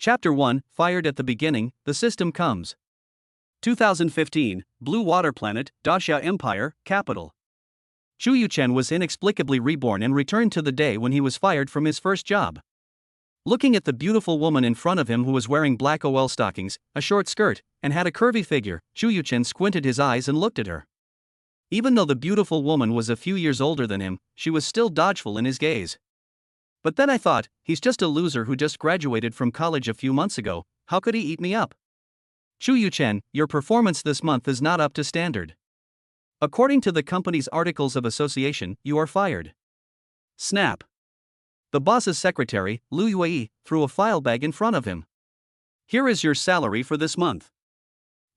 Chapter 1, Fired at the Beginning, The System Comes. 2015, Blue Water Planet, Daxia Empire, Capital. Zhu Yuchen was inexplicably reborn and returned to the day when he was fired from his first job. Looking at the beautiful woman in front of him who was wearing black OL stockings, a short skirt, and had a curvy figure, Zhu Yuchen squinted his eyes and looked at her. Even though the beautiful woman was a few years older than him, she was still dodgeful in his gaze. But then I thought, he's just a loser who just graduated from college a few months ago, how could he eat me up? Zhu Yuchen, your performance this month is not up to standard. According to the company's Articles of Association, you are fired. Snap. The boss's secretary, Lu Yue, threw a file bag in front of him. Here is your salary for this month.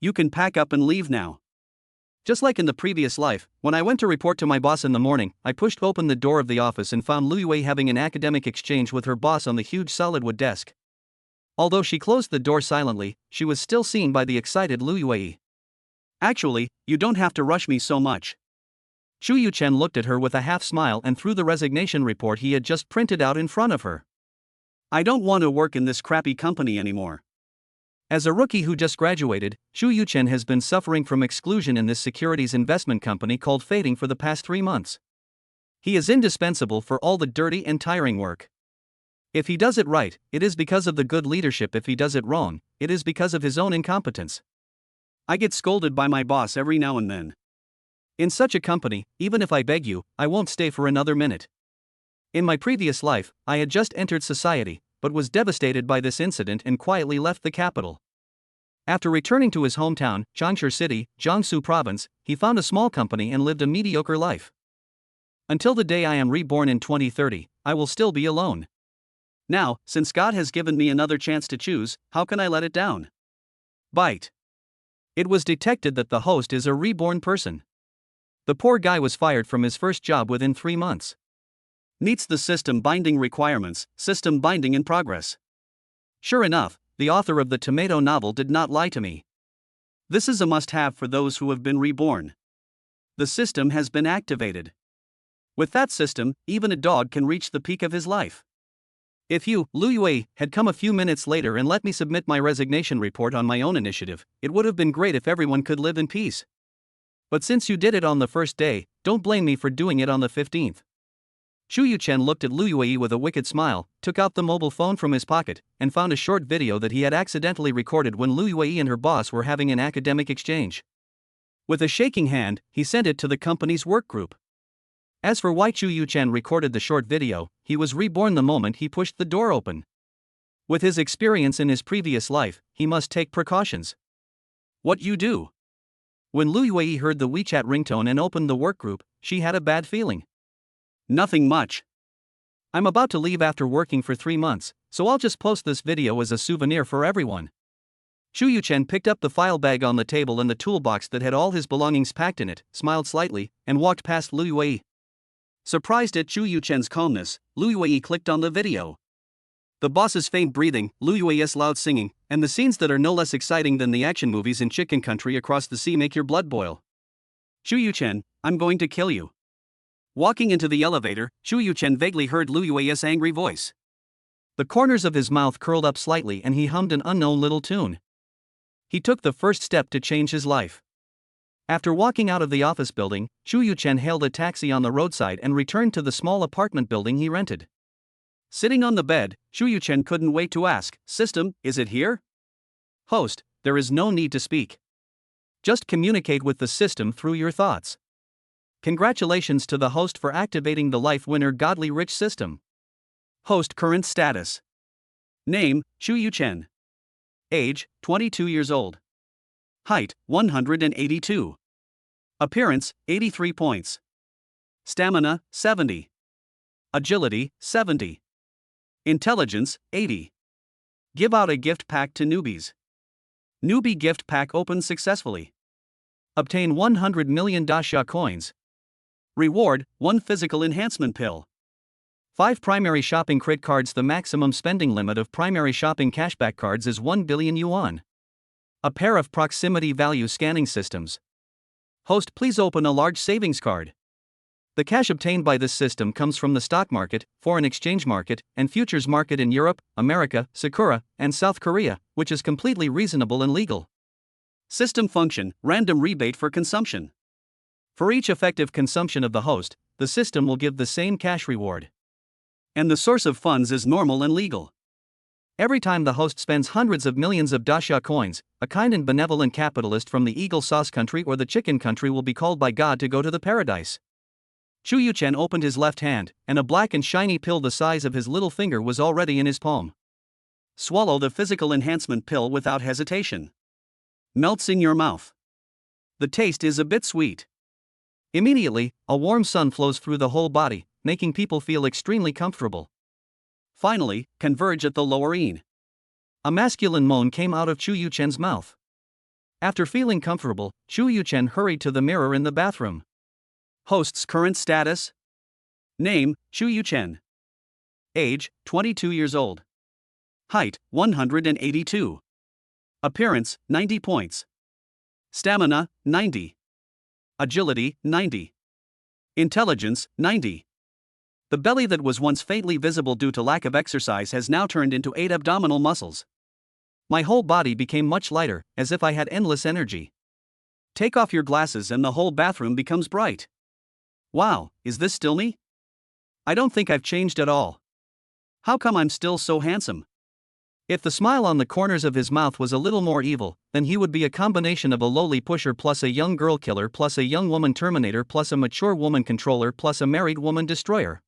You can pack up and leave now. Just like in the previous life, when I went to report to my boss in the morning, I pushed open the door of the office and found Lu Yue having an academic exchange with her boss on the huge solid wood desk. Although she closed the door silently, she was still seen by the excited Lu Yue. Actually, you don't have to rush me so much. Zhu Yuchen looked at her with a half smile and threw the resignation report he had just printed out in front of her. I don't want to work in this crappy company anymore. As a rookie who just graduated, Zhu Yuchen has been suffering from exclusion in this securities investment company called Fading for the past 3 months. He is indispensable for all the dirty and tiring work. If he does it right, it is because of the good leadership. If he does it wrong, it is because of his own incompetence. I get scolded by my boss every now and then. In such a company, even if I beg you, I won't stay for another minute. In my previous life, I had just entered society, but was devastated by this incident and quietly left the capital. After returning to his hometown, Changsha City, Jiangsu Province, he found a small company and lived a mediocre life. Until the day I am reborn in 2030, I will still be alone. Now, since God has given me another chance to choose, how can I let it down? Bite. It was detected that the host is a reborn person. The poor guy was fired from his first job within 3 months. Meets the system binding requirements, system binding in progress. Sure enough, the author of the tomato novel did not lie to me. This is a must-have for those who have been reborn. The system has been activated. With that system, even a dog can reach the peak of his life. If you, Lu Yue, had come a few minutes later and let me submit my resignation report on my own initiative, it would have been great if everyone could live in peace. But since you did it on the first day, don't blame me for doing it on the 15th. Zhu Yuchen looked at Lu Yue with a wicked smile, took out the mobile phone from his pocket, and found a short video that he had accidentally recorded when Lu Yue and her boss were having an academic exchange. With a shaking hand, he sent it to the company's work group. As for why Zhu Yuchen recorded the short video, he was reborn the moment he pushed the door open. With his experience in his previous life, he must take precautions. What you do? When Lu Yue heard the WeChat ringtone and opened the work group, she had a bad feeling. Nothing much. I'm about to leave after working for 3 months, so I'll just post this video as a souvenir for everyone. Zhu Yuchen picked up the file bag on the table and the toolbox that had all his belongings packed in it, smiled slightly, and walked past Lu Yue. Surprised at Zhu Yuchen's calmness, Lu Yue clicked on the video. The boss's faint breathing, Lu Yue's loud singing, and the scenes that are no less exciting than the action movies in Chicken Country across the sea make your blood boil. Zhu Yuchen, I'm going to kill you. Walking into the elevator, Zhu Yuchen vaguely heard Lu Yue's angry voice. The corners of his mouth curled up slightly and he hummed an unknown little tune. He took the first step to change his life. After walking out of the office building, Zhu Yuchen hailed a taxi on the roadside and returned to the small apartment building he rented. Sitting on the bed, Zhu Yuchen couldn't wait to ask, "System, is it here?" Host, there is no need to speak. Just communicate with the system through your thoughts. Congratulations to the host for activating the life winner Godly Rich system. Host current status. Name, Zhu Yuchen. Age, 22 years old. Height, 182. Appearance, 83 points. Stamina, 70. Agility, 70. Intelligence, 80. Give out a gift pack to newbies. Newbie gift pack opened successfully. Obtain 100 million Daxia coins. Reward, 1 physical enhancement pill. 5 primary shopping credit cards. The maximum spending limit of primary shopping cashback cards is 1 billion yuan. A pair of proximity value scanning systems. Host, please open a large savings card. The cash obtained by this system comes from the stock market, foreign exchange market, and futures market in Europe, America, Sakura, and South Korea, which is completely reasonable and legal. System function: random rebate for consumption. For each effective consumption of the host, the system will give the same cash reward. And the source of funds is normal and legal. Every time the host spends hundreds of millions of dasha coins, a kind and benevolent capitalist from the eagle sauce country or the chicken country will be called by God to go to the paradise. Chu Yuchen opened his left hand, and a black and shiny pill the size of his little finger was already in his palm. Swallow the physical enhancement pill without hesitation. Melts in your mouth. The taste is a bit sweet. Immediately, a warm sun flows through the whole body, making people feel extremely comfortable. Finally, converge at the lower yin. A masculine moan came out of Chu Yuchen's mouth. After feeling comfortable, Chu Yuchen hurried to the mirror in the bathroom. Host's current status? Name: Chu Yuchen. Age: 22 years old. Height: 182. Appearance: 90 points. Stamina: 90. Agility: 90. Intelligence: 90. The belly that was once faintly visible due to lack of exercise has now turned into 8 abdominal muscles. My whole body became much lighter, as if I had endless energy. Take off your glasses and the whole bathroom becomes bright. Wow, is this still me? I don't think I've changed at all. How come I'm still so handsome? If the smile on the corners of his mouth was a little more evil, then he would be a combination of a lowly pusher plus a young girl killer plus a young woman terminator plus a mature woman controller plus a married woman destroyer.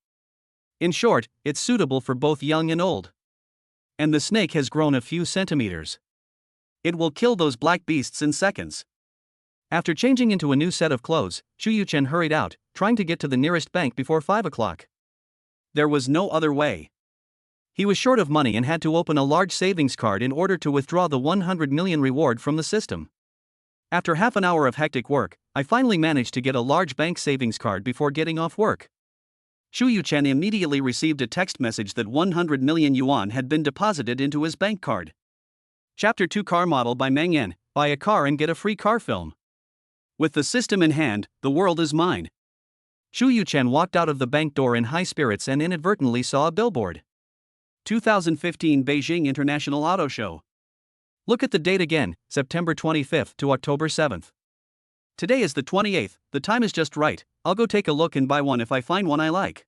In short, it's suitable for both young and old. And the snake has grown a few centimeters. It will kill those black beasts in seconds. After changing into a new set of clothes, Chu Yuchen hurried out, trying to get to the nearest bank before 5 o'clock. There was no other way. He was short of money and had to open a large savings card in order to withdraw the 100 million reward from the system. After half an hour of hectic work, I finally managed to get a large bank savings card before getting off work. Chu Yuchen immediately received a text message that 100 million yuan had been deposited into his bank card. Chapter 2 Car Model by Meng Yan: Buy a car and get a free car film. With the system in hand, the world is mine. Chu Yuchen walked out of the bank door in high spirits and inadvertently saw a billboard. 2015 Beijing International Auto Show. Look at the date again, September 25th to October 7th. Today is the 28th, the time is just right. I'll go take a look and buy one if I find one I like.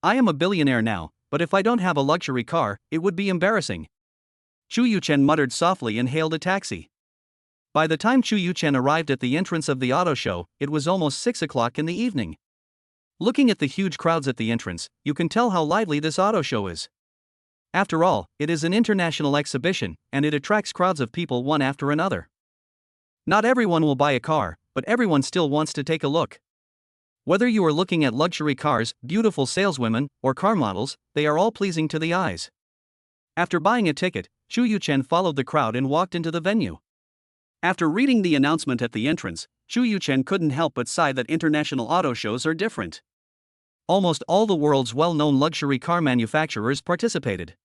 I am a billionaire now, but if I don't have a luxury car, it would be embarrassing. Chu Yuchen muttered softly and hailed a taxi. By the time Chu Yuchen arrived at the entrance of the auto show, it was almost 6 o'clock in the evening. Looking at the huge crowds at the entrance, you can tell how lively this auto show is. After all, it is an international exhibition, and it attracts crowds of people one after another. Not everyone will buy a car, but everyone still wants to take a look. Whether you are looking at luxury cars, beautiful saleswomen, or car models, they are all pleasing to the eyes. After buying a ticket, Chu Yuchen followed the crowd and walked into the venue. After reading the announcement at the entrance, Chu Yuchen couldn't help but sigh that international auto shows are different. Almost all the world's well-known luxury car manufacturers participated.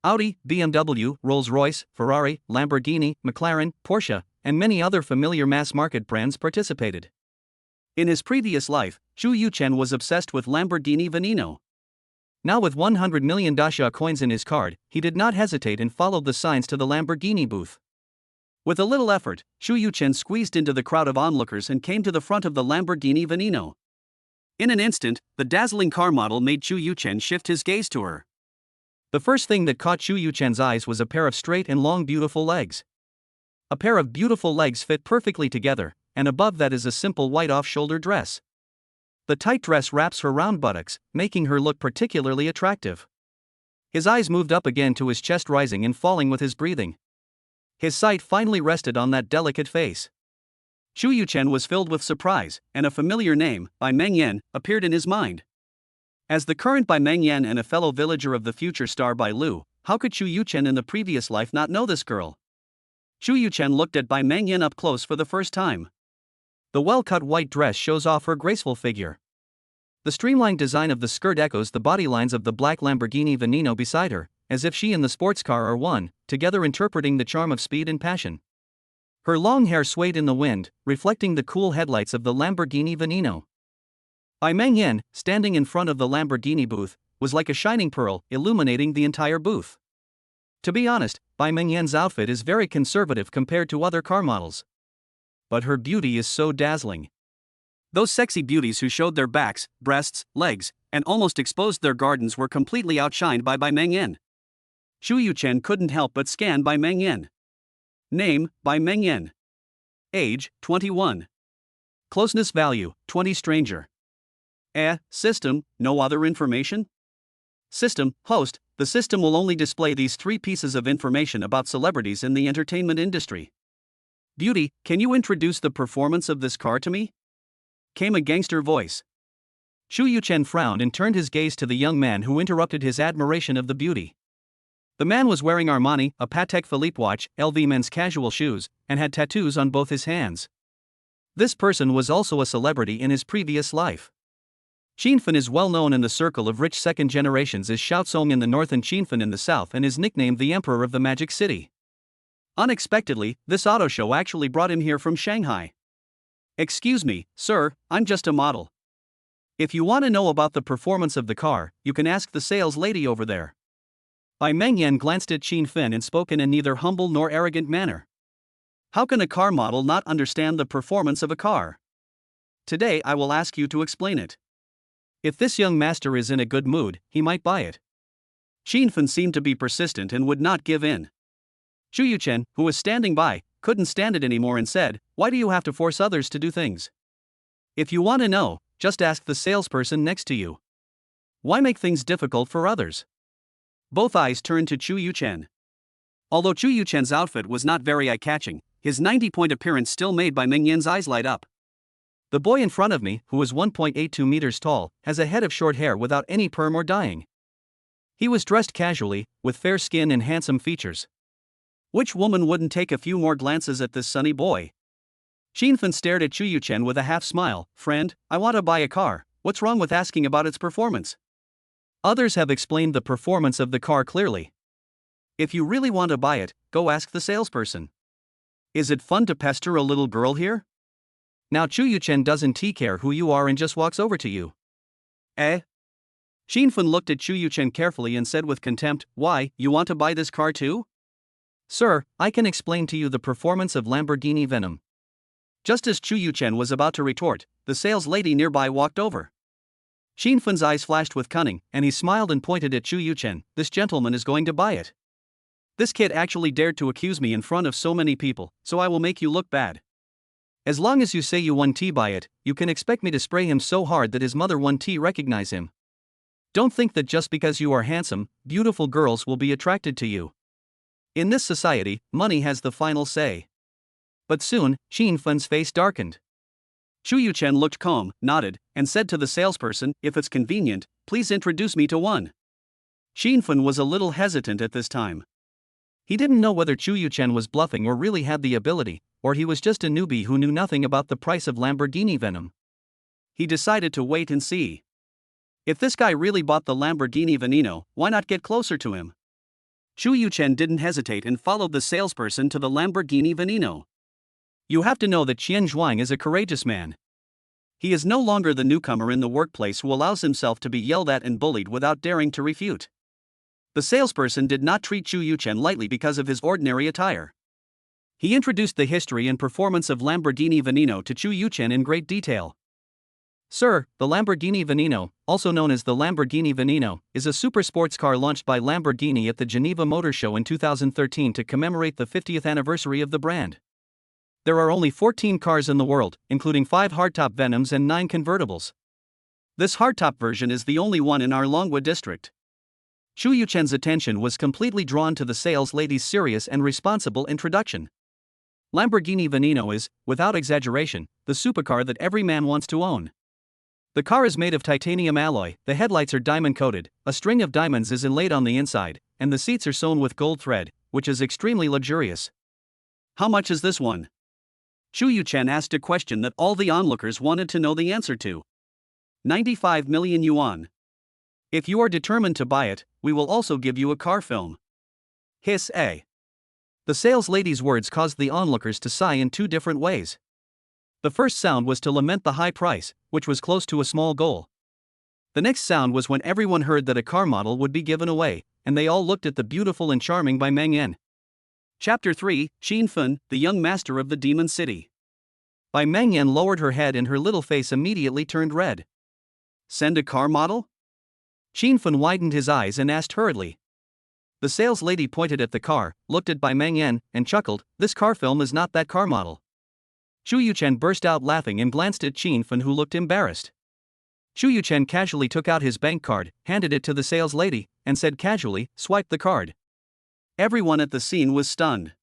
Audi, BMW, Rolls-Royce, Ferrari, Lamborghini, McLaren, Porsche, and many other familiar mass-market brands participated. In his previous life, Chu Yuchen was obsessed with Lamborghini Veneno. Now with 100 million dasha coins in his card, he did not hesitate and followed the signs to the Lamborghini booth. With a little effort, Chu Yuchen squeezed into the crowd of onlookers and came to the front of the Lamborghini Veneno. In an instant, the dazzling car model made Chu Yuchen shift his gaze to her. The first thing that caught Chu Yuchen's eyes was a pair of straight and long beautiful legs. A pair of beautiful legs fit perfectly together, and above that is a simple white off-shoulder dress. The tight dress wraps her round buttocks, making her look particularly attractive. His eyes moved up again to his chest, rising and falling with his breathing. His sight finally rested on that delicate face. Chu Yuchen was filled with surprise, and a familiar name, by Meng Yan, appeared in his mind. As the current Bai Meng Yan and a fellow villager of the future star Bai Lu, how could Chu Yuchen in the previous life not know this girl? Chu Yuchen looked at Bai Meng Yan up close for the first time. The well-cut white dress shows off her graceful figure. The streamlined design of the skirt echoes the body lines of the black Lamborghini Veneno beside her, as if she and the sports car are one, together interpreting the charm of speed and passion. Her long hair swayed in the wind, reflecting the cool headlights of the Lamborghini Veneno. Bai Mengyan, standing in front of the Lamborghini booth, was like a shining pearl, illuminating the entire booth. To be honest, Bai Mengyan's outfit is very conservative compared to other car models. But her beauty is so dazzling. Those sexy beauties who showed their backs, breasts, legs, and almost exposed their gardens were completely outshined by Bai Mengyan. Xu Yuchen couldn't help but scan Bai Mengyan. Name, Bai Mengyan. Age, 21. Closeness value, 20 stranger. System, no other information? System, host, the system will only display these 3 pieces of information about celebrities in the entertainment industry. Beauty, can you introduce the performance of this car to me? Came a gangster voice. Xu Yuchen frowned and turned his gaze to the young man who interrupted his admiration of the beauty. The man was wearing Armani, a Patek Philippe watch, LV men's casual shoes, and had tattoos on both his hands. This person was also a celebrity in his previous life. Qinfen is well known in the circle of rich second generations as Shaozong in the north and Qinfen in the south, and is nicknamed the Emperor of the Magic City. Unexpectedly, this auto show actually brought him here from Shanghai. Excuse me, sir, I'm just a model. If you want to know about the performance of the car, you can ask the sales lady over there. Bai Mengyan glanced at Qinfen and spoke in a neither humble nor arrogant manner. How can a car model not understand the performance of a car? Today I will ask you to explain it. If this young master is in a good mood, he might buy it. Qinfen seemed to be persistent and would not give in. Xu Yuchen, who was standing by, couldn't stand it anymore and said, "Why do you have to force others to do things? If you want to know, just ask the salesperson next to you. Why make things difficult for others?" Both eyes turned to Xu Yuchen. Although Xu Yuchen's outfit was not very eye-catching, his 90-point appearance still made Bai Mengyan's eyes light up. The boy in front of me, who was 1.82 meters tall, has a head of short hair without any perm or dyeing. He was dressed casually, with fair skin and handsome features. Which woman wouldn't take a few more glances at this sunny boy? Qinfen stared at Xu Yuchen with a half-smile. "Friend, I want to buy a car, what's wrong with asking about its performance?" Others have explained the performance of the car clearly. If you really want to buy it, go ask the salesperson. Is it fun to pester a little girl here? Now Xu Yuchen doesn't care who you are and just walks over to you. Qinfen looked at Xu Yuchen carefully and said with contempt, "Why, you want to buy this car too? Sir, I can explain to you the performance of Lamborghini Venom." Just as Xu Yuchen was about to retort, the sales lady nearby walked over. Qinfen's eyes flashed with cunning, and he smiled and pointed at Xu Yuchen. "This gentleman is going to buy it. This kid actually dared to accuse me in front of so many people, so I will make you look bad. As long as you say you won T by it, you can expect me to spray him so hard that his mother won T recognize him. Don't think that just because you are handsome, beautiful girls will be attracted to you. In this society, money has the final say." But soon, Qinfen's face darkened. Xu Yuchen looked calm, nodded, and said to the salesperson, "If it's convenient, please introduce me to one." Qinfen was a little hesitant at this time. He didn't know whether Xu Yuchen was bluffing or really had the ability, or he was just a newbie who knew nothing about the price of Lamborghini Venom. He decided to wait and see. If this guy really bought the Lamborghini Veneno, why not get closer to him? Xu Yuchen didn't hesitate and followed the salesperson to the Lamborghini Veneno. You have to know that Qian Zhuang is a courageous man. He is no longer the newcomer in the workplace who allows himself to be yelled at and bullied without daring to refute. The salesperson did not treat Xu Yuchen lightly because of his ordinary attire. He introduced the history and performance of Lamborghini Veneno to Xu Yuchen in great detail. "Sir, the Lamborghini Veneno, also known as the Lamborghini Veneno, is a super sports car launched by Lamborghini at the Geneva Motor Show in 2013 to commemorate the 50th anniversary of the brand. There are only 14 cars in the world, including 5 hardtop Venoms and 9 convertibles. This hardtop version is the only one in our Longwood district." Xu Yuchen's attention was completely drawn to the sales lady's serious and responsible introduction. Lamborghini Veneno is, without exaggeration, the supercar that every man wants to own. The car is made of titanium alloy, the headlights are diamond-coated, a string of diamonds is inlaid on the inside, and the seats are sewn with gold thread, which is extremely luxurious. "How much is this one?" Xu Yuchen asked a question that all the onlookers wanted to know the answer to. 95 million yuan. If you are determined to buy it, we will also give you a car film. Hiss a. The sales lady's words caused the onlookers to sigh in 2 different ways. The first sound was to lament the high price, which was close to a small goal. The next sound was when everyone heard that a car model would be given away, and they all looked at the beautiful and charming Bai Mengyan. Chapter 3, Xin Fen, the young master of the Demon City. Bai Mengyan lowered her head and her little face immediately turned red. Send a car model? Xin Fen widened his eyes and asked hurriedly. The sales lady pointed at the car, looked at Bai Mengyan, and chuckled, "This car film is not that car model." Xu Yuchen burst out laughing and glanced at Xin Fen, who looked embarrassed. Xu Yuchen casually took out his bank card, handed it to the sales lady, and said casually, "Swipe the card." Everyone at the scene was stunned.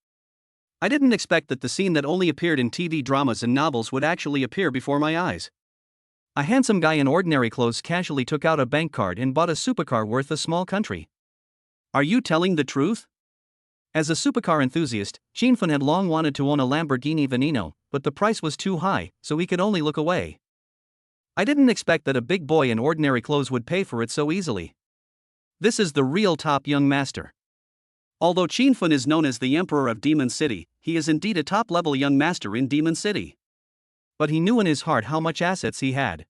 I didn't expect that the scene that only appeared in TV dramas and novels would actually appear before my eyes. A handsome guy in ordinary clothes casually took out a bank card and bought a supercar worth a small country. Are you telling the truth? As a supercar enthusiast, Xin Fen had long wanted to own a Lamborghini Veneno, but the price was too high, so he could only look away. I didn't expect that a big boy in ordinary clothes would pay for it so easily. This is the real top young master. Although Xin Fen is known as the Emperor of Demon City, he is indeed a top-level young master in Demon City. But he knew in his heart how much assets he had.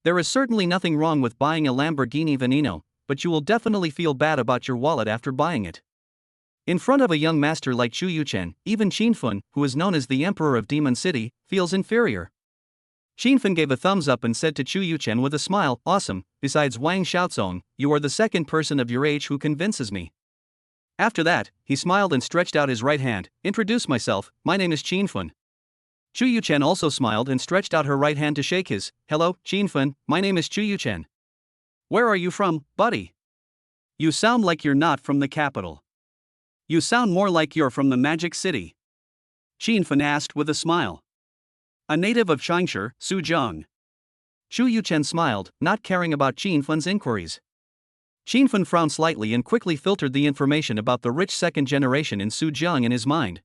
There is certainly nothing wrong with buying a Lamborghini Veneno, but you will definitely feel bad about your wallet after buying it. In front of a young master like Xu Yuchen, even Xin Fen, who is known as the Emperor of Demon City, feels inferior. Xin Fen gave a thumbs up and said to Xu Yuchen with a smile, "Awesome, besides Wang Xiaozong, you are the second person of your age who convinces me." After that, he smiled and stretched out his right hand. "Introduce myself, my name is Xin Fen." Xu Yuchen also smiled and stretched out her right hand to shake his. "Hello, Xin Fen, my name is Xu Yuchen." "Where are you from, buddy? You sound like you're not from the capital. You sound more like you're from the Magic City." Xin Fen asked with a smile. "A native of Changsha, Suzhou." Xu Yuchen smiled, not caring about Xin Fen's inquiries. Xin Fen frowned slightly and quickly filtered the information about the rich second generation in Suzhou in his mind.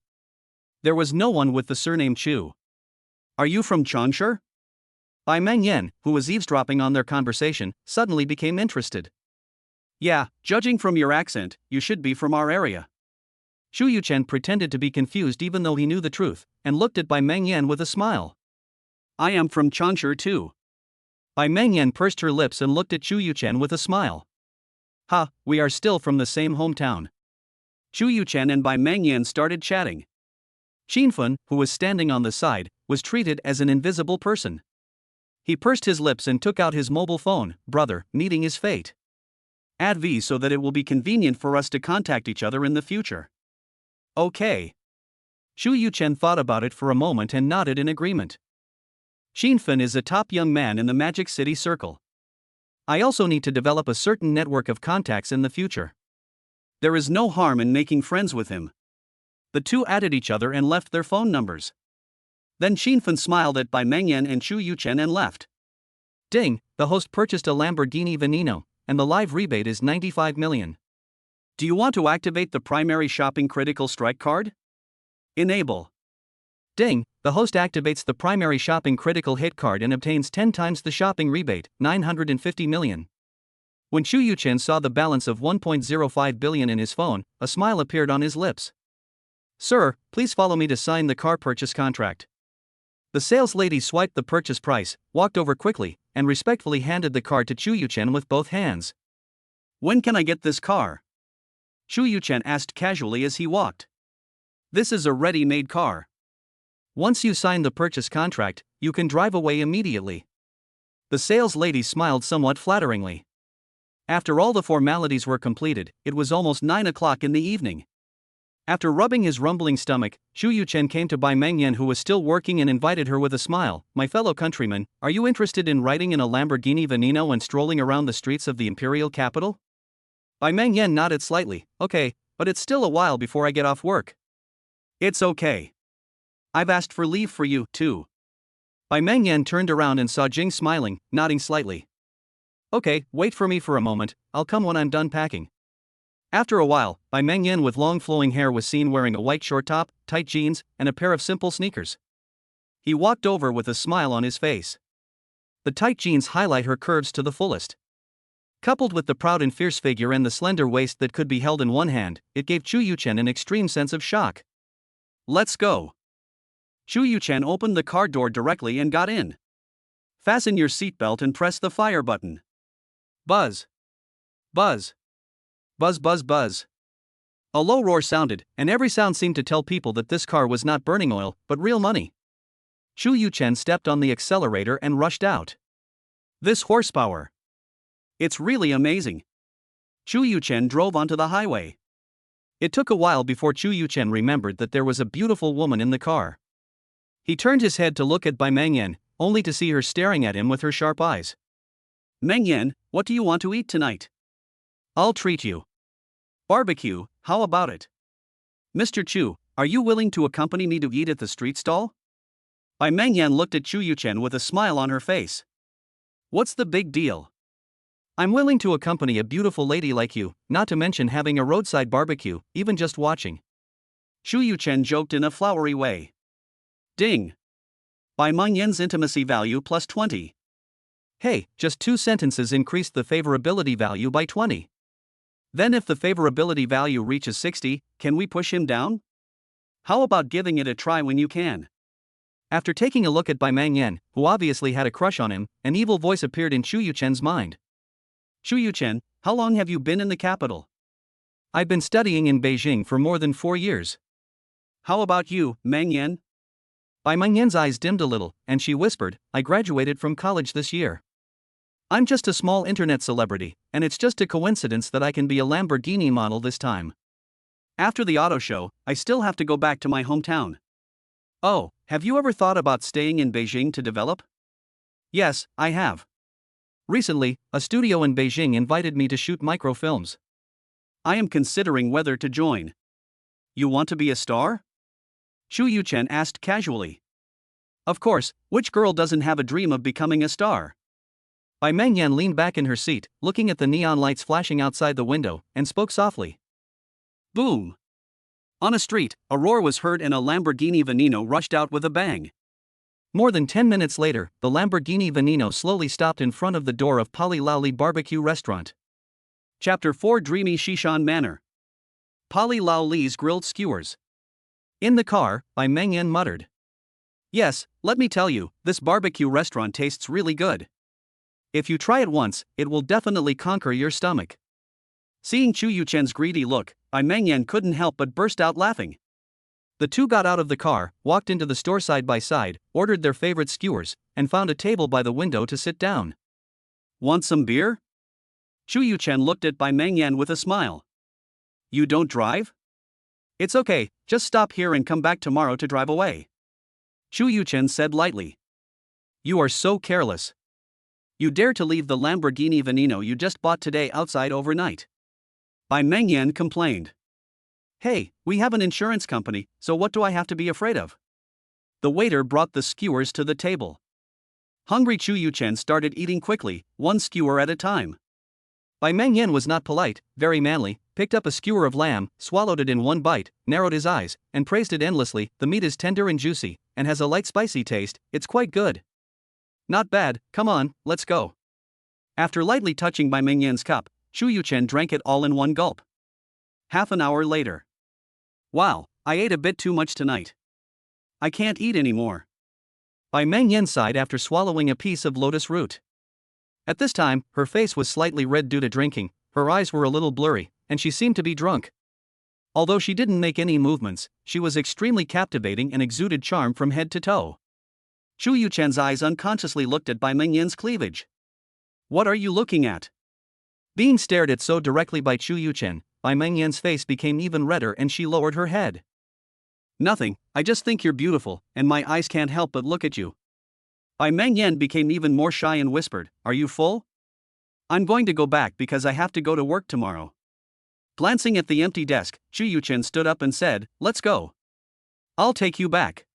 There was no one with the surname Chu. "Are you from Changsha?" Bai Mengyan, who was eavesdropping on their conversation, suddenly became interested. "Yeah, judging from your accent, you should be from our area." Xu Yuchen pretended to be confused even though he knew the truth, and looked at Bai Mengyan with a smile. "I am from Changsha too." Bai Mengyan pursed her lips and looked at Xu Yuchen with a smile. "Ha, we are still from the same hometown." Xu Yuchen and Bai Mengyan started chatting. Xin Fen, who was standing on the side, was treated as an invisible person. He pursed his lips and took out his mobile phone. "Brother, meeting is fate. Add V so that it will be convenient for us to contact each other in the future." "Okay." Xu Yuchen thought about it for a moment and nodded in agreement. Xin Fen is a top young man in the Magic City circle. I also need to develop a certain network of contacts in the future. There is no harm in making friends with him. The two added each other and left their phone numbers. Then Xin Fen smiled at Bai Mengyan and Xu Yuchen and left. Ding, the host purchased a Lamborghini Veneno, and the live rebate is 95 million. Do you want to activate the primary shopping critical strike card? Enable. Ding, the host activates the primary shopping critical hit card and obtains 10 times the shopping rebate, 950 million. When Xu Yuchen saw the balance of 1.05 billion in his phone, a smile appeared on his lips. "Sir, please follow me to sign the car purchase contract." The sales lady swiped the purchase price, walked over quickly, and respectfully handed the card to Xu Yuchen with both hands. "When can I get this car?" Xu Yuchen asked casually as he walked. "This is a ready-made car. Once you sign the purchase contract, you can drive away immediately." The sales lady smiled somewhat flatteringly. After all the formalities were completed, it was almost 9 o'clock in the evening. After rubbing his rumbling stomach, Xu Yuchen came to Bai Mengyan, who was still working, and invited her with a smile. "My fellow countrymen, are you interested in riding in a Lamborghini Veneno and strolling around the streets of the imperial capital?" Bai Mengyan nodded slightly. "Okay, but it's still a while before I get off work." "It's okay. I've asked for leave for you, too." Bai Mengyan turned around and saw Jing smiling, nodding slightly. "Okay, wait for me for a moment, I'll come when I'm done packing." After a while, Bai Mengyan with long flowing hair was seen wearing a white short top, tight jeans, and a pair of simple sneakers. He walked over with a smile on his face. The tight jeans highlight her curves to the fullest. Coupled with the proud and fierce figure and the slender waist that could be held in one hand, it gave Xu Yuchen an extreme sense of shock. "Let's go." Shu Yuchen opened the car door directly and got in. Fasten your seatbelt and press the fire button. Buzz. Buzz. Buzz buzz buzz. A low roar sounded, and every sound seemed to tell people that this car was not burning oil, but real money. Shu Yuchen stepped on the accelerator and rushed out. This horsepower. It's really amazing. Shu Yuchen drove onto the highway. It took a while before Shu Yuchen remembered that there was a beautiful woman in the car. He turned his head to look at Bai Mengyan, only to see her staring at him with her sharp eyes. Mengyan, what do you want to eat tonight? I'll treat you. Barbecue, how about it? Mr. Chu, are you willing to accompany me to eat at the street stall? Bai Mengyan looked at Shu Yuchen with a smile on her face. What's the big deal? I'm willing to accompany a beautiful lady like you, not to mention having a roadside barbecue, even just watching. Shu Yuchen joked in a flowery way. Ding! Bai Mengyan's intimacy value plus 20. Hey, just 2 sentences increased the favorability value by 20. Then if the favorability value reaches 60, can we push him down? How about giving it a try when you can? After taking a look at Bai Mengyan, who obviously had a crush on him, an evil voice appeared in Shu Yuchen's mind. Shu Yuchen, how long have you been in the capital? I've been studying in Beijing for more than 4 years. How about you, Mengyan? Bai Mengyan's eyes dimmed a little, and she whispered, I graduated from college this year. I'm just a small internet celebrity, and it's just a coincidence that I can be a Lamborghini model this time. After the auto show, I still have to go back to my hometown. Oh, have you ever thought about staying in Beijing to develop? Yes, I have. Recently, a studio in Beijing invited me to shoot microfilms. I am considering whether to join. You want to be a star? Shu Yuchen asked casually. Of course, which girl doesn't have a dream of becoming a star? Bai Mengyan leaned back in her seat, looking at the neon lights flashing outside the window, and spoke softly. Boom! On a street, a roar was heard and a Lamborghini Veneno rushed out with a bang. More than 10 minutes later, the Lamborghini Veneno slowly stopped in front of the door of Pali Laoli Barbecue Restaurant. Chapter 4 Dreamy Shishan Manor. Pali Laoli's Grilled Skewers. In the car, Bai Mengyan muttered. Yes, let me tell you, this barbecue restaurant tastes really good. If you try it once, it will definitely conquer your stomach. Seeing Shu Yuchen's greedy look, Bai Mengyan couldn't help but burst out laughing. The two got out of the car, walked into the store side by side, ordered their favorite skewers, and found a table by the window to sit down. Want some beer? Shu Yuchen looked at Bai Mengyan with a smile. You don't drive? It's okay, just stop here and come back tomorrow to drive away. Shu Yuchen said lightly. You are so careless. You dare to leave the Lamborghini Veneno you just bought today outside overnight. Bai Mengyan complained. Hey, we have an insurance company, so what do I have to be afraid of? The waiter brought the skewers to the table. Hungry Shu Yuchen started eating quickly, one skewer at a time. Bai Mengyan was not polite, very manly, picked up a skewer of lamb, swallowed it in one bite, narrowed his eyes, and praised it endlessly. The meat is tender and juicy, and has a light spicy taste, it's quite good. Not bad, come on, let's go. After lightly touching Bai Mengyan's cup, Shu Yuchen drank it all in one gulp. Half an hour later. Wow, I ate a bit too much tonight. I can't eat anymore. Bai Mengyan sighed after swallowing a piece of lotus root. At this time, her face was slightly red due to drinking, her eyes were a little blurry, and she seemed to be drunk. Although she didn't make any movements, she was extremely captivating and exuded charm from head to toe. Shu Yuchen's eyes unconsciously looked at Bai Mengyan's cleavage. What are you looking at? Being stared at so directly by Shu Yuchen, Bai Mengyan's face became even redder and she lowered her head. Nothing, I just think you're beautiful, and my eyes can't help but look at you. Bai Mengyan became even more shy and whispered, Are you full? I'm going to go back because I have to go to work tomorrow. Glancing at the empty desk, Shu Yuchen stood up and said, Let's go. I'll take you back.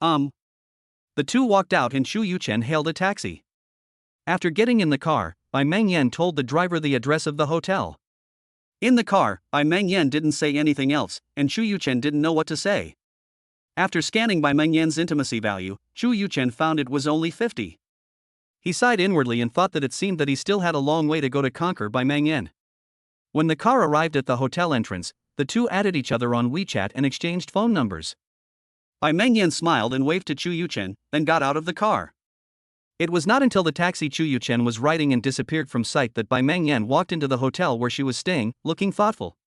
The two walked out and Shu Yuchen hailed a taxi. After getting in the car, Bai Mengyan told the driver the address of the hotel. In the car, Bai Mengyan didn't say anything else, and Shu Yuchen didn't know what to say. After scanning Bai Mengyan's intimacy value, Shu Yuchen found it was only 50. He sighed inwardly and thought that it seemed that he still had a long way to go to conquer Bai Mengyan. When the car arrived at the hotel entrance, the two added each other on WeChat and exchanged phone numbers. Bai Mengyan smiled and waved to Chu Yuchen, then got out of the car. It was not until the taxi Chu Yuchen was riding and disappeared from sight that Bai Mengyan walked into the hotel where she was staying, looking thoughtful.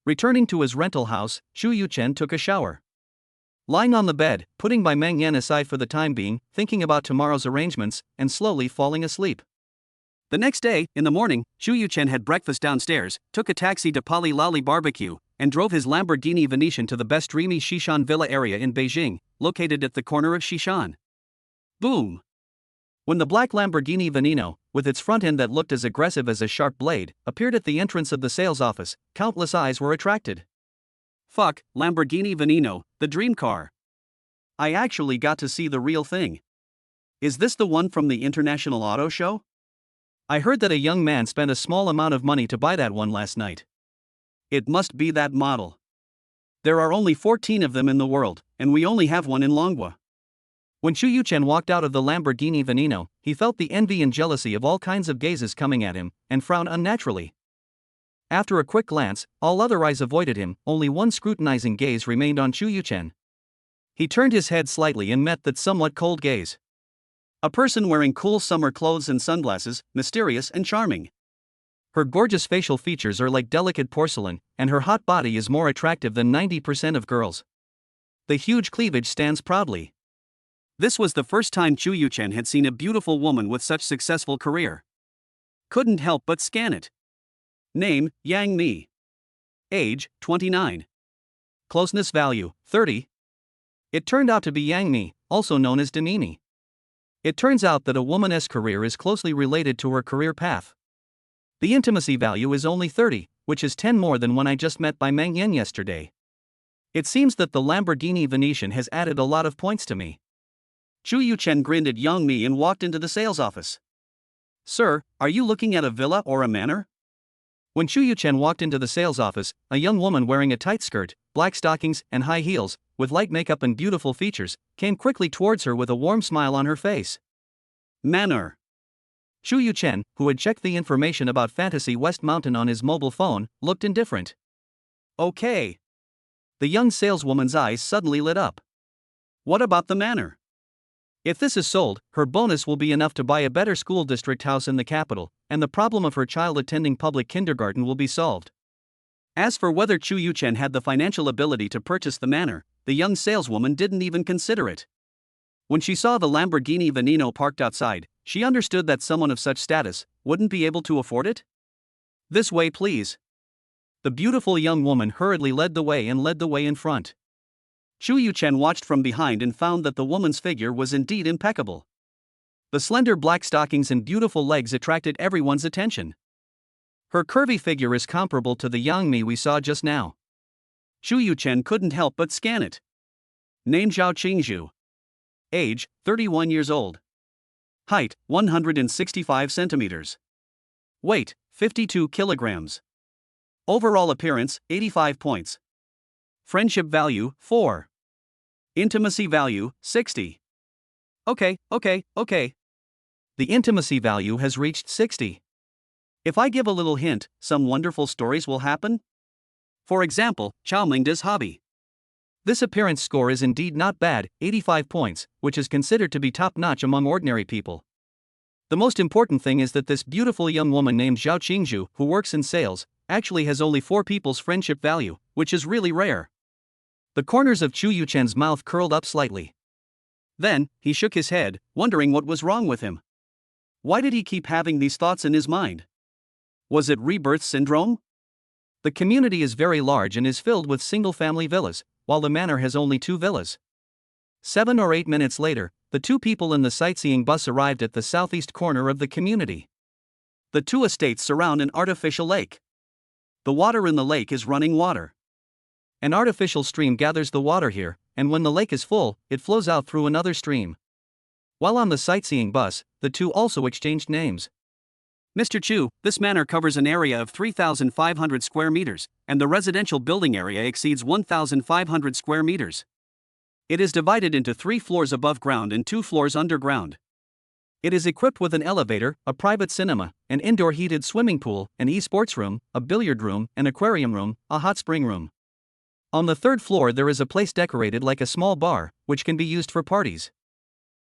Returning to his rental house, Chu Yuchen took a shower. Lying on the bed, putting Bai Mengyan aside for the time being, thinking about tomorrow's arrangements, and slowly falling asleep. The next day, in the morning, Chu Yuchen had breakfast downstairs, took a taxi to Pali Lali Barbecue, and drove his Lamborghini Venetian to the best Dreamy Shishan villa area in Beijing, located at the corner of Shishan. Boom! When the black Lamborghini Veneno, with its front end that looked as aggressive as a sharp blade, appeared at the entrance of the sales office, countless eyes were attracted. Fuck, Lamborghini Veneno, the dream car. I actually got to see the real thing. Is this the one from the International Auto Show? I heard that a young man spent a small amount of money to buy that one last night. It must be that model. There are only 14 of them in the world, and we only have one in Longhua. When Chu Yuchen walked out of the Lamborghini Veneno, he felt the envy and jealousy of all kinds of gazes coming at him, and frowned unnaturally. After a quick glance, all other eyes avoided him, only one scrutinizing gaze remained on Chu Yuchen. He turned his head slightly and met that somewhat cold gaze. A person wearing cool summer clothes and sunglasses, mysterious and charming. Her gorgeous facial features are like delicate porcelain, and her hot body is more attractive than 90% of girls. The huge cleavage stands proudly. This was the first time Chu Yuchen had seen a beautiful woman with such successful career. Couldn't help but scan it. Name, Yang Mi. Age, 29. Closeness value, 30. It turned out to be Yang Mi, also known as Dreamy. It turns out that a woman's career is closely related to her career path. The intimacy value is only 30, which is 10 more than when I just met Bai Mengyan yesterday. It seems that the Lamborghini Venetian has added a lot of points to me. Chu Yuchen grinned at Yang Mi and walked into the sales office. Sir, are you looking at a villa or a manor? When Chu Yuchen walked into the sales office, a young woman wearing a tight skirt, black stockings, and high heels, with light makeup and beautiful features, came quickly towards her with a warm smile on her face. Manor. Chu Yuchen, who had checked the information about Fantasy West Mountain on his mobile phone, looked indifferent. Okay. The young saleswoman's eyes suddenly lit up. What about the manor? If this is sold, her bonus will be enough to buy a better school district house in the capital, and the problem of her child attending public kindergarten will be solved. As for whether Chu Yuchen had the financial ability to purchase the manor, the young saleswoman didn't even consider it. When she saw the Lamborghini Veneno parked outside, she understood that someone of such status wouldn't be able to afford it. This way, please. The beautiful young woman hurriedly led the way in front. Chu Yuchen watched from behind and found that the woman's figure was indeed impeccable. The slender black stockings and beautiful legs attracted everyone's attention. Her curvy figure is comparable to the Yang Mi we saw just now. Chu Yuchen couldn't help but scan it. Name Zhao Qingzhu. Age, 31 years old. Height, 165 centimeters. Weight, 52 kilograms. Overall appearance, 85 points. Friendship value, 4. Intimacy value, 60. Okay. The intimacy value has reached 60. If I give a little hint, some wonderful stories will happen? For example, Chao Mingda's hobby. This appearance score is indeed not bad, 85 points, which is considered to be top-notch among ordinary people. The most important thing is that this beautiful young woman named Zhao Qingzhu, who works in sales, actually has only 4 people's friendship value, which is really rare. The corners of Chu Yuchen's mouth curled up slightly. Then, he shook his head, wondering what was wrong with him. Why did he keep having these thoughts in his mind? Was it rebirth syndrome? The community is very large and is filled with single-family villas, while the manor has only 2 villas. 7 or 8 minutes later, the 2 people in the sightseeing bus arrived at the southeast corner of the community. The 2 estates surround an artificial lake. The water in the lake is running water. An artificial stream gathers the water here, and when the lake is full, it flows out through another stream. While on the sightseeing bus, the 2 also exchanged names. Mr. Chu, this manor covers an area of 3,500 square meters, and the residential building area exceeds 1,500 square meters. It is divided into 3 floors above ground and 2 floors underground. It is equipped with an elevator, a private cinema, an indoor heated swimming pool, an e-sports room, a billiard room, an aquarium room, a hot spring room. On the third floor there is a place decorated like a small bar, which can be used for parties.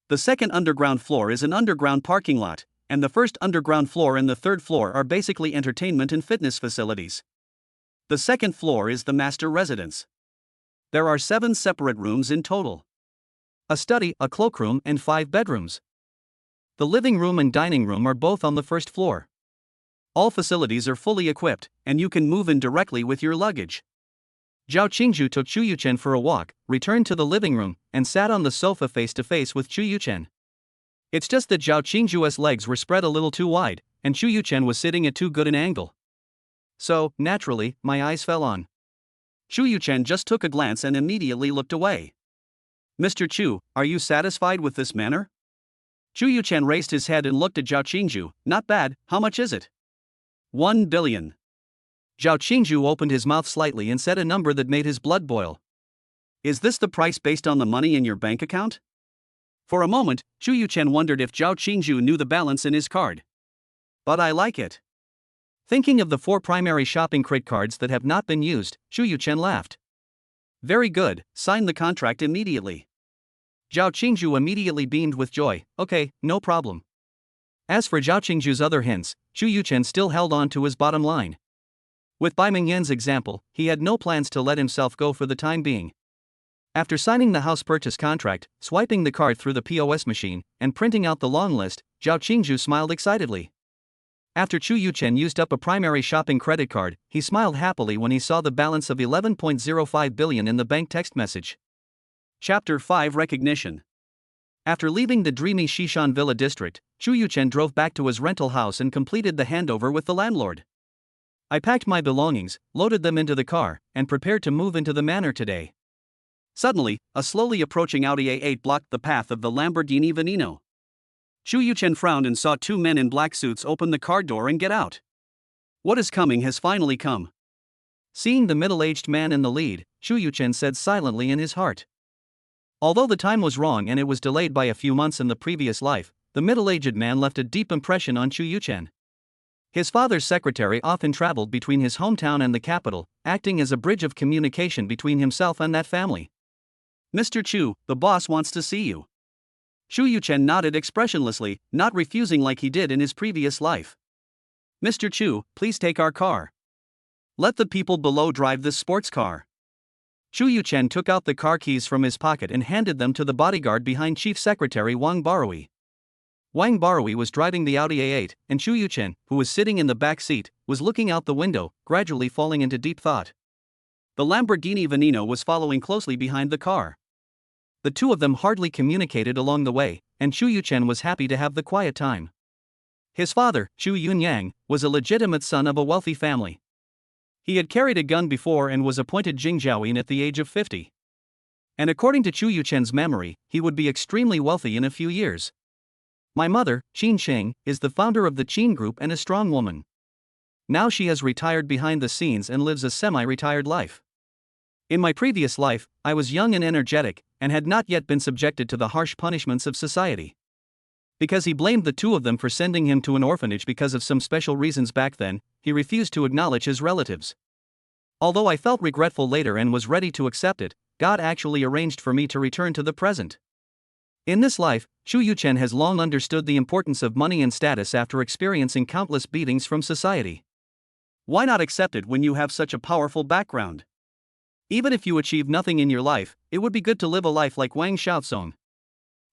The second underground floor is an underground parking lot, and the first underground floor and the third floor are basically entertainment and fitness facilities. The second floor is the master residence. There are 7 separate rooms in total. A study, a cloakroom, and 5 bedrooms. The living room and dining room are both on the first floor. All facilities are fully equipped, and you can move in directly with your luggage. Zhao Qingzhu took Chu Yuchen for a walk, returned to the living room, and sat on the sofa face to face with Chu Yuchen. It's just that Zhao Qingzhu's legs were spread a little too wide, and Chu Yuchen was sitting at too good an angle. So, naturally, my eyes fell on. Chu Yuchen just took a glance and immediately looked away. Mr. Chu, are you satisfied with this manner? Chu Yuchen raised his head and looked at Zhao Qingzhu. Not bad, how much is it? 1 billion. Zhao Qingzhu opened his mouth slightly and said a number that made his blood boil. Is this the price based on the money in your bank account? For a moment, Chu Yuchen wondered if Zhao Qingzhu knew the balance in his card. But I like it. Thinking of the 4 primary shopping credit cards that have not been used, Chu Yuchen laughed. Very good, sign the contract immediately. Zhao Qingzhu immediately beamed with joy. Okay, no problem. As for Zhao Qingzhu's other hints, Chu Yuchen still held on to his bottom line. With Bai Mingyan's example, he had no plans to let himself go for the time being. After signing the house purchase contract, swiping the card through the POS machine, and printing out the long list, Zhao Qingzhu smiled excitedly. After Chu Yuchen used up a primary shopping credit card, he smiled happily when he saw the balance of 11.05 billion in the bank text message. Chapter 5 Recognition. After leaving the dreamy Shishan Villa district, Chu Yuchen drove back to his rental house and completed the handover with the landlord. I packed my belongings, loaded them into the car, and prepared to move into the manor today. Suddenly, a slowly approaching Audi A8 blocked the path of the Lamborghini Veneno. Chu Yuchen frowned and saw 2 men in black suits open the car door and get out. What is coming has finally come. Seeing the middle-aged man in the lead, Chu Yuchen said silently in his heart. Although the time was wrong and it was delayed by a few months in the previous life, the middle-aged man left a deep impression on Chu Yuchen. His father's secretary often traveled between his hometown and the capital, acting as a bridge of communication between himself and that family. Mr. Chu, the boss wants to see you. Chu Yuchen nodded expressionlessly, not refusing like he did in his previous life. Mr. Chu, please take our car. Let the people below drive this sports car. Chu Yuchen took out the car keys from his pocket and handed them to the bodyguard behind Chief Secretary Wang Barui. Wang Barui was driving the Audi A8, and Chu Yuchen, who was sitting in the back seat, was looking out the window, gradually falling into deep thought. The Lamborghini Veneno was following closely behind the car. The two of them hardly communicated along the way, and Chu Yuchen was happy to have the quiet time. His father, Chu Yunyang, was a legitimate son of a wealthy family. He had carried a gun before and was appointed Jingzhaoyin at the age of 50. And according to Chu Yuchen's memory, he would be extremely wealthy in a few years. My mother, Qin Sheng, is the founder of the Qin Group and a strong woman. Now she has retired behind the scenes and lives a semi-retired life. In my previous life, I was young and energetic, and had not yet been subjected to the harsh punishments of society. Because he blamed the two of them for sending him to an orphanage because of some special reasons back then, he refused to acknowledge his relatives. Although I felt regretful later and was ready to accept it, God actually arranged for me to return to the present. In this life, Chu Yuchen has long understood the importance of money and status after experiencing countless beatings from society. Why not accept it when you have such a powerful background? Even if you achieve nothing in your life, it would be good to live a life like Wang Xiaozong.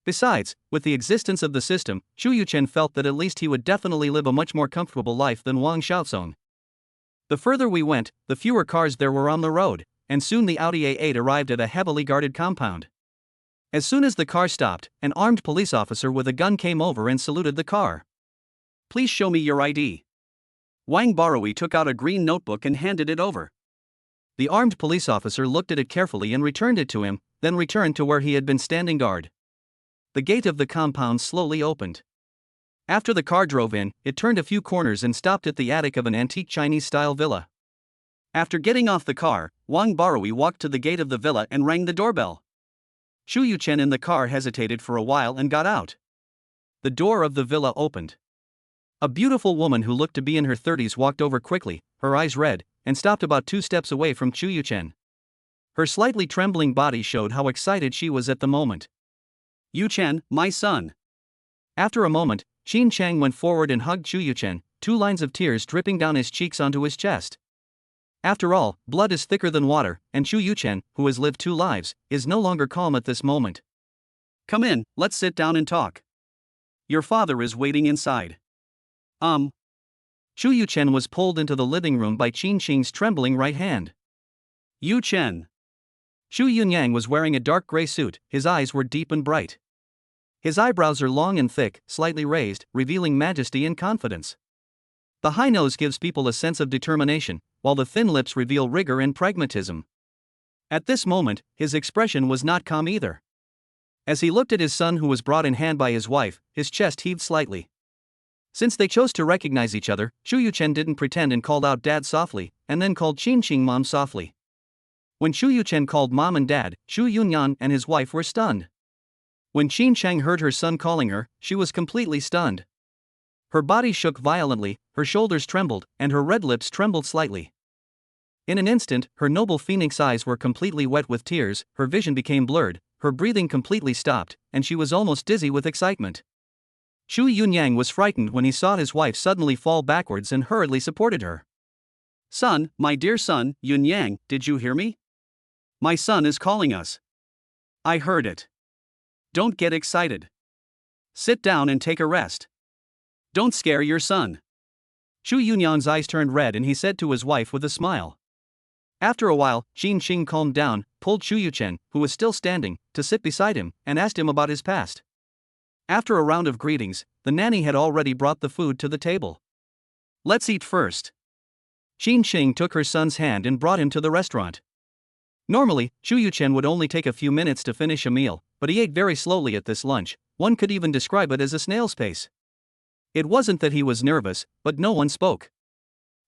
Besides, with the existence of the system, Chu Yuchen felt that at least he would definitely live a much more comfortable life than Wang Xiaozong. The further we went, the fewer cars there were on the road, and soon the Audi A8 arrived at a heavily guarded compound. As soon as the car stopped, an armed police officer with a gun came over and saluted the car. Please show me your ID. Wang Barui took out a green notebook and handed it over. The armed police officer looked at it carefully and returned it to him, then returned to where he had been standing guard. The gate of the compound slowly opened. After the car drove in, it turned a few corners and stopped at the attic of an antique Chinese-style villa. After getting off the car, Wang Barui walked to the gate of the villa and rang the doorbell. Chu Yuchen in the car hesitated for a while and got out. The door of the villa opened. A beautiful woman who looked to be in her 30s walked over quickly, her eyes red, and stopped about 2 steps away from Chu Yuchen. Her slightly trembling body showed how excited she was at the moment. Yuchen, my son. After a moment, Qin Chang went forward and hugged Chu Yuchen, 2 lines of tears dripping down his cheeks onto his chest. After all, blood is thicker than water, and Chu Yuchen, who has lived 2 lives, is no longer calm at this moment. Come in, let's sit down and talk. Your father is waiting inside. Chu Yuchen was pulled into the living room by Qin Qing's trembling right hand. Yuchen. Chu Yunyang was wearing a dark gray suit, his eyes were deep and bright. His eyebrows are long and thick, slightly raised, revealing majesty and confidence. The high nose gives people a sense of determination, while the thin lips reveal rigor and pragmatism. At this moment, his expression was not calm either. As he looked at his son who was brought in hand by his wife, his chest heaved slightly. Since they chose to recognize each other, Chu Yuchen didn't pretend and called out Dad softly, and then called Qin Qing Mom softly. When Chu Yuchen called Mom and Dad, Chu Yunyan and his wife were stunned. When Qin Chang heard her son calling her, she was completely stunned. Her body shook violently, her shoulders trembled, and her red lips trembled slightly. In an instant, her noble phoenix eyes were completely wet with tears, her vision became blurred, her breathing completely stopped, and she was almost dizzy with excitement. Chu Yunyang was frightened when he saw his wife suddenly fall backwards and hurriedly supported her. Son, my dear son, Yunyang, did you hear me? My son is calling us. I heard it. Don't get excited. Sit down and take a rest. Don't scare your son. Chu Yunyang's eyes turned red and he said to his wife with a smile. After a while, Qin Qing calmed down, pulled Chu Yuchen, who was still standing, to sit beside him, and asked him about his past. After a round of greetings, the nanny had already brought the food to the table. Let's eat first. Qin Qing took her son's hand and brought him to the restaurant. Normally, Chu Yuchen would only take a few minutes to finish a meal, but he ate very slowly at this lunch. One could even describe it as a snail's pace. It wasn't that he was nervous, but no one spoke.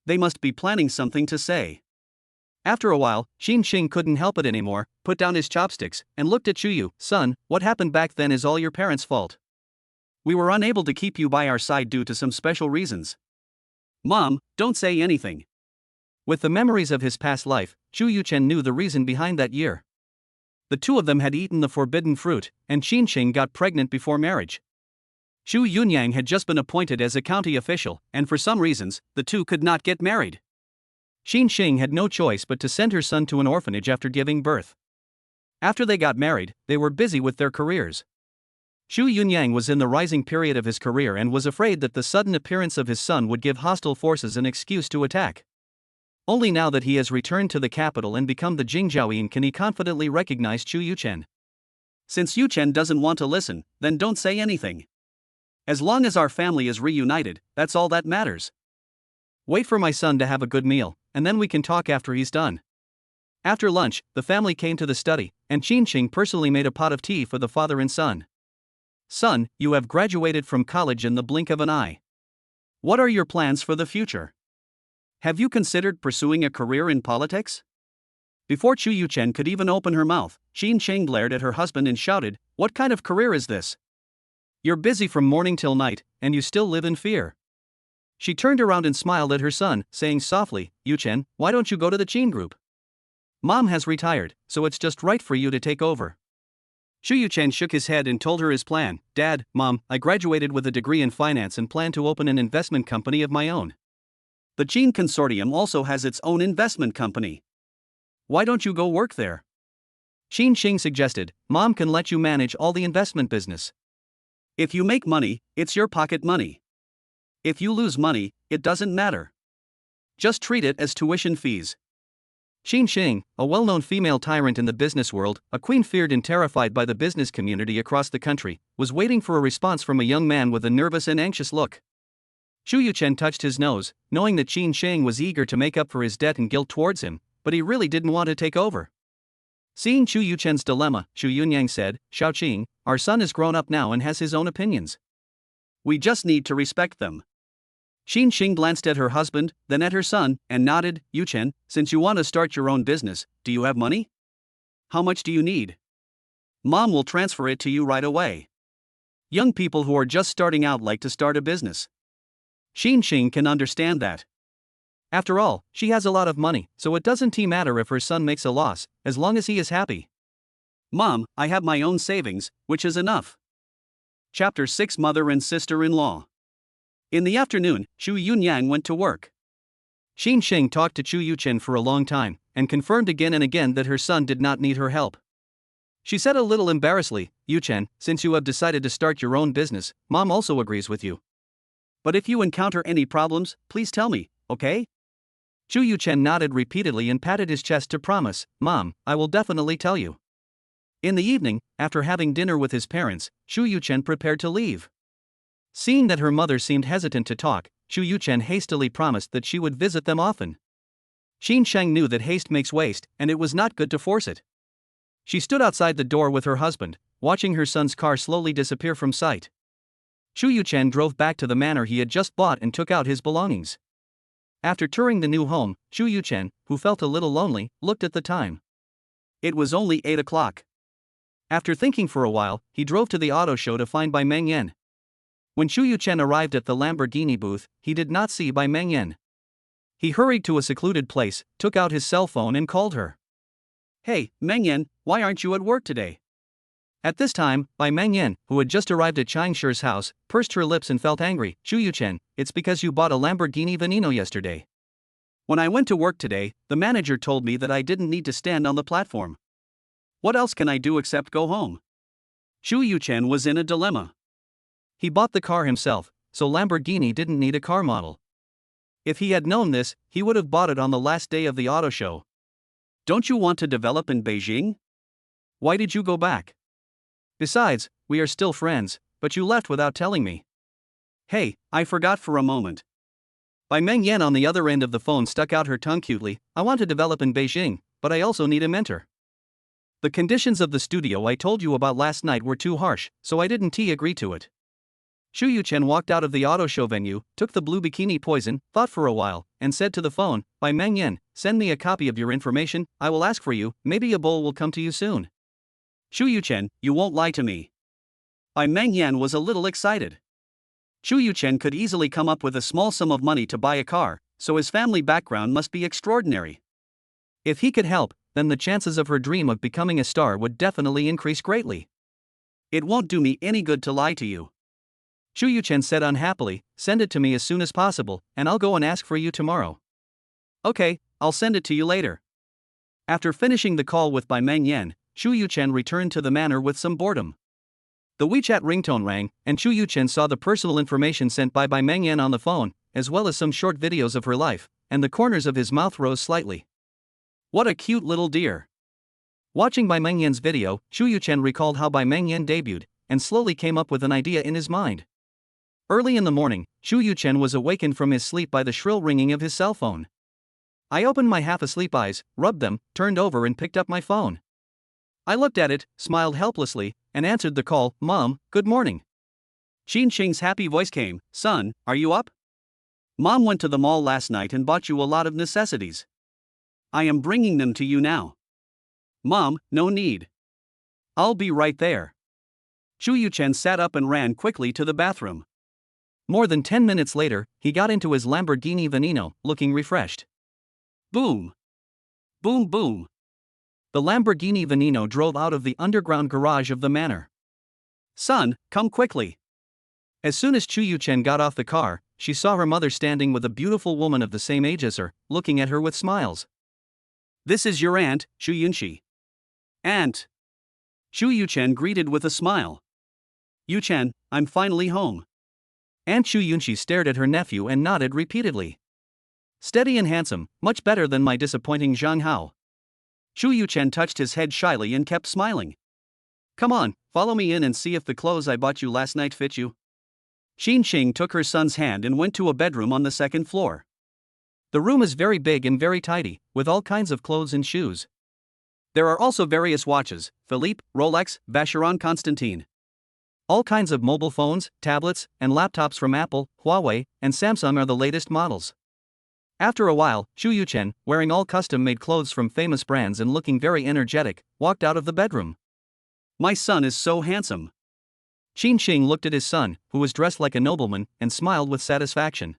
They must be planning something to say. After a while, Qin Qing couldn't help it anymore, put down his chopsticks, and looked at Chu Yu. Son, what happened back then is all your parents' fault. We were unable to keep you by our side due to some special reasons. Mom, don't say anything. With the memories of his past life, Chu Yuchen knew the reason behind that year. The 2 of them had eaten the forbidden fruit, and Qin Qing got pregnant before marriage. Chu Yunyang had just been appointed as a county official, and for some reasons, the 2 could not get married. Qin Qing had no choice but to send her son to an orphanage after giving birth. After they got married, they were busy with their careers. Chu Yunyang was in the rising period of his career and was afraid that the sudden appearance of his son would give hostile forces an excuse to attack. Only now that he has returned to the capital and become the Jingzhaoyin can he confidently recognize Chu Yuchen. Since Yuchen doesn't want to listen, then don't say anything. As long as our family is reunited, that's all that matters. Wait for my son to have a good meal, and then we can talk after he's done. After lunch, the family came to the study, and Qin Qing personally made a pot of tea for the father and son. Son, you have graduated from college in the blink of an eye. What are your plans for the future? Have you considered pursuing a career in politics? Before Chu Yuchen could even open her mouth, Qin Qing glared at her husband and shouted, "What kind of career is this? You're busy from morning till night, and you still live in fear." She turned around and smiled at her son, saying softly, "Yuchen, why don't you go to the Qin group? Mom has retired, so it's just right for you to take over." Chu Yuchen shook his head and told her his plan. "Dad, Mom, I graduated with a degree in finance and plan to open an investment company of my own. The Qin Consortium also has its own investment company. Why don't you go work there?" Qin Qing suggested, "Mom can let you manage all the investment business. If you make money, it's your pocket money. If you lose money, it doesn't matter. Just treat it as tuition fees." Qin Qing, a well-known female tyrant in the business world, a queen feared and terrified by the business community across the country, was waiting for a response from a young man with a nervous and anxious look. Chu Yuchen touched his nose, knowing that Qin Qing was eager to make up for his debt and guilt towards him, but he really didn't want to take over. Seeing Chu Yuchen's dilemma, Chu Yunyang said, "Xiaoqing, our son is grown up now and has his own opinions. We just need to respect them." Qin Qing glanced at her husband, then at her son, and nodded. "Yuchen, since you want to start your own business, do you have money? How much do you need? Mom will transfer it to you right away. Young people who are just starting out like to start a business. Qin Qing can understand that." After all, she has a lot of money, so it doesn't matter if her son makes a loss, as long as he is happy. Mom, I have my own savings, which is enough. Chapter 6 Mother and Sister-in-Law. In the afternoon, Xu Yunyang went to work. Xin Xing talked to Chu Yuchen for a long time, and confirmed again and again that her son did not need her help. She said a little embarrassedly, Yuchen, since you have decided to start your own business, Mom also agrees with you. But if you encounter any problems, please tell me, okay? Chu Yuchen nodded repeatedly and patted his chest to promise, Mom, I will definitely tell you. In the evening, after having dinner with his parents, Xu Yuchen prepared to leave. Seeing that her mother seemed hesitant to talk, Xu Yuchen hastily promised that she would visit them often. Xin Sheng knew that haste makes waste, and it was not good to force it. She stood outside the door with her husband, watching her son's car slowly disappear from sight. Xu Yuchen drove back to the manor he had just bought and took out his belongings. After touring the new home, Xu Yuchen, who felt a little lonely, looked at the time. It was only 8 o'clock. After thinking for a while, he drove to the auto show to find Bai Mengyan. When Xu Yuchen arrived at the Lamborghini booth, he did not see Bai Mengyan. He hurried to a secluded place, took out his cell phone and called her. Hey, Mengyan, why aren't you at work today? At this time, Bai Mengyan, who had just arrived at Chang Shi's house, pursed her lips and felt angry. Xu Yuchen, it's because you bought a Lamborghini Veneno yesterday. When I went to work today, the manager told me that I didn't need to stand on the platform. What else can I do except go home? Xu Yuchen was in a dilemma. He bought the car himself, so Lamborghini didn't need a car model. If he had known this, he would have bought it on the last day of the auto show. Don't you want to develop in Beijing? Why did you go back? Besides, we are still friends, but you left without telling me. Hey, I forgot for a moment. Bai Mengyan on the other end of the phone stuck out her tongue cutely. I want to develop in Beijing, but I also need a mentor. The conditions of the studio I told you about last night were too harsh, so I didn't agree to it. Xu Yuchen walked out of the auto show venue, took the blue bikini poison, thought for a while, and said to the phone, Bai Mengyan, send me a copy of your information, I will ask for you, maybe a bowl will come to you soon. Xu Yuchen, you won't lie to me. Bai Mengyan was a little excited. Xu Yuchen could easily come up with a small sum of money to buy a car, so his family background must be extraordinary. If he could help, then the chances of her dream of becoming a star would definitely increase greatly. It won't do me any good to lie to you. Xu Yuchen said unhappily, send it to me as soon as possible, and I'll go and ask for you tomorrow. Okay, I'll send it to you later. After finishing the call with Bai Mengyan, Xu Yuchen returned to the manor with some boredom. The WeChat ringtone rang, and Xu Yuchen saw the personal information sent by Bai Mengyan on the phone, as well as some short videos of her life, and the corners of his mouth rose slightly. What a cute little deer. Watching Bai Mengyan's video, Xu Yuchen recalled how Bai Mengyan debuted, and slowly came up with an idea in his mind. Early in the morning, Xu Yuchen was awakened from his sleep by the shrill ringing of his cell phone. I opened my half-asleep eyes, rubbed them, turned over and picked up my phone. I looked at it, smiled helplessly, and answered the call, Mom, good morning. Xin Xing's happy voice came, Son, are you up? Mom went to the mall last night and bought you a lot of necessities. I am bringing them to you now. Mom, no need. I'll be right there. Xu Yuchen sat up and ran quickly to the bathroom. More than 10 minutes later, he got into his Lamborghini Veneno, looking refreshed. Boom! Boom boom! The Lamborghini Veneno drove out of the underground garage of the manor. Son, come quickly! As soon as Xu Yuchen got off the car, she saw her mother standing with a beautiful woman of the same age as her, looking at her with smiles. This is your aunt, Xu Yunxi. Aunt! Xu Yuchen greeted with a smile. Yuchen, I'm finally home. Aunt Xu Yunxi stared at her nephew and nodded repeatedly. Steady and handsome, much better than my disappointing Cousin Hao. Xu Yuchen touched his head shyly and kept smiling. Come on, follow me in and see if the clothes I bought you last night fit you. Xin Xing took her son's hand and went to a bedroom on the second floor. The room is very big and very tidy, with all kinds of clothes and shoes. There are also various watches, Philippe, Rolex, Vacheron Constantin. All kinds of mobile phones, tablets, and laptops from Apple, Huawei, and Samsung are the latest models. After a while, Xu Yuchen, wearing all custom-made clothes from famous brands and looking very energetic, walked out of the bedroom. My son is so handsome. Xin Xing looked at his son, who was dressed like a nobleman, and smiled with satisfaction.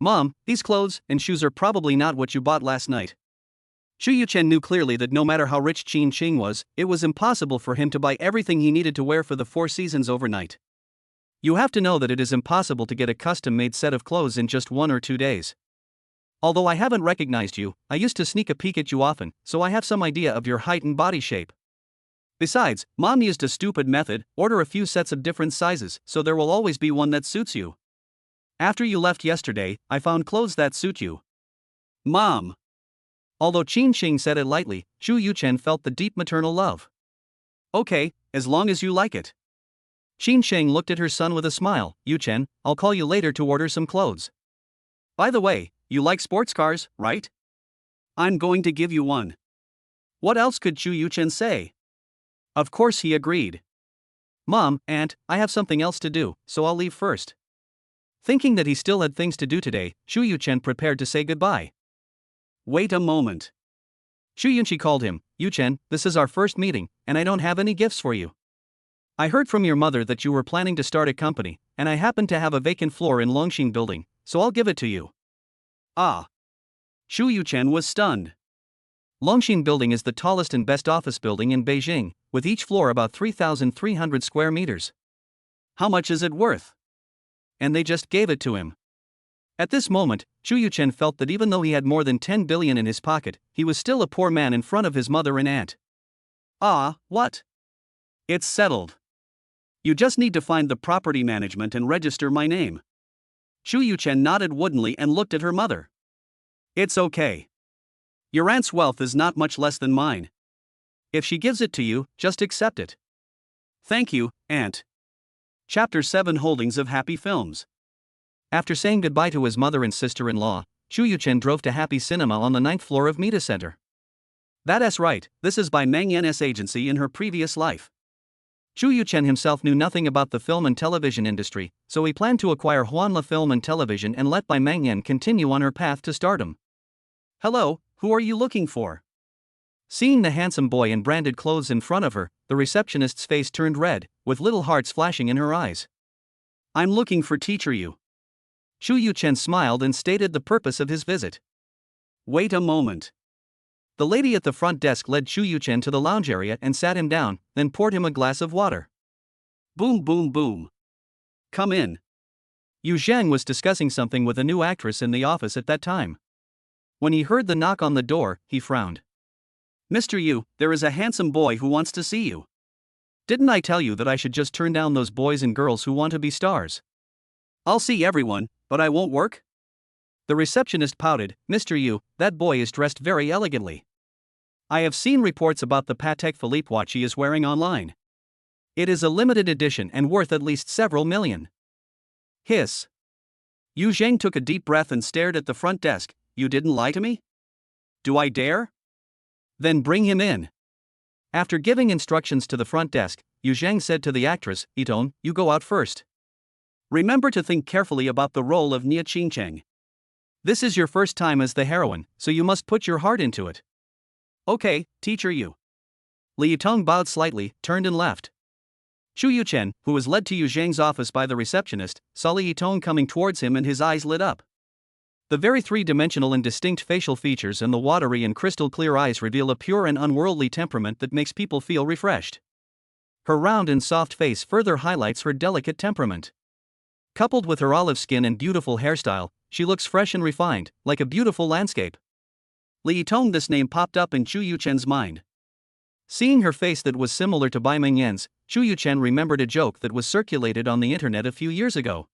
Mom, these clothes and shoes are probably not what you bought last night. Xu Yuchen knew clearly that no matter how rich Qin Qing was, it was impossible for him to buy everything he needed to wear for the 4 seasons overnight. You have to know that it is impossible to get a custom-made set of clothes in just 1 or 2 days. Although I haven't recognized you, I used to sneak a peek at you often, so I have some idea of your height and body shape. Besides, Mom used a stupid method: order a few sets of different sizes, so there will always be one that suits you. After you left yesterday, I found clothes that suit you. Mom. Although Qin Qing said it lightly, Xu Yuchen felt the deep maternal love. Okay, as long as you like it. Qin Qing looked at her son with a smile. Yuchen, I'll call you later to order some clothes. By the way, you like sports cars, right? I'm going to give you one. What else could Xu Yuchen say? Of course he agreed. Mom, Aunt, I have something else to do, so I'll leave first. Thinking that he still had things to do today, Xu Yuchen prepared to say goodbye. Wait a moment. Xu Yunqi called him. Yuchen, this is our first meeting, and I don't have any gifts for you. I heard from your mother that you were planning to start a company, and I happen to have a vacant floor in Longxing building, so I'll give it to you. Ah. Xu Yuchen was stunned. Longxing building is the tallest and best office building in Beijing, with each floor about 3,300 square meters. How much is it worth? And they just gave it to him. At this moment, Xu Yuchen felt that even though he had more than 10 billion in his pocket, he was still a poor man in front of his mother and aunt. Ah, what? It's settled. You just need to find the property management and register my name. Xu Yuchen nodded woodenly and looked at her mother. It's okay. Your aunt's wealth is not much less than mine. If she gives it to you, just accept it. Thank you, Aunt. Chapter 7: Holdings of Happy Films. After saying goodbye to his mother and sister-in-law, Xu Yuchen drove to Happy Cinema on the 9th floor of Mita Center. That's right, this is by Meng Yan's agency in her previous life. Xu Yuchen himself knew nothing about the film and television industry, so he planned to acquire Huanla Film and Television and let Bai Meng continue on her path to stardom. Hello, who are you looking for? Seeing the handsome boy in branded clothes in front of her, the receptionist's face turned red, with little hearts flashing in her eyes. I'm looking for Teacher Yu. Xu Yuchen smiled and stated the purpose of his visit. Wait a moment. The lady at the front desk led Xu Yuchen to the lounge area and sat him down, then poured him a glass of water. Boom boom boom. Come in. Yu Zhang was discussing something with a new actress in the office at that time. When he heard the knock on the door, he frowned. Mr. Yu, there is a handsome boy who wants to see you. Didn't I tell you that I should just turn down those boys and girls who want to be stars? I'll see everyone, but I won't work? The receptionist pouted. Mr. Yu, that boy is dressed very elegantly. I have seen reports about the Patek Philippe watch he is wearing online. It is a limited edition and worth at least several million. Hiss. Yu Zhang took a deep breath and stared at the front desk. You didn't lie to me? Do I dare? Then bring him in. After giving instructions to the front desk, Yu Zhang said to the actress, Itong, you go out first. Remember to think carefully about the role of Nia Qingcheng. This is your first time as the heroine, so you must put your heart into it. Okay, Teacher Yu. Li Yitong bowed slightly, turned and left. Xu Yuchen, who was led to Yu Zhang's office by the receptionist, saw Li Yitong coming towards him and his eyes lit up. The very three-dimensional and distinct facial features and the watery and crystal-clear eyes reveal a pure and unworldly temperament that makes people feel refreshed. Her round and soft face further highlights her delicate temperament. Coupled with her olive skin and beautiful hairstyle, she looks fresh and refined, like a beautiful landscape. Li Yitong, this name popped up in Xu Yuchen's mind. Seeing her face that was similar to Bai Mengyan's, Xu Yuchen remembered a joke that was circulated on the internet a few years ago.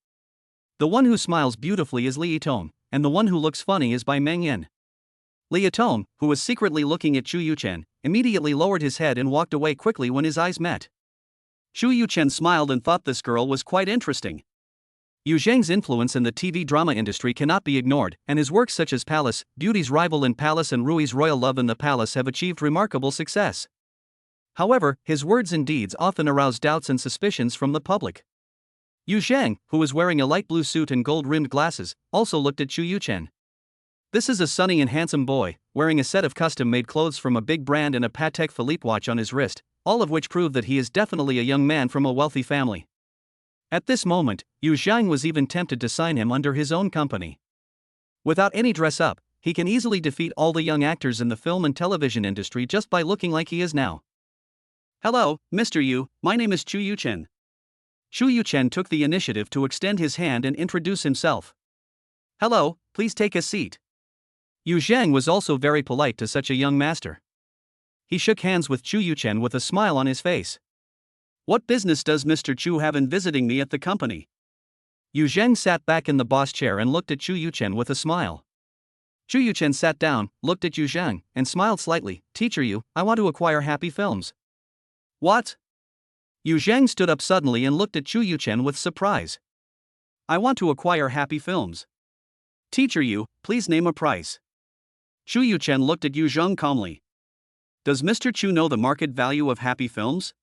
The one who smiles beautifully is Li Yitong, and the one who looks funny is Bai Mengyan. Li Yitong, who was secretly looking at Xu Yuchen, immediately lowered his head and walked away quickly when his eyes met. Xu Yuchen smiled and thought this girl was quite interesting. Yu Zhang's influence in the TV drama industry cannot be ignored, and his works such as Palace, Beauty's Rival in Palace and Rui's Royal Love in the Palace have achieved remarkable success. However, his words and deeds often arouse doubts and suspicions from the public. Yu Zhang, who was wearing a light blue suit and gold-rimmed glasses, also looked at Xu Yuchen. This is a sunny and handsome boy, wearing a set of custom-made clothes from a big brand and a Patek Philippe watch on his wrist, all of which prove that he is definitely a young man from a wealthy family. At this moment, Yu Zhang was even tempted to sign him under his own company. Without any dress up, he can easily defeat all the young actors in the film and television industry just by looking like he is now. Hello, Mr. Yu, my name is Chu Yuchen. Chu Yuchen took the initiative to extend his hand and introduce himself. Hello, please take a seat. Yu Zhang was also very polite to such a young master. He shook hands with Chu Yuchen with a smile on his face. What business does Mr. Chu have in visiting me at the company? Yu Zhang sat back in the boss chair and looked at Chu Yuchen with a smile. Chu Yuchen sat down, looked at Yu Zhang, and smiled slightly. Teacher Yu, I want to acquire Happy Films. What? Yu Zhang stood up suddenly and looked at Chu Yuchen with surprise. I want to acquire Happy Films. Teacher Yu, please name a price. Chu Yuchen looked at Yu Zhang calmly. Does Mr. Chu know the market value of Happy Films?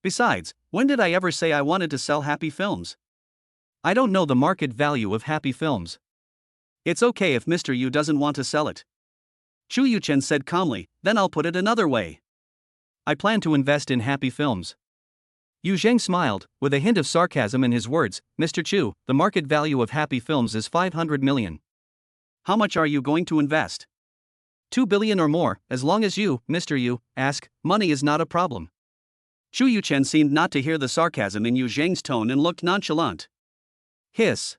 Besides, when did I ever say I wanted to sell Happy Films? I don't know the market value of Happy Films. It's okay if Mr. Yu doesn't want to sell it. Chu Yuchen said calmly, then I'll put it another way. I plan to invest in Happy Films. Yu Zhang smiled, with a hint of sarcasm in his words. Mr. Chu, the market value of Happy Films is 500 million. How much are you going to invest? 2 billion or more, as long as you, Mr. Yu, ask. Money is not a problem. Chu Yuchen seemed not to hear the sarcasm in Yu Zhang's tone and looked nonchalant. Hiss.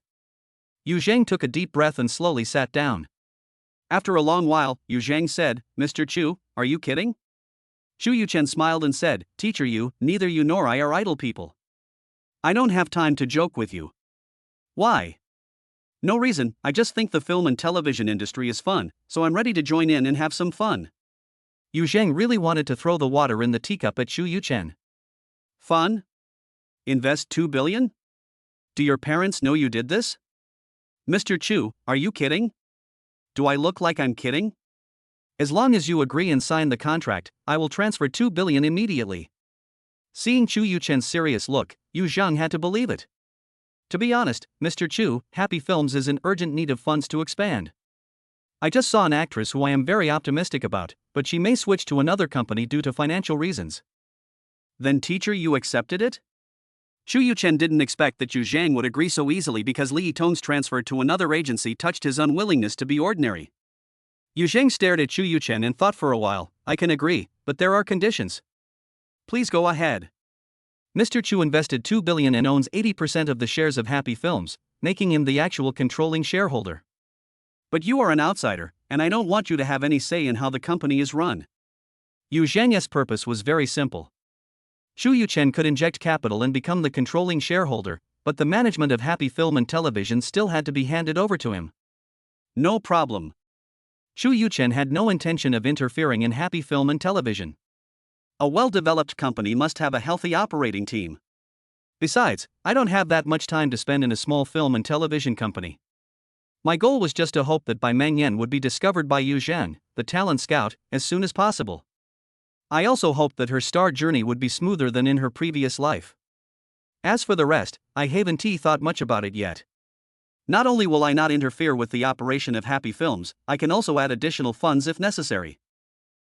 Yu Zhang took a deep breath and slowly sat down. After a long while, Yu Zhang said, Mr. Chu, are you kidding? Chu Yuchen smiled and said, Teacher Yu, neither you nor I are idle people. I don't have time to joke with you. Why? No reason, I just think the film and television industry is fun, so I'm ready to join in and have some fun. Yu Zhang really wanted to throw the water in the teacup at Chu Yuchen. Fun? Invest 2 billion? Do your parents know you did this? Mr. Chu, are you kidding? Do I look like I'm kidding? As long as you agree and sign the contract, I will transfer 2 billion immediately. Seeing Chu Yuchen's serious look, Yu Zhang had to believe it. To be honest, Mr. Chu, Happy Films is in urgent need of funds to expand. I just saw an actress who I am very optimistic about, but she may switch to another company due to financial reasons. Then teacher, you accepted it? Chu Yuchen didn't expect that Yu Zhang would agree so easily because Li Tong's transfer to another agency touched his unwillingness to be ordinary. Yu Zhang stared at Chu Yuchen and thought for a while. I can agree, but there are conditions. Please go ahead. Mr. Chu invested 2 billion and owns 80% of the shares of Happy Films, making him the actual controlling shareholder. But you are an outsider, and I don't want you to have any say in how the company is run. Yu Zhang's purpose was very simple. Chu Yuchen could inject capital and become the controlling shareholder, but the management of Happy Film and Television still had to be handed over to him. No problem. Chu Yuchen had no intention of interfering in Happy Film and Television. A well-developed company must have a healthy operating team. Besides, I don't have that much time to spend in a small film and television company. My goal was just to hope that Bai Mengyan would be discovered by Yu Zhang, the talent scout, as soon as possible. I also hoped that her star journey would be smoother than in her previous life. As for the rest, I haven't thought much about it yet. Not only will I not interfere with the operation of Happy Films, I can also add additional funds if necessary.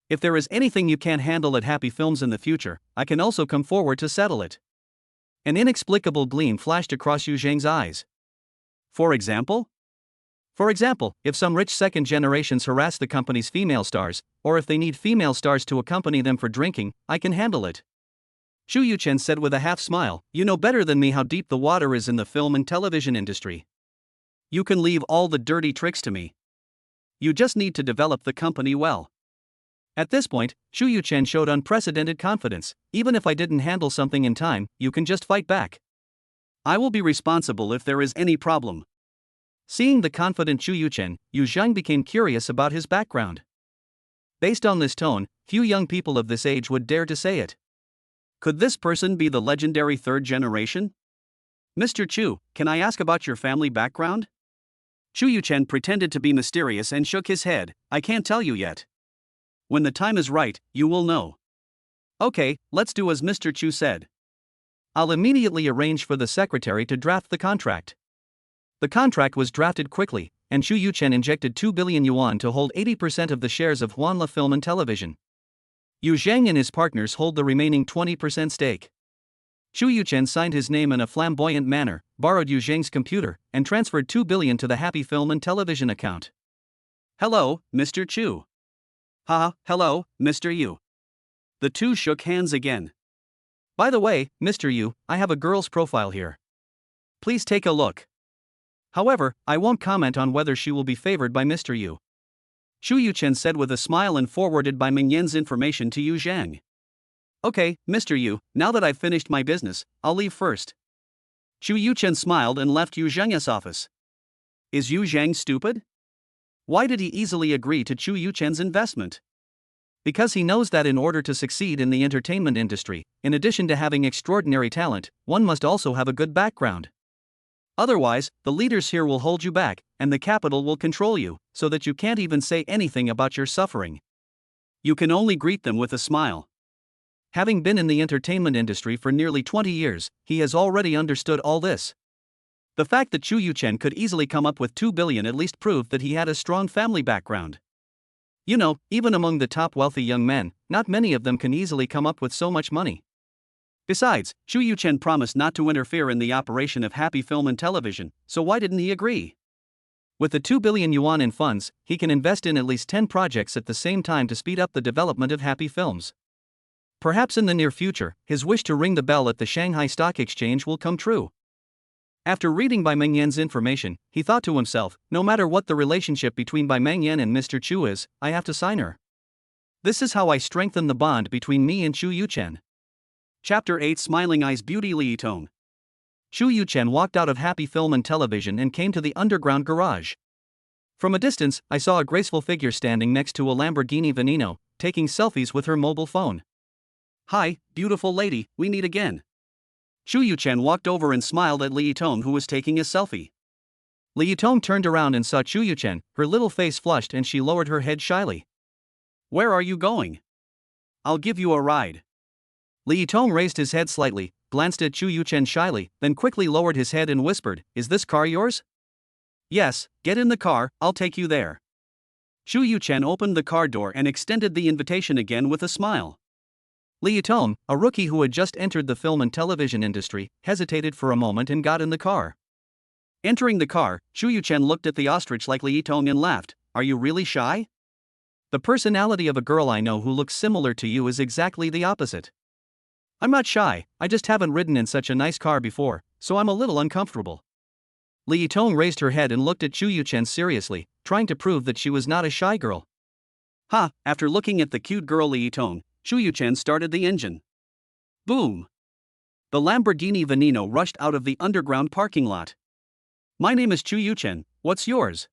If there is anything you can't handle at Happy Films in the future, I can also come forward to settle it. An inexplicable gleam flashed across Yu Zhang's eyes. For example? For example, if some rich second generations harass the company's female stars, or if they need female stars to accompany them for drinking, I can handle it. Chu Yuchen said with a half smile, you know better than me how deep the water is in the film and television industry. You can leave all the dirty tricks to me. You just need to develop the company well. At this point, Chu Yuchen showed unprecedented confidence. Even if I didn't handle something in time, you can just fight back. I will be responsible if there is any problem. Seeing the confident Chu Yuchen, Yu Zhang became curious about his background. Based on this tone, few young people of this age would dare to say it. Could this person be the legendary third generation? Mr. Chu, can I ask about your family background? Chu Yuchen pretended to be mysterious and shook his head. I can't tell you yet. When the time is right, you will know. Okay, let's do as Mr. Chu said. I'll immediately arrange for the secretary to draft the contract. The contract was drafted quickly, and Chu Yuchen injected 2 billion yuan to hold 80% of the shares of Huanla Film and Television. Yu Zhang and his partners hold the remaining 20% stake. Xu Yuchen signed his name in a flamboyant manner, borrowed Yu Zheng's computer, and transferred 2 billion to the Happy Film and Television account. Hello, Mr. Chu. Haha, hello, Mr. Yu. The two shook hands again. By the way, Mr. Yu, I have a girl's profile here. Please take a look. However, I won't comment on whether she will be favored by Mr. Yu. Xu Yuchen said with a smile and forwarded Bai Mingyan's information to Yu Zhang. Okay, Mr. Yu, now that I've finished my business, I'll leave first. Xu Yuchen smiled and left Yu Zhang's office. Is Yu Zhang stupid? Why did he easily agree to Xu Yuchen's investment? Because he knows that in order to succeed in the entertainment industry, in addition to having extraordinary talent, one must also have a good background. Otherwise, the leaders here will hold you back, and the capital will control you, so that you can't even say anything about your suffering. You can only greet them with a smile. Having been in the entertainment industry for nearly 20 years, he has already understood all this. The fact that Xu Yuchen could easily come up with 2 billion at least proved that he had a strong family background. You know, even among the top wealthy young men, not many of them can easily come up with so much money. Besides, Xu Yuchen promised not to interfere in the operation of Happy Film and Television, so why didn't he agree? With the 2 billion yuan in funds, he can invest in at least 10 projects at the same time to speed up the development of Happy Films. Perhaps in the near future, his wish to ring the bell at the Shanghai Stock Exchange will come true. After reading Bai Mingyan's information, he thought to himself, no matter what the relationship between Bai Mingyan and Mr. Chu is, I have to sign her. This is how I strengthen the bond between me and Xu Yuchen. Chapter 8 Smiling Eyes Beauty Li Tong. Xu Yuchen walked out of Happy Film and Television and came to the underground garage. From a distance, I saw a graceful figure standing next to a Lamborghini Veneno, taking selfies with her mobile phone. Hi, beautiful lady, we meet again. Xu Yuchen walked over and smiled at Li Yitong, who was taking a selfie. Li Yitong turned around and saw Xu Yuchen, her little face flushed and she lowered her head shyly. Where are you going? I'll give you a ride. Li Yitong raised his head slightly, glanced at Xu Yuchen shyly, then quickly lowered his head and whispered, Is this car yours? Yes, get in the car, I'll take you there. Xu Yuchen opened the car door and extended the invitation again with a smile. Li Yitong, a rookie who had just entered the film and television industry, hesitated for a moment and got in the car. Entering the car, Xu Yuchen looked at the ostrich like Li Yitong and laughed. Are you really shy? The personality of a girl I know who looks similar to you is exactly the opposite. I'm not shy, I just haven't ridden in such a nice car before, so I'm a little uncomfortable. Li Yitong raised her head and looked at Xu Yuchen seriously, trying to prove that she was not a shy girl. After looking at the cute girl Li Yitong, Xu Yuchen started the engine. Boom! The Lamborghini Veneno rushed out of the underground parking lot. My name is Xu Yuchen, what's yours?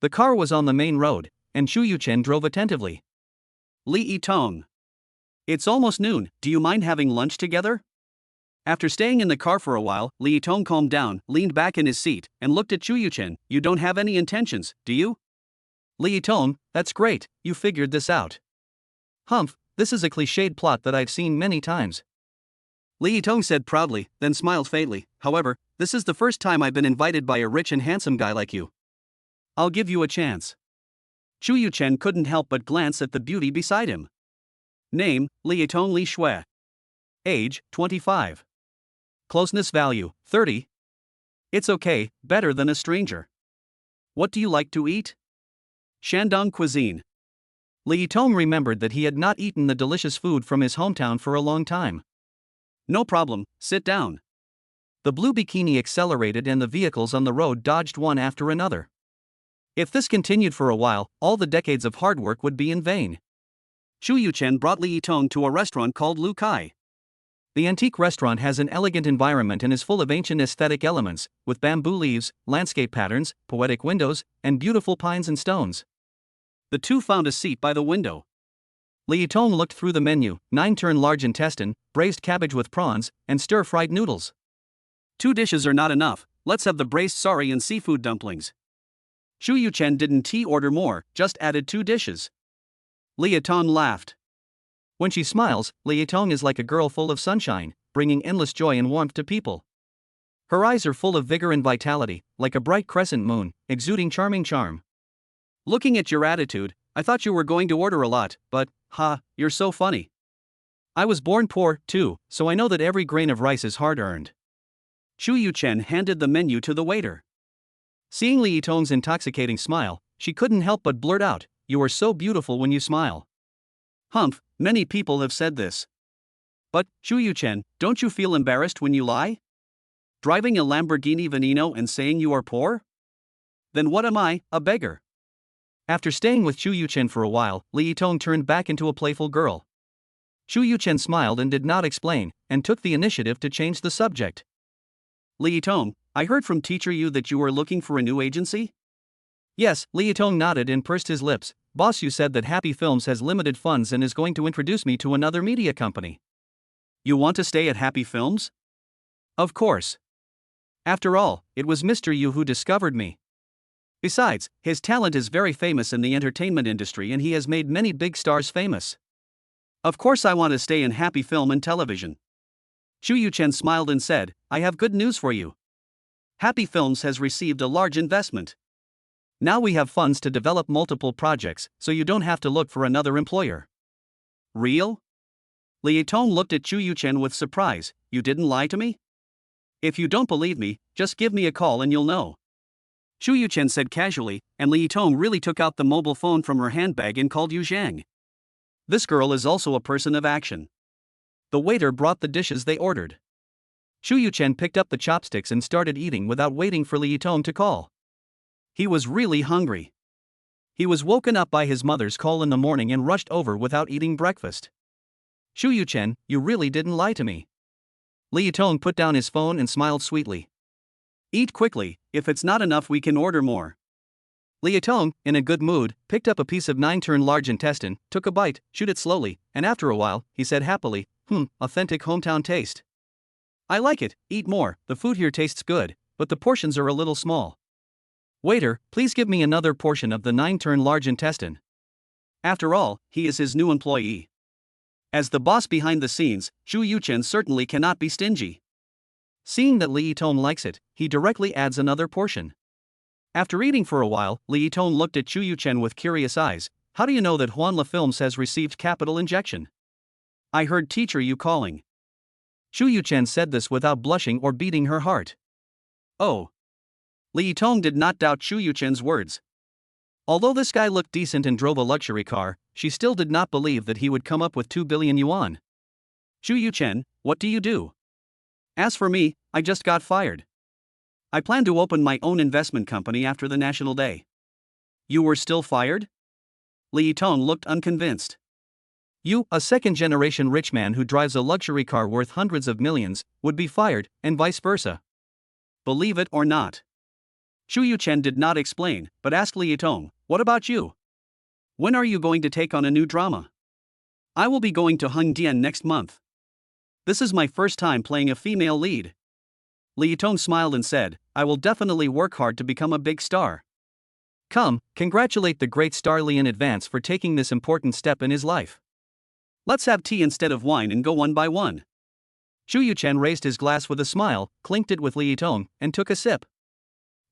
The car was on the main road, and Xu Yuchen drove attentively. Li Yitong. It's almost noon, do you mind having lunch together? After staying in the car for a while, Li Yitong calmed down, leaned back in his seat, and looked at Xu Yuchen. You don't have any intentions, do you? Li Yitong, that's great, you figured this out. Humph, this is a cliched plot that I've seen many times. Li Yitong said proudly, then smiled faintly. However, this is the first time I've been invited by a rich and handsome guy like you. I'll give you a chance. Xu Yuchen couldn't help but glance at the beauty beside him. Name, Li Yitong Li Shui. Age, 25. Closeness value, 30. It's okay, better than a stranger. What do you like to eat? Shandong cuisine. Li Yitong remembered that he had not eaten the delicious food from his hometown for a long time. No problem, sit down. The blue bikini accelerated and the vehicles on the road dodged one after another. If this continued for a while, all the decades of hard work would be in vain. Xu Yuchen brought Li Yitong to a restaurant called Lu Kai. The antique restaurant has an elegant environment and is full of ancient aesthetic elements, with bamboo leaves, landscape patterns, poetic windows, and beautiful pines and stones. The two found a seat by the window. Li Yitong looked through the menu: 9-turn large intestine, braised cabbage with prawns, and stir-fried noodles. 2 dishes are not enough, let's have the braised sari and seafood dumplings. Xu Yuchen didn't order more, just added 2 dishes. Li Yitong laughed. When she smiles, Li Yitong is like a girl full of sunshine, bringing endless joy and warmth to people. Her eyes are full of vigor and vitality, like a bright crescent moon, exuding charming charm. Looking at your attitude, I thought you were going to order a lot, but, you're so funny. I was born poor, too, so I know that every grain of rice is hard-earned. Chu Yuchen handed the menu to the waiter. Seeing Li Yitong's intoxicating smile, she couldn't help but blurt out, "You are so beautiful when you smile." Humph, many people have said this. But, Chu Yuchen, don't you feel embarrassed when you lie? Driving a Lamborghini Veneno and saying you are poor? Then what am I, a beggar? After staying with Chu Yuchen for a while, Li Yitong turned back into a playful girl. Chu Yuchen smiled and did not explain, and took the initiative to change the subject. Li Yitong, I heard from teacher Yu that you were looking for a new agency? Yes, Li Yitong nodded and pursed his lips. Boss Yu said that Happy Films has limited funds and is going to introduce me to another media company. You want to stay at Happy Films? Of course. After all, it was Mr. Yu who discovered me. Besides, his talent is very famous in the entertainment industry and he has made many big stars famous. Of course I want to stay in Happy Film and Television. Chu Yuchen smiled and said, I have good news for you. Happy Films has received a large investment. Now we have funds to develop multiple projects, so you don't have to look for another employer. Real? Li Yitong looked at Chu Yuchen with surprise. You didn't lie to me? If you don't believe me, just give me a call and you'll know. Chu Yuchen said casually, and Li Yitong really took out the mobile phone from her handbag and called Yu Zhang. This girl is also a person of action. The waiter brought the dishes they ordered. Chu Yuchen picked up the chopsticks and started eating without waiting for Li Yitong to call. He was really hungry. He was woken up by his mother's call in the morning and rushed over without eating breakfast. Chu Yuchen, you really didn't lie to me. Li Yitong put down his phone and smiled sweetly. Eat quickly, if it's not enough we can order more. Li Yitong, in a good mood, picked up a piece of 9-turn large intestine, took a bite, chewed it slowly, and after a while, he said happily, authentic hometown taste. I like it, eat more, the food here tastes good, but the portions are a little small. Waiter, please give me another portion of the 9-turn large intestine. After all, he is his new employee. As the boss behind the scenes, Chu Yuchen certainly cannot be stingy. Seeing that Li Yitong likes it, he directly adds another portion. After eating for a while, Li Yitong looked at Chu Yuchen with curious eyes. How do you know that Huanla Films has received capital injection? I heard teacher Yu calling. Chu Yuchen said this without blushing or beating her heart. Oh. Li Yitong did not doubt Chu Yuchen's words. Although this guy looked decent and drove a luxury car, she still did not believe that he would come up with 2 billion yuan. Chu Yuchen, what do you do? As for me, I just got fired. I plan to open my own investment company after the National Day. You were still fired? Li Yitong looked unconvinced. You, a second-generation rich man who drives a luxury car worth hundreds of millions, would be fired, and vice versa. Believe it or not. Chu Yuchen did not explain, but asked Li Yitong, what about you? When are you going to take on a new drama? I will be going to Hengdian next month. This is my first time playing a female lead. Li Yitong smiled and said, I will definitely work hard to become a big star. Come, congratulate the great star Li in advance for taking this important step in his life. Let's have tea instead of wine and go one by one. Chu Yuchen raised his glass with a smile, clinked it with Li Yitong, and took a sip.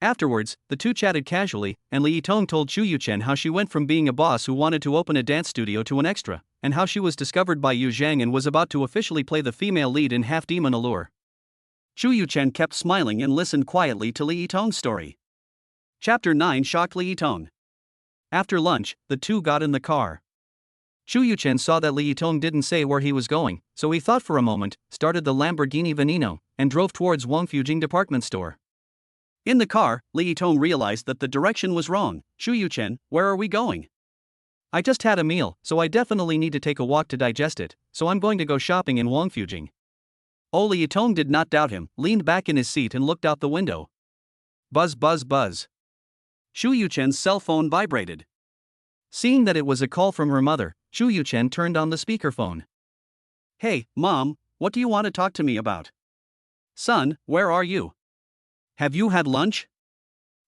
Afterwards, the two chatted casually, and Li Yitong told Chu Yuchen how she went from being a boss who wanted to open a dance studio to an extra, and how she was discovered by Yu Zhang and was about to officially play the female lead in Half Demon Allure. Chu Yuchen kept smiling and listened quietly to Li Yitong's story. Chapter 9 shocked Li Yitong. After lunch, the two got in the car. Chu Yuchen saw that Li Yitong didn't say where he was going, so he thought for a moment, started the Lamborghini Veneno, and drove towards Wangfujing department store. In the car, Li Yitong realized that the direction was wrong. Chu Yuchen, where are we going? I just had a meal, so I definitely need to take a walk to digest it, so I'm going to go shopping in Wangfujing. Oh, Li Yitong did not doubt him, leaned back in his seat and looked out the window. Buzz buzz buzz. Chu Yuchen's cell phone vibrated. Seeing that it was a call from her mother, Chu Yuchen turned on the speakerphone. Hey, Mom, what do you want to talk to me about? Son, where are you? Have you had lunch?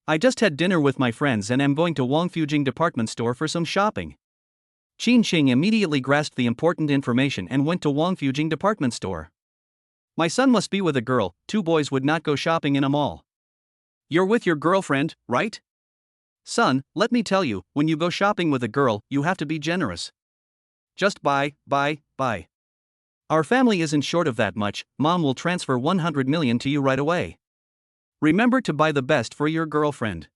I just had dinner with my friends and am going to Wangfujing department store for some shopping. Qin Qing immediately grasped the important information and went to Wangfujing department store. My son must be with a girl, 2 boys would not go shopping in a mall. You're with your girlfriend, right? Son, let me tell you, when you go shopping with a girl, you have to be generous. Just buy. Our family isn't short of that much, Mom will transfer 100 million to you right away. Remember to buy the best for your girlfriend.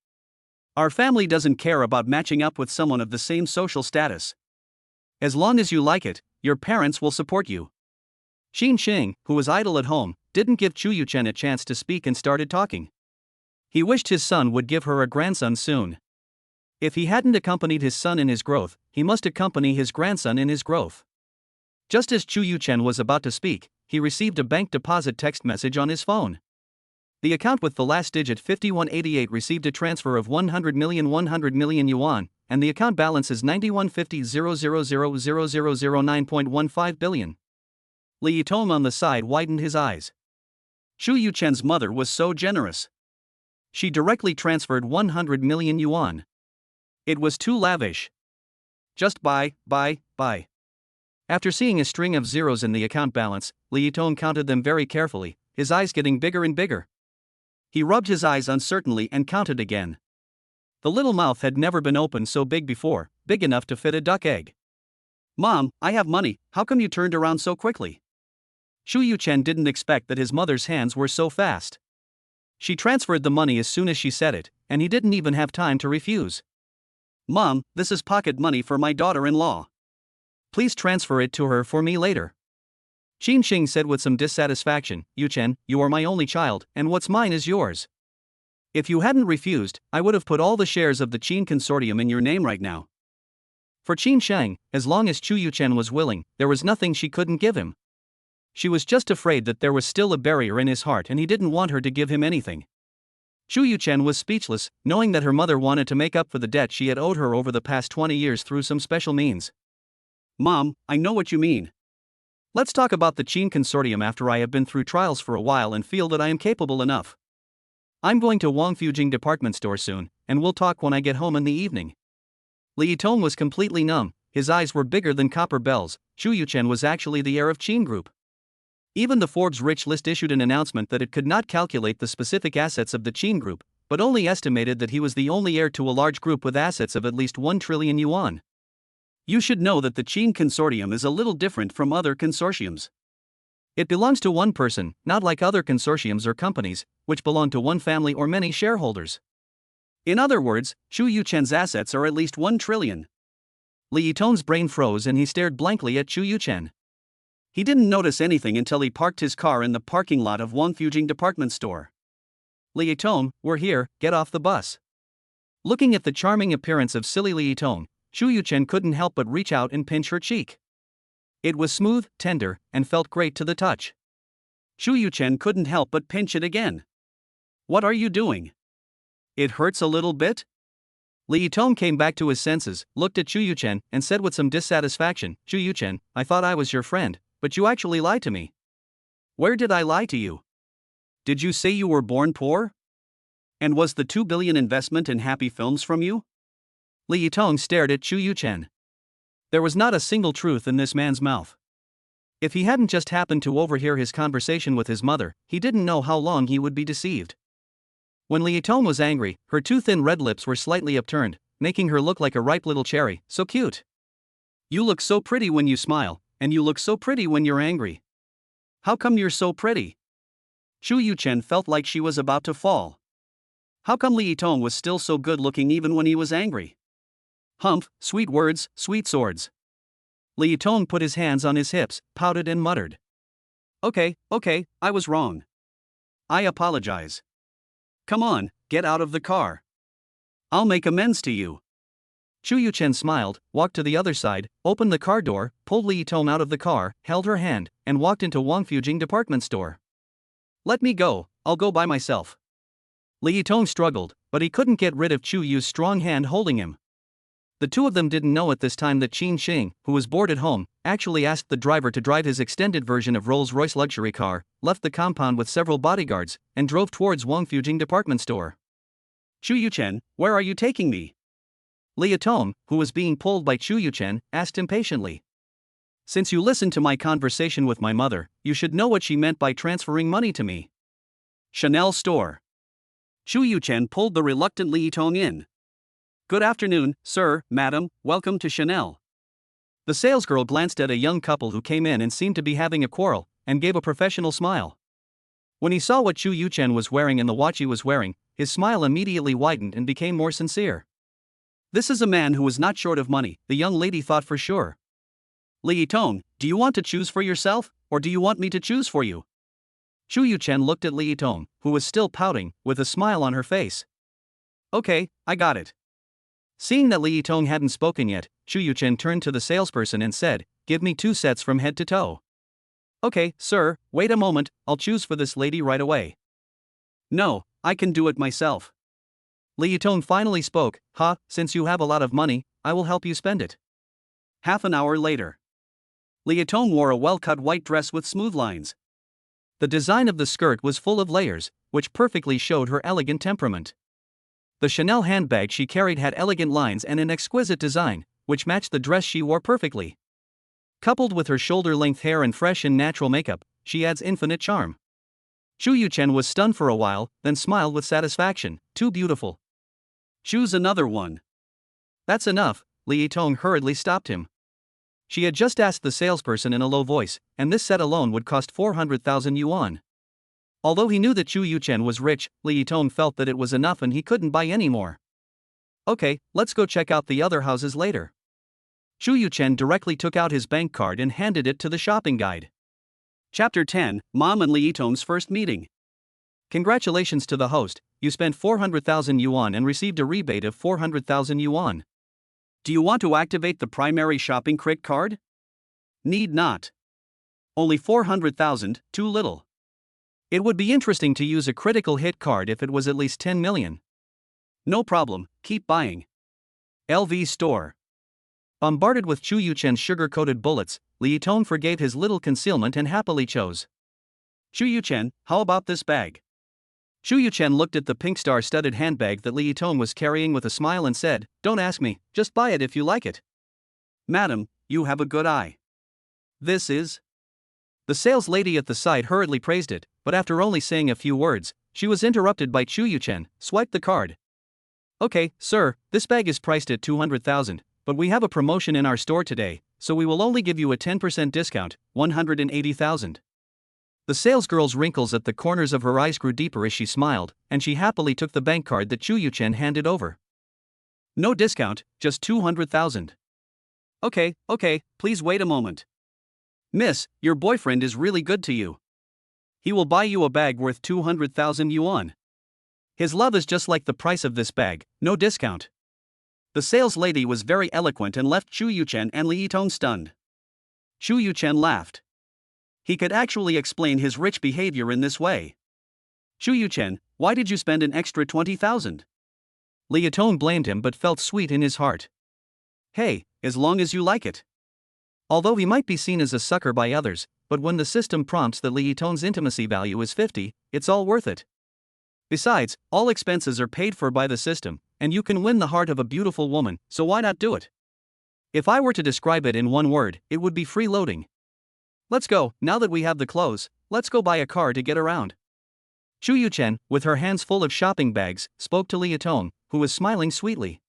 Our family doesn't care about matching up with someone of the same social status. As long as you like it, your parents will support you. Xing, who was idle at home, didn't give Chu Yuchen a chance to speak and started talking. He wished his son would give her a grandson soon. If he hadn't accompanied his son in his growth, he must accompany his grandson in his growth. Just as Chu Yuchen was about to speak, he received a bank deposit text message on his phone. The account with the last digit 5188 received a transfer of 100 million yuan, and the account balance is 9150,000,009.15 billion. Li Yitong on the side widened his eyes. Chu Yuchen's mother was so generous. She directly transferred 100 million yuan. It was too lavish. Just buy. After seeing a string of zeros in the account balance, Li Yitong counted them very carefully, his eyes getting bigger and bigger. He rubbed his eyes uncertainly and counted again. The little mouth had never been opened so big before, big enough to fit a duck egg. Mom, I have money, how come you turned around so quickly? Chu Yuchen didn't expect that his mother's hands were so fast. She transferred the money as soon as she said it, and he didn't even have time to refuse. Mom, this is pocket money for my daughter-in-law. Please transfer it to her for me later. Xing said with some dissatisfaction, Yuchen, you are my only child, and what's mine is yours. If you hadn't refused, I would have put all the shares of the Qin consortium in your name right now. For Qin, as long as Chu Yuchen was willing, there was nothing she couldn't give him. She was just afraid that there was still a barrier in his heart and he didn't want her to give him anything. Chu Yuchen was speechless, knowing that her mother wanted to make up for the debt she had owed her over the past 20 years through some special means. Mom, I know what you mean. Let's talk about the Qin consortium after I have been through trials for a while and feel that I am capable enough. I'm going to Wangfujing department store soon, and we'll talk when I get home in the evening. Li Yitong was completely numb, his eyes were bigger than copper bells. Chu Yuchen was actually the heir of Qin Group. Even the Forbes Rich list issued an announcement that it could not calculate the specific assets of the Qin Group, but only estimated that he was the only heir to a large group with assets of at least 1 trillion yuan. You should know that the Qin consortium is a little different from other consortiums. It belongs to one person, not like other consortiums or companies, which belong to one family or many shareholders. In other words, Chu Yuchen's assets are at least 1 trillion. Li Yitong's brain froze and he stared blankly at Chu Yuchen. He didn't notice anything until he parked his car in the parking lot of Wangfujing department store. Li Yitong, we're here, get off the bus. Looking at the charming appearance of silly Li Yitong, Chu Yuchen couldn't help but reach out and pinch her cheek. It was smooth, tender, and felt great to the touch. Chu Yuchen couldn't help but pinch it again. What are you doing? It hurts a little bit? Li Yitong came back to his senses, looked at Chu Yuchen, and said with some dissatisfaction, Chu Yuchen, I thought I was your friend, but you actually lied to me. Where did I lie to you? Did you say you were born poor? And was the 2 billion investment in Happy Films from you? Li Yitong stared at Chu Yuchen. There was not a single truth in this man's mouth. If he hadn't just happened to overhear his conversation with his mother, he didn't know how long he would be deceived. When Li Yitong was angry, her two thin red lips were slightly upturned, making her look like a ripe little cherry, so cute. You look so pretty when you smile, and you look so pretty when you're angry. How come you're so pretty? Chu Yuchen felt like she was about to fall. How come Li Yitong was still so good looking even when he was angry? Humph, sweet words, sweet swords. Li Yitong put his hands on his hips, pouted and muttered. Okay, I was wrong. I apologize. Come on, get out of the car. I'll make amends to you. Chu Yuchen smiled, walked to the other side, opened the car door, pulled Li Yitong out of the car, held her hand, and walked into Wangfujing department store. Let me go, I'll go by myself. Li Yitong struggled, but he couldn't get rid of Chu Yu's strong hand holding him. The two of them didn't know at this time that Qin Xing, who was bored at home, actually asked the driver to drive his extended version of Rolls-Royce luxury car, left the compound with several bodyguards, and drove towards Wangfujing department store. Chu Yuchen, where are you taking me? Li Yitong, who was being pulled by Chu Yuchen, asked impatiently. Since you listened to my conversation with my mother, you should know what she meant by transferring money to me. Chanel store. Chu Yuchen pulled the reluctant Li Yitong in. Good afternoon, sir, madam, welcome to Chanel. The salesgirl glanced at a young couple who came in and seemed to be having a quarrel, and gave a professional smile. When he saw what Chu Yuchen was wearing and the watch he was wearing, his smile immediately widened and became more sincere. This is a man who was not short of money, the young lady thought for sure. Li Yitong, do you want to choose for yourself, or do you want me to choose for you? Chu Yuchen looked at Li Yitong, who was still pouting, with a smile on her face. Okay, I got it. Seeing that Li Yitong hadn't spoken yet, Chu Yuchen turned to the salesperson and said, give me 2 sets from head to toe. Okay, sir, wait a moment, I'll choose for this lady right away. No, I can do it myself. Li Yitong finally spoke, since you have a lot of money, I will help you spend it. Half an hour later. Li Yitong wore a well-cut white dress with smooth lines. The design of the skirt was full of layers, which perfectly showed her elegant temperament. The Chanel handbag she carried had elegant lines and an exquisite design, which matched the dress she wore perfectly. Coupled with her shoulder-length hair and fresh and natural makeup, she adds infinite charm. Chu Yuchen was stunned for a while, then smiled with satisfaction. Too beautiful. Choose another one. That's enough, Li Yitong hurriedly stopped him. She had just asked the salesperson in a low voice, and this set alone would cost 400,000 yuan. Although he knew that Chu Yuchen was rich, Li Yitong felt that it was enough and he couldn't buy any more. Okay, let's go check out the other houses later. Chu Yuchen directly took out his bank card and handed it to the shopping guide. Chapter 10, Mom and Li Yitong's first meeting. Congratulations to the host, you spent 400,000 yuan and received a rebate of 400,000 yuan. Do you want to activate the primary shopping credit card? Need not. Only 400,000, too little. It would be interesting to use a critical hit card if it was at least 10 million. No problem, keep buying. LV store. Bombarded with Chu Yuchen's sugar-coated bullets, Li Yitong forgave his little concealment and happily chose. Chu Yuchen, how about this bag? Chu Yuchen looked at the pink star-studded handbag that Li Yitong was carrying with a smile and said, don't ask me, just buy it if you like it. Madam, you have a good eye. This is... The sales lady at the side hurriedly praised it, but after only saying a few words, she was interrupted by Chu Yuchen. Swipe the card. Okay, sir, this bag is priced at 200,000, but we have a promotion in our store today, so we will only give you a 10% discount, 180,000. The salesgirl's wrinkles at the corners of her eyes grew deeper as she smiled, and she happily took the bank card that Chu Yuchen handed over. No discount, just 200,000. Okay, please wait a moment. Miss, your boyfriend is really good to you. He will buy you a bag worth 200,000 yuan. His love is just like the price of this bag, no discount. The sales lady was very eloquent and left Chu Yuchen and Li Yitong stunned. Chu Yuchen laughed. He could actually explain his rich behavior in this way. Chu Yuchen, why did you spend an extra 20,000? Li Yitong blamed him but felt sweet in his heart. Hey, as long as you like it. Although he might be seen as a sucker by others, but when the system prompts that Li Yitong's intimacy value is 50, it's all worth it. Besides, all expenses are paid for by the system, and you can win the heart of a beautiful woman, so why not do it? If I were to describe it in one word, it would be freeloading. Let's go, now that we have the clothes, let's go buy a car to get around. Chu Yuchen, with her hands full of shopping bags, spoke to Li Yitong, who was smiling sweetly.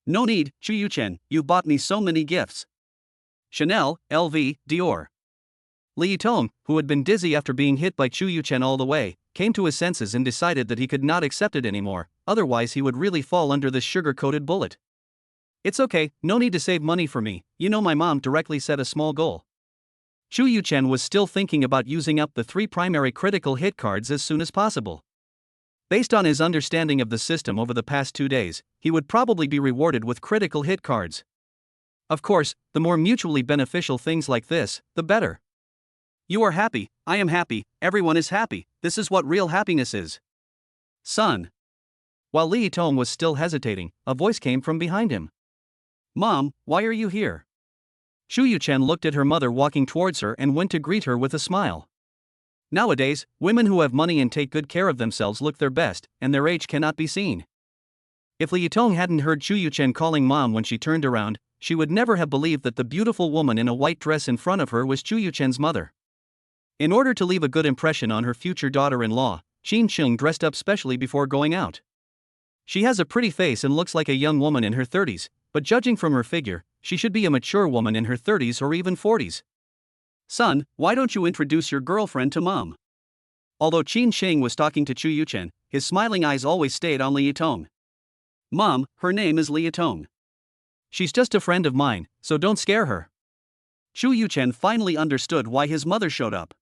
No need, Chu Yuchen, you bought me so many gifts. Chanel, LV, Dior. Li Yitong, who had been dizzy after being hit by Chu Yuchen all the way, came to his senses and decided that he could not accept it anymore, otherwise he would really fall under this sugar-coated bullet. It's okay, no need to save money for me, you know my mom directly set a small goal. Chu Yuchen was still thinking about using up the 3 primary critical hit cards as soon as possible. Based on his understanding of the system over the past 2 days, he would probably be rewarded with critical hit cards. Of course, the more mutually beneficial things like this, the better. You are happy, I am happy, everyone is happy, this is what real happiness is. Son. While Li Yitong was still hesitating, a voice came from behind him. Mom, why are you here? Chu Yuchen looked at her mother walking towards her and went to greet her with a smile. Nowadays, women who have money and take good care of themselves look their best, and their age cannot be seen. If Li Yitong hadn't heard Chu Yuchen calling mom when she turned around, she would never have believed that the beautiful woman in a white dress in front of her was Chu Yuchen's mother. In order to leave a good impression on her future daughter-in-law, Qin Sheng dressed up specially before going out. She has a pretty face and looks like a young woman in her 30s, but judging from her figure, she should be a mature woman in her 30s or even 40s. Son, why don't you introduce your girlfriend to Mom? Although Qin Sheng was talking to Chu Yuchen, his smiling eyes always stayed on Li Yitong. Mom, her name is Li Yitong. She's just a friend of mine, so don't scare her. Chu Yuchen finally understood why his mother showed up.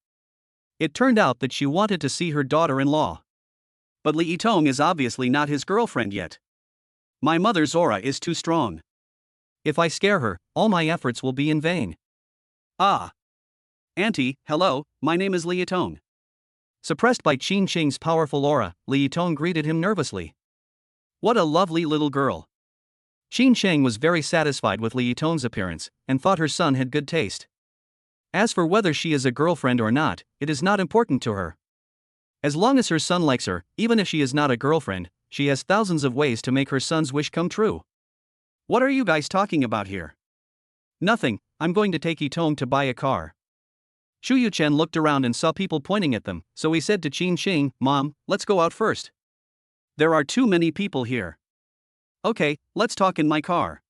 It turned out that she wanted to see her daughter-in-law. But Li Yitong is obviously not his girlfriend yet. My mother's aura is too strong. If I scare her, all my efforts will be in vain. Ah. Auntie, hello, my name is Li Yitong. Suppressed by Qin Sheng's powerful aura, Li Yitong greeted him nervously. What a lovely little girl. Qin Sheng was very satisfied with Li Yitong's appearance, and thought her son had good taste. As for whether she is a girlfriend or not, it is not important to her. As long as her son likes her, even if she is not a girlfriend, she has thousands of ways to make her son's wish come true. What are you guys talking about here? Nothing, I'm going to take Yitong to buy a car. Chu Yuchen looked around and saw people pointing at them, so he said to Qin Sheng, Mom, let's go out first. There are too many people here. Okay, let's talk in my car.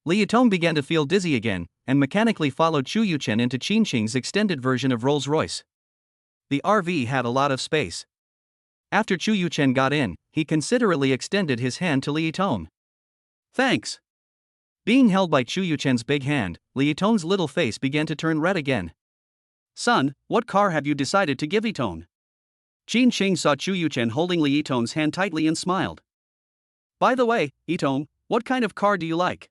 Li Yitong began to feel dizzy again, and mechanically followed Chu Yuchen into Qin Sheng's extended version of Rolls-Royce. The RV had a lot of space. After Chu Yuchen got in, he considerately extended his hand to Li Yitong. Thanks. Being held by Chu Yuchen's big hand, Li Yitong's little face began to turn red again. Son, what car have you decided to give Yitong? Qin Sheng saw Chu Yuchen holding Li Yitong's hand tightly and smiled. By the way, Yitong, what kind of car do you like?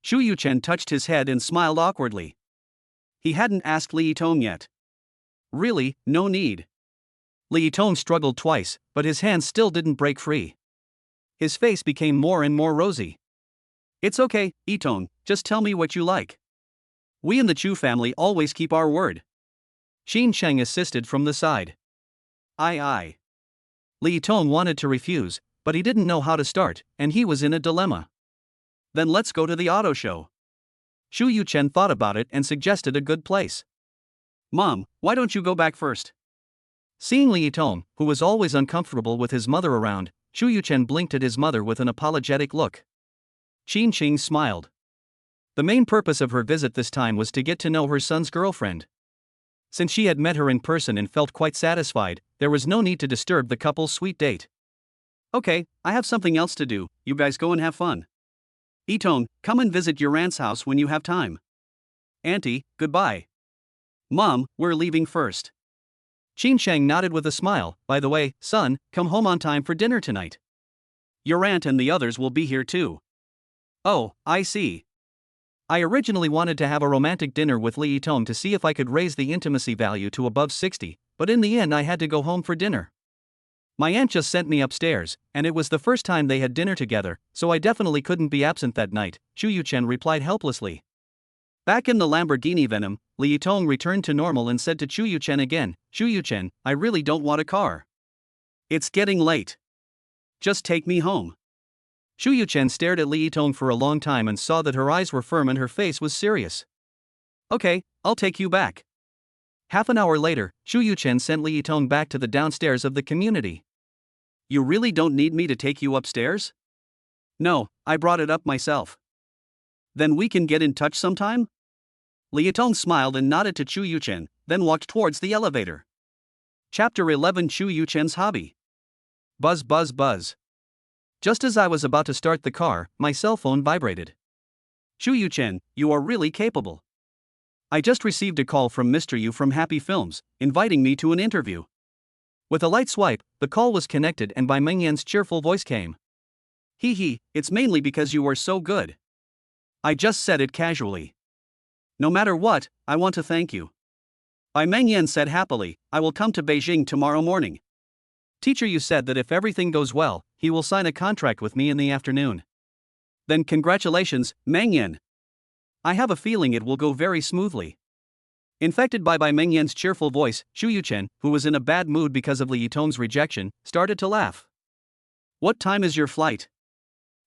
Chu Yuchen touched his head and smiled awkwardly. He hadn't asked Li Yitong yet. Really, no need. Li Yitong struggled twice, but his hands still didn't break free. His face became more and more rosy. It's okay, Yitong, just tell me what you like. We in the Chu family always keep our word. Qin Sheng assisted from the side. Aye. Li Yitong wanted to refuse, but he didn't know how to start, and he was in a dilemma. Then let's go to the auto show. Chu Yuchen thought about it and suggested a good place. Mom, why don't you go back first? Seeing Li Yitong, who was always uncomfortable with his mother around, Chu Yuchen blinked at his mother with an apologetic look. Qin Sheng smiled. The main purpose of her visit this time was to get to know her son's girlfriend. Since she had met her in person and felt quite satisfied, there was no need to disturb the couple's sweet date. Okay, I have something else to do, you guys go and have fun. Yitong, come and visit your aunt's house when you have time. Auntie, goodbye. Mom, we're leaving first. Qin Sheng nodded with a smile. By the way, son, come home on time for dinner tonight. Your aunt and the others will be here too. Oh, I see. I originally wanted to have a romantic dinner with Li Yitong to see if I could raise the intimacy value to above 60, but in the end I had to go home for dinner. My aunt just sent me upstairs, and it was the first time they had dinner together, so I definitely couldn't be absent that night, Chu Yuchen replied helplessly. Back in the Lamborghini Venom, Li Yitong returned to normal and said to Chu Yuchen again, Chu Yuchen, I really don't want a car. It's getting late. Just take me home. Chu Yuchen stared at Li Yitong for a long time and saw that her eyes were firm and her face was serious. Okay, I'll take you back. Half an hour later, Chu Yuchen sent Li Yitong back to the downstairs of the community. You really don't need me to take you upstairs? No, I brought it up myself. Then we can get in touch sometime? Li Yitong smiled and nodded to Chu Yuchen, then walked towards the elevator. Chapter 11 Chu Yuchen's Hobby. Buzz buzz buzz. Just as I was about to start the car, my cell phone vibrated. Chu Yuchen, you are really capable. I just received a call from Mr. Yu from Happy Films, inviting me to an interview. With a light swipe, the call was connected and Bai Mengyan's cheerful voice came. Hee, it's mainly because you are so good. I just said it casually. No matter what, I want to thank you. Bai Mengyan said happily, I will come to Beijing tomorrow morning. Teacher Yu said that if everything goes well, he will sign a contract with me in the afternoon. Then congratulations, Mengyan. I have a feeling it will go very smoothly. Infected by Bai Mengyan's cheerful voice, Chu Yuchen, who was in a bad mood because of Li Yitong's rejection, started to laugh. What time is your flight?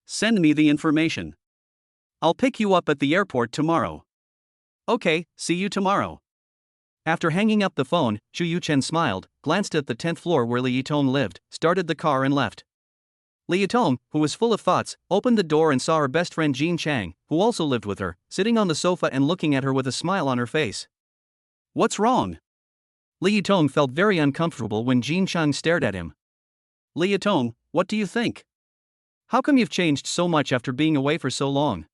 Send me the information. I'll pick you up at the airport tomorrow. Okay, see you tomorrow. After hanging up the phone, Chu Yuchen smiled, glanced at the 10th floor where Li Yitong lived, started the car and left. Li Yitong, who was full of thoughts, opened the door and saw her best friend Jean Chang, who also lived with her, sitting on the sofa and looking at her with a smile on her face. What's wrong? Li Yitong felt very uncomfortable when Jean Chang stared at him. Li Yitong, what do you think? How come you've changed so much after being away for so long?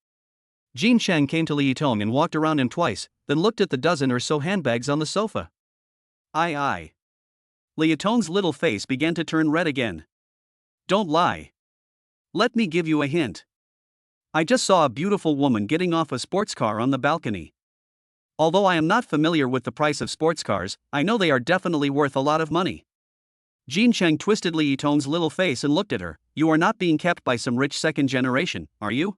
Jean Chang came to Li Yitong and walked around him twice, then looked at the dozen or so handbags on the sofa. Aye. Li Yitong's little face began to turn red again. Don't lie. Let me give you a hint. I just saw a beautiful woman getting off a sports car on the balcony. Although I am not familiar with the price of sports cars, I know they are definitely worth a lot of money. Jean Chang twisted Li Yitong's little face and looked at her. You are not being kept by some rich second generation, are you?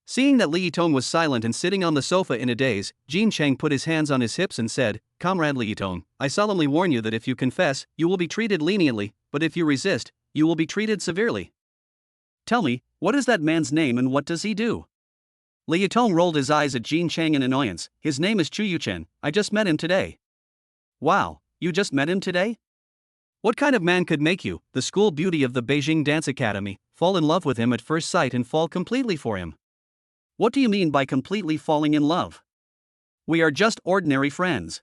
Seeing that Li Yitong was silent and sitting on the sofa in a daze, Jean Chang put his hands on his hips and said, Comrade Li Yitong, I solemnly warn you that if you confess, you will be treated leniently, but if you resist, you will be treated severely. Tell me, what is that man's name and what does he do? Li Yitong rolled his eyes at Jean Chang in annoyance. His name is Chu Yuchen, I just met him today. Wow, you just met him today? What kind of man could make you, the school beauty of the Beijing Dance Academy, fall in love with him at first sight and fall completely for him? What do you mean by completely falling in love? We are just ordinary friends.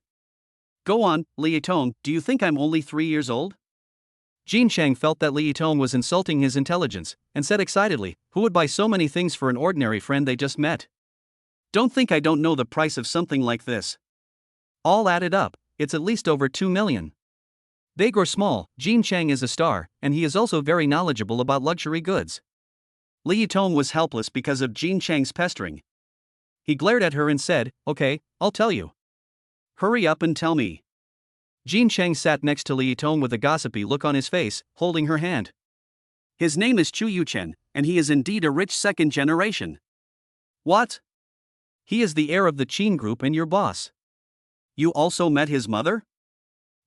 Go on, Li Yitong, do you think I'm only 3 years old? Jean Chang felt that Li Yitong was insulting his intelligence, and said excitedly, who would buy so many things for an ordinary friend they just met? Don't think I don't know the price of something like this. All added up, it's at least over 2 million. Big or small, Jean Chang is a star, and he is also very knowledgeable about luxury goods. Li Yitong was helpless because of Jean Chang's pestering. He glared at her and said, Okay, I'll tell you. Hurry up and tell me. Jean Chang sat next to Li Yitong with a gossipy look on his face, holding her hand. His name is Chu Yuchen, and he is indeed a rich second generation. What? He is the heir of the Qin Group and your boss. You also met his mother?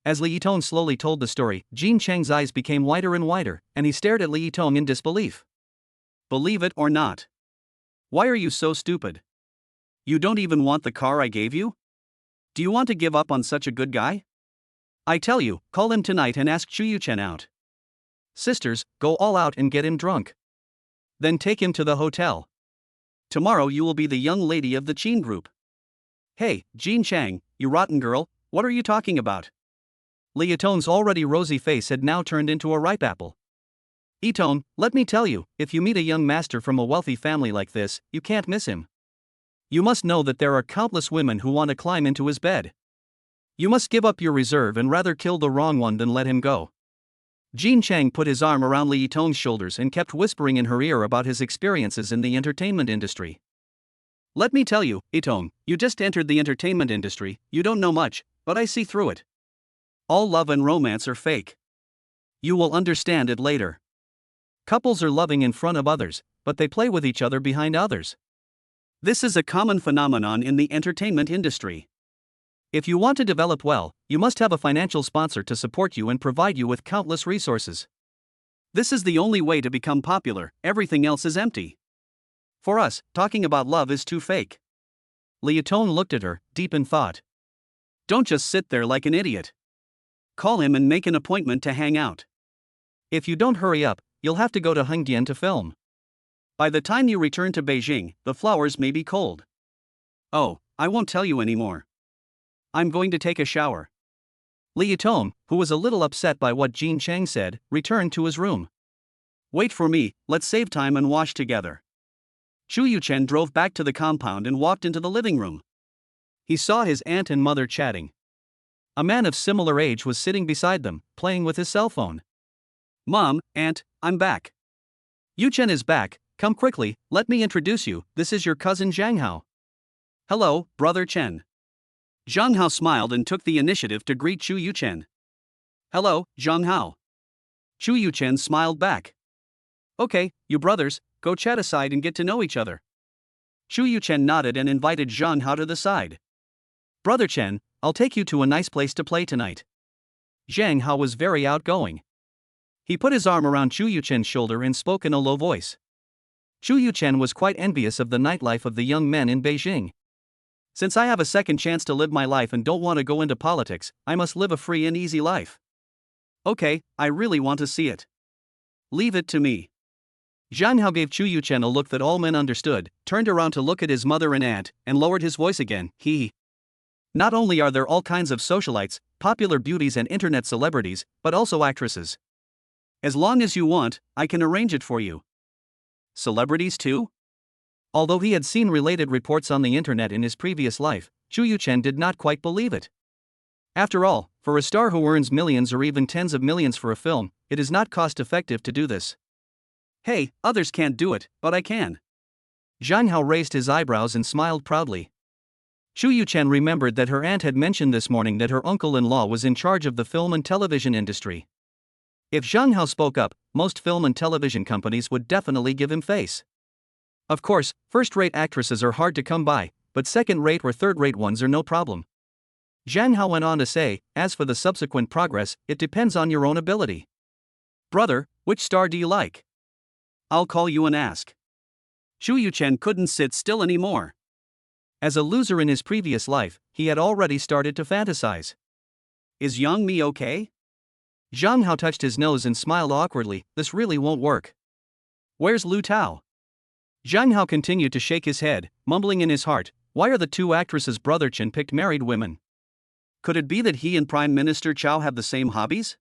As Li Yitong slowly told the story, Jean Chang's eyes became wider and wider, and he stared at Li Yitong in disbelief. Believe it or not. Why are you so stupid? You don't even want the car I gave you? Do you want to give up on such a good guy? I tell you, call him tonight and ask Chu Yuchen out. Sisters, go all out and get him drunk. Then take him to the hotel. Tomorrow you will be the young lady of the Qin Group. Hey, Jean Chang, you rotten girl, what are you talking about? Li Yitong's already rosy face had now turned into a ripe apple. Yitong, let me tell you, if you meet a young master from a wealthy family like this, you can't miss him. You must know that there are countless women who want to climb into his bed. You must give up your reserve and rather kill the wrong one than let him go. Jean Chang put his arm around Li Yitong's shoulders and kept whispering in her ear about his experiences in the entertainment industry. Let me tell you, Yitong, you just entered the entertainment industry, you don't know much, but I see through it. All love and romance are fake. You will understand it later. Couples are loving in front of others, but they play with each other behind others. This is a common phenomenon in the entertainment industry. If you want to develop well, you must have a financial sponsor to support you and provide you with countless resources. This is the only way to become popular, everything else is empty. For us, talking about love is too fake. Li Yitong looked at her, deep in thought. Don't just sit there like an idiot. Call him and make an appointment to hang out. If you don't hurry up, you'll have to go to Hengdian to film. By the time you return to Beijing, the flowers may be cold. Oh, I won't tell you anymore. I'm going to take a shower. Li Yitong, who was a little upset by what Jean Chang said, returned to his room. Wait for me, let's save time and wash together. Chu Yuchen drove back to the compound and walked into the living room. He saw his aunt and mother chatting. A man of similar age was sitting beside them, playing with his cell phone. Mom, Aunt, I'm back. Yuchen is back, come quickly, let me introduce you, this is your cousin Zhang Hao. Hello, brother Chen. Zhang Hao smiled and took the initiative to greet Chu Yuchen. Hello, Zhang Hao. Chu Yuchen smiled back. Okay, you brothers, go chat aside and get to know each other. Chu Yuchen nodded and invited Zhang Hao to the side. Brother Chen, I'll take you to a nice place to play tonight. Zhang Hao was very outgoing. He put his arm around Chu Yuchen's shoulder and spoke in a low voice. Chu Yuchen was quite envious of the nightlife of the young men in Beijing. Since I have a second chance to live my life and don't want to go into politics, I must live a free and easy life. Okay, I really want to see it. Leave it to me. Zhang Hao gave Chu Yuchen a look that all men understood, turned around to look at his mother and aunt, and lowered his voice again. Not only are there all kinds of socialites, popular beauties and internet celebrities, but also actresses. As long as you want, I can arrange it for you. Celebrities too? Although he had seen related reports on the internet in his previous life, Chu Yuchen did not quite believe it. After all, for a star who earns millions or even tens of millions for a film, it is not cost-effective to do this. Hey, others can't do it, but I can. Zhang Hao raised his eyebrows and smiled proudly. Chu Yuchen remembered that her aunt had mentioned this morning that her uncle-in-law was in charge of the film and television industry. If Zhang Hao spoke up, most film and television companies would definitely give him face. Of course, first-rate actresses are hard to come by, but second-rate or third-rate ones are no problem. Zhang Hao went on to say, as for the subsequent progress, it depends on your own ability. Brother, which star do you like? I'll call you and ask. Chu Yuchen couldn't sit still anymore. As a loser in his previous life, he had already started to fantasize. Is Yang Mi okay? Zhang Hao touched his nose and smiled awkwardly. This really won't work. Where's Lu Tao? Zhang Hao continued to shake his head, mumbling in his heart, why are the two actresses' brother Chen picked married women? Could it be that he and Prime Minister Chao have the same hobbies?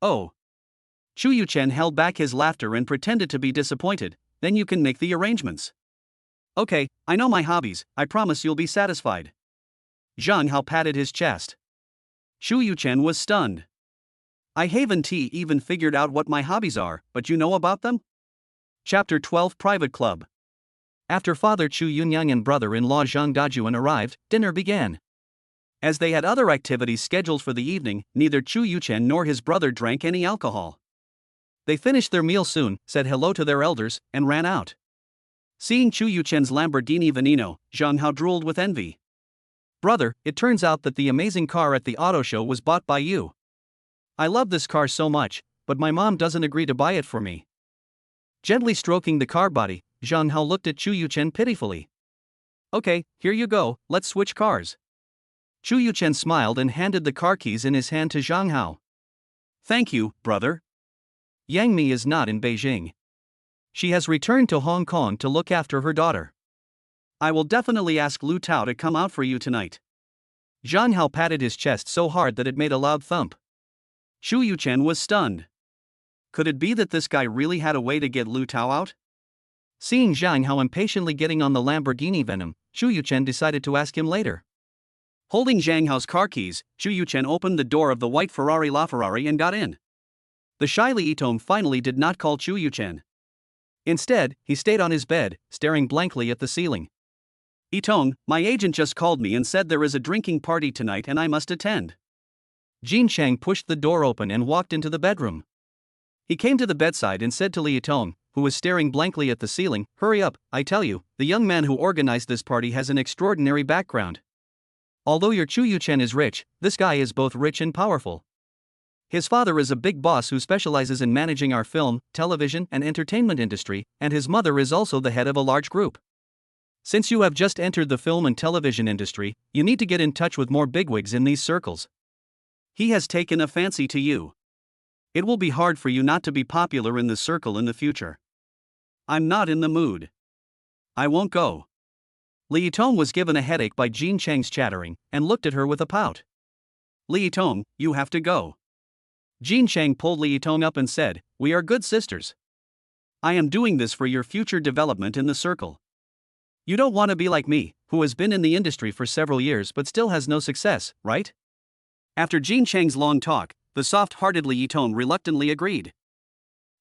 Oh. Chu Yuchen held back his laughter and pretended to be disappointed. Then you can make the arrangements. Okay, I know my hobbies, I promise you'll be satisfied. Zhang Hao patted his chest. Chu Yuchen was stunned. I haven't even figured out what my hobbies are, but you know about them? Chapter 12 Private Club. After Father Chu Yunyang and brother-in-law Zhang Dajuan arrived, dinner began. As they had other activities scheduled for the evening, neither Chu Yuchen nor his brother drank any alcohol. They finished their meal soon, said hello to their elders, and ran out. Seeing Chu Yuchen's Lamborghini Veneno, Zhang Hao drooled with envy. Brother, it turns out that the amazing car at the auto show was bought by you. I love this car so much, but my mom doesn't agree to buy it for me. Gently stroking the car body, Zhang Hao looked at Chu Yuchen pitifully. Okay, here you go, let's switch cars. Chu Yuchen smiled and handed the car keys in his hand to Zhang Hao. Thank you, brother. Yang Mi is not in Beijing. She has returned to Hong Kong to look after her daughter. I will definitely ask Lu Tao to come out for you tonight. Zhang Hao patted his chest so hard that it made a loud thump. Chu Yuchen was stunned. Could it be that this guy really had a way to get Lu Tao out? Seeing Zhang Hao impatiently getting on the Lamborghini Venom, Chu Yuchen decided to ask him later. Holding Zhang Hao's car keys, Chu Yuchen opened the door of the white Ferrari LaFerrari and got in. The shy Li Yitong finally did not call Chu Yuchen. Instead, he stayed on his bed, staring blankly at the ceiling. Yitong, my agent just called me and said there is a drinking party tonight and I must attend. Jin Chang pushed the door open and walked into the bedroom. He came to the bedside and said to Li Yitong, who was staring blankly at the ceiling, hurry up, I tell you, the young man who organized this party has an extraordinary background. Although your Chu Yuchen is rich, this guy is both rich and powerful. His father is a big boss who specializes in managing our film, television, and entertainment industry, and his mother is also the head of a large group. Since you have just entered the film and television industry, you need to get in touch with more bigwigs in these circles. He has taken a fancy to you. It will be hard for you not to be popular in the circle in the future. I'm not in the mood. I won't go. Li Yitong was given a headache by Jin Chang's chattering, and looked at her with a pout. Li Yitong, you have to go. Jin Chang pulled Li Yitong up and said, we are good sisters. I am doing this for your future development in the circle. You don't want to be like me, who has been in the industry for several years but still has no success, right? After Jin Chang's long talk, the soft-hearted Li Yitong reluctantly agreed.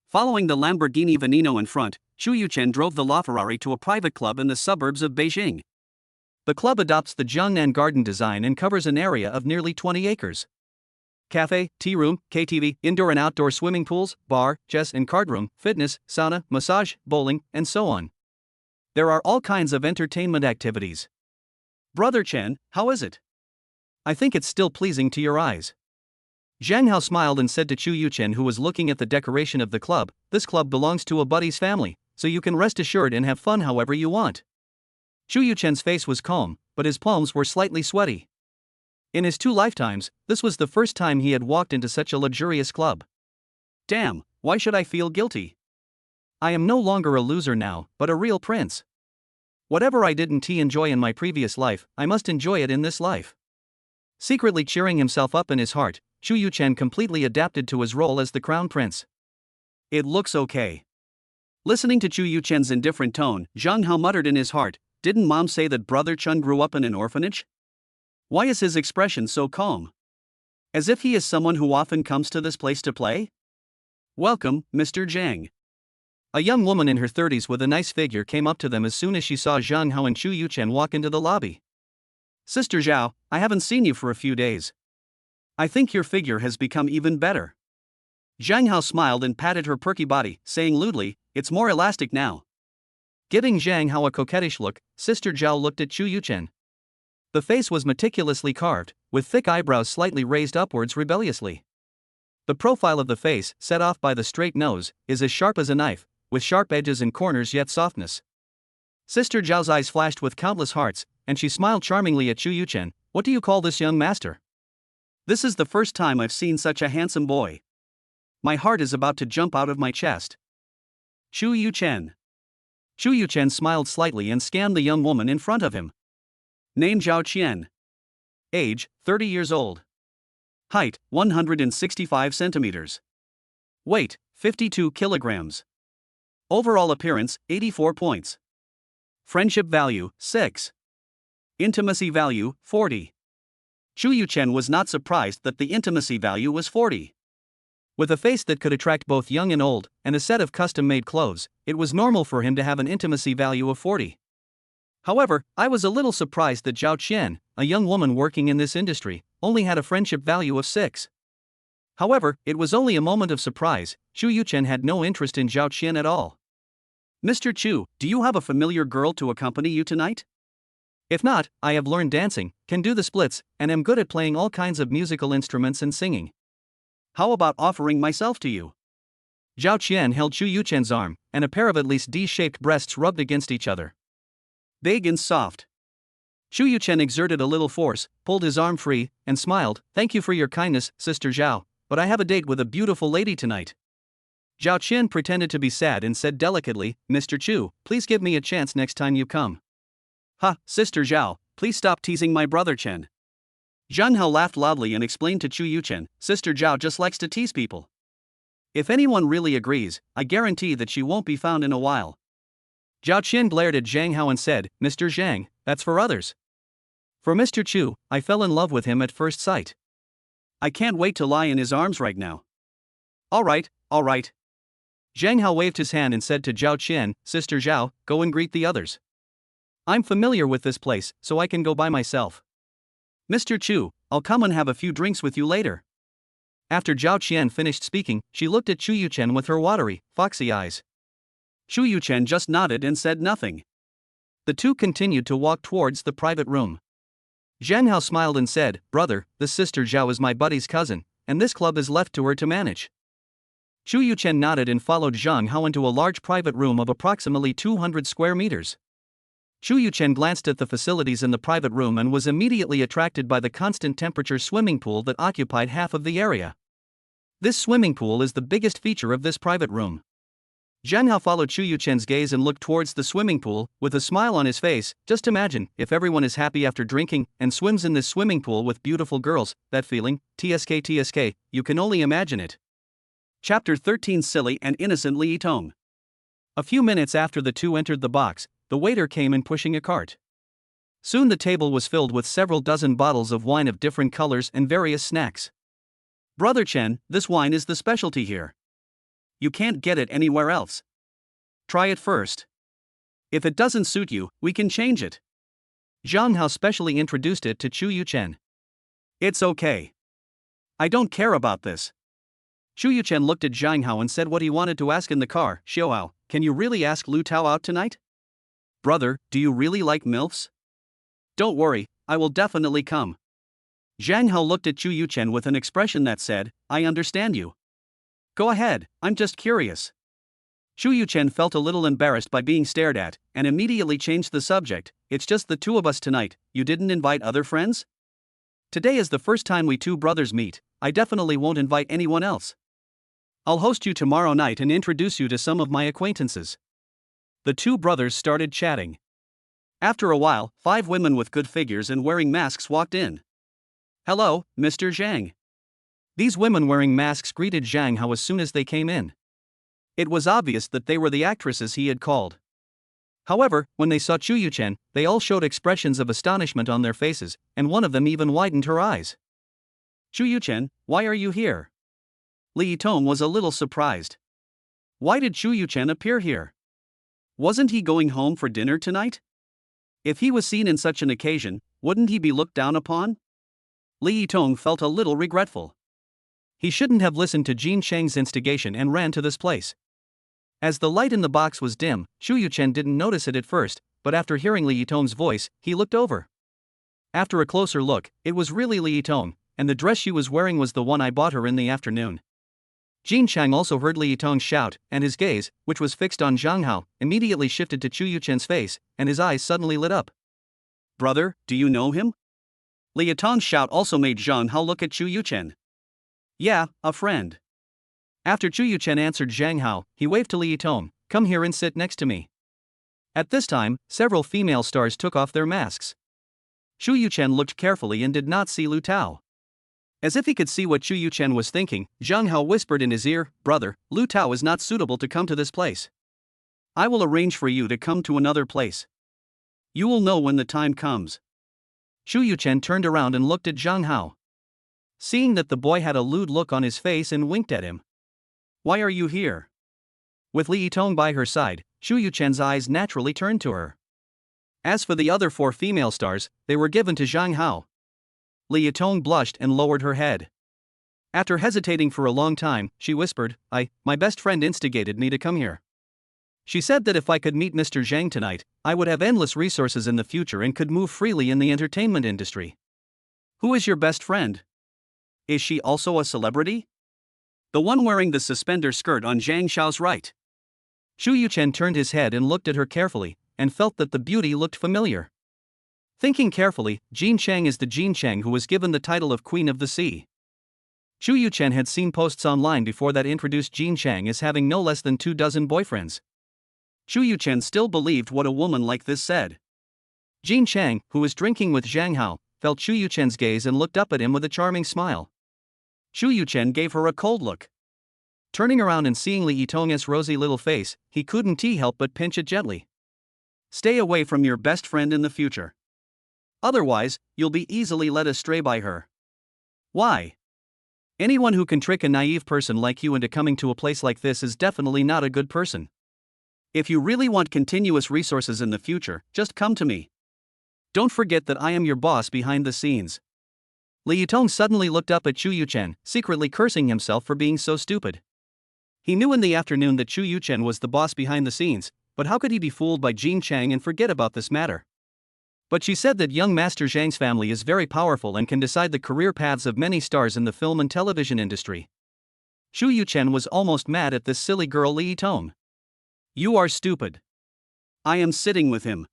Following the Lamborghini Veneno in front, Chu Yuchen drove the LaFerrari to a private club in the suburbs of Beijing. The club adopts the Jiangnan garden design and covers an area of nearly 20 acres. Cafe, tea room, KTV, indoor and outdoor swimming pools, bar, chess and card room, fitness, sauna, massage, bowling, and so on. There are all kinds of entertainment activities. Brother Chen, how is it? I think it's still pleasing to your eyes. Zhang Hao smiled and said to Chu Yuchen, who was looking at the decoration of the club, this club belongs to a buddy's family, so you can rest assured and have fun however you want. Chu Yuchen's face was calm, but his palms were slightly sweaty. In his 2 lifetimes, this was the first time he had walked into such a luxurious club. Damn, why should I feel guilty? I am no longer a loser now, but a real prince. Whatever I didn't enjoy in my previous life, I must enjoy it in this life. Secretly cheering himself up in his heart, Chu Yuchen completely adapted to his role as the crown prince. It looks okay. Listening to Chu Yuchen's indifferent tone, Zhang Hao muttered in his heart, didn't mom say that brother Chun grew up in an orphanage? Why is his expression so calm? As if he is someone who often comes to this place to play? Welcome, Mr. Zhang. A young woman in her 30s with a nice figure came up to them as soon as she saw Zhang Hao and Chu Yuchen walk into the lobby. Sister Zhao, I haven't seen you for a few days. I think your figure has become even better. Zhang Hao smiled and patted her perky body, saying lewdly, it's more elastic now. Giving Zhang Hao a coquettish look, Sister Zhao looked at Chu Yuchen. The face was meticulously carved, with thick eyebrows slightly raised upwards rebelliously. The profile of the face, set off by the straight nose, is as sharp as a knife, with sharp edges and corners yet softness. Sister Zhao's eyes flashed with countless hearts, and she smiled charmingly at Chu Yuchen. What do you call this young master? This is the first time I've seen such a handsome boy. My heart is about to jump out of my chest. Chu Yuchen. Chu Yuchen smiled slightly and scanned the young woman in front of him. Name Zhao Qian. Age, 30 years old. Height, 165 centimeters. Weight, 52 kilograms. Overall appearance, 84 points. Friendship value, 6. Intimacy value, 40. Chu Yuchen was not surprised that the intimacy value was 40. With a face that could attract both young and old, and a set of custom-made clothes, it was normal for him to have an intimacy value of 40. However, I was a little surprised that Zhao Qian, a young woman working in this industry, only had a friendship value of 6. However, it was only a moment of surprise. Chu Yuchen had no interest in Zhao Qian at all. Mr. Chu, do you have a familiar girl to accompany you tonight? If not, I have learned dancing, can do the splits, and am good at playing all kinds of musical instruments and singing. How about offering myself to you? Zhao Qian held Chu Yuchen's arm, and a pair of at least D-shaped breasts rubbed against each other. Big and soft. Chu Yuchen exerted a little force, pulled his arm free, and smiled. Thank you for your kindness, Sister Zhao, but I have a date with a beautiful lady tonight. Zhao Qian pretended to be sad and said delicately, Mr. Chu, please give me a chance next time you come. Ha, Sister Zhao, please stop teasing my brother Chen. Zhang Hao laughed loudly and explained to Chu Yuchen, Sister Zhao just likes to tease people. If anyone really agrees, I guarantee that she won't be found in a while. Zhao Qian glared at Zhang Hao and said, Mr. Zhang, that's for others. For Mr. Chu, I fell in love with him at first sight. I can't wait to lie in his arms right now. All right. Zhang Hao waved his hand and said to Zhao Qian, Sister Zhao, go and greet the others. I'm familiar with this place, so I can go by myself. Mr. Chu, I'll come and have a few drinks with you later. After Zhao Qian finished speaking, she looked at Chu Yuchen with her watery, foxy eyes. Chu Yuchen just nodded and said nothing. The two continued to walk towards the private room. Zhang Hao smiled and said, Brother, this Sister Zhao is my buddy's cousin, and this club is left to her to manage. Chu Yuchen nodded and followed Zhang Hao into a large private room of approximately 200 square meters. Chu Yuchen glanced at the facilities in the private room and was immediately attracted by the constant temperature swimming pool that occupied half of the area. This swimming pool is the biggest feature of this private room. Zhang Hao followed Chu Yuchen's gaze and looked towards the swimming pool, with a smile on his face. Just imagine, if everyone is happy after drinking, and swims in this swimming pool with beautiful girls, that feeling, TSK, you can only imagine it. Chapter 13 Silly and Innocent Li Tong. A few minutes after the two entered the box, the waiter came in pushing a cart. Soon the table was filled with several dozen bottles of wine of different colors and various snacks. Brother Chen, this wine is the specialty here. You can't get it anywhere else. Try it first. If it doesn't suit you, we can change it. Zhang Hao specially introduced it to Chu Yuchen. It's okay. I don't care about this. Chu Yuchen looked at Zhang Hao and said what he wanted to ask in the car. Xiao Hao, can you really ask Lu Tao out tonight? Brother, do you really like MILFs? Don't worry, I will definitely come. Zhang Hao looked at Chu Yuchen with an expression that said, I understand you. Go ahead, I'm just curious. Chu Yuchen felt a little embarrassed by being stared at, and immediately changed the subject. It's just the two of us tonight, you didn't invite other friends? Today is the first time we two brothers meet, I definitely won't invite anyone else. I'll host you tomorrow night and introduce you to some of my acquaintances. The two brothers started chatting. After a while, 5 women with good figures and wearing masks walked in. Hello, Mr. Zhang. These women wearing masks greeted Zhang Hao as soon as they came in. It was obvious that they were the actresses he had called. However, when they saw Chu Yuchen, they all showed expressions of astonishment on their faces, and one of them even widened her eyes. Chu Yuchen, why are you here? Li Yitong was a little surprised. Why did Chu Yuchen appear here? Wasn't he going home for dinner tonight? If he was seen in such an occasion, wouldn't he be looked down upon? Li Yitong felt a little regretful. He shouldn't have listened to Jin Cheng's instigation and ran to this place. As the light in the box was dim, Chu Yuchen didn't notice it at first, but after hearing Li Yitong's voice, he looked over. After a closer look, it was really Li Yitong, and the dress she was wearing was the one I bought her in the afternoon. Jin Chang also heard Li Yitong shout, and his gaze, which was fixed on Zhang Hao, immediately shifted to Chu Yuchen's face, and his eyes suddenly lit up. Brother, do you know him? Li Yitong's shout also made Zhang Hao look at Chu Yuchen. Yeah, a friend. After Chu Yuchen answered Zhang Hao, he waved to Li Yitong, come here and sit next to me. At this time, several female stars took off their masks. Chu Yuchen looked carefully and did not see Lu Tao. As if he could see what Chu Yuchen was thinking, Zhang Hao whispered in his ear, brother, Lu Tao is not suitable to come to this place. I will arrange for you to come to another place. You will know when the time comes. Chu Yuchen turned around and looked at Zhang Hao. Seeing that the boy had a lewd look on his face and winked at him. Why are you here? With Li Yitong by her side, Chu Yuchen's eyes naturally turned to her. As for the other 4 female stars, they were given to Zhang Hao. Li Yitong blushed and lowered her head. After hesitating for a long time, she whispered, my best friend instigated me to come here. She said that if I could meet Mr. Zhang tonight, I would have endless resources in the future and could move freely in the entertainment industry. Who is your best friend? Is she also a celebrity? The one wearing the suspender skirt on Zhang Xiao's right. Chu Yuchen turned his head and looked at her carefully, and felt that the beauty looked familiar. Thinking carefully, Jin Cheng is the Jin Cheng who was given the title of Queen of the Sea. Chu Yuchen had seen posts online before that introduced Jin Cheng as having no less than 24 boyfriends. Chu Yuchen still believed what a woman like this said. Jin Cheng, who was drinking with Zhang Hao, felt Chu Yuchen's gaze and looked up at him with a charming smile. Chu Yuchen gave her a cold look. Turning around and seeing Li Yitong's rosy little face, he couldn't help but pinch it gently. Stay away from your best friend in the future. Otherwise, you'll be easily led astray by her. Why? Anyone who can trick a naive person like you into coming to a place like this is definitely not a good person. If you really want continuous resources in the future, just come to me. Don't forget that I am your boss behind the scenes. Li Yitong suddenly looked up at Chu Yuchen, secretly cursing himself for being so stupid. He knew in the afternoon that Chu Yuchen was the boss behind the scenes, but how could he be fooled by Jin Chang and forget about this matter? But she said that young Master Zhang's family is very powerful and can decide the career paths of many stars in the film and television industry. Chu Yuchen was almost mad at this silly girl Li Yitong. You are stupid. I am sitting with him.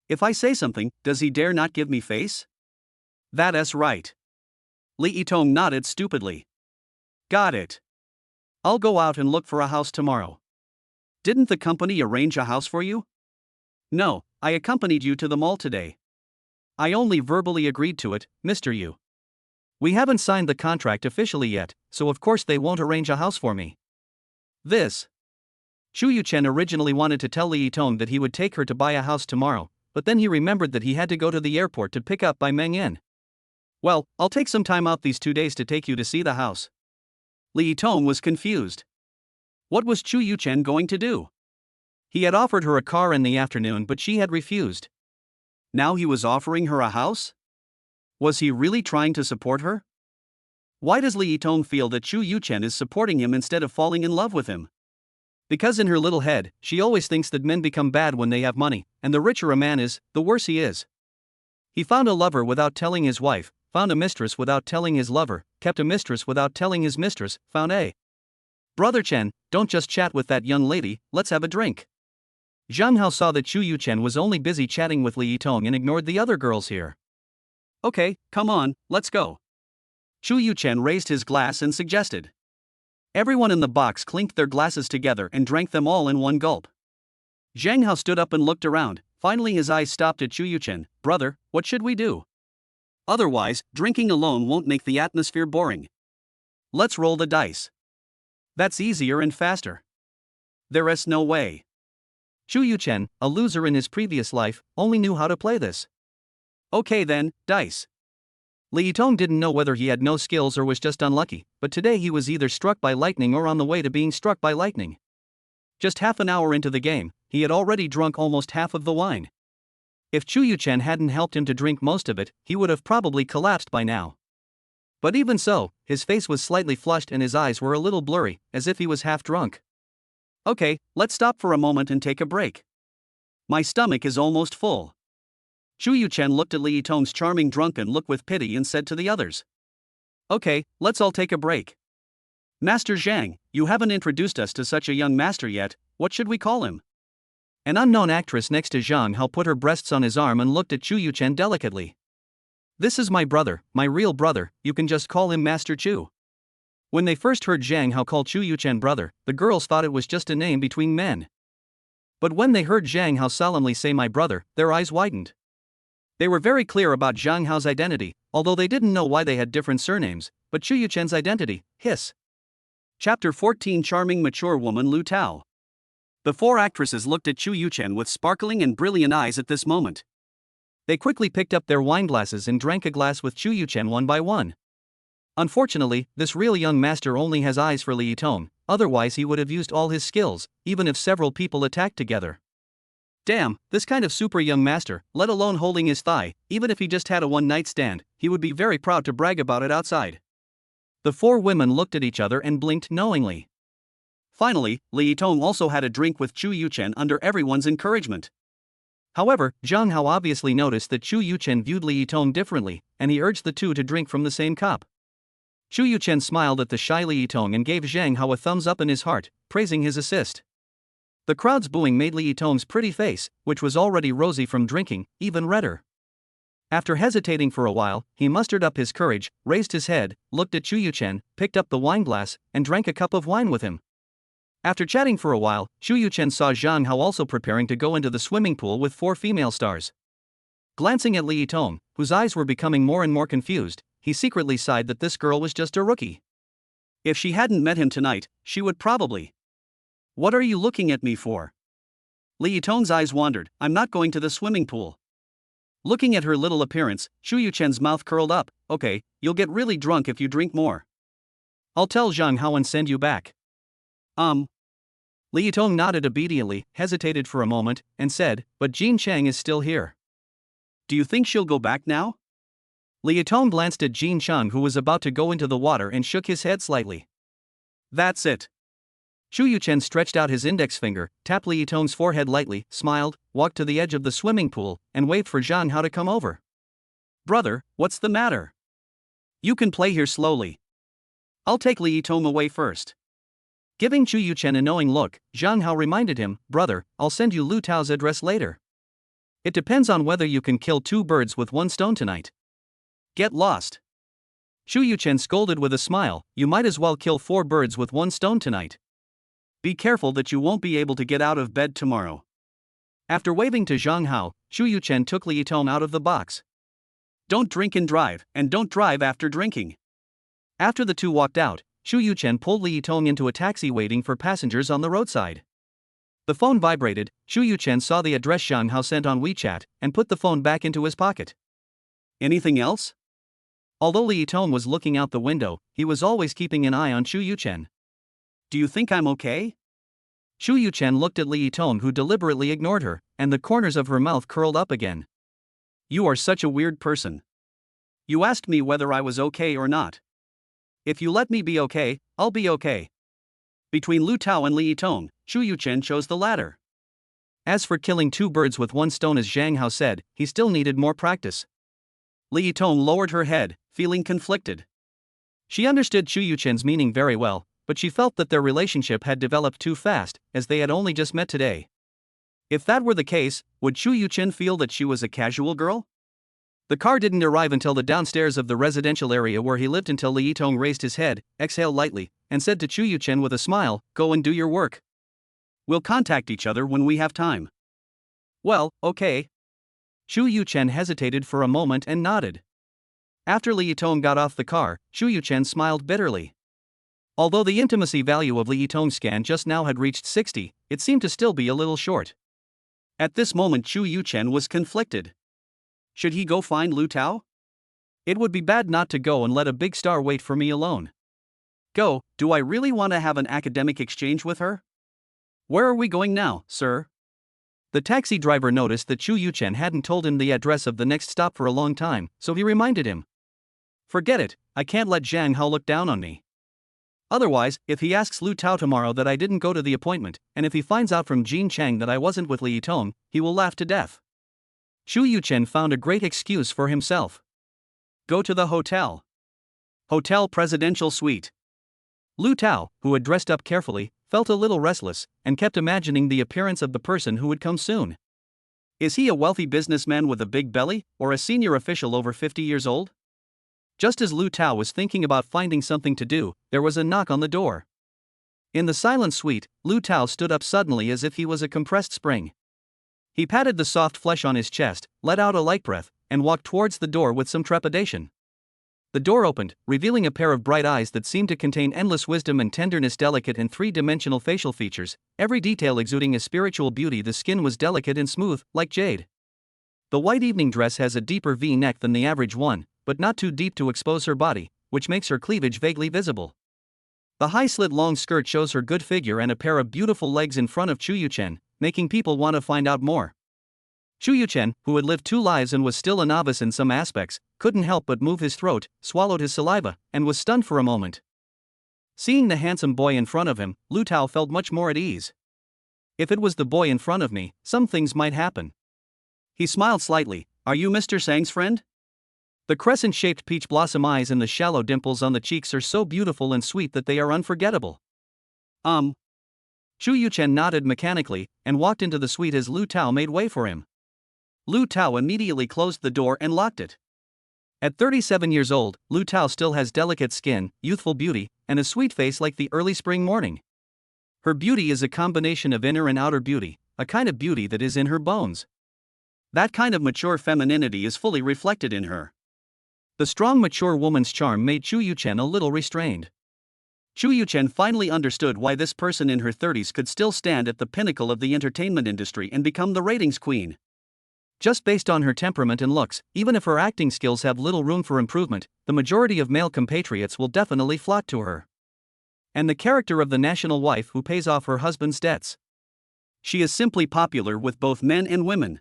If I say something, does he dare not give me face? That's right. Li Yitong nodded stupidly. Got it. I'll go out and look for a house tomorrow. Didn't the company arrange a house for you? No, I accompanied you to the mall today. I only verbally agreed to it, Mr. Yu. We haven't signed the contract officially yet, so of course they won't arrange a house for me. This. Chu Yuchen originally wanted to tell Li Yitong that he would take her to buy a house tomorrow, but then he remembered that he had to go to the airport to pick up Bai Mengyan. Well, I'll take some time out these 2 days to take you to see the house. Li Yitong was confused. What was Chu Yuchen going to do? He had offered her a car in the afternoon, but she had refused. Now he was offering her a house? Was he really trying to support her? Why does Li Yitong feel that Chu Yuchen is supporting him instead of falling in love with him? Because in her little head, she always thinks that men become bad when they have money, and the richer a man is, the worse he is. He found a lover without telling his wife, found a mistress without telling his lover, kept a mistress without telling his mistress, found a brother Chen, don't just chat with that young lady, let's have a drink. Zhang Hao saw that Chu Yuchen was only busy chatting with Li Yitong and ignored the other girls here. Okay, come on, let's go. Chu Yuchen raised his glass and suggested. Everyone in the box clinked their glasses together and drank them all in one gulp. Zhang Hao stood up and looked around. Finally his eyes stopped at Chu Yuchen. Brother, what should we do? Otherwise, drinking alone won't make the atmosphere boring. Let's roll the dice. That's easier and faster. There's no way. Chu Yuchen, a loser in his previous life, only knew how to play this. Okay then, dice. Li Yitong didn't know whether he had no skills or was just unlucky, but today he was either struck by lightning or on the way to being struck by lightning. Just half an hour into the game, he had already drunk almost half of the wine. If Chu Yuchen hadn't helped him to drink most of it, he would have probably collapsed by now. But even so, his face was slightly flushed and his eyes were a little blurry, as if he was half drunk. Okay, let's stop for a moment and take a break. My stomach is almost full. Chu Yuchen looked at Li Yitong's charming drunken look with pity and said to the others. Okay, let's all take a break. Master Zhang, you haven't introduced us to such a young master yet, what should we call him? An unknown actress next to Zhang Hao put her breasts on his arm and looked at Chu Yuchen delicately. This is my brother, my real brother, you can just call him Master Chu. When they first heard Zhang Hao call Chu Yuchen brother, the girls thought it was just a name between men. But when they heard Zhang Hao solemnly say my brother, their eyes widened. They were very clear about Zhang Hao's identity, although they didn't know why they had different surnames, but Chu Yuchen's identity, hiss. Chapter 14 Charming Mature Woman Lu Tao. The four actresses looked at Chu Yuchen with sparkling and brilliant eyes at this moment. They quickly picked up their wine glasses and drank a glass with Chu Yuchen one by one. Unfortunately, this real young master only has eyes for Li Yitong, otherwise he would have used all his skills, even if several people attacked together. Damn, this kind of super young master, let alone holding his thigh, even if he just had a one-night stand, he would be very proud to brag about it outside. The four women looked at each other and blinked knowingly. Finally, Li Yitong also had a drink with Chu Yuchen under everyone's encouragement. However, Zhang Hao obviously noticed that Chu Yuchen viewed Li Yitong differently, and he urged the two to drink from the same cup. Chu Yuchen smiled at the shy Li Yitong and gave Zhang Hao a thumbs up in his heart, praising his assist. The crowd's booing made Li Yitong's pretty face, which was already rosy from drinking, even redder. After hesitating for a while, he mustered up his courage, raised his head, looked at Chu Yuchen, picked up the wineglass, and drank a cup of wine with him. After chatting for a while, Chu Yuchen saw Zhang Hao also preparing to go into the swimming pool with four female stars. Glancing at Li Yitong, whose eyes were becoming more and more confused, he secretly sighed that this girl was just a rookie. If she hadn't met him tonight, she would probably. What are you looking at me for? Li Yitong's eyes wandered. I'm not going to the swimming pool. Looking at her little appearance, Chu Yuchen's mouth curled up. Okay, you'll get really drunk if you drink more. I'll tell Zhang Hao and send you back. Li Yitong nodded obediently, hesitated for a moment, and said, but Jean Chang is still here. Do you think she'll go back now? Li Yitong glanced at Jean Chang, who was about to go into the water, and shook his head slightly. That's it. Chu Yuchen stretched out his index finger, tapped Li Yitong's forehead lightly, smiled, walked to the edge of the swimming pool, and waved for Zhang Hao to come over. Brother, what's the matter? You can play here slowly. I'll take Li Yitong away first. Giving Chu Yuchen a knowing look, Zhang Hao reminded him, brother, I'll send you Lu Tao's address later. It depends on whether you can kill two birds with one stone tonight. Get lost. Chu Yuchen scolded with a smile, you might as well kill 4 birds with one stone tonight. Be careful that you won't be able to get out of bed tomorrow. After waving to Zhang Hao, Chu Yuchen took Li Yitong out of the box. Don't drink and don't drive after drinking. After the two walked out, Chu Yuchen pulled Li Yitong into a taxi waiting for passengers on the roadside. The phone vibrated. Chu Yuchen saw the address Zhang Hao sent on WeChat, and put the phone back into his pocket. Anything else? Although Li Yitong was looking out the window, he was always keeping an eye on Chu Yuchen. Do you think I'm okay? Chu Yuchen looked at Li Yitong, who deliberately ignored her, and the corners of her mouth curled up again. You are such a weird person. You asked me whether I was okay or not. If you let me be okay, I'll be okay. Between Lu Tao and Li Yitong, Chu Yuchen chose the latter. As for killing 2 birds with one stone, as Zhang Hao said, he still needed more practice. Li Yitong lowered her head, feeling conflicted. She understood Chu Yuchen's meaning very well, but she felt that their relationship had developed too fast, as they had only just met today. If that were the case, would Chu Yuchen feel that she was a casual girl? The car didn't arrive until the downstairs of the residential area where he lived until Li Yitong raised his head, exhaled lightly, and said to Chu Yuchen with a smile, "Go and do your work. We'll contact each other when we have time." "Well, okay." Chu Yuchen hesitated for a moment and nodded. After Li Yitong got off the car, Chu Yuchen smiled bitterly. Although the intimacy value of Li Yitong's scan just now had reached 60, it seemed to still be a little short. At this moment Chu Yuchen was conflicted. Should he go find Lu Tao? It would be bad not to go and let a big star wait for me alone. Go, do I really want to have an academic exchange with her? Where are we going now, sir? The taxi driver noticed that Chu Yuchen hadn't told him the address of the next stop for a long time, so he reminded him. Forget it, I can't let Cousin Hao look down on me. Otherwise, if he asks Lu Tao tomorrow that I didn't go to the appointment, and if he finds out from Jin Chang that I wasn't with Li Yitong, he will laugh to death. Chu Yuchen found a great excuse for himself. Go to the hotel. Hotel Presidential Suite. Lu Tao, who had dressed up carefully, felt a little restless, and kept imagining the appearance of the person who would come soon. Is he a wealthy businessman with a big belly, or a senior official over 50 years old? Just as Lu Tao was thinking about finding something to do, there was a knock on the door. In the silent suite, Lu Tao stood up suddenly as if he was a compressed spring. He patted the soft flesh on his chest, let out a light breath, and walked towards the door with some trepidation. The door opened, revealing a pair of bright eyes that seemed to contain endless wisdom and tenderness, delicate and three-dimensional facial features, every detail exuding a spiritual beauty. The skin was delicate and smooth, like jade. The white evening dress has a deeper V-neck than the average one, but not too deep to expose her body, which makes her cleavage vaguely visible. The high-slit long skirt shows her good figure and a pair of beautiful legs in front of Chu Yuchen, making people want to find out more. Chu Yuchen, who had lived 2 lives and was still a novice in some aspects, couldn't help but move his throat, swallowed his saliva, and was stunned for a moment. Seeing the handsome boy in front of him, Lu Tao felt much more at ease. If it was the boy in front of me, some things might happen. He smiled slightly. Are you Mr. Sang's friend? The crescent-shaped peach blossom eyes and the shallow dimples on the cheeks are so beautiful and sweet that they are unforgettable. Chu Yuchen nodded mechanically, and walked into the suite as Lu Tao made way for him. Lu Tao immediately closed the door and locked it. At 37 years old, Lu Tao still has delicate skin, youthful beauty, and a sweet face like the early spring morning. Her beauty is a combination of inner and outer beauty, a kind of beauty that is in her bones. That kind of mature femininity is fully reflected in her. The strong mature woman's charm made Chu Yuchen a little restrained. Chu Yuchen finally understood why this person in her 30s could still stand at the pinnacle of the entertainment industry and become the ratings queen. Just based on her temperament and looks, even if her acting skills have little room for improvement, the majority of male compatriots will definitely flock to her. And the character of the national wife who pays off her husband's debts. She is simply popular with both men and women.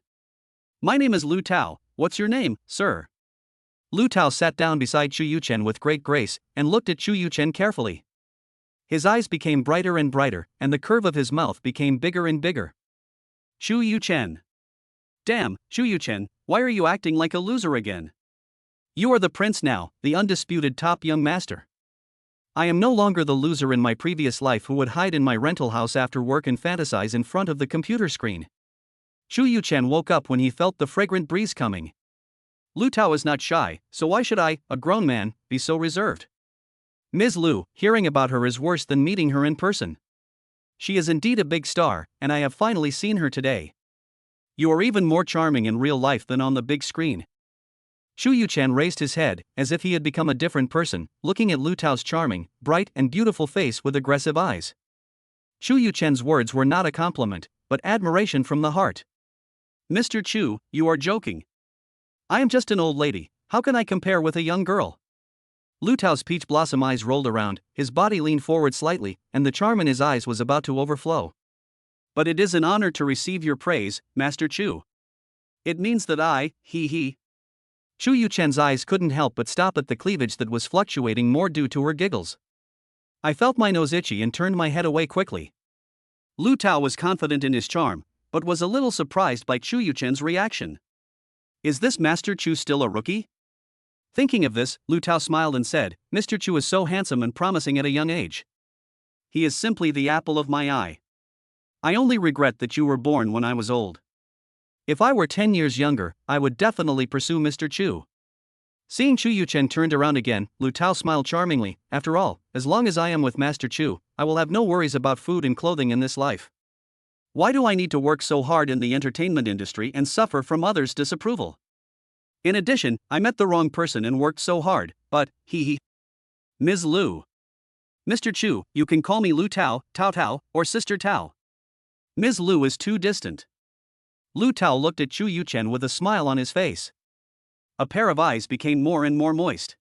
My name is Lu Tao, what's your name, sir? Lu Tao sat down beside Chu Yuchen with great grace, and looked at Chu Yuchen carefully. His eyes became brighter and brighter, and the curve of his mouth became bigger and bigger. Chu Yuchen. Damn, Chu Yuchen, why are you acting like a loser again? You are the prince now, the undisputed top young master. I am no longer the loser in my previous life who would hide in my rental house after work and fantasize in front of the computer screen. Chu Yuchen woke up when he felt the fragrant breeze coming. Lu Tao is not shy, so why should I, a grown man, be so reserved? Ms. Lu, hearing about her is worse than meeting her in person. She is indeed a big star, and I have finally seen her today. You are even more charming in real life than on the big screen. Chu Yuchen raised his head, as if he had become a different person, looking at Lu Tao's charming, bright and beautiful face with aggressive eyes. Chu Yuchen's words were not a compliment, but admiration from the heart. Mr. Chu, you are joking. I am just an old lady, how can I compare with a young girl? Lu Tao's peach blossom eyes rolled around, his body leaned forward slightly, and the charm in his eyes was about to overflow. But it is an honor to receive your praise, Master Chu. It means that Chu Yuchen's eyes couldn't help but stop at the cleavage that was fluctuating more due to her giggles. I felt my nose itchy and turned my head away quickly. Lu Tao was confident in his charm, but was a little surprised by Chu Yuchen's reaction. Is this Master Chu still a rookie? Thinking of this, Lu Tao smiled and said, Mr. Chu is so handsome and promising at a young age. He is simply the apple of my eye. I only regret that you were born when I was old. If I were 10 years younger, I would definitely pursue Mr. Chu. Seeing Chu Yuchen turned around again, Lu Tao smiled charmingly. After all, as long as I am with Master Chu, I will have no worries about food and clothing in this life. Why do I need to work so hard in the entertainment industry and suffer from others' disapproval? In addition, I met the wrong person and worked so hard, but, hee. Ms. Lu. Mr. Chu, you can call me Lu Tao, Tao Tao, or Sister Tao. Ms. Lu is too distant. Lu Tao looked at Chu Yuchen with a smile on his face. A pair of eyes became more and more moist.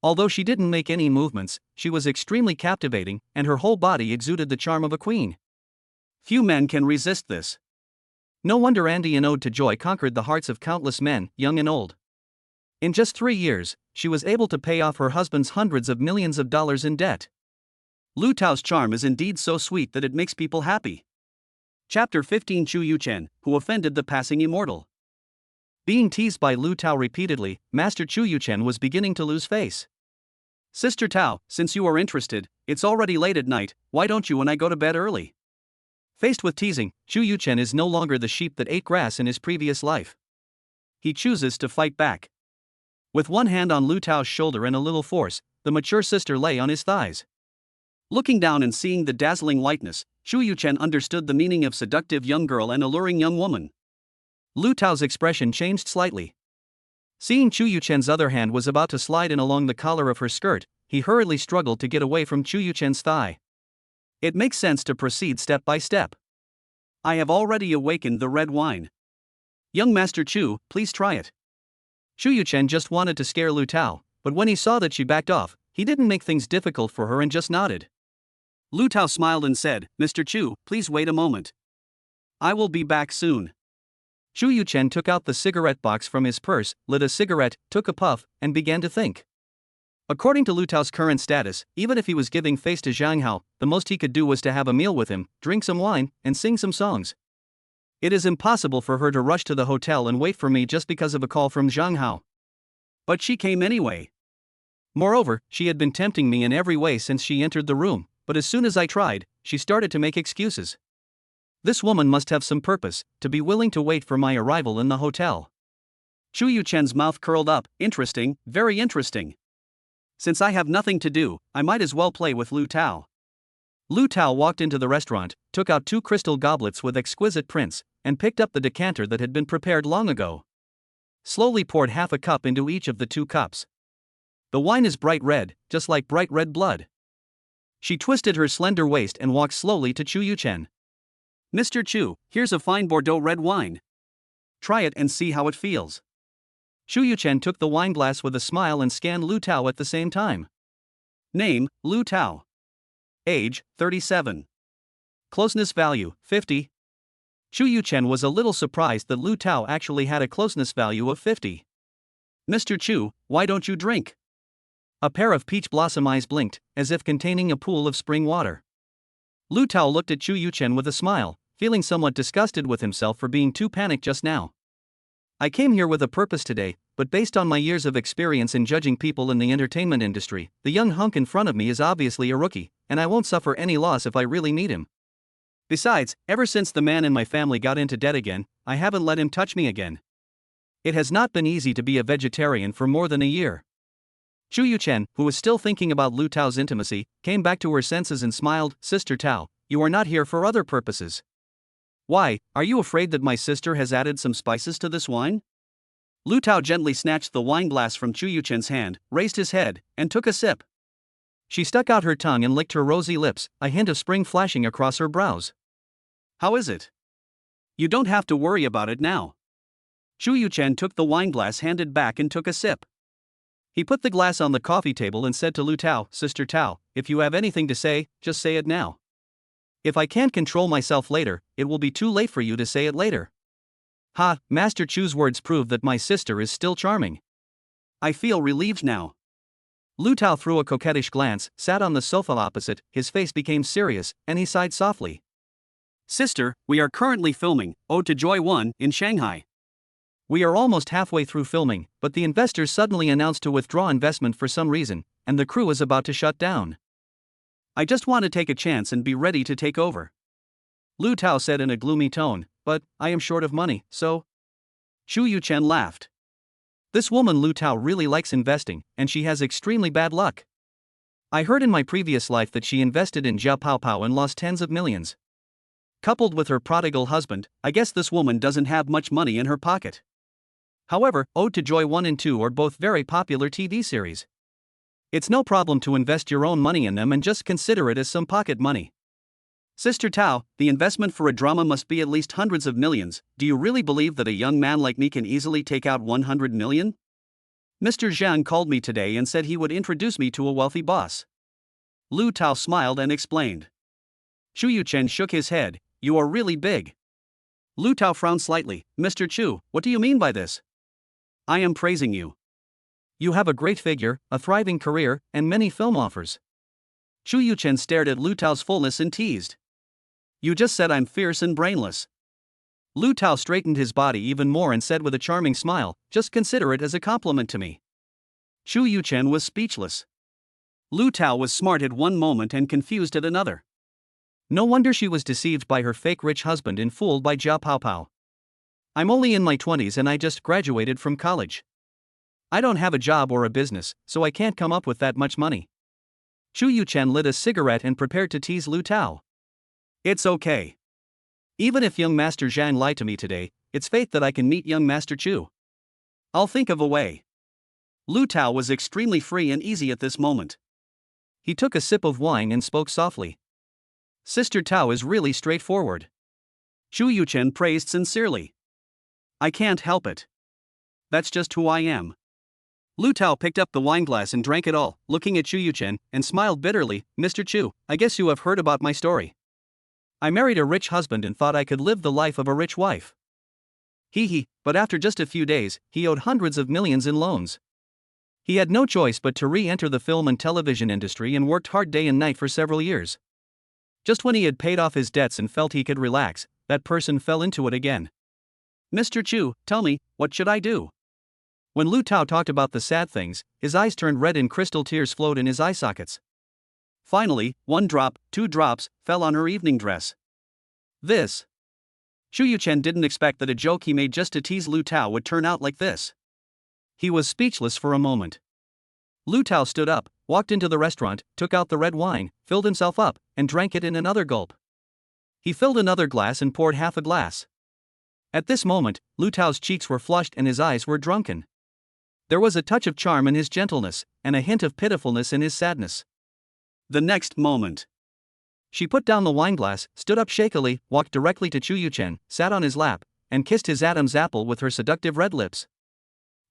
Although she didn't make any movements, she was extremely captivating, and her whole body exuded the charm of a queen. Few men can resist this. No wonder Andy in Ode to Joy conquered the hearts of countless men, young and old. In just 3 years, she was able to pay off her husband's hundreds of millions of dollars in debt. Lu Tao's charm is indeed so sweet that it makes people happy. Chapter 15 Chu Yuchen, who offended the passing immortal. Being teased by Lu Tao repeatedly, Master Chu Yuchen was beginning to lose face. Sister Tao, since you are interested, it's already late at night, why don't you and I go to bed early? Faced with teasing, Chu Yuchen is no longer the sheep that ate grass in his previous life. He chooses to fight back. With one hand on Lu Tao's shoulder and a little force, the mature sister lay on his thighs. Looking down and seeing the dazzling whiteness, Chu Yuchen understood the meaning of seductive young girl and alluring young woman. Lu Tao's expression changed slightly. Seeing Chu Yuchen's other hand was about to slide in along the collar of her skirt, he hurriedly struggled to get away from Chu Yuchen's thigh. It makes sense to proceed step by step. I have already awakened the red wine. Young Master Chu, please try it. Chu Yuchen just wanted to scare Lu Tao, but when he saw that she backed off, he didn't make things difficult for her and just nodded. Lu Tao smiled and said, Mr. Chu, please wait a moment. I will be back soon. Chu Yuchen took out the cigarette box from his purse, lit a cigarette, took a puff, and began to think. According to Lu Tao's current status, even if he was giving face to Cousin Hao, the most he could do was to have a meal with him, drink some wine, and sing some songs. It is impossible for her to rush to the hotel and wait for me just because of a call from Cousin Hao. But she came anyway. Moreover, she had been tempting me in every way since she entered the room, but as soon as I tried, she started to make excuses. This woman must have some purpose, to be willing to wait for my arrival in the hotel. Chu Yuchen's mouth curled up. Interesting, very interesting. Since I have nothing to do, I might as well play with Lu Tao. Lu Tao walked into the restaurant, took out 2 crystal goblets with exquisite prints, and picked up the decanter that had been prepared long ago. Slowly poured half a cup into each of the 2 cups. The wine is bright red, just like bright red blood. She twisted her slender waist and walked slowly to Chu Yuchen. Mr. Chu, here's a fine Bordeaux red wine. Try it and see how it feels. Chu Yuchen took the wineglass with a smile and scanned Lu Tao at the same time. Name, Lu Tao. Age, 37. Closeness value, 50. Chu Yuchen was a little surprised that Lu Tao actually had a closeness value of 50. Mr. Chu, why don't you drink? A pair of peach blossom eyes blinked, as if containing a pool of spring water. Lu Tao looked at Chu Yuchen with a smile, feeling somewhat disgusted with himself for being too panicked just now. I came here with a purpose today, but based on my years of experience in judging people in the entertainment industry, the young hunk in front of me is obviously a rookie, and I won't suffer any loss if I really meet him. Besides, ever since the man in my family got into debt again, I haven't let him touch me again. It has not been easy to be a vegetarian for more than a year. Chu Yuchen, who was still thinking about Lu Tao's intimacy, came back to her senses and smiled. Sister Tao, you are not here for other purposes. Why, are you afraid that my sister has added some spices to this wine? Lu Tao gently snatched the wineglass from Chu Yuchen's hand, raised his head, and took a sip. She stuck out her tongue and licked her rosy lips, a hint of spring flashing across her brows. How is it? You don't have to worry about it now. Chu Yuchen took the wineglass handed back and took a sip. He put the glass on the coffee table and said to Lu Tao, Sister Tao, if you have anything to say, just say it now. If I can't control myself later, it will be too late for you to say it later. Ha, Master Chu's words prove that my sister is still charming. I feel relieved now. Lu Tao threw a coquettish glance, sat on the sofa opposite, his face became serious, and he sighed softly. Sister, we are currently filming Ode to Joy 1 in Shanghai. We are almost halfway through filming, but the investors suddenly announced to withdraw investment for some reason, and the crew is about to shut down. I just want to take a chance and be ready to take over. Lu Tao said in a gloomy tone. but I am short of money, so. Xu Yuchen laughed. This woman Lu Tao really likes investing, and she has extremely bad luck. I heard in my previous life that she invested in Jia Pao Pao and lost tens of millions. Coupled with her prodigal husband, I guess this woman doesn't have much money in her pocket. However, Ode to Joy 1 and 2 are both very popular TV series. It's no problem to invest your own money in them and just consider it as some pocket money. Sister Tao, the investment for a drama must be at least hundreds of millions. Do you really believe that a young man like me can easily take out 100 million? Mr. Zhang called me today and said he would introduce me to a wealthy boss. Lu Tao smiled and explained. Xu Yuchen shook his head. You are really big. Lu Tao frowned slightly. Mr. Chu, what do you mean by this? I am praising you. You have a great figure, a thriving career, and many film offers. Xu Yuchen stared at Lu Tao's fullness and teased. You just said I'm fierce and brainless. Lu Tao straightened his body even more and said with a charming smile, just consider it as a compliment to me. Xu Yuchen was speechless. Lu Tao was smart at one moment and confused at another. No wonder she was deceived by her fake rich husband and fooled by Jia Pao Pao. I'm only in my 20s and I just graduated from college. I don't have a job or a business, so I can't come up with that much money. Xu Yuchen lit a cigarette and prepared to tease Lu Tao. It's okay. Even if young Master Zhang lied to me today, it's fate that I can meet young Master Chu. I'll think of a way. Lu Tao was extremely free and easy at this moment. He took a sip of wine and spoke softly. Sister Tao is really straightforward. Xu Yuchen praised sincerely. I can't help it. That's just who I am. Lu Tao picked up the wineglass and drank it all, looking at Xu Yuchen, and smiled bitterly. Mr. Chu, I guess you have heard about my story. I married a rich husband and thought I could live the life of a rich wife. But after just a few days, he owed hundreds of millions in loans. He had no choice but to re-enter the film and television industry and worked hard day and night for several years. Just when he had paid off his debts and felt he could relax, that person fell into it again. Mr. Chu, tell me, what should I do? When Lu Tao talked about the sad things, his eyes turned red and crystal tears flowed in his eye sockets. Finally, 1 drop, 2 drops, fell on her evening dress. This. Xu Yuchen didn't expect that a joke he made just to tease Lu Tao would turn out like this. He was speechless for a moment. Lu Tao stood up, walked into the restaurant, took out the red wine, filled himself up, and drank it in another gulp. He filled another glass and poured half a glass. At this moment, Lu Tao's cheeks were flushed and his eyes were drunken. There was a touch of charm in his gentleness, and a hint of pitifulness in his sadness. The next moment, she put down the wineglass, stood up shakily, walked directly to Xu Yuchen, sat on his lap, and kissed his Adam's apple with her seductive red lips.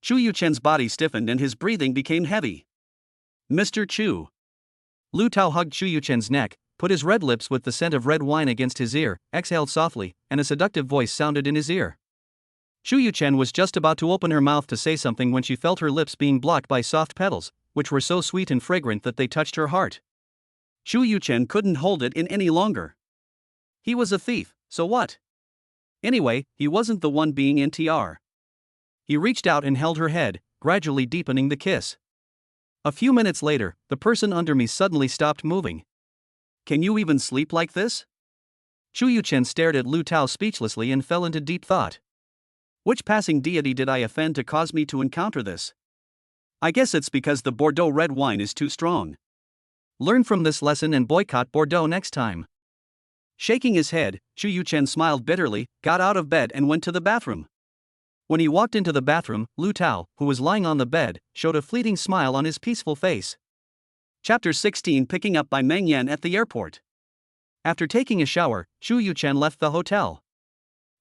Xu Yuchen's body stiffened and his breathing became heavy. Mr. Chu. Lu Tao hugged Xu Yuchen's neck, put his red lips with the scent of red wine against his ear, exhaled softly, and a seductive voice sounded in his ear. Xu Yuchen was just about to open her mouth to say something when she felt her lips being blocked by soft petals, which were so sweet and fragrant that they touched her heart. Xu Yuchen couldn't hold it in any longer. He was a thief, so what? Anyway, he wasn't the one being NTR. He reached out and held her head, gradually deepening the kiss. A few minutes later, the person under me suddenly stopped moving. Can you even sleep like this? Xu Yuchen stared at Lu Tao speechlessly and fell into deep thought. Which passing deity did I offend to cause me to encounter this? I guess it's because the Bordeaux red wine is too strong. Learn from this lesson and boycott Bordeaux next time. Shaking his head, Xu Yuchen smiled bitterly, got out of bed and went to the bathroom. When he walked into the bathroom, Lu Tao, who was lying on the bed, showed a fleeting smile on his peaceful face. Chapter 16 Picking up by Meng Yan at the airport. After taking a shower, Xu Yuchen left the hotel.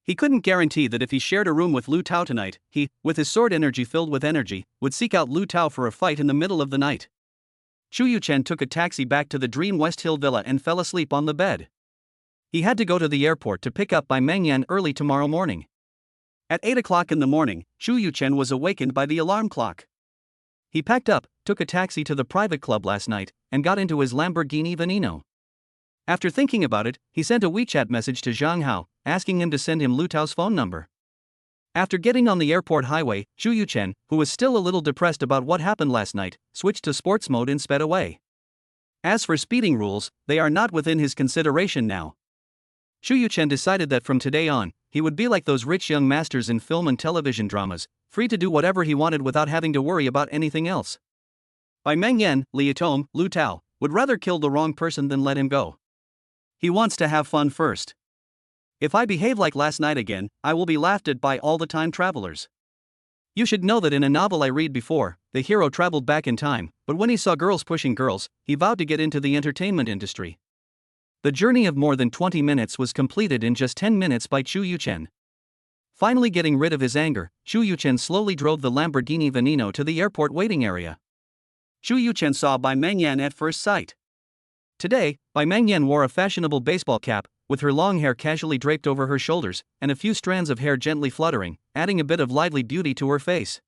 He couldn't guarantee that if he shared a room with Lu Tao tonight, he, with his sword energy filled with energy, would seek out Lu Tao for a fight in the middle of the night. Xu Yuchen took a taxi back to the Dream West Hill Villa and fell asleep on the bed. He had to go to the airport to pick up by Meng Yan early tomorrow morning. At 8 o'clock in the morning, Xu Yuchen was awakened by the alarm clock. He packed up, took a taxi to the private club last night, and got into his Lamborghini Veneno. After thinking about it, he sent a WeChat message to Cousin Hao, asking him to send him Lu Tao's phone number. After getting on the airport highway, Xu Yuchen, who was still a little depressed about what happened last night, switched to sports mode and sped away. As for speeding rules, they are not within his consideration now. Xu Yuchen decided that from today on, he would be like those rich young masters in film and television dramas, free to do whatever he wanted without having to worry about anything else. Bai Mengyan, Liatom, Lu Tao, would rather kill the wrong person than let him go. He wants to have fun first. If I behave like last night again, I will be laughed at by all the time travelers. You should know that in a novel I read before, the hero traveled back in time, but when he saw girls pushing girls, he vowed to get into the entertainment industry. The journey of more than 20 minutes was completed in just 10 minutes by Chu Yuchen. Finally getting rid of his anger, Chu Yuchen slowly drove the Lamborghini Veneno to the airport waiting area. Chu Yuchen saw Bai Mengyan at first sight. Today, Bai Mengyan wore a fashionable baseball cap, with her long hair casually draped over her shoulders, and a few strands of hair gently fluttering, adding a bit of lively beauty to her face.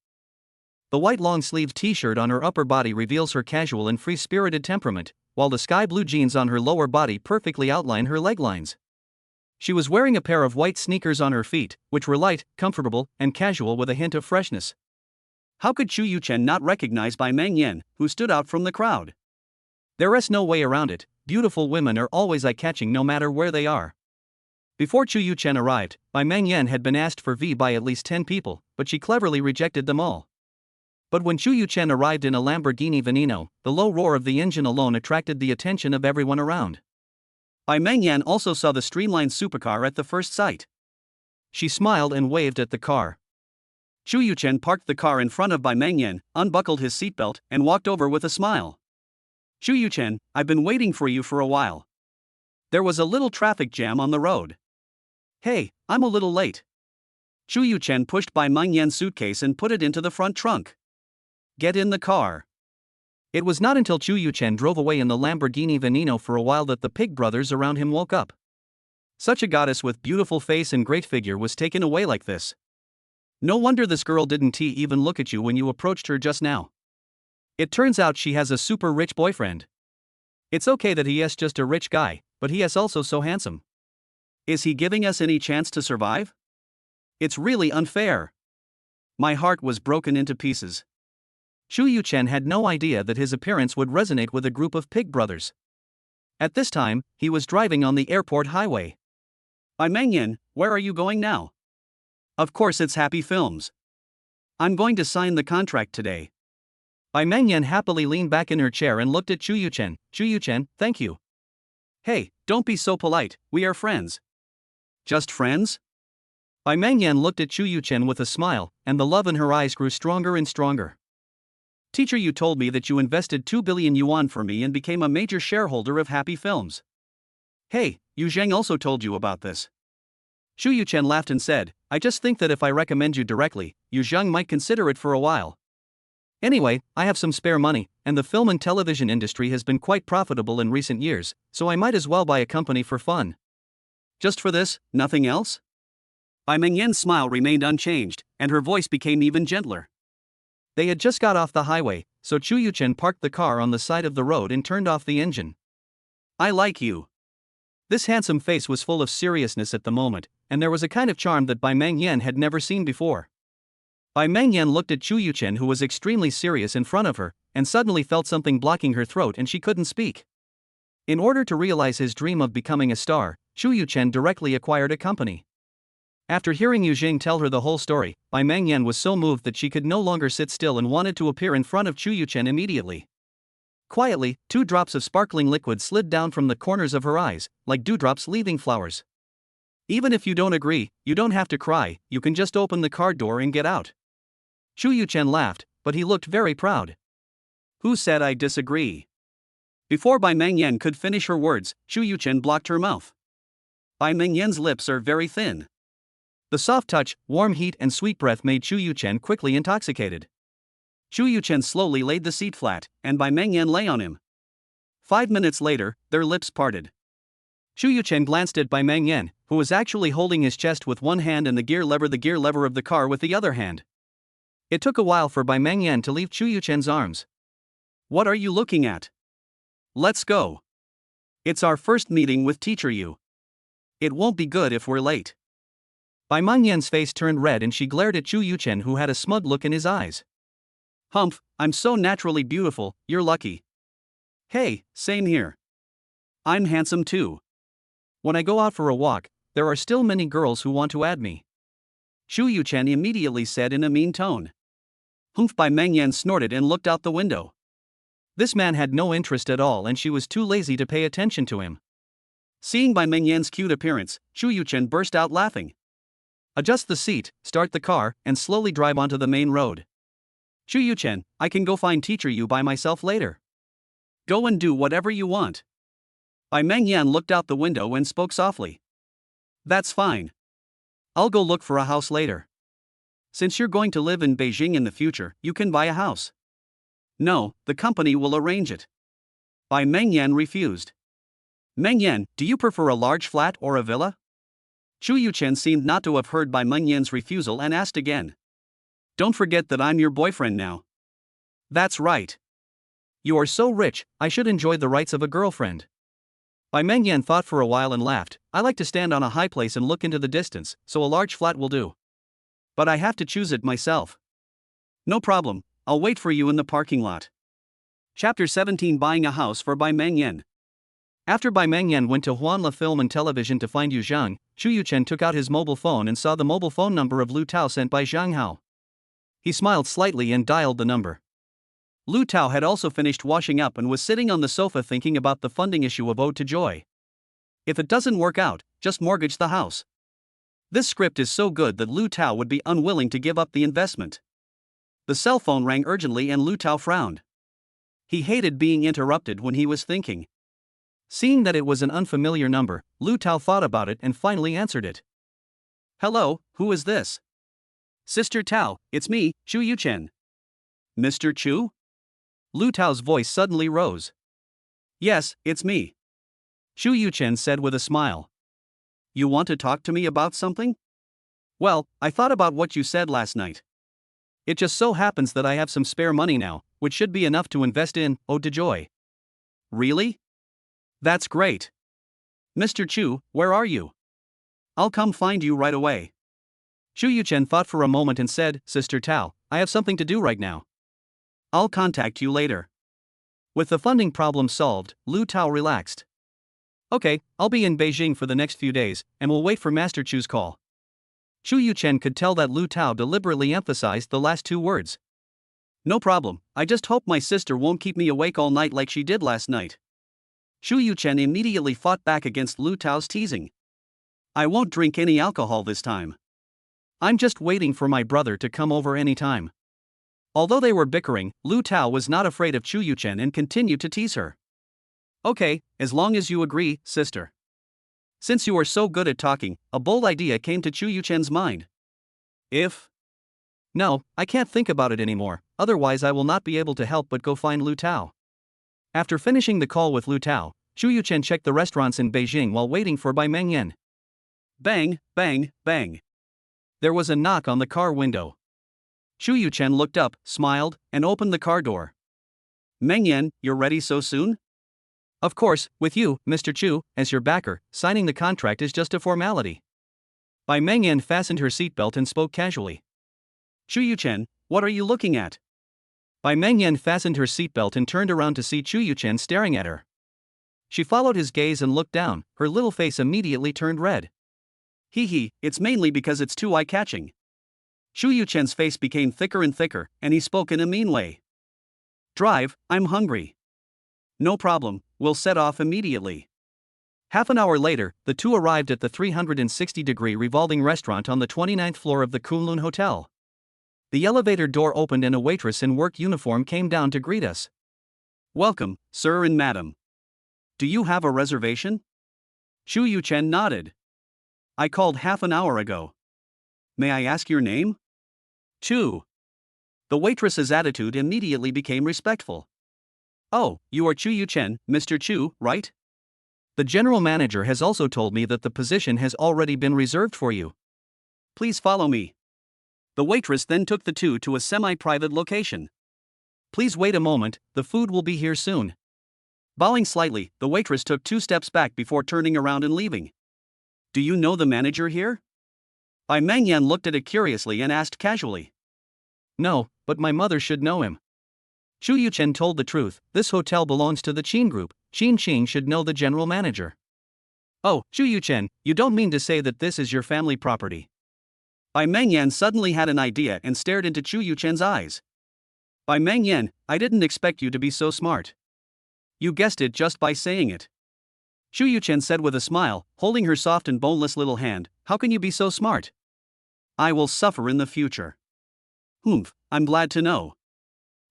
The white long-sleeved t-shirt on her upper body reveals her casual and free-spirited temperament, while the sky-blue jeans on her lower body perfectly outline her leg lines. She was wearing a pair of white sneakers on her feet, which were light, comfortable, and casual with a hint of freshness. How could Chu Yuchen not recognize Bai Mengyan, who stood out from the crowd? There is no way around it. Beautiful women are always eye-catching no matter where they are. Before Chu Yuchen arrived, Bai Mengyan had been asked for V by at least 10 people, but she cleverly rejected them all. But when Chu Yuchen arrived in a Lamborghini Veneno, the low roar of the engine alone attracted the attention of everyone around. Bai Mengyan also saw the streamlined supercar at the first sight. She smiled and waved at the car. Chu Yuchen parked the car in front of Bai Mengyan, unbuckled his seatbelt, and walked over with a smile. Chu Yuchen, I've been waiting for you for a while. There was a little traffic jam on the road. Hey, I'm a little late. Chu Yuchen pushed Bai Mengyan's suitcase and put it into the front trunk. Get in the car. It was not until Chu Yuchen drove away in the Lamborghini Veneno for a while that the pig brothers around him woke up. Such a goddess with beautiful face and great figure was taken away like this. No wonder this girl didn't even look at you when you approached her just now. It turns out she has a super rich boyfriend. It's okay that he is just a rich guy, but he is also so handsome. Is he giving us any chance to survive? It's really unfair. My heart was broken into pieces. Chu Yuchen had no idea that his appearance would resonate with a group of pig brothers. At this time, he was driving on the airport highway. Bai Mengyan, where are you going now? Of course it's Happy Films. I'm going to sign the contract today. Bai Mengyan happily leaned back in her chair and looked at Chu Yuchen. Chu Yuchen, thank you. Hey, don't be so polite, we are friends. Just friends? Bai Mengyan looked at Chu Yuchen with a smile, and the love in her eyes grew stronger and stronger. Teacher, you told me that you invested 2 billion yuan for me and became a major shareholder of Happy Films. Hey, Yu Zheng also told you about this. Chu Yuchen laughed and said, I just think that if I recommend you directly, Yu Zheng might consider it for a while. Anyway, I have some spare money, and the film and television industry has been quite profitable in recent years, so I might as well buy a company for fun. Just for this, nothing else? Bai Mengyan's smile remained unchanged, and her voice became even gentler. They had just got off the highway, so Chu Yuchen parked the car on the side of the road and turned off the engine. I like you. This handsome face was full of seriousness at the moment, and there was a kind of charm that Bai Mengyan had never seen before. Bai Mengyan looked at Chu Yuchen, who was extremely serious in front of her, and suddenly felt something blocking her throat and she couldn't speak. In order to realize his dream of becoming a star, Chu Yuchen directly acquired a company. After hearing Yu Zheng tell her the whole story, Bai Mengyan was so moved that she could no longer sit still and wanted to appear in front of Chu Yuchen immediately. Quietly, 2 drops of sparkling liquid slid down from the corners of her eyes, like dewdrops leaving flowers. Even if you don't agree, you don't have to cry, you can just open the car door and get out. Chu Yuchen laughed, but he looked very proud. Who said I disagree? Before Bai Mengyan could finish her words, Chu Yuchen blocked her mouth. Bai Mengyan's lips are very thin. The soft touch, warm heat and sweet breath made Chu Yuchen quickly intoxicated. Chu Yuchen slowly laid the seat flat, and Bai Mengyan lay on him. 5 minutes later, their lips parted. Chu Yuchen glanced at Bai Mengyan, who was actually holding his chest with one hand and the gear lever of the car with the other hand. It took a while for Bai Mengyan to leave Chu Yuchen's arms. What are you looking at? Let's go. It's our first meeting with Teacher Yu. It won't be good if we're late. Bai Mengyan's face turned red and she glared at Chu Yuchen, who had a smug look in his eyes. Humph, I'm so naturally beautiful, you're lucky. Hey, same here. I'm handsome too. When I go out for a walk, there are still many girls who want to add me. Xu Yuchen immediately said in a mean tone. Humph! Bai Mengyan snorted and looked out the window. This man had no interest at all and she was too lazy to pay attention to him. Seeing Bai Mengyan's cute appearance, Xu Yuchen burst out laughing. Adjust the seat, start the car, and slowly drive onto the main road. Xu Yuchen, I can go find teacher you by myself later. Go and do whatever you want. Bai Mengyan looked out the window and spoke softly. That's fine. I'll go look for a house later. Since you're going to live in Beijing in the future, you can buy a house. No, the company will arrange it. Bai Mengyan refused. Mengyan, do you prefer a large flat or a villa? Xu Yuchen seemed not to have heard Bai Mengyan's refusal and asked again. Don't forget that I'm your boyfriend now. That's right. You are so rich, I should enjoy the rights of a girlfriend. Bai Mengyan thought for a while and laughed. I like to stand on a high place and look into the distance, so a large flat will do. But I have to choose it myself. No problem, I'll wait for you in the parking lot. Chapter 17 Buying a House for Bai Mengyan. After Bai Mengyan went to Huanla Film and Television to find Yu Zhang, Xu Yuchen took out his mobile phone and saw the mobile phone number of Lu Tao sent by Zhang Hao. He smiled slightly and dialed the number. Lu Tao had also finished washing up and was sitting on the sofa thinking about the funding issue of Ode to Joy. If it doesn't work out, just mortgage the house. This script is so good that Lu Tao would be unwilling to give up the investment. The cell phone rang urgently and Lu Tao frowned. He hated being interrupted when he was thinking. Seeing that it was an unfamiliar number, Lu Tao thought about it and finally answered it. Hello, who is this? Sister Tao, it's me, Xu Yuchen. Mr. Chu? Lu Tao's voice suddenly rose. Yes, it's me. Xu Yuchen said with a smile. You want to talk to me about something? Well, I thought about what you said last night. It just so happens that I have some spare money now, which should be enough to invest in Ode to Joy. Really? That's great. Mr. Chu, where are you? I'll come find you right away. Xu Yuchen thought for a moment and said, Sister Tao, I have something to do right now. I'll contact you later. With the funding problem solved, Lu Tao relaxed. Okay, I'll be in Beijing for the next few days, and we'll wait for Master Chu's call. Xu Yuchen could tell that Lu Tao deliberately emphasized the last two words. No problem, I just hope my sister won't keep me awake all night like she did last night. Xu Yuchen immediately fought back against Lu Tao's teasing. I won't drink any alcohol this time. I'm just waiting for my brother to come over any time. Although they were bickering, Lu Tao was not afraid of Xu Yuchen and continued to tease her. Okay, as long as you agree, sister. Since you are so good at talking, a bold idea came to Xu Yuchen's mind. If? No, I can't think about it anymore, otherwise I will not be able to help but go find Lu Tao. After finishing the call with Lu Tao, Xu Yuchen checked the restaurants in Beijing while waiting for Bai Mengyan. Bang, bang, bang. There was a knock on the car window. Xu Yuchen looked up, smiled, and opened the car door. Mengyan, you're ready so soon? Of course, with you, Mr. Chu, as your backer, signing the contract is just a formality. Bai Mengyan fastened her seatbelt and spoke casually. Xu Yuchen, what are you looking at? Bai Mengyan fastened her seatbelt and turned around to see Xu Yuchen staring at her. She followed his gaze and looked down, her little face immediately turned red. Hee, it's mainly because it's too eye-catching. Xu Yuchen's face became thicker and thicker, and he spoke in a mean way. Drive, I'm hungry. No problem, we'll set off immediately. Half an hour later, the two arrived at the 360-degree revolving restaurant on the 29th floor of the Kunlun Hotel. The elevator door opened and a waitress in work uniform came down to greet us. Welcome, sir and madam. Do you have a reservation? Xu Yuchen nodded. I called half an hour ago. May I ask your name? Chu. The waitress's attitude immediately became respectful. Oh, you are Xu Yuchen, Mr. Chu, right? The general manager has also told me that the position has already been reserved for you. Please follow me. The waitress then took the two to a semi-private location. Please wait a moment, the food will be here soon. Bowing slightly, the waitress took 2 steps back before turning around and leaving. Do you know the manager here? Bai Mengyan looked at it curiously and asked casually. No, but my mother should know him. Xu Yuchen told the truth, this hotel belongs to the Qin Group, Qin Qing should know the general manager. Oh, Chu Yuchen, you don't mean to say that this is your family property. Bai Mengyan suddenly had an idea and stared into Chu Yuchen's eyes. Bai Mengyan, I didn't expect you to be so smart. You guessed it just by saying it. Chu Yuchen said with a smile, holding her soft and boneless little hand, how can you be so smart? I will suffer in the future. Humph, I'm glad to know.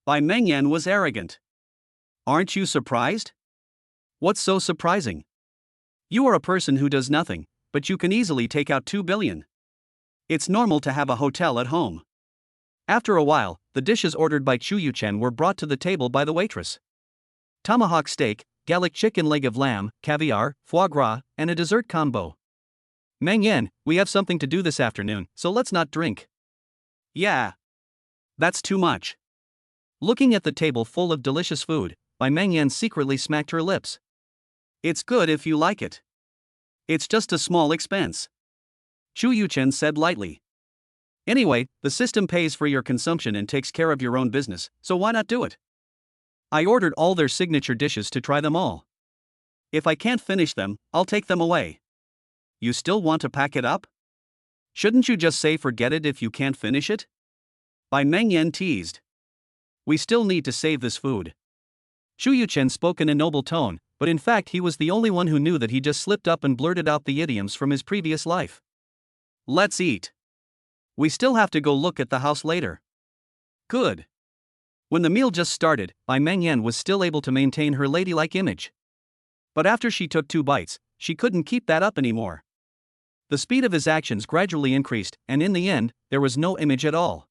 Bai Mengyan was arrogant. Aren't you surprised? What's so surprising? You are a person who does nothing, but you can easily take out 2 billion. It's normal to have a hotel at home. After a while, the dishes ordered by Chu Yuchen were brought to the table by the waitress. Tomahawk steak, Gallic chicken leg of lamb, caviar, foie gras, and a dessert combo. Mengyan, we have something to do this afternoon, so let's not drink. Yeah. That's too much. Looking at the table full of delicious food, Bai Mengyan secretly smacked her lips. It's good if you like it. It's just a small expense. Chu Yuchen said lightly. Anyway, the system pays for your consumption and takes care of your own business, so why not do it? I ordered all their signature dishes to try them all. If I can't finish them, I'll take them away. You still want to pack it up? Shouldn't you just say forget it if you can't finish it? Bai Mengyan teased. We still need to save this food. Chu Yuchen spoke in a noble tone, but in fact he was the only one who knew that he just slipped up and blurted out the idioms from his previous life. Let's eat. We still have to go look at the house later. Good. When the meal just started, Bai Mengyan was still able to maintain her ladylike image. But after she took 2 bites, she couldn't keep that up anymore. The speed of his actions gradually increased, and in the end, there was no image at all.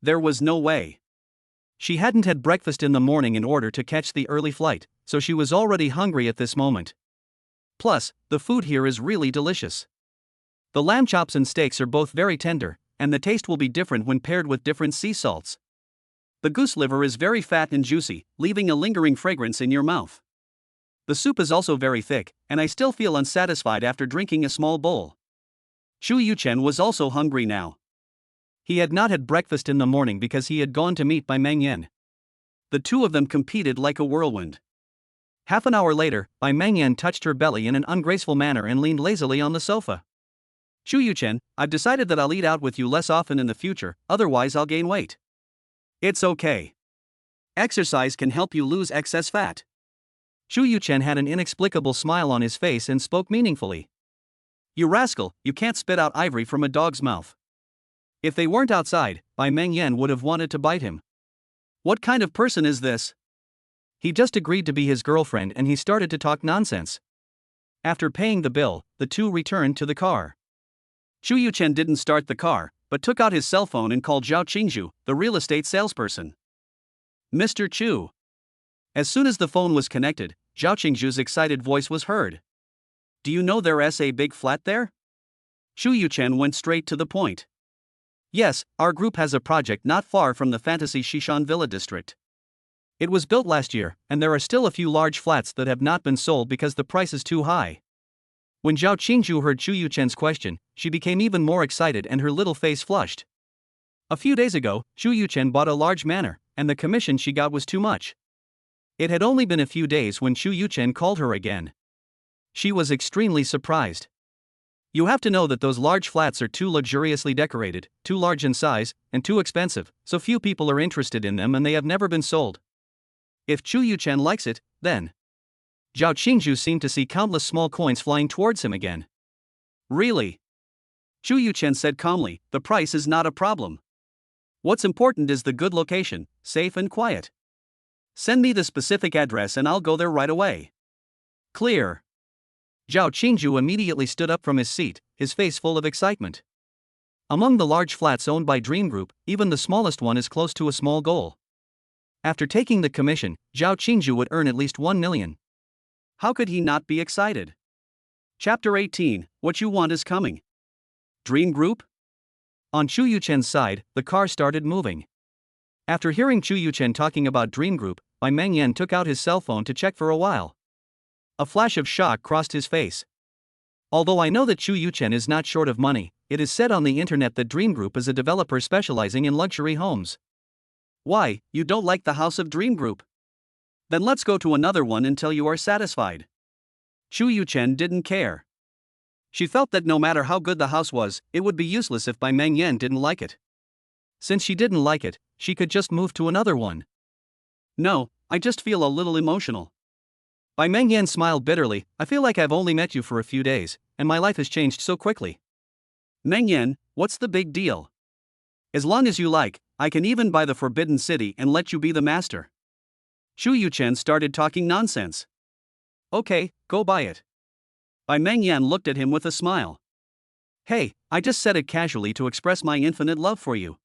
There was no way. She hadn't had breakfast in the morning in order to catch the early flight, so she was already hungry at this moment. Plus, the food here is really delicious. The lamb chops and steaks are both very tender, and the taste will be different when paired with different sea salts. The goose liver is very fat and juicy, leaving a lingering fragrance in your mouth. The soup is also very thick, and I still feel unsatisfied after drinking a small bowl. Chu Yuchen was also hungry now. He had not had breakfast in the morning because he had gone to meet Bai Mengyan. The two of them competed like a whirlwind. Half an hour later, Bai Mengyan touched her belly in an ungraceful manner and leaned lazily on the sofa. Chu Yuchen, I've decided that I'll eat out with you less often in the future, otherwise I'll gain weight. It's okay. Exercise can help you lose excess fat. Chu Yuchen had an inexplicable smile on his face and spoke meaningfully. You rascal, you can't spit out ivory from a dog's mouth. If they weren't outside, Bai Mengyan would have wanted to bite him. What kind of person is this? He just agreed to be his girlfriend and he started to talk nonsense. After paying the bill, the two returned to the car. Chu Yuchen didn't start the car, but took out his cell phone and called Zhao Qingzhu, the real estate salesperson. Mr. Chu. As soon as the phone was connected, Zhao Qingzhu's excited voice was heard. Do you know there's a big flat there? Chu Yuchen went straight to the point. Yes, our group has a project not far from the fantasy Shishan Villa district. It was built last year, and there are still a few large flats that have not been sold because the price is too high. When Zhao Qingzhu heard Chu Yuchen's question, she became even more excited and her little face flushed. A few days ago, Chu Yuchen bought a large manor, and the commission she got was too much. It had only been a few days when Chu Yuchen called her again. She was extremely surprised. You have to know that those large flats are too luxuriously decorated, too large in size, and too expensive, so few people are interested in them and they have never been sold. If Chu Yuchen likes it, then. Zhao Qingzhu seemed to see countless small coins flying towards him again. Really? Chu Yuchen said calmly, the price is not a problem. What's important is the good location, safe and quiet. Send me the specific address and I'll go there right away. Clear. Zhao Qingzhu immediately stood up from his seat, his face full of excitement. Among the large flats owned by Dream Group, even the smallest one is close to a small goal. After taking the commission, Zhao Qingzhu would earn at least 1 million. How could he not be excited? Chapter 18, What You Want is Coming. Dream Group? On Chu Yuchen's side, the car started moving. After hearing Chu Yuchen talking about Dream Group, Bai Mengyan took out his cell phone to check for a while. A flash of shock crossed his face. Although I know that Chu Yuchen is not short of money, it is said on the internet that Dream Group is a developer specializing in luxury homes. Why, you don't like the house of Dream Group? Then let's go to another one until you are satisfied. Chu Yuchen didn't care. She felt that no matter how good the house was, it would be useless if Bai Mengyan didn't like it. Since she didn't like it, she could just move to another one. No, I just feel a little emotional. Bai Mengyan smiled bitterly. I feel like I've only met you for a few days, and my life has changed so quickly. Mengyan, what's the big deal? As long as you like, I can even buy the Forbidden City and let you be the master. Chu Yuchen started talking nonsense. Okay, go buy it. Bai Mengyan looked at him with a smile. Hey, I just said it casually to express my infinite love for you.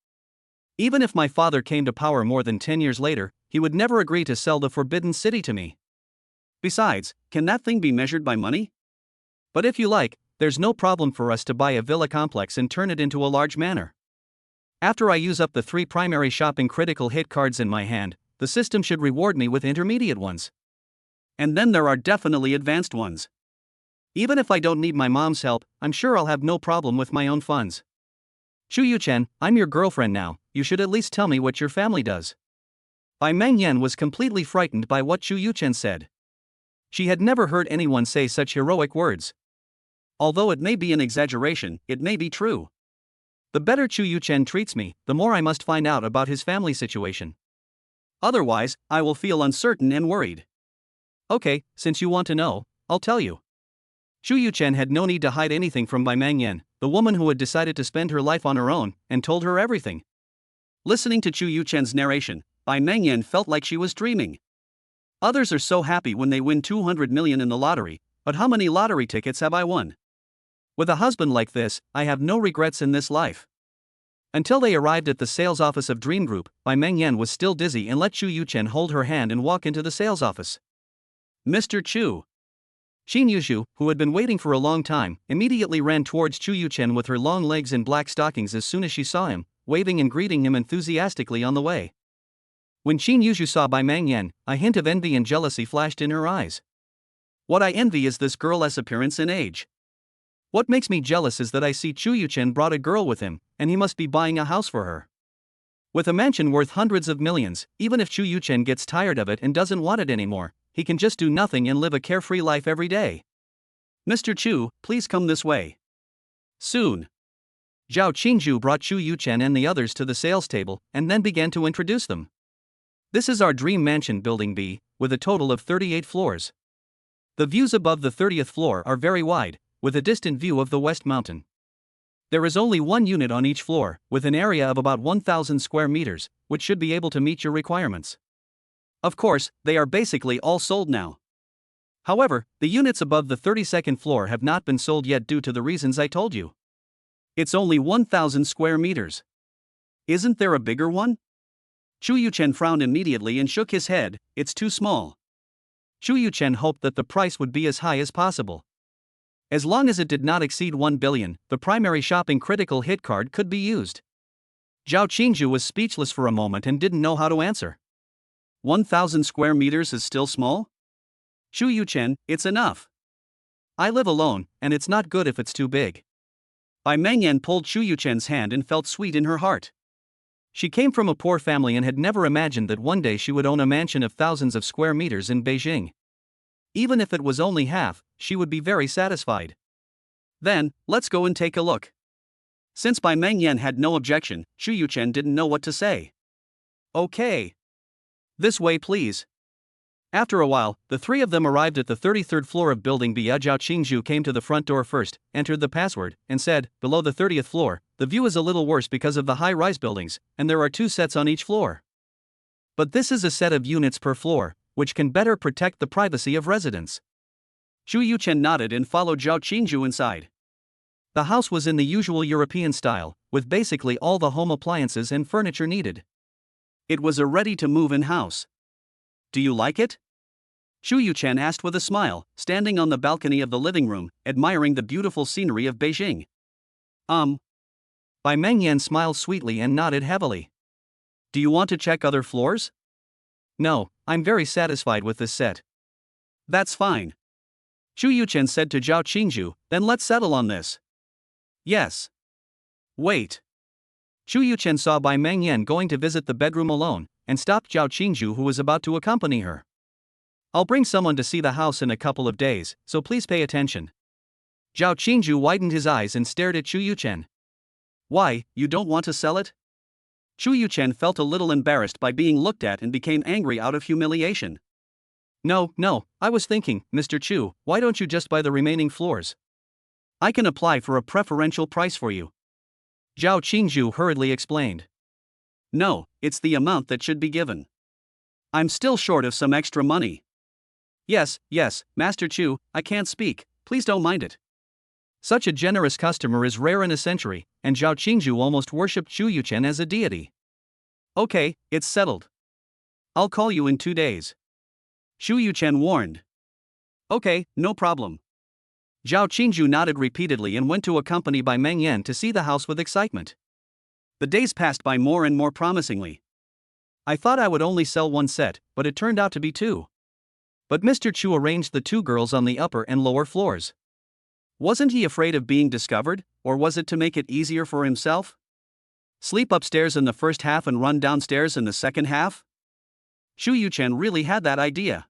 Even if my father came to power more than 10 years later, he would never agree to sell the Forbidden City to me. Besides, can that thing be measured by money? But if you like, there's no problem for us to buy a villa complex and turn it into a large manor. After I use up the 3 primary shopping critical hit cards in my hand, the system should reward me with intermediate ones. And then there are definitely advanced ones. Even if I don't need my mom's help, I'm sure I'll have no problem with my own funds. Chu Yuchen, I'm your girlfriend now, you should at least tell me what your family does. Bai Mengyan was completely frightened by what Chu Yuchen said. She had never heard anyone say such heroic words. Although it may be an exaggeration, it may be true. The better Chu Yuchen treats me, the more I must find out about his family situation. Otherwise, I will feel uncertain and worried. Okay, since you want to know, I'll tell you. Chu Yuchen had no need to hide anything from Bai Mengyan, the woman who had decided to spend her life on her own, and told her everything. Listening to Chu Yuchen's narration, Bai Mengyan felt like she was dreaming. Others are so happy when they win 200 million in the lottery, but how many lottery tickets have I won? With a husband like this, I have no regrets in this life. Until they arrived at the sales office of Dream Group, Bai Mengyan was still dizzy and let Chu Yuchen hold her hand and walk into the sales office. Mr. Chu. Xin Yuzhu, who had been waiting for a long time, immediately ran towards Chu Yuchen with her long legs and black stockings as soon as she saw him, waving and greeting him enthusiastically on the way. When Xin Yuzhu saw Bai Mengyan, a hint of envy and jealousy flashed in her eyes. What I envy is this girl's appearance and age. What makes me jealous is that I see Chu Yuchen brought a girl with him, and he must be buying a house for her. With a mansion worth hundreds of millions, even if Chu Yuchen gets tired of it and doesn't want it anymore, he can just do nothing and live a carefree life every day. Mr. Chu, please come this way. Soon. Zhao Qingzhu brought Chu Yuchen and the others to the sales table, and then began to introduce them. This is our dream mansion building B, with a total of 38 floors. The views above the 30th floor are very wide, with a distant view of the West Mountain. There is only one unit on each floor, with an area of about 1,000 square meters, which should be able to meet your requirements. Of course, they are basically all sold now. However, the units above the 32nd floor have not been sold yet due to the reasons I told you. It's only 1,000 square meters. Isn't there a bigger one? Chu Yuchen frowned immediately and shook his head. It's too small. Chu Yuchen hoped that the price would be as high as possible. As long as it did not exceed 1 billion, the primary shopping critical hit card could be used. Zhao Qingzhu was speechless for a moment and didn't know how to answer. 1,000 square meters is still small? Chu Yuchen, it's enough. I live alone, and it's not good if it's too big. Bai Mengyan pulled Chu Yuchen's hand and felt sweet in her heart. She came from a poor family and had never imagined that one day she would own a mansion of thousands of square meters in Beijing. Even if it was only half, she would be very satisfied. Then, let's go and take a look. Since Bai Mengyan had no objection, Chu Yuchen didn't know what to say. Okay. This way please. After a while, the three of them arrived at the 33rd floor of building B. Zhao Qingzhu came to the front door first, entered the password, and said, below the 30th floor, the view is a little worse because of the high-rise buildings, and there are 2 sets on each floor. But this is a set of units per floor, which can better protect the privacy of residents. Chu Yuchen nodded and followed Zhao Qingzhu inside. The house was in the usual European style, with basically all the home appliances and furniture needed. It was a ready-to-move-in house. Do you like it? Chu Yuchen asked with a smile, standing on the balcony of the living room, admiring the beautiful scenery of Beijing. Bai Mengyan smiled sweetly and nodded heavily. Do you want to check other floors? No, I'm very satisfied with this set. That's fine. Chu Yuchen said to Zhao Qingzhu, then let's settle on this. Yes. Wait. Chu Yuchen saw Bai Mengyan going to visit the bedroom alone, and stopped Zhao Qingzhu who was about to accompany her. I'll bring someone to see the house in a couple of days, so please pay attention. Zhao Qingzhu widened his eyes and stared at Chu Yuchen. Why, you don't want to sell it? Chu Yuchen felt a little embarrassed by being looked at and became angry out of humiliation. No, I was thinking, Mr. Chu, why don't you just buy the remaining floors? I can apply for a preferential price for you. Zhao Qingzhu hurriedly explained. No, it's the amount that should be given. I'm still short of some extra money. Yes, Master Chu, I can't speak, please don't mind it. Such a generous customer is rare in a century, and Zhao Qingzhu almost worshipped Chu Yuchen as a deity. Okay, it's settled. I'll call you in 2 days. Chu Yuchen warned. Okay, no problem. Zhao Qingzhu nodded repeatedly and went to accompany by Meng Yan to see the house with excitement. The days passed by more and more promisingly. I thought I would only sell 1 set, but it turned out to be 2. But Mr. Chu arranged the 2 girls on the upper and lower floors. Wasn't he afraid of being discovered, or was it to make it easier for himself? Sleep upstairs in the first half and run downstairs in the second half? Chu Yuchen really had that idea.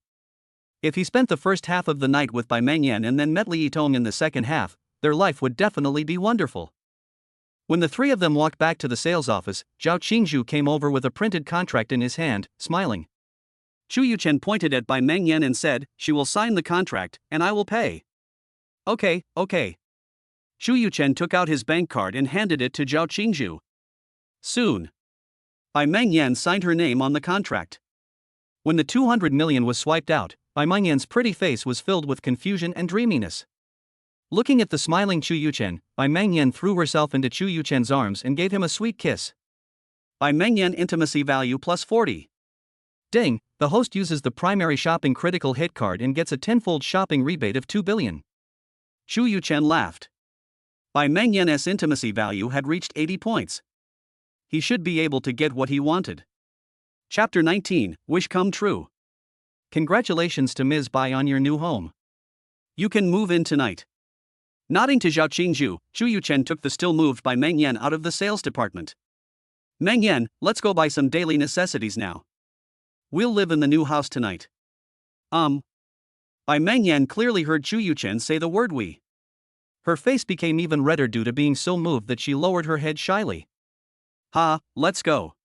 If he spent the first half of the night with Bai Mengyan and then met Li Yitong in the second half, their life would definitely be wonderful. When the 3 of them walked back to the sales office, Zhao Qingzhu came over with a printed contract in his hand, smiling. Chu Yuchen pointed at Bai Mengyan and said, she will sign the contract, and I will pay. Okay. Chu Yuchen took out his bank card and handed it to Zhao Qingzhu. Soon, Bai Mengyan signed her name on the contract. When the 200 million was swiped out, Bai Mengyan's pretty face was filled with confusion and dreaminess. Looking at the smiling Chu Yuchen, Bai Mengyan threw herself into Chu Yuchen's arms and gave him a sweet kiss. Bai Mengyan intimacy value plus 40. Ding, the host uses the primary shopping critical hit card and gets a 10-fold shopping rebate of 2 billion. Chu Yuchen laughed. Bai Mengyan's intimacy value had reached 80 points. He should be able to get what he wanted. Chapter 19, Wish Come True. Congratulations to Ms. Bai on your new home. You can move in tonight. Nodding to Zhao Qingzhu, Chu Yuchen took the still moved Bai Mengyan out of the sales department. Mengyan, let's go buy some daily necessities now. We'll live in the new house tonight. Bai Mengyan clearly heard Chu Yuchen say the word we. Her face became even redder due to being so moved that she lowered her head shyly. Let's go.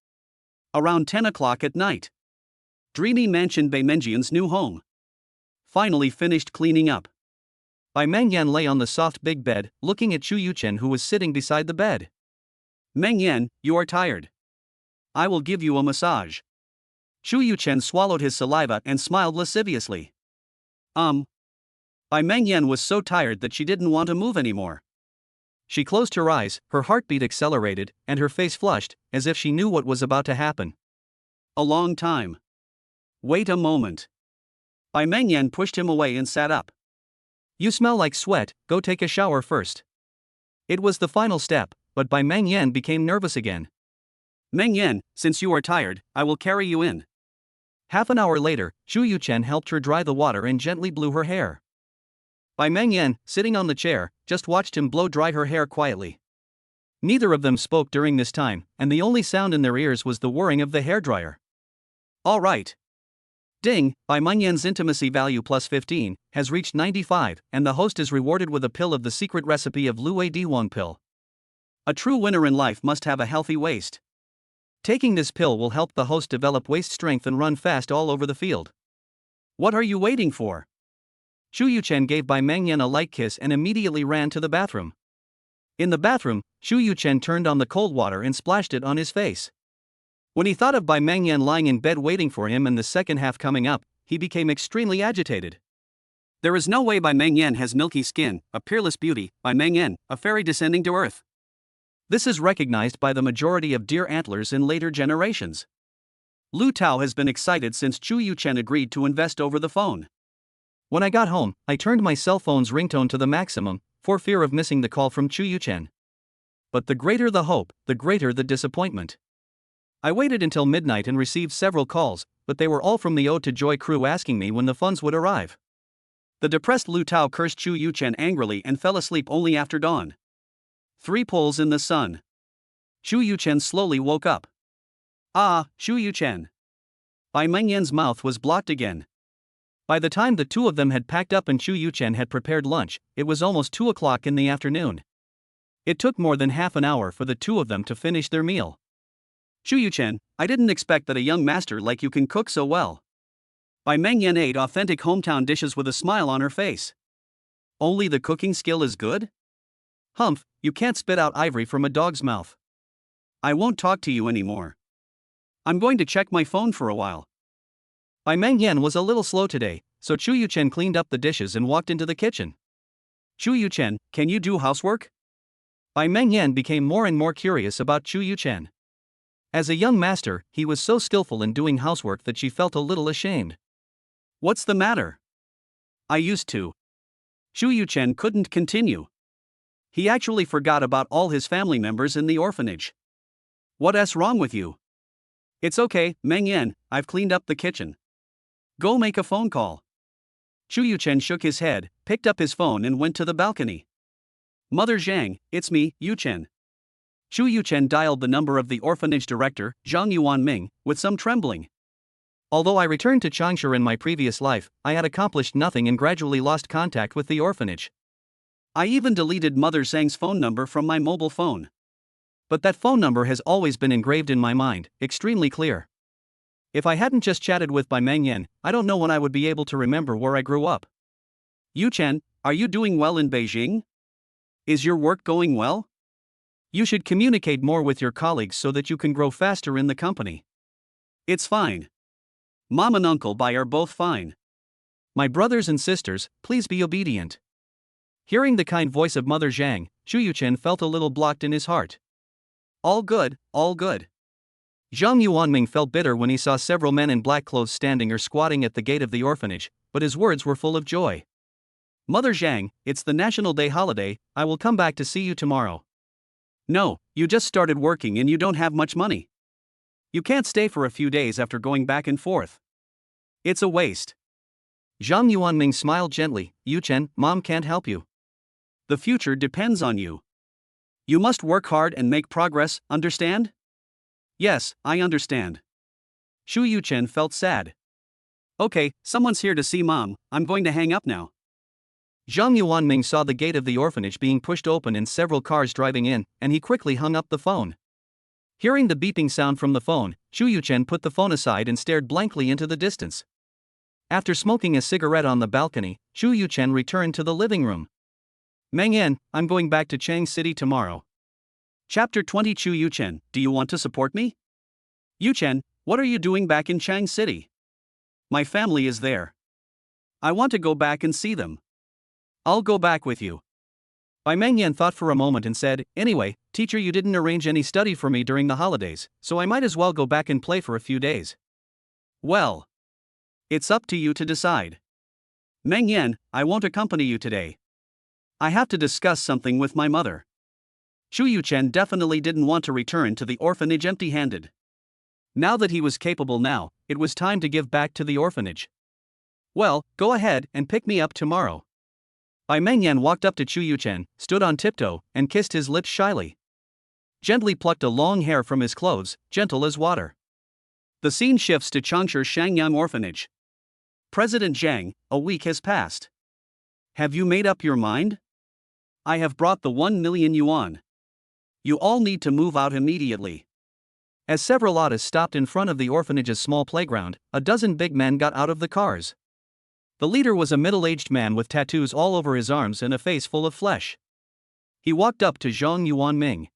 Around 10 o'clock at night. Dreamy Mansion Bai Mengyan's new home. Finally finished cleaning up. Bai Mengyan lay on the soft big bed, looking at Chu Yuchen who was sitting beside the bed. Mengyan, you are tired. I will give you a massage. Chu Yuchen swallowed his saliva and smiled lasciviously. Bai Mengyan was so tired that she didn't want to move anymore. She closed her eyes, her heartbeat accelerated, and her face flushed, as if she knew what was about to happen. A long time. Wait a moment. Bai Mengyan pushed him away and sat up. You smell like sweat, go take a shower first. It was the final step, but Bai Mengyan became nervous again. Mengyan, since you are tired, I will carry you in. Half an hour later, Chu Yuchen helped her dry the water and gently blew her hair. Bai Mengyan, sitting on the chair, just watched him blow dry her hair quietly. Neither of them spoke during this time, and the only sound in their ears was the whirring of the hairdryer. All right. Ding, Bai Mengyan's intimacy value plus 15 has reached 95, and the host is rewarded with a pill of the secret recipe of Luwei Diwang pill. A true winner in life must have a healthy waist. Taking this pill will help the host develop waist strength and run fast all over the field. What are you waiting for? Chu Yuchen gave Bai Mengyan a light kiss and immediately ran to the bathroom. In the bathroom, Chu Yuchen turned on the cold water and splashed it on his face. When he thought of Bai Mengyan lying in bed waiting for him and the second half coming up, he became extremely agitated. There is no way Bai Mengyan has milky skin, a peerless beauty, Bai Mengyan, a fairy descending to earth. This is recognized by the majority of deer antlers in later generations. Lu Tao has been excited since Chu Yuchen agreed to invest over the phone. When I got home, I turned my cell phone's ringtone to the maximum, for fear of missing the call from Chu Yuchen. But the greater the hope, the greater the disappointment. I waited until midnight and received several calls, but they were all from the Ode to Joy crew asking me when the funds would arrive. The depressed Lu Tao cursed Chu Yuchen angrily and fell asleep only after dawn. 3 poles in the sun. Chu Yuchen slowly woke up. Chu Yuchen. Bai Mengyan's mouth was blocked again. By the time the two of them had packed up and Chu Yuchen had prepared lunch, it was almost 2 o'clock in the afternoon. It took more than half an hour for the two of them to finish their meal. Chu Yuchen, I didn't expect that a young master like you can cook so well. Bai Mengyan ate authentic hometown dishes with a smile on her face. Only the cooking skill is good? Humph, you can't spit out ivory from a dog's mouth. I won't talk to you anymore. I'm going to check my phone for a while. Bai Mengyan was a little slow today, so Chu Yuchen cleaned up the dishes and walked into the kitchen. Chu Yuchen, can you do housework? Bai Mengyan became more and more curious about Chu Yuchen. As a young master, he was so skillful in doing housework that she felt a little ashamed. What's the matter? I used to. Chu Yuchen couldn't continue. He actually forgot about all his family members in the orphanage. What's wrong with you? It's okay, Mengyan, I've cleaned up the kitchen. Go make a phone call. Chu Yuchen shook his head, picked up his phone and went to the balcony. Mother Zhang, it's me, Yuchen. Chu Yuchen dialed the number of the orphanage director, Zhang Yuanming, with some trembling. Although I returned to Changsha in my previous life, I had accomplished nothing and gradually lost contact with the orphanage. I even deleted Mother Zhang's phone number from my mobile phone. But that phone number has always been engraved in my mind, extremely clear. If I hadn't just chatted with Bai Mengyan, I don't know when I would be able to remember where I grew up. Yuchen, are you doing well in Beijing? Is your work going well? You should communicate more with your colleagues so that you can grow faster in the company. It's fine. Mom and Uncle Bai are both fine. My brothers and sisters, please be obedient. Hearing the kind voice of Mother Zhang, Chu Yuchen felt a little blocked in his heart. All good, all good. Zhang Yuanming felt bitter when he saw several men in black clothes standing or squatting at the gate of the orphanage, but his words were full of joy. Mother Zhang, it's the National Day holiday, I will come back to see you tomorrow. No, you just started working and you don't have much money. You can't stay for a few days after going back and forth. It's a waste. Zhang Yuanming smiled gently. Yuchen, Mom can't help you. The future depends on you. You must work hard and make progress, understand? Yes, I understand. Chu Yuchen felt sad. Okay, someone's here to see Mom, I'm going to hang up now. Zhang Yuanming saw the gate of the orphanage being pushed open and several cars driving in, and he quickly hung up the phone. Hearing the beeping sound from the phone, Chu Yuchen put the phone aside and stared blankly into the distance. After smoking a cigarette on the balcony, Chu Yuchen returned to the living room. Mengyan, I'm going back to Chang City tomorrow. Chapter 20 Chu Yuchen, do you want to support me? Yuchen, what are you doing back in Chang City? My family is there. I want to go back and see them. I'll go back with you. Bai Mengyan thought for a moment and said, anyway, teacher, you didn't arrange any study for me during the holidays, so I might as well go back and play for a few days. Well, it's up to you to decide. Mengyan, I won't accompany you today. I have to discuss something with my mother. Chu Yuchen definitely didn't want to return to the orphanage empty-handed. Now that he was capable it was time to give back to the orphanage. Well, go ahead and pick me up tomorrow. Bai Mengyan walked up to Chu Yuchen, stood on tiptoe, and kissed his lips shyly. Gently plucked a long hair from his clothes, gentle as water. The scene shifts to Changsha Shangyang Orphanage. President Zhang, a week has passed. Have you made up your mind? I have brought the 1 million yuan. You all need to move out immediately. As several autos stopped in front of the orphanage's small playground, a dozen big men got out of the cars. The leader was a middle-aged man with tattoos all over his arms and a face full of flesh. He walked up to Zhang Yuanming.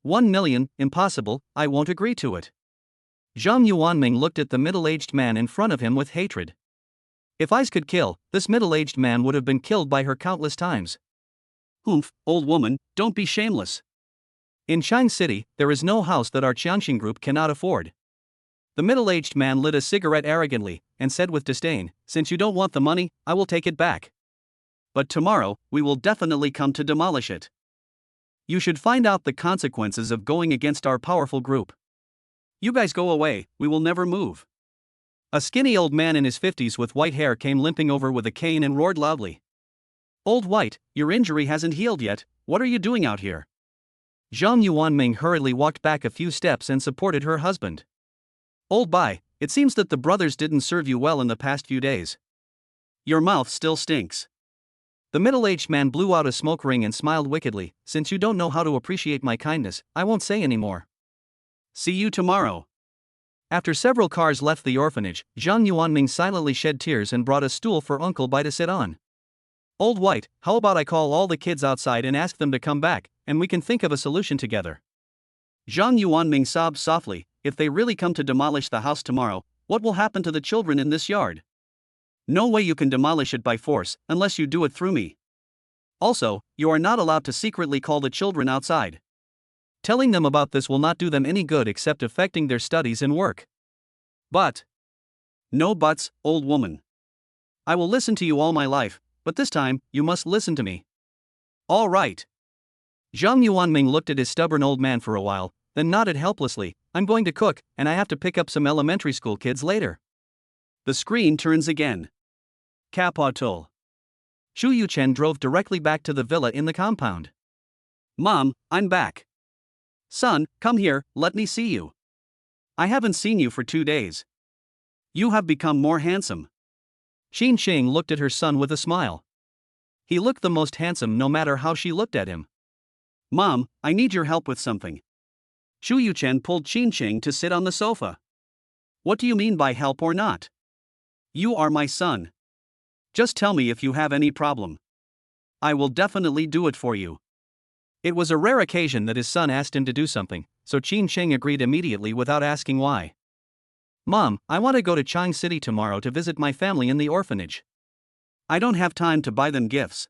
1 million, impossible, I won't agree to it. Zhang Yuanming looked at the middle-aged man in front of him with hatred. If ice could kill, this middle-aged man would have been killed by her countless times. Humph, old woman, don't be shameless. In Chang City, there is no house that our Qiangxing group cannot afford. The middle-aged man lit a cigarette arrogantly, and said with disdain, since you don't want the money, I will take it back. But tomorrow, we will definitely come to demolish it. You should find out the consequences of going against our powerful group. You guys go away, we will never move. A skinny old man in his 50s with white hair came limping over with a cane and roared loudly. Old White, your injury hasn't healed yet, what are you doing out here? Zhang Yuanming hurriedly walked back a few steps and supported her husband. Old Bai, it seems that the brothers didn't serve you well in the past few days. Your mouth still stinks. The middle-aged man blew out a smoke ring and smiled wickedly. Since you don't know how to appreciate my kindness, I won't say any more. See you tomorrow. After several cars left the orphanage, Zhang Yuanming silently shed tears and brought a stool for Uncle Bai to sit on. Old White, how about I call all the kids outside and ask them to come back, and we can think of a solution together. Zhang Yuanming sobbed softly. If they really come to demolish the house tomorrow, what will happen to the children in this yard? No way you can demolish it by force, unless you do it through me. Also, you are not allowed to secretly call the children outside. Telling them about this will not do them any good except affecting their studies and work. But. No buts, old woman. I will listen to you all my life, but this time, you must listen to me. All right. Zhang Yuanming looked at his stubborn old man for a while, then nodded helplessly. I'm going to cook, and I have to pick up some elementary school kids later. The screen turns again. Capital. Shu Yuchen drove directly back to the villa in the compound. Mom, I'm back. Son, come here, let me see you. I haven't seen you for 2 days. You have become more handsome. Xin Xing looked at her son with a smile. He looked the most handsome no matter how she looked at him. Mom, I need your help with something. Shu Yuchen pulled Xin Xing to sit on the sofa. What do you mean by help or not? You are my son. Just tell me if you have any problem. I will definitely do it for you. It was a rare occasion that his son asked him to do something, so Qin Sheng agreed immediately without asking why. Mom, I want to go to Chang City tomorrow to visit my family in the orphanage. I don't have time to buy them gifts.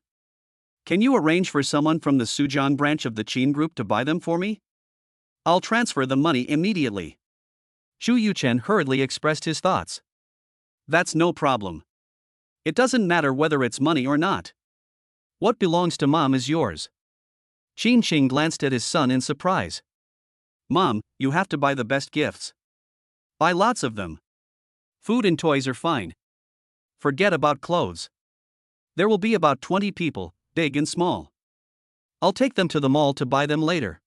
Can you arrange for someone from the Sujian branch of the Qin group to buy them for me? I'll transfer the money immediately. Shu Yuchen hurriedly expressed his thoughts. That's no problem. It doesn't matter whether it's money or not. What belongs to Mom is yours. Qin Xing glanced at his son in surprise. Mom, you have to buy the best gifts. Buy lots of them. Food and toys are fine. Forget about clothes. There will be about 20 people, big and small. I'll take them to the mall to buy them later.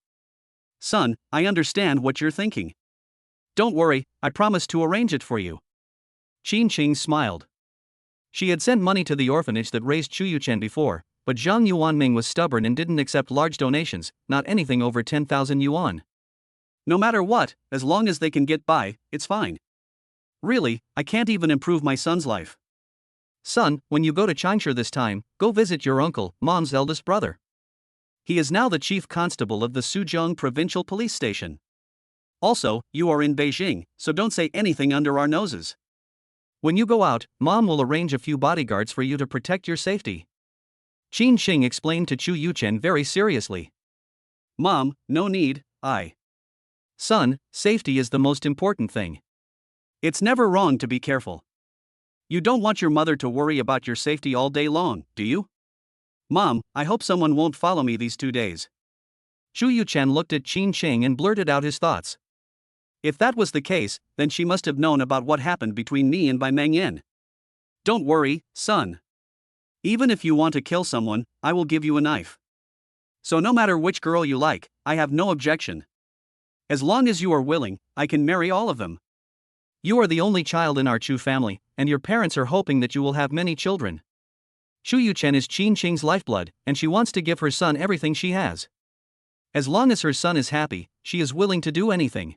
Son, I understand what you're thinking. Don't worry, I promise to arrange it for you. Qin Xing smiled. She had sent money to the orphanage that raised Chu Yuchen before, but Zhang Yuanming was stubborn and didn't accept large donations, not anything over 10,000 yuan. No matter what, as long as they can get by, it's fine. Really, I can't even improve my son's life. Son, when you go to Changsha this time, go visit your uncle, Mom's eldest brother. He is now the chief constable of the Suzhou Provincial Police Station. Also, you are in Beijing, so don't say anything under our noses. When you go out, Mom will arrange a few bodyguards for you to protect your safety. Qin Xing explained to Chu Yuchen very seriously. Mom, no need, Son, safety is the most important thing. It's never wrong to be careful. You don't want your mother to worry about your safety all day long, do you? Mom, I hope someone won't follow me these 2 days. Shu Yuchen looked at Qin Xing and blurted out his thoughts. If that was the case, then she must have known about what happened between me and Bai Mengyan. Don't worry, son. Even if you want to kill someone, I will give you a knife. So no matter which girl you like, I have no objection. As long as you are willing, I can marry all of them. You are the only child in our Chu family, and your parents are hoping that you will have many children. Shu Yuchen is Qin Xing's lifeblood, and she wants to give her son everything she has. As long as her son is happy, she is willing to do anything.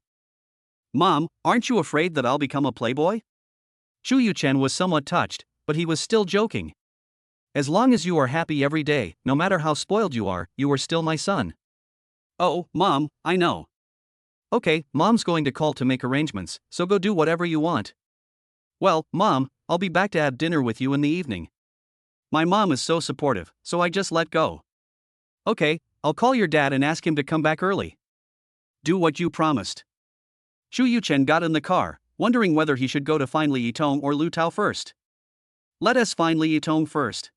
Mom, aren't you afraid that I'll become a playboy? Shu Yuchen was somewhat touched, but he was still joking. As long as you are happy every day, no matter how spoiled you are still my son. Oh, Mom, I know. Okay, Mom's going to call to make arrangements, so go do whatever you want. Well, Mom, I'll be back to have dinner with you in the evening. My mom is so supportive, so I just let go. Okay, I'll call your dad and ask him to come back early. Do what you promised. Shu Yuchen got in the car, wondering whether he should go to find Li Yitong or Lu Tao first. Let us find Li Yitong first.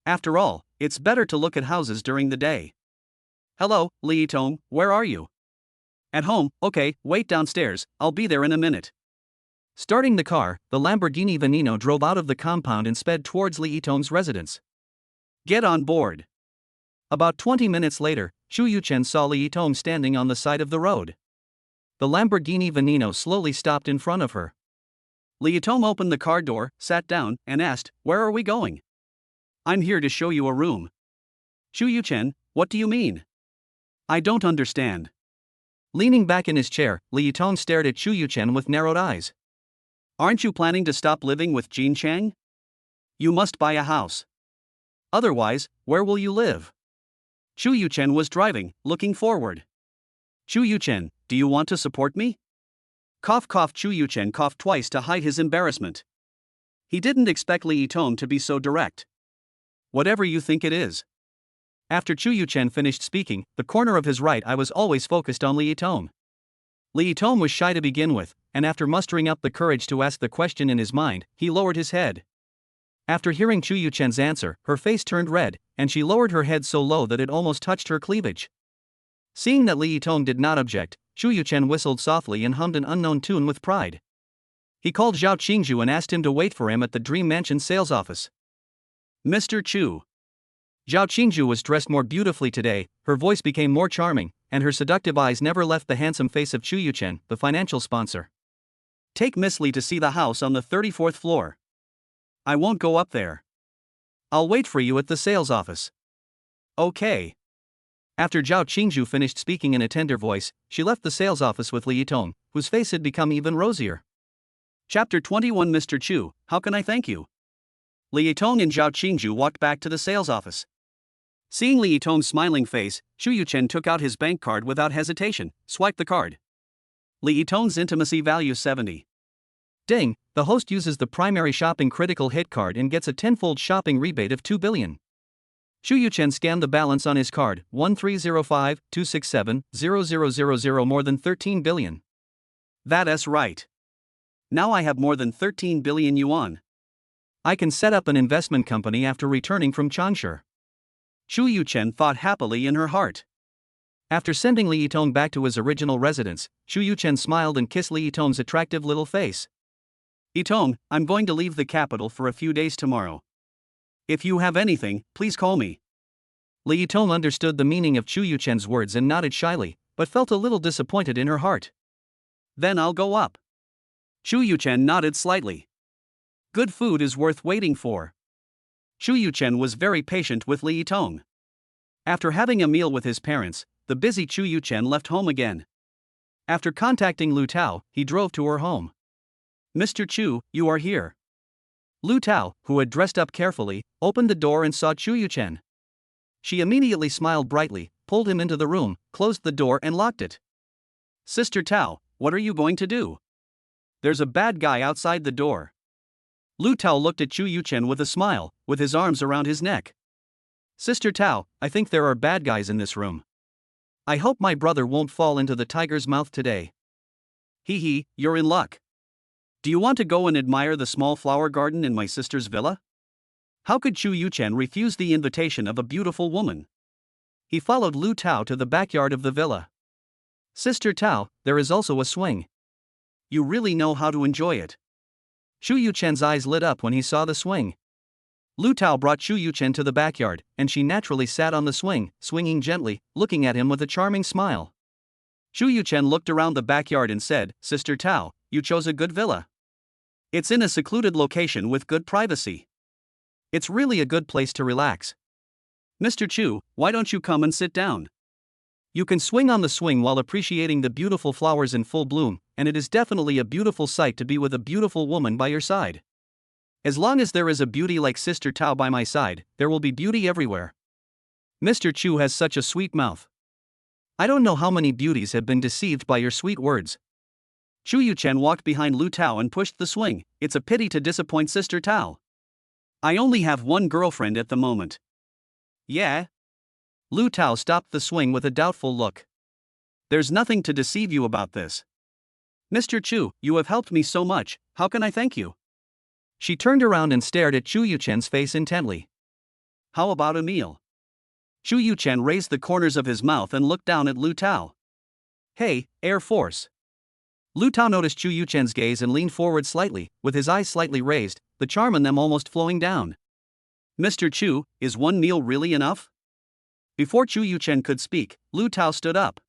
After all, it's better to look at houses during the day. Hello, Li Yitong, where are you? At home, okay, wait downstairs, I'll be there in a minute. Starting the car, the Lamborghini Veneno drove out of the compound and sped towards Li Yitong's residence. Get on board. About 20 minutes later, Shu Yuchen saw Li Yitong standing on the side of the road. The Lamborghini Veneno slowly stopped in front of her. Li Yitong opened the car door, sat down, and asked, "Where are we going?" "I'm here to show you a room." "Chu Yuchen, what do you mean? I don't understand." Leaning back in his chair, Li Yitong stared at Chu Yuchen with narrowed eyes. "Aren't you planning to stop living with Jin Chang? You must buy a house. Otherwise, where will you live?" Chu Yuchen was driving, looking forward. "Chu Yuchen, do you want to support me?" Cough cough. Chu Yuchen coughed twice to hide his embarrassment. He didn't expect Li Yitong to be so direct. "Whatever you think it is." After Chu Yuchen finished speaking, the corner of his right eye was always focused on Li Yitong. Li Yitong was shy to begin with, and after mustering up the courage to ask the question in his mind, he lowered his head. After hearing Chu Yuchen's answer, her face turned red, and she lowered her head so low that it almost touched her cleavage. Seeing that Li Yitong did not object, Chu Yuchen whistled softly and hummed an unknown tune with pride. He called Zhao Qingzhu and asked him to wait for him at the Dream Mansion sales office. "Mr. Chu." Zhao Qingzhu was dressed more beautifully today, her voice became more charming, and her seductive eyes never left the handsome face of Chu Yuchen, the financial sponsor. "Take Miss Li to see the house on the 34th floor. I won't go up there. I'll wait for you at the sales office." "Okay." After Zhao Qingzhu finished speaking in a tender voice, she left the sales office with Li Yitong, whose face had become even rosier. Chapter 21. Mr. Chu, how can I thank you? Li Yitong and Zhao Qingzhu walked back to the sales office. Seeing Li Yitong's smiling face, Chu Yuchen took out his bank card without hesitation, swiped the card. Li Yitong's intimacy value 70. Ding, the host uses the primary shopping critical hit card and gets a tenfold shopping rebate of 2 billion. Chu Yuchen scanned the balance on his card, 1305-267-0000 more than 13 billion. That's right. Now I have more than 13 billion yuan. I can set up an investment company after returning from Changsha. Chu Yuchen thought happily in her heart. After sending Li Yitong back to his original residence, Chu Yuchen smiled and kissed Li Yitong's attractive little face. "Yitong, I'm going to leave the capital for a few days tomorrow. If you have anything, please call me." Li Yitong understood the meaning of Chu Yuchen's words and nodded shyly, but felt a little disappointed in her heart. "Then I'll go up." Chu Yuchen nodded slightly. Good food is worth waiting for. Chu Yuchen was very patient with Li Yitong. After having a meal with his parents, the busy Chu Yuchen left home again. After contacting Lu Tao, he drove to her home. "Mr. Chu, you are here." Lu Tao, who had dressed up carefully, opened the door and saw Chu Yuchen. She immediately smiled brightly, pulled him into the room, closed the door and locked it. "Sister Tao, what are you going to do? There's a bad guy outside the door." Lu Tao looked at Chu Yuchen with a smile, with his arms around his neck. "Sister Tao, I think there are bad guys in this room. I hope my brother won't fall into the tiger's mouth today." "Hee, you're in luck. Do you want to go and admire the small flower garden in my sister's villa?" How could Chu Yuchen refuse the invitation of a beautiful woman? He followed Lu Tao to the backyard of the villa. "Sister Tao, there is also a swing. You really know how to enjoy it." Chu Yuchen's eyes lit up when he saw the swing. Lu Tao brought Chu Yuchen to the backyard, and she naturally sat on the swing, swinging gently, looking at him with a charming smile. Chu Yuchen looked around the backyard and said, "Sister Tao, you chose a good villa. It's in a secluded location with good privacy. It's really a good place to relax. Mr. Chu, why don't you come and sit down? You can swing on the swing while appreciating the beautiful flowers in full bloom, and it is definitely a beautiful sight to be with a beautiful woman by your side. As long as there is a beauty like Sister Tao by my side, there will be beauty everywhere. Mr. Chu has such a sweet mouth. I don't know how many beauties have been deceived by your sweet words." Chu Yuchen walked behind Lu Tao and pushed the swing. "It's a pity to disappoint Sister Tao. I only have one girlfriend at the moment." "Yeah?" Lu Tao stopped the swing with a doubtful look. "There's nothing to deceive you about this. Mr. Chu, you have helped me so much, how can I thank you?" She turned around and stared at Chu Yuchen's face intently. "How about a meal?" Chu Yuchen raised the corners of his mouth and looked down at Lu Tao. "Hey, Air Force." Lu Tao noticed Chu Yuchen's gaze and leaned forward slightly, with his eyes slightly raised, the charm in them almost flowing down. "Mr. Chu, is one meal really enough?" Before Chu Yuchen could speak, Lu Tao stood up.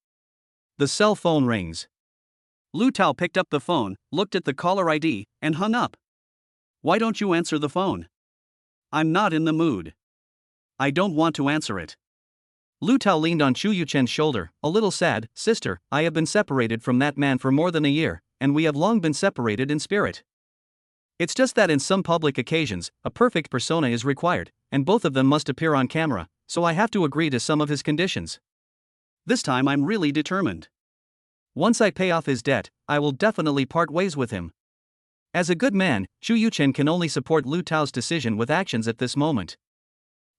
The cell phone rings. Lu Tao picked up the phone, looked at the caller ID, and hung up. Why don't you answer the phone? I'm not in the mood. I don't want to answer it. Lu Tao leaned on Chu Yuchen's shoulder, a little sad. Sister, I have been separated from that man for more than a year, and we have long been separated in spirit. It's just that in some public occasions, a perfect persona is required, and both of them must appear on camera, so I have to agree to some of his conditions. This time I'm really determined. Once I pay off his debt, I will definitely part ways with him. As a good man, Chu Yuchen can only support Lu Tao's decision with actions at this moment.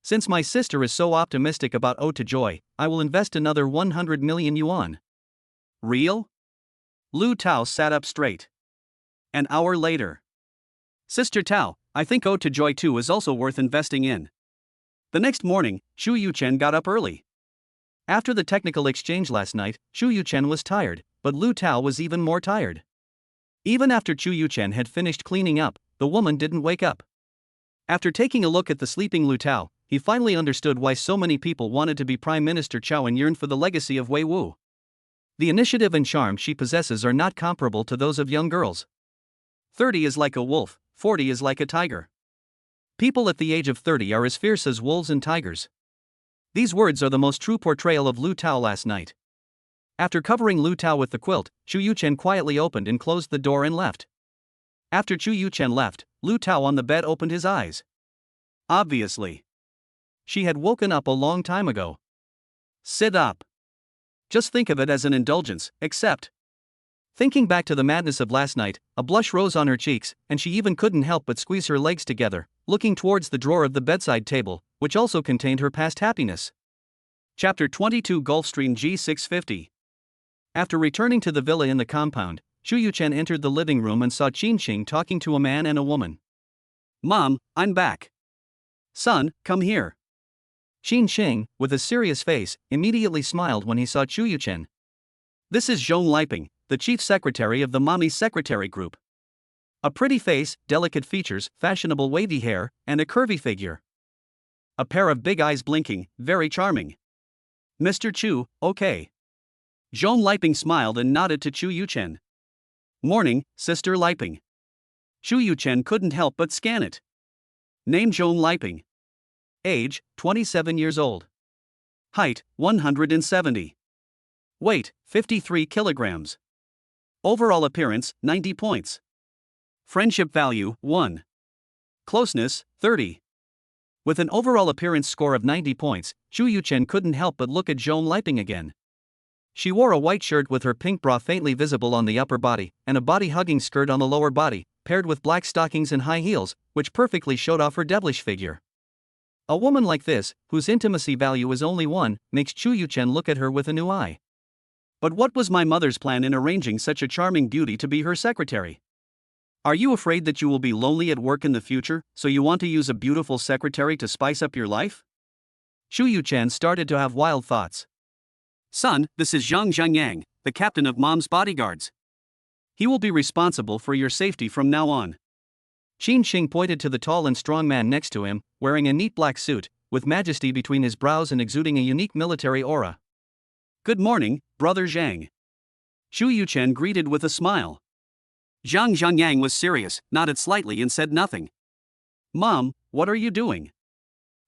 Since my sister is so optimistic about Ode to Joy, I will invest another 100 million yuan. Real? Lu Tao sat up straight. An hour later. Sister Tao, I think Ode to Joy 2 is also worth investing in. The next morning, Chu Yuchen got up early. After the technical exchange last night, Chu Yuchen was tired, but Lu Tao was even more tired. Even after Chu Yuchen had finished cleaning up, the woman didn't wake up. After taking a look at the sleeping Lu Tao, he finally understood why so many people wanted to be Prime Minister Chao and yearned for the legacy of Wei Wu. The initiative and charm she possesses are not comparable to those of young girls. 30 is like a wolf, 40 is like a tiger. People at the age of 30 are as fierce as wolves and tigers. These words are the most true portrayal of Lu Tao last night. After covering Lu Tao with the quilt, Chu Yuchen quietly opened and closed the door and left. After Chu Yuchen left, Lu Tao on the bed opened his eyes. Obviously. She had woken up a long time ago. Sit up. Just think of it as an indulgence, except. Thinking back to the madness of last night, a blush rose on her cheeks, and she even couldn't help but squeeze her legs together, looking towards the drawer of the bedside table, which also contained her past happiness. Chapter 22 Gulfstream G650. After returning to the villa in the compound, Chu Yuchen entered the living room and saw Qin Xing talking to a man and a woman. Mom, I'm back. Son, come here. Qin Xing, with a serious face, immediately smiled when he saw Chu Yuchen. This is Zhong Liping, the chief secretary of the Mommy Secretary Group. A pretty face, delicate features, fashionable wavy hair, and a curvy figure. A pair of big eyes blinking, very charming. Mr. Chu, okay. Zhong Liping smiled and nodded to Chu Yuchen. Morning, Sister Liping. Chu Yuchen couldn't help but scan it. Name Zhong Liping. Age, 27 years old. Height, 170. Weight, 53 kilograms. Overall appearance, 90 points. Friendship value, 1. Closeness, 30. With an overall appearance score of 90 points, Chu Yuchen couldn't help but look at Zhong Liping again. She wore a white shirt with her pink bra faintly visible on the upper body, and a body-hugging skirt on the lower body, paired with black stockings and high heels, which perfectly showed off her devilish figure. A woman like this, whose intimacy value is only 1, makes Chu Yuchen look at her with a new eye. But what was my mother's plan in arranging such a charming beauty to be her secretary? Are you afraid that you will be lonely at work in the future, so you want to use a beautiful secretary to spice up your life? Chu Yuchen started to have wild thoughts. Son, this is Zhang Zhangyang, the captain of Mom's bodyguards. He will be responsible for your safety from now on. Qin Xing pointed to the tall and strong man next to him, wearing a neat black suit, with majesty between his brows and exuding a unique military aura. Good morning, Brother Zhang. Chu Yuchen greeted with a smile. Zhang Zhangyang was serious, nodded slightly and said nothing. Mom, what are you doing?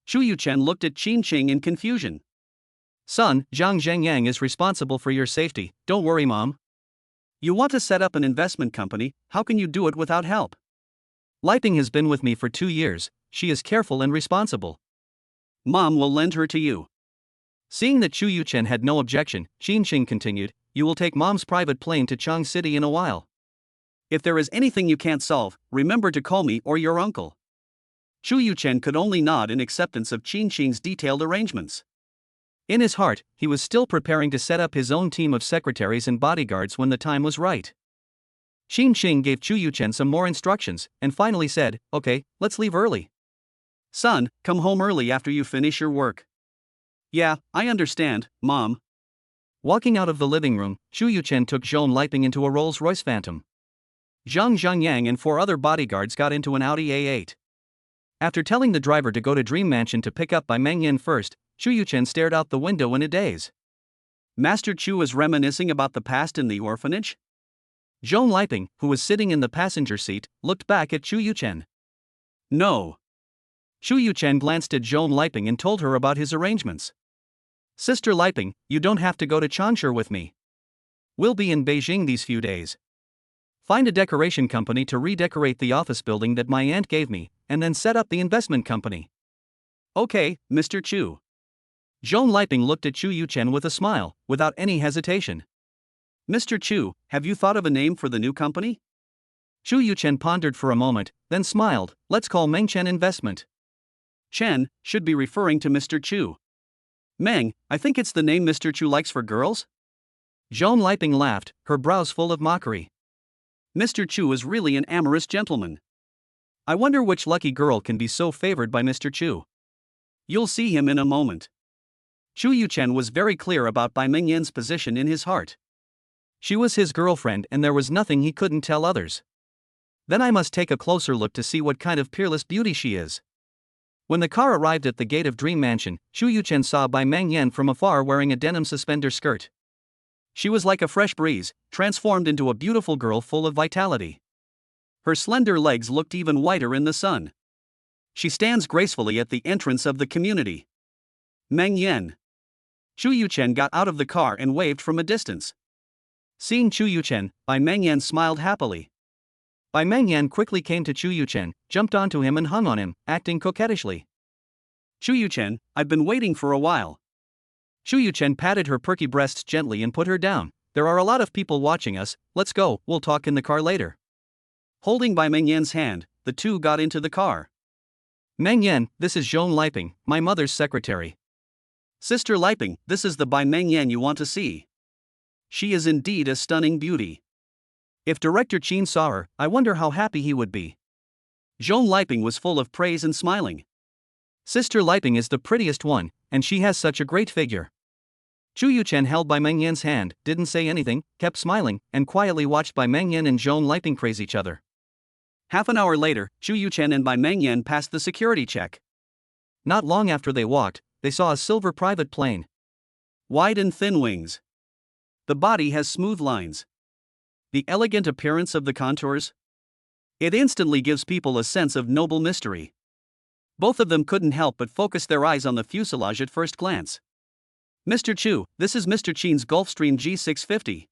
Chu Yuchen looked at Qin Xing in confusion. Son, Zhang Zhangyang is responsible for your safety, don't worry Mom. You want to set up an investment company, how can you do it without help? Liping has been with me for 2 years, she is careful and responsible. Mom will lend her to you. Seeing that Chu Yuchen had no objection, Qin Xing continued, you will take Mom's private plane to Chang City in a while. If there is anything you can't solve, remember to call me or your uncle. Chu Yuchen could only nod in acceptance of Qin Xing's detailed arrangements. In his heart, he was still preparing to set up his own team of secretaries and bodyguards when the time was right. Qin Xing gave Chu Yuchen some more instructions, and finally said, okay, let's leave early. Son, come home early after you finish your work. Yeah, I understand, Mom. Walking out of the living room, Chu Yuchen took Zhong Liping into a Rolls-Royce Phantom. Zhang Zhangyang and 4 other bodyguards got into an Audi A8. After telling the driver to go to Dream Mansion to pick up by Meng Yin first, Chu Yuchen stared out the window in a daze. Master Chu is reminiscing about the past in the orphanage? Zhong Liping, who was sitting in the passenger seat, looked back at Chu Yuchen. No. Chu Yuchen glanced at Zhong Liping and told her about his arrangements. Sister Liping, you don't have to go to Changsha with me. We'll be in Beijing these few days. Find a decoration company to redecorate the office building that my aunt gave me, and then set up the investment company. Okay, Mr. Chu. Zhong Liping looked at Chu Yuchen with a smile, without any hesitation. Mr. Chu, have you thought of a name for the new company? Chu Yuchen pondered for a moment, then smiled. Let's call Meng Chen Investment. Chen should be referring to Mr. Chu. Meng, I think it's the name Mr. Chu likes for girls? Zhong Liping laughed, her brows full of mockery. Mr. Chu is really an amorous gentleman. I wonder which lucky girl can be so favored by Mr. Chu. You'll see him in a moment. Chu Yuchen was very clear about Bai Mengyan's position in his heart. She was his girlfriend and there was nothing he couldn't tell others. Then I must take a closer look to see what kind of peerless beauty she is. When the car arrived at the gate of Dream Mansion, Chu Yuchen saw Bai Mengyan from afar wearing a denim suspender skirt. She was like a fresh breeze, transformed into a beautiful girl full of vitality. Her slender legs looked even whiter in the sun. She stands gracefully at the entrance of the community. Meng Yan. Chu Yuchen got out of the car and waved from a distance. Seeing Chu Yuchen, Bai Mengyan smiled happily. Bai Mengyan quickly came to Chu Yuchen, jumped onto him and hung on him, acting coquettishly. Chu Yuchen, I've been waiting for a while. Chu Yuchen patted her perky breasts gently and put her down. There are a lot of people watching us, let's go, we'll talk in the car later. Holding Bai Mengyan's hand, the two got into the car. Mengyan, this is Zhong Liping, my mother's secretary. Sister Liping, this is the Bai Mengyan you want to see. She is indeed a stunning beauty. If Director Qin saw her, I wonder how happy he would be. Zhong Liping was full of praise and smiling. Sister Liping is the prettiest one, and she has such a great figure. Chu Yuchen held Bai Mengyan's hand, didn't say anything, kept smiling, and quietly watched Bai Mengyan and Zhong Liping praise each other. Half an hour later, Chu Yuchen and Bai Mengyan passed the security check. Not long after they walked, they saw a silver private plane. Wide and thin wings. The body has smooth lines. The elegant appearance of the contours. It instantly gives people a sense of noble mystery. Both of them couldn't help but focus their eyes on the fuselage at first glance. Mr. Chu, this is Mr. Qin's Gulfstream G650.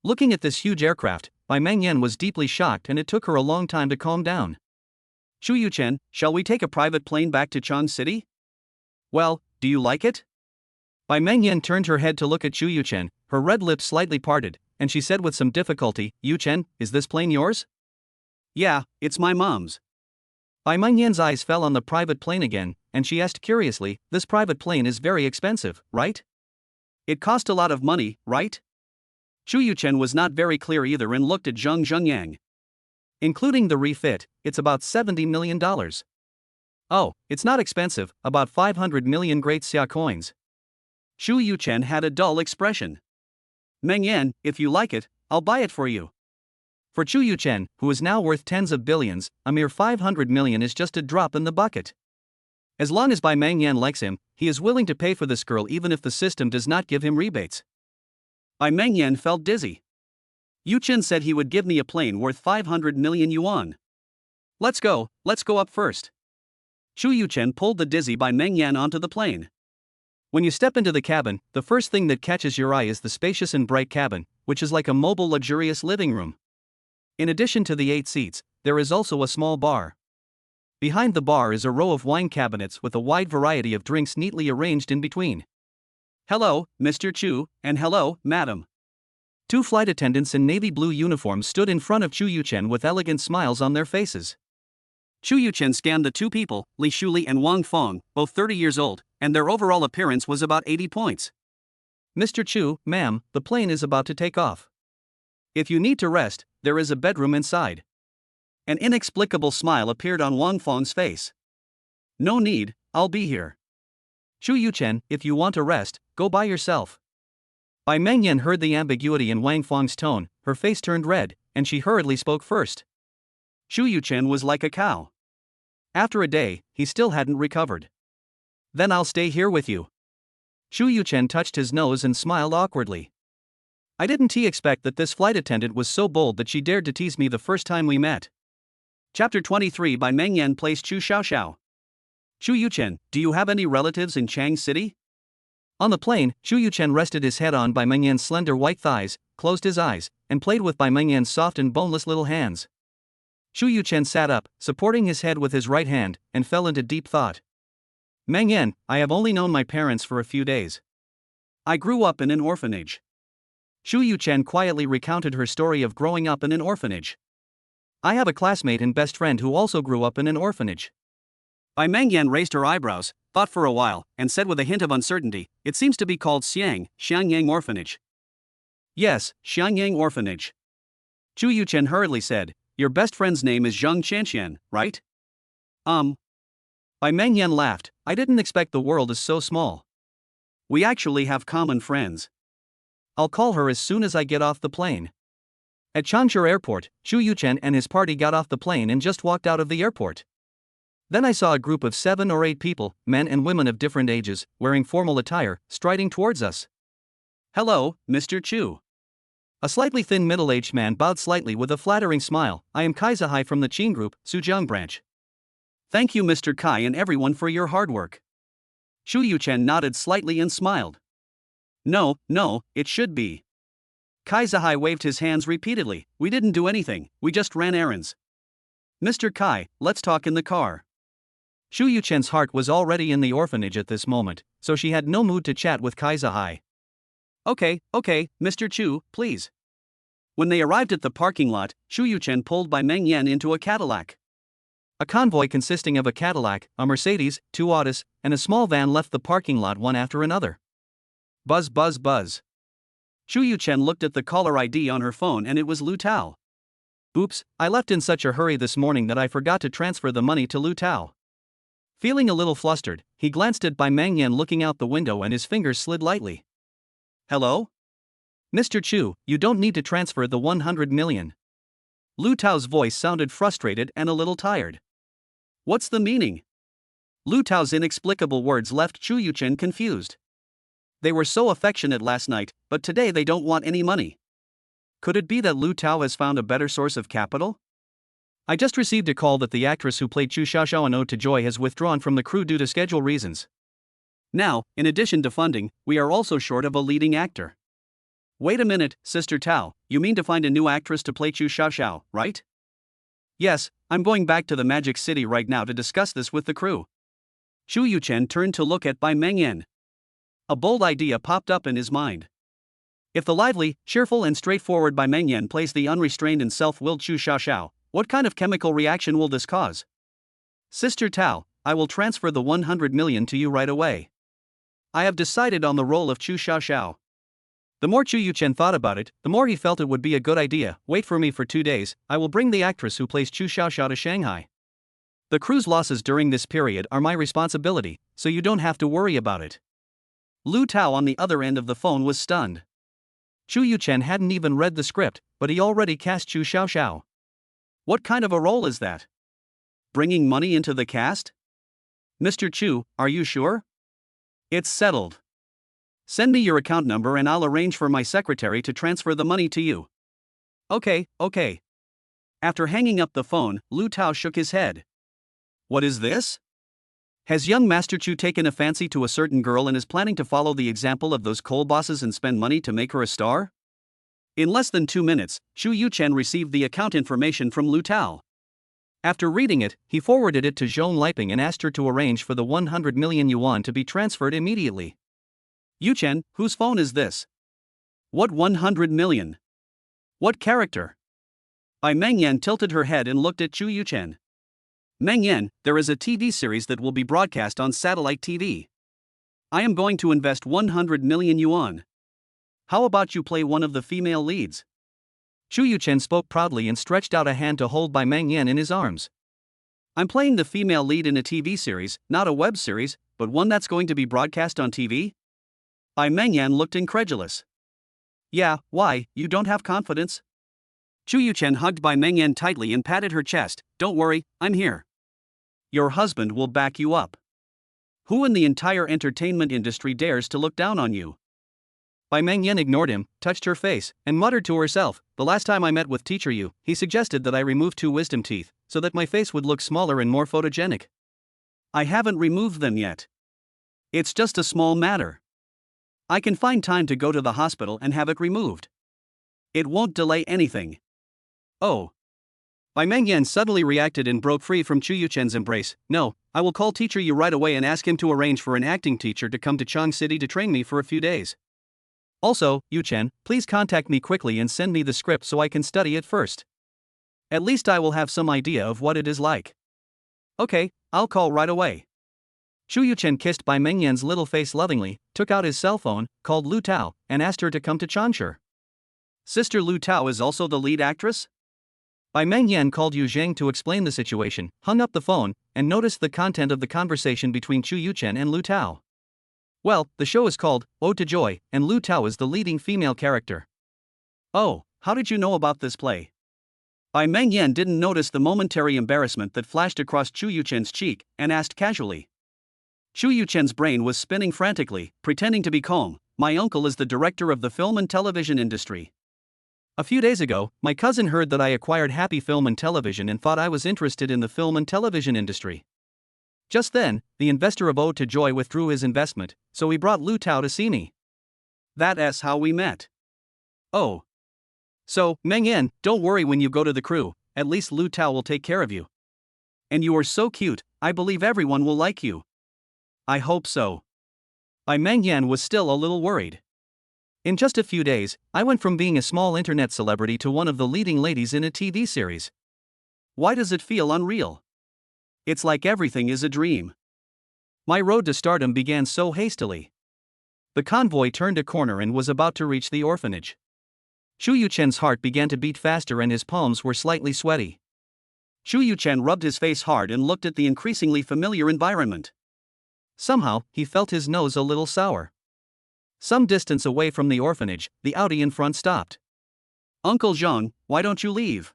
Looking at this huge aircraft, Bai Mengyan was deeply shocked and it took her a long time to calm down. Chu Yuchen, shall we take a private plane back to Chang City? Well, do you like it? Bai Mengyan turned her head to look at Chu Yuchen, her red lips slightly parted, and she said with some difficulty, Yuchen, is this plane yours? Yeah, it's my mom's. Bai Mengyan's eyes fell on the private plane again, and she asked curiously, this private plane is very expensive, right? It cost a lot of money, right? Chu Yuchen was not very clear either and looked at Zheng Zhengyang. Including the refit, it's about $70 million. Oh, it's not expensive, about 500 million great Xia coins. Chu Yuchen had a dull expression. Meng Yan, if you like it, I'll buy it for you. For Chu Yuchen, who is now worth tens of billions, a mere 500 million is just a drop in the bucket. As long as Bai Mengyan likes him, he is willing to pay for this girl even if the system does not give him rebates. Bai Mengyan felt dizzy. Yuchen said he would give me a plane worth 500 million yuan. Let's go up first. Chu Yuchen pulled the dizzy Bai Mengyan onto the plane. When you step into the cabin, the first thing that catches your eye is the spacious and bright cabin, which is like a mobile luxurious living room. In addition to the 8 seats, there is also a small bar. Behind the bar is a row of wine cabinets with a wide variety of drinks neatly arranged in between. Hello, Mr. Chu, and hello, madam. 2 flight attendants in navy blue uniforms stood in front of Chu Yuchen with elegant smiles on their faces. Chu Yuchen scanned the 2 people, Li Shuli and Wang Feng, both 30 years old, and their overall appearance was about 80 points. Mr. Chu, ma'am, the plane is about to take off. If you need to rest, there is a bedroom inside. An inexplicable smile appeared on Wang Feng's face. No need, I'll be here. Chu Yuchen, if you want to rest, go by yourself. Bai Mengyan heard the ambiguity in Wang Feng's tone, her face turned red, and she hurriedly spoke first. Chu Yuchen was like a cow. After a day, he still hadn't recovered. Then I'll stay here with you. Chu Yuchen touched his nose and smiled awkwardly. I didn't expect that this flight attendant was so bold that she dared to tease me the first time we met. Chapter 23 by Meng Yan plays Chu Xiaoxiao. Chu Yuchen, do you have any relatives in Chang City? On the plane, Chu Yuchen rested his head on Bai Mengyan's slender white thighs, closed his eyes, and played with Bai Mengyan's soft and boneless little hands. Chu Yuchen sat up, supporting his head with his right hand, and fell into deep thought. Meng Yan, I have only known my parents for a few days. I grew up in an orphanage. Chu Yuchen quietly recounted her story of growing up in an orphanage. I have a classmate and best friend who also grew up in an orphanage. Bai Mengyan raised her eyebrows, thought for a while, and said with a hint of uncertainty, it seems to be called Xiangyang Orphanage. Yes, Xiangyang Orphanage. Chu Yuchen hurriedly said, your best friend's name is Zheng Qianqian, right? Bai Mengyan laughed, I didn't expect the world is so small. We actually have common friends. I'll call her as soon as I get off the plane. At Changsha Airport, Chu Yuchen and his party got off the plane and just walked out of the airport. Then I saw a group of 7 or 8 people, men and women of different ages, wearing formal attire, striding towards us. Hello, Mr. Chu. A slightly thin middle-aged man bowed slightly with a flattering smile. I am Cousin Hao from the Qin Group, Sujiang branch. Thank you Mr. Kai and everyone for your hard work. Chu Yuchen nodded slightly and smiled. No, it should be. Cousin Hao waved his hands repeatedly. We didn't do anything, we just ran errands. Mr. Kai, let's talk in the car. Chu Yuchen's heart was already in the orphanage at this moment, so she had no mood to chat with Cousin Hao. Okay, Mr. Chu, please. When they arrived at the parking lot, Chu Yuchen pulled Bai Mengyan into a Cadillac. A convoy consisting of a Cadillac, a Mercedes, 2 Autos, and a small van left the parking lot one after another. Buzz buzz buzz. Chu Yuchen looked at the caller ID on her phone and it was Lu Tao. Oops, I left in such a hurry this morning that I forgot to transfer the money to Lu Tao. Feeling a little flustered, he glanced at Bai Mengyan looking out the window and his fingers slid lightly. Hello? Mr. Chu, you don't need to transfer the 100 million. Lu Tao's voice sounded frustrated and a little tired. What's the meaning? Lu Tao's inexplicable words left Chu Yuchen confused. They were so affectionate last night, but today they don't want any money. Could it be that Lu Tao has found a better source of capital? I just received a call that the actress who played Chu Xiaoxiao in Ode to Joy has withdrawn from the crew due to schedule reasons. Now, in addition to funding, we are also short of a leading actor. Wait a minute, Sister Tao, you mean to find a new actress to play Chu Xiaoxiao, right? Yes, I'm going back to the Magic City right now to discuss this with the crew. Chu Yuchen turned to look at Bai Mengyan. A bold idea popped up in his mind. If the lively, cheerful and straightforward Bai Mengyan plays the unrestrained and self-willed Chu Xiaoxiao, what kind of chemical reaction will this cause? Sister Tao, I will transfer the 100 million to you right away. I have decided on the role of Chu Xiaoxiao. The more Chu Yuchen thought about it, the more he felt it would be a good idea. Wait for me for 2 days, I will bring the actress who plays Chu Xiaoxiao to Shanghai. The crew's losses during this period are my responsibility, so you don't have to worry about it. Lu Tao on the other end of the phone was stunned. Chu Yuchen hadn't even read the script, but he already cast Chu Xiaoxiao. What kind of a role is that? Bringing money into the cast? Mr. Chu, are you sure? It's settled. Send me your account number and I'll arrange for my secretary to transfer the money to you. Okay. After hanging up the phone, Lu Tao shook his head. What is this? Has young Master Chu taken a fancy to a certain girl and is planning to follow the example of those coal bosses and spend money to make her a star? In less than 2 minutes, Chu Yuchen received the account information from Lu Tao. After reading it, he forwarded it to Zhong Liping and asked her to arrange for the 100 million yuan to be transferred immediately. Yuchen, whose phone is this? What 100 million? What character? Bai Mengyan tilted her head and looked at Chu Yuchen. Mengyan, there is a TV series that will be broadcast on satellite TV. I am going to invest 100 million yuan. How about you play one of the female leads? Chu Yuchen spoke proudly and stretched out a hand to hold Bai Mengyan in his arms. I'm playing the female lead in a TV series, not a web series, but one that's going to be broadcast on TV? Bai Mengyan looked incredulous. Yeah, why, you don't have confidence? Chu Yuchen hugged Bai Mengyan tightly and patted her chest. Don't worry, I'm here. Your husband will back you up. Who in the entire entertainment industry dares to look down on you? Bai Mengyan ignored him, touched her face, and muttered to herself, "The last time I met with Teacher Yu, he suggested that I remove 2 wisdom teeth, so that my face would look smaller and more photogenic. I haven't removed them yet. It's just a small matter. I can find time to go to the hospital and have it removed. It won't delay anything." Oh. Bai Mengyan suddenly reacted and broke free from Chu Yuchen's embrace. "No, I will call Teacher Yu right away and ask him to arrange for an acting teacher to come to Chang City to train me for a few days. Also, Yuchen, please contact me quickly and send me the script so I can study it first. At least I will have some idea of what it is like." "Okay, I'll call right away." Chu Yuchen kissed Bai Mengyan's little face lovingly, took out his cell phone, called Lu Tao, and asked her to come to Changsha. Sister Lu Tao is also the lead actress? Bai Mengyan called Yu Zheng to explain the situation, hung up the phone, and noticed the content of the conversation between Chu Yuchen and Lu Tao. Well, the show is called Ode to Joy, and Lu Tao is the leading female character. Oh, how did you know about this play? Bai Mengyan didn't notice the momentary embarrassment that flashed across Chu Yuchen's cheek, and asked casually. Chu Yuchen's brain was spinning frantically, pretending to be calm. "My uncle is the director of the film and television industry. A few days ago, my cousin heard that I acquired Happy Film and Television and thought I was interested in the film and television industry. Just then, the investor of Ode to Joy withdrew his investment, so he brought Lu Tao to see me. That's how we met." Oh. So, Mengyan, don't worry when you go to the crew, at least Lu Tao will take care of you. And you are so cute, I believe everyone will like you. I hope so. Bai Mengyan was still a little worried. In just a few days, I went from being a small internet celebrity to one of the leading ladies in a TV series. Why does it feel unreal? It's like everything is a dream. My road to stardom began so hastily. The convoy turned a corner and was about to reach the orphanage. Chu Yuchen's heart began to beat faster and his palms were slightly sweaty. Chu Yuchen rubbed his face hard and looked at the increasingly familiar environment. Somehow, he felt his nose a little sour. Some distance away from the orphanage, the Audi in front stopped. "Uncle Zheng, why don't you leave?"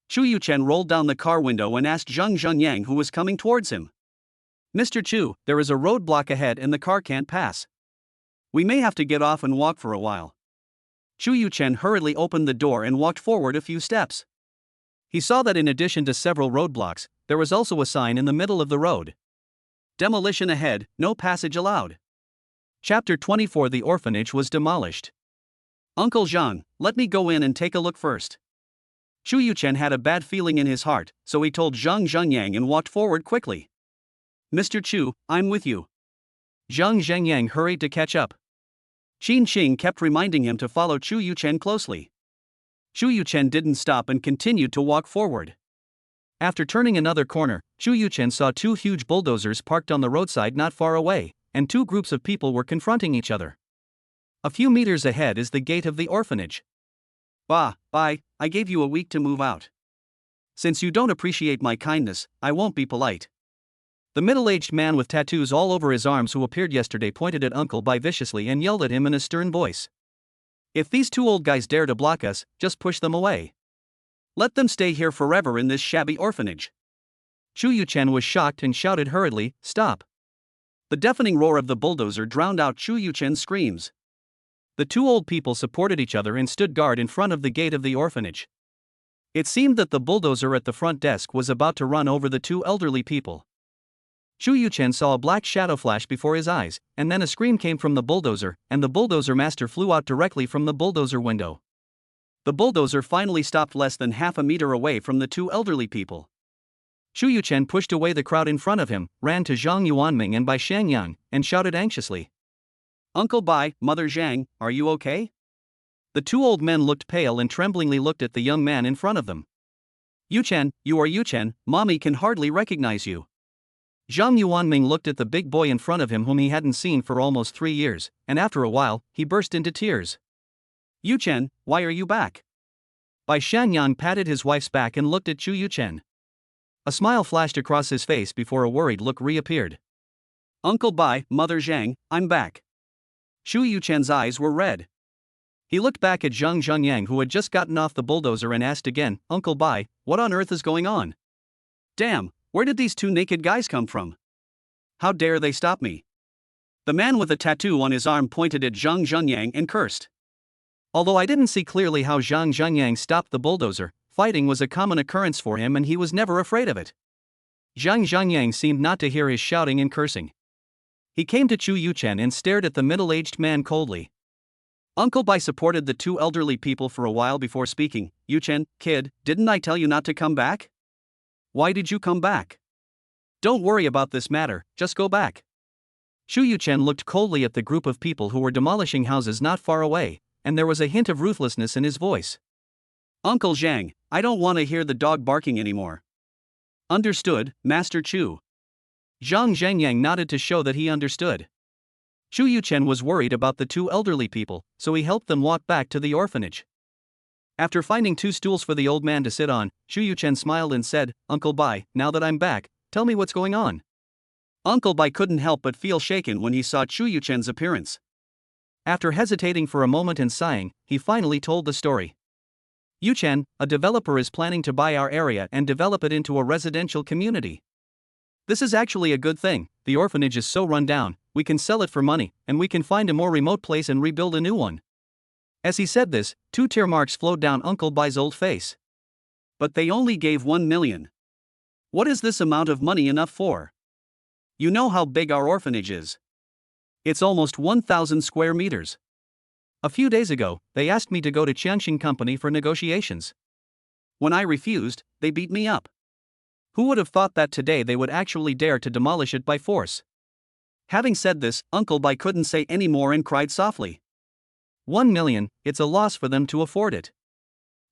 Chu Yuchen rolled down the car window and asked Zheng Zhenyang, who was coming towards him. "Mr. Chu, there is a roadblock ahead and the car can't pass. We may have to get off and walk for a while." Chu Yuchen hurriedly opened the door and walked forward a few steps. He saw that in addition to several roadblocks, there was also a sign in the middle of the road. "Demolition ahead, no passage allowed." Chapter 24. The orphanage was demolished. "Uncle Zhang, let me go in and take a look first." Chu Yuchen had a bad feeling in his heart, so he told Zheng Zhenyang and walked forward quickly. "Mr. Chu, I'm with you." Zheng Zhenyang hurried to catch up. Qin Qing kept reminding him to follow Chu Yuchen closely. Chu Yuchen didn't stop and continued to walk forward. After turning another corner, Chu Yuchen saw 2 huge bulldozers parked on the roadside not far away, and 2 groups of people were confronting each other. A few meters ahead is the gate of the orphanage. "Bah, I gave you a week to move out. Since you don't appreciate my kindness, I won't be polite." The middle-aged man with tattoos all over his arms who appeared yesterday pointed at Uncle Bai viciously and yelled at him in a stern voice. "If these 2 old guys dare to block us, just push them away. Let them stay here forever in this shabby orphanage." Chu Yuchen was shocked and shouted hurriedly, "Stop." The deafening roar of the bulldozer drowned out Chu Yuchen's screams. The 2 old people supported each other and stood guard in front of the gate of the orphanage. It seemed that the bulldozer at the front desk was about to run over the 2 elderly people. Chu Yuchen saw a black shadow flash before his eyes, and then a scream came from the bulldozer, and the bulldozer master flew out directly from the bulldozer window. The bulldozer finally stopped less than half a meter away from the 2 elderly people. Chu Yuchen pushed away the crowd in front of him, ran to Zhang Yuanming and Bai Shangyang, and shouted anxiously. "Uncle Bai, Mother Zhang, are you okay?" The 2 old men looked pale and tremblingly looked at the young man in front of them. "Yuchen, you are Yuchen, Mommy can hardly recognize you." Zhang Yuanming looked at the big boy in front of him whom he hadn't seen for almost 3 years, and after a while, he burst into tears. "Yuchen, why are you back?" Bai Shangyang patted his wife's back and looked at Chu Yuchen. A smile flashed across his face before a worried look reappeared. "Uncle Bai, Mother Zhang, I'm back." Chu Yuchen's eyes were red. He looked back at Zheng Zhenyang who had just gotten off the bulldozer and asked again, "Uncle Bai, what on earth is going on? Damn, where did these 2 naked guys come from? How dare they stop me?" The man with a tattoo on his arm pointed at Zhang Zhenyang and cursed. Although I didn't see clearly how Zhang Zhenyang stopped the bulldozer, fighting was a common occurrence for him and he was never afraid of it. Zhang Zhenyang seemed not to hear his shouting and cursing. He came to Chu Yuchen and stared at the middle-aged man coldly. Uncle Bai supported the two elderly people for a while before speaking. Yuchen, kid, didn't I tell you not to come back? Why did you come back? Don't worry about this matter, just go back. Chu Yuchen looked coldly at the group of people who were demolishing houses not far away, and there was a hint of ruthlessness in his voice. Uncle Zhang, I don't want to hear the dog barking anymore. Understood, Master Chu. Zhang Zhenyang nodded to show that he understood. Chu Yuchen was worried about the two elderly people, so he helped them walk back to the orphanage. After finding two stools for the old man to sit on, Chu Yuchen smiled and said, Uncle Bai, now that I'm back, tell me what's going on. Uncle Bai couldn't help but feel shaken when he saw Chu Yuchen's appearance. After hesitating for a moment and sighing, he finally told the story. Yuchen, a developer is planning to buy our area and develop it into a residential community. This is actually a good thing, the orphanage is so run down, we can sell it for money, and we can find a more remote place and rebuild a new one. As he said this, 2 tear marks flowed down Uncle Bai's old face. But they only gave 1 million. What is this amount of money enough for? You know how big our orphanage is. It's almost 1,000 square meters. A few days ago, they asked me to go to Qianxin Company for negotiations. When I refused, they beat me up. Who would have thought that today they would actually dare to demolish it by force? Having said this, Uncle Bai couldn't say any more and cried softly. 1 million, it's a loss for them to afford it.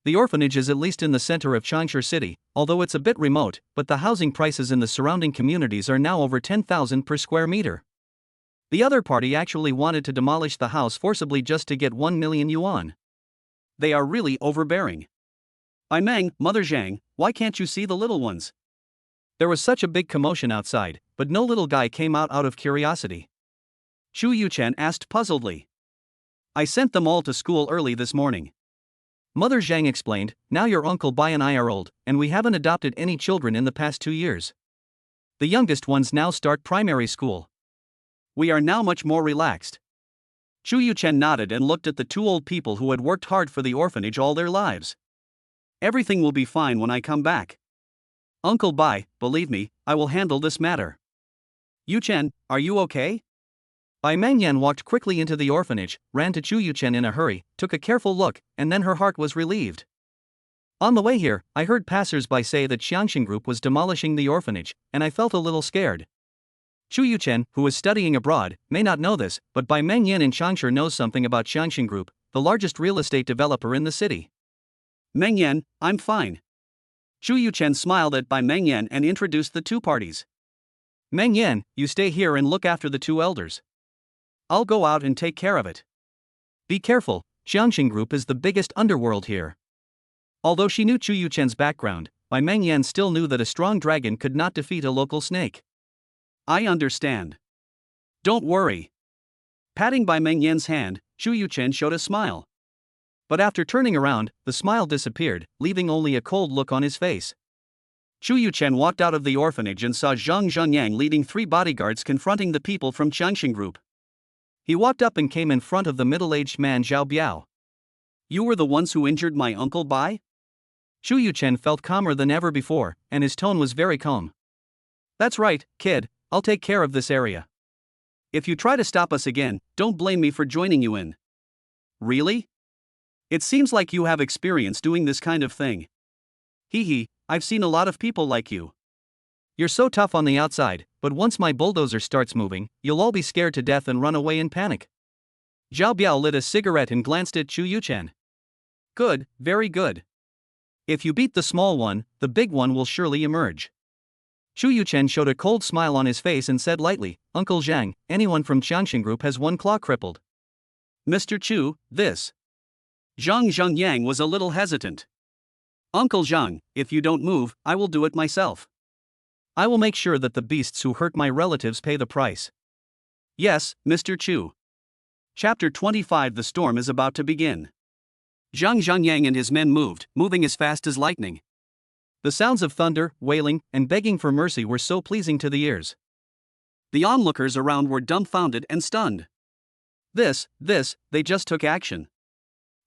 The orphanage is at least in the center of Changsha City, although it's a bit remote, but the housing prices in the surrounding communities are now over 10,000 per square meter. The other party actually wanted to demolish the house forcibly just to get 1 million yuan. They are really overbearing. Ai Meng, Mother Zhang, why can't you see the little ones? There was such a big commotion outside, but no little guy came out of curiosity. Chu Yuchen asked puzzledly. I sent them all to school early this morning. Mother Zhang explained, now your Uncle Bai and I are old, and we haven't adopted any children in the past 2 years. The youngest ones now start primary school. We are now much more relaxed. Chu Yuchen nodded and looked at the two old people who had worked hard for the orphanage all their lives. Everything will be fine when I come back. Uncle Bai, believe me, I will handle this matter. Yuchen, are you okay? Bai Mengyan walked quickly into the orphanage, ran to Chu Yuchen in a hurry, took a careful look, and then her heart was relieved. On the way here, I heard passers-by say that Qianxin Group was demolishing the orphanage, and I felt a little scared. Chu Yuchen, who is studying abroad, may not know this, but Bai Mengyan in Changsha knows something about Qianxin Group, the largest real estate developer in the city. Mengyan, I'm fine. Chu Yuchen smiled at Bai Mengyan and introduced the two parties. Mengyan, you stay here and look after the two elders. I'll go out and take care of it. Be careful, Qianxin Group is the biggest underworld here. Although she knew Chu Yuchen's background, Bai Mengyan still knew that a strong dragon could not defeat a local snake. I understand. Don't worry. Patting Bai Mengyan's hand, Chu Yuchen showed a smile. But after turning around, the smile disappeared, leaving only a cold look on his face. Chu Yuchen walked out of the orphanage and saw Zhang Zhenyang leading 3 bodyguards confronting the people from Qianxin Group. He walked up and came in front of the middle-aged man Zhao Biao. You were the ones who injured my Uncle Bai? Chu Yuchen felt calmer than ever before, and his tone was very calm. That's right, kid, I'll take care of this area. If you try to stop us again, don't blame me for joining you in. Really? It seems like you have experience doing this kind of thing. Hee hee, I've seen a lot of people like you. You're so tough on the outside, but once my bulldozer starts moving, you'll all be scared to death and run away in panic. Zhao Biao lit a cigarette and glanced at Chu Yuchen. Good, very good. If you beat the small one, the big one will surely emerge. Chu Yuchen showed a cold smile on his face and said lightly, Uncle Zhang, anyone from Qianxin Group has one claw crippled. Mr. Chu, this. Zhang Zhengyang was a little hesitant. Uncle Zhang, if you don't move, I will do it myself. I will make sure that the beasts who hurt my relatives pay the price. Yes, Mr. Chu. Chapter 25. The storm is about to begin. Zhang Zhengyang and his men moving as fast as lightning. The sounds of thunder, wailing, and begging for mercy were so pleasing to the ears. The onlookers around were dumbfounded and stunned. They just took action.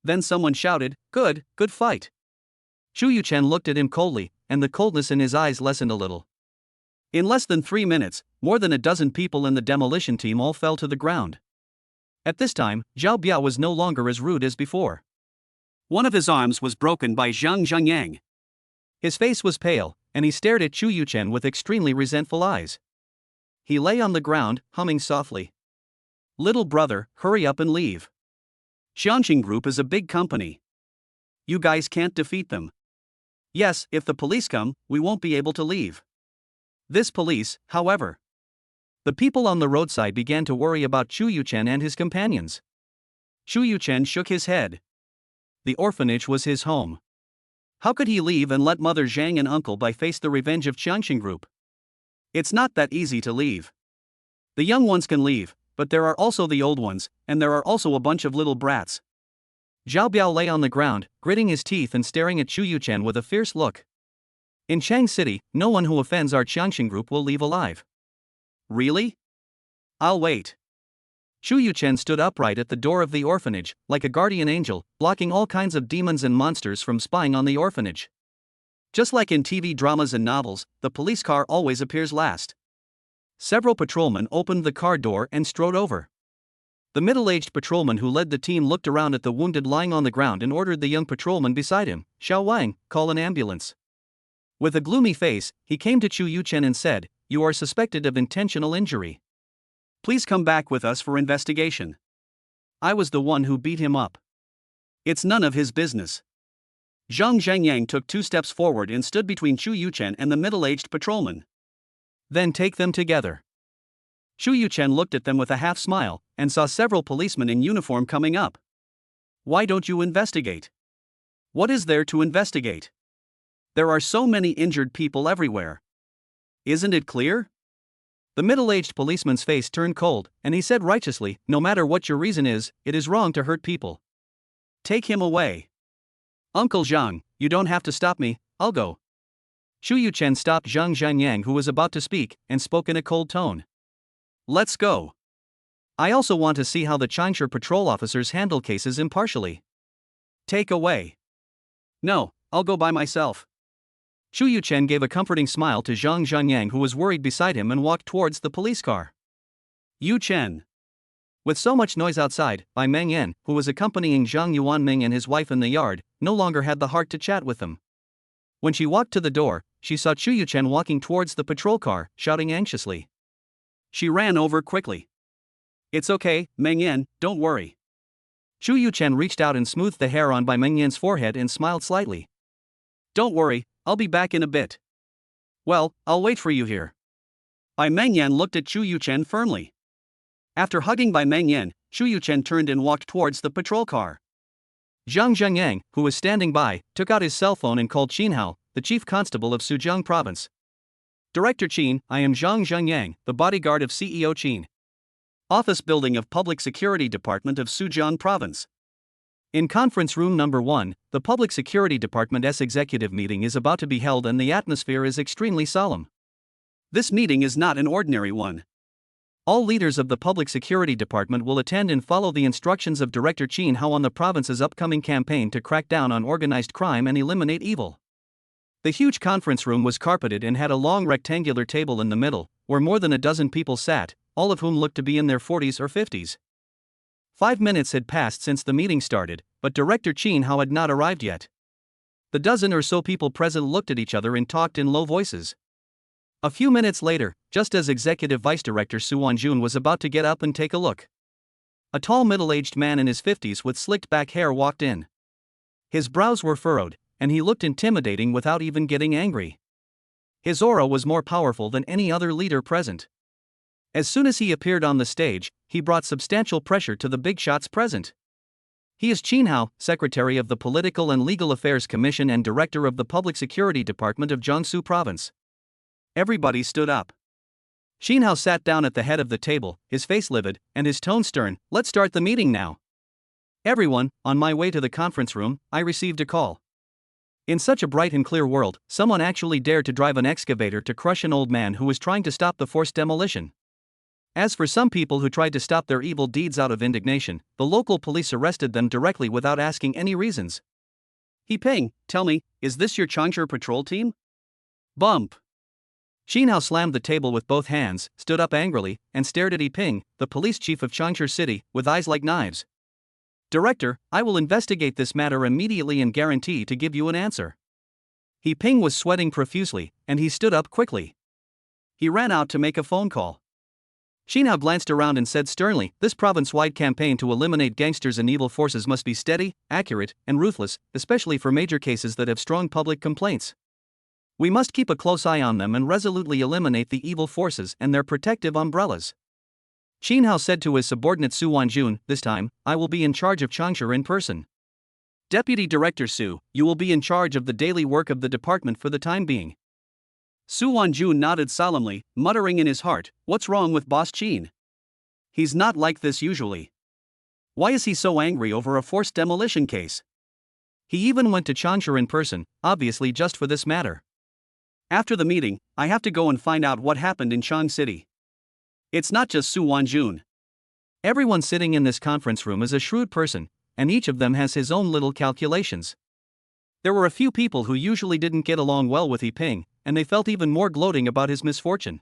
Then someone shouted, good fight. Chu Yuchen looked at him coldly, and the coldness in his eyes lessened a little. In less than 3 minutes, more than a dozen people in the demolition team all fell to the ground. At this time, Zhao Biao was no longer as rude as before. One of his arms was broken by Zhang Zhengyang. His face was pale, and he stared at Chu Yuchen with extremely resentful eyes. He lay on the ground, humming softly. Little brother, hurry up and leave. Xianxing Group is a big company. You guys can't defeat them. Yes, if the police come, we won't be able to leave. This police, however. The people on the roadside began to worry about Chu Yuchen and his companions. Chu Yuchen shook his head. The orphanage was his home. How could he leave and let Mother Zhang and Uncle Bai face the revenge of Xianxing Group? It's not that easy to leave. The young ones can leave, but there are also the old ones, and there are also a bunch of little brats. Zhao Biao lay on the ground, gritting his teeth and staring at Chu Yuchen with a fierce look. In Chang City, no one who offends our Xianxing Group will leave alive. Really? I'll wait. Chu Yuchen stood upright at the door of the orphanage, like a guardian angel, blocking all kinds of demons and monsters from spying on the orphanage. Just like in TV dramas and novels, the police car always appears last. Several patrolmen opened the car door and strode over. The middle-aged patrolman who led the team looked around at the wounded lying on the ground and ordered the young patrolman beside him, Xiao Wang, call an ambulance. With a gloomy face, he came to Chu Yuchen and said, you are suspected of intentional injury. Please come back with us for investigation. I was the one who beat him up. It's none of his business. Zhang Zhengyang took 2 steps forward and stood between Chu Yuchen and the middle-aged patrolman. Then take them together. Chu Yuchen looked at them with a half-smile, and saw several policemen in uniform coming up. Why don't you investigate? What is there to investigate? There are so many injured people everywhere. Isn't it clear? The middle-aged policeman's face turned cold, and he said righteously, no matter what your reason is, it is wrong to hurt people. Take him away. Uncle Zhang, you don't have to stop me, I'll go. Chu Yuchen stopped Zhang Zhenyang, who was about to speak, and spoke in a cold tone. Let's go. I also want to see how the Changsha patrol officers handle cases impartially. Take away. No, I'll go by myself. Chu Yuchen gave a comforting smile to Zhang Zhenyang, who was worried beside him, and walked towards the police car. Yuchen. With so much noise outside, Bai Mengyan, who was accompanying Zhang Yuanming and his wife in the yard, no longer had the heart to chat with them. When she walked to the door, she saw Chu Yuchen walking towards the patrol car, shouting anxiously. She ran over quickly. It's okay, Mengyan, don't worry. Chu Yuchen reached out and smoothed the hair on Bai Mengyan's forehead and smiled slightly. Don't worry, I'll be back in a bit. Well, I'll wait for you here. Bai Mengyan looked at Chu Yuchen firmly. After hugging Bai Mengyan, Chu Yuchen turned and walked towards the patrol car. Zhang Zhengyang, who was standing by, took out his cell phone and called Qin Hao, the chief constable of Suzhou province. Director Qin, I am Zhang Zhengyang, the bodyguard of CEO Qin. Office building of Public Security Department of Suzhou province. In conference room number 1, the Public Security Department's executive meeting is about to be held, and the atmosphere is extremely solemn. This meeting is not an ordinary one. All leaders of the Public Security Department will attend and follow the instructions of Director Qin Hao on the province's upcoming campaign to crack down on organized crime and eliminate evil. The huge conference room was carpeted and had a long rectangular table in the middle, where more than a dozen people sat, all of whom looked to be in their 40s or 50s. 5 minutes had passed since the meeting started, but Director Qin Hao had not arrived yet. The dozen or so people present looked at each other and talked in low voices. A few minutes later, just as Executive Vice Director Su Wanjun was about to get up and take a look, a tall middle-aged man in his 50s with slicked back hair walked in. His brows were furrowed, and he looked intimidating without even getting angry. His aura was more powerful than any other leader present. As soon as he appeared on the stage, he brought substantial pressure to the big shots present. He is Qin Hao, Secretary of the Political and Legal Affairs Commission and Director of the Public Security Department of Jiangsu Province. Everybody stood up. Qin Hao sat down at the head of the table, his face livid, and his tone stern. Let's start the meeting now. Everyone, on my way to the conference room, I received a call. In such a bright and clear world, someone actually dared to drive an excavator to crush an old man who was trying to stop the forced demolition. As for some people who tried to stop their evil deeds out of indignation, the local police arrested them directly without asking any reasons. He Ping, tell me, is this your Changsha patrol team? Bump. Shishan Hao slammed the table with both hands, stood up angrily, and stared at Yi Ping, the police chief of Changsha City, with eyes like knives. Director, I will investigate this matter immediately and guarantee to give you an answer. Yi Ping was sweating profusely, and he stood up quickly. He ran out to make a phone call. Shishan Hao glanced around and said sternly, this province-wide campaign to eliminate gangsters and evil forces must be steady, accurate, and ruthless, especially for major cases that have strong public complaints. We must keep a close eye on them and resolutely eliminate the evil forces and their protective umbrellas. Shishan Hao said to his subordinate Su Wanjun, this time, I will be in charge of Changsha in person. Deputy Director Su, you will be in charge of the daily work of the department for the time being. Su Wanjun nodded solemnly, muttering in his heart, what's wrong with Boss Qin? He's not like this usually. Why is he so angry over a forced demolition case? He even went to Changsha in person, obviously just for this matter. After the meeting, I have to go and find out what happened in Chang City. It's not just Su Wanjun. Everyone sitting in this conference room is a shrewd person, and each of them has his own little calculations. There were a few people who usually didn't get along well with Yi Ping, and they felt even more gloating about his misfortune.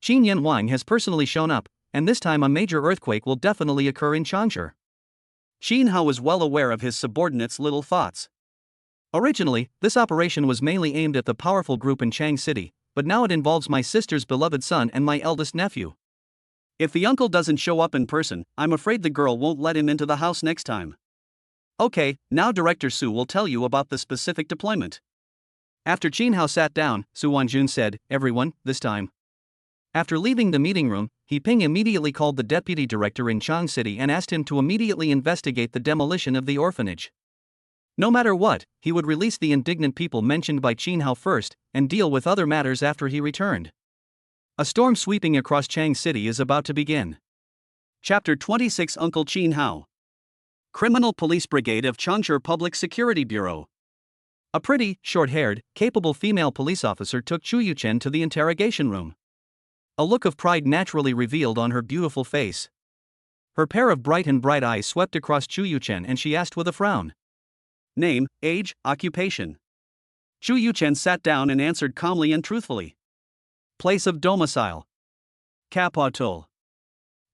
Qin Yanwang has personally shown up, and this time a major earthquake will definitely occur in Changsha. Shishan Hao was well aware of his subordinates' little thoughts. Originally, this operation was mainly aimed at the powerful group in Chang City, but now it involves my sister's beloved son and my eldest nephew. If the uncle doesn't show up in person, I'm afraid the girl won't let him into the house next time. Okay, now Director Su will tell you about the specific deployment. After Shishan Hao sat down, Su Wanjun said, everyone, this time. After leaving the meeting room, Yi Ping immediately called the deputy director in Chang City and asked him to immediately investigate the demolition of the orphanage. No matter what, he would release the indignant people mentioned by Shishan Hao first, and deal with other matters after he returned. A storm sweeping across Chang City is about to begin. Chapter 26 Uncle Shishan Hao. Criminal Police Brigade of Changsha Public Security Bureau. A pretty, short-haired, capable female police officer took Chu Yuchen to the interrogation room. A look of pride naturally revealed on her beautiful face. Her pair of bright eyes swept across Chu Yuchen and she asked with a frown. Name, age, occupation. Chu Yuchen sat down and answered calmly and truthfully. Place of domicile. Capital.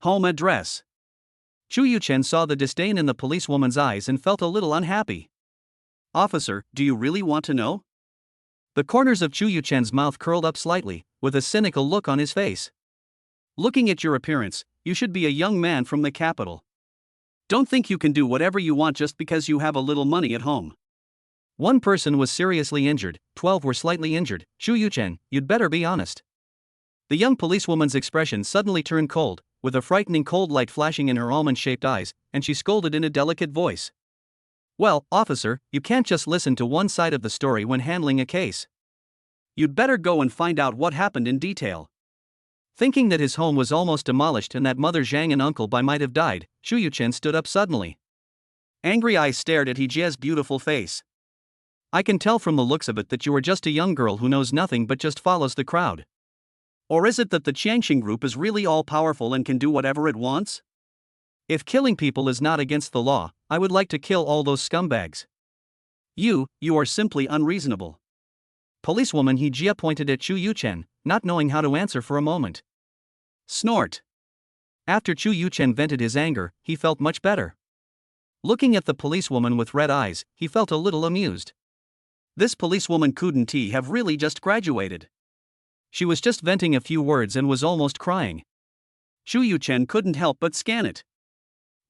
Home address. Chu Yuchen saw the disdain in the policewoman's eyes and felt a little unhappy. Officer, do you really want to know? The corners of Chu Yuchen's mouth curled up slightly, with a cynical look on his face. Looking at your appearance, you should be a young man from the capital. Don't think you can do whatever you want just because you have a little money at home. One person was seriously injured, 12 were slightly injured. Chu Yuchen, you'd better be honest. The young policewoman's expression suddenly turned cold, with a frightening cold light flashing in her almond-shaped eyes, and she scolded in a delicate voice. Well, officer, you can't just listen to one side of the story when handling a case. You'd better go and find out what happened in detail. Thinking that his home was almost demolished and that Mother Zhang and Uncle Bai might have died, Chu Yuchen stood up suddenly. Angry eyes stared at He Jie's beautiful face. I can tell from the looks of it that you are just a young girl who knows nothing but just follows the crowd. Or is it that the Qiangxing group is really all-powerful and can do whatever it wants? If killing people is not against the law, I would like to kill all those scumbags. You are simply unreasonable. Policewoman He Jie pointed at Chu Yuchen, not knowing how to answer for a moment. Snort. After Chu Yuchen vented his anger, he felt much better. Looking at the policewoman with red eyes, he felt a little amused. This policewoman couldn't have really just graduated. She was just venting a few words and was almost crying. Chu Yuchen couldn't help but scan it.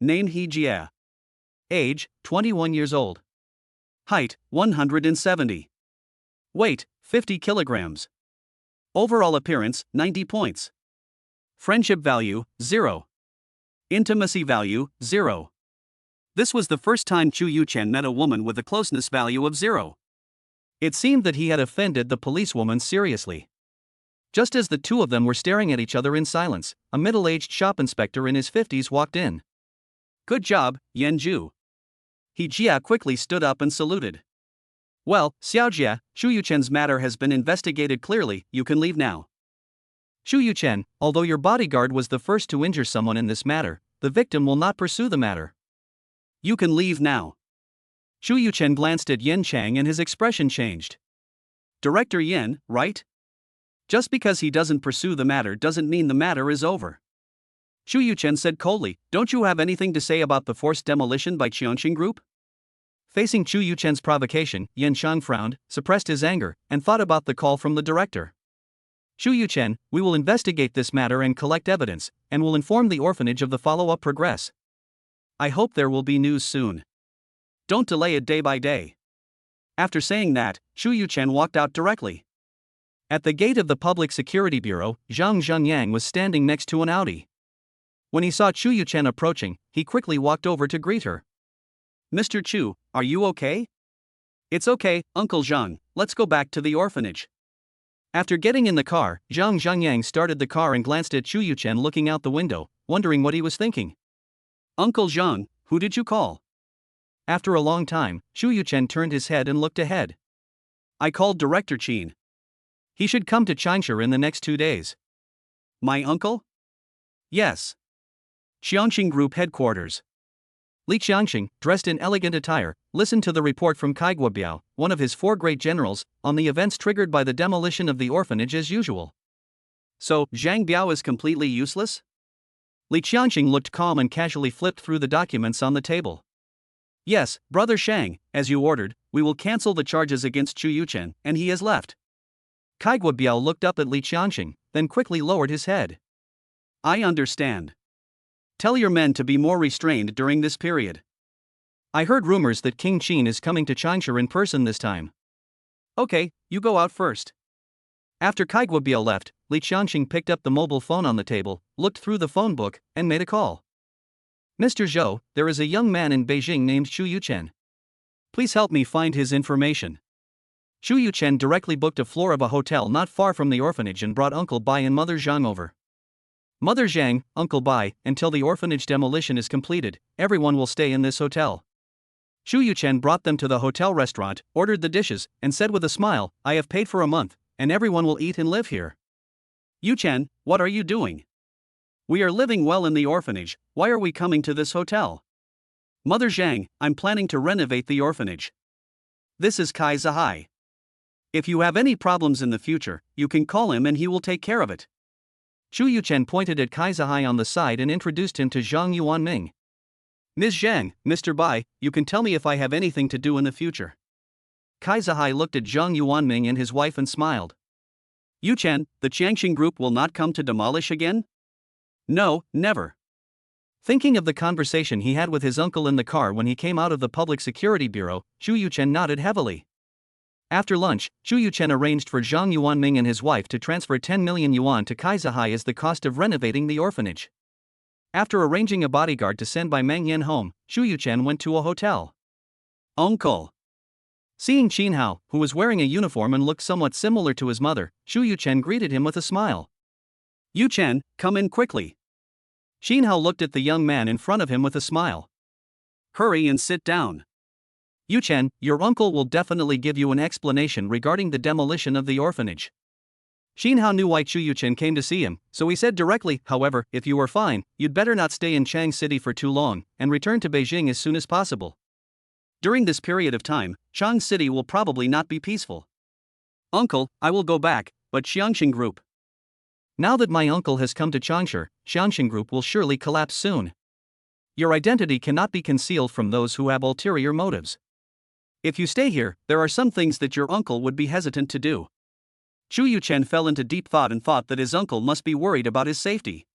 Name He Jie. Age, 21 years old. Height, 170. Weight, 50 kilograms. Overall appearance, 90 points. Friendship value, 0. Intimacy value, 0. This was the first time Chu Yuchen met a woman with a closeness value of 0. It seemed that he had offended the policewoman seriously. Just as the two of them were staring at each other in silence, a middle-aged shop inspector in his 50s walked in. Good job, Yanju. He Jie quickly stood up and saluted. Well, Xiao Jie, Chu Yuchen's matter has been investigated clearly, you can leave now. Shu Yuchen, although your bodyguard was the first to injure someone in this matter, the victim will not pursue the matter. You can leave now. Shu Yuchen glanced at Yen Chang and his expression changed. Director Yen, right? Just because he doesn't pursue the matter doesn't mean the matter is over. Shu Yuchen said coldly, don't you have anything to say about the forced demolition by Qianxing Group? Facing Shu Yuchen's provocation, Yen Chang frowned, suppressed his anger, and thought about the call from the director. Shu Yuchen, we will investigate this matter and collect evidence, and will inform the orphanage of the follow-up progress. I hope there will be news soon. Don't delay it day by day. After saying that, Shu Yuchen walked out directly. At the gate of the Public Security Bureau, Zhang Zhenyang was standing next to an Audi. When he saw Shu Yuchen approaching, he quickly walked over to greet her. Mr. Chu, are you okay? It's okay, Uncle Zhang, let's go back to the orphanage. After getting in the car, Zhang Zhenyang started the car and glanced at Shu Yuchen looking out the window, wondering what he was thinking. Uncle Zhang, who did you call? After a long time, Shu Yuchen turned his head and looked ahead. I called Director Qin. He should come to Changsha in the next 2 days. My uncle? Yes. Qianxing Group headquarters. Li Qianxing, dressed in elegant attire, listened to the report from Kai Guobiao, one of his 4 great generals, on the events triggered by the demolition of the orphanage as usual. So, Zhang Biao is completely useless? Li Qianxing looked calm and casually flipped through the documents on the table. Yes, Brother Shang, as you ordered, we will cancel the charges against Shu Yuchen, and he has left. Kai Guobiao looked up at Li Qianxing, then quickly lowered his head. I understand. Tell your men to be more restrained during this period. I heard rumors that King Qin is coming to Changsha in person this time. Okay, you go out first. After Kai Guobiao left, Li Qianxing picked up the mobile phone on the table, looked through the phone book, and made a call. Mr. Zhou, there is a young man in Beijing named Shu Yuchen. Please help me find his information. Shu Yuchen directly booked a floor of a hotel not far from the orphanage and brought Uncle Bai and Mother Zhang over. Mother Zhang, Uncle Bai, until the orphanage demolition is completed, everyone will stay in this hotel. Shu Yuchen brought them to the hotel restaurant, ordered the dishes, and said with a smile, I have paid for a month, and everyone will eat and live here. Yuchen, what are you doing? We are living well in the orphanage, why are we coming to this hotel? Mother Zhang, I'm planning to renovate the orphanage. This is Kai Zahai. If you have any problems in the future, you can call him and he will take care of it. Shu Yuchen pointed at Kai Zahai on the side and introduced him to Zhang Yuanming. Ms. Zhang, Mr. Bai, you can tell me if I have anything to do in the future. Kai Zahai looked at Zhang Yuanming and his wife and smiled. Yuchen, the Qianxing Group will not come to demolish again? No, never. Thinking of the conversation he had with his uncle in the car when he came out of the Public Security Bureau, Shu Yuchen nodded heavily. After lunch, Shu Yuchen arranged for Zhang Yuanming and his wife to transfer 10 million yuan to Kai Zahai as the cost of renovating the orphanage. After arranging a bodyguard to send by Meng Yan home, Shu Yuchen went to a hotel. Uncle. Seeing Qin Hao, who was wearing a uniform and looked somewhat similar to his mother, Shu Yuchen greeted him with a smile. Yuchen, come in quickly. Qin Hao looked at the young man in front of him with a smile. Hurry and sit down. Yuchen, your uncle will definitely give you an explanation regarding the demolition of the orphanage. Qin Hao knew why Shu Yuchen came to see him, so he said directly, however, if you are fine, you'd better not stay in Chang City for too long, and return to Beijing as soon as possible. During this period of time, Chang City will probably not be peaceful. Uncle, I will go back, but Qianxing Group. Now that my uncle has come to Changsha, Qianxing Group will surely collapse soon. Your identity cannot be concealed from those who have ulterior motives. If you stay here, there are some things that your uncle would be hesitant to do. Shu Yuchen fell into deep thought and thought that his uncle must be worried about his safety.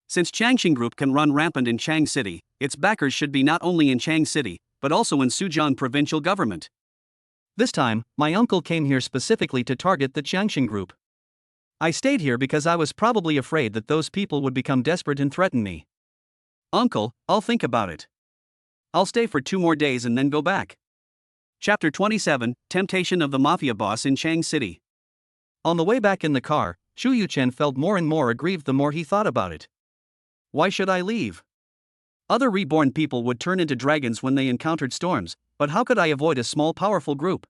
Since Qianxing Group can run rampant in Chang City, its backers should be not only in Chang City, but also in Sujian provincial government. This time, my uncle came here specifically to target the Qianxing Group. I stayed here because I was probably afraid that those people would become desperate and threaten me. Uncle, I'll think about it. I'll stay for 2 more days and then go back. Chapter 27, Temptation of the Mafia Boss in Chang City. On the way back in the car, Shu Yuchen felt more and more aggrieved the more he thought about it. Why should I leave? Other reborn people would turn into dragons when they encountered storms, but how could I avoid a small powerful group?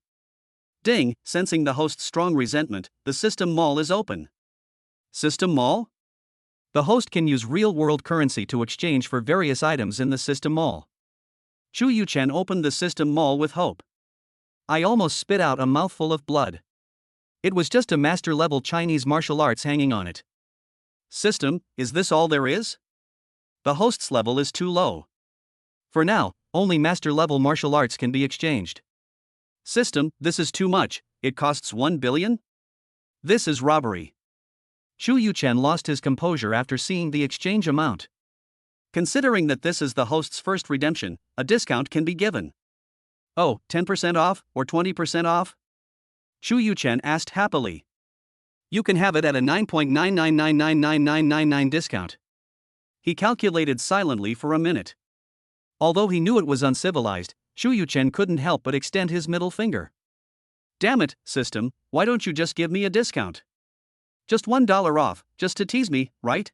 Ding, sensing the host's strong resentment, the system mall is open. System Mall? The host can use real-world currency to exchange for various items in the System Mall. Chu Yuchen opened the System Mall with hope. I almost spit out a mouthful of blood. It was just a master-level Chinese martial arts hanging on it. System, is this all there is? The host's level is too low. For now, only master-level martial arts can be exchanged. System, this is too much, it costs 1 billion? This is robbery. Chu Yuchen lost his composure after seeing the exchange amount. Considering that this is the host's first redemption, a discount can be given. Oh, 10% off, or 20% off? Chu Yuchen asked happily. You can have it at a 9.9999999 discount. He calculated silently for a minute. Although he knew it was uncivilized, Chu Yuchen couldn't help but extend his middle finger. Damn it, System, why don't you just give me a discount? Just $1 off, just to tease me, right?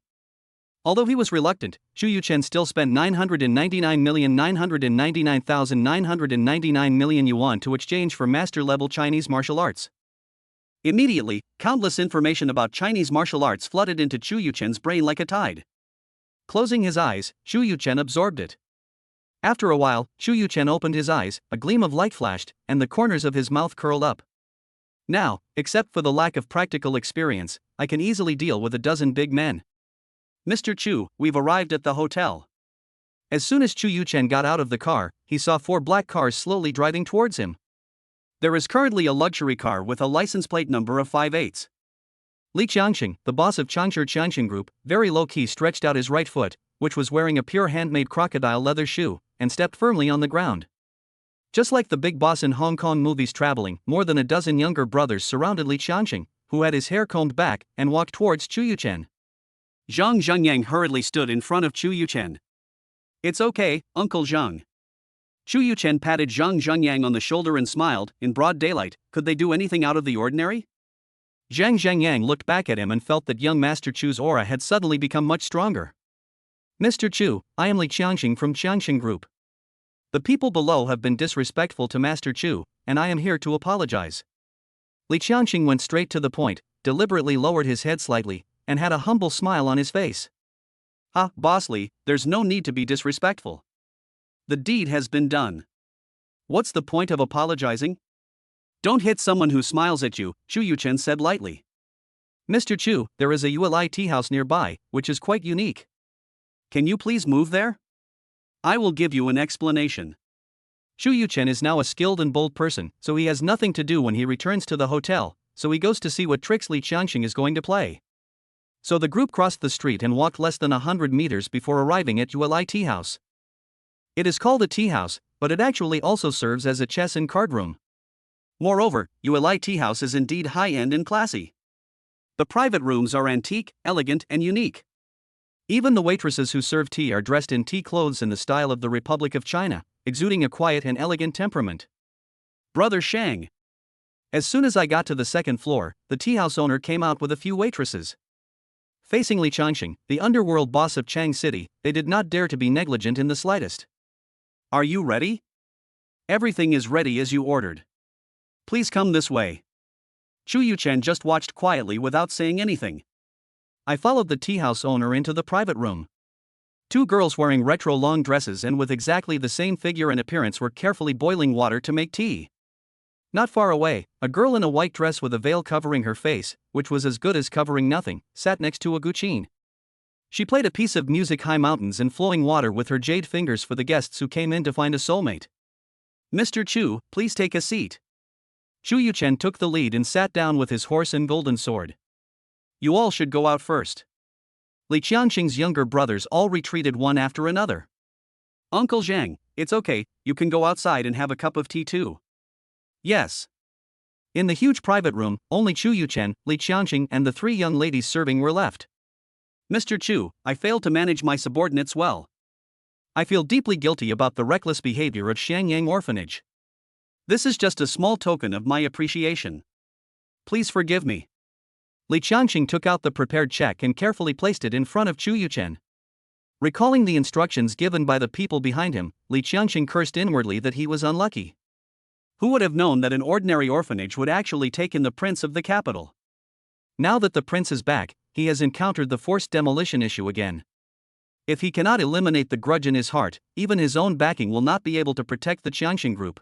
Although he was reluctant, Chu Yuchen still spent 999,999,999 million yuan to exchange for master-level Chinese martial arts. Immediately, countless information about Chinese martial arts flooded into Chu Yuchen's brain like a tide. Closing his eyes, Chu Yuchen absorbed it. After a while, Chu Yuchen opened his eyes, a gleam of light flashed, and the corners of his mouth curled up. Now, except for the lack of practical experience, I can easily deal with a dozen big men. Mr. Chu, we've arrived at the hotel. As soon as Chu Yuchen got out of the car, he saw 4 black cars slowly driving towards him. There is currently a luxury car with a license plate number of 5/8. Li Qiangxing, the boss of Changshe Qiangxing Group, very low-key stretched out his right foot, which was wearing a pure handmade crocodile leather shoe, and stepped firmly on the ground. Just like the big boss in Hong Kong movies traveling, more than a dozen younger brothers surrounded Li Qiangxing, who had his hair combed back, and walked towards Chu Yuchen. Zhang Zhengyang hurriedly stood in front of Chu Yuchen. It's okay, Uncle Zhang. Chu Yuchen patted Zhang Zhengyang on the shoulder and smiled. In broad daylight, could they do anything out of the ordinary? Zhang Zhengyang looked back at him and felt that young Master Chu's aura had suddenly become much stronger. Mr. Chu, I am Li Qiangxing from Qiangxing Group. The people below have been disrespectful to Master Chu, and I am here to apologize. Li Qiangxing went straight to the point, deliberately lowered his head slightly, and had a humble smile on his face. Boss Li, there's no need to be disrespectful. The deed has been done. What's the point of apologizing? Don't hit someone who smiles at you, Chu Yuchen said lightly. Mr. Chu, there is a ULI tea house nearby, which is quite unique. Can you please move there? I will give you an explanation. Chu Yuchen is now a skilled and bold person, so he has nothing to do when he returns to the hotel, so he goes to see what tricks Li Qiangxing is going to play. So the group crossed the street and walked less than 100 meters before arriving at ULI tea house. It is called a tea house, but it actually also serves as a chess and card room. Moreover, ULI tea house is indeed high-end and classy. The private rooms are antique, elegant, and unique. Even the waitresses who serve tea are dressed in tea clothes in the style of the Republic of China, exuding a quiet and elegant temperament. Brother Shang. As soon as I got to the second floor, the tea house owner came out with a few waitresses. Facing Li Qiangxing, the underworld boss of Chang City, they did not dare to be negligent in the slightest. Are you ready? Everything is ready as you ordered. Please come this way. Chu Yuchen just watched quietly without saying anything. I followed the tea house owner into the private room. 2 girls wearing retro long dresses and with exactly the same figure and appearance were carefully boiling water to make tea. Not far away, a girl in a white dress with a veil covering her face, which was as good as covering nothing, sat next to a guqin. She played a piece of music, high mountains and flowing water with her jade fingers for the guests who came in to find a soulmate. Mr. Chu, please take a seat. Chu Yuchen took the lead and sat down with his horse and golden sword. You all should go out first. Li Qiangxing's younger brothers all retreated one after another. Uncle Zhang, it's okay, you can go outside and have a cup of tea too. Yes. In the huge private room, only Chu Yuchen, Li Qiangxing and the 3 young ladies serving were left. Mr. Chu, I failed to manage my subordinates well. I feel deeply guilty about the reckless behavior of Xiangyang Orphanage. This is just a small token of my appreciation. Please forgive me. Li Qiangxing took out the prepared check and carefully placed it in front of Chu Yuchen. Recalling the instructions given by the people behind him, Li Qiangxing cursed inwardly that he was unlucky. Who would have known that an ordinary orphanage would actually take in the prince of the capital? Now that the prince is back, he has encountered the forced demolition issue again. If he cannot eliminate the grudge in his heart, even his own backing will not be able to protect the Qianxing group.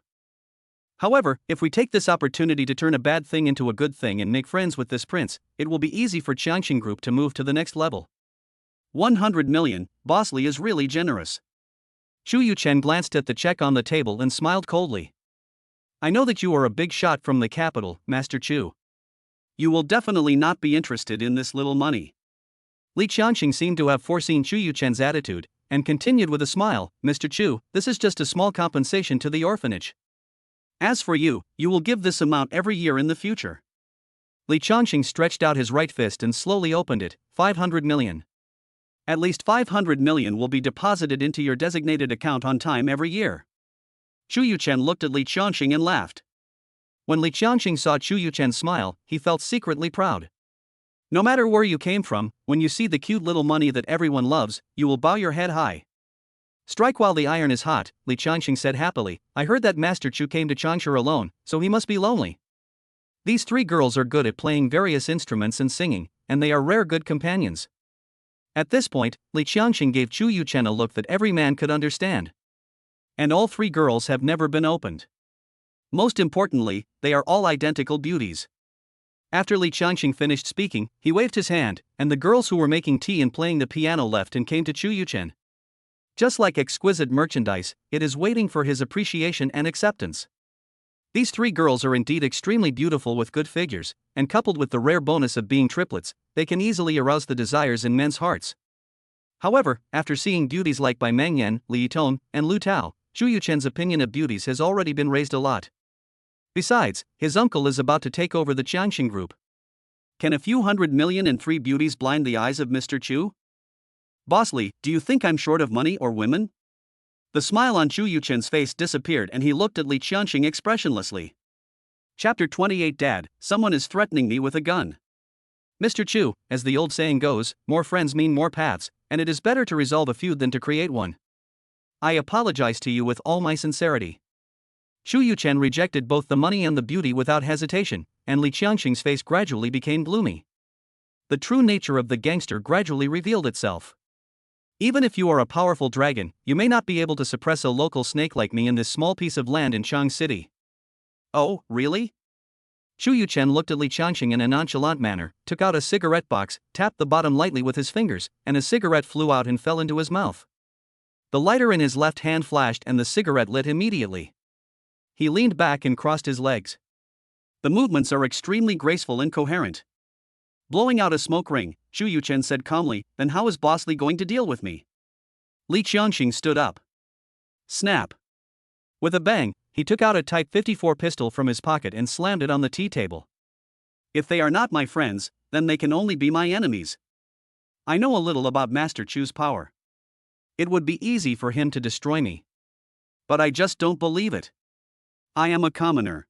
However, if we take this opportunity to turn a bad thing into a good thing and make friends with this prince, it will be easy for Qianxing group to move to the next level. 100 million, Boss Li is really generous. Chu Yuchen glanced at the check on the table and smiled coldly. I know that you are a big shot from the capital, Master Chu. You will definitely not be interested in this little money. Li Qianxing seemed to have foreseen Chu Yuchen's attitude, and continued with a smile, Mr. Chu, this is just a small compensation to the orphanage. As for you, you will give this amount every year in the future. Li Qianxing stretched out his right fist and slowly opened it, 500 million. At least 500 million will be deposited into your designated account on time every year. Chu Yuchen looked at Li Qianxing and laughed. When Li Qianxing saw Chu Yuchen smile, he felt secretly proud. No matter where you came from, when you see the cute little money that everyone loves, you will bow your head high. Strike while the iron is hot, Li Qianxing said happily. I heard that Master Chu came to Changsha alone, so he must be lonely. These three girls are good at playing various instruments and singing, and they are rare good companions. At this point, Li Qianxing gave Chu Yuchen a look that every man could understand. And all three girls have never been opened. Most importantly, they are all identical beauties. After Li Qianxing finished speaking, he waved his hand, and the girls who were making tea and playing the piano left and came to Chu Yuchen. Just like exquisite merchandise, it is waiting for his appreciation and acceptance. These three girls are indeed extremely beautiful with good figures, and coupled with the rare bonus of being triplets, they can easily arouse the desires in men's hearts. However, after seeing beauties like Bai Mengyan, Li Yitong, and Lu Tao, Chu Yuchen's opinion of beauties has already been raised a lot. Besides, his uncle is about to take over the Qianxing group. Can a few 100 million and three beauties blind the eyes of Mr. Chu? Boss Li, do you think I'm short of money or women? The smile on Chu Yuchen's face disappeared and he looked at Li Qianxing expressionlessly. Chapter 28 Dad, someone is threatening me with a gun. Mr. Chu, as the old saying goes, more friends mean more paths, and it is better to resolve a feud than to create one. I apologize to you with all my sincerity. Chu Yuchen rejected both the money and the beauty without hesitation, and Li Qianxing's face gradually became gloomy. The true nature of the gangster gradually revealed itself. Even if you are a powerful dragon, you may not be able to suppress a local snake like me in this small piece of land in Chang City. Oh, really? Chu Yuchen looked at Li Qianxing in a nonchalant manner, took out a cigarette box, tapped the bottom lightly with his fingers, and a cigarette flew out and fell into his mouth. The lighter in his left hand flashed and the cigarette lit immediately. He leaned back and crossed his legs. The movements are extremely graceful and coherent. Blowing out a smoke ring, Chu Yuchen said calmly, then how is Boss Li going to deal with me? Li Qianxing stood up. Snap. With a bang, he took out a Type 54 pistol from his pocket and slammed it on the tea table. If they are not my friends, then they can only be my enemies. I know a little about Master Chu's power. It would be easy for him to destroy me. But I just don't believe it. I am a commoner.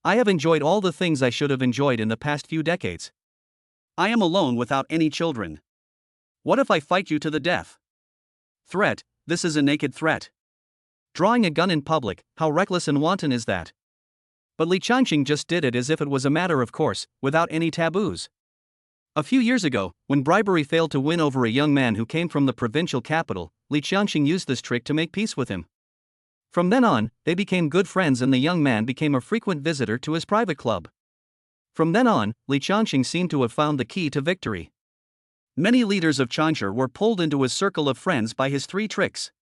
I have enjoyed all the things I should have enjoyed in the past few decades. I am alone without any children. What if I fight you to the death? Threat, this is a naked threat. Drawing a gun in public, how reckless and wanton is that? But Li Qianxing just did it as if it was a matter of course, without any taboos. A few years ago, when bribery failed to win over a young man who came from the provincial capital, Li Qianxing used this trick to make peace with him. From then on, they became good friends and the young man became a frequent visitor to his private club. From then on, Li Qianxing seemed to have found the key to victory. Many leaders of Changsha were pulled into his circle of friends by his three tricks.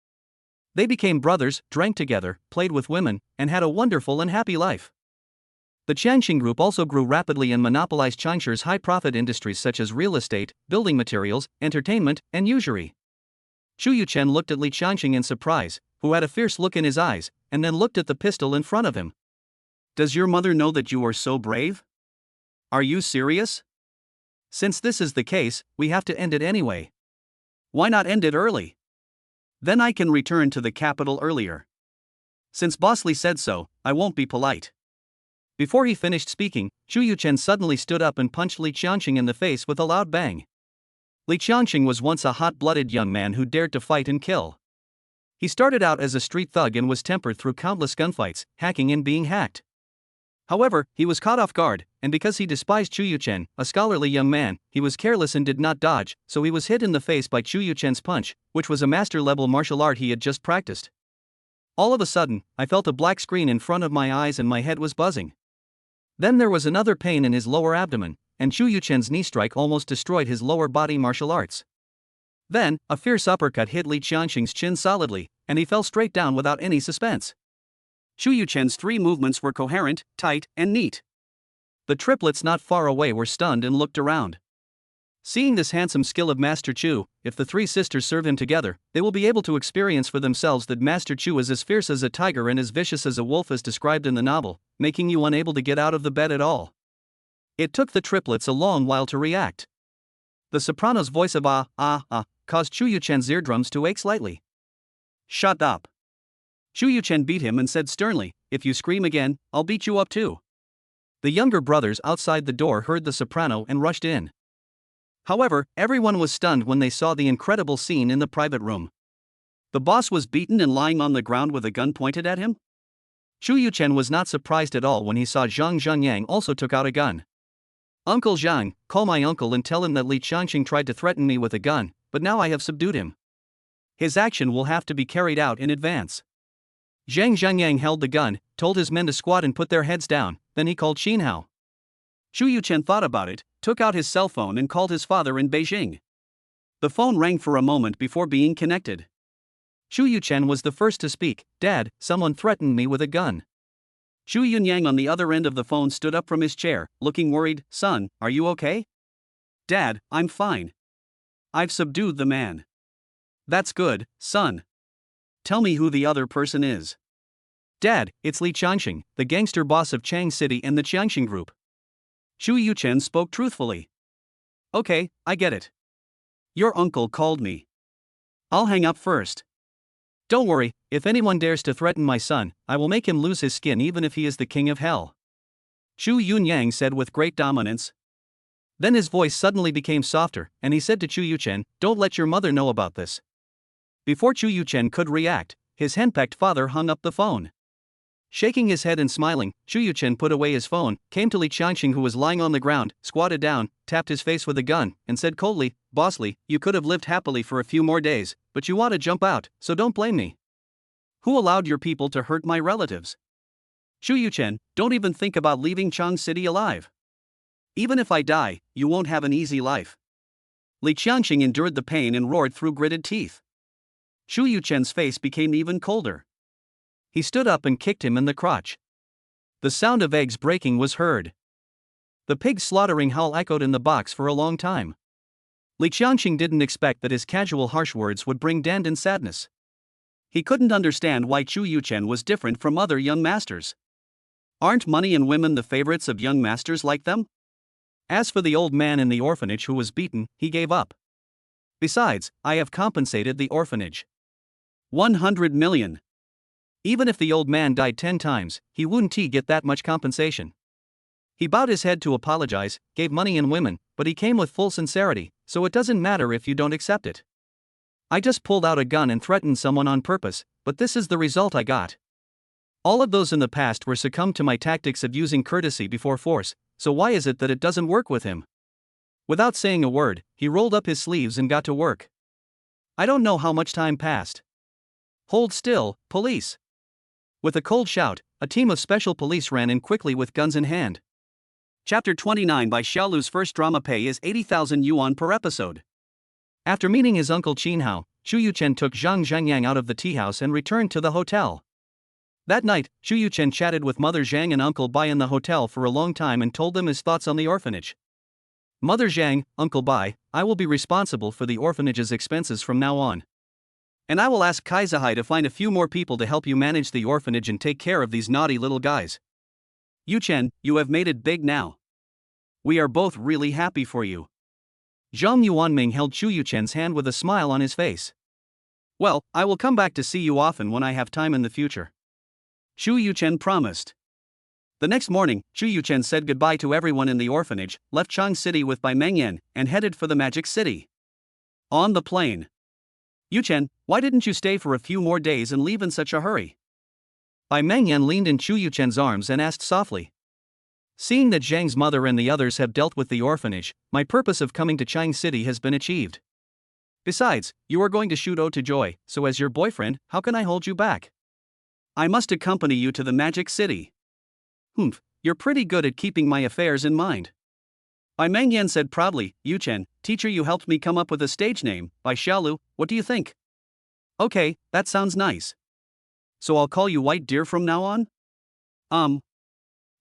They became brothers, drank together, played with women, and had a wonderful and happy life. The Qianxing group also grew rapidly and monopolized Changsha's high-profit industries such as real estate, building materials, entertainment, and usury. Chu Yuchen looked at Li Qianxing in surprise, who had a fierce look in his eyes, and then looked at the pistol in front of him. Does your mother know that you are so brave? Are you serious? Since this is the case, we have to end it anyway. Why not end it early? Then I can return to the capital earlier. Since Boss Li said so, I won't be polite. Before he finished speaking, Chu Yuchen suddenly stood up and punched Li Qianxing in the face with a loud bang. Li Qianxing was once a hot-blooded young man who dared to fight and kill. He started out as a street thug and was tempered through countless gunfights, hacking and being hacked. However, he was caught off guard, and because he despised Chu Yuchen, a scholarly young man, he was careless and did not dodge, so he was hit in the face by Chu Yuchen's punch, which was a master-level martial art he had just practiced. All of a sudden, I felt a black screen in front of my eyes and my head was buzzing. Then there was another pain in his lower abdomen, and Chu Yuchen's knee strike almost destroyed his lower body martial arts. Then, a fierce uppercut hit Li Qiangxing's chin solidly, and he fell straight down without any suspense. Chu Yuchen's 3 movements were coherent, tight, and neat. The triplets not far away were stunned and looked around. Seeing this handsome skill of Master Chu, if the 3 sisters serve him together, they will be able to experience for themselves that Master Chu is as fierce as a tiger and as vicious as a wolf as described in the novel, making you unable to get out of the bed at all. It took the triplets a long while to react. The soprano's voice of caused Chu Yuchen's eardrums to ache slightly. Shut up. Chu Yuchen beat him and said sternly, if you scream again, I'll beat you up too. The younger brothers outside the door heard the soprano and rushed in. However, everyone was stunned when they saw the incredible scene in the private room. The boss was beaten and lying on the ground with a gun pointed at him. Chu Yuchen was not surprised at all when he saw Zhang Zhengyang also took out a gun. Uncle Zhang, call my uncle and tell him that Li Qiangxing tried to threaten me with a gun, but now I have subdued him. His action will have to be carried out in advance. Zhang Zhengyang held the gun, told his men to squat and put their heads down, then he called Xin Hao. Chu Yuchen thought about it, took out his cell phone and called his father in Beijing. The phone rang for a moment before being connected. Chu Yuchen was the first to speak. Dad, someone threatened me with a gun. Chu Yunyang on the other end of the phone stood up from his chair, looking worried. Son, are you okay? Dad, I'm fine. I've subdued the man. That's good, son. Tell me who the other person is. Dad, it's Li Qiangxing, the gangster boss of Chang City and the Qiangxing Group. Chu Yuchen spoke truthfully. Okay, I get it. Your uncle called me. I'll hang up first. Don't worry, if anyone dares to threaten my son, I will make him lose his skin even if he is the king of hell. Chu Yunyang said with great dominance. Then his voice suddenly became softer, and he said to Chu Yuchen, don't let your mother know about this. Before Chu Yuchen could react, his henpecked father hung up the phone. Shaking his head and smiling, Chu Yuchen put away his phone, came to Li Qiangxing who was lying on the ground, squatted down, tapped his face with a gun, and said coldly, Boss Li, you could have lived happily for a few more days, but you want to jump out, so don't blame me. Who allowed your people to hurt my relatives? Chu Yuchen, don't even think about leaving Chang City alive. Even if I die, you won't have an easy life. Li Qiangxing endured the pain and roared through gritted teeth. Chu Yuchen's face became even colder. He stood up and kicked him in the crotch. The sound of eggs breaking was heard. The pig's slaughtering howl echoed in the box for a long time. Li Qiangxing didn't expect that his casual harsh words would bring Dandan sadness. He couldn't understand why Chu Yuchen was different from other young masters. Aren't money and women the favorites of young masters like them? As for the old man in the orphanage who was beaten, he gave up. Besides, I have compensated the orphanage. 100 million. Even if the old man died 10 times, he wouldn't get that much compensation. He bowed his head to apologize, gave money and women, but he came with full sincerity, so it doesn't matter if you don't accept it. I just pulled out a gun and threatened someone on purpose, but this is the result I got. All of those in the past were succumbed to my tactics of using courtesy before force, so why is it that it doesn't work with him? Without saying a word, he rolled up his sleeves and got to work. I don't know how much time passed. Hold still, police! With a cold shout, a team of special police ran in quickly with guns in hand. Chapter 29 by Xiaolu's first drama pay is 80,000 yuan per episode. After meeting his uncle Xin Hao, Chu Yuchen took Zhang Zhengyang out of the tea house and returned to the hotel. That night, Chu Yuchen chatted with Mother Zhang and Uncle Bai in the hotel for a long time and told them his thoughts on the orphanage. Mother Zhang, Uncle Bai, I will be responsible for the orphanage's expenses from now on. And I will ask Kaizahai to find a few more people to help you manage the orphanage and take care of these naughty little guys. Yuchen, you have made it big now. We are both really happy for you. Zhang Yuanming held Chu Yuchen's hand with a smile on his face. Well, I will come back to see you often when I have time in the future. Chu Yuchen promised. The next morning, Chu Yuchen said goodbye to everyone in the orphanage, left Chang City with Bai Mengyan, and headed for the Magic City. On the plane. Yuchen, why didn't you stay for a few more days and leave in such a hurry? Bai Mengyan leaned in Chu Yuchen's arms and asked softly. Seeing that Zhang's mother and the others have dealt with the orphanage, my purpose of coming to Chang City has been achieved. Besides, you are going to shoot Oh to Joy, so as your boyfriend, how can I hold you back? I must accompany you to the Magic City. Humph, you're pretty good at keeping my affairs in mind. Bai Mengyan said proudly, Yuchen, teacher, you helped me come up with a stage name, Bai Xiaolu, what do you think? Okay, that sounds nice. So I'll call you White Deer from now on?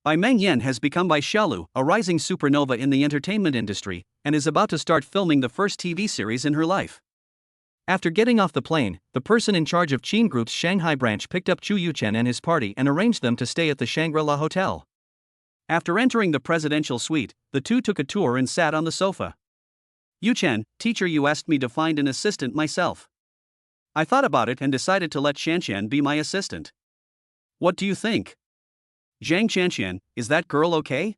Bai Mengyan has become Bai Xiaolu, a rising supernova in the entertainment industry, and is about to start filming the first TV series in her life. After getting off the plane, the person in charge of Qin Group's Shanghai branch picked up Chu Yuchen and his party and arranged them to stay at the Shangri-La Hotel. After entering the presidential suite, the two took a tour and sat on the sofa. Yuchen, teacher, you asked me to find an assistant myself. I thought about it and decided to let Shanshan be my assistant. What do you think? Zhang Shanshan, is that girl okay?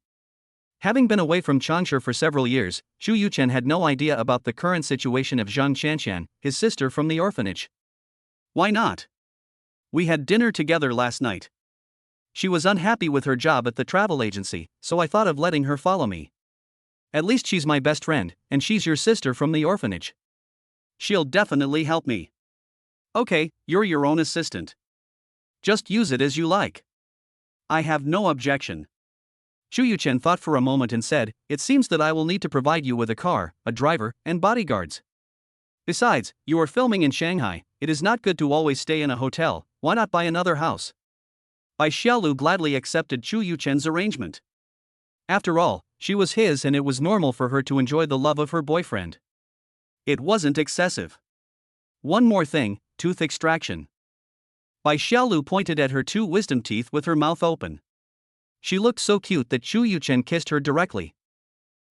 Having been away from Changsha for several years, Chu Yuchen had no idea about the current situation of Zhang Shanshan, his sister from the orphanage. Why not? We had dinner together last night. She was unhappy with her job at the travel agency, so I thought of letting her follow me. At least she's my best friend, and she's your sister from the orphanage. She'll definitely help me. Okay, you're your own assistant. Just use it as you like. I have no objection. Chu Yuchen thought for a moment and said, it seems that I will need to provide you with a car, a driver, and bodyguards. Besides, you are filming in Shanghai, it is not good to always stay in a hotel, why not buy another house? Bai Xiaolu gladly accepted Chu Yuchen's arrangement. After all, she was his and it was normal for her to enjoy the love of her boyfriend. It wasn't excessive. One more thing, tooth extraction. Bai Xiaolu pointed at her two wisdom teeth with her mouth open. She looked so cute that Chu Yuchen kissed her directly.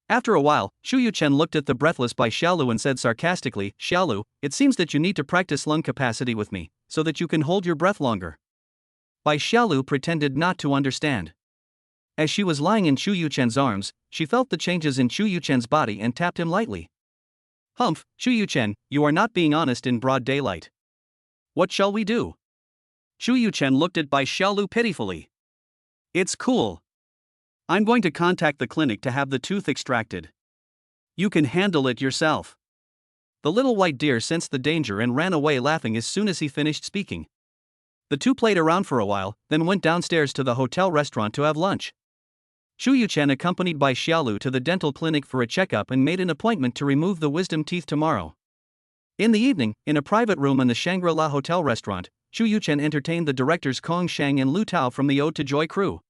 After a while, Chu Yuchen looked at the breathless Bai Xiaolu and said sarcastically, Xiaolu, it seems that you need to practice lung capacity with me, so that you can hold your breath longer. Bai Xiaolu pretended not to understand. As she was lying in Chu Yuchen's arms, she felt the changes in Chu Yuchen's body and tapped him lightly. Humph, Chu Yuchen, you are not being honest in broad daylight. What shall we do? Chu Yuchen looked at Bai Xiaolu pitifully. It's cool. I'm going to contact the clinic to have the tooth extracted. You can handle it yourself. The little white deer sensed the danger and ran away laughing as soon as he finished speaking. The two played around for a while, then went downstairs to the hotel restaurant to have lunch. Chu Yuchen accompanied Bai Xiaolu to the dental clinic for a checkup and made an appointment to remove the wisdom teeth tomorrow. In the evening, in a private room in the Shangri-La Hotel restaurant, Chu Yuchen entertained the directors Kong Shang and Lu Tao from the Ode to Joy crew.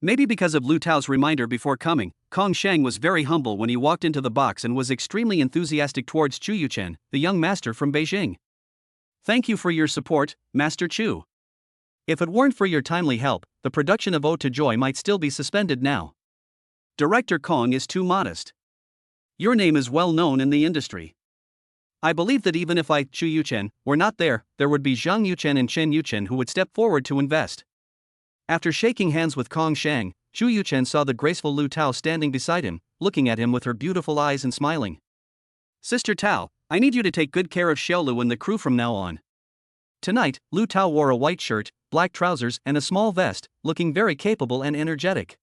Maybe because of Lu Tao's reminder before coming, Kong Shang was very humble when he walked into the box and was extremely enthusiastic towards Chu Yuchen, the young master from Beijing. Thank you for your support, Master Chu. If it weren't for your timely help, the production of Ode to Joy might still be suspended now. Director Kong is too modest. Your name is well known in the industry. I believe that even if I, Chu Yuchen, were not there, there would be Zhang Yuchen and Chen Yuchen who would step forward to invest. After shaking hands with Kong Shang, Chu Yuchen saw the graceful Lu Tao standing beside him, looking at him with her beautiful eyes and smiling. Sister Tao, I need you to take good care of Xiaolu and the crew from now on. Tonight, Lu Tao wore a white shirt, black trousers and a small vest, looking very capable and energetic.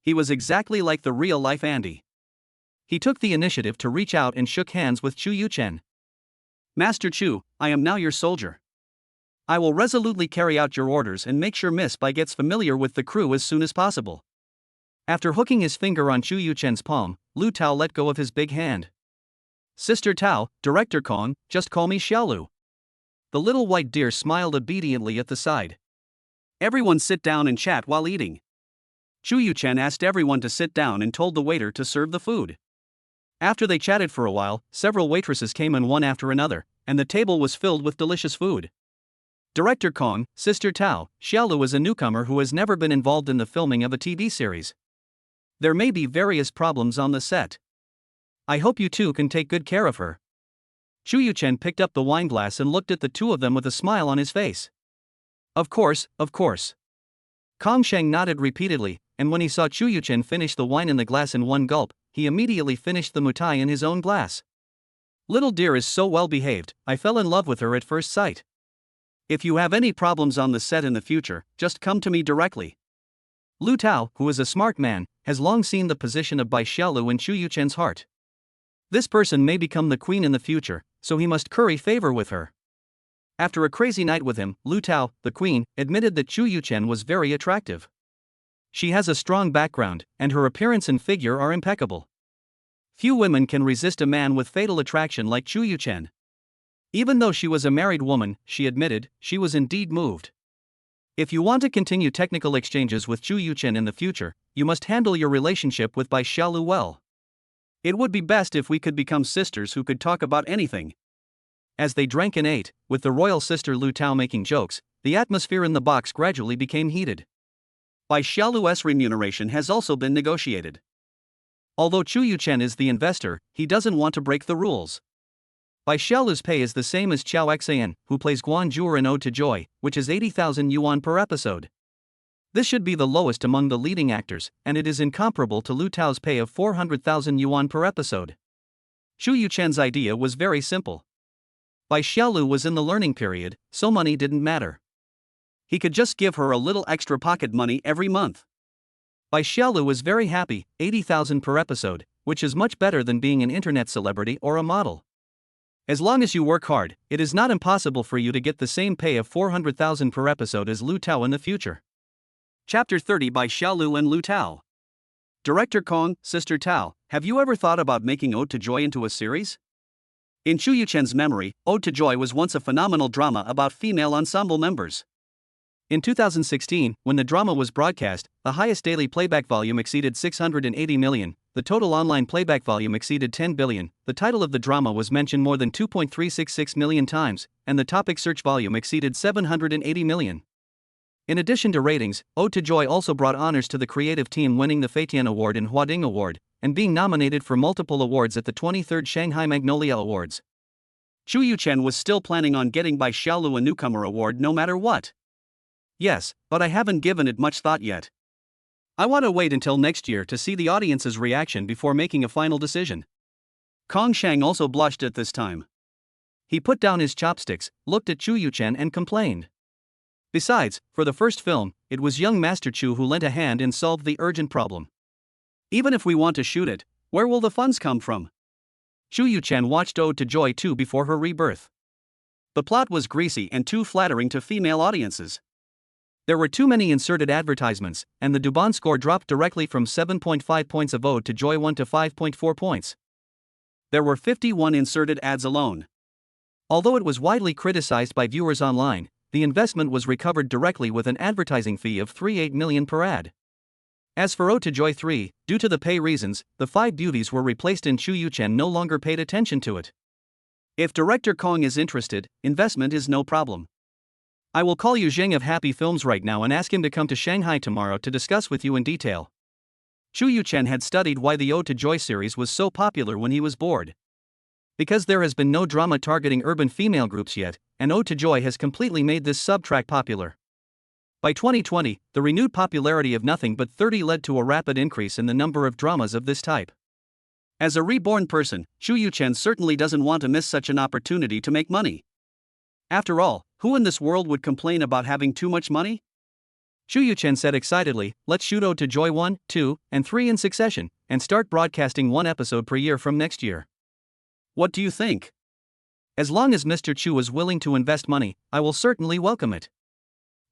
He was exactly like the real-life Andy. He took the initiative to reach out and shook hands with Chu Yuchen. Master Chu, I am now your soldier. I will resolutely carry out your orders and make sure Miss Bai gets familiar with the crew as soon as possible. After hooking his finger on Chu Yuchen's palm, Lu Tao let go of his big hand. Sister Tao, Director Kong, just call me Xiaolu. The little white deer smiled obediently at the side. Everyone sit down and chat while eating. Chu Yuchen asked everyone to sit down and told the waiter to serve the food. After they chatted for a while, several waitresses came in one after another, and the table was filled with delicious food. Director Kong, Sister Tao, Xiaolu is a newcomer who has never been involved in the filming of a TV series. There may be various problems on the set. I hope you two can take good care of her. Chu Yuchen picked up the wine glass and looked at the two of them with a smile on his face. Of course, of course. Kong Shang nodded repeatedly, and when he saw Chu Yuchen finish the wine in the glass in one gulp, he immediately finished the mutai in his own glass. Little dear is so well behaved, I fell in love with her at first sight. If you have any problems on the set in the future, just come to me directly. Lu Tao, who is a smart man, has long seen the position of Bai Xiaolu in Chu Yuchen's heart. This person may become the queen in the future, so he must curry favor with her. After a crazy night with him, Lu Tao, the queen, admitted that Chu Yuchen was very attractive. She has a strong background, and her appearance and figure are impeccable. Few women can resist a man with fatal attraction like Chu Yuchen. Even though she was a married woman, she admitted, she was indeed moved. If you want to continue technical exchanges with Chu Yuchen in the future, you must handle your relationship with Bai Xiaolu well. It would be best if we could become sisters who could talk about anything. As they drank and ate, with the royal sister Lu Tao making jokes, the atmosphere in the box gradually became heated. Bai Xiaolu's remuneration has also been negotiated. Although Chu Yuchen is the investor, he doesn't want to break the rules. Bai Xiaolu's pay is the same as Chao Xian, who plays Guan Zhuo in Ode to Joy, which is 80,000 yuan per episode. This should be the lowest among the leading actors, and it is incomparable to Lu Tao's pay of 400,000 yuan per episode. Chu Yuchen's idea was very simple. Bai Xiaolu was in the learning period, so money didn't matter. He could just give her a little extra pocket money every month. Bai Xiaolu was very happy, 80,000 per episode, which is much better than being an internet celebrity or a model. As long as you work hard, it is not impossible for you to get the same pay of 400,000 per episode as Lu Tao in the future. Chapter 30 by Xiaolu and Lu Tao. Director Kong, Sister Tao, have you ever thought about making Ode to Joy into a series? In Chu Yuchen's memory, Ode to Joy was once a phenomenal drama about female ensemble members. In 2016, when the drama was broadcast, the highest daily playback volume exceeded 680 million, the total online playback volume exceeded 10 billion, the title of the drama was mentioned more than 2.366 million times, and the topic search volume exceeded 780 million. In addition to ratings, Ode to Joy also brought honors to the creative team, winning the Feitian Award and Huading Award, and being nominated for multiple awards at the 23rd Shanghai Magnolia Awards. Chu Yuchen was still planning on getting Bai Xiaolu a newcomer award no matter what. Yes, but I haven't given it much thought yet. I want to wait until next year to see the audience's reaction before making a final decision. Kong Shang also blushed at this time. He put down his chopsticks, looked at Chu Yuchen and complained. Besides, for the first film, it was young Master Chu who lent a hand and solved the urgent problem. Even if we want to shoot it, where will the funds come from? Chu Yuchen watched Ode to Joy 2 before her rebirth. The plot was greasy and too flattering to female audiences. There were too many inserted advertisements, and the Dubon score dropped directly from 7.5 points of Ode to Joy 1 to 5.4 points. There were 51 inserted ads alone. Although it was widely criticized by viewers online, the investment was recovered directly with an advertising fee of 38 million per ad. As for Ode to Joy 3, due to the pay reasons, the 5 beauties were replaced and Chu Yuchen no longer paid attention to it. If Director Kong is interested, investment is no problem. I will call Yu Zheng of Happy Films right now and ask him to come to Shanghai tomorrow to discuss with you in detail. Chu Yuchen had studied why the Ode to Joy series was so popular when he was bored. Because there has been no drama targeting urban female groups yet, and Ode to Joy has completely made this subtrack popular. By 2020, the renewed popularity of Nothing But 30 led to a rapid increase in the number of dramas of this type. As a reborn person, Chu Yuchen certainly doesn't want to miss such an opportunity to make money. After all, who in this world would complain about having too much money? Chu Yuchen said excitedly, let's shoot Ode to Joy 1, 2, and 3 in succession, and start broadcasting one episode per year from next year. What do you think? As long as Mr. Chu is willing to invest money, I will certainly welcome it.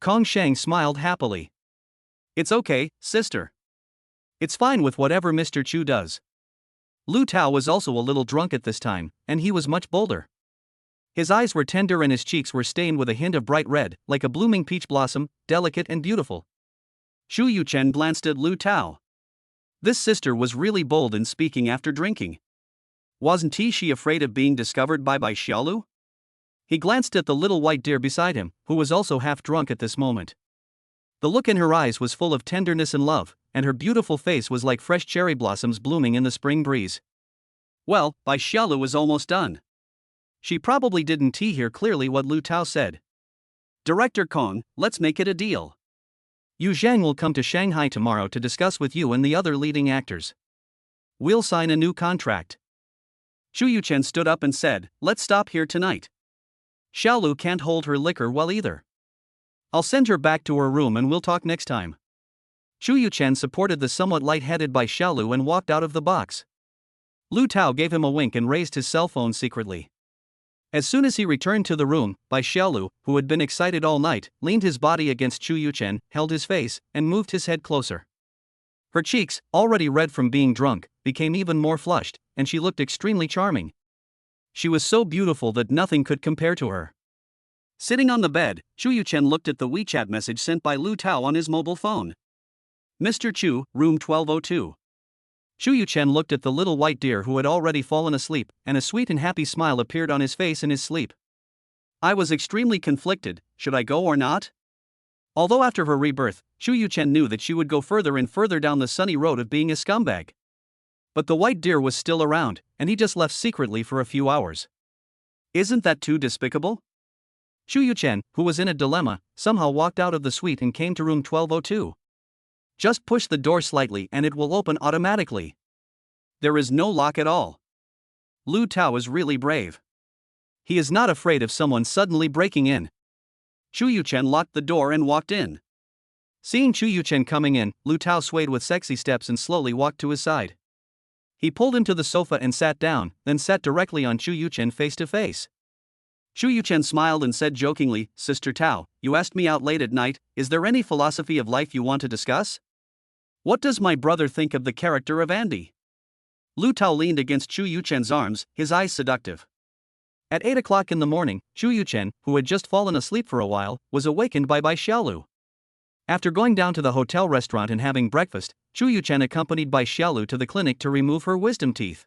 Kong Shang smiled happily. It's okay, sister. It's fine with whatever Mr. Chu does. Lu Tao was also a little drunk at this time, and he was much bolder. His eyes were tender and his cheeks were stained with a hint of bright red, like a blooming peach blossom, delicate and beautiful. Chu Yuchen glanced at Lu Tao. This sister was really bold in speaking after drinking. Wasn't she afraid of being discovered by Bai Xiaolu? He glanced at the little white deer beside him, who was also half drunk at this moment. The look in her eyes was full of tenderness and love, and her beautiful face was like fresh cherry blossoms blooming in the spring breeze. Well, Bai Xiaolu was almost done. She probably didn't hear clearly what Lu Tao said. Director Kong, let's make it a deal. Yu Zhang will come to Shanghai tomorrow to discuss with you and the other leading actors. We'll sign a new contract. Chu Yuchen stood up and said, let's stop here tonight. Xiaolu can't hold her liquor well either. I'll send her back to her room and we'll talk next time. Chu Yuchen supported the somewhat light-headed Bai Xiaolu and walked out of the box. Lu Tao gave him a wink and raised his cell phone secretly. As soon as he returned to the room, Bai Xiaolu, who had been excited all night, leaned his body against Chu Yuchen, held his face, and moved his head closer. Her cheeks, already red from being drunk, became even more flushed, and she looked extremely charming. She was so beautiful that nothing could compare to her. Sitting on the bed, Chu Yuchen looked at the WeChat message sent by Lu Tao on his mobile phone. Mr. Chu, room 1202. Chu Yuchen looked at the little white deer who had already fallen asleep, and a sweet and happy smile appeared on his face in his sleep. I was extremely conflicted, should I go or not? Although after her rebirth, Chu Yuchen knew that she would go further and further down the sunny road of being a scumbag. But the white deer was still around, and he just left secretly for a few hours. Isn't that too despicable? Chu Yuchen, who was in a dilemma, somehow walked out of the suite and came to room 1202. Just push the door slightly and it will open automatically. There is no lock at all. Lu Tao is really brave. He is not afraid of someone suddenly breaking in. Chu Yuchen locked the door and walked in. Seeing Chu Yuchen coming in, Lu Tao swayed with sexy steps and slowly walked to his side. He pulled him to the sofa and sat down, then sat directly on Chu Yuchen face to face. Chu Yuchen smiled and said jokingly, Sister Tao, you asked me out late at night, is there any philosophy of life you want to discuss? What does my brother think of the character of Andy? Lu Tao leaned against Chu Yuchen's arms, his eyes seductive. At 8 o'clock in the morning, Chu Yuchen, who had just fallen asleep for a while, was awakened by Bai Xiaolu. After going down to the hotel restaurant and having breakfast, Chu Yuchen accompanied Bai Xiaolu to the clinic to remove her wisdom teeth.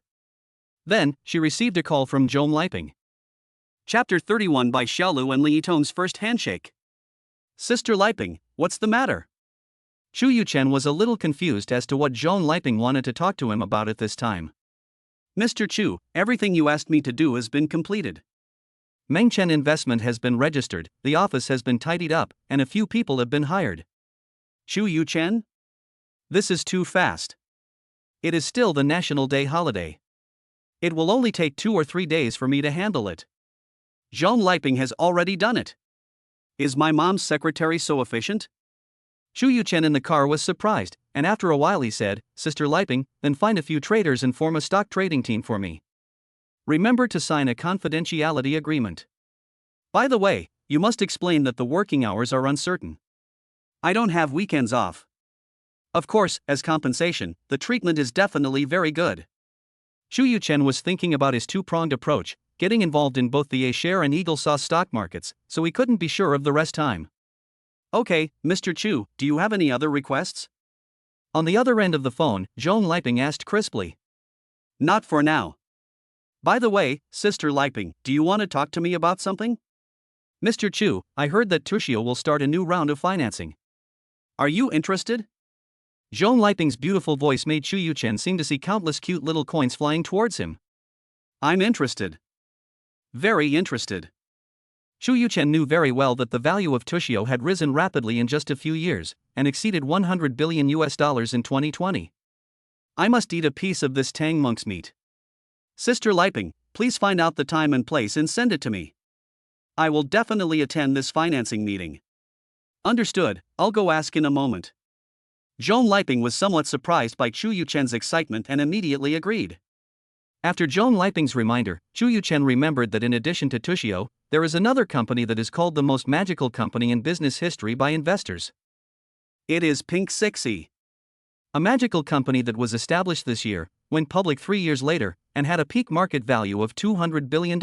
Then, she received a call from Zhong Liping. Chapter 31 Bai Xiaolu and Li Yitong's first handshake. Sister Liping, what's the matter? Chu Yuchen was a little confused as to what Zhong Liping wanted to talk to him about at this time. Mr. Chu, everything you asked me to do has been completed. Mengchen investment has been registered, the office has been tidied up, and a few people have been hired. Chu Yuchen? This is too fast. It is still the National Day holiday. It will only take 2 or 3 days for me to handle it. Zhong Liping has already done it. Is my mom's secretary so efficient? Chu Yuchen in the car was surprised, and after a while he said, Sister Liping, then find a few traders and form a stock trading team for me. Remember to sign a confidentiality agreement. By the way, you must explain that the working hours are uncertain. I don't have weekends off. Of course, as compensation, the treatment is definitely very good. Chu Yuchen was thinking about his two-pronged approach, getting involved in both the A-share and Eagle Sauce stock markets, so he couldn't be sure of the rest time. Okay, Mr. Chu, do you have any other requests? On the other end of the phone, Zhong Liping asked crisply. Not for now. By the way, Sister Liping, do you want to talk to me about something? Mr. Chu, I heard that Tushio will start a new round of financing. Are you interested? Zhong Liping's beautiful voice made Chu Yuchen seem to see countless cute little coins flying towards him. I'm interested. Very interested. Chu Yuchen knew very well that the value of Tushio had risen rapidly in just a few years, and exceeded $100 billion in 2020. I must eat a piece of this Tang monk's meat. Sister Liping, please find out the time and place and send it to me. I will definitely attend this financing meeting. Understood, I'll go ask in a moment. Zhong Liping was somewhat surprised by Chu Yuchen's excitement and immediately agreed. After Zhong Liping's reminder, Chu Yuchen remembered that in addition to Tushio, there is another company that is called the most magical company in business history by investors. It is Pink Sixy. A magical company that was established this year, went public 3 years later, and had a peak market value of $200 billion.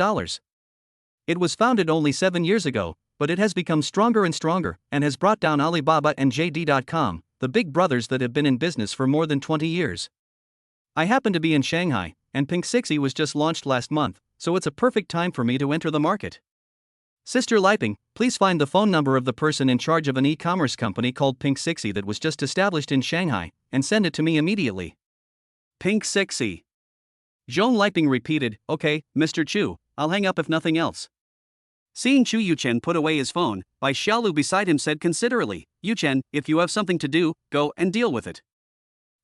It was founded only 7 years ago, but it has become stronger and stronger, and has brought down Alibaba and JD.com, the big brothers that have been in business for more than 20 years. I happen to be in Shanghai, and Pink Sixy was just launched last month, so it's a perfect time for me to enter the market. Sister Liping, please find the phone number of the person in charge of an e-commerce company called Pink Sixy that was just established in Shanghai, and send it to me immediately. Pink Sixy. Zhong Liping repeated, okay, Mr. Chu, I'll hang up if nothing else. Seeing Chu Yuchen put away his phone, Bai Xiaolu beside him said considerately, Yuchen, if you have something to do, go and deal with it.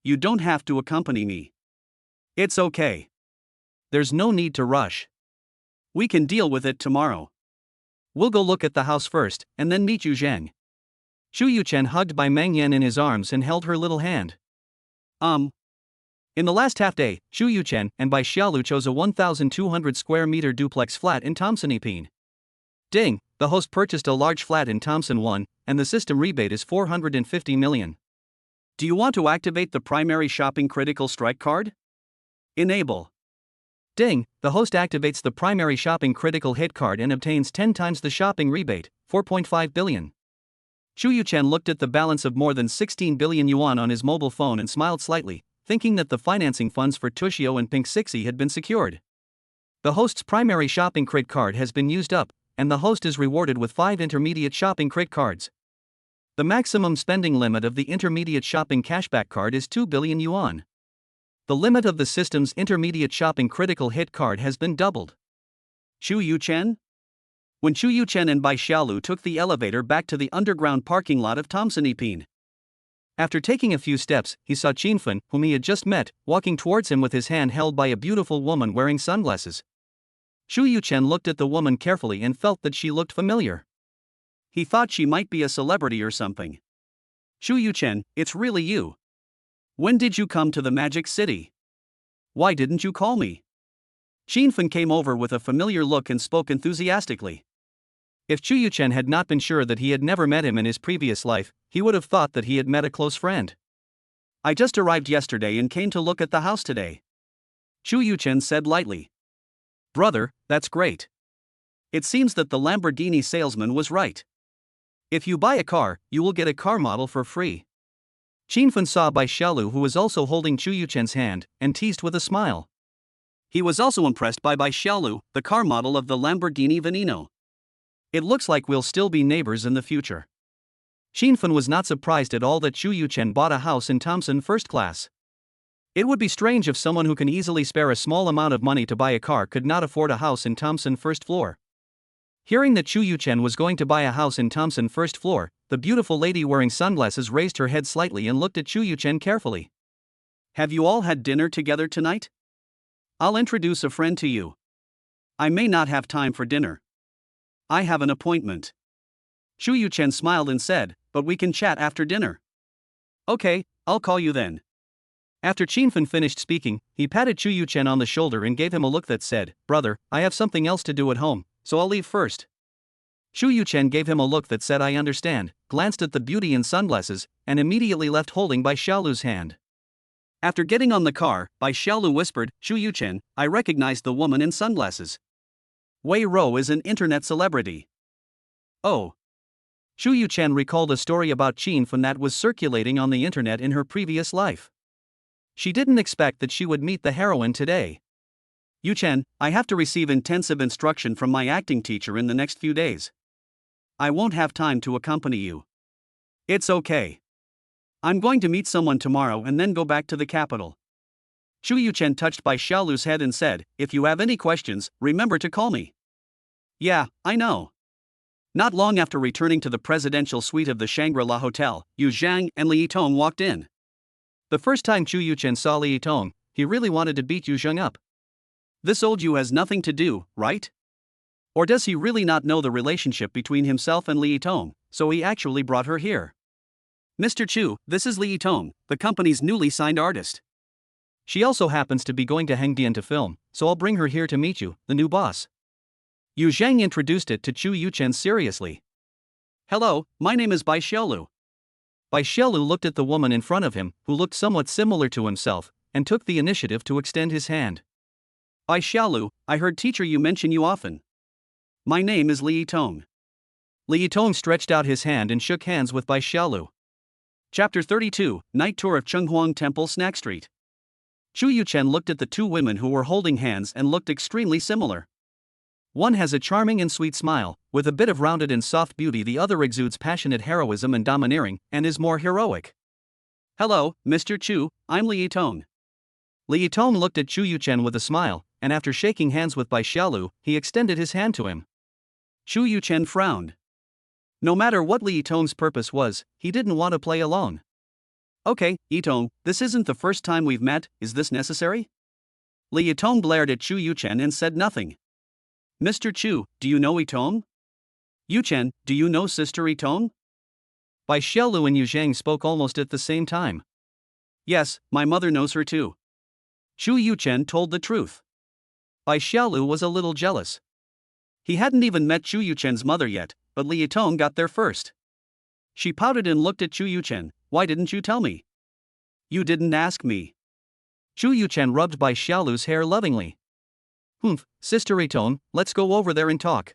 You don't have to accompany me. It's okay. There's no need to rush. We can deal with it tomorrow. We'll go look at the house first, and then meet Yu Zheng. Chu Yuchen hugged by Meng Yan in his arms and held her little hand. In the last half day, Chu Yuchen and Bai Xiaolu chose a 1,200 square meter duplex flat in Thompson Epine. Ding, the host purchased a large flat in Thompson 1, and the system rebate is 450 million. Do you want to activate the primary shopping critical strike card? Enable. Ding, the host activates the primary shopping critical hit card and obtains 10 times the shopping rebate, 4.5 billion. Chu Yuchen looked at the balance of more than 16 billion yuan on his mobile phone and smiled slightly, thinking that the financing funds for Tushio and Pink Sixie had been secured. The host's primary shopping crit card has been used up, and the host is rewarded with 5 intermediate shopping crit cards. The maximum spending limit of the intermediate shopping cashback card is 2 billion yuan. The limit of the system's intermediate shopping critical hit card has been doubled. Chu Yuchen? When Chu Yuchen and Bai Xiaolu took the elevator back to the underground parking lot of Thompson Epine. After taking a few steps, he saw Qinfen, whom he had just met, walking towards him with his hand held by a beautiful woman wearing sunglasses. Chu Yuchen looked at the woman carefully and felt that she looked familiar. He thought she might be a celebrity or something. Chu Yuchen, it's really you. When did you come to the Magic City? Why didn't you call me? Qinfen came over with a familiar look and spoke enthusiastically. If Chu Yuchen had not been sure that he had never met him in his previous life, he would have thought that he had met a close friend. I just arrived yesterday and came to look at the house today. Chu Yuchen said lightly. Brother, that's great. It seems that the Lamborghini salesman was right. If you buy a car, you will get a car model for free. Qinfen saw Bai Xiaolu, who was also holding Chu Yuchen's hand, and teased with a smile. He was also impressed by Bai Xiaolu, the car model of the Lamborghini Veneno. It looks like we'll still be neighbors in the future. Qinfen was not surprised at all that Chu Yuchen bought a house in Thompson first class. It would be strange if someone who can easily spare a small amount of money to buy a car could not afford a house in Thompson first floor. Hearing that Chu Yuchen was going to buy a house in Thompson first floor, the beautiful lady wearing sunglasses raised her head slightly and looked at Chu Yuchen carefully. Have you all had dinner together tonight? I'll introduce a friend to you. I may not have time for dinner. I have an appointment. Chu Yuchen smiled and said, but we can chat after dinner. Okay, I'll call you then. After Qinfen finished speaking, he patted Chu Yuchen on the shoulder and gave him a look that said, Brother, I have something else to do at home, so I'll leave first. Chu Yuchen gave him a look that said I understand, glanced at the beauty in sunglasses, and immediately left holding Bai Xiaolu's hand. After getting on the car, Bai Xiaolu whispered, Chu Yuchen, I recognized the woman in sunglasses. Wei Rou is an internet celebrity. Oh. Chu Yuchen recalled a story about Qinfen that was circulating on the internet in her previous life. She didn't expect that she would meet the heroine today. Yuchen, I have to receive intensive instruction from my acting teacher in the next few days. I won't have time to accompany you. It's okay. I'm going to meet someone tomorrow and then go back to the capital. Chu Yuchen touched Bai Xiaolu's head and said, if you have any questions, remember to call me. Yeah, I know. Not long after returning to the presidential suite of the Shangri-La Hotel, Yu Zhang and Li Yitong walked in. The first time Chu Yuchen saw Li Yitong, he really wanted to beat Yu Zhang up. This old Yu has nothing to do, right? Or does he really not know the relationship between himself and Li Yitong, so he actually brought her here? Mr. Chu, this is Li Yitong, the company's newly signed artist. She also happens to be going to Hengdian to film, so I'll bring her here to meet you, the new boss. Yu Zhang introduced it to Chu Yuchen seriously. Hello, my name is Bai Xiaolu. Bai Xiaolu looked at the woman in front of him, who looked somewhat similar to himself, and took the initiative to extend his hand. Bai Xiaolu, I heard teacher you mention you often. My name is Li Yitong. Li Yitong stretched out his hand and shook hands with Bai Xiaolu. Chapter 32, Night Tour of Chenghuang Temple Snack Street. Chu Yuchen looked at the two women who were holding hands and looked extremely similar. One has a charming and sweet smile, with a bit of rounded and soft beauty. The other exudes passionate heroism and domineering, and is more heroic. Hello, Mr. Chu, I'm Li Yitong. Li Yitong looked at Chu Yuchen with a smile, and after shaking hands with Bai Xiaolu, he extended his hand to him. Chu Yuchen frowned. No matter what Li Yitong's purpose was, he didn't want to play alone. Okay, Yitong, this isn't the first time we've met, is this necessary? Li Yitong glared at Chu Yuchen and said nothing. Mr. Chu, do you know Yitong? Yuchen, do you know Sister Yitong? Bai Xiaolu and Yu Zhang spoke almost at the same time. Yes, my mother knows her too. Chu Yuchen told the truth. Bai Xiaolu was a little jealous. He hadn't even met Chu Yuchen's mother yet, but Li Yitong got there first. She pouted and looked at Chu Yuchen. Why didn't you tell me? You didn't ask me. Chu Yuchen rubbed Bai Xiaolu's hair lovingly. Sister Yitong, let's go over there and talk.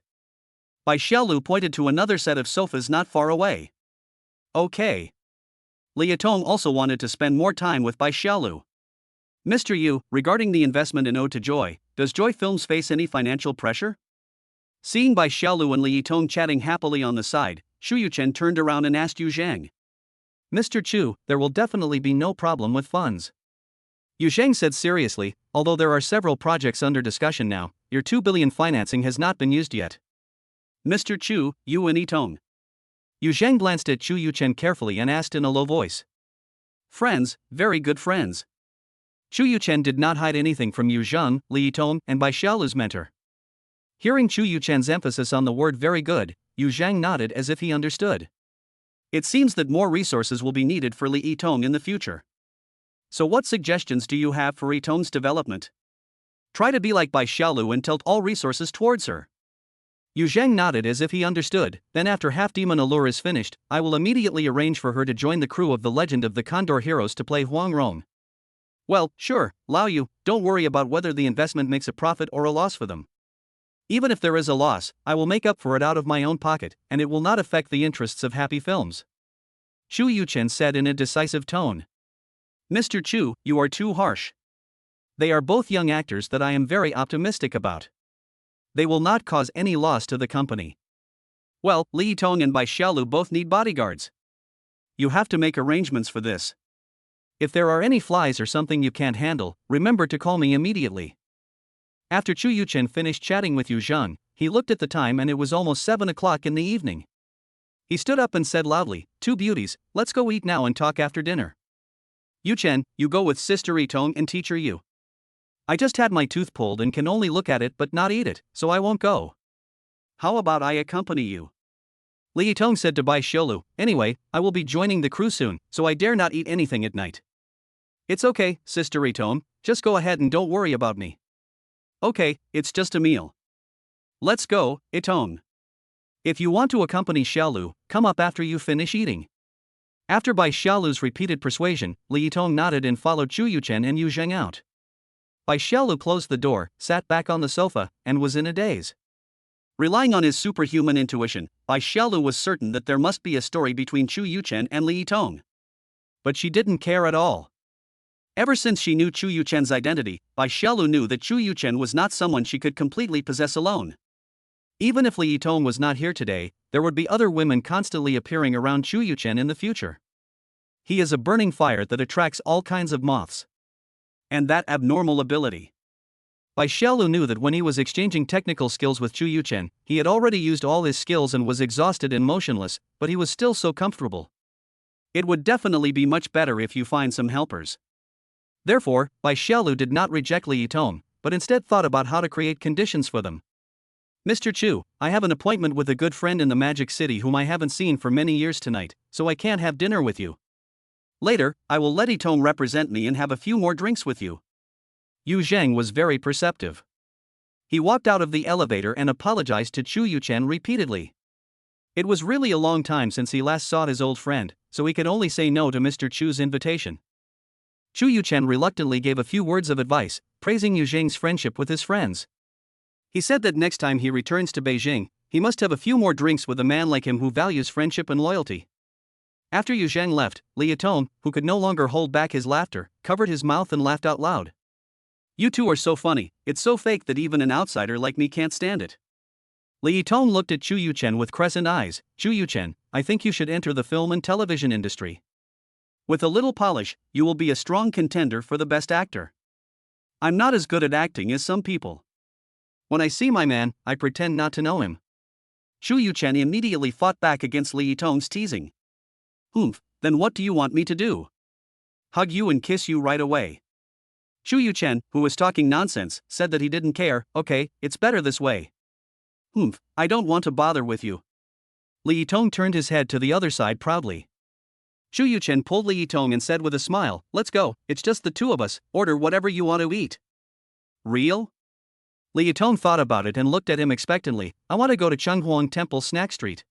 Bai Xiaolu pointed to another set of sofas not far away. Okay. Li Yitong also wanted to spend more time with Bai Xiaolu. Mr. Yu, regarding the investment in Ode to Joy, does Joy Films face any financial pressure? Seeing Bai Xiaolu and Li Yitong chatting happily on the side, Chu Yuchen turned around and asked Yu Zhang. Mr. Chu, there will definitely be no problem with funds. Yu Zhang said seriously, although there are several projects under discussion now, your 2 billion financing has not been used yet. Mr. Chu, Yu and Yitong. Yu Zhang glanced at Chu Yuchen carefully and asked in a low voice. Friends, very good friends. Chu Yuchen did not hide anything from Yu Zhang, Li Yitong, and Bai Xiaolu's mentor. Hearing Chu Yuchen's emphasis on the word very good, Yu Zhang nodded as if he understood. It seems that more resources will be needed for Li Yitong in the future. So what suggestions do you have for Yitong's development? Try to be like Bai Xiaolu and tilt all resources towards her. Yu Zhang nodded as if he understood. Then after Half Demon Allure is finished, I will immediately arrange for her to join the crew of the Legend of the Condor Heroes to play Huang Rong. Well, sure, Lao Yu, don't worry about whether the investment makes a profit or a loss for them. Even if there is a loss, I will make up for it out of my own pocket, and it will not affect the interests of Happy Films. Chu Yuchen said in a decisive tone. Mr. Chu, you are too harsh. They are both young actors that I am very optimistic about. They will not cause any loss to the company. Well, Li Yitong and Bai Xiaolu both need bodyguards. You have to make arrangements for this. If there are any flies or something you can't handle, remember to call me immediately. After Chu Yuchen finished chatting with Yu Zhang, he looked at the time and it was almost 7 o'clock in the evening. He stood up and said loudly, "Two beauties, let's go eat now and talk after dinner. Yuchen, you go with Sister Yitong and Teacher Yu. I just had my tooth pulled and can only look at it but not eat it, so I won't go. How about I accompany you?" Li Yitong said to Bai Xiaolu, "Anyway, I will be joining the crew soon, so I dare not eat anything at night." It's okay, Sister Yitong, just go ahead and don't worry about me. Okay, it's just a meal. Let's go, Yitong. If you want to accompany Xiaolu, come up after you finish eating. After Bai Xiaolu's repeated persuasion, Li Yitong nodded and followed Chu Yuchen and Yu Zhang out. Bai Xiaolu closed the door, sat back on the sofa, and was in a daze. Relying on his superhuman intuition, Bai Xiaolu was certain that there must be a story between Chu Yuchen and Li Yitong. But she didn't care at all. Ever since she knew Chu Yuchen's identity, Bai Xiaolu knew that Chu Yuchen was not someone she could completely possess alone. Even if Li Yitong was not here today, there would be other women constantly appearing around Chu Yuchen in the future. He is a burning fire that attracts all kinds of moths. And that abnormal ability. Bai Xiaolu knew that when he was exchanging technical skills with Chu Yuchen, he had already used all his skills and was exhausted and motionless, but he was still so comfortable. It would definitely be much better if you find some helpers. Therefore, Bai Xiaolu did not reject Li Yitong, but instead thought about how to create conditions for them. Mr. Chu, I have an appointment with a good friend in the Magic City whom I haven't seen for many years tonight, so I can't have dinner with you. Later, I will let Yitong represent me and have a few more drinks with you. Yu Zhang was very perceptive. He walked out of the elevator and apologized to Chu Yuchen repeatedly. It was really a long time since he last saw his old friend, so he could only say no to Mr. Chu's invitation. Chu Yuchen reluctantly gave a few words of advice, praising Yu Zhang's friendship with his friends. He said that next time he returns to Beijing, he must have a few more drinks with a man like him who values friendship and loyalty. After Yu Zhang left, Li Yitong, who could no longer hold back his laughter, covered his mouth and laughed out loud. You two are so funny, it's so fake that even an outsider like me can't stand it. Li Yitong looked at Chu Yuchen with crescent eyes. Chu Yuchen, I think you should enter the film and television industry. With a little polish, you will be a strong contender for the best actor. I'm not as good at acting as some people. When I see my man, I pretend not to know him. Chu Yuchen immediately fought back against Li Yitong's teasing. Then what do you want me to do? Hug you and kiss you right away. Chu Yuchen, who was talking nonsense, said that he didn't care. Okay, it's better this way. I don't want to bother with you. Li Yitong turned his head to the other side proudly. Xu Yuchen pulled Li Yitong and said with a smile, "Let's go, it's just the two of us, order whatever you want to eat." Real? Li Yitong thought about it and looked at him expectantly. "I want to go to Chenghuang Temple Snack Street."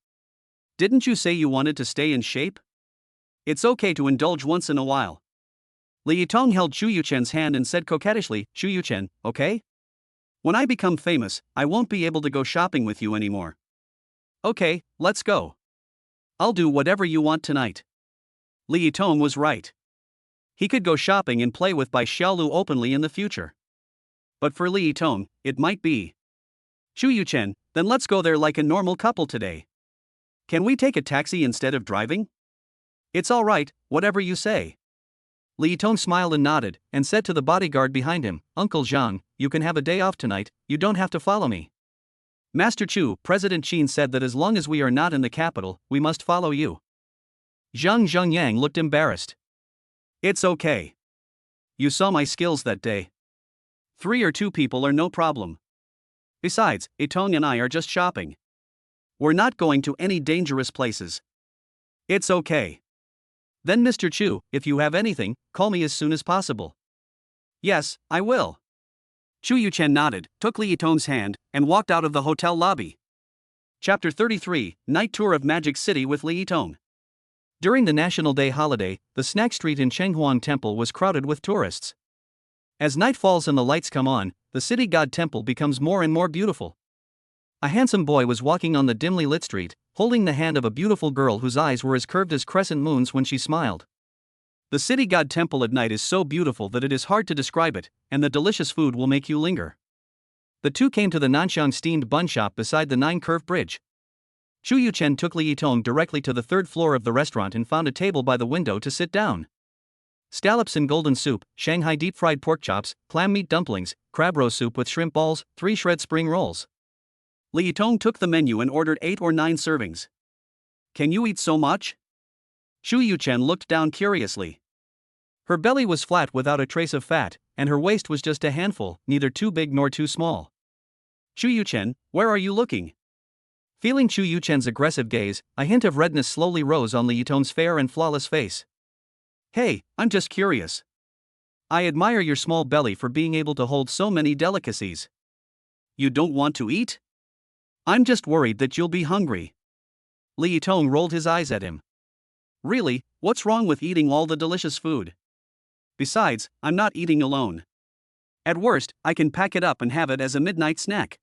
"Didn't you say you wanted to stay in shape? It's okay to indulge once in a while." Li Yitong held Xu Yuchen's hand and said coquettishly, "Xu Yuchen, okay? When I become famous, I won't be able to go shopping with you anymore." "Okay, let's go. I'll do whatever you want tonight." Li Yitong was right. He could go shopping and play with Bai Xiaolu openly in the future. But for Li Yitong, it might be. "Xu Yuchen, then let's go there like a normal couple today. Can we take a taxi instead of driving?" "It's all right, whatever you say." Li Yitong smiled and nodded, and said to the bodyguard behind him, "Uncle Zhang, you can have a day off tonight, you don't have to follow me." "Master Chu," President Qin said that as long as we are not in the capital, we must follow you. Zhang Zhengyang looked embarrassed. "It's okay. You saw my skills that day. 3 or 2 people are no problem. Besides, Yitong and I are just shopping. We're not going to any dangerous places. It's okay." "Then Mr. Chu, if you have anything, call me as soon as possible." "Yes, I will." Xu Yuchen nodded, took Li Yitong's hand, and walked out of the hotel lobby. Chapter 33, Night Tour of Magic City with Li Yitong. During the National Day holiday, the snack street in Chenghuang Temple was crowded with tourists. As night falls and the lights come on, the city god temple becomes more and more beautiful. A handsome boy was walking on the dimly lit street, holding the hand of a beautiful girl whose eyes were as curved as crescent moons when she smiled. The city god temple at night is so beautiful that it is hard to describe it, and the delicious food will make you linger. The two came to the Nanxiang steamed bun shop beside the Nine-Curve Bridge. Xu Yuchen took Li Yitong directly to the 3rd floor of the restaurant and found a table by the window to sit down. Scallops in golden soup, Shanghai deep-fried pork chops, clam meat dumplings, crab roe soup with shrimp balls, 3 shred spring rolls. Li Yitong took the menu and ordered 8 or 9 servings. "Can you eat so much?" Xu Yuchen looked down curiously. Her belly was flat without a trace of fat, and her waist was just a handful, neither too big nor too small. "Xu Yuchen, where are you looking?" Feeling Xu Yuchen's aggressive gaze, a hint of redness slowly rose on Li Yitong's fair and flawless face. "Hey, I'm just curious. I admire your small belly for being able to hold so many delicacies. You don't want to eat? I'm just worried that you'll be hungry." Li Yitong rolled his eyes at him. "Really, what's wrong with eating all the delicious food? Besides, I'm not eating alone. At worst, I can pack it up and have it as a midnight snack."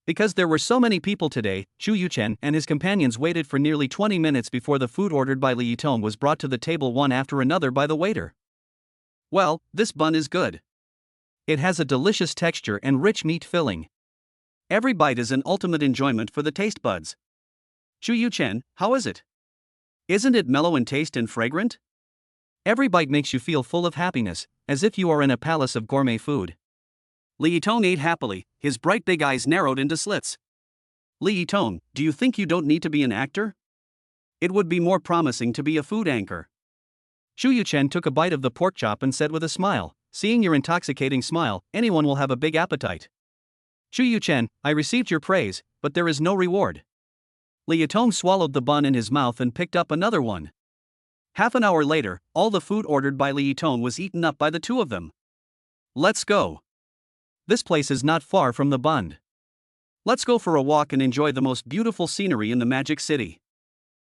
Because there were so many people today, Xu Yuchen and his companions waited for nearly 20 minutes before the food ordered by Li Yitong was brought to the table one after another by the waiter. "Well, this bun is good. It has a delicious texture and rich meat filling. Every bite is an ultimate enjoyment for the taste buds. Xu Yuchen, how is it? Isn't it mellow in taste and fragrant? Every bite makes you feel full of happiness, as if you are in a palace of gourmet food." Li Yitong ate happily, his bright big eyes narrowed into slits. "Li Yitong, do you think you don't need to be an actor? It would be more promising to be a food anchor." Xu Yuchen took a bite of the pork chop and said with a smile, "Seeing your intoxicating smile, anyone will have a big appetite." "Xu Yuchen, I received your praise, but there is no reward." Li Yitong swallowed the bun in his mouth and picked up another one. Half an hour later, all the food ordered by Li Yitong was eaten up by the two of them. "Let's go. This place is not far from the Bund. Let's go for a walk and enjoy the most beautiful scenery in the Magic City."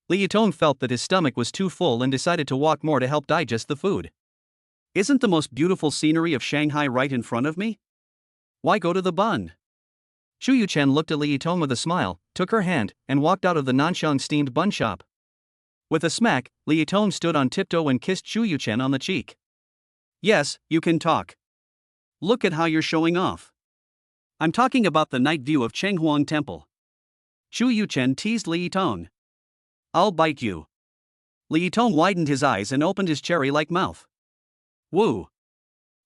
Li Yitong felt that his stomach was too full and decided to walk more to help digest the food. "Isn't the most beautiful scenery of Shanghai right in front of me? Why go to the Bund?" Xu Yuchen looked at Li Yitong with a smile, took her hand, and walked out of the Nanxiang steamed bun shop. With a smack, Li Yitong stood on tiptoe and kissed Xu Yuchen on the cheek. "Yes, you can talk. Look at how you're showing off. I'm talking about the night view of Chenghuang Temple." Xu Yuchen teased Li Yitong. "I'll bite you." Li Yitong widened his eyes and opened his cherry-like mouth. "Woo."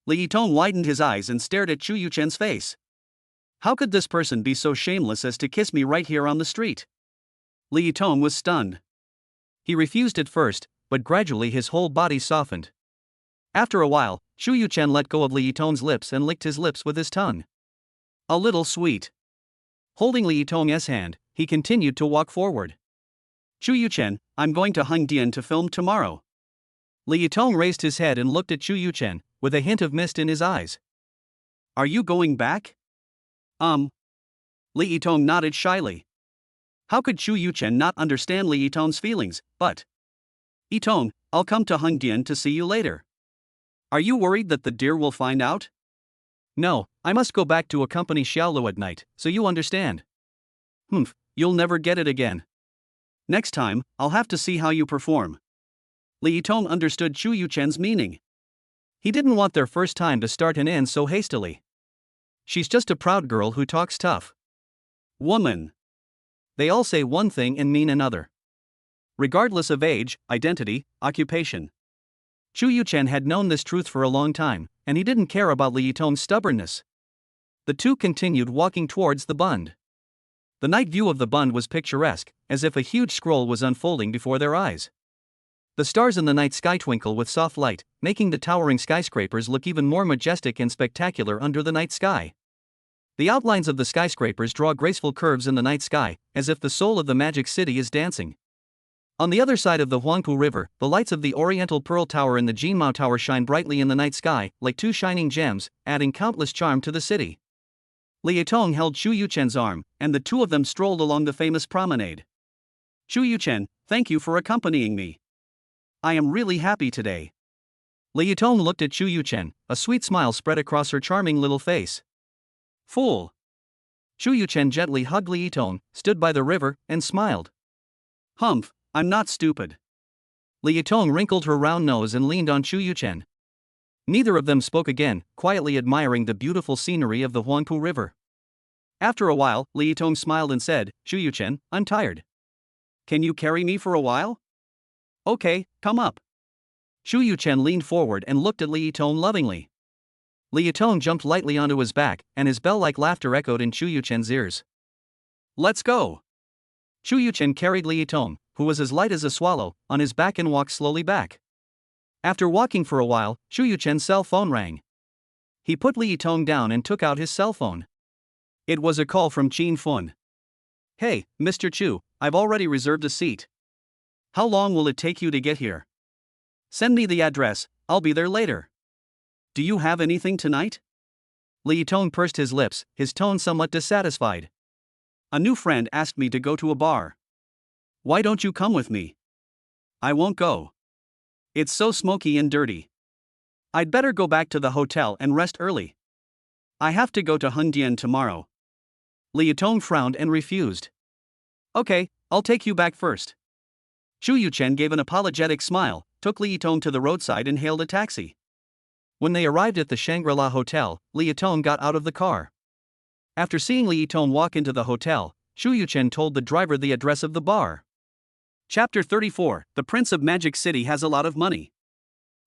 Li Yitong widened his eyes and stared at Xu Yuchen's face. How could this person be so shameless as to kiss me right here on the street? Li Yitong was stunned. He refused at first, but gradually his whole body softened. After a while, Xu Yuchen let go of Li Yitong's lips and licked his lips with his tongue. A little sweet. Holding Li Yitong's hand, he continued to walk forward. Chu Yuchen, I'm going to Hongdian to film tomorrow. Li Yitong raised his head and looked at Chu Yuchen, with a hint of mist in his eyes. Are you going back? Li Yitong nodded shyly. How could Chu Yuchen not understand Li Yitong's feelings, but... Yitong, I'll come to Hongdian to see you later. Are you worried that the deer will find out? No, I must go back to accompany Xiaolu at night, so you understand. You'll never get it again. Next time, I'll have to see how you perform. Li Yitong understood Chu Yuchen's meaning. He didn't want their first time to start and end so hastily. She's just a proud girl who talks tough. Woman. They all say one thing and mean another. Regardless of age, identity, occupation. Chu Yuchen had known this truth for a long time, and he didn't care about Li Yitong's stubbornness. The two continued walking towards the Bund. The night view of the Bund was picturesque, as if a huge scroll was unfolding before their eyes. The stars in the night sky twinkle with soft light, making the towering skyscrapers look even more majestic and spectacular under the night sky. The outlines of the skyscrapers draw graceful curves in the night sky, as if the soul of the magic city is dancing. On the other side of the Huangpu River, the lights of the Oriental Pearl Tower and the Jinmao Tower shine brightly in the night sky, like two shining gems, adding countless charm to the city. Li Yitong held Chu Yuchen's arm, and the two of them strolled along the famous promenade. Chu Yuchen, thank you for accompanying me. I am really happy today. Li Yitong looked at Chu Yuchen, a sweet smile spread across her charming little face. Fool. Chu Yuchen gently hugged Li Yitong, stood by the river, and smiled. Humph, I'm not stupid. Li Yitong wrinkled her round nose and leaned on Chu Yuchen. Neither of them spoke again, quietly admiring the beautiful scenery of the Huangpu River. After a while, Li Yitong smiled and said, Chu Yuchen, I'm tired. Can you carry me for a while? Okay, come up. Chu Yuchen leaned forward and looked at Li Yitong lovingly. Li Yitong jumped lightly onto his back, and his bell-like laughter echoed in Chu Yuchen's ears. Let's go. Chu Yuchen carried Li Yitong, who was as light as a swallow, on his back and walked slowly back. After walking for a while, Chu Yuchen's cell phone rang. He put Li Yitong down and took out his cell phone. It was a call from Qin Fun. Hey, Mr. Chu, I've already reserved a seat. How long will it take you to get here? Send me the address, I'll be there later. Do you have anything tonight? Li Yitong pursed his lips, his tone somewhat dissatisfied. A new friend asked me to go to a bar. Why don't you come with me? I won't go. It's so smoky and dirty. I'd better go back to the hotel and rest early. I have to go to Hongdian tomorrow. Li Yitong frowned and refused. Okay, I'll take you back first. Chu Yuchen gave an apologetic smile, took Li Yitong to the roadside and hailed a taxi. When they arrived at the Shangri-La Hotel, Li Yitong got out of the car. After seeing Li Yitong walk into the hotel, Chu Yuchen told the driver the address of the bar. Chapter 34, The Prince of Magic City has a lot of money.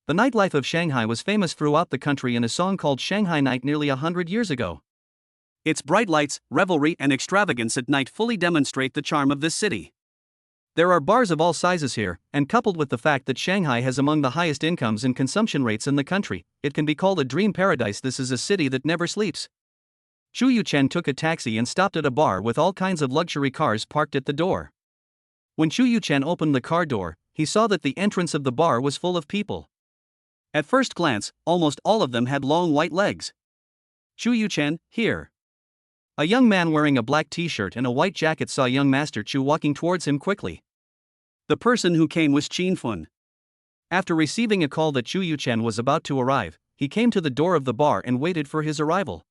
The nightlife of Shanghai was famous throughout the country in a song called Shanghai Night nearly 100 years ago. Its bright lights, revelry and extravagance at night fully demonstrate the charm of this city. There are bars of all sizes here, and coupled with the fact that Shanghai has among the highest incomes and consumption rates in the country, it can be called a dream paradise. This is a city that never sleeps. Chu Yuchen took a taxi and stopped at a bar with all kinds of luxury cars parked at the door. When Chu Yuchen opened the car door, he saw that the entrance of the bar was full of people. At first glance, almost all of them had long white legs. Chu Yuchen, here. A young man wearing a black t-shirt and a white jacket saw young Master Chu walking towards him quickly. The person who came was Qin Fun. After receiving a call that Chu Yuchen was about to arrive, he came to the door of the bar and waited for his arrival.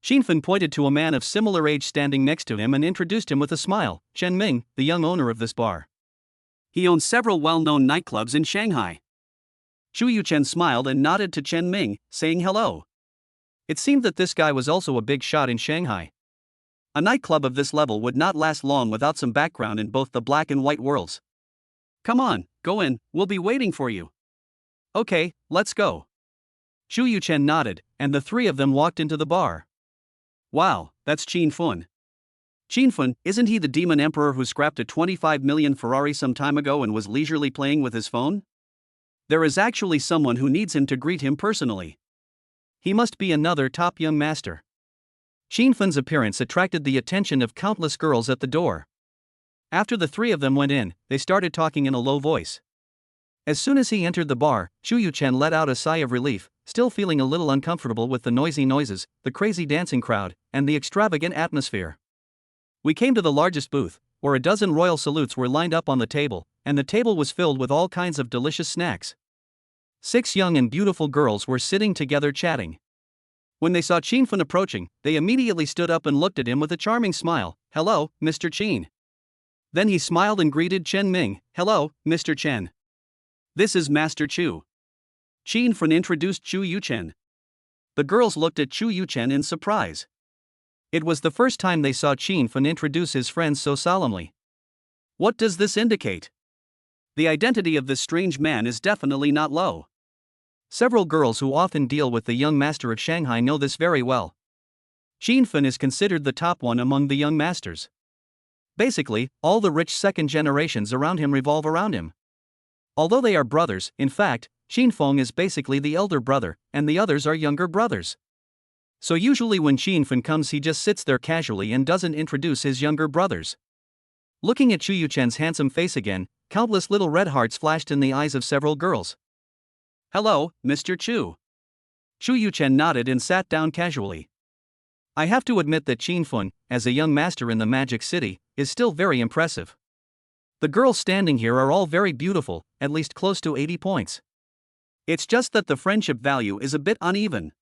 Qin Fun pointed to a man of similar age standing next to him and introduced him with a smile, Chen Ming, the young owner of this bar. He owns several well-known nightclubs in Shanghai. Chu Yuchen smiled and nodded to Chen Ming, saying hello. It seemed that this guy was also a big shot in Shanghai. A nightclub of this level would not last long without some background in both the black and white worlds. Come on, go in, we'll be waiting for you. Okay, let's go. Chu Yuchen nodded, and the three of them walked into the bar. Wow, that's Qin Fun. Qin Fun, isn't he the demon emperor who scrapped a 25 million Ferrari some time ago and was leisurely playing with his phone? There is actually someone who needs him to greet him personally. He must be another top young master. Qin Fun's appearance attracted the attention of countless girls at the door. After the three of them went in, they started talking in a low voice. As soon as he entered the bar, Xu Yuchen let out a sigh of relief, still feeling a little uncomfortable with the noisy noises, the crazy dancing crowd, and the extravagant atmosphere. We came to the largest booth, where a dozen royal salutes were lined up on the table, and the table was filled with all kinds of delicious snacks. 6 young and beautiful girls were sitting together chatting. When they saw Qin Fen approaching, they immediately stood up and looked at him with a charming smile. "Hello, Mr. Qin." Then he smiled and greeted Chen Ming. "Hello, Mr. Chen. This is Master Chu." Qin Fen introduced Chu Yuchen. The girls looked at Chu Yuchen in surprise. It was the first time they saw Qin Fen introduce his friends so solemnly. What does this indicate? The identity of this strange man is definitely not low. Several girls who often deal with the young master of Shanghai know this very well. Qin Fen is considered the top one among the young masters. Basically, all the rich second generations around him revolve around him. Although they are brothers, in fact, Qin Feng is basically the elder brother, and the others are younger brothers. So usually when Qin Fen comes he just sits there casually and doesn't introduce his younger brothers. Looking at Chu Yuchen's handsome face again, countless little red hearts flashed in the eyes of several girls. "Hello, Mr. Chu." Chu Yuchen nodded and sat down casually. I have to admit that Qin Fen, as a young master in the Magic City, is still very impressive. The girls standing here are all very beautiful, at least close to 80 points. It's just that the friendship value is a bit uneven.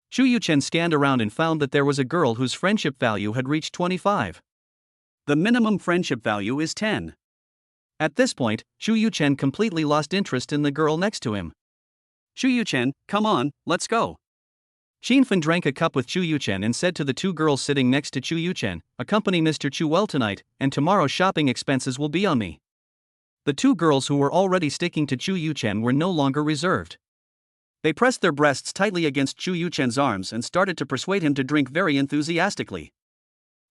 Chu Yuchen scanned around and found that there was a girl whose friendship value had reached 25. The minimum friendship value is 10. At this point, Chu Yuchen completely lost interest in the girl next to him. "Chu Yuchen, come on, let's go." Qin Fen drank a cup with Chu Yuchen and said to the two girls sitting next to Chu Yuchen, "Accompany Mr. Chu well tonight, and tomorrow's shopping expenses will be on me." The two girls who were already sticking to Chu Yuchen were no longer reserved. They pressed their breasts tightly against Chu Yuchen's arms and started to persuade him to drink very enthusiastically.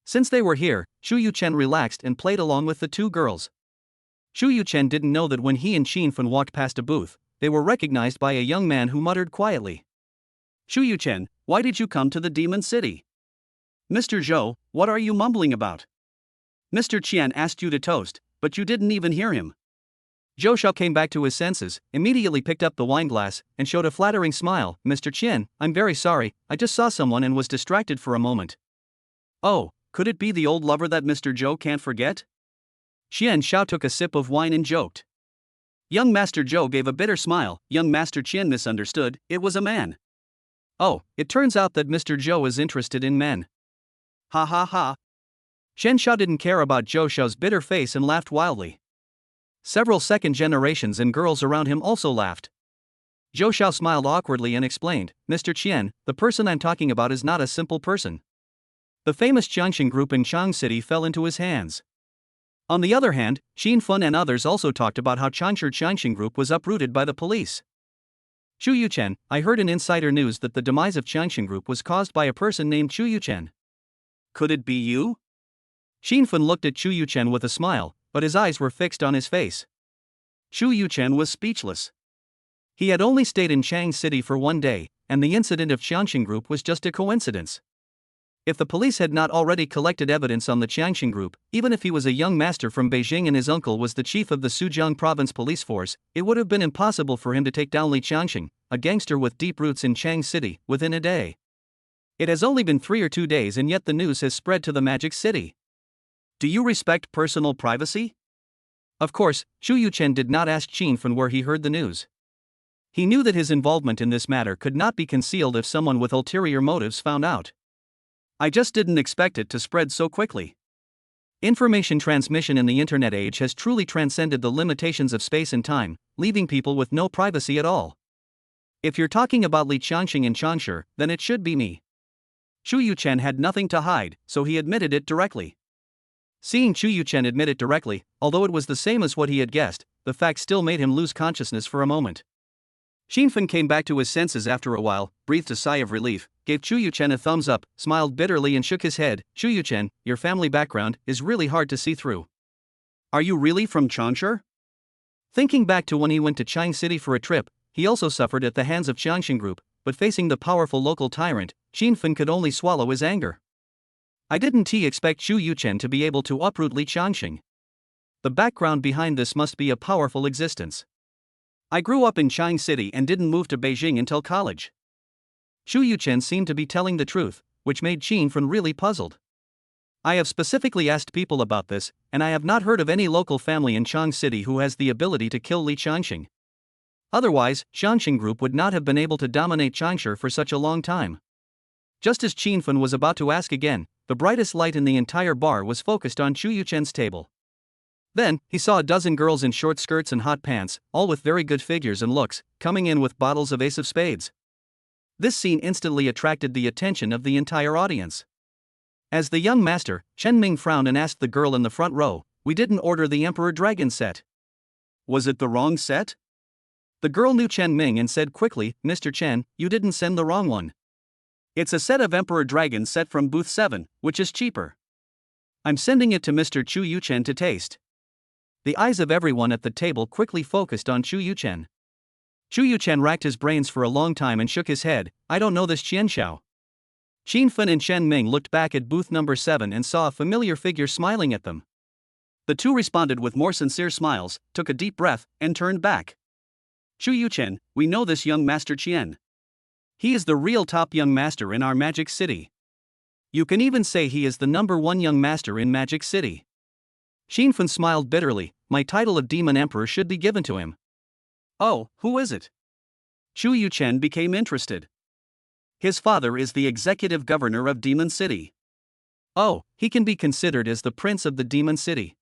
Since they were here, Chu Yuchen relaxed and played along with the two girls. Chu Yuchen didn't know that when he and Qin Fen walked past a booth, they were recognized by a young man who muttered quietly. "Chu Yuchen, why did you come to the Demon City?" "Mr. Zhou, what are you mumbling about? Mr. Qian asked you to toast, but you didn't even hear him." Zhou Shao came back to his senses, immediately picked up the wineglass, and showed a flattering smile. "Mr. Qian, I'm very sorry, I just saw someone and was distracted for a moment." "Oh, could it be the old lover that Mr. Zhou can't forget?" Qian Shao took a sip of wine and joked. Young Master Zhou gave a bitter smile. Young Master Qian misunderstood, it was a man. "Oh, it turns out that Mr. Zhou is interested in men." "Ha ha ha." Shen Shao didn't care about Zhou Shao's bitter face and laughed wildly. Several second generations and girls around him also laughed. Zhou Shao smiled awkwardly and explained, "Mr. Qian, the person I'm talking about is not a simple person. The famous Jiangxing group in Chang City fell into his hands." On the other hand, Qin Fen and others also talked about how Changsha Jiangxing group was uprooted by the police. "Chu Yuchen, I heard in insider news that the demise of Jiangxing group was caused by a person named Chu Yuchen. Could it be you?" Qin Fen looked at Chu Yuchen with a smile, but his eyes were fixed on his face. Chu Yuchen was speechless. He had only stayed in Chang City for 1 day, and the incident of Jiangxing group was just a coincidence. If the police had not already collected evidence on the Jiangxing group, even if he was a young master from Beijing and his uncle was the chief of the Sujiang province police force, it would have been impossible for him to take down Li Jiangxing, a gangster with deep roots in Chang City, within a day. It has only been 3 or 2 days and yet the news has spread to the Magic City. Do you respect personal privacy? Of course, Chu Yuchen did not ask Qin Fen where he heard the news. He knew that his involvement in this matter could not be concealed if someone with ulterior motives found out. "I just didn't expect it to spread so quickly." Information transmission in the internet age has truly transcended the limitations of space and time, leaving people with no privacy at all. If you're talking about Li Jiangxing and Changsha, then it should be me. Chu Yuchen had nothing to hide, so he admitted it directly. Seeing Chu Yuchen admit it directly, although it was the same as what he had guessed, the fact still made him lose consciousness for a moment. Qin Fen came back to his senses after a while, breathed a sigh of relief, gave Chu Yuchen a thumbs up, smiled bitterly and shook his head. "Chu Yuchen, your family background is really hard to see through. Are you really from Changsha?" Thinking back to when he went to Chang City for a trip, he also suffered at the hands of Jiangxing group, but facing the powerful local tyrant, Qin Fen could only swallow his anger. "I didn't expect Chu Yuchen to be able to uproot Li Jiangxing. the background behind this must be a powerful existence. I grew up in Chang City and didn't move to Beijing until college. Xu Yuchen seemed to be telling the truth, which made Qin Fun really puzzled. I have specifically asked people about this, and I have not heard of any local family in Chang City who has the ability to kill Li Changxing. Otherwise, Changxing Group would not have been able to dominate Changsha for such a long time. Just as Qin Fun was about to ask again, the brightest light in the entire bar was focused on Xu Yuchen's table. Then, he saw a dozen girls in short skirts and hot pants, all with very good figures and looks, coming in with bottles of Ace of Spades. This scene instantly attracted the attention of the entire audience. As the young master, Chen Ming frowned and asked the girl in the front row, "We didn't order the Emperor Dragon set. Was it the wrong set?" The girl knew Chen Ming and said quickly, "Mr. Chen, you didn't send the wrong one. It's a set of Emperor Dragon set from booth 7, which is cheaper. I'm sending it to Mr. Xu Yuchen to taste." The eyes of everyone at the table quickly focused on Xu Yuchen. Xu Yuchen racked his brains for a long time and shook his head. "I don't know this Qianxiao." Qin Fun and Chen Ming looked back at booth number 7 and saw a familiar figure smiling at them. The two responded with more sincere smiles, took a deep breath, and turned back. "Xu Yuchen, we know this young master Qian. He is the real top young master in our Magic City. You can even say he is the #1 young master in Magic City." Qin Fun smiled bitterly. "My title of Demon Emperor should be given to him." "Oh, who is it?" Xu Yuchen became interested. "His father is the executive governor of Demon City." "Oh, he can be considered as the prince of the Demon City."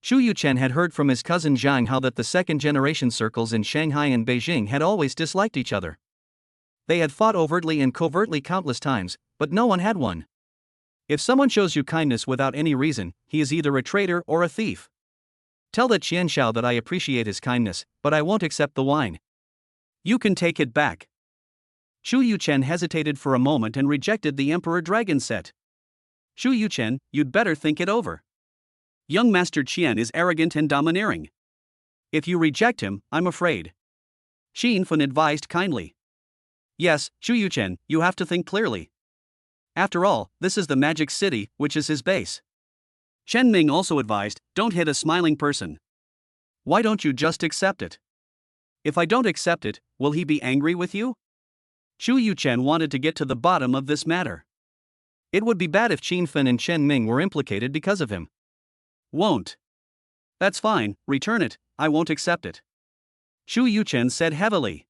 Xu Yuchen had heard from his cousin Zhang how that the second-generation circles in Shanghai and Beijing had always disliked each other. They had fought overtly and covertly countless times, but no one had won. If someone shows you kindness without any reason, he is either a traitor or a thief. Tell that Qianxiao that I appreciate his kindness, but I won't accept the wine. You can take it back. Xu Yuchen hesitated for a moment and rejected the Emperor Dragon set. "Xu Yuchen, you'd better think it over. Young Master Qian is arrogant and domineering. If you reject him, I'm afraid." Qin Fun advised kindly. "Yes, Xu Yuchen, you have to think clearly. After all, this is the Magic City, which is his base." Chen Ming also advised, "Don't hit a smiling person. Why don't you just accept it? If I don't accept it, will he be angry with you?" Xu Yuchen wanted to get to the bottom of this matter. It would be bad if Qin Fun and Chen Ming were implicated because of him. "Won't. That's fine, return it, I won't accept it," Xu Yuchen said heavily.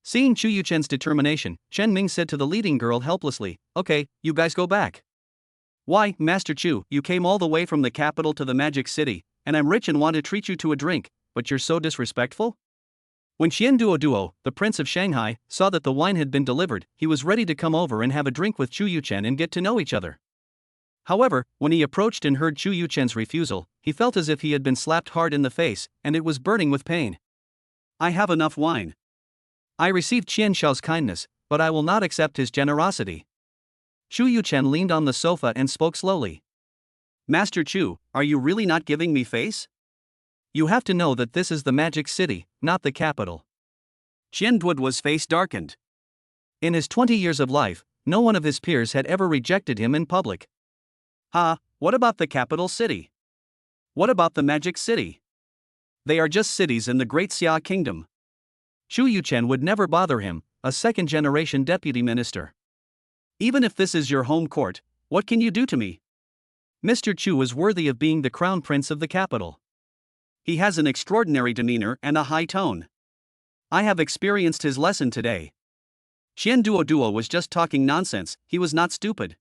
Seeing Xu Yuchen's determination, Chen Ming said to the leading girl helplessly, "Okay, you guys go back." "Why, Master Chu, you came all the way from the capital to the Magic City, and I'm rich and want to treat you to a drink, but you're so disrespectful?" When Xian Duo, the Prince of Shanghai, saw that the wine had been delivered, he was ready to come over and have a drink with Xu Yuchen and get to know each other. However, when he approached and heard Xu Yuchen's refusal, he felt as if he had been slapped hard in the face, and it was burning with pain. "I have enough wine. I received Qianxiao's kindness, but I will not accept his generosity." Xu Yuchen leaned on the sofa and spoke slowly. "Master Chu, are you really not giving me face? You have to know that this is the Magic City, not the capital." Qian Duo's face darkened. In his 20 years of life, no one of his peers had ever rejected him in public. What about the capital city? What about the Magic City? They are just cities in the Great Xia Kingdom. Xu Yuchen would never bother him, a second-generation deputy minister. "Even if this is your home court, what can you do to me? Mr. Chu is worthy of being the crown prince of the capital. He has an extraordinary demeanor and a high tone. I have experienced his lesson today." Xian Duo was just talking nonsense, he was not stupid.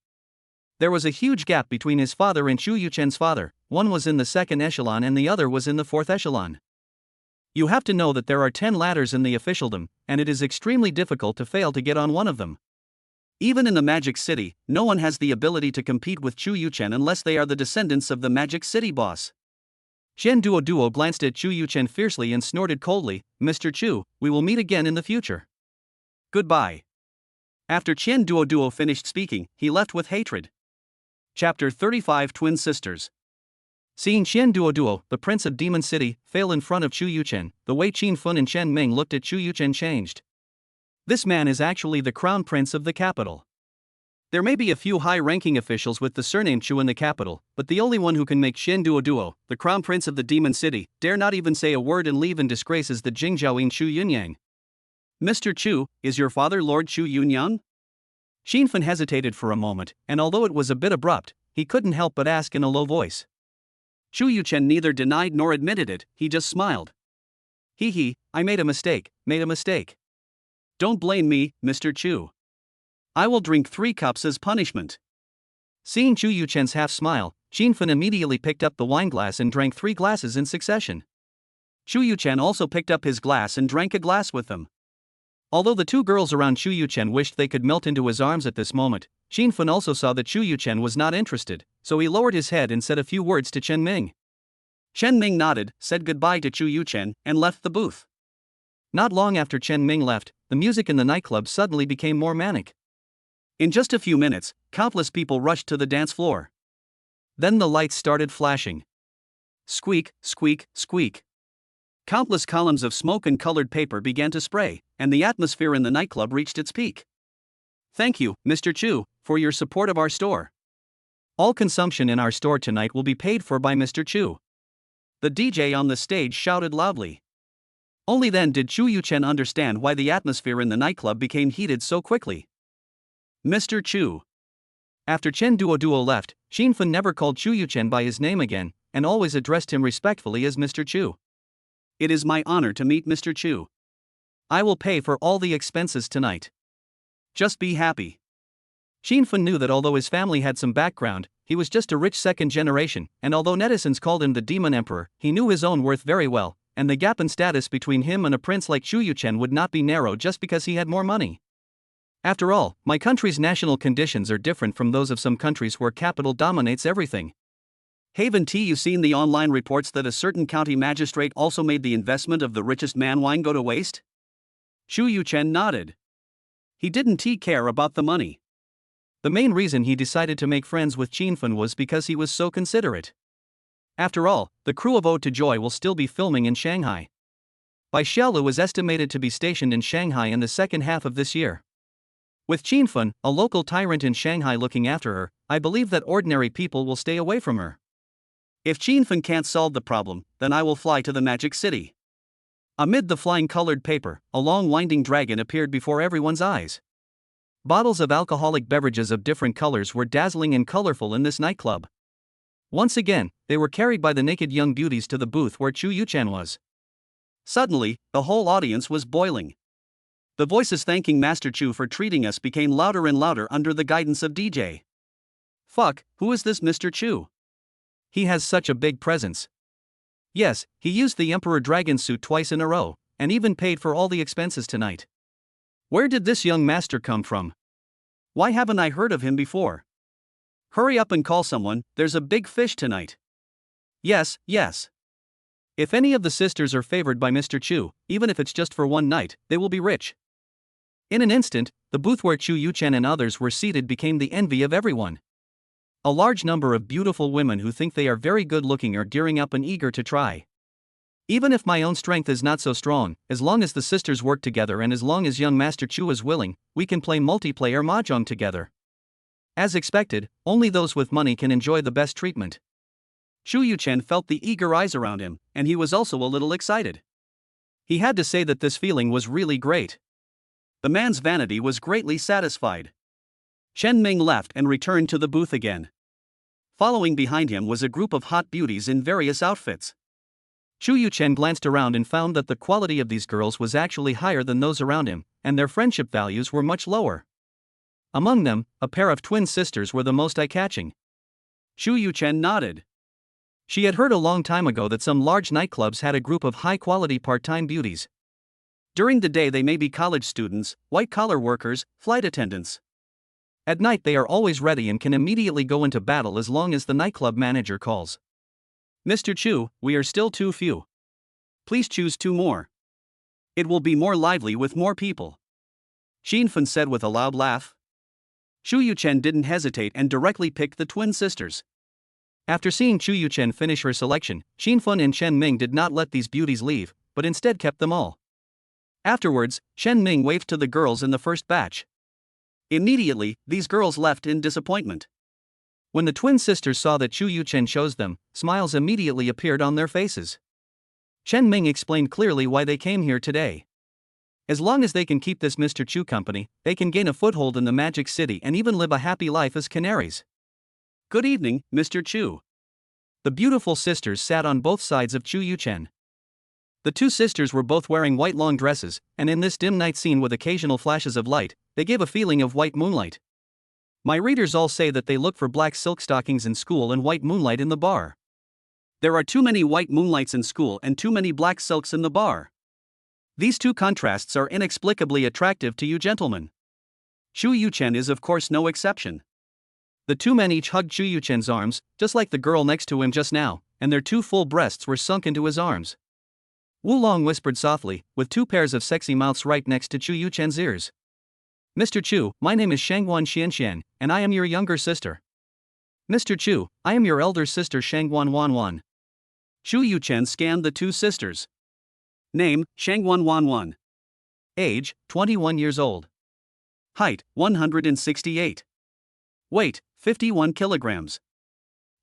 There was a huge gap between his father and Xu Yuchen's father, one was in the second echelon and the other was in the fourth echelon. You have to know that there are 10 ladders in the officialdom, and it is extremely difficult to fail to get on one of them. Even in the Magic City, no one has the ability to compete with Xu Yuchen unless they are the descendants of the Magic City boss. Xian Duo glanced at Xu Yuchen fiercely and snorted coldly, "Mr. Chu, we will meet again in the future. Goodbye." After Qian Duo finished speaking, he left with hatred. Chapter 35 Twin Sisters. Seeing Xian Duo, the prince of Demon City, fail in front of Xu Yuchen, the way Qin Fun and Chen Ming looked at Xu Yuchen changed. This man is actually the crown prince of the capital. There may be a few high-ranking officials with the surname Chu in the capital, but the only one who can make Shen Duo, the crown prince of the demon city, dare not even say a word and leave in disgrace is the Jingjiaoing Chu Yunyang. Mr. Chu, is your father Lord Chu Yunyang? Xinfen hesitated for a moment, and although it was a bit abrupt, he couldn't help but ask in a low voice. Chu Yuchen neither denied nor admitted it, he just smiled. Hee, I made a mistake. Don't blame me, Mr. Chu. I will drink 3 cups as punishment. Seeing Chu Yuchen's half-smile, Xinfen immediately picked up the wineglass and drank 3 glasses in succession. Chu Yuchen also picked up his glass and drank a glass with them. Although the 2 girls around Chu Yuchen wished they could melt into his arms at this moment, Xinfen also saw that Chu Yuchen was not interested, so he lowered his head and said a few words to Chen Ming. Chen Ming nodded, said goodbye to Chu Yuchen, and left the booth. Not long after Chen Ming left, the music in the nightclub suddenly became more manic. In just a few minutes, countless people rushed to the dance floor. Then the lights started flashing. Squeak, squeak, squeak. Countless columns of smoke and colored paper began to spray, and the atmosphere in the nightclub reached its peak. Thank you, Mr. Chu, for your support of our store. All consumption in our store tonight will be paid for by Mr. Chu. The DJ on the stage shouted loudly. Only then did Chu Yuchen understand why the atmosphere in the nightclub became heated so quickly. Mr. Chu. After Chen Duo left, Xinfen never called Chu Yuchen by his name again, and always addressed him respectfully as Mr. Chu. It is my honor to meet Mr. Chu. I will pay for all the expenses tonight. Just be happy. Xinfen knew that although his family had some background, he was just a rich second generation, and although netizens called him the Demon Emperor, he knew his own worth very well, and the gap in status between him and a prince like Chu Yuchen would not be narrow just because he had more money. After all, my country's national conditions are different from those of some countries where capital dominates everything. Haven T, you seen the online reports that a certain county magistrate also made the investment of the richest man wine go to waste? Chu Yuchen nodded. He didn't care about the money. The main reason he decided to make friends with Xinfen was because he was so considerate. After all, the crew of Ode to Joy will still be filming in Shanghai. Bai Xiaolu is estimated to be stationed in Shanghai in the second half of this year. With Xinfen, a local tyrant in Shanghai looking after her, I believe that ordinary people will stay away from her. If Xinfen can't solve the problem, then I will fly to the Magic City. Amid the flying colored paper, a long winding dragon appeared before everyone's eyes. Bottles of alcoholic beverages of different colors were dazzling and colorful in this nightclub. Once again, they were carried by the naked young beauties to the booth where Chu Yuchen was. Suddenly, the whole audience was boiling. The voices thanking Master Chu for treating us became louder and louder under the guidance of DJ. Fuck, who is this Mr. Chu? He has such a big presence. Yes, he used the Emperor Dragon suit twice in a row, and even paid for all the expenses tonight. Where did this young master come from? Why haven't I heard of him before? Hurry up and call someone, there's a big fish tonight. Yes. If any of the sisters are favored by Mr. Chu, even if it's just for one night, they will be rich. In an instant, the booth where Chu Yuchen and others were seated became the envy of everyone. A large number of beautiful women who think they are very good looking are gearing up and eager to try. Even if my own strength is not so strong, as long as the sisters work together and as long as young Master Chu is willing, we can play multiplayer mahjong together. As expected, only those with money can enjoy the best treatment. Chu Yuchen felt the eager eyes around him, and he was also a little excited. He had to say that this feeling was really great. The man's vanity was greatly satisfied. Chen Ming left and returned to the booth again. Following behind him was a group of hot beauties in various outfits. Chu Yuchen glanced around and found that the quality of these girls was actually higher than those around him, and their friendship values were much lower. Among them, a pair of twin sisters were the most eye-catching. Chu Yuchen nodded. She had heard a long time ago that some large nightclubs had a group of high-quality part-time beauties. During the day they may be college students, white-collar workers, flight attendants. At night they are always ready and can immediately go into battle as long as the nightclub manager calls. Mr. Chu, we are still too few. Please choose 2 more. It will be more lively with more people. Xinfen said with a loud laugh. Chu Yuchen didn't hesitate and directly picked the twin sisters. After seeing Chu Yuchen finish her selection, Xinfen and Chen Ming did not let these beauties leave, but instead kept them all. Afterwards, Chen Ming waved to the girls in the first batch. Immediately, these girls left in disappointment. When the twin sisters saw that Chu Yuchen chose them, smiles immediately appeared on their faces. Chen Ming explained clearly why they came here today. As long as they can keep this Mr. Chu company, they can gain a foothold in the Magic City and even live a happy life as canaries. Good evening, Mr. Chu. The beautiful sisters sat on both sides of Chu Yuchen. The two sisters were both wearing white long dresses, and in this dim night scene with occasional flashes of light, they gave a feeling of white moonlight. My readers all say that they look for black silk stockings in school and white moonlight in the bar. There are too many white moonlights in school and too many black silks in the bar. These two contrasts are inexplicably attractive to you gentlemen. Chu Yuchen is of course no exception. The two men each hugged Chu Yuchen's arms, just like the girl next to him just now, and their two full breasts were sunk into his arms. Wulong whispered softly, with two pairs of sexy mouths right next to Chu Yuchen's ears. Mr. Chu, my name is Shangguan Xianxian, and I am your younger sister. Mr. Chu, I am your elder sister Shangguan Wanwan. Chu Yuchen scanned the two sisters. Name, Shangguan Wanwan. Age, 21 years old. Height, 168. Weight, 51 kilograms.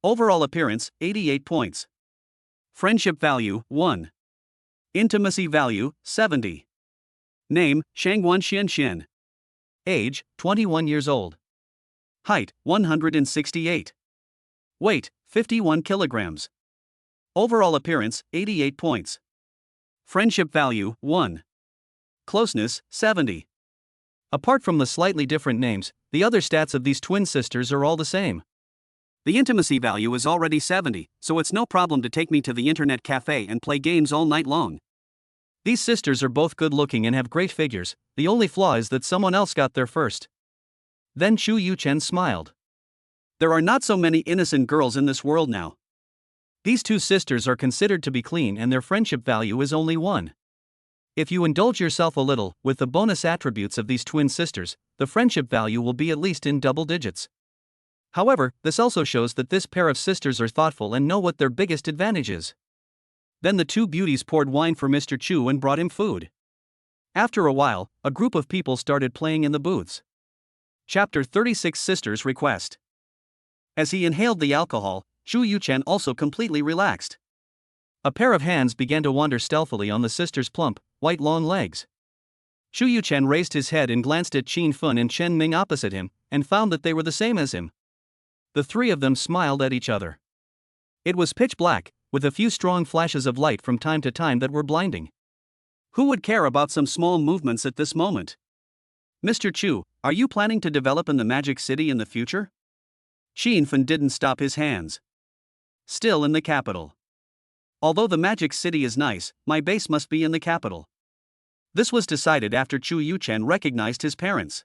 Overall appearance, 88 points. Friendship value, 1. Intimacy value, 70. Name, Shangguan Xianxian. Age, 21 years old. Height, 168. Weight, 51 kilograms. Overall appearance, 88 points. Friendship value, 1. Closeness, 70. Apart from the slightly different names, the other stats of these twin sisters are all the same. The intimacy value is already 70, so it's no problem to take me to the internet cafe and play games all night long. These sisters are both good looking and have great figures, the only flaw is that someone else got there first. Then Chu Yuchen smiled. There are not so many innocent girls in this world now. These two sisters are considered to be clean and their friendship value is only 1. If you indulge yourself a little with the bonus attributes of these twin sisters, the friendship value will be at least in double digits. However, this also shows that this pair of sisters are thoughtful and know what their biggest advantage is. Then the two beauties poured wine for Mr. Chu and brought him food. After a while, a group of people started playing in the booths. Chapter 36 Sister's Request. As he inhaled the alcohol, Chu Yuchen also completely relaxed. A pair of hands began to wander stealthily on the sisters' plump, white long legs. Chu Yuchen raised his head and glanced at Qin Fun and Chen Ming opposite him, and found that they were the same as him. The three of them smiled at each other. It was pitch black, with a few strong flashes of light from time to time that were blinding. Who would care about some small movements at this moment? Mr. Chu, are you planning to develop in the Magic City in the future? Qin Fun didn't stop his hands. Still in the capital. Although the Magic City is nice, my base must be in the capital. This was decided after Chu Yuchen recognized his parents.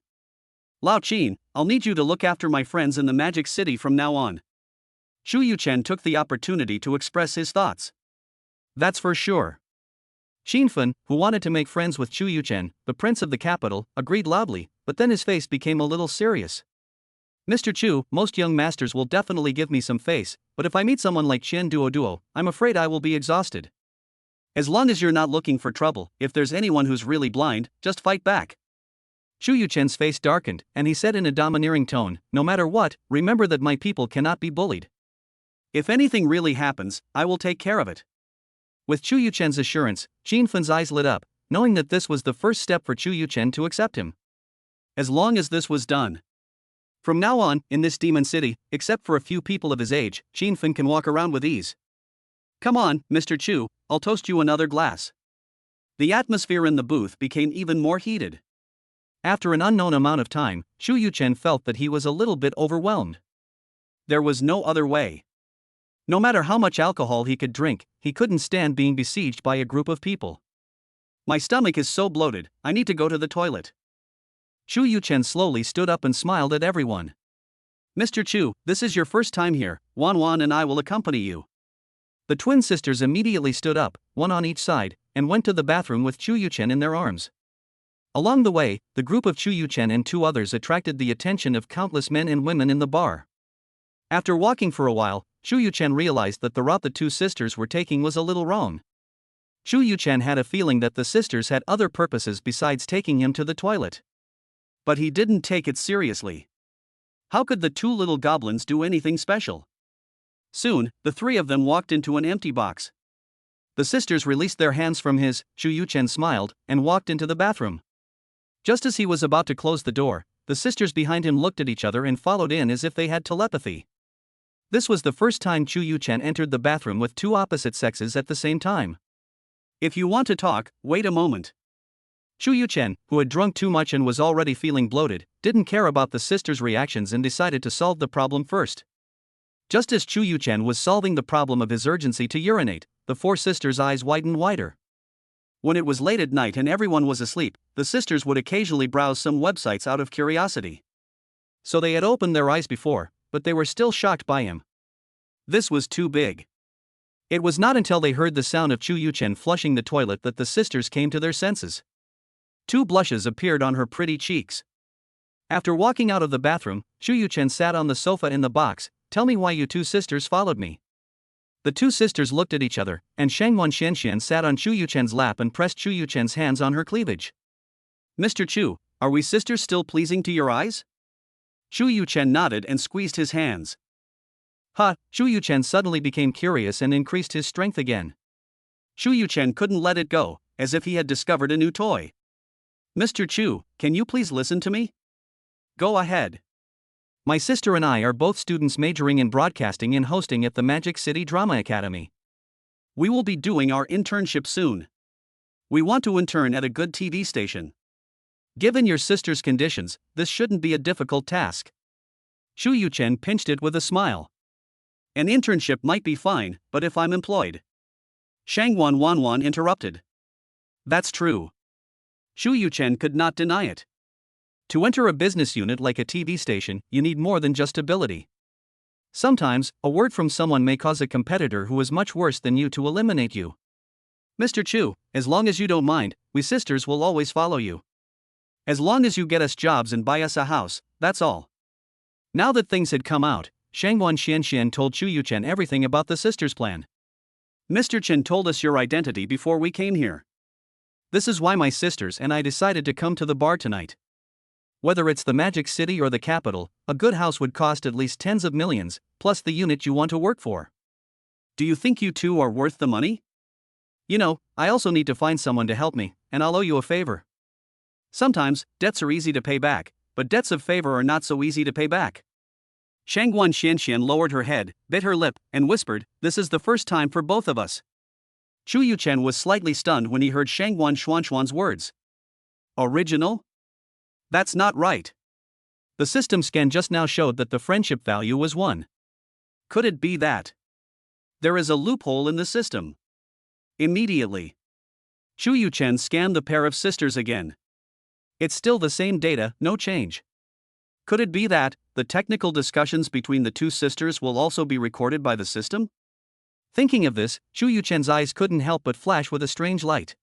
Lao Qin, I'll need you to look after my friends in the Magic City from now on. Chu Yuchen took the opportunity to express his thoughts. That's for sure. Qin Fun, who wanted to make friends with Chu Yuchen, the prince of the capital, agreed loudly, but then his face became a little serious. Mr. Chu, most young masters will definitely give me some face, but if I meet someone like Qian Duo, I'm afraid I will be exhausted. As long as you're not looking for trouble, if there's anyone who's really blind, just fight back. Chu Yuchen's face darkened, and he said in a domineering tone, no matter what, remember that my people cannot be bullied. If anything really happens, I will take care of it. With Chu Yuchen's assurance, Qin Fun's eyes lit up, knowing that this was the first step for Chu Yuchen to accept him. As long as this was done. From now on, in this demon city, except for a few people of his age, Qin Fun can walk around with ease. Come on, Mr. Chu, I'll toast you another glass. The atmosphere in the booth became even more heated. After an unknown amount of time, Chu Yuchen felt that he was a little bit overwhelmed. There was no other way. No matter how much alcohol he could drink, he couldn't stand being besieged by a group of people. My stomach is so bloated, I need to go to the toilet. Chu Yuchen slowly stood up and smiled at everyone. Mr. Chu, this is your first time here, Wan and I will accompany you. The twin sisters immediately stood up, one on each side, and went to the bathroom with Chu Yuchen in their arms. Along the way, the group of Chu Yuchen and two others attracted the attention of countless men and women in the bar. After walking for a while, Chu Yuchen realized that the route the two sisters were taking was a little wrong. Chu Yuchen had a feeling that the sisters had other purposes besides taking him to the toilet. But he didn't take it seriously. How could the two little goblins do anything special? Soon, the three of them walked into an empty box. The sisters released their hands from his. Shu Yuchen smiled and walked into the bathroom. Just as he was about to close the door, the sisters behind him looked at each other and followed in as if they had telepathy. This was the first time Shu Yuchen entered the bathroom with two opposite sexes at the same time. If you want to talk, wait a moment. Shu Yuchen, who had drunk too much and was already feeling bloated, didn't care about the sisters' reactions and decided to solve the problem first. Just as Shu Yuchen was solving the problem of his urgency to urinate, the four sisters' eyes widened wider. When it was late at night and everyone was asleep, the sisters would occasionally browse some websites out of curiosity. So they had opened their eyes before, but they were still shocked by him. This was too big. It was not until they heard the sound of Shu Yuchen flushing the toilet that the sisters came to their senses. Two blushes appeared on her pretty cheeks. After walking out of the bathroom, Shu Yuchen sat on the sofa in the box. Tell me why you two sisters followed me. The two sisters looked at each other, and Shangwan Xianxian sat on Shu Yuchen's lap and pressed Shu Yuchen's hands on her cleavage. Mr. Chu, are we sisters still pleasing to your eyes? Shu Yuchen nodded and squeezed his hands. Shu Yuchen suddenly became curious and increased his strength again. Shu Yuchen couldn't let it go, as if he had discovered a new toy. Mr. Chu, can you please listen to me? Go ahead. My sister and I are both students majoring in broadcasting and hosting at the Magic City Drama Academy. We will be doing our internship soon. We want to intern at a good TV station. Given your sister's conditions, this shouldn't be a difficult task. Shu Yuchen pinched it with a smile. An internship might be fine, but if I'm employed. Shangwan Wanwan interrupted. That's true. Shu Yuchen could not deny it. To enter a business unit like a TV station, you need more than just ability. Sometimes, a word from someone may cause a competitor who is much worse than you to eliminate you. Mr. Chu, as long as you don't mind, we sisters will always follow you. As long as you get us jobs and buy us a house, that's all. Now that things had come out, Shangwan Xianxian told Shu Yuchen everything about the sisters' plan. Mr. Chen told us your identity before we came here. This is why my sisters and I decided to come to the bar tonight. Whether it's the Magic City or the capital, a good house would cost at least tens of millions, plus the unit you want to work for. Do you think you two are worth the money? You know, I also need to find someone to help me, and I'll owe you a favor. Sometimes, debts are easy to pay back, but debts of favor are not so easy to pay back. Shangwan Xianxian lowered her head, bit her lip, and whispered, "This is the first time for both of us." Shu Yuchen was slightly stunned when he heard Shangwan Xuanxuan's words. Original? That's not right. The system scan just now showed that the friendship value was 1. Could it be that there is a loophole in the system? Immediately, Shu Yuchen scanned the pair of sisters again. It's still the same data, no change. Could it be that the technical discussions between the two sisters will also be recorded by the system? Thinking of this, Shu Yuchen's eyes couldn't help but flash with a strange light.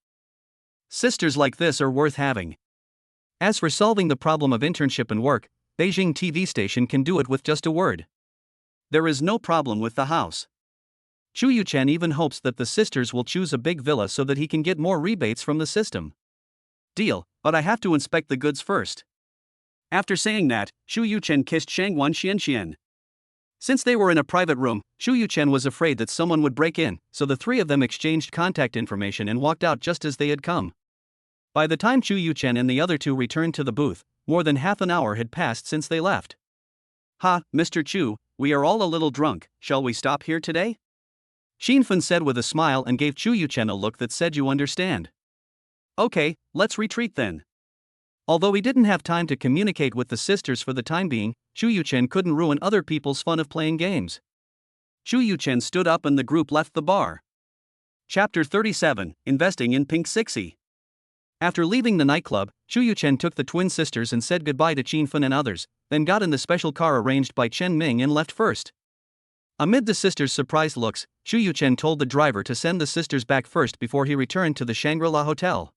Sisters like this are worth having. As for solving the problem of internship and work, Beijing TV station can do it with just a word. There is no problem with the house. Shu Yuchen even hopes that the sisters will choose a big villa so that he can get more rebates from the system. Deal, but I have to inspect the goods first. After saying that, Shu Yuchen kissed Shangwan Xianxian. Since they were in a private room, Shu Yuchen was afraid that someone would break in, so the three of them exchanged contact information and walked out just as they had come. By the time Shu Yuchen and the other two returned to the booth, more than half an hour had passed since they left. Mr. Chu, we are all a little drunk, shall we stop here today? Xinfen said with a smile and gave Shu Yuchen a look that said you understand. Okay, let's retreat then. Although he didn't have time to communicate with the sisters for the time being, Shu Yuchen couldn't ruin other people's fun of playing games. Shu Yuchen stood up and the group left the bar. Chapter 37, Investing in Pink Sixie. After leaving the nightclub, Shu Yuchen took the twin sisters and said goodbye to Qinfen and others, then got in the special car arranged by Chen Ming and left first. Amid the sisters' surprised looks, Shu Yuchen told the driver to send the sisters back first before he returned to the Shangri-La Hotel.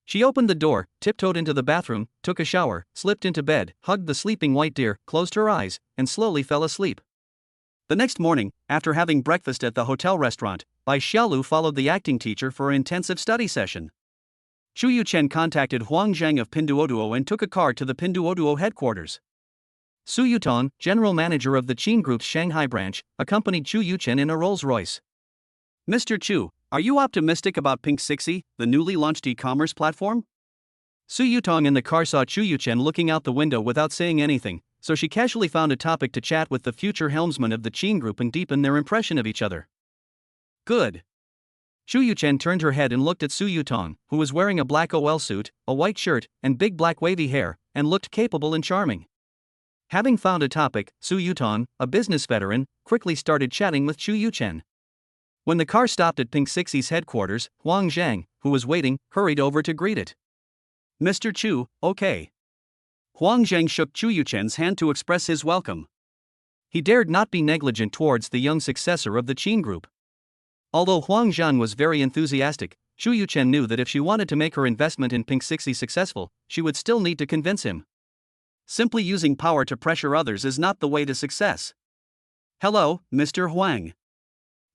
She opened the door, tiptoed into the bathroom, took a shower, slipped into bed, hugged the sleeping white deer, closed her eyes, and slowly fell asleep. The next morning, after having breakfast at the hotel restaurant, Bai Xiaolu followed the acting teacher for an intensive study session. Xu Yuchen contacted Huang Zhang of Pinduoduo and took a car to the Pinduoduo headquarters. Su Yutong, general manager of the Qin Group's Shanghai branch, accompanied Xu Yuchen in a Rolls-Royce. Mr. Chu, are you optimistic about Pink Sixy, the newly launched e-commerce platform? Su Yutong in the car saw Xu Yuchen looking out the window without saying anything, so she casually found a topic to chat with the future helmsman of the Qin Group and deepen their impression of each other. Good. Xu Yuchen turned her head and looked at Su Yutong, who was wearing a black OL suit, a white shirt, and big black wavy hair, and looked capable and charming. Having found a topic, Su Yutong, a business veteran, quickly started chatting with Xu Yuchen. When the car stopped at Pink Sixy's headquarters, Huang Zhang, who was waiting, hurried over to greet it. Mr. Chu, okay. Huang Zhang shook Xu Yuchen's hand to express his welcome. He dared not be negligent towards the young successor of the Qin Group. Although Huang Zhang was very enthusiastic, Xu Yuchen knew that if she wanted to make her investment in Pink Sixy successful, she would still need to convince him. Simply using power to pressure others is not the way to success. Hello, Mr. Huang.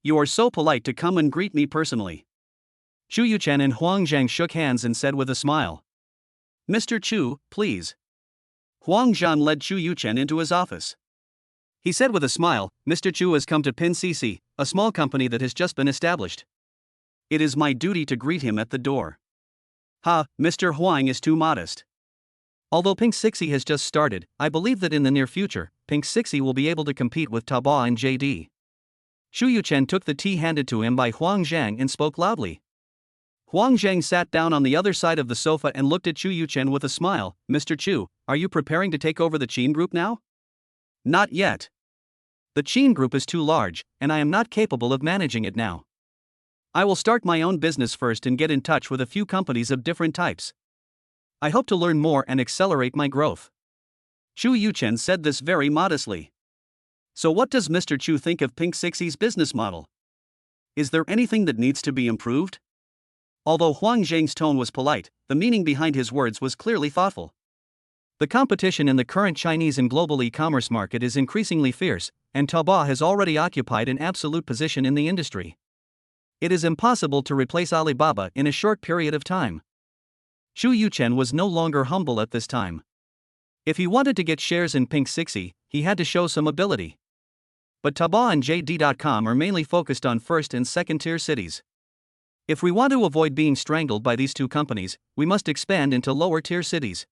You are so polite to come and greet me personally. Xu Yuchen and Huang Zhang shook hands and said with a smile. Mr. Chu, please. Huang Zhan led Xu Yuchen into his office. He said with a smile, Mr. Chu has come to Pin CC, a small company that has just been established. It is my duty to greet him at the door. Mr. Huang is too modest. Although Pink Sixy has just started, I believe that in the near future, Pink Sixy will be able to compete with Taobao and JD. Xu Yuchen took the tea handed to him by Huang Zhang and spoke loudly. Huang Zhang sat down on the other side of the sofa and looked at Xu Yuchen with a smile. Mr. Chu, are you preparing to take over the Qin Group now? Not yet. The Qin Group is too large, and I am not capable of managing it now. I will start my own business first and get in touch with a few companies of different types. I hope to learn more and accelerate my growth. Xu Yuchen said this very modestly. So what does Mr. Chu think of Pink Sixy's business model? Is there anything that needs to be improved? Although Huang Zhang's tone was polite, the meaning behind his words was clearly thoughtful. The competition in the current Chinese and global e-commerce market is increasingly fierce, and Taobao has already occupied an absolute position in the industry. It is impossible to replace Alibaba in a short period of time. Xu Yuchen was no longer humble at this time. If he wanted to get shares in Pink Sixy, he had to show some ability. But Taobao and JD.com are mainly focused on first and second tier cities. If we want to avoid being strangled by these two companies, we must expand into lower tier cities.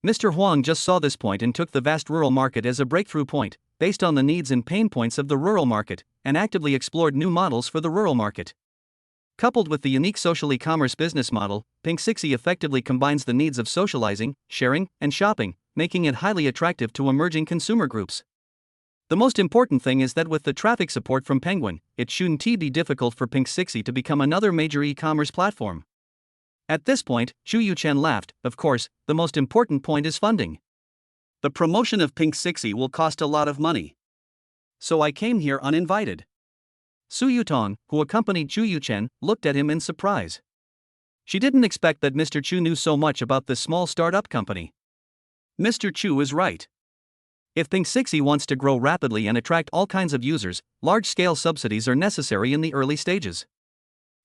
Mr. Huang just saw this point and took the vast rural market as a breakthrough point, based on the needs and pain points of the rural market, and actively explored new models for the rural market. Coupled with the unique social e-commerce business model, Pink Sixy effectively combines the needs of socializing, sharing, and shopping, making it highly attractive to emerging consumer groups. The most important thing is that with the traffic support from Penguin, it shouldn't be difficult for Pink Sixy to become another major e-commerce platform. At this point, Xu Yuchen laughed. Of course, the most important point is funding. The promotion of Pink Sixy will cost a lot of money. So I came here uninvited. Su Yutong, who accompanied Xu Yuchen, looked at him in surprise. She didn't expect that Mr. Chu knew so much about this small startup company. Mr. Chu is right. If Pink Sixy wants to grow rapidly and attract all kinds of users, large-scale subsidies are necessary in the early stages.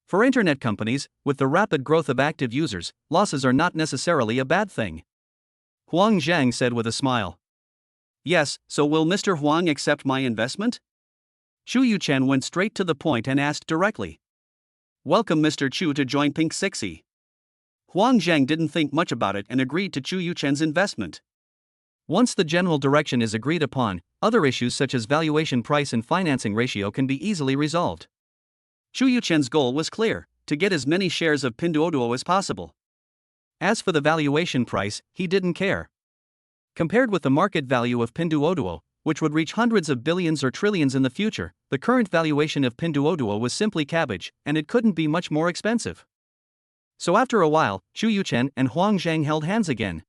For internet companies, with the rapid growth of active users, losses are not necessarily a bad thing. Huang Zhang said with a smile. Yes, so will Mr. Huang accept my investment? Xu Yuchen went straight to the point and asked directly. Welcome Mr. Chu to join Pink Sixy. Huang Zhang didn't think much about it and agreed to Xu Yuchen's investment. Once the general direction is agreed upon, other issues such as valuation price and financing ratio can be easily resolved. Xu Yuchen's goal was clear, to get as many shares of Pinduoduo as possible. As for the valuation price, he didn't care. Compared with the market value of Pinduoduo, which would reach hundreds of billions or trillions in the future, the current valuation of Pinduoduo was simply cabbage, and it couldn't be much more expensive. So after a while, Xu Yuchen and Huang Zhang held hands again.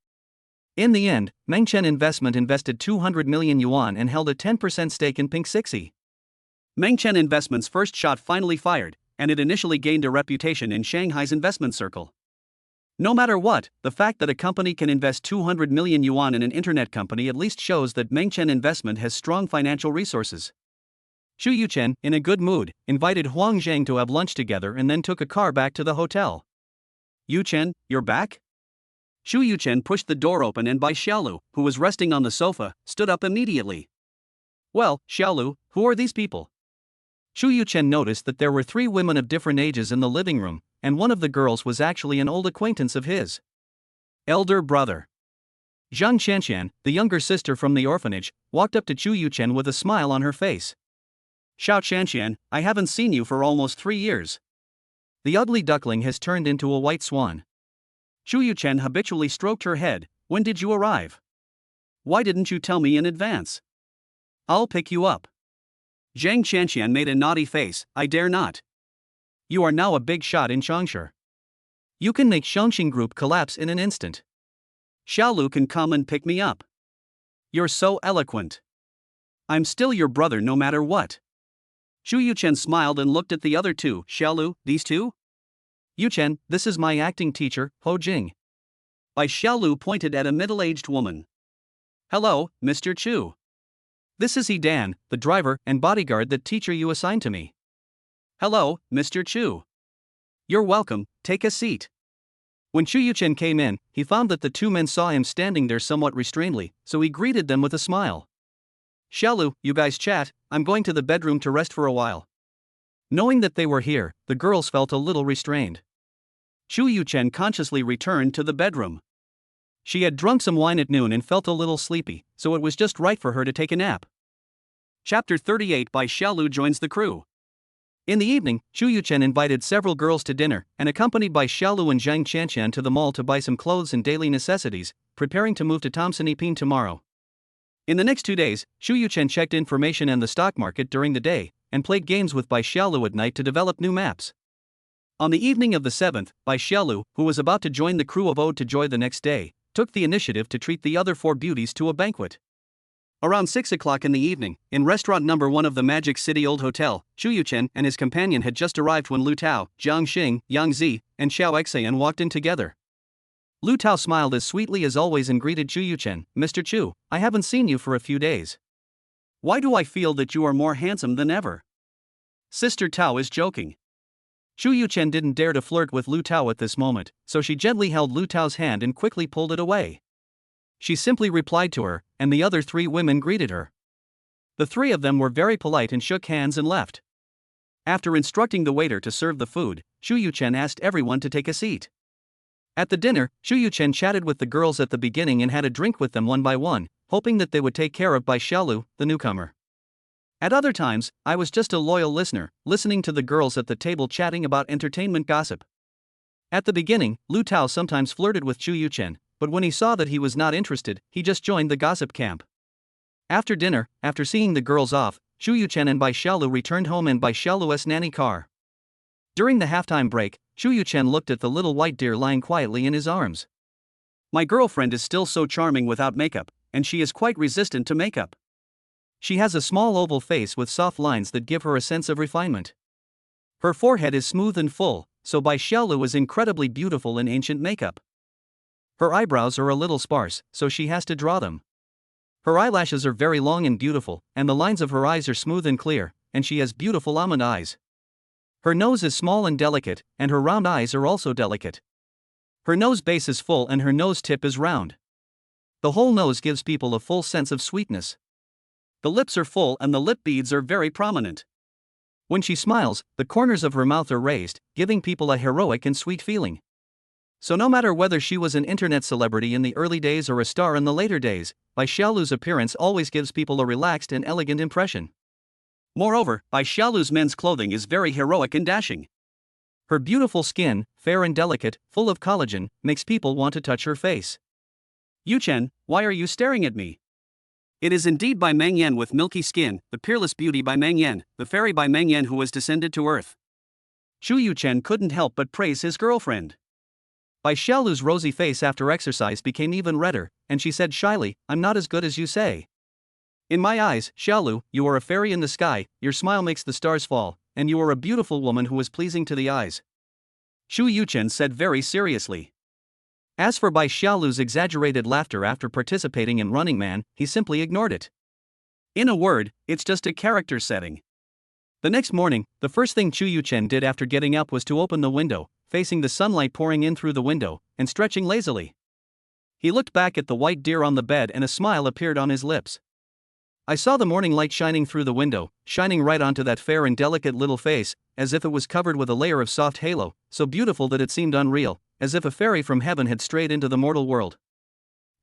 In the end, Mengchen Investment invested 200 million yuan and held a 10% stake in Pink Sixy. Mengchen Investment's first shot finally fired, and it initially gained a reputation in Shanghai's investment circle. No matter what, the fact that a company can invest 200 million yuan in an internet company at least shows that Mengchen Investment has strong financial resources. Xu Yuchen, in a good mood, invited Huang Zhang to have lunch together and then took a car back to the hotel. Yu-chen, you're back? Shu Yu-chen pushed the door open and Bai Xiaolu, who was resting on the sofa, stood up immediately. Well, Xiaolu, who are these people? Shu Yu-chen noticed that there were 3 women of different ages in the living room, and one of the girls was actually an old acquaintance of his. Elder brother. Zhang Qianqian, the younger sister from the orphanage, walked up to Shu Yu-chen with a smile on her face. Xiao Qianqian, I haven't seen you for almost 3 years. The ugly duckling has turned into a white swan. Shu Yu-chen habitually stroked her head. When did you arrive? Why didn't you tell me in advance? I'll pick you up. Zhang Qianqian made a naughty face. I dare not. You are now a big shot in Changsha. You can make Shangxing Group collapse in an instant. Xiaolu can come and pick me up. You're so eloquent. I'm still your brother no matter what. Shu Yu-chen smiled and looked at the other 2. Xiaolu, these 2? Yu-chen, this is my acting teacher, Ho Jing. Bai Xiaolu pointed at a middle-aged woman. Hello, Mr. Chu. This is He Dan, the driver and bodyguard that teacher you assigned to me. Hello, Mr. Chu. You're welcome, take a seat. When Shu Yu-chen came in, he found that the 2 men saw him standing there somewhat restrainedly, so he greeted them with a smile. Xiaolu, you guys chat, I'm going to the bedroom to rest for a while. Knowing that they were here, the girls felt a little restrained. Shu Yu-chen consciously returned to the bedroom. She had drunk some wine at noon and felt a little sleepy, so it was just right for her to take a nap. Chapter 38 Bai Xiaolu joins the crew. In the evening, Shu Yu-chen invited several girls to dinner, and accompanied Bai Xiaolu and Zhang Qianqian to the mall to buy some clothes and daily necessities, preparing to move to Tomsaniping tomorrow. In the next 2 days, Shu Yu-chen checked information and the stock market during the day, and played games with Bai Xiaolu at night to develop new maps. On the evening of the 7th, Bai Xiaolu, who was about to join the crew of Ode to Joy the next day, took the initiative to treat the other 4 beauties to a banquet. Around 6 o'clock in the evening, in restaurant number 1 of the Magic City Old Hotel, Shu Yu-chen and his companion had just arrived when Lu Tao, Jiang Xing, Yang Zi, and Xiao Exayan walked in together. Lu Tao smiled as sweetly as always and greeted Shu Yu-chen. Mr. Chu, I haven't seen you for a few days. Why do I feel that you are more handsome than ever? Sister Tao is joking. Shu Yu-chen didn't dare to flirt with Lu Tao at this moment, so she gently held Lu Tao's hand and quickly pulled it away. She simply replied to her, and the other 3 women greeted her. The 3 of them were very polite and shook hands and left. After instructing the waiter to serve the food, Shu Yu-chen asked everyone to take a seat. At the dinner, Shu Yu-chen chatted with the girls at the beginning and had a drink with them one by one, hoping that they would take care of Bai Xiaolu, the newcomer. At other times, I was just a loyal listener, listening to the girls at the table chatting about entertainment gossip. At the beginning, Lu Tao sometimes flirted with Shu Yu-chen, but when he saw that he was not interested, he just joined the gossip camp. After dinner, after seeing the girls off, Shu Yu-chen and Bai Xiaolu returned home in Bai Xiaolu's nanny car. During the halftime break, Shu Yu-chen looked at the little white deer lying quietly in his arms. My girlfriend is still so charming without makeup, and she is quite resistant to makeup. She has a small oval face with soft lines that give her a sense of refinement. Her forehead is smooth and full, so Bai Xiaolu is incredibly beautiful in ancient makeup. Her eyebrows are a little sparse, so she has to draw them. Her eyelashes are very long and beautiful, and the lines of her eyes are smooth and clear, and she has beautiful almond eyes. Her nose is small and delicate, and her round eyes are also delicate. Her nose base is full and her nose tip is round. The whole nose gives people a full sense of sweetness. The lips are full and the lip beads are very prominent. When she smiles, the corners of her mouth are raised, giving people a heroic and sweet feeling. So no matter whether she was an internet celebrity in the early days or a star in the later days, Bai Xiaolu's appearance always gives people a relaxed and elegant impression. Moreover, Bai Xiaolu's men's clothing is very heroic and dashing. Her beautiful skin, fair and delicate, full of collagen, makes people want to touch her face. Yu-chen, why are you staring at me? It is indeed Bai Mengyan with milky skin, the peerless beauty Bai Mengyan, the fairy Bai Mengyan who has descended to earth. Shu Yu-chen couldn't help but praise his girlfriend. Bai Xiaolu's rosy face after exercise became even redder, and she said shyly, I'm not as good as you say. In my eyes, Xiaolu, you are a fairy in the sky, your smile makes the stars fall, and you are a beautiful woman who is pleasing to the eyes. Shu Yu-chen said very seriously. As for Bai Xiaolu's exaggerated laughter after participating in Running Man, he simply ignored it. In a word, it's just a character setting. The next morning, the first thing Shu Yu-chen did after getting up was to open the window, facing the sunlight pouring in through the window, and stretching lazily. He looked back at the white deer on the bed and a smile appeared on his lips. I saw the morning light shining through the window, shining right onto that fair and delicate little face, as if it was covered with a layer of soft halo, so beautiful that it seemed unreal, as if a fairy from heaven had strayed into the mortal world.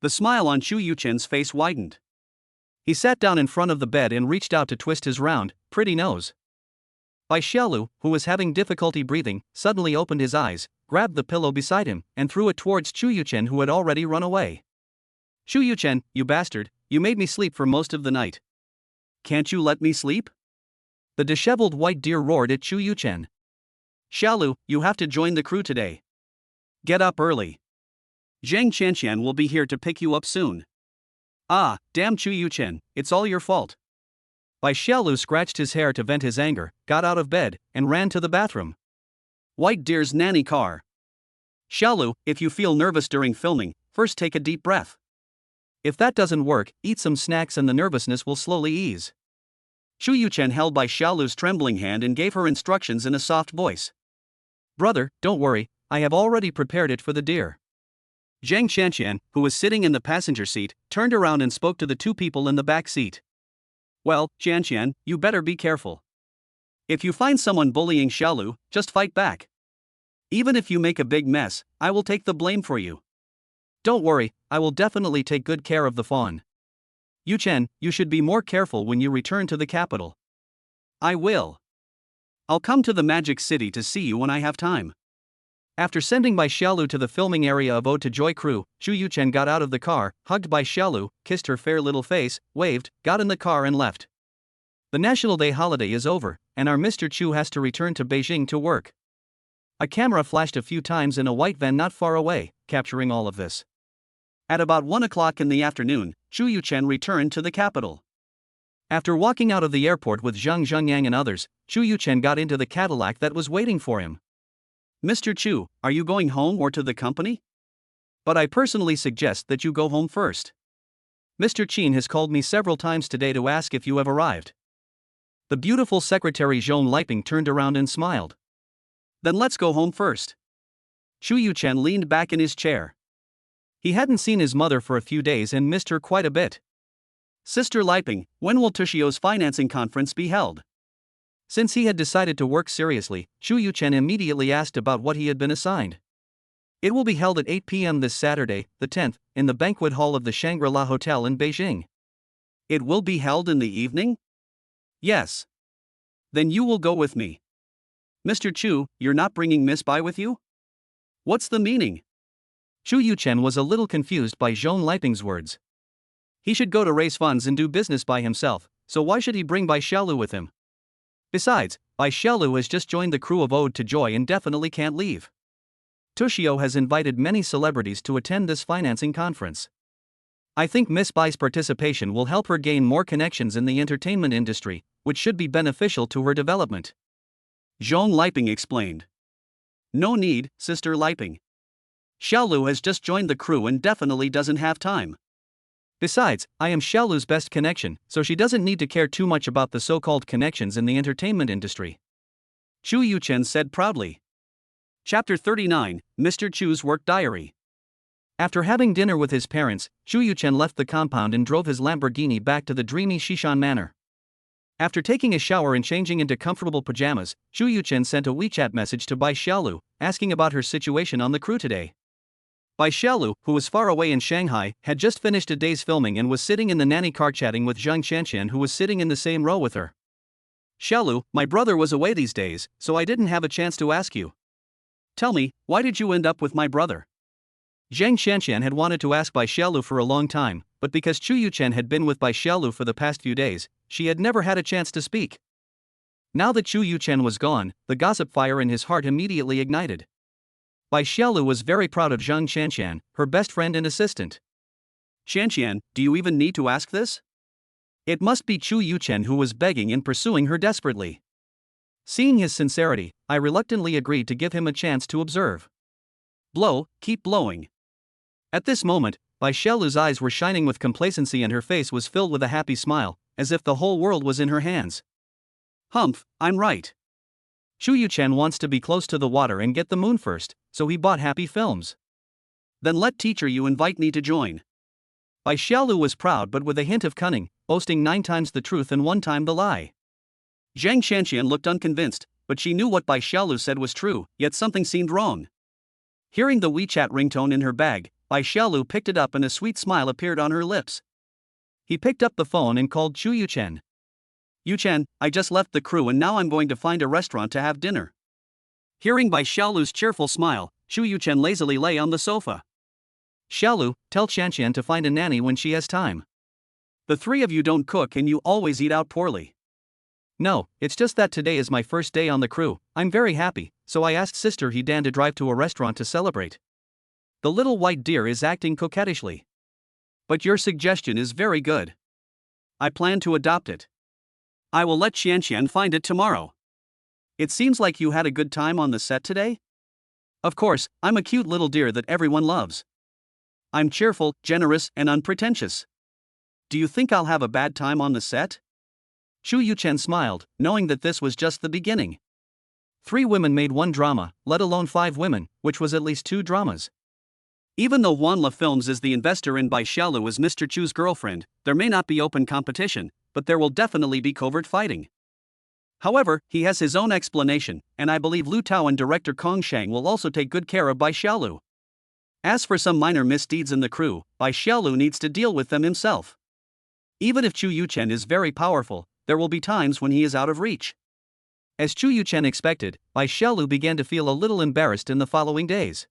The smile on Chu Yuchen's face widened. He sat down in front of the bed and reached out to twist his round, pretty nose. Bai Xiaolu, who was having difficulty breathing, suddenly opened his eyes, grabbed the pillow beside him, and threw it towards Chu Yuchen, who had already run away. Chu Yuchen, you bastard, you made me sleep for most of the night. Can't you let me sleep? The disheveled white deer roared at Chu Yuchen. Xiaolu, you have to join the crew today. Get up early. Zhang Qianqian will be here to pick you up soon. Ah, damn Chu Yuchen, it's all your fault. Bai Xiaolu scratched his hair to vent his anger, got out of bed, and ran to the bathroom. White Deer's nanny car. Xiaolu, if you feel nervous during filming, first take a deep breath. If that doesn't work, eat some snacks and the nervousness will slowly ease. Chu Yuchen held Bai Xiaolu's trembling hand and gave her instructions in a soft voice. Brother, don't worry, I have already prepared it for the deer. Zhang Qianqian, who was sitting in the passenger seat, turned around and spoke to the two people in the back seat. Well, Qianqian, you better be careful. If you find someone bullying Xiaolu, just fight back. Even if you make a big mess, I will take the blame for you. Don't worry, I will definitely take good care of the fawn. Yuchen, you should be more careful when you return to the capital. I will. I'll come to the Magic City to see you when I have time. After sending Bai Xiaolu to the filming area of Ode to Joy crew, Chu Yuchen got out of the car, hugged Bai Xiaolu, kissed her fair little face, waved, got in the car and left. The National Day holiday is over, and our Mr. Chu has to return to Beijing to work. A camera flashed a few times in a white van not far away, capturing all of this. At about 1 o'clock in the afternoon, Chu Yuchen returned to the capital. After walking out of the airport with Zhang Zhengyang and others, Chu Yuchen got into the Cadillac that was waiting for him. Mr. Chu, are you going home or to the company? But I personally suggest that you go home first. Mr. Qin has called me several times today to ask if you have arrived. The beautiful secretary Zhong Liping turned around and smiled. Then let's go home first. Chu Yuchen leaned back in his chair. He hadn't seen his mother for a few days and missed her quite a bit. Sister Liping, when will Tushio's financing conference be held? Since he had decided to work seriously, Chu Yuchen immediately asked about what he had been assigned. It will be held at 8 p.m. this Saturday, the 10th, in the banquet hall of the Shangri-La Hotel in Beijing. It will be held in the evening? Yes. Then you will go with me. Mr. Chu, you're not bringing Miss Bai with you? What's the meaning? Chu Yuchen was a little confused by Zhong Liping's words. He should go to raise funds and do business by himself, so why should he bring Bai Xiaolu with him? Besides, Bai Xiaolu has just joined the crew of Ode to Joy and definitely can't leave. Tushio has invited many celebrities to attend this financing conference. I think Miss Bai's participation will help her gain more connections in the entertainment industry, which should be beneficial to her development. Zhong Liping explained. No need, Sister Liping. Xiaolu has just joined the crew and definitely doesn't have time. Besides, I am Xiaolu's best connection, so she doesn't need to care too much about the so-called connections in the entertainment industry. Chu Yuchen said proudly. Chapter 39, Mr. Chu's Work Diary. After having dinner with his parents, Chu Yuchen left the compound and drove his Lamborghini back to the dreamy Shishan Manor. After taking a shower and changing into comfortable pajamas, Chu Yuchen sent a WeChat message to Bai Xiaolu, asking about her situation on the crew today. Bai Xiaolu, who was far away in Shanghai, had just finished a day's filming and was sitting in the nanny car chatting with Zhang Qianqian, who was sitting in the same row with her. Xiaolu, my brother was away these days, so I didn't have a chance to ask you. Tell me, why did you end up with my brother? Zhang Qianqian had wanted to ask Bai Xiaolu for a long time, but because Chu Yuchen had been with Bai Xiaolu for the past few days, she had never had a chance to speak. Now that Chu Yuchen was gone, the gossip fire in his heart immediately ignited. Bai Xiaolu was very proud of Zhang Qianqian, her best friend and assistant. Qianqian, do you even need to ask this? It must be Chu Yuchen who was begging and pursuing her desperately. Seeing his sincerity, I reluctantly agreed to give him a chance to observe. Blow, keep blowing. At this moment, Bai Xiaolu's eyes were shining with complacency and her face was filled with a happy smile, as if the whole world was in her hands. Humph, I'm right. Chu Yuchen wants to be close to the water and get the moon first, so he bought Happy Films. Then let teacher you invite me to join. Bai Xiaolu was proud but with a hint of cunning, boasting 9 times the truth and 1 time the lie. Zhang Shanxian looked unconvinced, but she knew what Bai Xiaolu said was true, yet something seemed wrong. Hearing the WeChat ringtone in her bag, Bai Xiaolu picked it up and a sweet smile appeared on her lips. He picked up the phone and called Chu Yuchen. Yuchen, I just left the crew and now I'm going to find a restaurant to have dinner. Hearing Bai Xiaolu's cheerful smile, Chu Yuchen lazily lay on the sofa. Xiaolu, tell Qianqian to find a nanny when she has time. The 3 of you don't cook and you always eat out poorly. No, it's just that today is my first day on the crew. I'm very happy, so I asked Sister Hedan to drive to a restaurant to celebrate. The little white deer is acting coquettishly. But your suggestion is very good. I plan to adopt it. I will let Qianqian find it tomorrow. It seems like you had a good time on the set today? Of course, I'm a cute little deer that everyone loves. I'm cheerful, generous, and unpretentious. Do you think I'll have a bad time on the set? Chu Yuchen smiled, knowing that this was just the beginning. 3 women made 1 drama, let alone 5 women, which was at least 2 dramas. Even though Wanla Films is the investor in Bai Xiaolu as Mr. Chu's girlfriend, there may not be open competition, but there will definitely be covert fighting. However, he has his own explanation, and I believe Lu Tao and director Kong Shang will also take good care of Bai Xiaolu. As for some minor misdeeds in the crew, Bai Xiaolu needs to deal with them himself. Even if Chu Yuchen is very powerful, there will be times when he is out of reach. As Chu Yuchen expected, Bai Xiaolu began to feel a little embarrassed in the following days.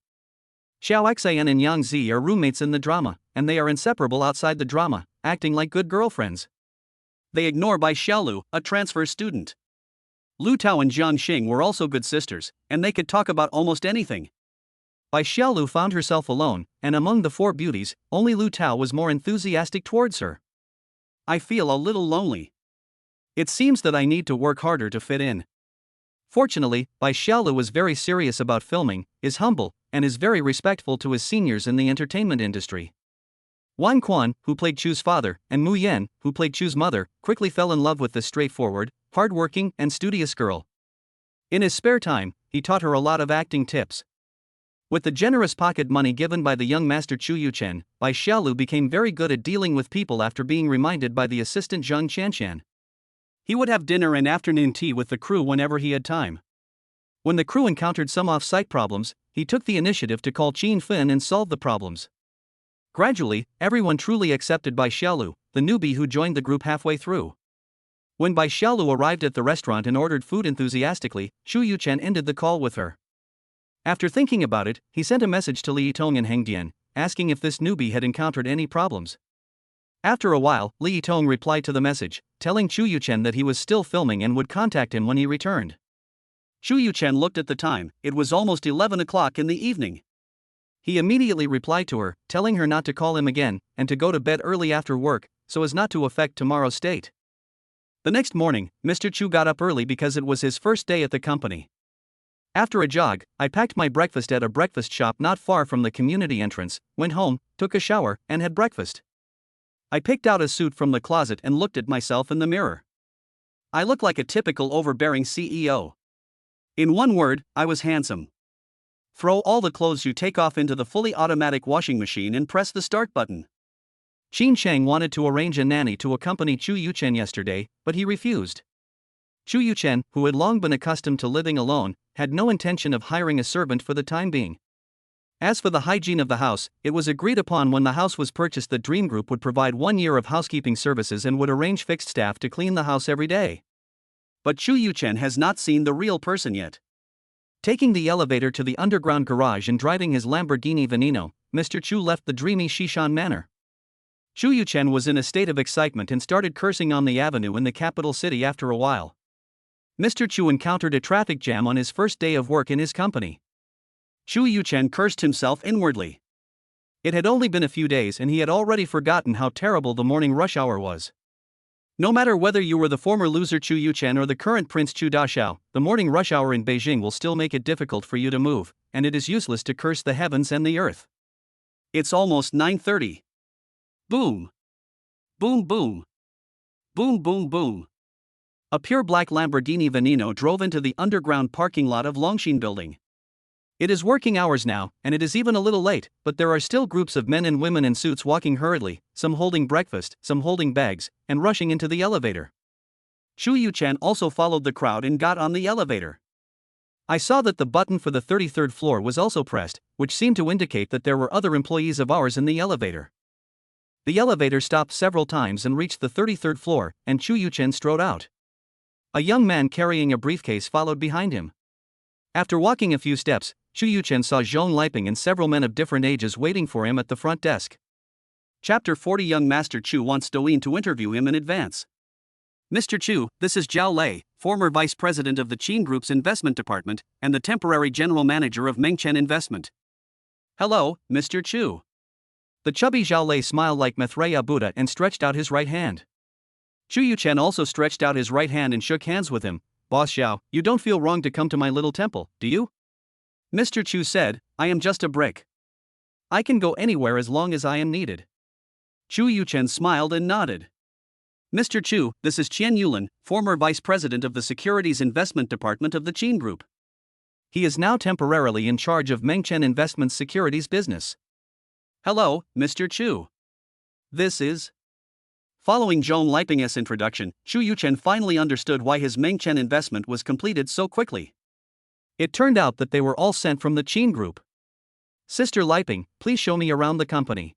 Xiao Xian and Yang Zi are roommates in the drama, and they are inseparable outside the drama, acting like good girlfriends. They ignore Bai Xiaolu, a transfer student. Lu Tao and Jiang Xing were also good sisters, and they could talk about almost anything. Bai Xiaolu found herself alone, and among the 4 beauties, only Lu Tao was more enthusiastic towards her. I feel a little lonely. It seems that I need to work harder to fit in. Fortunately, Bai Xiaolu was very serious about filming, is humble, and is very respectful to his seniors in the entertainment industry. Wang Quan, who played Chu's father, and Mu Yan, who played Chu's mother, quickly fell in love with this straightforward, hardworking, and studious girl. In his spare time, he taught her a lot of acting tips. With the generous pocket money given by the young master Chu Yuchen, Bai Xiaolu became very good at dealing with people after being reminded by the assistant Zhang Qianqian. He would have dinner and afternoon tea with the crew whenever he had time. When the crew encountered some off-site problems, he took the initiative to call Qin Fin and solve the problems. Gradually, everyone truly accepted Bai Xiaolu, the newbie who joined the group halfway through. When Bai Xiaolu arrived at the restaurant and ordered food enthusiastically, Chu Yuchen ended the call with her. After thinking about it, he sent a message to Li Yitong and Heng Dian, asking if this newbie had encountered any problems. After a while, Li Yitong replied to the message, telling Chu Yuchen that he was still filming and would contact him when he returned. Chu Yuchen looked at the time, it was almost 11 o'clock in the evening. He immediately replied to her, telling her not to call him again, and to go to bed early after work, so as not to affect tomorrow's state. The next morning, Mr. Chu got up early because it was his first day at the company. After a jog, I packed my breakfast at a breakfast shop not far from the community entrance, went home, took a shower, and had breakfast. I picked out a suit from the closet and looked at myself in the mirror. I look like a typical overbearing CEO. In one word, I was handsome. Throw all the clothes you take off into the fully automatic washing machine and press the start button. Qin Cheng wanted to arrange a nanny to accompany Chu Yuchen yesterday, but he refused. Chu Yuchen, who had long been accustomed to living alone, had no intention of hiring a servant for the time being. As for the hygiene of the house, it was agreed upon when the house was purchased that Dream Group would provide 1 year of housekeeping services and would arrange fixed staff to clean the house every day. But Chu Yuchen has not seen the real person yet. Taking the elevator to the underground garage and driving his Lamborghini Veneno, Mr. Chu left the dreamy Shishan Manor. Chu Yuchen was in a state of excitement and started cursing on the avenue in the capital city after a while. Mr. Chu encountered a traffic jam on his first day of work in his company. Chu Yuchen cursed himself inwardly. It had only been a few days and he had already forgotten how terrible the morning rush hour was. No matter whether you were the former loser Chu Yuchen or the current Prince Chu Daxiao, the morning rush hour in Beijing will still make it difficult for you to move, and it is useless to curse the heavens and the earth. It's almost 9:30. Boom. Boom boom. Boom boom boom. A pure black Lamborghini Veneno drove into the underground parking lot of Longshin building. It is working hours now, and it is even a little late, but there are still groups of men and women in suits walking hurriedly, some holding breakfast, some holding bags, and rushing into the elevator. Chu Yuchen also followed the crowd and got on the elevator. I saw that the button for the 33rd floor was also pressed, which seemed to indicate that there were other employees of ours in the elevator. The elevator stopped several times and reached the 33rd floor, and Chu Yuchen strode out. A young man carrying a briefcase followed behind him. After walking a few steps, Chu Yuchen saw Zhong Liping and several men of different ages waiting for him at the front desk. Chapter 40. Young Master Chu wants Douyin to interview him in advance. Mr. Chu, this is Zhao Lei, former vice president of the Qin Group's investment department and the temporary general manager of Mengchen Investment. Hello, Mr. Chu. The chubby Zhao Lei smiled like Maitreya Buddha and stretched out his right hand. Chu Yuchen also stretched out his right hand and shook hands with him. Boss Zhao, you don't feel wrong to come to my little temple, do you? Mr. Chu said, I am just a brick. I can go anywhere as long as I am needed. Chu Yuchen smiled and nodded. Mr. Chu, this is Qian Yulin, former vice president of the Securities Investment Department of the Qin Group. He is now temporarily in charge of Mengchen Investment's securities business. Hello, Mr. Chu. This is... Following Zhong Liping's introduction, Chu Yuchen finally understood why his Mengchen investment was completed so quickly. It turned out that they were all sent from the Qin Group. Sister Liping, please show me around the company.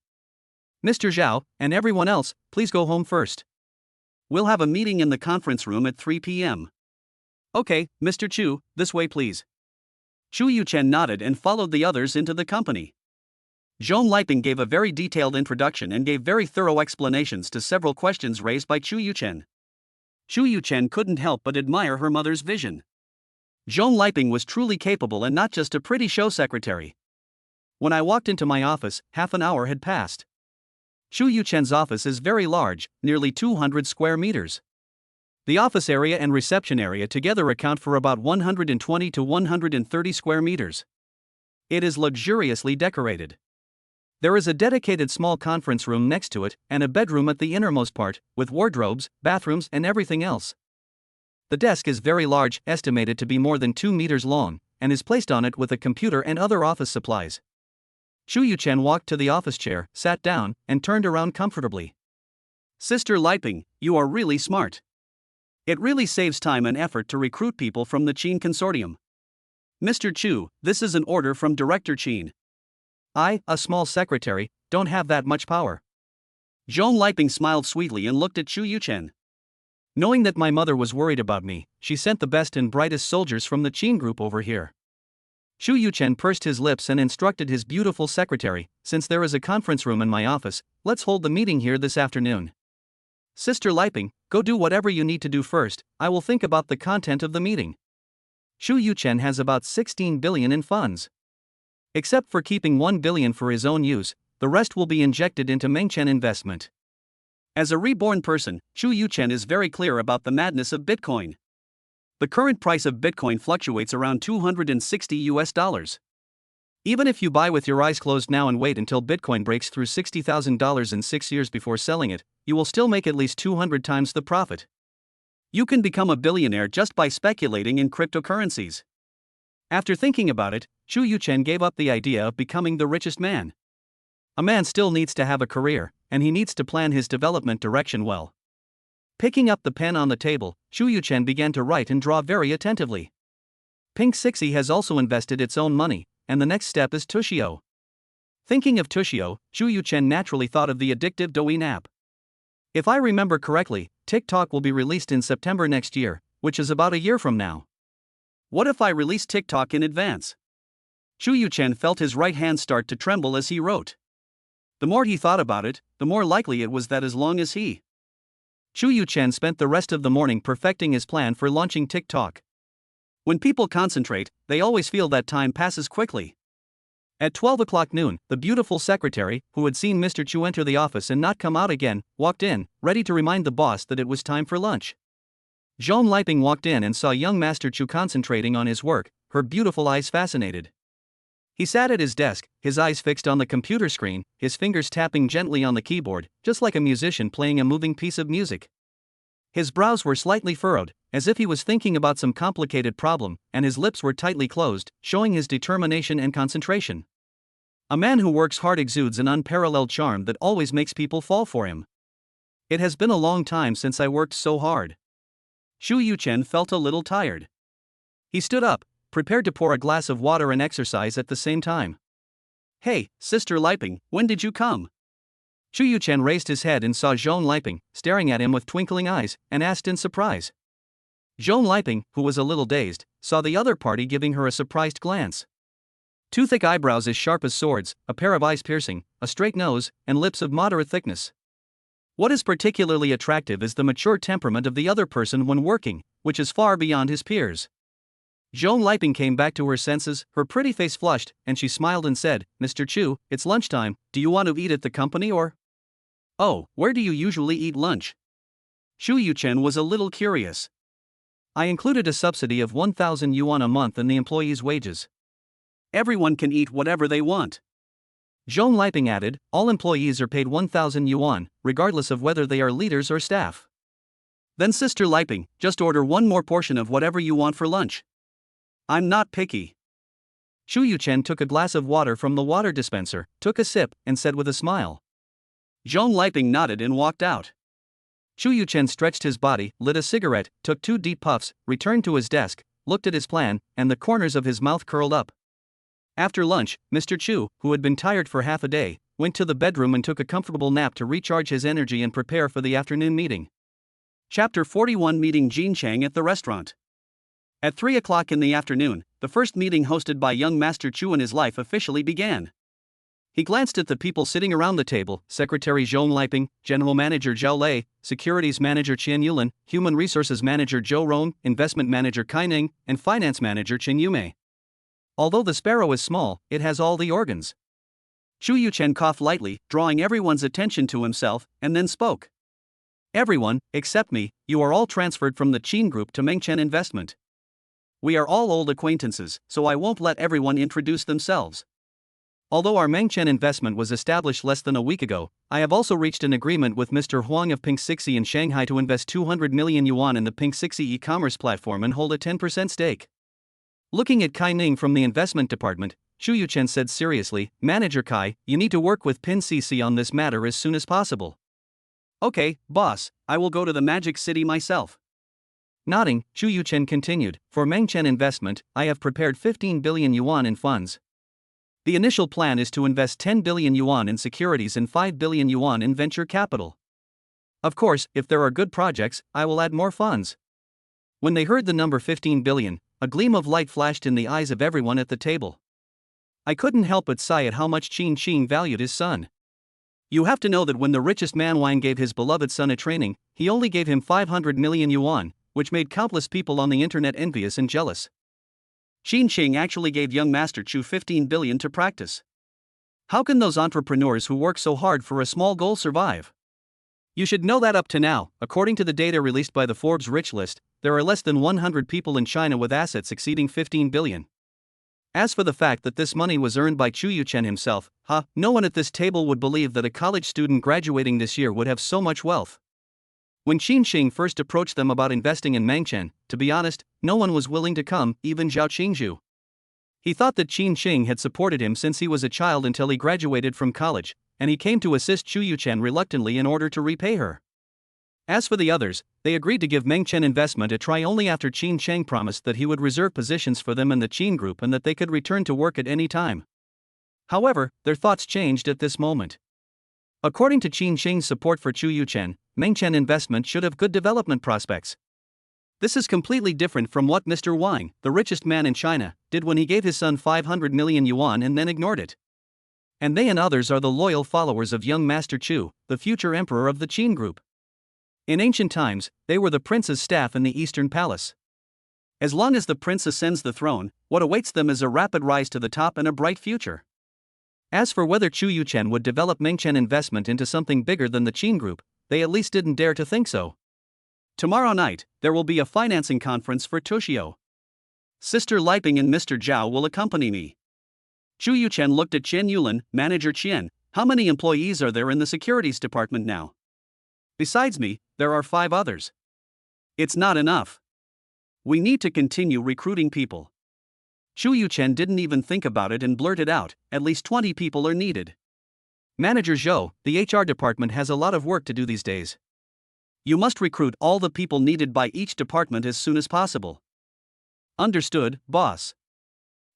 Mr. Zhao, and everyone else, please go home first. We'll have a meeting in the conference room at 3 p.m. Okay, Mr. Chu, this way please. Chu Yuchen nodded and followed the others into the company. Zhong Liping gave a very detailed introduction and gave very thorough explanations to several questions raised by Chu Yuchen. Chu Yuchen couldn't help but admire her mother's vision. Zhong Liping was truly capable and not just a pretty show secretary. When I walked into my office, half an hour had passed. Chu Yuchen's office is very large, nearly 200 square meters. The office area and reception area together account for about 120 to 130 square meters. It is luxuriously decorated. There is a dedicated small conference room next to it, and a bedroom at the innermost part, with wardrobes, bathrooms, and everything else. The desk is very large, estimated to be more than 2 meters long, and is placed on it with a computer and other office supplies. Chu Yuchen walked to the office chair, sat down, and turned around comfortably. Sister Liping, you are really smart. It really saves time and effort to recruit people from the Qin Consortium. Mr. Chu, this is an order from Director Qin. I, a small secretary, don't have that much power. Zhong Liping smiled sweetly and looked at Chu Yuchen. Knowing that my mother was worried about me, she sent the best and brightest soldiers from the Qin Group over here. Chu Yuchen pursed his lips and instructed his beautiful secretary, since there is a conference room in my office, let's hold the meeting here this afternoon. Sister Liping, go do whatever you need to do first, I will think about the content of the meeting. Chu Yuchen has about 16 billion in funds. Except for keeping 1 billion for his own use, the rest will be injected into Mengchen Investment. As a reborn person, Chu Yuchen is very clear about the madness of Bitcoin. The current price of Bitcoin fluctuates around $260. Even if you buy with your eyes closed now and wait until Bitcoin breaks through $60,000 in 6 years before selling it, you will still make at least 200 times the profit. You can become a billionaire just by speculating in cryptocurrencies. After thinking about it, Chu Yuchen gave up the idea of becoming the richest man. A man still needs to have a career, and he needs to plan his development direction well. Picking up the pen on the table, Chu Yuchen began to write and draw very attentively. Pink Sixy has also invested its own money, and the next step is Tushio. Thinking of Tushio, Chu Yuchen naturally thought of the addictive Douyin app. If I remember correctly, TikTok will be released in September next year, which is about a year from now. What if I release TikTok in advance? Chu Yuchen felt his right hand start to tremble as he wrote. The more he thought about it, the more likely it was that as long as he... Chu Yuchen spent the rest of the morning perfecting his plan for launching TikTok. When people concentrate, they always feel that time passes quickly. At 12 o'clock noon, the beautiful secretary, who had seen Mr. Chu enter the office and not come out again, walked in, ready to remind the boss that it was time for lunch. Zhong Liping walked in and saw young Master Chu concentrating on his work, her beautiful eyes fascinated. He sat at his desk, his eyes fixed on the computer screen, his fingers tapping gently on the keyboard, just like a musician playing a moving piece of music. His brows were slightly furrowed, as if he was thinking about some complicated problem, and his lips were tightly closed, showing his determination and concentration. A man who works hard exudes an unparalleled charm that always makes people fall for him. It has been a long time since I worked so hard. Xu Yuchen felt a little tired. He stood up, prepared to pour a glass of water and exercise at the same time. Hey, Sister Liping, when did you come? Xu Yuchen raised his head and saw Zhong Liping, staring at him with twinkling eyes, and asked in surprise. Zhong Liping, who was a little dazed, saw the other party giving her a surprised glance. Two thick eyebrows as sharp as swords, a pair of eyes piercing, a straight nose, and lips of moderate thickness. What is particularly attractive is the mature temperament of the other person when working, which is far beyond his peers. Zhong Liping came back to her senses, her pretty face flushed, and she smiled and said, Mr. Chu, it's lunchtime, do you want to eat at the company or? Oh, where do you usually eat lunch? Xu Yuchen was a little curious. I included a subsidy of 1,000 yuan a month in the employees' wages. Everyone can eat whatever they want. Zhong Liping added, all employees are paid 1,000 yuan, regardless of whether they are leaders or staff. Then Sister Liping, just order one more portion of whatever you want for lunch. I'm not picky. Xu Yuchen took a glass of water from the water dispenser, took a sip, and said with a smile. Zhong Liping nodded and walked out. Xu Yuchen stretched his body, lit a cigarette, took 2 deep puffs, returned to his desk, looked at his plan, and the corners of his mouth curled up. After lunch, Mr. Chu, who had been tired for half a day, went to the bedroom and took a comfortable nap to recharge his energy and prepare for the afternoon meeting. Chapter 41 Meeting Jin Chang at the restaurant. At 3 o'clock in the afternoon, the first meeting hosted by young Master Chu in his life officially began. He glanced at the people sitting around the table, Secretary Zhong Liping, General Manager Zhao Lei, Securities Manager Qian Yulan, Human Resources Manager Zhou Rong, Investment Manager Kai Ning, and Finance Manager Chen Yumei. Although the sparrow is small, it has all the organs. Xu Yuchen coughed lightly, drawing everyone's attention to himself, and then spoke. Everyone, except me, you are all transferred from the Qin Group to Mengchen Investment. We are all old acquaintances, so I won't let everyone introduce themselves. Although our Mengchen investment was established less than a week ago, I have also reached an agreement with Mr. Huang of Pink Sixi in Shanghai to invest 200 million yuan in the Pink Sixi e-commerce platform and hold a 10% stake. Looking at Kai Ning from the investment department, Xu Yuchen said seriously, Manager Kai, you need to work with Pin CC on this matter as soon as possible. Okay, boss, I will go to the Magic City myself. Nodding, Xu Yuchen continued, for Mengchen investment, I have prepared 15 billion yuan in funds. The initial plan is to invest 10 billion yuan in securities and 5 billion yuan in venture capital. Of course, if there are good projects, I will add more funds. When they heard the number 15 billion, a gleam of light flashed in the eyes of everyone at the table. I couldn't help but sigh at how much Qin Qing valued his son. You have to know that when the richest man Wang gave his beloved son a training, he only gave him 500 million yuan, which made countless people on the internet envious and jealous. Qin Qing actually gave young Master Chu 15 billion to practice. How can those entrepreneurs who work so hard for a small goal survive? You should know that up to now, according to the data released by the Forbes Rich List, there are less than 100 people in China with assets exceeding 15 billion. As for the fact that this money was earned by Xu Yuchen himself, no one at this table would believe that a college student graduating this year would have so much wealth. When Qin Qing first approached them about investing in Mengchen, to be honest, no one was willing to come, even Zhao Qingzhu. He thought that Qin Qing had supported him since he was a child until he graduated from college, and he came to assist Xu Yuchen reluctantly in order to repay her. As for the others, they agreed to give Mengchen investment a try only after Qin Cheng promised that he would reserve positions for them in the Qin Group and that they could return to work at any time. However, their thoughts changed at this moment. According to Qin Cheng's support for Xu Yuchen, Mengchen investment should have good development prospects. This is completely different from what Mr. Wang, the richest man in China, did when he gave his son 500 million yuan and then ignored it. And they and others are the loyal followers of young Master Chu, the future emperor of the Qin Group. In ancient times, they were the prince's staff in the Eastern Palace. As long as the prince ascends the throne, what awaits them is a rapid rise to the top and a bright future. As for whether Xu Yuchen would develop Mengchen investment into something bigger than the Qin Group, they at least didn't dare to think so. Tomorrow night, there will be a financing conference for Toshio. Sister Liping and Mr. Zhao will accompany me. Xu Yuchen looked at Chen Yulan, Manager Qian. How many employees are there in the securities department now? Besides me, there are 5 others. It's not enough. We need to continue recruiting people. Chu Yuchen didn't even think about it and blurted out, at least 20 people are needed. Manager Zhou, the HR department has a lot of work to do these days. You must recruit all the people needed by each department as soon as possible. Understood, boss.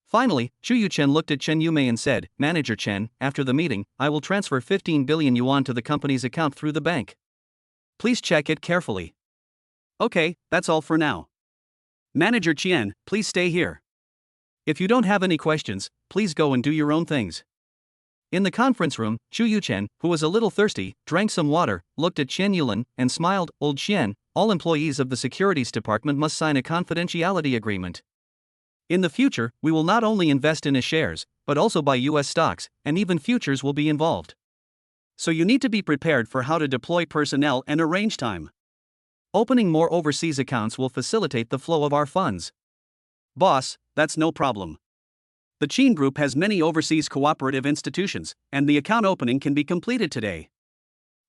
Finally, Chu Yuchen looked at Chen Yumei and said, Manager Chen, after the meeting, I will transfer 15 billion yuan to the company's account through the bank. Please check it carefully. Okay, that's all for now. Manager Chen, please stay here. If you don't have any questions, please go and do your own things. In the conference room, Chu Yuchen, who was a little thirsty, drank some water, looked at Chen Yulan, and smiled. Old Chen, all employees of the securities department must sign a confidentiality agreement. In the future, we will not only invest in shares, but also buy US stocks, and even futures will be involved. So you need to be prepared for how to deploy personnel and arrange time. Opening more overseas accounts will facilitate the flow of our funds. Boss, that's no problem. The Qin Group has many overseas cooperative institutions, and the account opening can be completed today.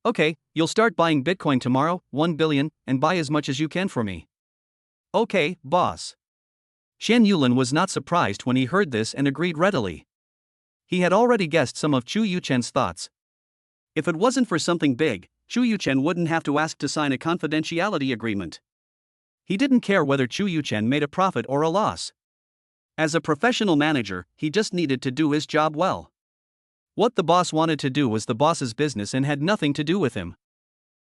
Okay, you'll start buying Bitcoin tomorrow, 1 billion, and buy as much as you can for me. Okay, boss. Shen Yulin was not surprised when he heard this and agreed readily. He had already guessed some of Chu Yuchen's thoughts. If it wasn't for something big, Chu Yuchen wouldn't have to ask to sign a confidentiality agreement. He didn't care whether Chu Yuchen made a profit or a loss. As a professional manager, he just needed to do his job well. What the boss wanted to do was the boss's business and had nothing to do with him.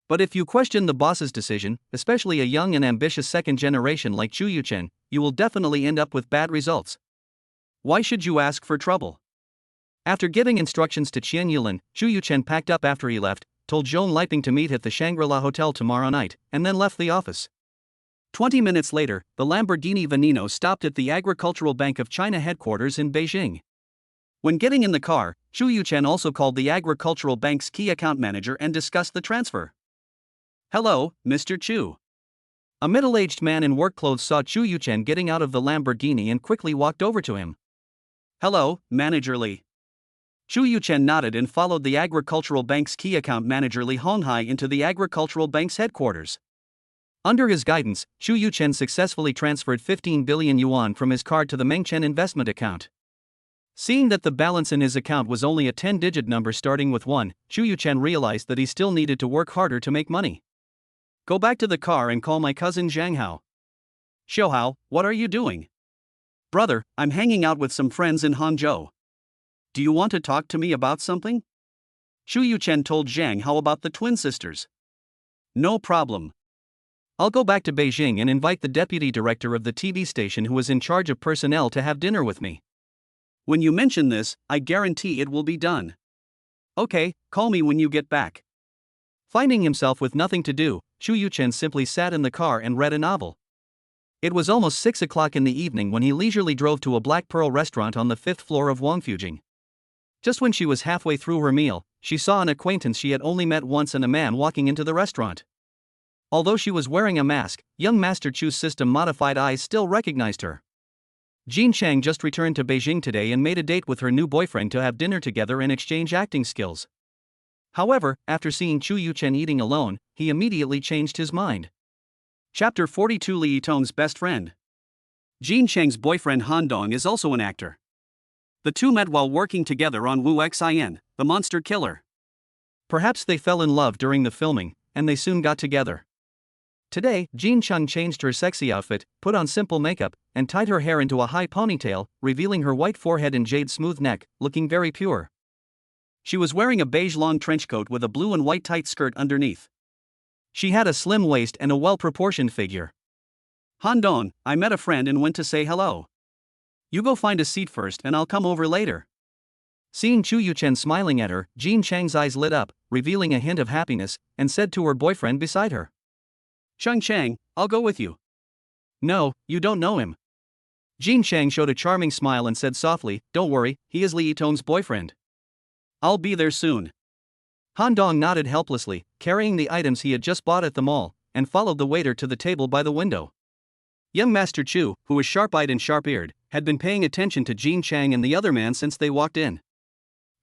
But if you question the boss's decision, especially a young and ambitious second generation like Chu Yuchen, you will definitely end up with bad results. Why should you ask for trouble? After giving instructions to Qian Yulin, Chu Yuchen packed up after he left, told Zhong Liping to meet at the Shangri-La Hotel tomorrow night, and then left the office. 20 minutes later, the Lamborghini Veneno stopped at the Agricultural Bank of China headquarters in Beijing. When getting in the car, Chu Yuchen also called the Agricultural Bank's key account manager and discussed the transfer. Hello, Mr. Chu. A middle-aged man in work clothes saw Chu Yuchen getting out of the Lamborghini and quickly walked over to him. Hello, Manager Li. Chu Yuchen nodded and followed the Agricultural Bank's key account manager Li Honghai into the Agricultural Bank's headquarters. Under his guidance, Chu Yuchen successfully transferred 15 billion yuan from his card to the Mengchen investment account. Seeing that the balance in his account was only a 10-digit number starting with 1, Chu Yuchen realized that he still needed to work harder to make money. Go back to the car and call my cousin Zhang Hao. Xiao, what are you doing? Brother, I'm hanging out with some friends in Hangzhou. Do you want to talk to me about something? Chu Yuchen told Zhang Hao about the twin sisters. No problem. I'll go back to Beijing and invite the deputy director of the TV station who is in charge of personnel to have dinner with me. When you mention this, I guarantee it will be done. Okay, call me when you get back. Finding himself with nothing to do, Chu Yuchen simply sat in the car and read a novel. It was almost 6 o'clock in the evening when he leisurely drove to a Black Pearl restaurant on the 5th floor of Wangfujing. Just when she was halfway through her meal, she saw an acquaintance she had only met once and a man walking into the restaurant. Although she was wearing a mask, young Master Chu's system-modified eyes still recognized her. Jean Chang just returned to Beijing today and made a date with her new boyfriend to have dinner together and exchange acting skills. However, after seeing Chu Yuchen eating alone, he immediately changed his mind. Chapter 42 Li Yitong's best friend. Jean Chang's boyfriend Han Dong is also an actor. The two met while working together on Wu Xin, the Monster Killer. Perhaps they fell in love during the filming, and they soon got together. Today, Jean Chung changed her sexy outfit, put on simple makeup, and tied her hair into a high ponytail, revealing her white forehead and jade smooth neck, looking very pure. She was wearing a beige long trench coat with a blue and white tight skirt underneath. She had a slim waist and a well-proportioned figure. Han Dong, I met a friend and went to say hello. You go find a seat first and I'll come over later. Seeing Chu Yuchen smiling at her, Jean Chang's eyes lit up, revealing a hint of happiness, and said to her boyfriend beside her. Chung Chang, I'll go with you. No, you don't know him. Jean Chang showed a charming smile and said softly, don't worry, he is Li Yitong's boyfriend. I'll be there soon. Han Dong nodded helplessly, carrying the items he had just bought at the mall, and followed the waiter to the table by the window. Young Master Chu, who was sharp-eyed and sharp-eared, had been paying attention to Jean Chang and the other man since they walked in.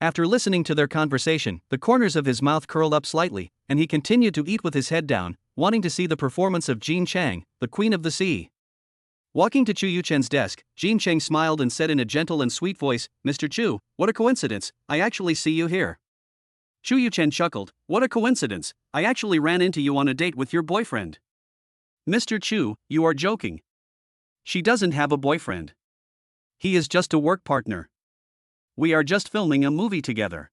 After listening to their conversation, the corners of his mouth curled up slightly, and he continued to eat with his head down, wanting to see the performance of Jean Chang, the Queen of the Sea. Walking to Chu Yuchen's desk, Jean Cheng smiled and said in a gentle and sweet voice, "Mr. Chu, what a coincidence, I actually see you here." Chu Yuchen chuckled, "What a coincidence, I actually ran into you on a date with your boyfriend." "Mr. Chu, you are joking. She doesn't have a boyfriend. He is just a work partner. We are just filming a movie together."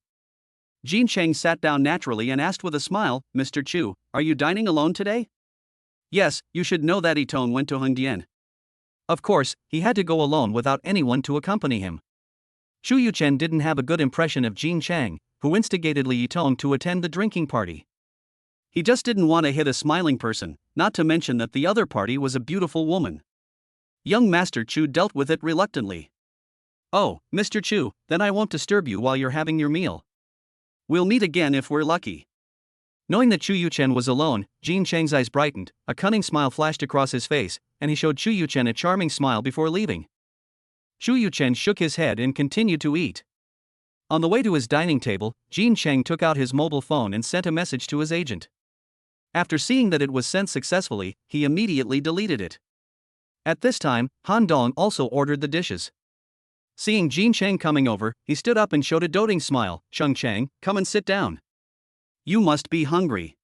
Jean Cheng sat down naturally and asked with a smile, "Mr. Chu, are you dining alone today?" "Yes, you should know that Itong went to Hongdian." Of course, he had to go alone without anyone to accompany him. Chu Yuchen didn't have a good impression of Jean Cheng, who instigated Li Yitong to attend the drinking party. He just didn't want to hit a smiling person, not to mention that the other party was a beautiful woman. Young Master Chu dealt with it reluctantly. "Oh, Mr. Chu, then I won't disturb you while you're having your meal. We'll meet again if we're lucky." Knowing that Chu Yuchen was alone, Jean Cheng's eyes brightened, a cunning smile flashed across his face, and he showed Chu Yuchen a charming smile before leaving. Chu Yuchen shook his head and continued to eat. On the way to his dining table, Jean Cheng took out his mobile phone and sent a message to his agent. After seeing that it was sent successfully, he immediately deleted it. At this time, Han Dong also ordered the dishes. Seeing Jean Cheng coming over, he stood up and showed a doting smile. "Cheng Cheng, come and sit down. You must be hungry.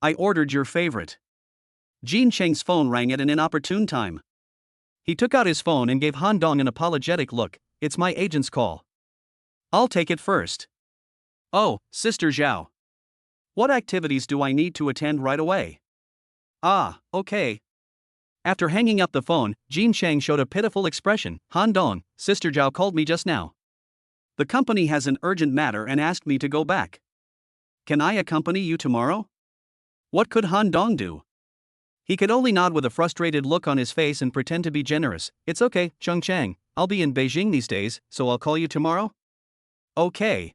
I ordered your favorite." Jean Cheng's phone rang at an inopportune time. He took out his phone and gave Han Dong an apologetic look. "It's my agent's call. I'll take it first." "Oh, Sister Zhao. What activities do I need to attend right away?" "Ah, okay." After hanging up the phone, Jean Cheng showed a pitiful expression. "Han Dong, Sister Zhao called me just now. The company has an urgent matter and asked me to go back. Can I accompany you tomorrow?" What could Han Dong do? He could only nod with a frustrated look on his face and pretend to be generous. "It's okay, Cheng Cheng, I'll be in Beijing these days, so I'll call you tomorrow." "Okay."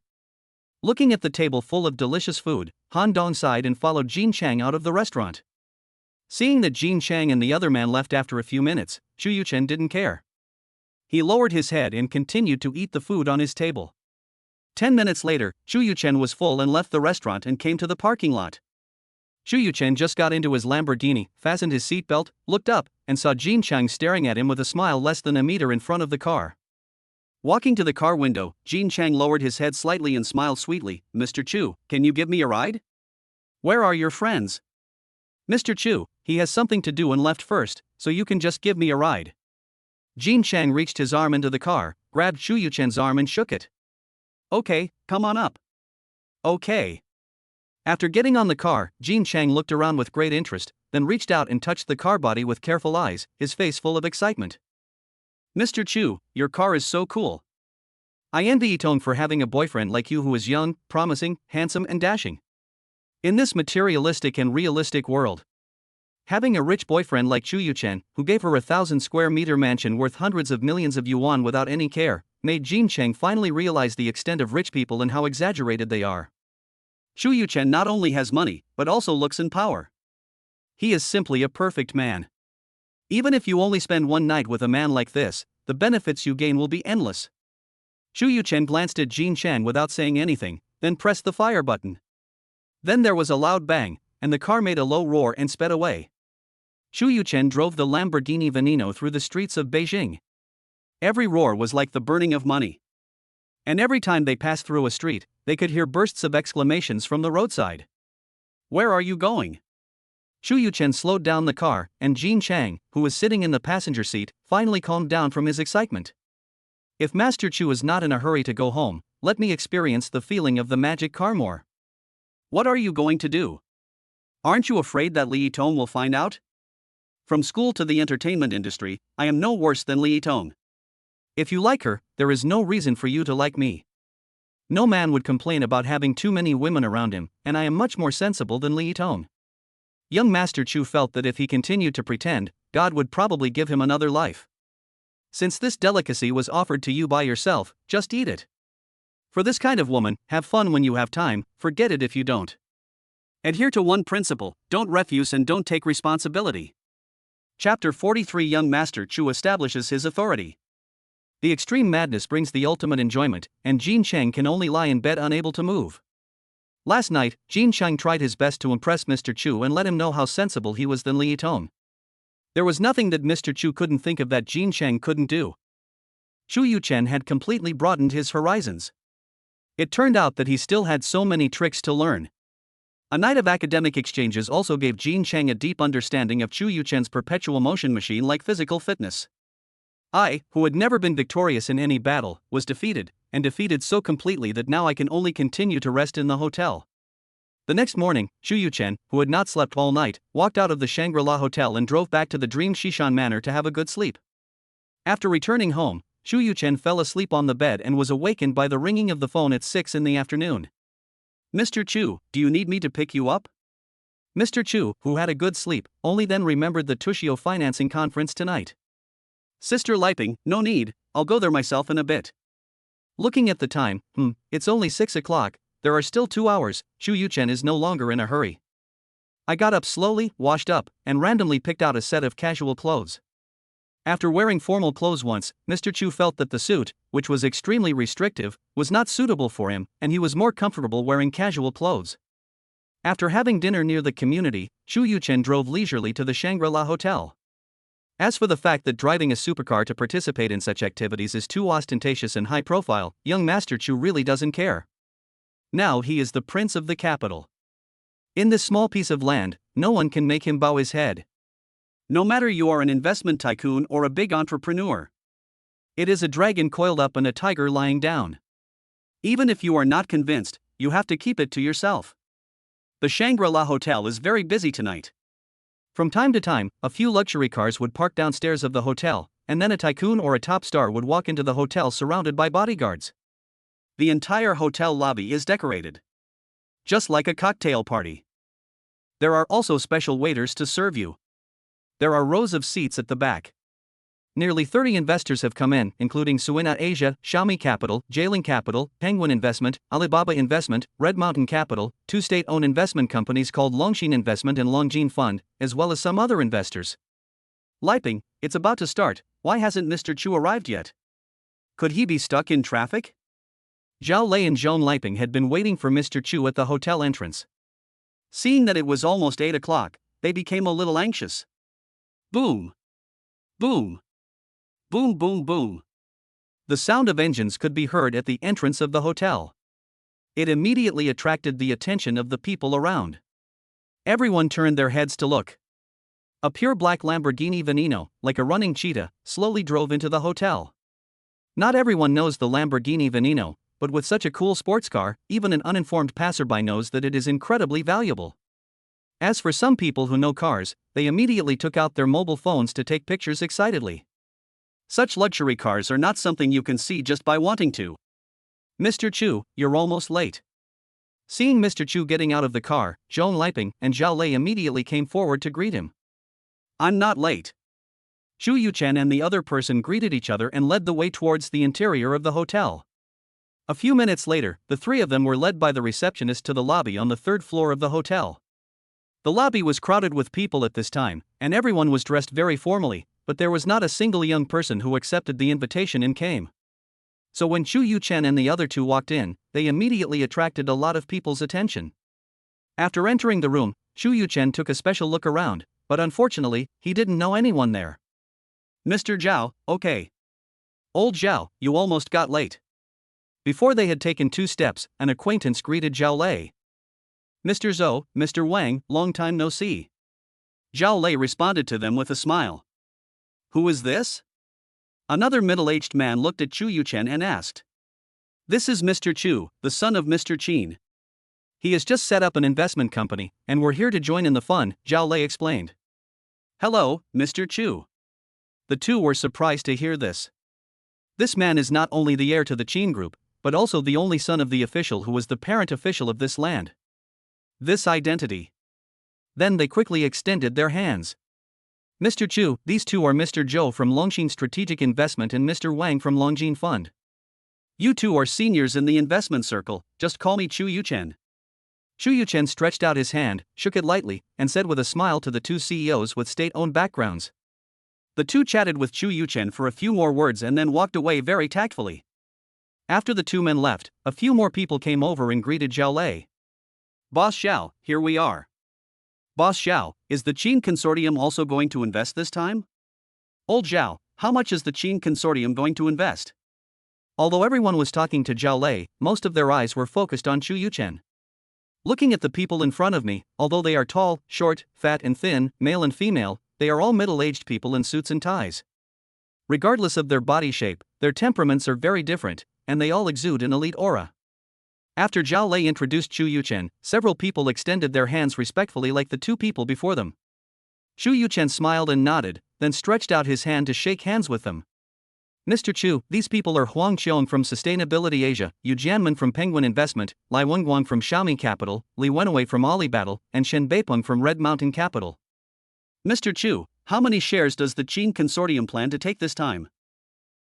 Looking at the table full of delicious food, Han Dong sighed and followed Jean Cheng out of the restaurant. Seeing that Jean Cheng and the other man left after a few minutes, Chu Yuchen didn't care. He lowered his head and continued to eat the food on his table. 10 minutes later, Chu Yuchen was full and left the restaurant and came to the parking lot. Chu Yuchen just got into his Lamborghini, fastened his seatbelt, looked up, and saw Jean Cheng staring at him with a smile less than a meter in front of the car. Walking to the car window, Jean Cheng lowered his head slightly and smiled sweetly. "Mr. Chu, can you give me a ride? Where are your friends?" "Mr. Chu, he has something to do and left first, so you can just give me a ride." Jean Cheng reached his arm into the car, grabbed Chu Yuchen's arm and shook it. "Okay, come on up." "Okay." After getting on the car, Jean Cheng looked around with great interest, then reached out and touched the car body with careful eyes, his face full of excitement. "Mr. Chu, your car is so cool. I envy Itong for having a boyfriend like you who is young, promising, handsome and dashing. In this materialistic and realistic world, having a rich boyfriend like Chu Yuchen, who gave her a 1,000-square-meter mansion worth hundreds of millions of yuan without any care, made Jean Cheng finally realize the extent of rich people and how exaggerated they are. Chu Yuchen not only has money, but also looks and power. He is simply a perfect man. Even if you only spend one night with a man like this, the benefits you gain will be endless." Chu Yuchen glanced at Jean Cheng without saying anything, then pressed the fire button. Then there was a loud bang, and the car made a low roar and sped away. Chu Yuchen drove the Lamborghini Veneno through the streets of Beijing. Every roar was like the burning of money. And every time they passed through a street, they could hear bursts of exclamations from the roadside. "Where are you going?" Chu Yuchen slowed down the car, and Jean Cheng, who was sitting in the passenger seat, finally calmed down from his excitement. "If Master Chu is not in a hurry to go home, let me experience the feeling of the magic car more." "What are you going to do? Aren't you afraid that Li Yitong will find out? From school to the entertainment industry, I am no worse than Li Yitong. If you like her, there is no reason for you to like me. No man would complain about having too many women around him, and I am much more sensible than Li Yitong." Young Master Chu felt that if he continued to pretend, God would probably give him another life. Since this delicacy was offered to you by yourself, just eat it. For this kind of woman, have fun when you have time, forget it if you don't. Adhere to one principle: don't refuse and don't take responsibility. Chapter 43. Young Master Chu establishes his authority. The extreme madness brings the ultimate enjoyment, and Jean Cheng can only lie in bed unable to move. Last night, Jean Cheng tried his best to impress Mr. Chu and let him know how sensible he was than Li Yitong. There was nothing that Mr. Chu couldn't think of that Jin Cheng couldn't do. Chu Yuchen had completely broadened his horizons. It turned out that he still had so many tricks to learn. A night of academic exchanges also gave Jin Cheng a deep understanding of Chu Yuchen's perpetual motion machine-like physical fitness. I, who had never been victorious in any battle, was defeated, and defeated so completely that now I can only continue to rest in the hotel. The next morning, Chu Yuchen, who had not slept all night, walked out of the Shangri-La Hotel and drove back to the Dream Shishan Manor to have a good sleep. After returning home, Chu Yuchen fell asleep on the bed and was awakened by the ringing of the phone at 6 in the afternoon. "Mr. Chu, do you need me to pick you up?" Mr. Chu, who had a good sleep, only then remembered the Tushio financing conference tonight. "Sister Liping, no need, I'll go there myself in a bit." Looking at the time, it's only 6 o'clock, there are still 2 hours, Chu Yuchen is no longer in a hurry. I got up slowly, washed up, and randomly picked out a set of casual clothes. After wearing formal clothes once, Mr. Chu felt that the suit, which was extremely restrictive, was not suitable for him, and he was more comfortable wearing casual clothes. After having dinner near the community, Chu Yuchen drove leisurely to the Shangri-La Hotel. As for the fact that driving a supercar to participate in such activities is too ostentatious and high profile, young Master Chu really doesn't care. Now he is the prince of the capital. In this small piece of land, no one can make him bow his head. No matter you are an investment tycoon or a big entrepreneur. It is a dragon coiled up and a tiger lying down. Even if you are not convinced, you have to keep it to yourself. The Shangri-La Hotel is very busy tonight. From time to time, a few luxury cars would park downstairs of the hotel, and then a tycoon or a top star would walk into the hotel surrounded by bodyguards. The entire hotel lobby is decorated, just like a cocktail party. There are also special waiters to serve you. There are rows of seats at the back. Nearly 30 investors have come in, including Suina Asia, Xiaomi Capital, Jialing Capital, Penguin Investment, Alibaba Investment, Red Mountain Capital, 2 state-owned investment companies called Longxin Investment and Longjin Fund, as well as some other investors. Liping, it's about to start, why hasn't Mr. Chu arrived yet? Could he be stuck in traffic? Zhao Lei and Zhong Liping had been waiting for Mr. Chu at the hotel entrance. Seeing that it was almost 8 o'clock, they became a little anxious. Boom! Boom! Boom boom boom! The sound of engines could be heard at the entrance of the hotel. It immediately attracted the attention of the people around. Everyone turned their heads to look. A pure black Lamborghini Veneno, like a running cheetah, slowly drove into the hotel. Not everyone knows the Lamborghini Veneno, but with such a cool sports car, even an uninformed passerby knows that it is incredibly valuable. As for some people who know cars, they immediately took out their mobile phones to take pictures excitedly. Such luxury cars are not something you can see just by wanting to. "Mr. Chu, you're almost late." Seeing Mr. Chu getting out of the car, Zhong Liping and Zhao Lei immediately came forward to greet him. "I'm not late." Chu Yuchen and the other person greeted each other and led the way towards the interior of the hotel. A few minutes later, the three of them were led by the receptionist to the lobby on the 3rd floor of the hotel. The lobby was crowded with people at this time, and everyone was dressed very formally, but there was not a single young person who accepted the invitation and came. So when Chu Yuchen and the other two walked in, they immediately attracted a lot of people's attention. After entering the room, Chu Yuchen took a special look around, but unfortunately, he didn't know anyone there. "Mr. Zhao, okay. Old Zhao, you almost got late." Before they had taken 2 steps, an acquaintance greeted Zhao Lei. "Mr. Zhou, Mr. Wang, long time no see." Zhao Lei responded to them with a smile. "Who is this?" Another middle-aged man looked at Chu Yuchen and asked. "This is Mr. Chu, the son of Mr. Qin. He has just set up an investment company, and we're here to join in the fun," Zhao Lei explained. "Hello, Mr. Chu." The two were surprised to hear this. This man is not only the heir to the Qin group, but also the only son of the official who was the parent official of this land. This identity. Then they quickly extended their hands. "Mr. Chu, these two are Mr. Zhou from Longxin Strategic Investment and Mr. Wang from Longjin Fund. You two are seniors in the investment circle, just call me Chu Yuchen." Chu Yuchen stretched out his hand, shook it lightly, and said with a smile to the two CEOs with state-owned backgrounds. The two chatted with Chu Yuchen for a few more words and then walked away very tactfully. After the two men left, a few more people came over and greeted Zhao Lei. "Boss Xiao, here we are." Boss Xiao, is the Qin Consortium also going to invest this time? Old Zhao, how much is the Qin Consortium going to invest? Although everyone was talking to Zhao Lei, most of their eyes were focused on Chu Yuchen. Looking at the people in front of me, although they are tall, short, fat and thin, male and female, they are all middle-aged people in suits and ties. Regardless of their body shape, their temperaments are very different, and they all exude an elite aura. After Zhao Lei introduced Chu Yuchen, several people extended their hands respectfully like the two people before them. Chu Yuchen smiled and nodded, then stretched out his hand to shake hands with them. Mr. Chu, these people are Huang Qiong from Sustainability Asia, Yu Jianmen from Penguin Investment, Lai Wenguang from Xiaomi Capital, Li Wenwei from Alibaba, and Shen Beipeng from Red Mountain Capital. Mr. Chu, how many shares does the Qin Consortium plan to take this time?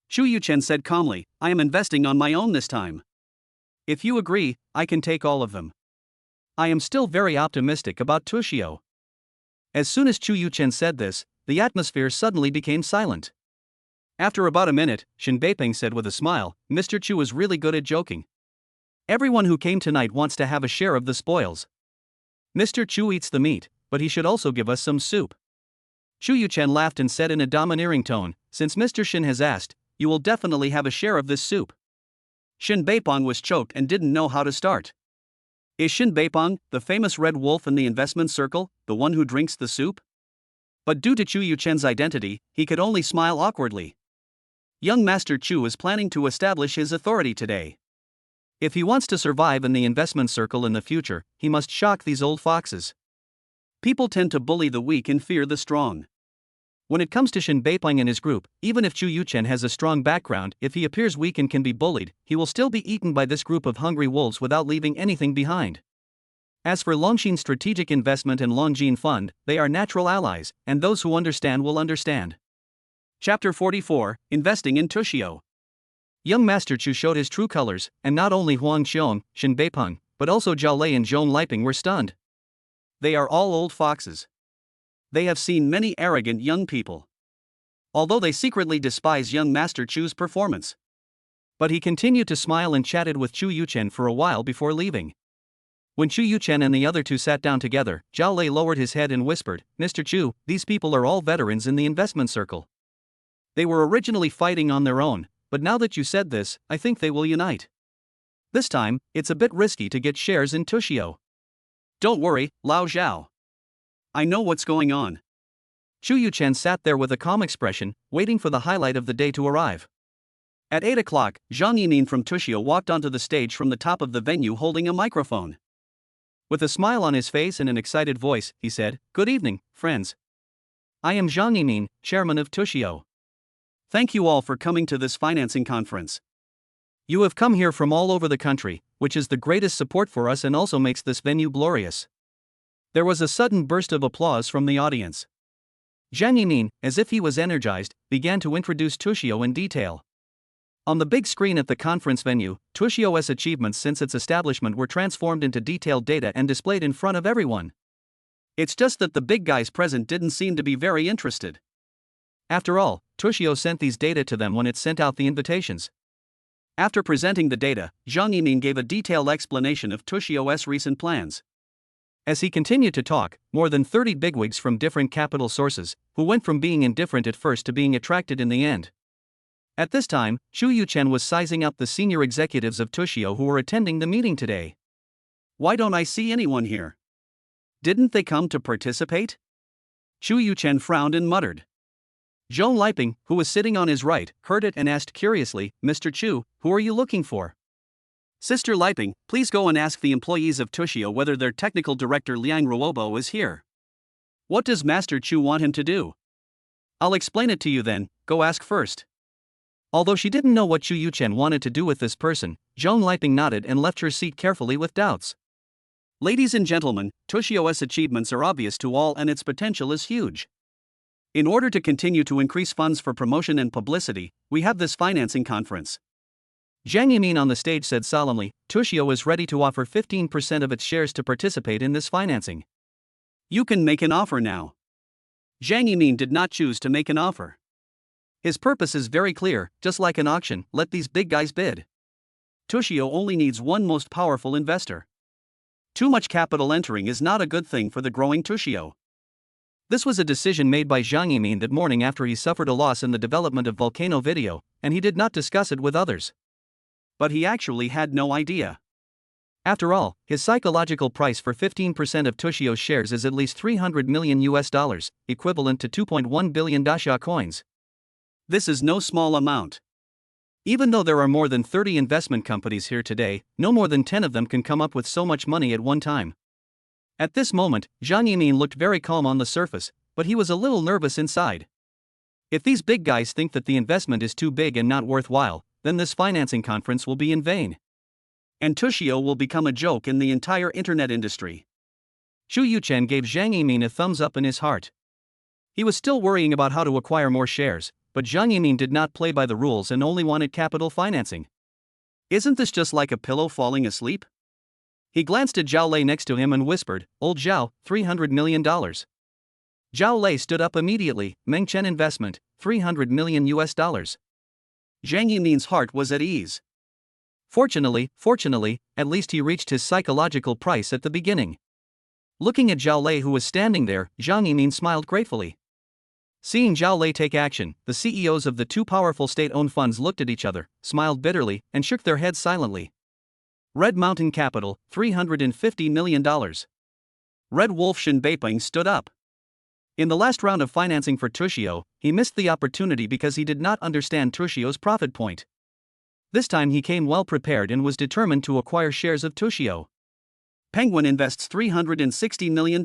Chu Yuchen said calmly, I am investing on my own this time. If you agree, I can take all of them. I am still very optimistic about Tushio. As soon as Chu Yuchen said this, the atmosphere suddenly became silent. After about a minute, Shen Beipeng said with a smile, Mr. Chu is really good at joking. Everyone who came tonight wants to have a share of the spoils. Mr. Chu eats the meat, but he should also give us some soup. Chu Yuchen laughed and said in a domineering tone, since Mr. Shen has asked, you will definitely have a share of this soup. Shen Beipeng was choked and didn't know how to start. Is Shen Beipeng, the famous red wolf in the investment circle, the one who drinks the soup? But due to Chu Yuchen's identity, he could only smile awkwardly. Young Master Chu is planning to establish his authority today. If he wants to survive in the investment circle in the future, he must shock these old foxes. People tend to bully the weak and fear the strong. When it comes to Shen Beipeng and his group, even if Chu Yuchen has a strong background, if he appears weak and can be bullied, he will still be eaten by this group of hungry wolves without leaving anything behind. As for Longshin Strategic Investment and Longjin Fund, they are natural allies, and those who understand will understand. Chapter 44, Investing in Tushio. Young Master Chu showed his true colors, and not only Huang Qiong, Shen Beipeng, but also Zhao Lei and Zhong Liping were stunned. They are all old foxes. They have seen many arrogant young people. Although they secretly despise young Master Chu's performance. But he continued to smile and chatted with Chu Yuchen for a while before leaving. When Chu Yuchen and the other two sat down together, Zhao Lei lowered his head and whispered, Mr. Chu, these people are all veterans in the investment circle. They were originally fighting on their own, but now that you said this, I think they will unite. This time, it's a bit risky to get shares in Tushio. Don't worry, Lao Zhao. I know what's going on. Chu Yuchen sat there with a calm expression, waiting for the highlight of the day to arrive. At 8 o'clock, Zhang Yimin from Tushio walked onto the stage from the top of the venue holding a microphone. With a smile on his face and an excited voice, he said, Good evening, friends. I am Zhang Yimin, chairman of Tushio. Thank you all for coming to this financing conference. You have come here from all over the country, which is the greatest support for us and also makes this venue glorious. There was a sudden burst of applause from the audience. Zhang Yimin, as if he was energized, began to introduce Tushio in detail. On the big screen at the conference venue, Tushio's achievements since its establishment were transformed into detailed data and displayed in front of everyone. It's just that the big guys present didn't seem to be very interested. After all, Tushio sent these data to them when it sent out the invitations. After presenting the data, Zhang Yimin gave a detailed explanation of Tushio's recent plans. As he continued to talk, more than 30 bigwigs from different capital sources, who went from being indifferent at first to being attracted in the end. At this time, Chu Yuchen was sizing up the senior executives of Tushio who were attending the meeting today. Why don't I see anyone here? Didn't they come to participate? Chu Yuchen frowned and muttered. Zhong Liping, who was sitting on his right, heard it and asked curiously, Mr. Chu, who are you looking for? Sister Liping, please go and ask the employees of Tushio whether their technical director Liang Ruobo is here. What does Master Chu want him to do? I'll explain it to you then, go ask first. Although she didn't know what Chu Yuchen wanted to do with this person, Zhong Liping nodded and left her seat carefully with doubts. Ladies and gentlemen, Tushio's achievements are obvious to all and its potential is huge. In order to continue to increase funds for promotion and publicity, we have this financing conference. Zhang Yimin on the stage said solemnly, Tushio is ready to offer 15% of its shares to participate in this financing. You can make an offer now. Zhang Yimin did not choose to make an offer. His purpose is very clear, just like an auction, let these big guys bid. Tushio only needs one most powerful investor. Too much capital entering is not a good thing for the growing Tushio. This was a decision made by Zhang Yimin that morning after he suffered a loss in the development of Volcano Video, and he did not discuss it with others. But he actually had no idea. After all, his psychological price for 15% of Tushio's shares is at least $300 million, equivalent to 2.1 billion Daxia coins. This is no small amount. Even though there are more than 30 investment companies here today, no more than 10 of them can come up with so much money at one time. At this moment, Zhang Yimin looked very calm on the surface, but he was a little nervous inside. If these big guys think that the investment is too big and not worthwhile, then this financing conference will be in vain. And Tushio will become a joke in the entire internet industry. Xu Yuchen gave Zhang Yimin a thumbs up in his heart. He was still worrying about how to acquire more shares, but Zhang Yimin did not play by the rules and only wanted capital financing. Isn't this just like a pillow falling asleep? He glanced at Zhao Lei next to him and whispered, "Old Zhao, $300 million. Zhao Lei stood up immediately, "Meng Chen investment, $300 million. Zhang Yimin's heart was at ease. Fortunately, at least he reached his psychological price at the beginning. Looking at Zhao Lei who was standing there, Zhang Yimin smiled gratefully. Seeing Zhao Lei take action, the CEOs of the two powerful state-owned funds looked at each other, smiled bitterly, and shook their heads silently. Red Mountain Capital, $350 million. Red Wolf Shin Beiping stood up. In the last round of financing for Tushio, he missed the opportunity because he did not understand Tushio's profit point. This time he came well prepared and was determined to acquire shares of Tushio. Penguin invests $360 million.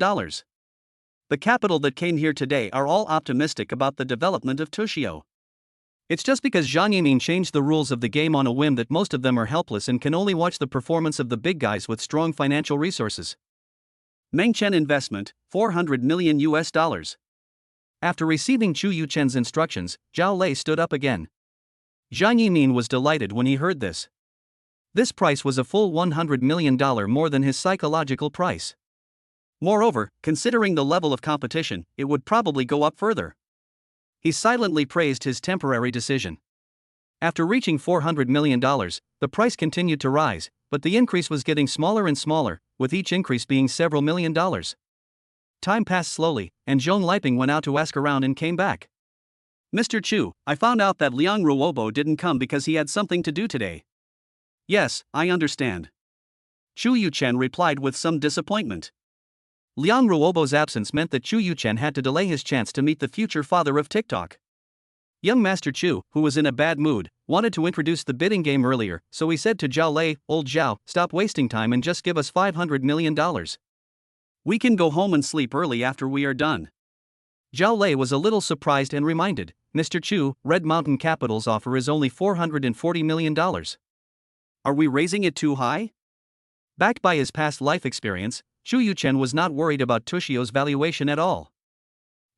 The capital that came here today are all optimistic about the development of Tushio. It's just because Zhang Yimin changed the rules of the game on a whim that most of them are helpless and can only watch the performance of the big guys with strong financial resources. Meng Chen investment, $400 million. After receiving Chu Yuchen's instructions, Zhao Lei stood up again. Zhang Yimin was delighted when he heard this. This price was a full $100 million more than his psychological price. Moreover, considering the level of competition, it would probably go up further. He silently praised his temporary decision. After reaching $400 million, the price continued to rise, but the increase was getting smaller and smaller, with each increase being several $million. Time passed slowly, and Zhong Liping went out to ask around and came back. "Mr. Chu, I found out that Liong Ruobo didn't come because he had something to do today." "Yes, I understand." Chu Yuchen replied with some disappointment. Liang Ruobo's absence meant that Chu Yuchen had to delay his chance to meet the future father of TikTok. Young Master Chu, who was in a bad mood, wanted to introduce the bidding game earlier, so he said to Zhao Lei, "Old Zhao, stop wasting time and just give us $500 million. We can go home and sleep early after we are done." Zhao Lei was a little surprised and reminded, "Mr. Chu, Red Mountain Capital's offer is only $440 million. Are we raising it too high?" Backed by his past life experience, Chu Yuchen was not worried about Tushio's valuation at all.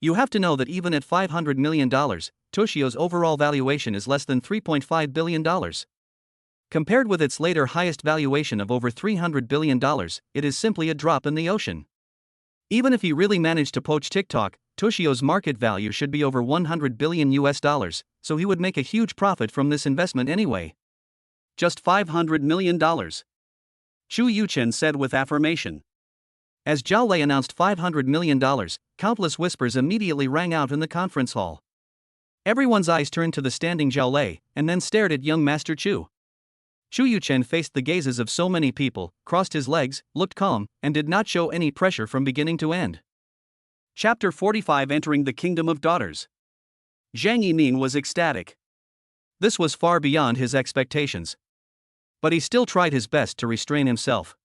You have to know that even at $500 million, Tushio's overall valuation is less than $3.5 billion. Compared with its later highest valuation of over $300 billion, it is simply a drop in the ocean. Even if he really managed to poach TikTok, Tushio's market value should be over $100 billion, so he would make a huge profit from this investment anyway. Just $500 million. Chu Yuchen said with affirmation. As Zhao Lei announced $500 million, countless whispers immediately rang out in the conference hall. Everyone's eyes turned to the standing Zhao Lei, and then stared at young Master Chu. Chu Yuchen faced the gazes of so many people, crossed his legs, looked calm, and did not show any pressure from beginning to end. Chapter 45 Entering the Kingdom of Daughters. Zhang Yimin was ecstatic. This was far beyond his expectations. But he still tried his best to restrain himself.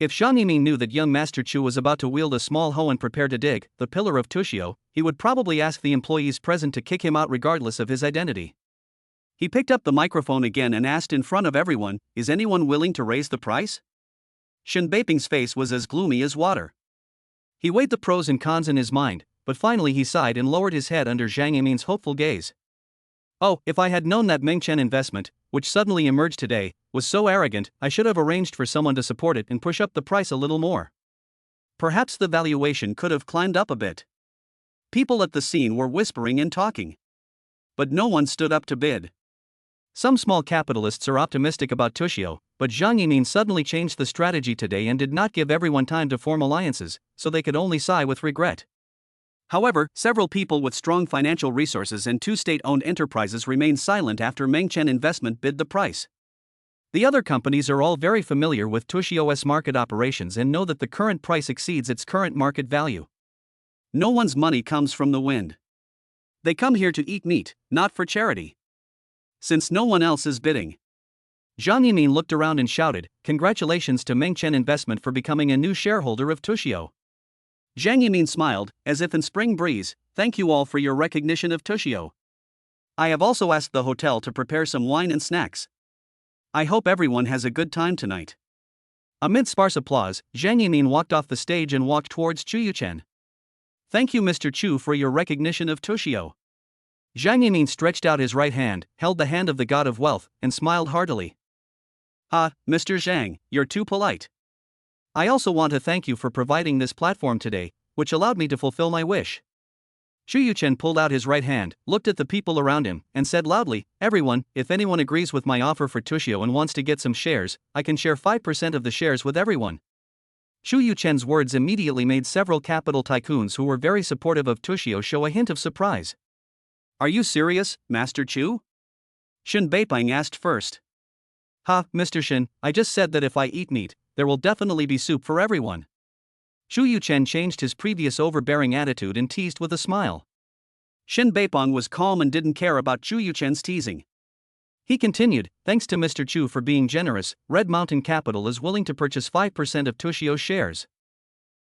If Zhang Yimin knew that young Master Chu was about to wield a small hoe and prepare to dig the pillar of Tushio, he would probably ask the employees present to kick him out regardless of his identity. He picked up the microphone again and asked in front of everyone, "Is anyone willing to raise the price?" Shin Beiping's face was as gloomy as water. He weighed the pros and cons in his mind, but finally he sighed and lowered his head under Zhang Yimin's hopeful gaze. "Oh, if I had known that Meng Chen investment, which suddenly emerged today, was so arrogant, I should have arranged for someone to support it and push up the price a little more. Perhaps the valuation could have climbed up a bit." People at the scene were whispering and talking. But no one stood up to bid. Some small capitalists are optimistic about Tushio, but Zhang Yiming suddenly changed the strategy today and did not give everyone time to form alliances, so they could only sigh with regret. However, several people with strong financial resources and two state-owned enterprises remained silent after Mengchen Investment bid the price. The other companies are all very familiar with Tushio's market operations and know that the current price exceeds its current market value. No one's money comes from the wind. They come here to eat meat, not for charity. Since no one else is bidding. Zhang Yiming looked around and shouted, "Congratulations to Mengchen Investment for becoming a new shareholder of Tushio." Zhang Yiming smiled, as if in spring breeze, "Thank you all for your recognition of Tushio. I have also asked the hotel to prepare some wine and snacks. I hope everyone has a good time tonight." Amid sparse applause, Zhang Yiming walked off the stage and walked towards Chu Yuchen. "Thank you, Mr. Chu, for your recognition of Tushio." Zhang Yiming stretched out his right hand, held the hand of the god of wealth, and smiled heartily. "Ah, Mr. Zhang, you're too polite. I also want to thank you for providing this platform today, which allowed me to fulfill my wish." Chu Yuchen pulled out his right hand, looked at the people around him, and said loudly, "Everyone, if anyone agrees with my offer for Tushio and wants to get some shares, I can share 5% of the shares with everyone." Chu Yuchen's words immediately made several capital tycoons who were very supportive of Tushio show a hint of surprise. "Are you serious, Master Chu?" Shen Beiping asked first. "Ha, Mr. Shen, I just said that if I eat meat, there will definitely be soup for everyone." Chu Yuchen changed his previous overbearing attitude and teased with a smile. Shen Beiping was calm and didn't care about Chu Yuchen's teasing. He continued, "Thanks to Mr. Chu for being generous, Red Mountain Capital is willing to purchase 5% of Tushio's shares.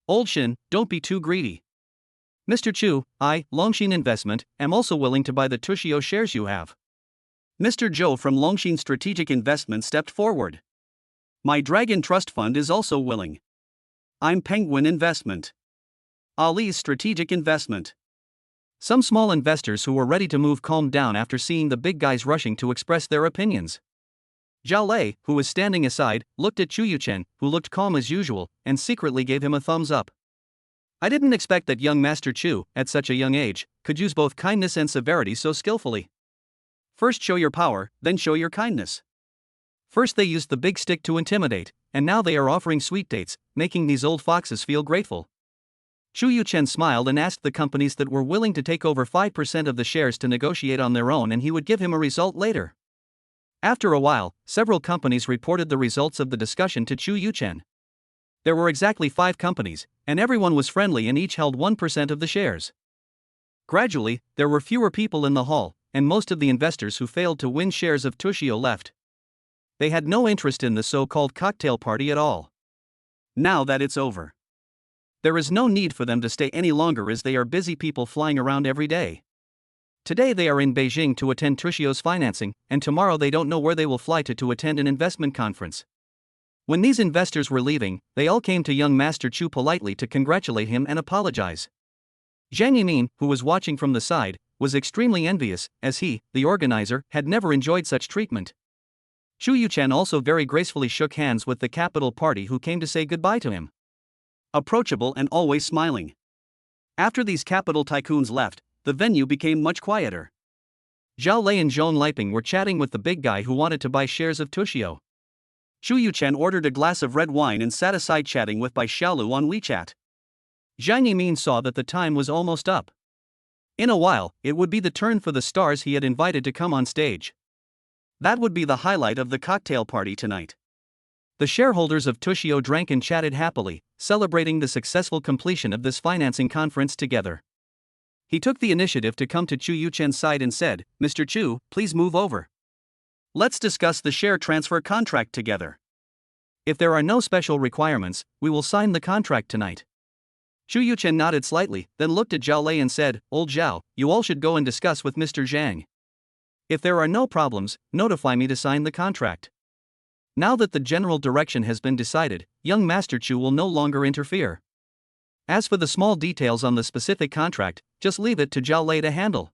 Old Shen, don't be too greedy. Mr. Chu, I, Longshin Investment, am also willing to buy the Tushio shares you have." Mr. Zhou from Longshin Strategic Investment stepped forward. "My Dragon Trust Fund is also willing. I'm Penguin Investment. Ali's Strategic Investment." Some small investors who were ready to move calmed down after seeing the big guys rushing to express their opinions. Zhao Lei, who was standing aside, looked at Chu Yuchen, who looked calm as usual, and secretly gave him a thumbs up. "I didn't expect that young Master Chu, at such a young age, could use both kindness and severity so skillfully. First show your power, then show your kindness. First they used the big stick to intimidate, and now they are offering sweet dates, making these old foxes feel grateful." Chu Yuchen smiled and asked the companies that were willing to take over 5% of the shares to negotiate on their own, and he would give him a result later. After a while, several companies reported the results of the discussion to Chu Yuchen. There were exactly 5 companies, and everyone was friendly and each held 1% of the shares. Gradually, there were fewer people in the hall, and most of the investors who failed to win shares of Tushio left. They had no interest in the so-called cocktail party at all. Now that it's over, there is no need for them to stay any longer as they are busy people flying around every day. Today they are in Beijing to attend Tushio's financing, and tomorrow they don't know where they will fly to attend an investment conference. When these investors were leaving, they all came to young Master Chu politely to congratulate him and apologize. Zhang Yiming, who was watching from the side, was extremely envious, as he, the organizer, had never enjoyed such treatment. Chu Yuchen also very gracefully shook hands with the capital party who came to say goodbye to him. Approachable and always smiling. After these capital tycoons left, the venue became much quieter. Zhao Lei and Zhong Liping were chatting with the big guy who wanted to buy shares of Tushio. Chu Yuchen ordered a glass of red wine and sat aside chatting with Bai Xiaolu on WeChat. Zhang Yiming saw that the time was almost up. In a while, it would be the turn for the stars he had invited to come on stage. That would be the highlight of the cocktail party tonight. The shareholders of Tushio drank and chatted happily, celebrating the successful completion of this financing conference together. He took the initiative to come to Chu Yuchen's side and said, "Mr. Chu, please move over. Let's discuss the share transfer contract together. If there are no special requirements, we will sign the contract tonight." Chu Yuchen nodded slightly, then looked at Zhao Lei and said, "Old Zhao, you all should go and discuss with Mr. Zhang. If there are no problems, notify me to sign the contract." Now that the general direction has been decided, young Master Chu will no longer interfere. As for the small details on the specific contract, just leave it to Zhao Lei to handle.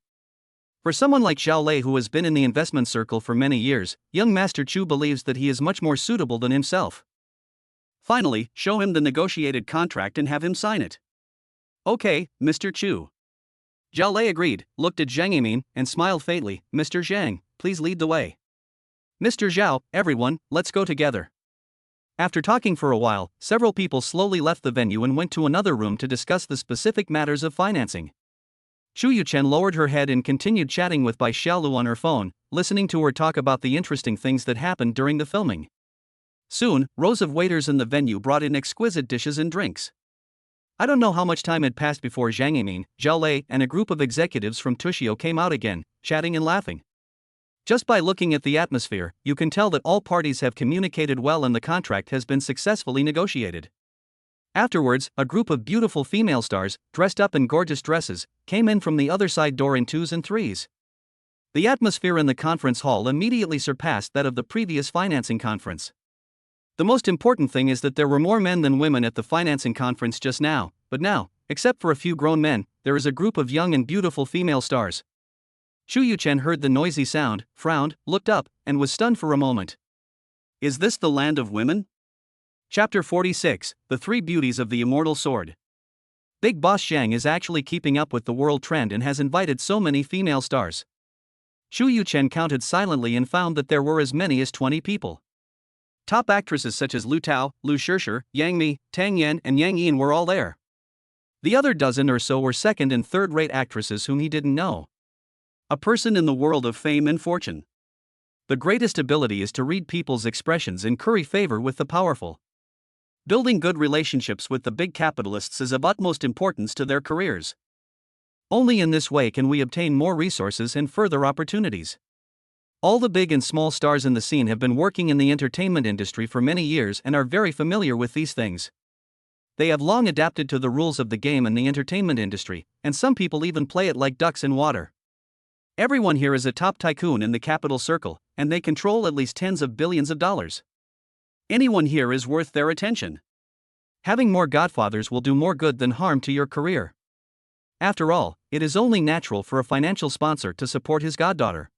For someone like Zhao Lei who has been in the investment circle for many years, young Master Chu believes that he is much more suitable than himself. Finally, show him the negotiated contract and have him sign it. "Okay, Mr. Chu." Zhao Lei agreed, looked at Zhang Yiming, and smiled faintly. "Mr. Zhang, please lead the way." Mr. Zhao, everyone, let's go together. After talking for a while, several people slowly left the venue and went to another room to discuss the specific matters of financing. Chu Yuchen lowered her head and continued chatting with Bai Xiaolu on her phone, listening to her talk about the interesting things that happened during the filming. Soon, rows of waiters in the venue brought in exquisite dishes and drinks. I don't know how much time had passed before Zhang Yiming, Zhao Lei, and a group of executives from Tushio came out again, chatting and laughing. Just by looking at the atmosphere, you can tell that all parties have communicated well and the contract has been successfully negotiated. Afterwards, a group of beautiful female stars, dressed up in gorgeous dresses, came in from the other side door in twos and threes. The atmosphere in the conference hall immediately surpassed that of the previous financing conference. The most important thing is that there were more men than women at the financing conference just now, but now, except for a few grown men, there is a group of young and beautiful female stars. Chu Yuchen heard the noisy sound, frowned, looked up, and was stunned for a moment. Is this the land of women? Chapter 46, The Three Beauties of the Immortal Sword. Big Boss Zhang is actually keeping up with the world trend and has invited so many female stars. Chu Yuchen counted silently and found that there were as many as 20 people. Top actresses such as Lu Tao, Lu Shishir, Yang Mi, Tang Yan, and Yang Yin were all there. The other dozen or so were second and third-rate actresses whom he didn't know. A person in the world of fame and fortune. The greatest ability is to read people's expressions and curry favor with the powerful. Building good relationships with the big capitalists is of utmost importance to their careers. Only in this way can we obtain more resources and further opportunities. All the big and small stars in the scene have been working in the entertainment industry for many years and are very familiar with these things. They have long adapted to the rules of the game in the entertainment industry, and some people even play it like ducks in water. Everyone here is a top tycoon in the capital circle, and they control at least tens of billions of dollars. Anyone here is worth their attention. Having more godfathers will do more good than harm to your career. After all, it is only natural for a financial sponsor to support his goddaughter.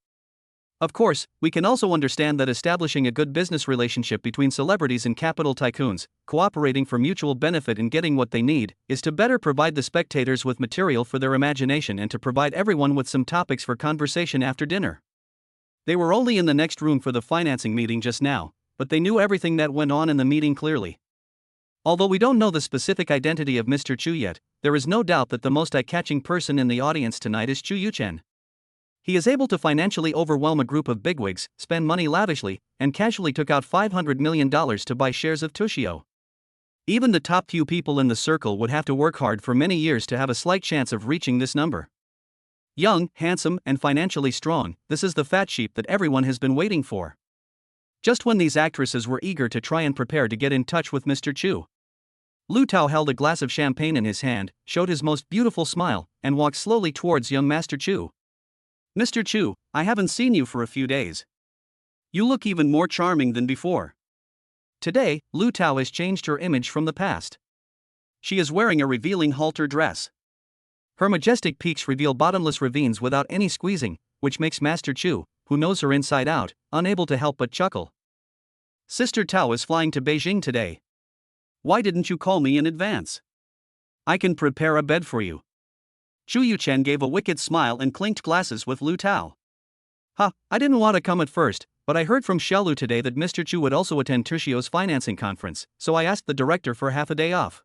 Of course, we can also understand that establishing a good business relationship between celebrities and capital tycoons, cooperating for mutual benefit and getting what they need, is to better provide the spectators with material for their imagination and to provide everyone with some topics for conversation after dinner. They were only in the next room for the financing meeting just now, but they knew everything that went on in the meeting clearly. Although we don't know the specific identity of Mr. Chu yet, there is no doubt that the most eye-catching person in the audience tonight is Chu Yuchen. He is able to financially overwhelm a group of bigwigs, spend money lavishly, and casually took out $500 million to buy shares of Tushio. Even the top few people in the circle would have to work hard for many years to have a slight chance of reaching this number. Young, handsome, and financially strong, this is the fat sheep that everyone has been waiting for. Just when these actresses were eager to try and prepare to get in touch with Mr. Chu, Lu Tao held a glass of champagne in his hand, showed his most beautiful smile, and walked slowly towards young Master Chu. Mr. Chu, I haven't seen you for a few days. You look even more charming than before. Today, Lu Tao has changed her image from the past. She is wearing a revealing halter dress. Her majestic peaks reveal bottomless ravines without any squeezing, which makes Master Chu, who knows her inside out, unable to help but chuckle. Sister Tao is flying to Beijing today. Why didn't you call me in advance? I can prepare a bed for you. Chu Yuchen gave a wicked smile and clinked glasses with Lu Tao. I didn't want to come at first, but I heard from Xiaolu today that Mr. Chu would also attend Tushio's financing conference, so I asked the director for half a day off.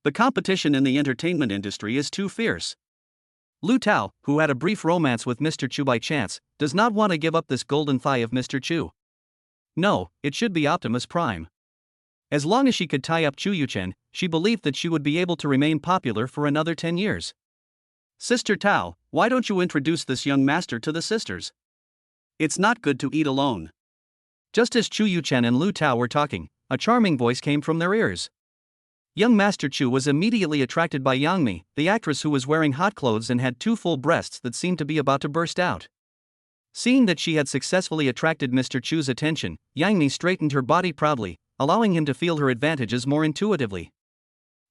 The competition in the entertainment industry is too fierce. Lu Tao, who had a brief romance with Mr. Chu by chance, does not want to give up this golden thigh of Mr. Chu. No, it should be Optimus Prime. As long as she could tie up Chu Yuchen, she believed that she would be able to remain popular for another 10 years. Sister Tao, why don't you introduce this young master to the sisters? It's not good to eat alone. Just as Chu Yuchen and Lu Tao were talking, a charming voice came from their ears. Young Master Chu was immediately attracted by Yang Mi, the actress who was wearing hot clothes and had two full breasts that seemed to be about to burst out. Seeing that she had successfully attracted Mr. Chu's attention, Yang Mi straightened her body proudly, allowing him to feel her advantages more intuitively.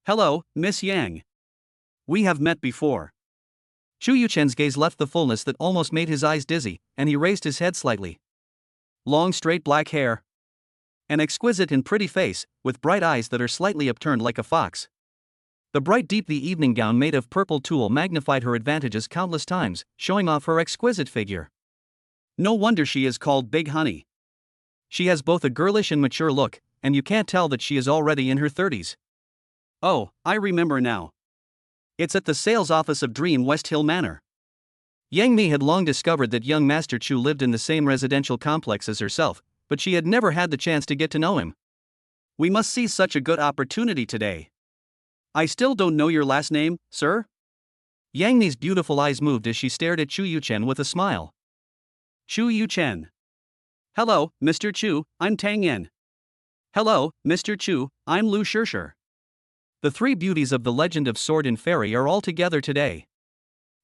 Hello, Miss Yang. We have met before. Chu Yuchen's gaze left the fullness that almost made his eyes dizzy, and he raised his head slightly. Long straight black hair. An exquisite and pretty face, with bright eyes that are slightly upturned like a fox. The bright deep evening gown made of purple tulle magnified her advantages countless times, showing off her exquisite figure. No wonder she is called Big Honey. She has both a girlish and mature look, and you can't tell that she is already in her 30s. Oh, I remember now. It's at the sales office of Dream West Hill Manor. Yang Mi had long discovered that young Master Chu lived in the same residential complex as herself, but she had never had the chance to get to know him. We must seize such a good opportunity today. I still don't know your last name, sir? Yang Mi's beautiful eyes moved as she stared at Chu Yuchen with a smile. Chu Yuchen. Hello, Mr. Chu, I'm Tang Yen. Hello, Mr. Chu, I'm Lu Shishir. The three beauties of the legend of Sword and Fairy are all together today.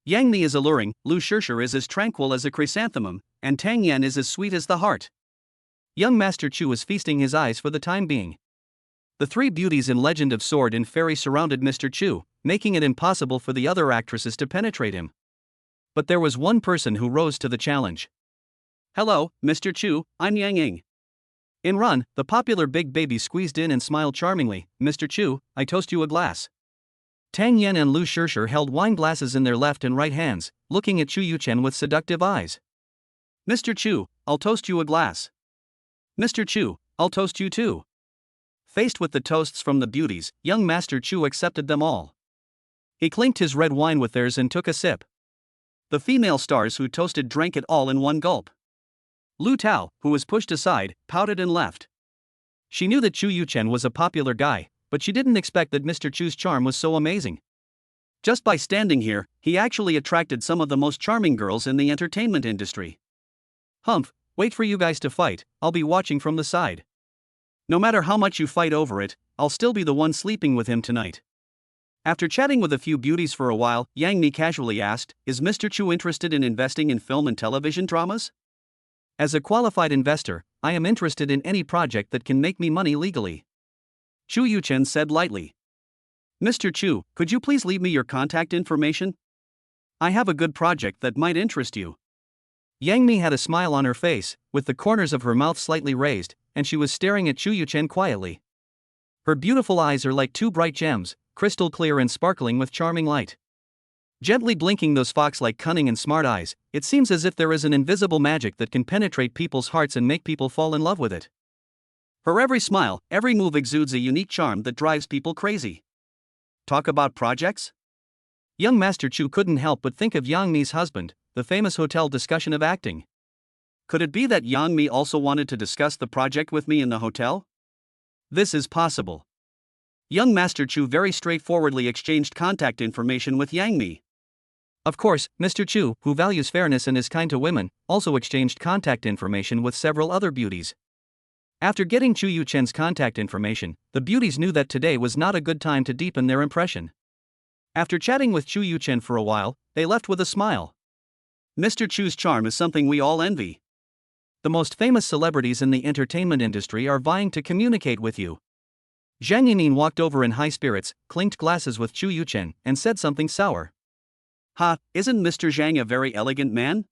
Yang Mi is alluring, Lu Shishir is as tranquil as a chrysanthemum, and Tang Yen is as sweet as the heart. Young Master Chu was feasting his eyes for the time being. The three beauties in Legend of Sword and Fairy surrounded Mr. Chu, making it impossible for the other actresses to penetrate him. But there was one person who rose to the challenge. Hello, Mr. Chu, I'm Yang Ying. In Run, the popular big baby squeezed in and smiled charmingly. Mr. Chu, I toast you a glass. Tang Yen and Lu Shishir held wine glasses in their left and right hands, looking at Chu Yuchen with seductive eyes. Mr. Chu, I'll toast you a glass. Mr. Chu, I'll toast you too. Faced with the toasts from the beauties, young Master Chu accepted them all. He clinked his red wine with theirs and took a sip. The female stars who toasted drank it all in one gulp. Lu Tao, who was pushed aside, pouted and left. She knew that Chu Yuchen was a popular guy, but she didn't expect that Mr. Chu's charm was so amazing. Just by standing here, he actually attracted some of the most charming girls in the entertainment industry. Humph, wait for you guys to fight, I'll be watching from the side. No matter how much you fight over it, I'll still be the one sleeping with him tonight. After chatting with a few beauties for a while, Yang Mi casually asked, is Mr. Chu interested in investing in film and television dramas? As a qualified investor, I am interested in any project that can make me money legally. Chu Yuchen said lightly. Mr. Chu, could you please leave me your contact information? I have a good project that might interest you. Yang Mi had a smile on her face, with the corners of her mouth slightly raised, and she was staring at Chu Yuchen quietly. Her beautiful eyes are like two bright gems, crystal clear and sparkling with charming light. Gently blinking those fox-like cunning and smart eyes, it seems as if there is an invisible magic that can penetrate people's hearts and make people fall in love with it. Her every smile, every move exudes a unique charm that drives people crazy. Talk about projects? Young Master Chu couldn't help but think of Yang Mi's husband, the famous hotel discussion of acting. Could it be that Yang Mi also wanted to discuss the project with me in the hotel? This is possible. Young Master Chu very straightforwardly exchanged contact information with Yang Mi. Of course, Mr. Chu, who values fairness and is kind to women, also exchanged contact information with several other beauties. After getting Chu Yuchen's contact information, the beauties knew that today was not a good time to deepen their impression. After chatting with Chu Yuchen for a while, they left with a smile. Mr. Chu's charm is something we all envy. The most famous celebrities in the entertainment industry are vying to communicate with you. Zhang Yining walked over in high spirits, clinked glasses with Chu Yuchen, and said something sour. Isn't Mr. Zhang a very elegant man?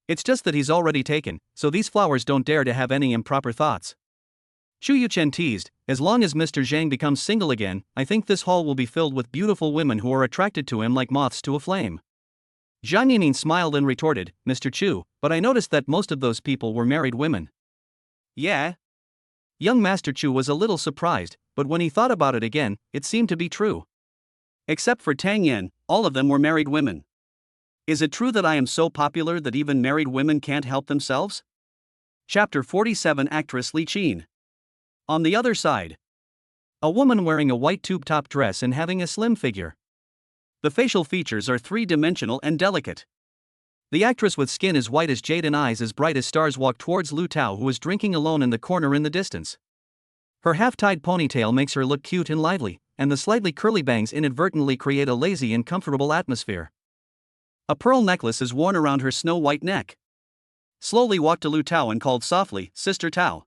It's just that he's already taken, so these flowers don't dare to have any improper thoughts. Chu Yuchen teased, as long as Mr. Zhang becomes single again, I think this hall will be filled with beautiful women who are attracted to him like moths to a flame. Zhang Yining smiled and retorted, Mr. Chu, but I noticed that most of those people were married women. Yeah? Young Master Chu was a little surprised, but when he thought about it again, it seemed to be true. Except for Tang Yen, all of them were married women. Is it true that I am so popular that even married women can't help themselves? Chapter 47 Actress Li Qin. On the other side. A woman wearing a white tube-top dress and having a slim figure. The facial features are three-dimensional and delicate. The actress with skin as white as jade and eyes as bright as stars walked towards Lu Tao, who was drinking alone in the corner in the distance. Her half-tied ponytail makes her look cute and lively, and the slightly curly bangs inadvertently create a lazy and comfortable atmosphere. A pearl necklace is worn around her snow-white neck. Slowly walked to Lu Tao and called softly, Sister Tao.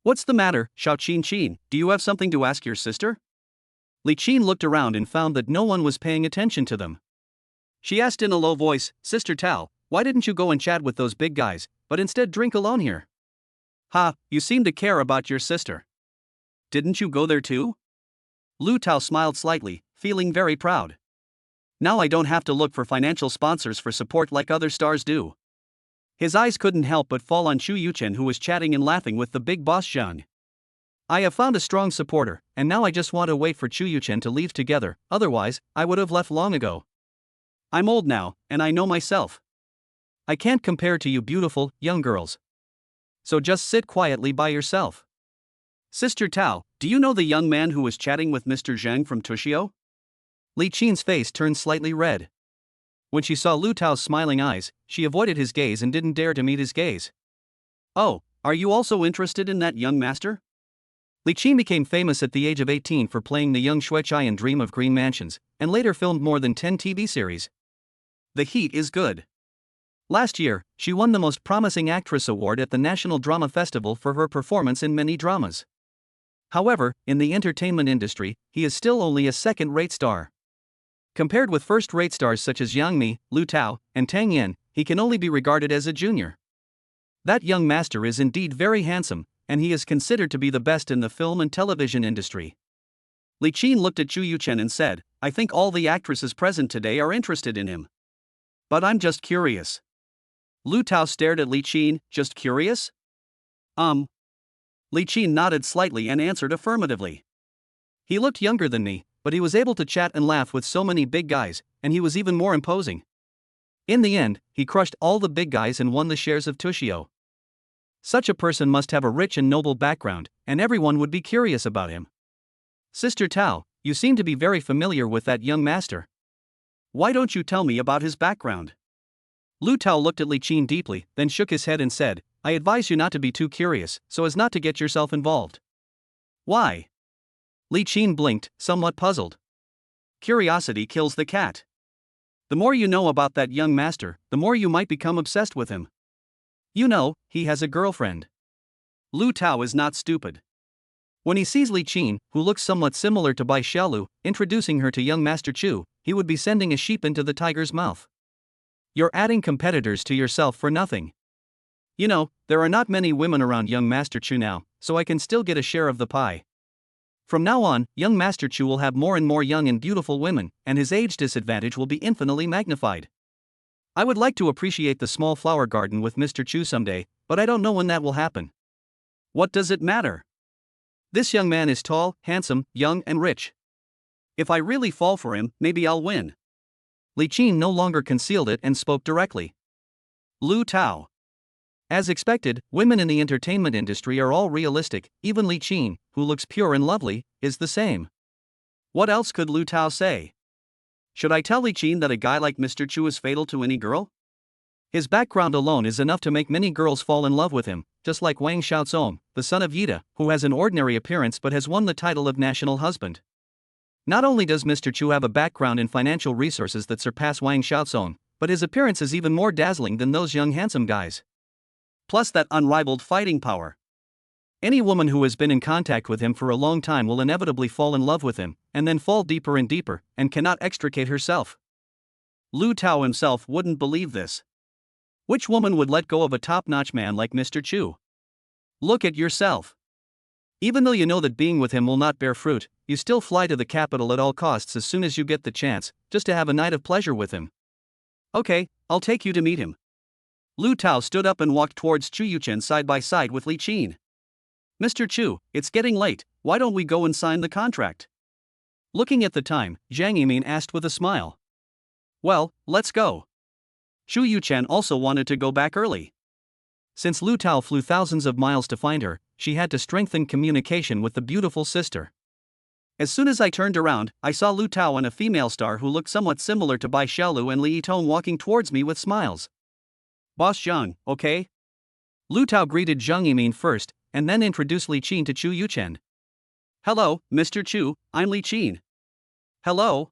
What's the matter, Xiao Qin? Do you have something to ask your sister? Li Qin looked around and found that no one was paying attention to them. She asked in a low voice, Sister Tao, why didn't you go and chat with those big guys, but instead drink alone here? You seem to care about your sister. Didn't you go there too? Lu Tao smiled slightly, feeling very proud. Now I don't have to look for financial sponsors for support like other stars do. His eyes couldn't help but fall on Chu Yuchen, who was chatting and laughing with the big boss Zhang. I have found a strong supporter, and now I just want to wait for Chu Yuchen to leave together, otherwise, I would have left long ago. I'm old now, and I know myself. I can't compare to you beautiful, young girls. So just sit quietly by yourself. Sister Tao, do you know the young man who was chatting with Mr. Zhang from Tushio? Li Qin's face turned slightly red. When she saw Lu Tao's smiling eyes, she avoided his gaze and didn't dare to meet his gaze. Oh, are you also interested in that young master? Li Qin became famous at the age of 18 for playing the young Xuechai in Dream of Green Mansions, and later filmed more than 10 TV series. The heat is good. Last year, she won the Most Promising Actress award at the National Drama Festival for her performance in many dramas. However, in the entertainment industry, he is still only a second-rate star. Compared with first-rate stars such as Yang Mi, Lu Tao, and Tang Yin, he can only be regarded as a junior. That young master is indeed very handsome, and he is considered to be the best in the film and television industry. Li Qin looked at Chu Yuchen and said, I think all the actresses present today are interested in him. But I'm just curious. Lu Tao stared at Li Qin, just curious? Li Qin nodded slightly and answered affirmatively. He looked younger than me, but he was able to chat and laugh with so many big guys, and he was even more imposing. In the end, he crushed all the big guys and won the shares of Tushio. Such a person must have a rich and noble background, and everyone would be curious about him. Sister Tao, you seem to be very familiar with that young master. Why don't you tell me about his background? Lu Tao looked at Li Qin deeply, then shook his head and said, I advise you not to be too curious, so as not to get yourself involved. Why? Li Qin blinked, somewhat puzzled. Curiosity kills the cat. The more you know about that young master, the more you might become obsessed with him. You know, he has a girlfriend. Lu Tao is not stupid. When he sees Li Qin, who looks somewhat similar to Bai Xiaolu, introducing her to young Master Chu, he would be sending a sheep into the tiger's mouth. You're adding competitors to yourself for nothing. You know, there are not many women around young Master Chu now, so I can still get a share of the pie. From now on, young Master Chu will have more and more young and beautiful women, and his age disadvantage will be infinitely magnified. I would like to appreciate the small flower garden with Mr. Chu someday, but I don't know when that will happen. What does it matter? This young man is tall, handsome, young, and rich. If I really fall for him, maybe I'll win. Li Qin no longer concealed it and spoke directly. Lu Tao. As expected, women in the entertainment industry are all realistic, even Li Qin, who looks pure and lovely, is the same. What else could Lu Tao say? Should I tell Li Qin that a guy like Mr. Chu is fatal to any girl? His background alone is enough to make many girls fall in love with him, just like Wang Xiaozong, the son of Yida, who has an ordinary appearance but has won the title of national husband. Not only does Mr. Chu have a background in financial resources that surpass Wang Xiaozong, but his appearance is even more dazzling than those young handsome guys. Plus that unrivaled fighting power. Any woman who has been in contact with him for a long time will inevitably fall in love with him, and then fall deeper and deeper, and cannot extricate herself. Lu Tao himself wouldn't believe this. Which woman would let go of a top-notch man like Mr. Chu? Look at yourself. Even though you know that being with him will not bear fruit, you still fly to the capital at all costs as soon as you get the chance, just to have a night of pleasure with him. Okay, I'll take you to meet him. Lu Tao stood up and walked towards Chu Yuchen side by side with Li Qin. Mr. Chu, it's getting late, why don't we go and sign the contract? Looking at the time, Zhang Yimin asked with a smile. Well, let's go. Chu Yuchen also wanted to go back early. Since Lu Tao flew thousands of miles to find her, she had to strengthen communication with the beautiful sister. As soon as I turned around, I saw Lu Tao and a female star who looked somewhat similar to Bai Xiaolu and Li Yitong walking towards me with smiles. Boss Zhang, okay? Lu Tao greeted Zhang Yimin first, and then introduced Li Qin to Chu Yuchen. Hello, Mr. Chu, I'm Li Qin. Hello?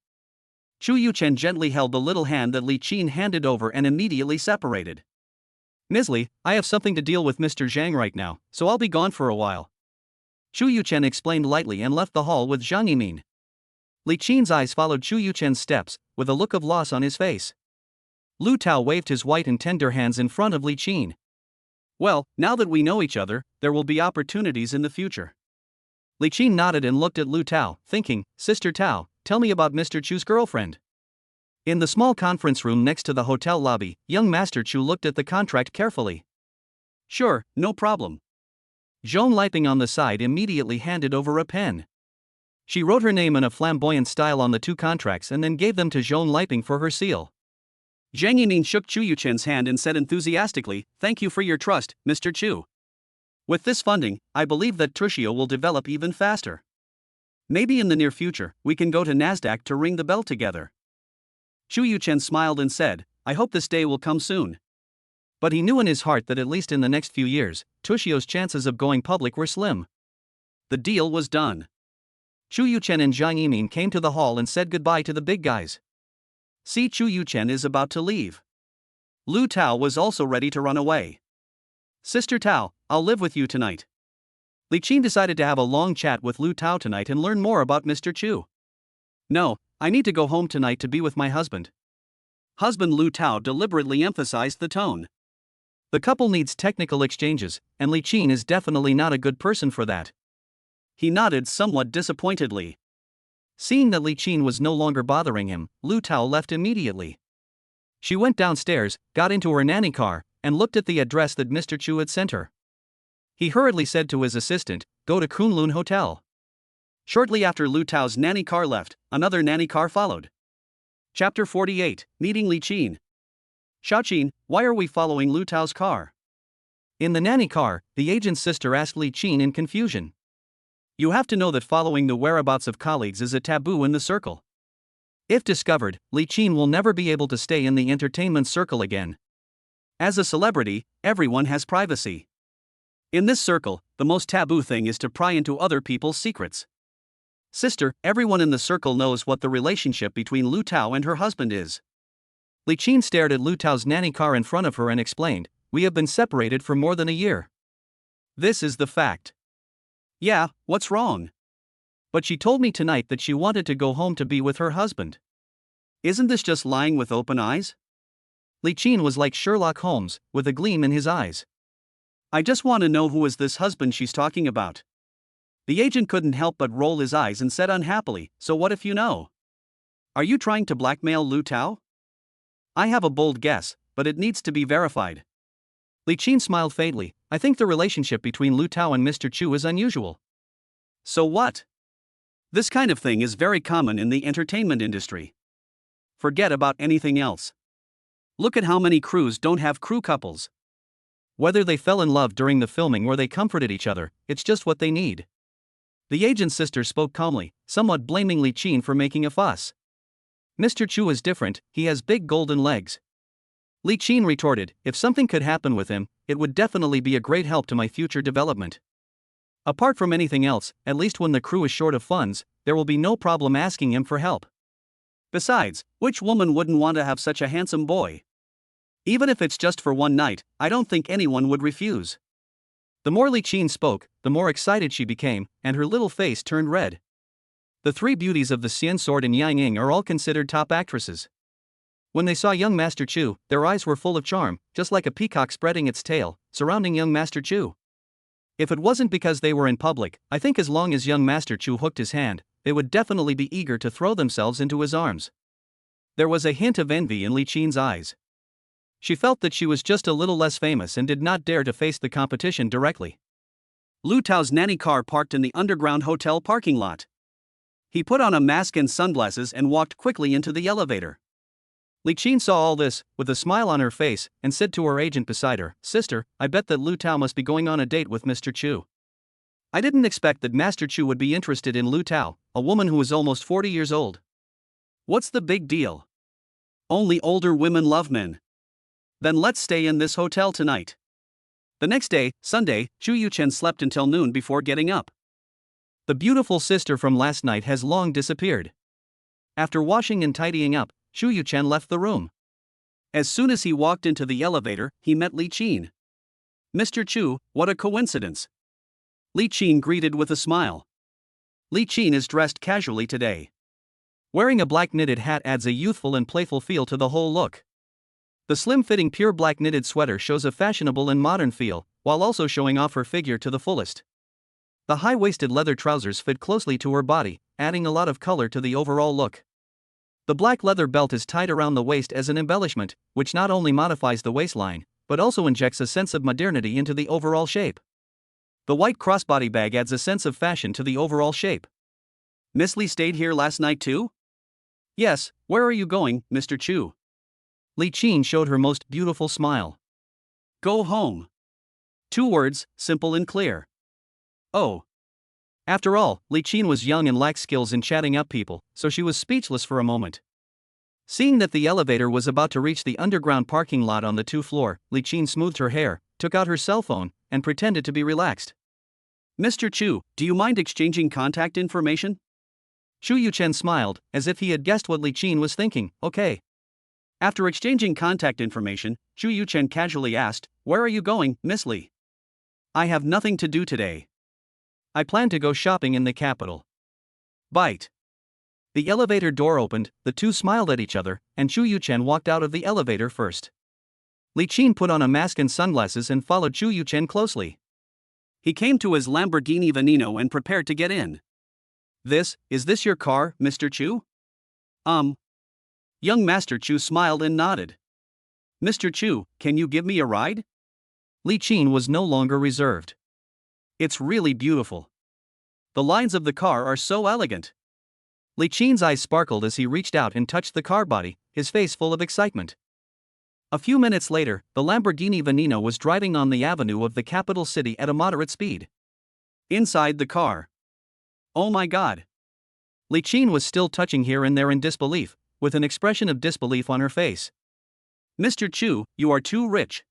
Chu Yuchen gently held the little hand that Li Qin handed over and immediately separated. Ms. Li, I have something to deal with Mr. Zhang right now, so I'll be gone for a while. Chu Yuchen explained lightly and left the hall with Zhang Yimin. Li Qin's eyes followed Chu Yuchen's steps, with a look of loss on his face. Lu Tao waved his white and tender hands in front of Li Qin. Well, now that we know each other, there will be opportunities in the future. Li Qin nodded and looked at Lu Tao, thinking, Sister Tao, tell me about Mr. Chu's girlfriend. In the small conference room next to the hotel lobby, young Master Chu looked at the contract carefully. Sure, no problem. Zhong Liping on the side immediately handed over a pen. She wrote her name in a flamboyant style on the two contracts and then gave them to Zhong Liping for her seal. Zhang Yining shook Chu Yuchen's hand and said enthusiastically, "Thank you for your trust, Mr. Chu. With this funding, I believe that Tushio will develop even faster. Maybe in the near future, we can go to Nasdaq to ring the bell together." Chu Yuchen smiled and said, "I hope this day will come soon." But he knew in his heart that at least in the next few years, Tushio's chances of going public were slim. The deal was done. Chu Yuchen and Zhang Yimin came to the hall and said goodbye to the big guys. See, Chu Yuchen is about to leave. Lu Tao was also ready to run away. "Sister Tao, I'll live with you tonight." Li Qin decided to have a long chat with Lu Tao tonight and learn more about Mr. Chu. "No, I need to go home tonight to be with my husband." Husband Lu Tao deliberately emphasized the tone. The couple needs technical exchanges, and Li Qin is definitely not a good person for that. He nodded somewhat disappointedly. Seeing that Li Qin was no longer bothering him, Lu Tao left immediately. She went downstairs, got into her nanny car, and looked at the address that Mr. Chu had sent her. He hurriedly said to his assistant, "Go to Kunlun Hotel." Shortly after Lu Tao's nanny car left, another nanny car followed. Chapter 48, Meeting Li Qin. "Xiaoqin, why are we following Lu Tao's car?" In the nanny car, the agent's sister asked Li Qin in confusion. "You have to know that following the whereabouts of colleagues is a taboo in the circle. If discovered, Li Qin will never be able to stay in the entertainment circle again. As a celebrity, everyone has privacy. In this circle, the most taboo thing is to pry into other people's secrets. Sister, everyone in the circle knows what the relationship between Lu Tao and her husband is." Li Qin stared at Lu Tao's nanny car in front of her and explained, "We have been separated for more than a year. This is the fact." "Yeah, what's wrong?" "But she told me tonight that she wanted to go home to be with her husband." "Isn't this just lying with open eyes?" Li Qin was like Sherlock Holmes, with a gleam in his eyes. "I just want to know who is this husband she's talking about." The agent couldn't help but roll his eyes and said unhappily, "So what if you know? Are you trying to blackmail Lu Tao?" "I have a bold guess, but it needs to be verified." Li Qin smiled faintly. "I think the relationship between Lu Tao and Mr. Chu is unusual." "So what? This kind of thing is very common in the entertainment industry. Forget about anything else. Look at how many crews don't have crew couples. Whether they fell in love during the filming or they comforted each other, it's just what they need." The agent's sister spoke calmly, somewhat blaming Li Qin for making a fuss. "Mr. Chu is different, he has big golden legs." Li Qin retorted, "If something could happen with him, it would definitely be a great help to my future development. Apart from anything else, at least when the crew is short of funds, there will be no problem asking him for help. Besides, which woman wouldn't want to have such a handsome boy? Even if it's just for one night, I don't think anyone would refuse." The more Li Qin spoke, the more excited she became, and her little face turned red. The three beauties of the Xian Sword and Yang Ying are all considered top actresses. When they saw young Master Chu, their eyes were full of charm, just like a peacock spreading its tail, surrounding young Master Chu. If it wasn't because they were in public, I think as long as young Master Chu hooked his hand, they would definitely be eager to throw themselves into his arms. There was a hint of envy in Li Qin's eyes. She felt that she was just a little less famous and did not dare to face the competition directly. Lu Tao's nanny car parked in the underground hotel parking lot. He put on a mask and sunglasses and walked quickly into the elevator. Li Qin saw all this, with a smile on her face, and said to her agent beside her, "Sister, I bet that Lu Tao must be going on a date with Mr. Chu. I didn't expect that Master Chu would be interested in Lu Tao, a woman who is almost 40 years old. What's the big deal? Only older women love men. Then let's stay in this hotel tonight." The next day, Sunday, Chu Yuchen slept until noon before getting up. The beautiful sister from last night has long disappeared. After washing and tidying up, Chu Yuchen left the room. As soon as he walked into the elevator, he met Li Qin. "Mr. Chu, what a coincidence." Li Qin greeted with a smile. Li Qin is dressed casually today. Wearing a black knitted hat adds a youthful and playful feel to the whole look. The slim-fitting pure black knitted sweater shows a fashionable and modern feel, while also showing off her figure to the fullest. The high-waisted leather trousers fit closely to her body, adding a lot of color to the overall look. The black leather belt is tied around the waist as an embellishment, which not only modifies the waistline, but also injects a sense of modernity into the overall shape. The white crossbody bag adds a sense of fashion to the overall shape. Miss Li stayed here last night too? Yes, where are you going, Mr. Chu? Li Qin showed her most beautiful smile. Go home. 2 words, simple and clear. Oh. After all, Li Qin was young and lacked skills in chatting up people, so she was speechless for a moment. Seeing that the elevator was about to reach the underground parking lot on the 2th floor, Li Qin smoothed her hair, took out her cell phone, and pretended to be relaxed. Mr. Chu, do you mind exchanging contact information? Chu Yuchen smiled, as if he had guessed what Li Qin was thinking. Okay. After exchanging contact information, Chu Yuchen casually asked, Where are you going, Miss Li? I have nothing to do today. I plan to go shopping in the capital. Bite. The elevator door opened, the two smiled at each other, and Chu Yuchen walked out of the elevator first. Li Qin put on a mask and sunglasses and followed Chu Yuchen closely. He came to his Lamborghini Veneno and prepared to get in. Is this your car, Mr. Chu? Young Master Chu smiled and nodded. Mr. Chu, can you give me a ride? Li Qin was no longer reserved. It's really beautiful. The lines of the car are so elegant. Li Qin's eyes sparkled as he reached out and touched the car body, his face full of excitement. A few minutes later, the Lamborghini Veneno was driving on the avenue of the capital city at a moderate speed. Inside the car. Oh my god. Li Qin was still touching here and there in disbelief, with an expression of disbelief on her face. Mr. Chu, you are too rich.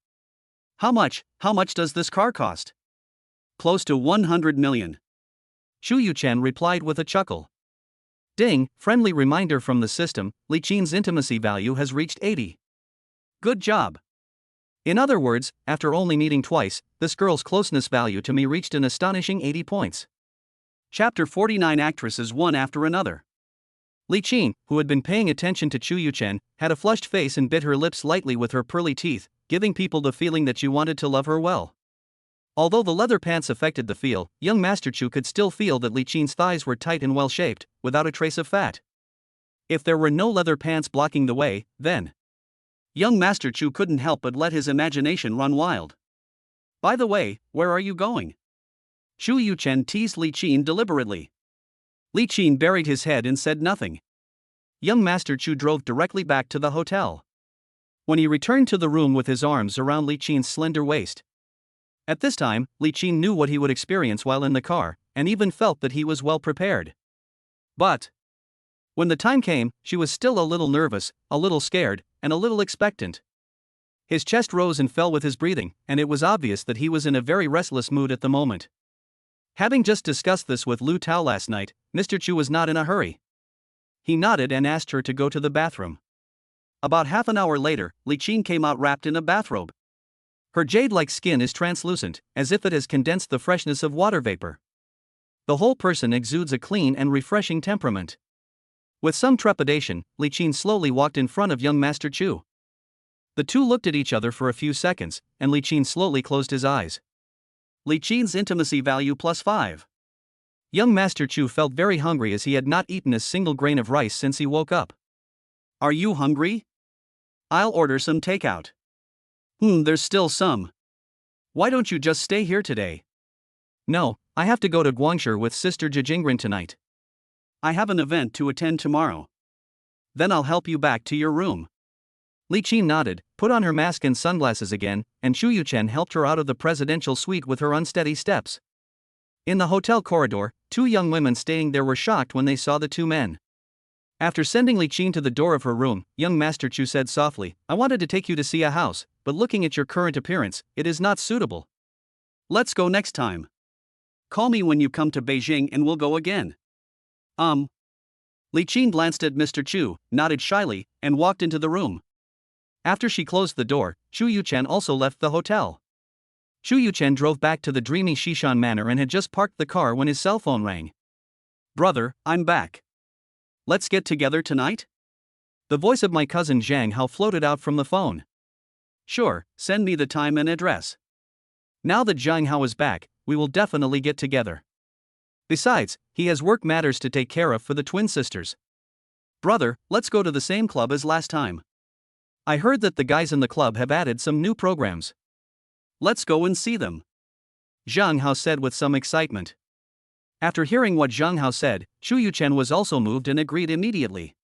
How much does this car cost? Close to 100 million. Chu Yuchen replied with a chuckle. Ding, friendly reminder from the system, Li Qin's intimacy value has reached 80. Good job. In other words, after only meeting twice, this girl's closeness value to me reached an astonishing 80 points. Chapter 49. Actresses one after another. Li Qin, who had been paying attention to Chu Yuchen, had a flushed face and bit her lips lightly with her pearly teeth, giving people the feeling that she wanted to love her well. Although the leather pants affected the feel, young Master Chu could still feel that Li Qin's thighs were tight and well-shaped, without a trace of fat. If there were no leather pants blocking the way, then young Master Chu couldn't help but let his imagination run wild. By the way, where are you going? Chu Yuchen teased Li Qin deliberately. Li Qin buried his head and said nothing. Young Master Chu drove directly back to the hotel. When he returned to the room with his arms around Li Qin's slender waist. At this time, Li Qin knew what he would experience while in the car, and even felt that he was well prepared. But when the time came, she was still a little nervous, a little scared, and a little expectant. His chest rose and fell with his breathing, and it was obvious that he was in a very restless mood at the moment. Having just discussed this with Lu Tao last night, Mr. Chu was not in a hurry. He nodded and asked her to go to the bathroom. About half an hour later, Li Qin came out wrapped in a bathrobe. Her jade-like skin is translucent, as if it has condensed the freshness of water vapor. The whole person exudes a clean and refreshing temperament. With some trepidation, Li Qin slowly walked in front of young Master Chu. The two looked at each other for a few seconds, and Li Qin slowly closed his eyes. Li Qin's intimacy value +5. Young Master Chu felt very hungry as he had not eaten a single grain of rice since he woke up. Are you hungry? I'll order some takeout. There's still some. Why don't you just stay here today? No, I have to go to Guangzhou with Sister Jijingren tonight. I have an event to attend tomorrow. Then I'll help you back to your room. Li Qin nodded, put on her mask and sunglasses again, and Chu Yuchen helped her out of the presidential suite with her unsteady steps. In the hotel corridor, two young women staying there were shocked when they saw the two men. After sending Li Qin to the door of her room, young Master Chu said softly, I wanted to take you to see a house, but looking at your current appearance, it is not suitable. Let's go next time. Call me when you come to Beijing and we'll go again. Li Qin glanced at Mr. Chu, nodded shyly, and walked into the room. After she closed the door, Chu Yuchen also left the hotel. Chu Yuchen drove back to the Dreamy Shishan Manor and had just parked the car when his cell phone rang. Brother, I'm back. Let's get together tonight? The voice of my cousin Zhang Hao floated out from the phone. Sure, send me the time and address. Now that Zhang Hao is back, we will definitely get together. Besides, he has work matters to take care of for the twin sisters. Brother, let's go to the same club as last time. I heard that the guys in the club have added some new programs. Let's go and see them. Zhang Hao said with some excitement. After hearing what Zhang Hao said, Chu Yuchen was also moved and agreed immediately.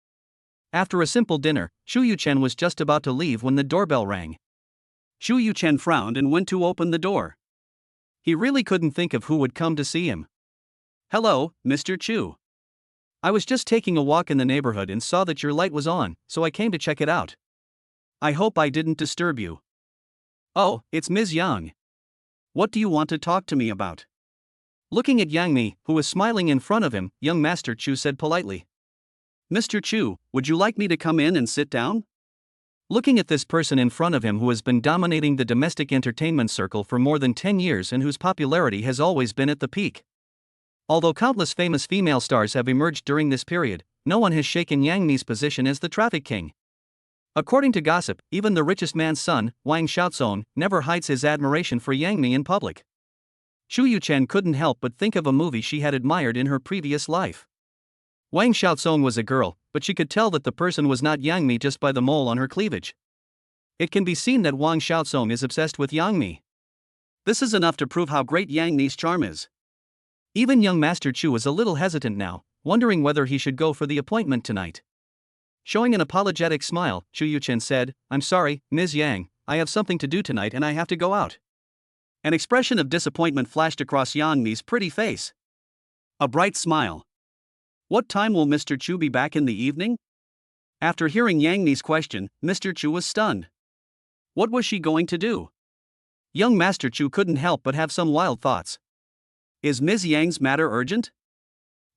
After a simple dinner, Chu Yuchen was just about to leave when the doorbell rang. Chu Yuchen frowned and went to open the door. He really couldn't think of who would come to see him. Hello, Mr. Chu. I was just taking a walk in the neighborhood and saw that your light was on, so I came to check it out. I hope I didn't disturb you. Oh, it's Ms. Yang. What do you want to talk to me about? Looking at Yang Mi, who was smiling in front of him, young Master Chu said politely. Mr. Chu, would you like me to come in and sit down? Looking at this person in front of him who has been dominating the domestic entertainment circle for more than 10 years and whose popularity has always been at the peak. Although countless famous female stars have emerged during this period, no one has shaken Yang Mi's position as the traffic king. According to gossip, even the richest man's son, Wang Xiaozong, never hides his admiration for Yang Mi in public. Chu Yuchen couldn't help but think of a movie she had admired in her previous life. Wang Xiaozong was a girl, but she could tell that the person was not Yang Mi just by the mole on her cleavage. It can be seen that Wang Xiaozong is obsessed with Yang Mi. This is enough to prove how great Yang Mi's charm is. Even young Master Chu was a little hesitant now, wondering whether he should go for the appointment tonight. Showing an apologetic smile, Chu Yuchen said, I'm sorry, Ms. Yang, I have something to do tonight and I have to go out. An expression of disappointment flashed across Yang Mi's pretty face. A bright smile. What time will Mr. Chu be back in the evening? After hearing Yang Mi's question, Mr. Chu was stunned. What was she going to do? Young Master Chu couldn't help but have some wild thoughts. Is Ms. Yang's matter urgent?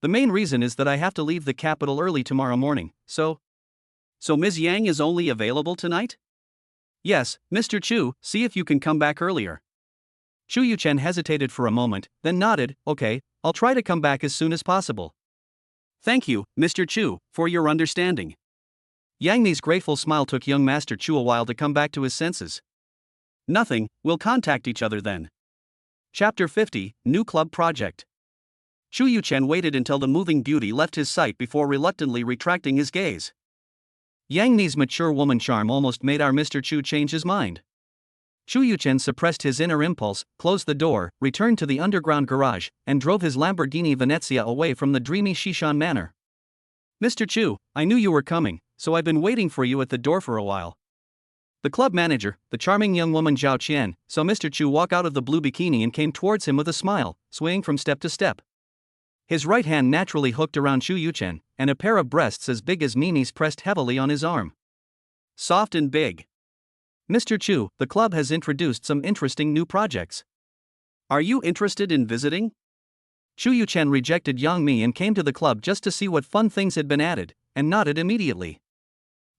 The main reason is that I have to leave the capital early tomorrow morning, So Ms. Yang is only available tonight? Yes, Mr. Chu, see if you can come back earlier. Chu Yuchen hesitated for a moment, then nodded, okay, I'll try to come back as soon as possible. Thank you, Mr. Chu, for your understanding. Yang Mi's grateful smile took young Master Chu a while to come back to his senses. Nothing, we'll contact each other then. Chapter 50, New Club Project. Chu Yuchen waited until the moving beauty left his sight before reluctantly retracting his gaze. Yang Mi's mature woman charm almost made our Mr. Chu change his mind. Chu Yuchen suppressed his inner impulse, closed the door, returned to the underground garage, and drove his Lamborghini Venezia away from the dreamy Shishan Manor. Mr. Chu, I knew you were coming, so I've been waiting for you at the door for a while. The club manager, the charming young woman Zhao Qian, saw Mr. Chu walk out of the blue bikini and came towards him with a smile, swaying from step to step. His right hand naturally hooked around Chu Yuchen, and a pair of breasts as big as Mimi's pressed heavily on his arm. Soft and big. Mr. Chu, the club has introduced some interesting new projects. Are you interested in visiting? Chu Yuchen rejected Yang Mi and came to the club just to see what fun things had been added, and nodded immediately.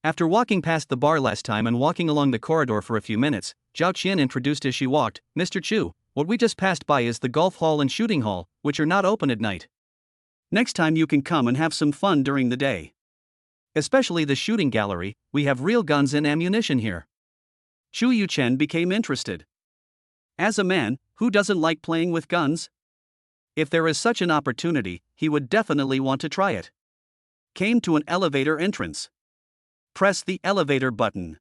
After walking past the bar last time and walking along the corridor for a few minutes, Zhao Qian introduced as she walked, Mr. Chu, what we just passed by is the golf hall and shooting hall, which are not open at night. Next time you can come and have some fun during the day. Especially the shooting gallery, we have real guns and ammunition here. Chu Yuchen became interested. As a man, who doesn't like playing with guns? If there is such an opportunity, he would definitely want to try it. Came to an elevator entrance. Press the elevator button.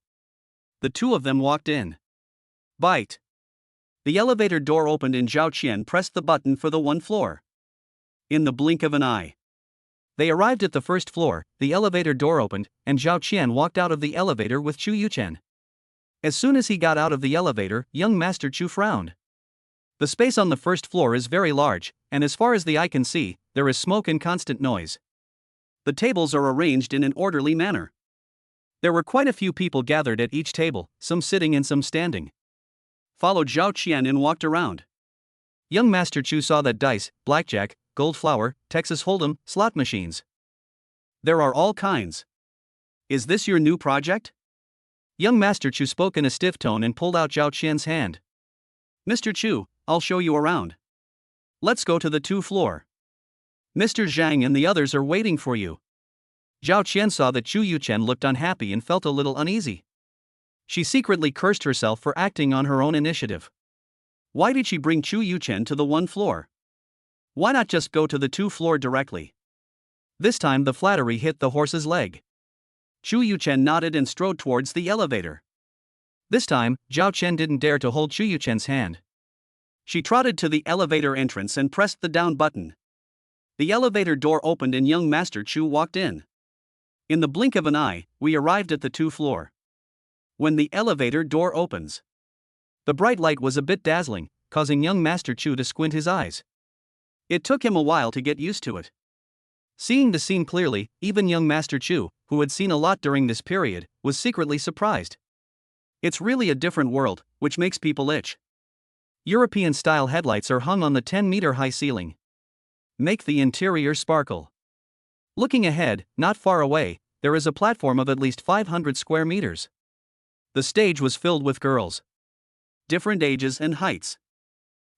The two of them walked in. Bite. The elevator door opened and Zhao Qian pressed the button for the 1 floor. In the blink of an eye. They arrived at the first floor, the elevator door opened, and Zhao Qian walked out of the elevator with Chu Yuchen. As soon as he got out of the elevator, young Master Chu frowned. The space on the first floor is very large, and as far as the eye can see, there is smoke and constant noise. The tables are arranged in an orderly manner. There were quite a few people gathered at each table, some sitting and some standing. Followed Zhao Qian and walked around. Young Master Chu saw that dice, blackjack, gold flower, Texas Hold'em, slot machines. There are all kinds. Is this your new project? Young Master Chu spoke in a stiff tone and pulled out Zhao Qian's hand. Mr. Chu, I'll show you around. Let's go to the 2 floor. Mr. Zhang and the others are waiting for you. Zhao Qian saw that Chu Yuchen looked unhappy and felt a little uneasy. She secretly cursed herself for acting on her own initiative. Why did she bring Chu Yuchen to the 1 floor? Why not just go to the 2 floor directly? This time the flattery hit the horse's leg. Chu Yuchen nodded and strode towards the elevator. This time, Zhao Chen didn't dare to hold Chu Yuchen's hand. She trotted to the elevator entrance and pressed the down button. The elevator door opened and young Master Chu walked in. In the blink of an eye, we arrived at the 2th floor. When the elevator door opens, the bright light was a bit dazzling, causing young Master Chu to squint his eyes. It took him a while to get used to it. Seeing the scene clearly, even young Master Chu, who had seen a lot during this period, was secretly surprised. It's really a different world, which makes people itch. European-style headlights are hung on the 10-meter-high ceiling. Make the interior sparkle. Looking ahead, not far away, there is a platform of at least 500 square meters. The stage was filled with girls. Different ages and heights.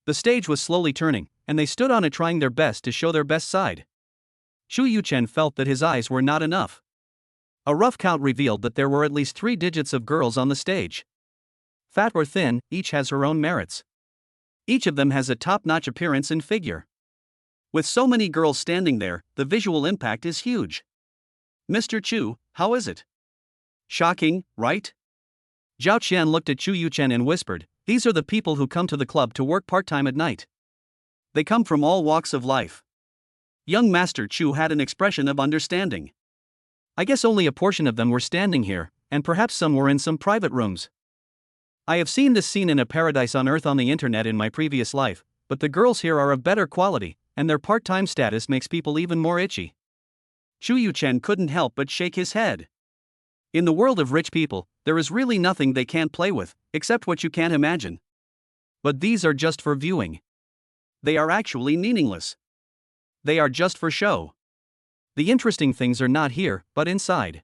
The stage was slowly turning, and they stood on it trying their best to show their best side. Chu Yuchen felt that his eyes were not enough. A rough count revealed that there were at least 3 digits of girls on the stage. Fat or thin, each has her own merits. Each of them has a top-notch appearance and figure. With so many girls standing there, the visual impact is huge. Mr. Chu, how is it? Shocking, right? Zhao Qian looked at Chu Yuchen and whispered, "These are the people who come to the club to work part-time at night. They come from all walks of life." Young Master Chu had an expression of understanding. I guess only a portion of them were standing here, and perhaps some were in some private rooms. I have seen this scene in a paradise on earth on the internet in my previous life, but the girls here are of better quality, and their part-time status makes people even more itchy. Chu Yuchen couldn't help but shake his head. In the world of rich people, there is really nothing they can't play with, except what you can't imagine. But these are just for viewing. They are actually meaningless. They are just for show. The interesting things are not here, but inside.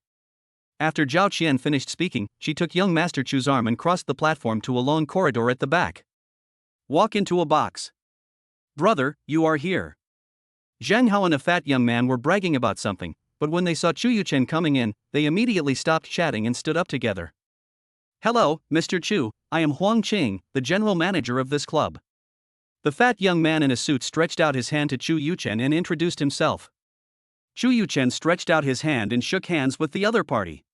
After Zhao Qian finished speaking, she took young Master Chu's arm and crossed the platform to a long corridor at the back. Walk into a box. Brother, you are here. Zhang Hao and a fat young man were bragging about something, but when they saw Chu Yuchen coming in, they immediately stopped chatting and stood up together. Hello, Mr. Chu, I am Huang Qing, the general manager of this club. The fat young man in a suit stretched out his hand to Chu Yuchen and introduced himself. Chu Yuchen stretched out his hand and shook hands with the other party.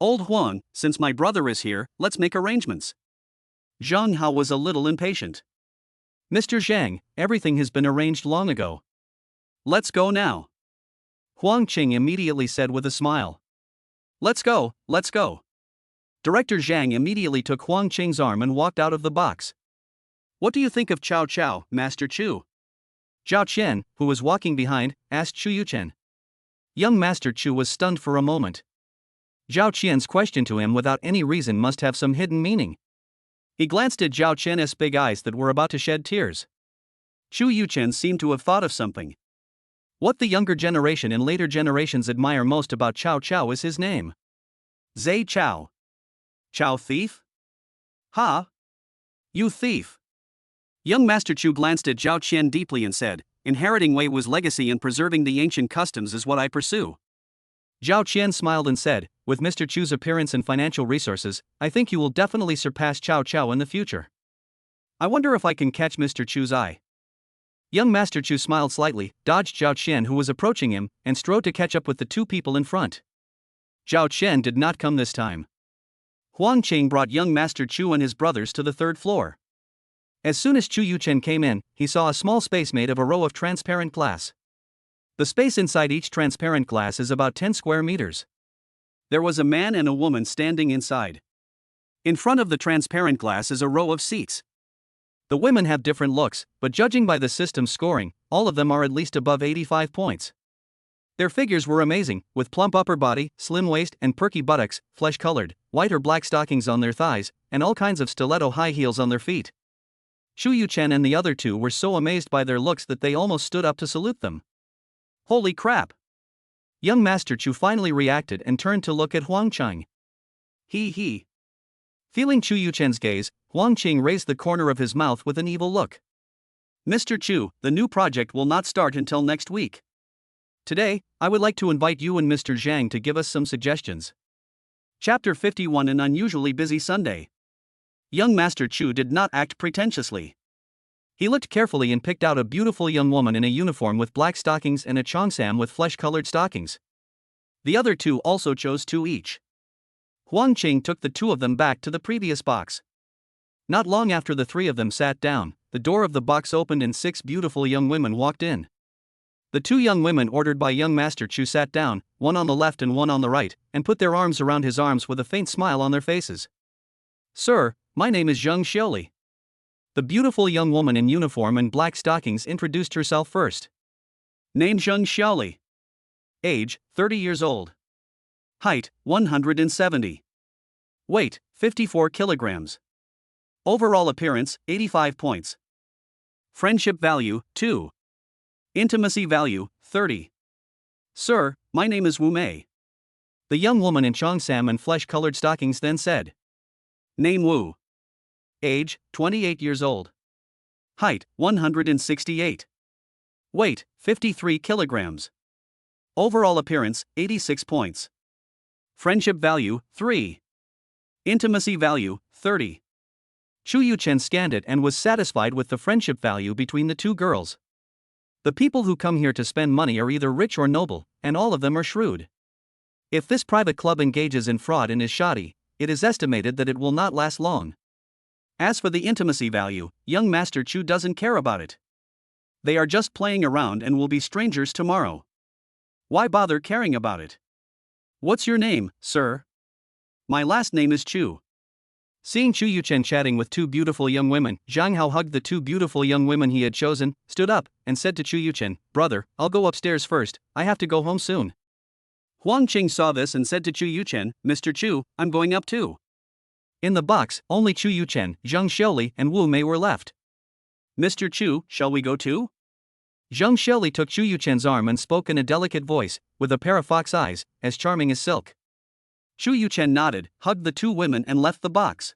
Old Huang, since my brother is here, let's make arrangements. Zhang Hao was a little impatient. Mr. Zhang, everything has been arranged long ago. Let's go now. Huang Qing immediately said with a smile. Let's go, let's go. Director Zhang immediately took Huang Qing's arm and walked out of the box. What do you think of Cao Cao, Master Chu? Zhao Qian, who was walking behind, asked Chu Yuchen. Young Master Chu was stunned for a moment. Zhao Qian's question to him without any reason must have some hidden meaning. He glanced at Zhao Qian's big eyes that were about to shed tears. Chu Yuchen seemed to have thought of something. What the younger generation and later generations admire most about Cao Cao is his name. Zai Chao. Chao thief? Ha! You thief! Young Master Chu glanced at Zhao Qian deeply and said, inheriting Wei Wu's legacy and preserving the ancient customs is what I pursue. Zhao Qian smiled and said, with Mr. Chu's appearance and financial resources, I think you will definitely surpass Cao Cao in the future. I wonder if I can catch Mr. Chu's eye. Young Master Chu smiled slightly, dodged Zhao Qian who was approaching him, and strode to catch up with the 2 people in front. Zhao Qian did not come this time. Huang Qing brought young Master Chu and his brothers to the 3rd floor. As soon as Chu Yuchen came in, he saw a small space made of a row of transparent glass. The space inside each transparent glass is about 10 square meters. There was a man and a woman standing inside. In front of the transparent glass is a row of seats. The women have different looks, but judging by the system's scoring, all of them are at least above 85 points. Their figures were amazing, with plump upper body, slim waist and perky buttocks, flesh-colored, white or black stockings on their thighs, and all kinds of stiletto high heels on their feet. Chu Yuchen and the other 2 were so amazed by their looks that they almost stood up to salute them. Holy crap! Young Master Chu finally reacted and turned to look at Huang Qing. He. Feeling Chu Yuchen's gaze, Huang Qing raised the corner of his mouth with an evil look. Mr. Chu, the new project will not start until next week. Today, I would like to invite you and Mr. Zhang to give us some suggestions. Chapter 51 An unusually busy Sunday. Young Master Chu did not act pretentiously. He looked carefully and picked out a beautiful young woman in a uniform with black stockings and a cheongsam with flesh-colored stockings. The other two also chose two each. Huang Qing took the two of them back to the previous box. Not long after the three of them sat down, the door of the box opened and 6 beautiful young women walked in. The 2 young women ordered by young Master Chu sat down, one on the left and one on the right, and put their arms around his arms with a faint smile on their faces. "Sir, my name is Zheng Xiaoli." The beautiful young woman in uniform and black stockings introduced herself first. Name Zheng Xiaoli. Age, 30 years old. Height, 170. Weight, 54 kilograms. Overall appearance, 85 points. Friendship value, 2. Intimacy value, 30. "Sir, my name is Wu Mei." The young woman in cheongsam and flesh-colored stockings then said. Name Wu. Age, 28 years old. Height, 168. Weight, 53 kilograms. Overall appearance, 86 points. Friendship value, 3. Intimacy value, 30. Chu Yuchen scanned it and was satisfied with the friendship value between the two girls. The people who come here to spend money are either rich or noble, and all of them are shrewd. If this private club engages in fraud and is shoddy, it is estimated that it will not last long. As for the intimacy value, young Master Chu doesn't care about it. They are just playing around and will be strangers tomorrow. Why bother caring about it? "What's your name, sir?" "My last name is Chu." Seeing Chu Yuchen chatting with 2 beautiful young women, Zhang Hao hugged the 2 beautiful young women he had chosen, stood up, and said to Chu Yuchen, "Brother, I'll go upstairs first, I have to go home soon." Huang Qing saw this and said to Chu Yuchen, "Mr. Chu, I'm going up too." In the box, only Chu Yuchen, Zheng Xiaoli, and Wu Mei were left. "Mr. Chu, shall we go too?" Zheng Xiaoli took Chu Yuchen's arm and spoke in a delicate voice, with a pair of fox eyes, as charming as silk. Chu Yuchen nodded, hugged the 2 women and left the box.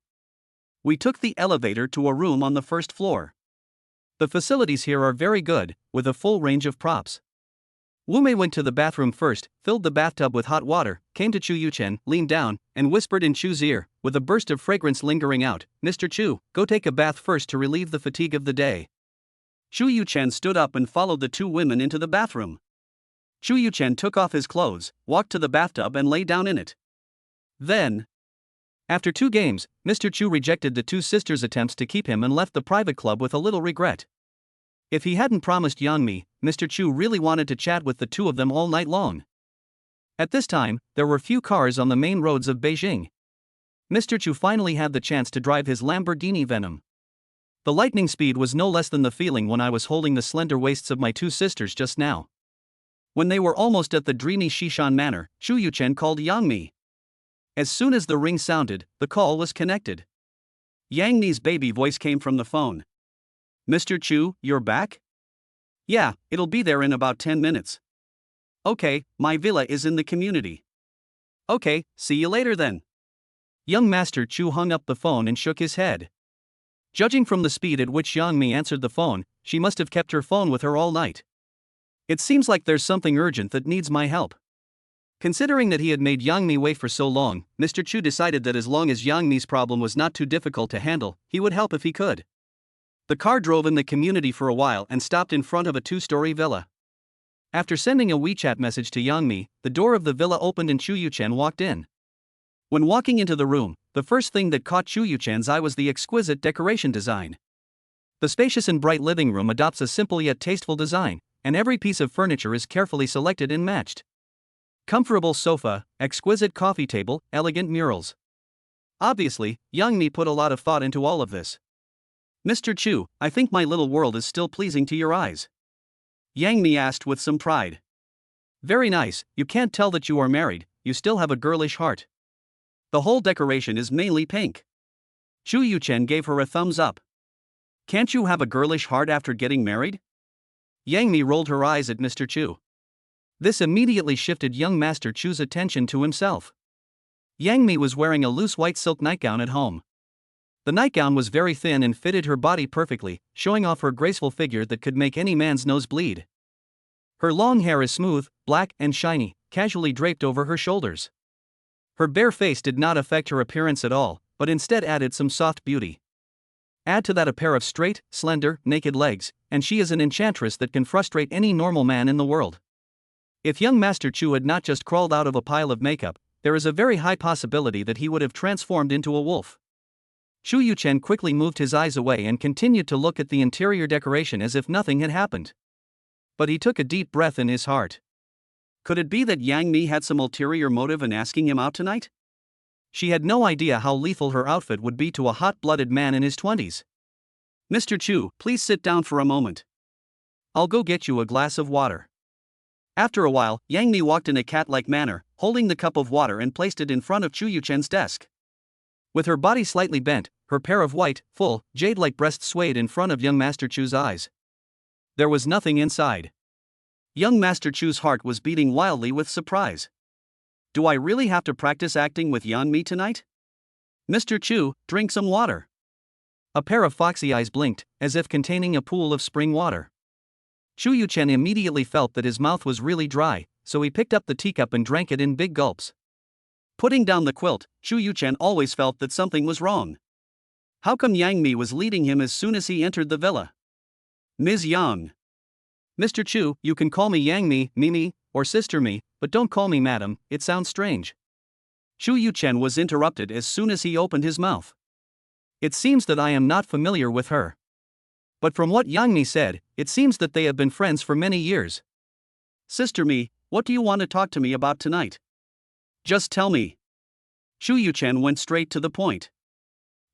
We took the elevator to a room on the first floor. The facilities here are very good, with a full range of props. Wu Mei went to the bathroom first, filled the bathtub with hot water, came to Chu Yuchen, leaned down, and whispered in Chu's ear, with a burst of fragrance lingering out, "Mr. Chu, go take a bath first to relieve the fatigue of the day." Chu Yuchen stood up and followed the 2 women into the bathroom. Chu Yuchen took off his clothes, walked to the bathtub and lay down in it. Then, after 2 games, Mr. Chu rejected the 2 sisters' attempts to keep him and left the private club with a little regret. If he hadn't promised Yang Mi, Mr. Chu really wanted to chat with the 2 of them all night long. At this time, there were few cars on the main roads of Beijing. Mr. Chu finally had the chance to drive his Lamborghini Venom. The lightning speed was no less than the feeling when I was holding the slender waists of my 2 sisters just now. When they were almost at the dreamy Shishan Manor, Chu Yuchen called Yang Mi. As soon as the ring sounded, the call was connected. Yang Mi's baby voice came from the phone. "Mr. Chu, you're back?" "Yeah, it'll be there in about 10 minutes. "Okay, my villa is in the community." "Okay, see you later then." Young Master Chu hung up the phone and shook his head. Judging from the speed at which Yang Mi answered the phone, she must have kept her phone with her all night. It seems like there's something urgent that needs my help. Considering that he had made Yang Mi wait for so long, Mr. Chu decided that as long as Yang Mi's problem was not too difficult to handle, he would help if he could. The car drove in the community for a while and stopped in front of a 2-story villa. After sending a WeChat message to Yang Mi, the door of the villa opened and Chu Yuchen walked in. When walking into the room, the first thing that caught Chu Yuchen's eye was the exquisite decoration design. The spacious and bright living room adopts a simple yet tasteful design, and every piece of furniture is carefully selected and matched. Comfortable sofa, exquisite coffee table, elegant murals. Obviously, Yang Mi put a lot of thought into all of this. "Mr. Chu, I think my little world is still pleasing to your eyes?" Yang Mi asked with some pride. "Very nice, you can't tell that you are married, you still have a girlish heart. The whole decoration is mainly pink." Chu Yuchen gave her a thumbs up. "Can't you have a girlish heart after getting married?" Yang Mi rolled her eyes at Mr. Chu. This immediately shifted young Master Chu's attention to himself. Yang Mi was wearing a loose white silk nightgown at home. The nightgown was very thin and fitted her body perfectly, showing off her graceful figure that could make any man's nose bleed. Her long hair is smooth, black, and shiny, casually draped over her shoulders. Her bare face did not affect her appearance at all, but instead added some soft beauty. Add to that a pair of straight, slender, naked legs, and she is an enchantress that can frustrate any normal man in the world. If young Master Chu had not just crawled out of a pile of makeup, there is a very high possibility that he would have transformed into a wolf. Chu Yuchen quickly moved his eyes away and continued to look at the interior decoration as if nothing had happened. But he took a deep breath in his heart. Could it be that Yang Mi had some ulterior motive in asking him out tonight? She had no idea how lethal her outfit would be to a hot-blooded man in his 20s. Mr. Chu, please sit down for a moment. I'll go get you a glass of water. After a while, Yang Mi walked in a cat-like manner, holding the cup of water and placed it in front of Chu Yuchen's desk. With her body slightly bent, her pair of white, full, jade-like breasts swayed in front of young Master Chu's eyes. There was nothing inside. Young Master Chu's heart was beating wildly with surprise. Do I really have to practice acting with Yang Mi tonight? Mr. Chu, drink some water. A pair of foxy eyes blinked, as if containing a pool of spring water. Chu Yuchen immediately felt that his mouth was really dry, so he picked up the teacup and drank it in big gulps. Putting down the quilt, Chu Yuchen always felt that something was wrong. How come Yang Mi was leading him as soon as he entered the villa? Ms. Yang. Mr. Chu, you can call me Yang Mi, Mimi, or Sister Mi, but don't call me Madam, it sounds strange. Chu Yuchen was interrupted as soon as he opened his mouth. It seems that I am not familiar with her. But from what Yang Mi said, it seems that they have been friends for many years. Sister Mi, what do you want to talk to me about tonight? Just tell me. Chu Yuchen went straight to the point.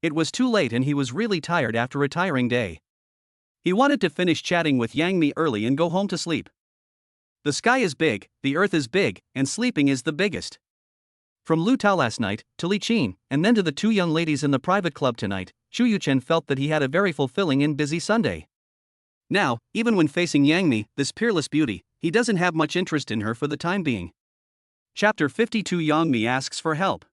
It was too late and he was really tired after a tiring day. He wanted to finish chatting with Yang Mi early and go home to sleep. The sky is big, the earth is big, and sleeping is the biggest. From Lu Tao last night, to Li Qin, and then to the two young ladies in the private club tonight, Chu Yuchen felt that he had a very fulfilling and busy Sunday. Now, even when facing Yang Mi, this peerless beauty, he doesn't have much interest in her for the time being. Chapter 52 Yang Mi asks for help.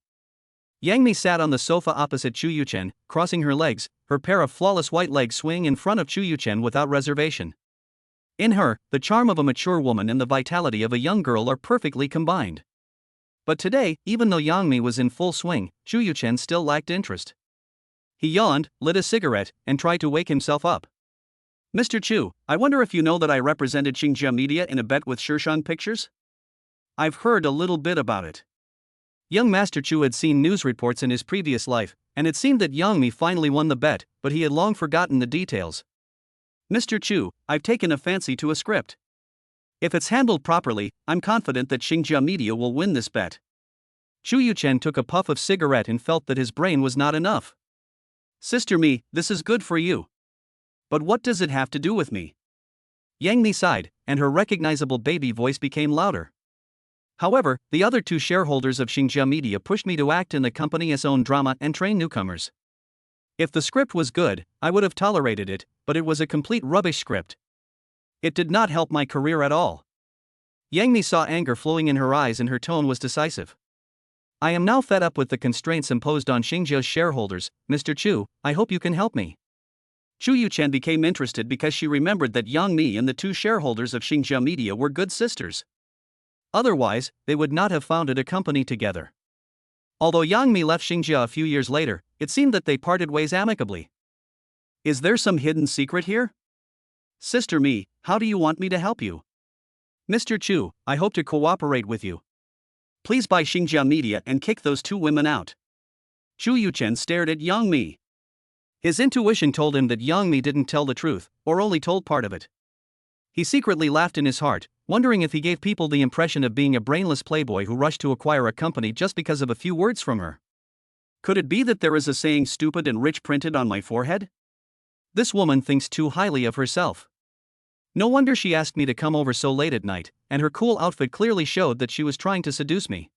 Yang Mi sat on the sofa opposite Chu Yuchen, crossing her legs, her pair of flawless white legs swinging in front of Chu Yuchen without reservation. In her, the charm of a mature woman and the vitality of a young girl are perfectly combined. But today, even though Yang Mi was in full swing, Chu Yuchen still lacked interest. He yawned, lit a cigarette, and tried to wake himself up. Mr. Chu, I wonder if you know that I represented Xinjia Media in a bet with Shishan Pictures? I've heard a little bit about it. Young Master Chu had seen news reports in his previous life, and it seemed that Yang Mi finally won the bet, but he had long forgotten the details. Mr. Chu, I've taken a fancy to a script. If it's handled properly, I'm confident that Xinjia Media will win this bet. Chu Yuchen took a puff of cigarette and felt that his brain was not enough. Sister Mi, this is good for you. But what does it have to do with me? Yang Mi sighed, and her recognizable baby voice became louder. However, the other two shareholders of Xinjia Media pushed me to act in the company's own drama and train newcomers. If the script was good, I would have tolerated it, but it was a complete rubbish script. It did not help my career at all. Yang Mi saw anger flowing in her eyes and her tone was decisive. I am now fed up with the constraints imposed on Xingjia's shareholders, Mr. Chu, I hope you can help me. Chu Yuchen became interested because she remembered that Yang Mi and the two shareholders of Xinjia Media were good sisters. Otherwise, they would not have founded a company together. Although Yang Mi left Xinjia a few years later, it seemed that they parted ways amicably. Is there some hidden secret here? Sister Mi, how do you want me to help you? Mr. Chu, I hope to cooperate with you. Please buy Xinjia Media and kick those two women out. Chu Yuchen stared at Yang Mi. His intuition told him that Yang Mi didn't tell the truth, or only told part of it. He secretly laughed in his heart, wondering if he gave people the impression of being a brainless playboy who rushed to acquire a company just because of a few words from her. Could it be that there is a saying stupid and rich printed on my forehead? This woman thinks too highly of herself. No wonder she asked me to come over so late at night, and her cool outfit clearly showed that she was trying to seduce me.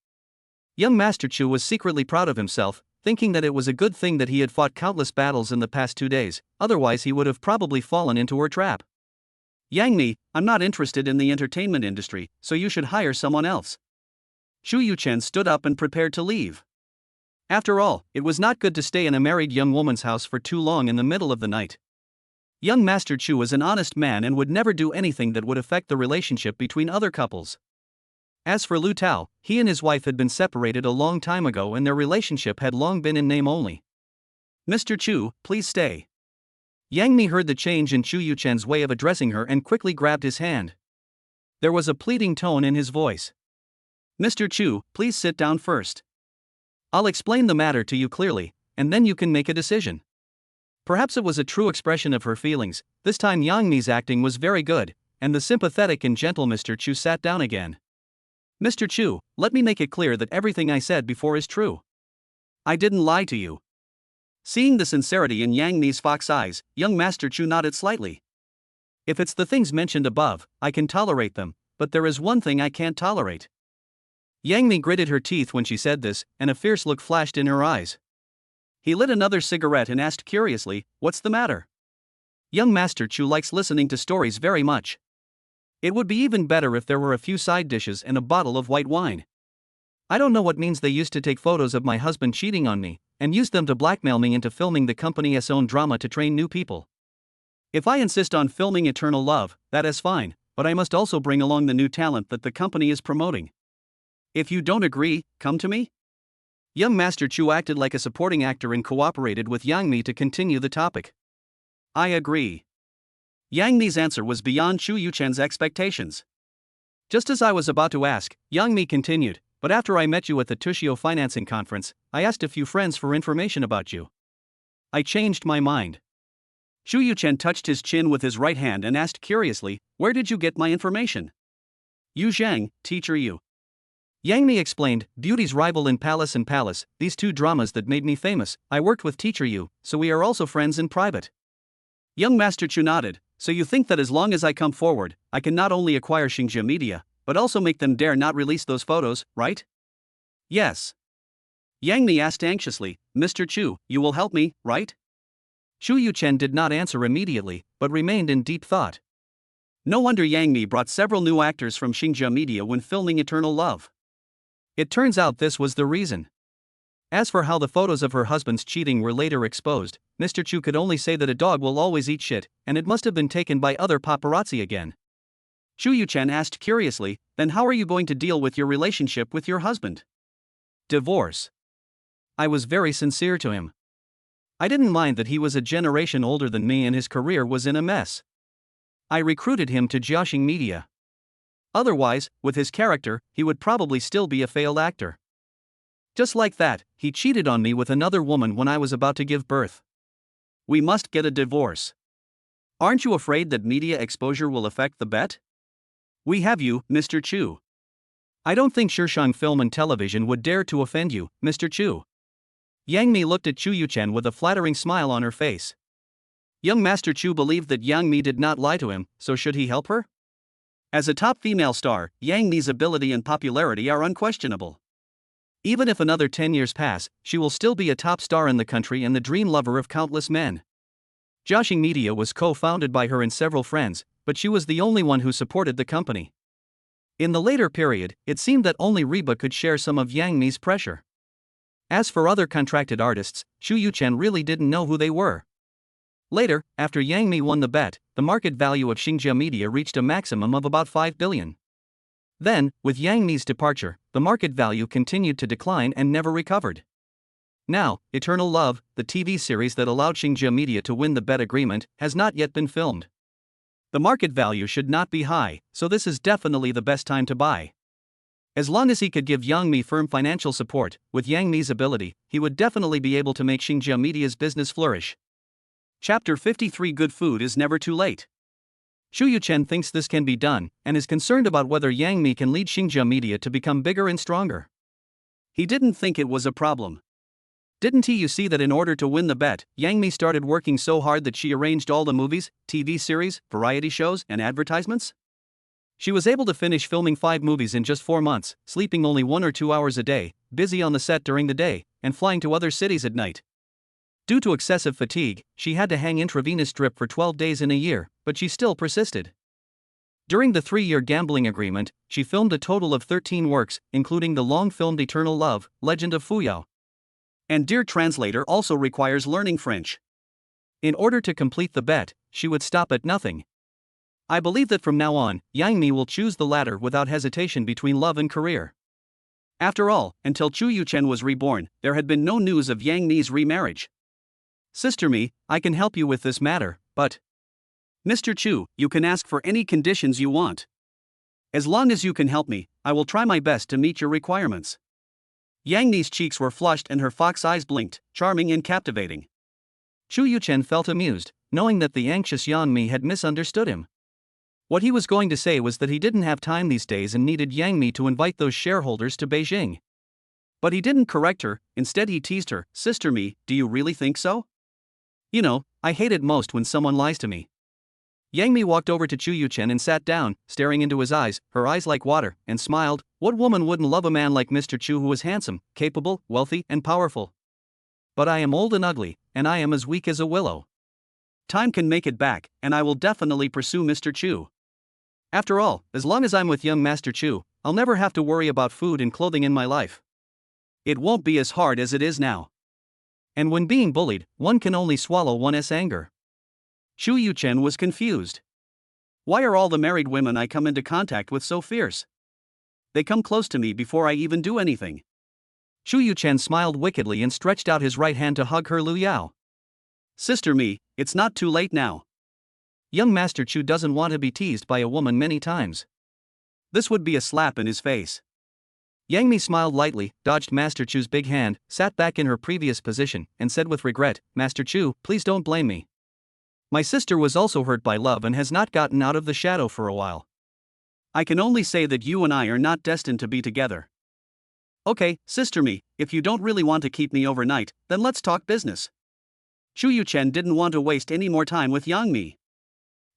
Young Master Chu was secretly proud of himself, thinking that it was a good thing that he had fought countless battles in the past 2 days, otherwise he would have probably fallen into her trap. Yang Mi, I'm not interested in the entertainment industry, so you should hire someone else. Chu Yuchen stood up and prepared to leave. After all, it was not good to stay in a married young woman's house for too long in the middle of the night. Young Master Chu was an honest man and would never do anything that would affect the relationship between other couples. As for Lu Tao, he and his wife had been separated a long time ago and their relationship had long been in name only. Mr. Chu, please stay. Yang Mi heard the change in Chu Yuchen's way of addressing her and quickly grabbed his hand. There was a pleading tone in his voice. "Mr. Chu, please sit down first. I'll explain the matter to you clearly, and then you can make a decision." Perhaps it was a true expression of her feelings. This time Yang Mi's acting was very good, and the sympathetic and gentle Mr. Chu sat down again. "Mr. Chu, let me make it clear that everything I said before is true. I didn't lie to you." Seeing the sincerity in Yang Mi's fox eyes, young Master Chu nodded slightly. "If it's the things mentioned above, I can tolerate them, but there is one thing I can't tolerate." Yang Mi gritted her teeth when she said this, and a fierce look flashed in her eyes. He lit another cigarette and asked curiously, "What's the matter?" Young Master Chu likes listening to stories very much. It would be even better if there were a few side dishes and a bottle of white wine. "I don't know what means they used to take photos of my husband cheating on me, and use them to blackmail me into filming the company's own drama to train new people. If I insist on filming Eternal Love, that is fine, but I must also bring along the new talent that the company is promoting. If you don't agree, come to me." Young Master Chu acted like a supporting actor and cooperated with Yang Mi to continue the topic. "I agree." Yang Mi's answer was beyond Chu Yuchen's expectations. "Just as I was about to ask," Yang Mi continued, "but after I met you at the Tushio financing conference, I asked a few friends for information about you. I changed my mind." Chu Yuchen touched his chin with his right hand and asked curiously, "Where did you get my information?" "Yu Zhang, teacher Yu." Yang Mi explained, "Beauty's rival in Palace and Palace, these two dramas that made me famous, I worked with teacher Yu, so we are also friends in private." Young Master Chu nodded, "So you think that as long as I come forward, I can not only acquire Xinjia Media, but also make them dare not release those photos, right?" "Yes." Yang Mi asked anxiously, "Mr. Chu, you will help me, right?" Chu Yuchen did not answer immediately, but remained in deep thought. No wonder Yang Mi brought several new actors from Xinjia Media when filming Eternal Love. It turns out this was the reason. As for how the photos of her husband's cheating were later exposed, Mr. Chu could only say that a dog will always eat shit, and it must have been taken by other paparazzi again. Chu Yuchen asked curiously, "Then how are you going to deal with your relationship with your husband?" "Divorce. I was very sincere to him. I didn't mind that he was a generation older than me and his career was in a mess. I recruited him to Jiaxing Media. Otherwise, with his character, he would probably still be a failed actor. Just like that, he cheated on me with another woman when I was about to give birth. We must get a divorce. Aren't you afraid that media exposure will affect the bet? We have you, Mr. Chu. I don't think Shishan Film and Television would dare to offend you, Mr. Chu." Yang Mi looked at Chu Yuchen with a flattering smile on her face. Young Master Chu believed that Yang Mi did not lie to him, so should he help her? As a top female star, Yang Mi's ability and popularity are unquestionable. Even if another 10 years pass, she will still be a top star in the country and the dream lover of countless men. Jiaxing Media was co-founded by her and several friends, but she was the only one who supported the company. In the later period, it seemed that only Reba could share some of Yang Mi's pressure. As for other contracted artists, Chu Yuchen really didn't know who they were. Later, after Yang Mi won the bet, the market value of Xinjia Media reached a maximum of about 5 billion. Then, with Yang Mi's departure, the market value continued to decline and never recovered. Now, Eternal Love, the TV series that allowed Xinjia Media to win the bet agreement, has not yet been filmed. The market value should not be high, so this is definitely the best time to buy. As long as he could give Yang Mi firm financial support, with Yang Mi's ability, he would definitely be able to make Xinjia Media's business flourish. Chapter 53 Good food is never too late. Chu Yuchen thinks this can be done, and is concerned about whether Yang Mi can lead Xinjia Media to become bigger and stronger. He didn't think it was a problem. Didn't you see that in order to win the bet, Yang Mi started working so hard that she arranged all the movies, TV series, variety shows, and advertisements? She was able to finish filming 5 movies in just 4 months, sleeping only 1 or 2 hours a day, busy on the set during the day, and flying to other cities at night. Due to excessive fatigue, she had to hang intravenous drip for 12 days in a year, but she still persisted. During the 3-year gambling agreement, she filmed a total of 13 works, including the long-filmed Eternal Love, Legend of Fuyao. And Dear Translator also requires learning French. In order to complete the bet, she would stop at nothing. I believe that from now on, Yang Mi will choose the latter without hesitation between love and career. After all, until Chu Yuchen was reborn, there had been no news of Yang Mi's remarriage. Sister Me, I can help you with this matter, but Mr. Chu, you can ask for any conditions you want. As long as you can help me, I will try my best to meet your requirements. Yang Ni's cheeks were flushed and her fox eyes blinked, charming and captivating. Chu Yuchen felt amused, knowing that the anxious Yang Mi had misunderstood him. What he was going to say was that he didn't have time these days and needed Yang Mi to invite those shareholders to Beijing. But he didn't correct her, instead he teased her, Sister Me, do you really think so? You know, I hate it most when someone lies to me. Yang Mi walked over to Chu Yuchen and sat down, staring into his eyes, her eyes like water, and smiled. What woman wouldn't love a man like Mr. Chu who was handsome, capable, wealthy, and powerful? But I am old and ugly, and I am as weak as a willow. Time can make it back, and I will definitely pursue Mr. Chu. After all, as long as I'm with young Master Chu, I'll never have to worry about food and clothing in my life. It won't be as hard as it is now. And when being bullied, one can only swallow one's anger. Chu Yuchen was confused. Why are all the married women I come into contact with so fierce? They come close to me before I even do anything. Chu Yuchen smiled wickedly and stretched out his right hand to hug her Lu Yao. Sister Me, it's not too late now. Young Master Chu doesn't want to be teased by a woman many times. This would be a slap in his face. Yang Mi smiled lightly, dodged Master Chu's big hand, sat back in her previous position, and said with regret, Master Chu, please don't blame me. My sister was also hurt by love and has not gotten out of the shadow for a while. I can only say that you and I are not destined to be together. Okay, Sister Me, if you don't really want to keep me overnight, then let's talk business. Chu Yuchen didn't want to waste any more time with Yang Mi.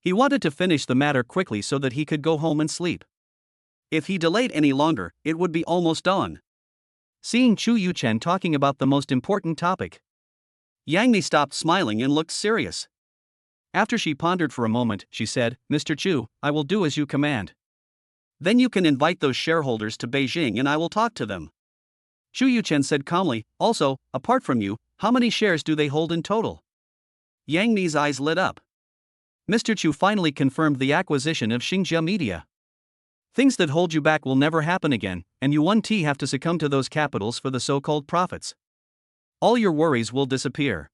He wanted to finish the matter quickly so that he could go home and sleep. If he delayed any longer, it would be almost dawn. Seeing Chu Yuchen talking about the most important topic, Yang Mi stopped smiling and looked serious. After she pondered for a moment, she said, Mr. Chu, I will do as you command. Then you can invite those shareholders to Beijing and I will talk to them. Chu Yuchen said calmly, also, apart from you, how many shares do they hold in total? Yang Mi's eyes lit up. Mr. Chu finally confirmed the acquisition of Xinjia Media. Things that hold you back will never happen again, and you won't have to succumb to those capitals for the so-called profits. All your worries will disappear.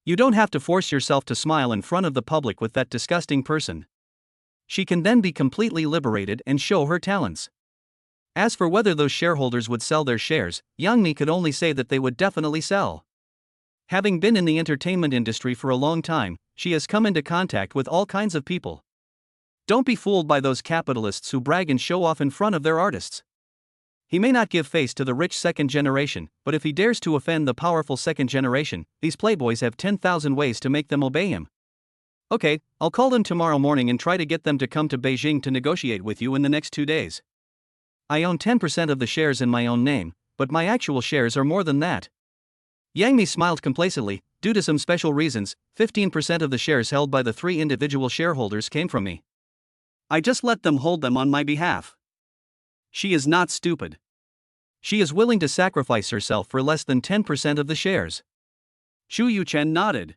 You don't have to force yourself to smile in front of the public with that disgusting person. She can then be completely liberated and show her talents. As for whether those shareholders would sell their shares, Yang Mi could only say that they would definitely sell. Having been in the entertainment industry for a long time, she has come into contact with all kinds of people. Don't be fooled by those capitalists who brag and show off in front of their artists. He may not give face to the rich second generation, but if he dares to offend the powerful second generation, these playboys have 10,000 ways to make them obey him. Okay, I'll call them tomorrow morning and try to get them to come to Beijing to negotiate with you in the next 2 days. I own 10% of the shares in my own name, but my actual shares are more than that. Yang Mi smiled complacently. Due to some special reasons, 15% of the shares held by the 3 individual shareholders came from me. I just let them hold them on my behalf. She is not stupid. She is willing to sacrifice herself for less than 10% of the shares. Chu Yuchen nodded.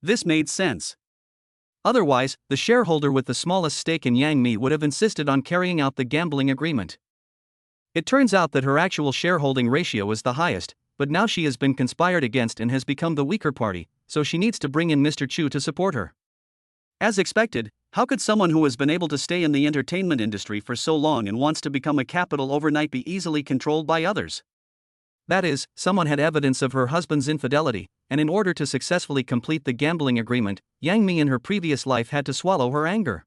This made sense. Otherwise, the shareholder with the smallest stake in Yang Mi would have insisted on carrying out the gambling agreement. It turns out that her actual shareholding ratio is the highest, but now she has been conspired against and has become the weaker party, so she needs to bring in Mr. Chu to support her. As expected, how could someone who has been able to stay in the entertainment industry for so long and wants to become a capital overnight be easily controlled by others? That is, someone had evidence of her husband's infidelity, and in order to successfully complete the gambling agreement, Yang Mi in her previous life had to swallow her anger.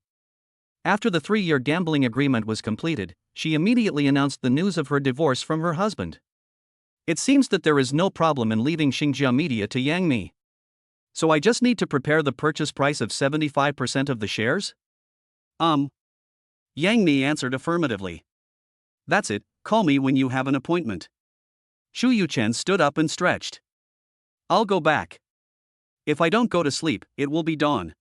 After the 3-year gambling agreement was completed, she immediately announced the news of her divorce from her husband. It seems that there is no problem in leaving Xinjia Media to Yang Mi. So I just need to prepare the purchase price of 75% of the shares? Yang Mi answered affirmatively. That's it, call me when you have an appointment. Chu Yuchen stood up and stretched. I'll go back. If I don't go to sleep, it will be dawn.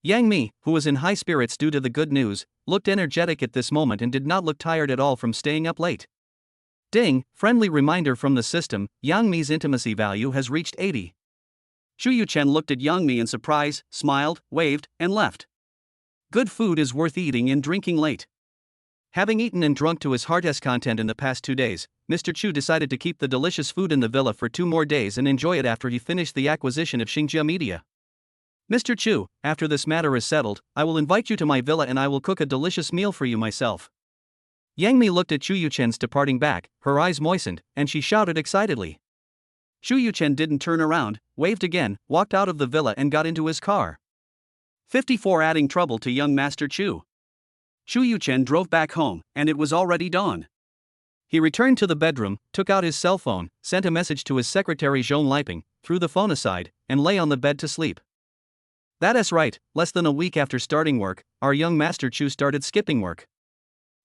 Yang Mi, who was in high spirits due to the good news, looked energetic at this moment and did not look tired at all from staying up late. Ding, friendly reminder from the system, Yang Mi's intimacy value has reached 80. Chu Yuchen looked at Yang Mi in surprise, smiled, waved, and left. Good food is worth eating and drinking late. Having eaten and drunk to his heart's content in the past 2 days, Mr. Chu decided to keep the delicious food in the villa for 2 more days and enjoy it after he finished the acquisition of Xingjia Media. Mr. Chu, after this matter is settled, I will invite you to my villa and I will cook a delicious meal for you myself. Yang Mi looked at Chu Yuchen's departing back, her eyes moistened, and she shouted excitedly. Chu Yuchen didn't turn around, waved again, walked out of the villa and got into his car. 54 Adding trouble to young Master Chu. Chu Yuchen drove back home, and it was already dawn. He returned to the bedroom, took out his cell phone, sent a message to his secretary Zhong Liping, threw the phone aside, and lay on the bed to sleep. That's right, less than a week after starting work, our young Master Chu started skipping work.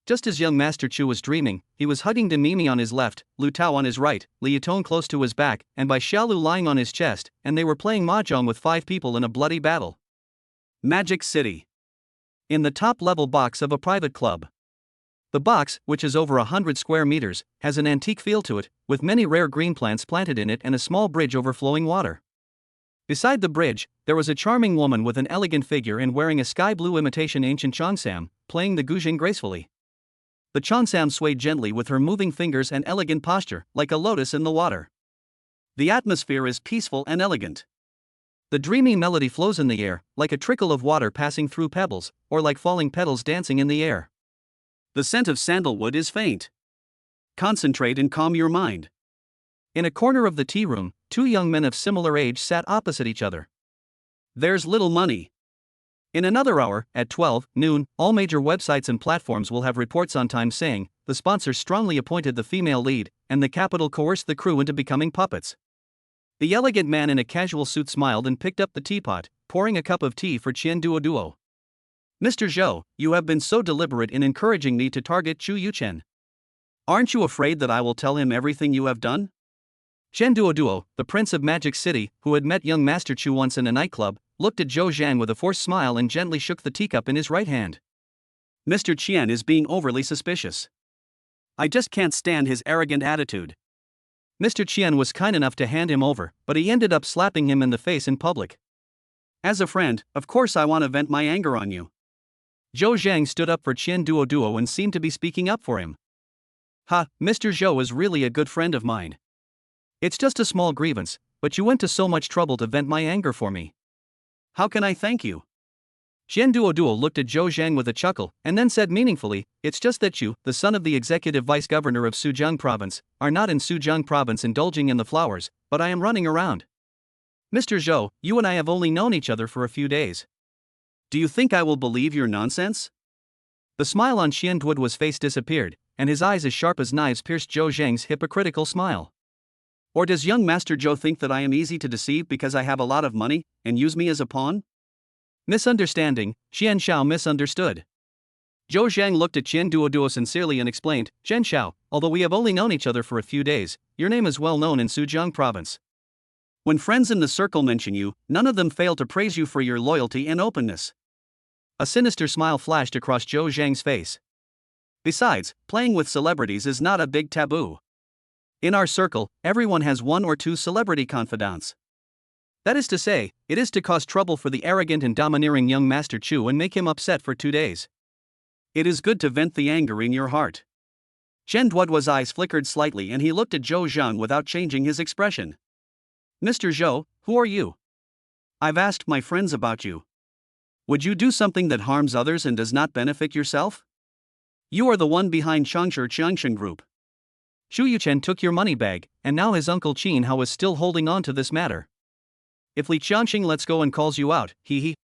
Just as young Master Chu was dreaming, he was hugging Dreamy on his left, Lu Tao on his right, Li Yitong close to his back, and Bai Xiaolu lying on his chest, and they were playing mahjong with 5 people in a bloody battle. Magic City. In the top-level box of a private club. The box, which is over 100 square meters, has an antique feel to it, with many rare green plants planted in it and a small bridge overflowing water. Beside the bridge, there was a charming woman with an elegant figure and wearing a sky-blue imitation ancient cheongsam, playing the guzheng gracefully. The cheongsam swayed gently with her moving fingers and elegant posture, like a lotus in the water. The atmosphere is peaceful and elegant. The dreamy melody flows in the air, like a trickle of water passing through pebbles, or like falling petals dancing in the air. The scent of sandalwood is faint. Concentrate and calm your mind. In a corner of the tea room, 2 young men of similar age sat opposite each other. There's little money. In another hour, at 12 noon, all major websites and platforms will have reports on time saying, the sponsor strongly appointed the female lead, and the capital coerced the crew into becoming puppets. The elegant man in a casual suit smiled and picked up the teapot, pouring a cup of tea for Qian Duoduo. Mr. Zhou, you have been so deliberate in encouraging me to target Chu Yuchen. Aren't you afraid that I will tell him everything you have done? Qian Duoduo, the prince of Magic City, who had met young Master Chu once in a nightclub, looked at Zhou Zhang with a forced smile and gently shook the teacup in his right hand. Mr. Qian is being overly suspicious. I just can't stand his arrogant attitude. Mr. Qian was kind enough to hand him over, but he ended up slapping him in the face in public. As a friend, of course I want to vent my anger on you. Zhou Zhang stood up for Qian Duoduo and seemed to be speaking up for him. Ha, Mr. Zhou is really a good friend of mine. It's just a small grievance, but you went to so much trouble to vent my anger for me. How can I thank you? Qian Duoduo looked at Zhou Zhang with a chuckle, and then said meaningfully, it's just that you, the son of the executive vice governor of Sujiang province, are not in Sujiang province indulging in the flowers, but I am running around. Mr. Zhou, you and I have only known each other for a few days. Do you think I will believe your nonsense? The smile on Qian Duoduo's face disappeared, and his eyes as sharp as knives pierced Zhou Zhang's hypocritical smile. Or does young Master Zhou think that I am easy to deceive because I have a lot of money, and use me as a pawn? Misunderstanding, Qian Xiao misunderstood. Zhou Zhang looked at Qian Duoduo sincerely and explained, Qian Xiao, although we have only known each other for a few days, your name is well known in Sujiang province. When friends in the circle mention you, none of them fail to praise you for your loyalty and openness. A sinister smile flashed across Zhou Zhang's face. Besides, playing with celebrities is not a big taboo. In our circle, everyone has 1 or 2 celebrity confidants. That is to say, it is to cause trouble for the arrogant and domineering young Master Chu and make him upset for 2 days. It is good to vent the anger in your heart. Qian Duoduo's eyes flickered slightly and he looked at Zhou Zhang without changing his expression. Mr. Zhou, who are you? I've asked my friends about you. Would you do something that harms others and does not benefit yourself? You are the one behind Changshe Qiangshen Group. Chu Yuchen took your money bag, and now his uncle Qin Hao is still holding on to this matter. If Li Qiangxing lets go and calls you out, he.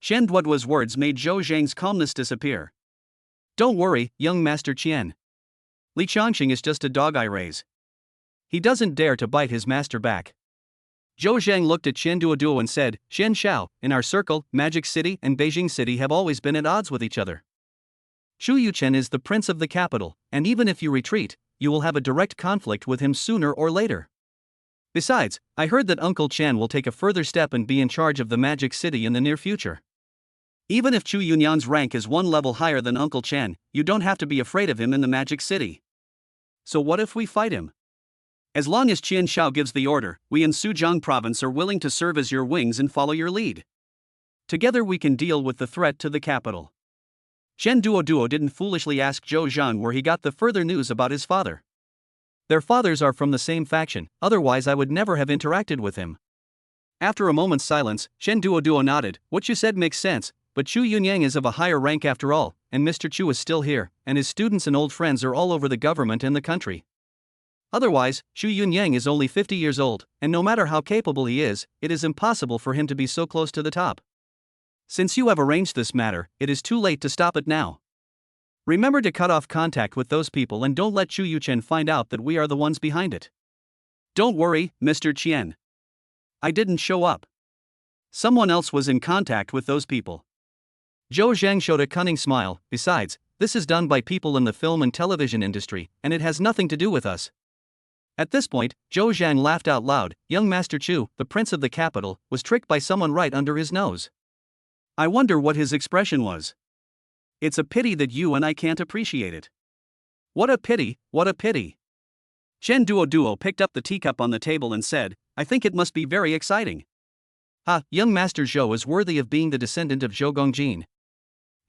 Qian Duoduo's words made Zhou Zhang's calmness disappear. Don't worry, young Master Qian. Li Qiangxing is just a dog I raise. He doesn't dare to bite his master back. Zhou Zhang looked at Qian Duoduo and said, Qian Xiao, in our circle, Magic City and Beijing City have always been at odds with each other. Chu Yuchen is the prince of the capital, and even if you retreat, you will have a direct conflict with him sooner or later. Besides, I heard that Uncle Qian will take a further step and be in charge of the Magic City in the near future. Even if Chu Yunyan's rank is 1 level higher than Uncle Qian, you don't have to be afraid of him in the Magic City. So what if we fight him? As long as Qian Xiao gives the order, we in Sujiang province are willing to serve as your wings and follow your lead. Together we can deal with the threat to the capital. Qian Duoduo didn't foolishly ask Zhou Zhang where he got the further news about his father. Their fathers are from the same faction, otherwise I would never have interacted with him. After a moment's silence, Shen Duo nodded. What you said makes sense, but Chu Yunyang is of a higher rank after all, and Mr. Chu is still here, and his students and old friends are all over the government and the country. Otherwise, Chu Yunyang is only 50 years old, and no matter how capable he is, it is impossible for him to be so close to the top. Since you have arranged this matter, it is too late to stop it now. Remember to cut off contact with those people and don't let Chu Yuchen find out that we are the ones behind it. Don't worry, Mr. Qian. I didn't show up. Someone else was in contact with those people. Zhou Zhang showed a cunning smile. Besides, this is done by people in the film and television industry, and it has nothing to do with us. At this point, Zhou Zhang laughed out loud. Young Master Chu, the prince of the capital, was tricked by someone right under his nose. I wonder what his expression was. It's a pity that you and I can't appreciate it. What a pity, what a pity. Shen Duo picked up the teacup on the table and said, I think it must be very exciting. Young Master Zhou is worthy of being the descendant of Zhou Gongjin.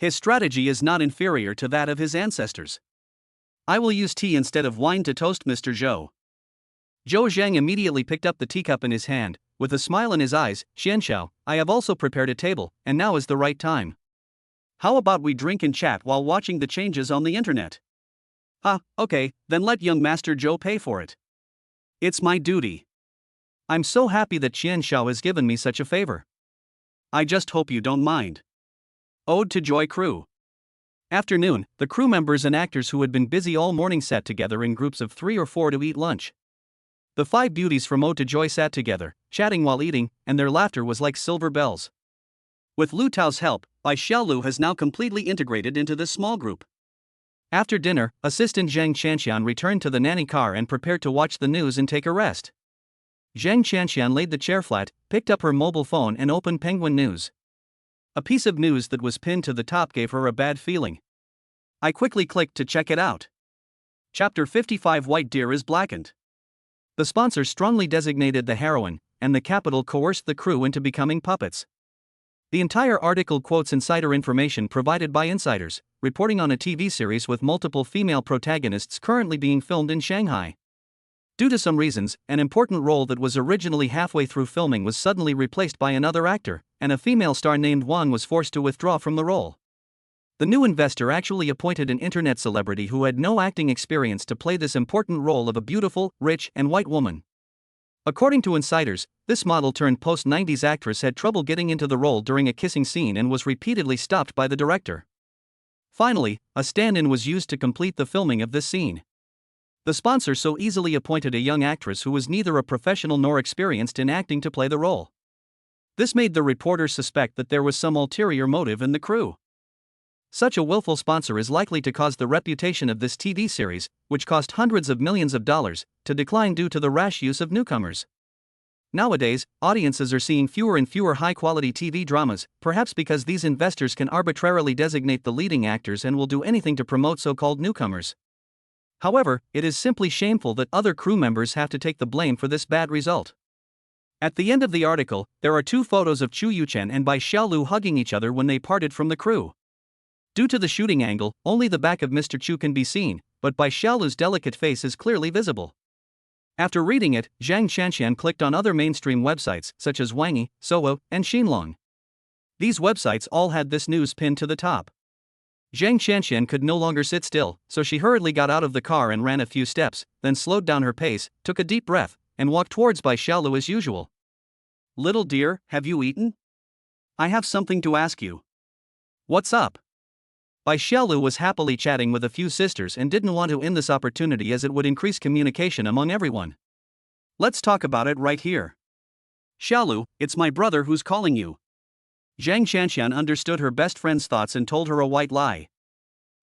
His strategy is not inferior to that of his ancestors. I will use tea instead of wine to toast Mr. Zhou. Zhou Zhang immediately picked up the teacup in his hand. With a smile in his eyes, Xianxiao, I have also prepared a table, and now is the right time. How about we drink and chat while watching the changes on the internet? Okay, then let young Master Zhou pay for it. It's my duty. I'm so happy that Xianxiao has given me such a favor. I just hope you don't mind. Ode to Joy Crew. Afternoon, the crew members and actors who had been busy all morning sat together in groups of 3 or 4 to eat lunch. The 5 beauties from Ode to Joy sat together, chatting while eating, and their laughter was like silver bells. With Lu Tao's help, Bai Xiaolu has now completely integrated into this small group. After dinner, assistant Zhang Qianxian returned to the nanny car and prepared to watch the news and take a rest. Zhang Qianxian laid the chair flat, picked up her mobile phone and opened Penguin News. A piece of news that was pinned to the top gave her a bad feeling. I quickly clicked to check it out. Chapter 55 White Deer is blackened. The sponsor strongly designated the heroine, and the capital coerced the crew into becoming puppets. The entire article quotes insider information provided by insiders, reporting on a TV series with multiple female protagonists currently being filmed in Shanghai. Due to some reasons, an important role that was originally halfway through filming was suddenly replaced by another actor, and a female star named Wang was forced to withdraw from the role. The new investor actually appointed an internet celebrity who had no acting experience to play this important role of a beautiful, rich, and white woman. According to insiders, this model turned post-90s actress had trouble getting into the role during a kissing scene and was repeatedly stopped by the director. Finally, a stand-in was used to complete the filming of this scene. The sponsor so easily appointed a young actress who was neither a professional nor experienced in acting to play the role. This made the reporters suspect that there was some ulterior motive in the crew. Such a willful sponsor is likely to cause the reputation of this TV series, which cost hundreds of millions of dollars, to decline due to the rash use of newcomers. Nowadays, audiences are seeing fewer and fewer high-quality TV dramas, perhaps because these investors can arbitrarily designate the leading actors and will do anything to promote so-called newcomers. However, it is simply shameful that other crew members have to take the blame for this bad result. At the end of the article, there are 2 photos of Chu Yuchen and Bai Xiaolu hugging each other when they parted from the crew. Due to the shooting angle, only the back of Mr. Chu can be seen, but Bai Xiaolu's delicate face is clearly visible. After reading it, Zhang Qianxian clicked on other mainstream websites such as Wangi, Sowo, and Xinlong. These websites all had this news pinned to the top. Zhang Qianxian could no longer sit still, so she hurriedly got out of the car and ran a few steps, then slowed down her pace, took a deep breath, and walked towards Bai Xiaolu as usual. Little dear, have you eaten? I have something to ask you. What's up? Bai Xiaolu was happily chatting with a few sisters and didn't want to end this opportunity as it would increase communication among everyone. Let's talk about it right here. Xiaolu, it's my brother who's calling you. Zhang Qianxian understood her best friend's thoughts and told her a white lie.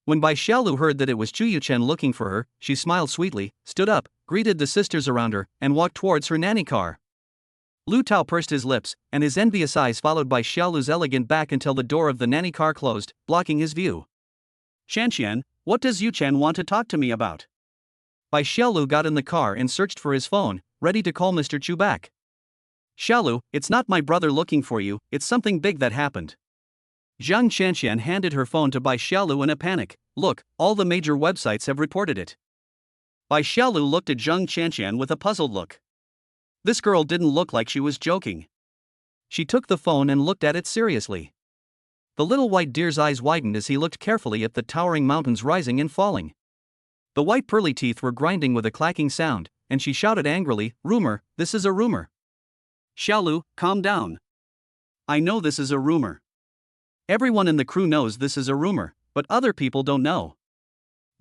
When Bai Xiaolu heard that it was Chu Yuchen looking for her, she smiled sweetly, stood up, greeted the sisters around her, and walked towards her nanny car. Lu Tao pursed his lips, and his envious eyes followed Bai Xiaolu's elegant back until the door of the nanny car closed, blocking his view. Xianxian, what does Yuchen want to talk to me about? Bai Xiaolu got in the car and searched for his phone, ready to call Mr. Chu back. Xiaolu, it's not my brother looking for you, it's something big that happened. Zhang Qianxian handed her phone to Bai Xiaolu in a panic. Look, all the major websites have reported it. Bai Xiaolu looked at Zheng Qianqian with a puzzled look. This girl didn't look like she was joking. She took the phone and looked at it seriously. The little white deer's eyes widened as he looked carefully at the towering mountains rising and falling. The white pearly teeth were grinding with a clacking sound, and she shouted angrily, "Rumor, this is a rumor." Xiaolu, calm down. I know this is a rumor. Everyone in the crew knows this is a rumor, but other people don't know.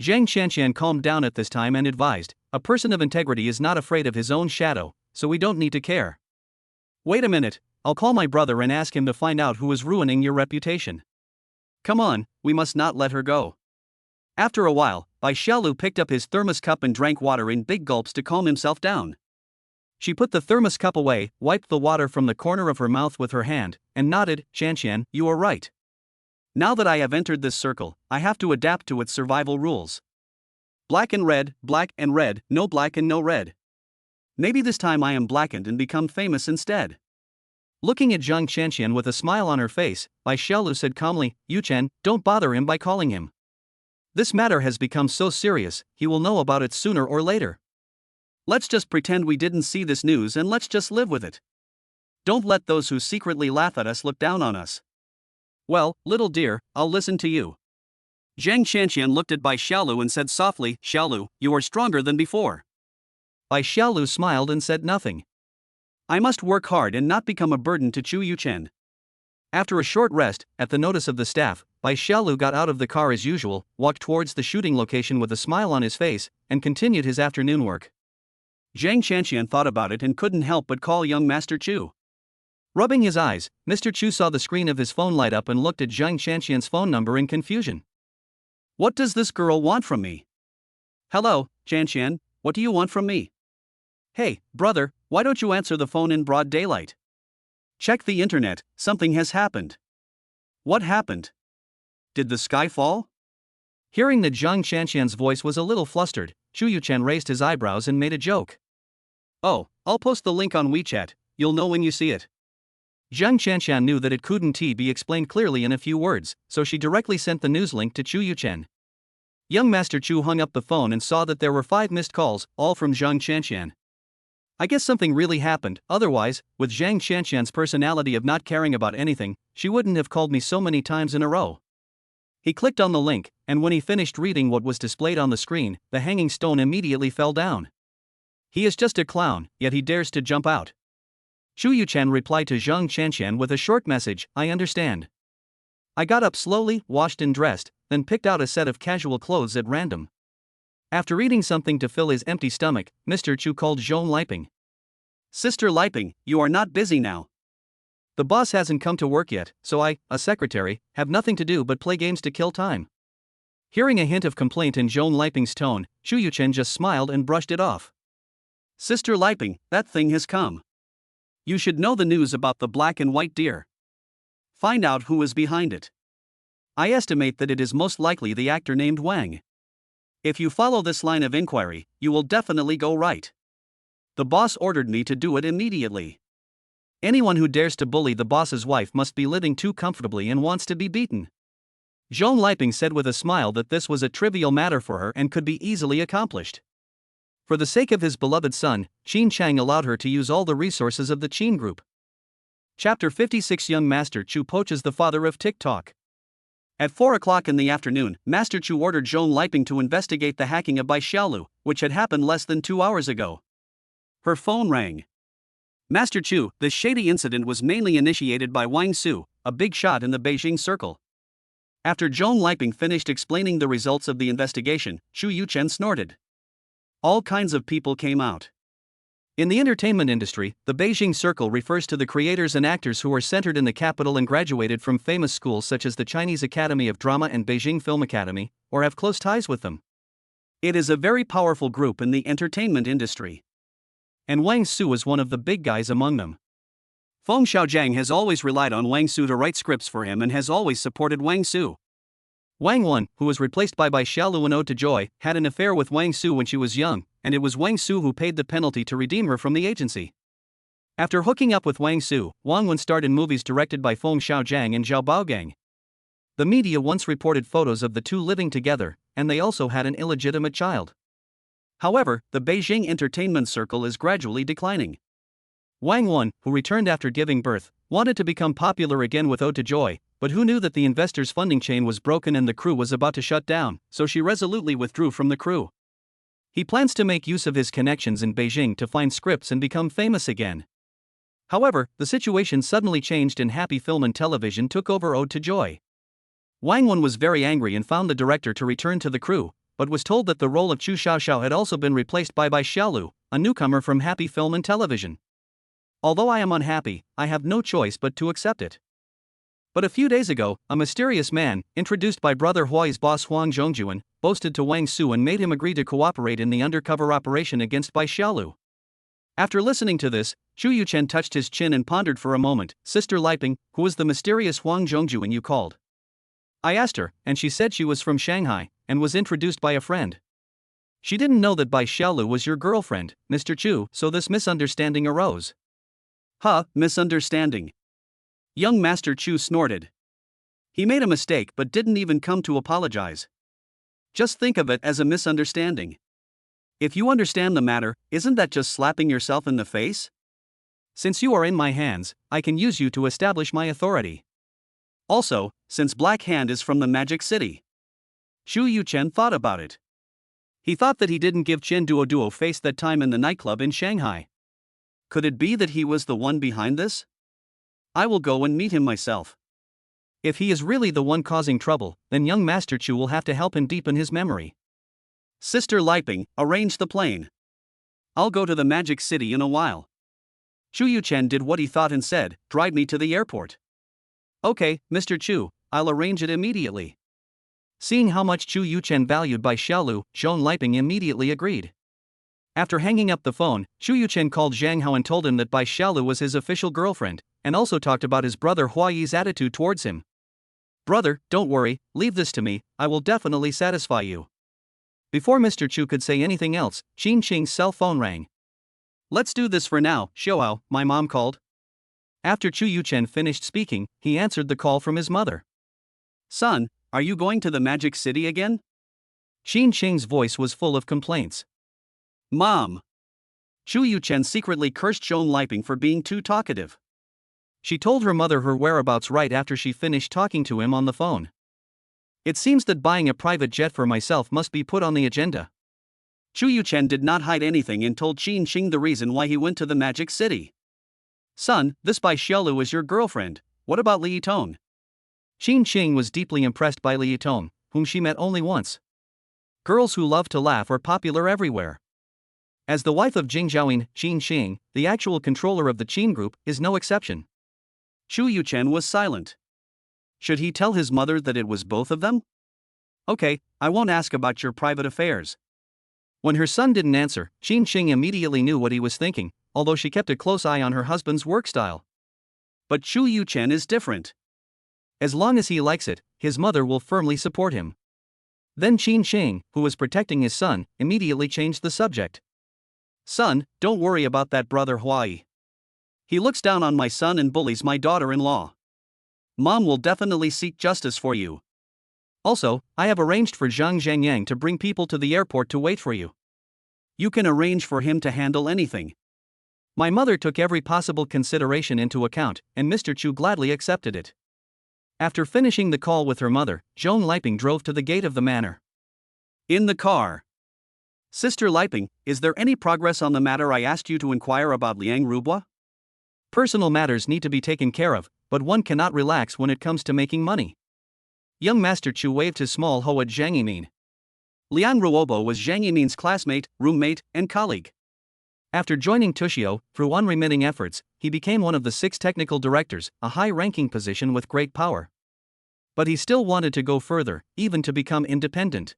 Zhang Qianqian calmed down at this time and advised, a person of integrity is not afraid of his own shadow, so we don't need to care. Wait a minute, I'll call my brother and ask him to find out who is ruining your reputation. Come on, we must not let her go. After a while, Bai Xiaolu picked up his thermos cup and drank water in big gulps to calm himself down. She put the thermos cup away, wiped the water from the corner of her mouth with her hand, and nodded, Qianqian, you are right. Now that I have entered this circle, I have to adapt to its survival rules. Black and red, no black and no red. Maybe this time I am blackened and become famous instead. Looking at Zhang Qianqian with a smile on her face, Bai Xiaolu said calmly, Yuchen, don't bother him by calling him. This matter has become so serious, he will know about it sooner or later. Let's just pretend we didn't see this news and let's just live with it. Don't let those who secretly laugh at us look down on us. Well, little dear, I'll listen to you. Zhang Qianqian looked at Bai Xiaolu and said softly, Xiaolu, you are stronger than before. Bai Xiaolu smiled and said nothing. I must work hard and not become a burden to Chu Yuchen. After a short rest, at the notice of the staff, Bai Xiaolu got out of the car as usual, walked towards the shooting location with a smile on his face, and continued his afternoon work. Zhang Qianqian thought about it and couldn't help but call young Master Chu. Rubbing his eyes, Mr. Chu saw the screen of his phone light up and looked at Zhang Qianqian's phone number in confusion. What does this girl want from me? Hello, Qianqian, what do you want from me? Hey, brother, why don't you answer the phone in broad daylight? Check the internet, something has happened. What happened? Did the sky fall? Hearing that Zhang Qianqian's voice was a little flustered, Chu Yuchen raised his eyebrows and made a joke. Oh, I'll post the link on WeChat, you'll know when you see it. Zhang Qianqian knew that it couldn't be explained clearly in a few words, so she directly sent the news link to Chu Yuchen. Young Master Chu hung up the phone and saw that there were 5 missed calls, all from Zhang Qianqian. I guess something really happened, otherwise, with Zhang Qianqian's personality of not caring about anything, she wouldn't have called me so many times in a row. He clicked on the link, and when he finished reading what was displayed on the screen, the hanging stone immediately fell down. He is just a clown, yet he dares to jump out. Chu Yuchen replied to Zhang Qianqian with a short message, I understand. I got up slowly, washed and dressed, then picked out a set of casual clothes at random. After eating something to fill his empty stomach, Mr. Chu called Zhong Liping. Sister Liping, you are not busy now. The boss hasn't come to work yet, so I, a secretary, have nothing to do but play games to kill time. Hearing a hint of complaint in Zhong Liping's tone, Chu Yuchen just smiled and brushed it off. Sister Liping, that thing has come. You should know the news about the black and white deer. Find out who is behind it. I estimate that it is most likely the actor named Wang. If you follow this line of inquiry, you will definitely go right. The boss ordered me to do it immediately. Anyone who dares to bully the boss's wife must be living too comfortably and wants to be beaten. Zhong Liping said with a smile that this was a trivial matter for her and could be easily accomplished. For the sake of his beloved son, Qin Chang allowed her to use all the resources of the Qin group. Chapter 56 Young Master Chu poaches the father of TikTok. At 4 o'clock in the afternoon, Master Chu ordered Zhong Liping to investigate the hacking of Bai Xiaolu, which had happened less than 2 hours ago. Her phone rang. Master Chu, this shady incident was mainly initiated by Wang Su, a big shot in the Beijing circle. After Zhong Liping finished explaining the results of the investigation, Chu Yuchen snorted. All kinds of people came out. In the entertainment industry, the Beijing circle refers to the creators and actors who are centered in the capital and graduated from famous schools such as the Chinese Academy of Drama and Beijing Film Academy, or have close ties with them. It is a very powerful group in the entertainment industry. And Wang Su is one of the big guys among them. Feng Xiaojiang has always relied on Wang Su to write scripts for him and has always supported Wang Su. Wang Wen, who was replaced by Bai Xiaolu in Ode to Joy, had an affair with Wang Su when she was young, and it was Wang Su who paid the penalty to redeem her from the agency. After hooking up with Wang Su, Wang Wen starred in movies directed by Feng Xiaojiang and Zhao Baogang. The media once reported photos of the two living together, and they also had an illegitimate child. However, the Beijing entertainment circle is gradually declining. Wang Wen, who returned after giving birth, wanted to become popular again with Ode to Joy, but who knew that the investors' funding chain was broken and the crew was about to shut down, so she resolutely withdrew from the crew. He plans to make use of his connections in Beijing to find scripts and become famous again. However, the situation suddenly changed and Happy Film and Television took over Ode to Joy. Wang Wen was very angry and found the director to return to the crew, but was told that the role of Chu Xiaoxiao had also been replaced by Bai Xiaolu, a newcomer from Happy Film and Television. Although I am unhappy, I have no choice but to accept it. But a few days ago, a mysterious man, introduced by brother Huai's boss Huang Zhongjuan, boasted to Wang Su and made him agree to cooperate in the undercover operation against Bai Xiaolu. After listening to this, Chu Yuchen touched his chin and pondered for a moment. Sister Liping, who was the mysterious Huang Zhongjuan you called? I asked her, and she said she was from Shanghai, and was introduced by a friend. She didn't know that Bai Xiaolu was your girlfriend, Mr. Chu, so this misunderstanding arose. Misunderstanding. Young Master Chu snorted. He made a mistake but didn't even come to apologize. Just think of it as a misunderstanding. If you understand the matter, isn't that just slapping yourself in the face? Since you are in my hands, I can use you to establish my authority. Also, since Black Hand is from the Magic City. Xu Yuchen thought about it. He thought that he didn't give Chen Duo face that time in the nightclub in Shanghai. Could it be that he was the one behind this? I will go and meet him myself. If he is really the one causing trouble, then young Master Chu will have to help him deepen his memory. Sister Liping, arrange the plane. I'll go to the Magic City in a while. Chu Yuchen did what he thought and said, drive me to the airport. Okay, Mr. Chu, I'll arrange it immediately. Seeing how much Chu Yuchen valued Bai Xiaolu, Zhong Liping immediately agreed. After hanging up the phone, Chu Yuchen called Zhang Hao and told him that Bai Xiaolu was his official girlfriend, and also talked about his brother Huai's attitude towards him. Brother, don't worry, leave this to me, I will definitely satisfy you. Before Mr. Chu could say anything else, Qin Qing's cell phone rang. Let's do this for now, Xiaohao, my mom called. After Chu Yuchen finished speaking, he answered the call from his mother. Son, are you going to the Magic City again? Qin Qing's voice was full of complaints. Mom! Chu Yuchen secretly cursed Zhong Liping for being too talkative. She told her mother her whereabouts right after she finished talking to him on the phone. It seems that buying a private jet for myself must be put on the agenda. Chu Yuchen did not hide anything and told Qin Qing the reason why he went to the Magic City. Son, this Bai Xiaolu is your girlfriend, what about Li Yitong? Qin Qing was deeply impressed by Li Yitong, whom she met only once. Girls who love to laugh are popular everywhere. As the wife of Jing Zhaoyin, Qin Qing, the actual controller of the Qin group, is no exception. Chu Yuchen was silent. Should he tell his mother that it was both of them? Okay, I won't ask about your private affairs. When her son didn't answer, Qin Qing immediately knew what he was thinking, although she kept a close eye on her husband's work style. But Chu Yuchen is different. As long as he likes it, his mother will firmly support him. Then Qin Qing, who was protecting his son, immediately changed the subject. Son, don't worry about that brother Huai. He looks down on my son and bullies my daughter-in-law. Mom will definitely seek justice for you. Also, I have arranged for Zhang Zhangyang to bring people to the airport to wait for you. You can arrange for him to handle anything. My mother took every possible consideration into account, and Mr. Chu gladly accepted it. After finishing the call with her mother, Zhong Liping drove to the gate of the manor. In the car. Sister Liping, is there any progress on the matter I asked you to inquire about Liang Rubois? Personal matters need to be taken care of, but one cannot relax when it comes to making money. Young Master Chu waved his small hoe at Zhang Yimin. Liang Ruobo was Zhang Yimin's classmate, roommate, and colleague. After joining Tushio, through unremitting efforts, he became one of the 6 technical directors, a high-ranking position with great power. But he still wanted to go further, even to become independent.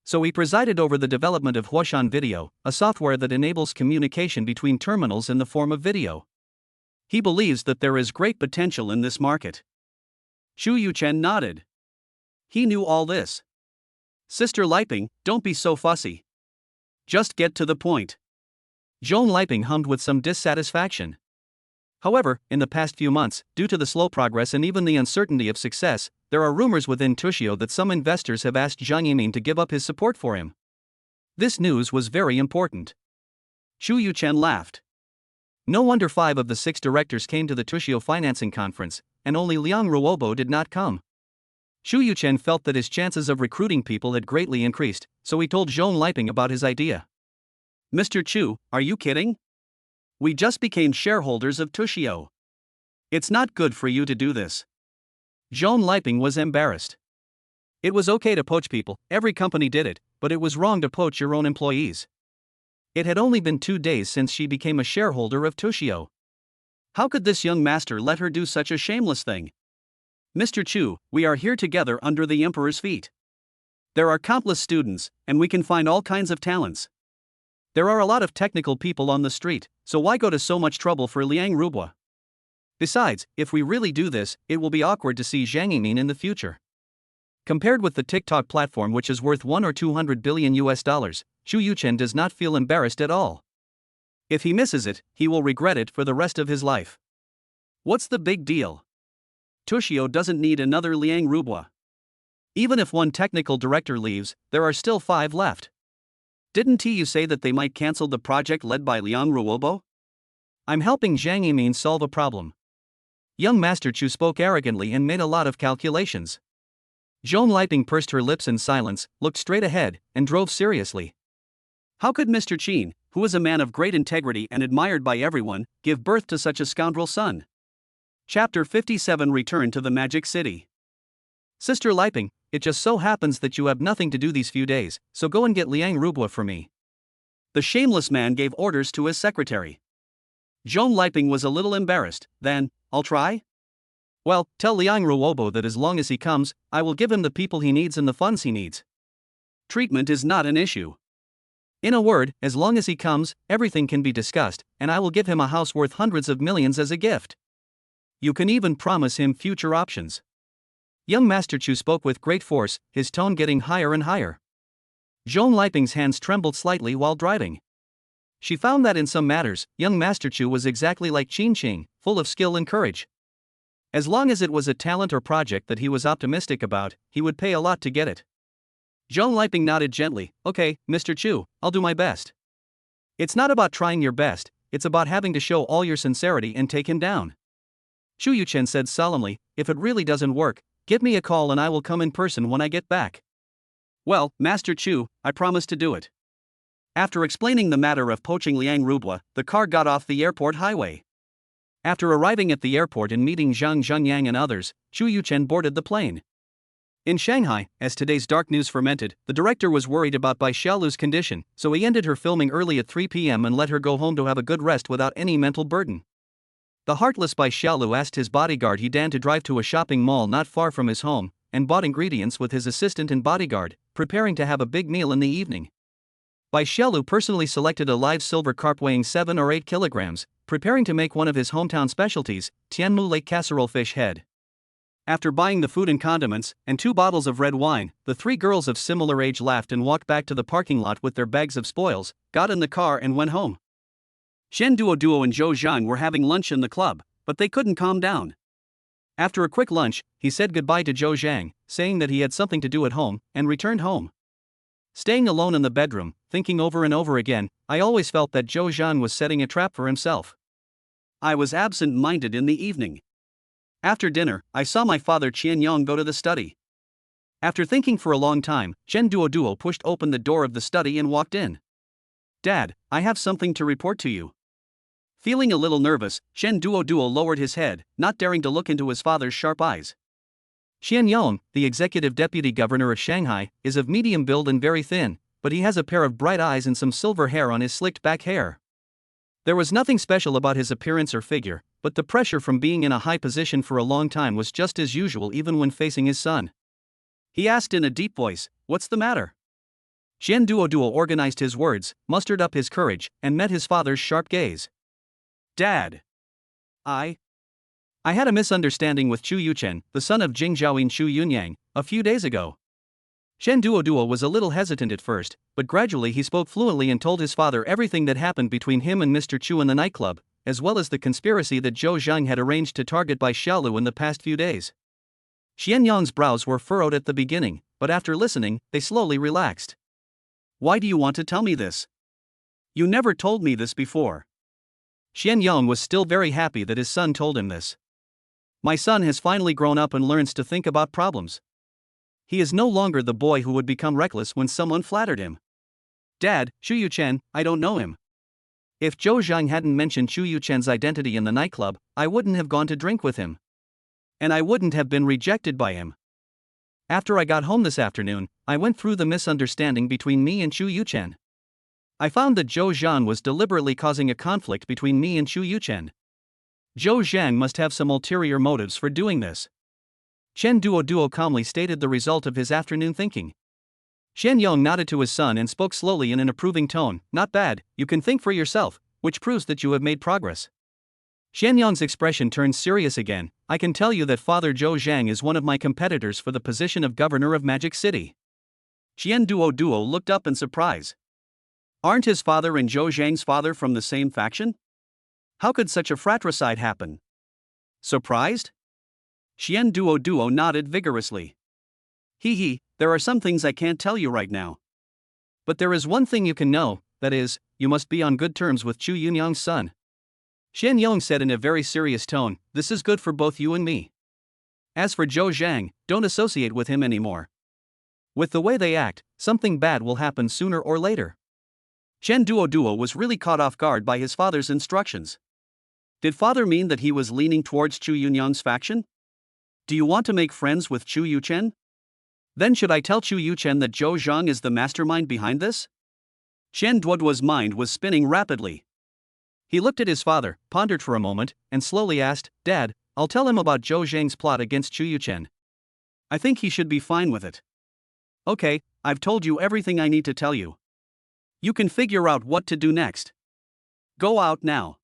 So he presided over the development of Huashan Video, a software that enables communication between terminals in the form of video. He believes that there is great potential in this market. Chu Yuchen nodded. He knew all this. Sister Liping, don't be so fussy. Just get to the point. Zhong Liping hummed with some dissatisfaction. However, in the past few months, due to the slow progress and even the uncertainty of success, there are rumors within Tushio that some investors have asked Zhang Yimin to give up his support for him. This news was very important. Chu Yuchen laughed. No wonder 5 of the 6 directors came to the Tushio financing conference, and only Liang Ruobo did not come. Chu Yuchen felt that his chances of recruiting people had greatly increased, so he told Zhong Liping about his idea. Mr. Chu, are you kidding? We just became shareholders of Tushio. It's not good for you to do this. Zhong Liping was embarrassed. It was okay to poach people, every company did it, but it was wrong to poach your own employees. It had only been 2 days since she became a shareholder of Tushio. How could this young master let her do such a shameless thing? Mr. Chu, we are here together under the emperor's feet. There are countless students, and we can find all kinds of talents. There are a lot of technical people on the street, so why go to so much trouble for Liang Ruobo? Besides, if we really do this, it will be awkward to see Zhang Yiming in the future. Compared with the TikTok platform, which is worth 1 or 200 billion US dollars, Chu Yuchen does not feel embarrassed at all. If he misses it, he will regret it for the rest of his life. What's the big deal? Tushio doesn't need another Liang Ruobo. Even if 1 technical director leaves, there are still 5 left. Didn't you say that they might cancel the project led by Liang Ruobo? I'm helping Zhang Yiming solve a problem. Young Master Chu spoke arrogantly and made a lot of calculations. Zhong Liping pursed her lips in silence, looked straight ahead, and drove seriously. How could Mr. Qin, who is a man of great integrity and admired by everyone, give birth to such a scoundrel son? Chapter 57 Return to the Magic City. Sister Liping, it just so happens that you have nothing to do these few days, so go and get Liang Ruobo for me. The shameless man gave orders to his secretary. Zhong Liping was a little embarrassed. Then, I'll try? Well, tell Liang Ruobo that as long as he comes, I will give him the people he needs and the funds he needs. Treatment is not an issue. In a word, as long as he comes, everything can be discussed, and I will give him a house worth hundreds of millions as a gift. You can even promise him future options. Young Master Chu spoke with great force, his tone getting higher and higher. Zhong Liping's hands trembled slightly while driving. She found that in some matters, young Master Chu was exactly like Qin Qing, full of skill and courage. As long as it was a talent or project that he was optimistic about, he would pay a lot to get it. Zhong Liping nodded gently. Okay, Mr. Chu, I'll do my best. It's not about trying your best, it's about having to show all your sincerity and take him down. Chu Yuchen said solemnly, if it really doesn't work, give me a call and I will come in person when I get back. Well, Master Chu, I promise to do it. After explaining the matter of poaching Liang Ruobo, the car got off the airport highway. After arriving at the airport and meeting Zhang Zhengyang and others, Chu Yuchen boarded the plane. In Shanghai, as today's dark news fermented, the director was worried about Bai Xiaolu's condition, so he ended her filming early at 3 p.m. and let her go home to have a good rest without any mental burden. The heartless Bai Xiaolu asked his bodyguard Yidan to drive to a shopping mall not far from his home, and bought ingredients with his assistant and bodyguard, preparing to have a big meal in the evening. Bai Xiaolu personally selected a live silver carp weighing 7 or 8 kilograms, preparing to make one of his hometown specialties, Tianmu Lake casserole fish head. After buying the food and condiments, and 2 bottles of red wine, the 3 girls of similar age laughed and walked back to the parking lot with their bags of spoils, got in the car and went home. Shen Duo and Zhou Zhang were having lunch in the club, but they couldn't calm down. After a quick lunch, he said goodbye to Zhou Zhang, saying that he had something to do at home, and returned home. Staying alone in the bedroom, thinking over and over again, I always felt that Zhou Zhang was setting a trap for himself. I was absent-minded in the evening. After dinner, I saw my father Qian Yong go to the study. After thinking for a long time, Shen Duo pushed open the door of the study and walked in. Dad, I have something to report to you. Feeling a little nervous, Shen Duo lowered his head, not daring to look into his father's sharp eyes. Qian Yong, the executive deputy governor of Shanghai, is of medium build and very thin, but he has a pair of bright eyes and some silver hair on his slicked back hair. There was nothing special about his appearance or figure, but the pressure from being in a high position for a long time was just as usual even when facing his son. He asked in a deep voice, "What's the matter?" Shen Duo organized his words, mustered up his courage, and met his father's sharp gaze. Dad. I had a misunderstanding with Chu Yuchen, the son of Jing Zhaoyin Chu Yunyang, a few days ago. Shen Duo was a little hesitant at first, but gradually he spoke fluently and told his father everything that happened between him and Mr. Chu in the nightclub, as well as the conspiracy that Zhou Zhang had arranged to target Bai Xiaolu in the past few days. Qian Yong's brows were furrowed at the beginning, but after listening, they slowly relaxed. Why do you want to tell me this? You never told me this before. Xian Yong was still very happy that his son told him this. My son has finally grown up and learns to think about problems. He is no longer the boy who would become reckless when someone flattered him. Dad, Xu Yuchen, I don't know him. If Zhou Zhang hadn't mentioned Xu Yuchen's identity in the nightclub, I wouldn't have gone to drink with him. And I wouldn't have been rejected by him. After I got home this afternoon, I went through the misunderstanding between me and Xu Yuchen. I found that Zhou Zhang was deliberately causing a conflict between me and Xu Yuchen. Zhou Zhang must have some ulterior motives for doing this. Chen Duo calmly stated the result of his afternoon thinking. Xian Yong nodded to his son and spoke slowly in an approving tone. Not bad, you can think for yourself, which proves that you have made progress. Xian Yong's expression turned serious again. I can tell you that Father Zhou Zhang is one of my competitors for the position of governor of Magic City. Xian Duo looked up in surprise. Aren't his father and Zhou Zhang's father from the same faction? How could such a fratricide happen? Surprised? Xian Duo nodded vigorously. There are some things I can't tell you right now. But there is one thing you can know, that is, you must be on good terms with Chu Yunyang's son. Xian Yong said in a very serious tone, this is good for both you and me. As for Zhou Zhang, don't associate with him anymore. With the way they act, something bad will happen sooner or later. Chen Duo was really caught off guard by his father's instructions. Did father mean that he was leaning towards Chu Yunyang's faction? Do you want to make friends with Chu Yuchen? Then should I tell Chu Yuchen that Zhou Zhang is the mastermind behind this? Chen Duoduo's mind was spinning rapidly. He looked at his father, pondered for a moment, and slowly asked, Dad, I'll tell him about Zhou Zhang's plot against Chu Yuchen. I think he should be fine with it. Okay, I've told you everything I need to tell you. You can figure out what to do next. Go out now.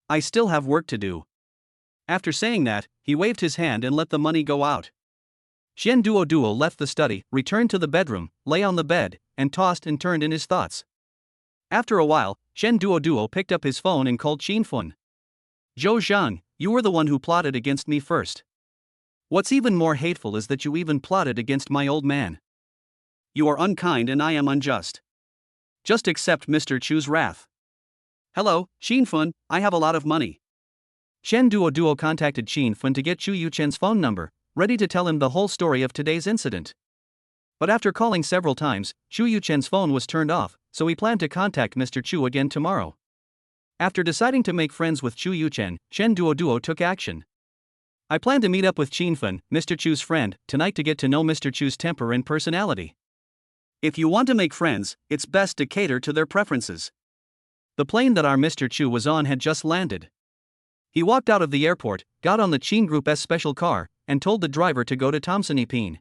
I still have work to do. After saying that, he waved his hand and let the money go out. Xian Duo left the study, returned to the bedroom, lay on the bed, and tossed and turned in his thoughts. After a while, Xian Duo picked up his phone and called Qin Fun. Zhou Zhang, you were the one who plotted against me first. What's even more hateful is that you even plotted against my old man. You are unkind and I am unjust. Just accept Mr. Chu's wrath. Hello, Qin Fun, I have a lot of money. Xian Duo contacted Qin Fun to get Chu Yuchen's phone number, ready to tell him the whole story of today's incident. But after calling several times, Chu Yuchen's phone was turned off, so he planned to contact Mr. Chu again tomorrow. After deciding to make friends with Chu Yuchen, Chen Duo took action. I plan to meet up with Qin Fun, Mr. Chu's friend, tonight to get to know Mr. Chu's temper and personality. If you want to make friends, it's best to cater to their preferences. The plane that our Mr. Chu was on had just landed. He walked out of the airport, got on the Qin Group S special car, and told the driver to go to Tomsonipine.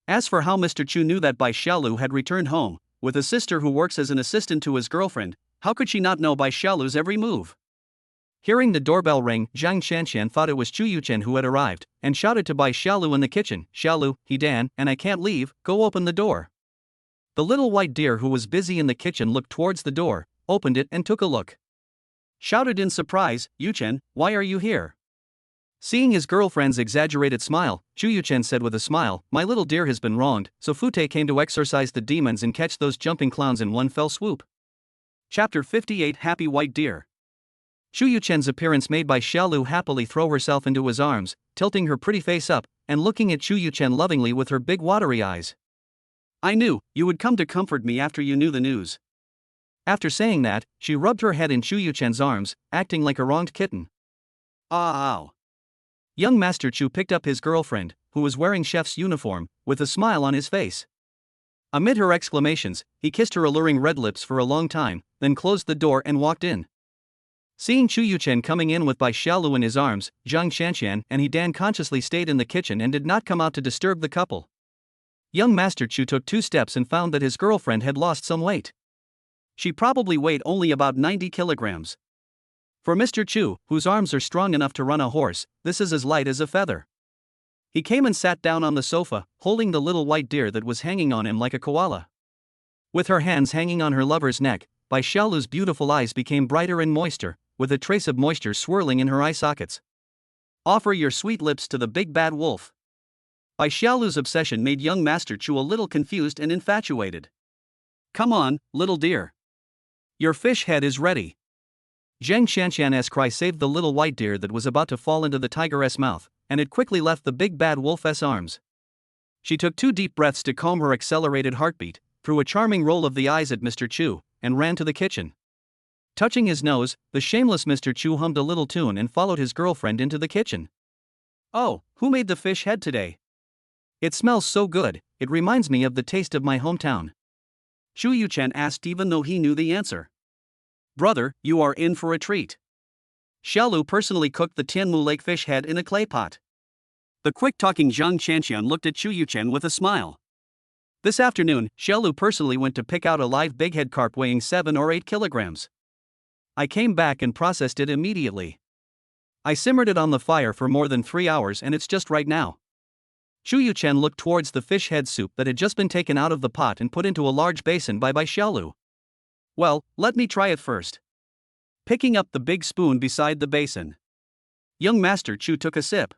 As for how Mr. Chu knew that Bai Xiaolu had returned home, with a sister who works as an assistant to his girlfriend, how could she not know Bai Xiaolu's every move? Hearing the doorbell ring, Zhang Shanshan thought it was Chu Yuchen who had arrived, and shouted to Bai Xiaolu in the kitchen, Xiaolu, he Dan, and I can't leave, go open the door. The little white deer who was busy in the kitchen looked towards the door, opened it and took a look. Shouted in surprise, Yuchen, why are you here? Seeing his girlfriend's exaggerated smile, Chu Yuchen said with a smile, my little deer has been wronged, so Fute came to exorcise the demons and catch those jumping clowns in one fell swoop. Chapter 58 Happy White Deer. Chu Yuchen's appearance made Bai Xiaolu happily throw herself into his arms, tilting her pretty face up, and looking at Chu Yuchen lovingly with her big watery eyes. I knew you would come to comfort me after you knew the news. After saying that, she rubbed her head in Chu Yuchen's arms, acting like a wronged kitten. Ow. Young Master Chu picked up his girlfriend, who was wearing chef's uniform, with a smile on his face. Amid her exclamations, he kissed her alluring red lips for a long time, then closed the door and walked in. Seeing Chu Yuchen coming in with Bai Xiaolu in his arms, Zhang Shanshan and he Dan consciously stayed in the kitchen and did not come out to disturb the couple. Young Master Chu took 2 steps and found that his girlfriend had lost some weight. She probably weighed only about 90 kilograms. For Mr. Chu, whose arms are strong enough to run a horse, this is as light as a feather. He came and sat down on the sofa, holding the little white deer that was hanging on him like a koala. With her hands hanging on her lover's neck, Bai Xiaolu's beautiful eyes became brighter and moister, with a trace of moisture swirling in her eye sockets. Offer your sweet lips to the big bad wolf. Bai Xiaolu's obsession made young Master Chu a little confused and infatuated. Come on, little deer. Your fish head is ready. Zhang Shanshan's cry saved the little white deer that was about to fall into the tiger's mouth, and it quickly left the big bad wolf's arms. She took 2 deep breaths to calm her accelerated heartbeat, threw a charming roll of the eyes at Mr. Chu, and ran to the kitchen. Touching his nose, the shameless Mr. Chu hummed a little tune and followed his girlfriend into the kitchen. Oh, who made the fish head today? It smells so good, it reminds me of the taste of my hometown. Chu Yuchen asked even though he knew the answer. Brother, you are in for a treat. Xiaolu personally cooked the Tianmu Lake fish head in a clay pot. The quick-talking Zhang Qianqian looked at Chu Yuchen with a smile. This afternoon, Xiaolu personally went to pick out a live bighead carp weighing 7 or 8 kilograms. I came back and processed it immediately. I simmered it on the fire for more than 3 hours and it's just right now. Chu Yuchen looked towards the fish head soup that had just been taken out of the pot and put into a large basin by Xiaolu. Well, let me try it first. Picking up the big spoon beside the basin, young Master Chu took a sip.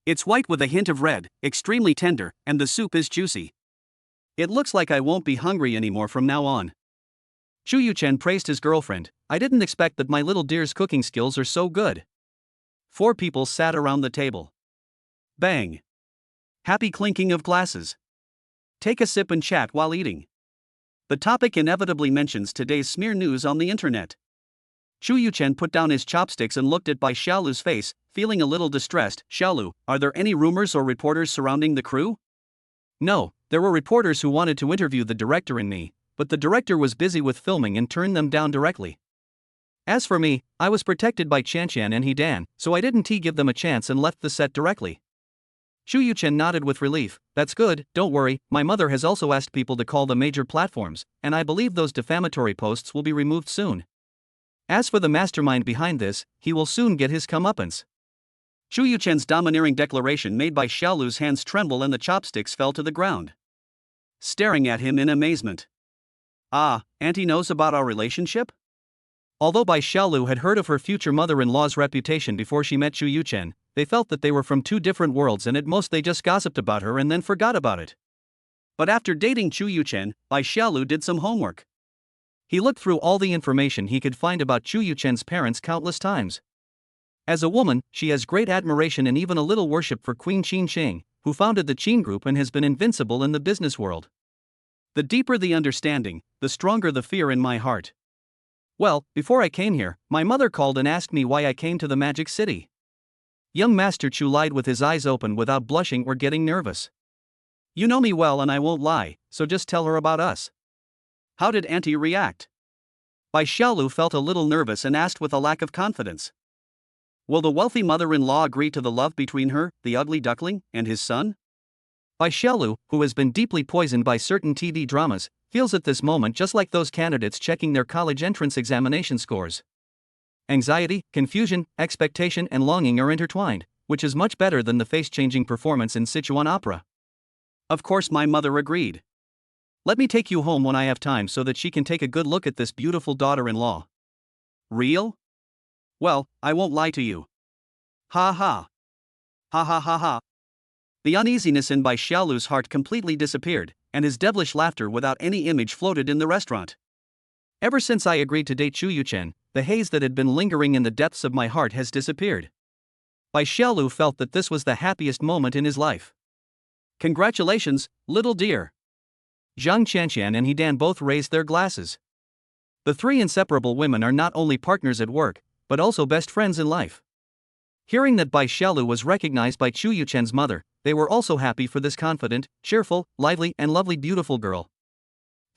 It's white with a hint of red, extremely tender, and the soup is juicy. It looks like I won't be hungry anymore from now on. Chu Yuchen praised his girlfriend. I didn't expect that my little dear's cooking skills are so good. 4 people sat around the table. Bang! Happy clinking of glasses. Take a sip and chat while eating. The topic inevitably mentions today's smear news on the internet. Chu Yuchen put down his chopsticks and looked at Bai Xiaolu's face, feeling a little distressed. Xiaolu, are there any rumors or reporters surrounding the crew? No, there were reporters who wanted to interview the director and me, but the director was busy with filming and turned them down directly. As for me, I was protected by Qianqian and Hedan, so I didn't give them a chance and left the set directly. Chu Yuchen nodded with relief. That's good, don't worry, my mother has also asked people to call the major platforms, and I believe those defamatory posts will be removed soon. As for the mastermind behind this, he will soon get his comeuppance. Chu Yuchen's domineering declaration made Bai Xiaolu's hands tremble and the chopsticks fell to the ground. Staring at him in amazement. Ah, Auntie knows about our relationship? Although Bai Xiaolu had heard of her future mother-in-law's reputation before she met Chu Yuchen, they felt that they were from 2 different worlds and at most they just gossiped about her and then forgot about it. But after dating Chu Yuchen, Bai Xiaolu did some homework. He looked through all the information he could find about Chu Yuchen's parents countless times. As a woman, she has great admiration and even a little worship for Queen Qin Sheng, who founded the Qin Group and has been invincible in the business world. The deeper the understanding, the stronger the fear in my heart. Well, before I came here, my mother called and asked me why I came to the Magic City. Young Master Chu lied with his eyes open without blushing or getting nervous. You know me well and I won't lie, so just tell her about us. How did Auntie react? Bai Xiaolu felt a little nervous and asked with a lack of confidence. Will the wealthy mother-in-law agree to the love between her, the ugly duckling, and his son? Bai Xiaolu, who has been deeply poisoned by certain TV dramas, feels at this moment just like those candidates checking their college entrance examination scores. Anxiety, confusion, expectation and longing are intertwined, which is much better than the face-changing performance in Sichuan opera. Of course my mother agreed. Let me take you home when I have time so that she can take a good look at this beautiful daughter-in-law. Real? Well, I won't lie to you. Ha ha. Ha ha ha ha. The uneasiness in Bai Xiaolu's heart completely disappeared, and his devilish laughter without any image floated in the restaurant. Ever since I agreed to date Chu Yuchen, the haze that had been lingering in the depths of my heart has disappeared. Bai Xiaolu felt that this was the happiest moment in his life. Congratulations, little dear. Zhang Qianqian and Hedan both raised their glasses. The 3 inseparable women are not only partners at work, but also best friends in life. Hearing that Bai Xiaolu was recognized by Chu Yuchen's mother, they were also happy for this confident, cheerful, lively and lovely beautiful girl.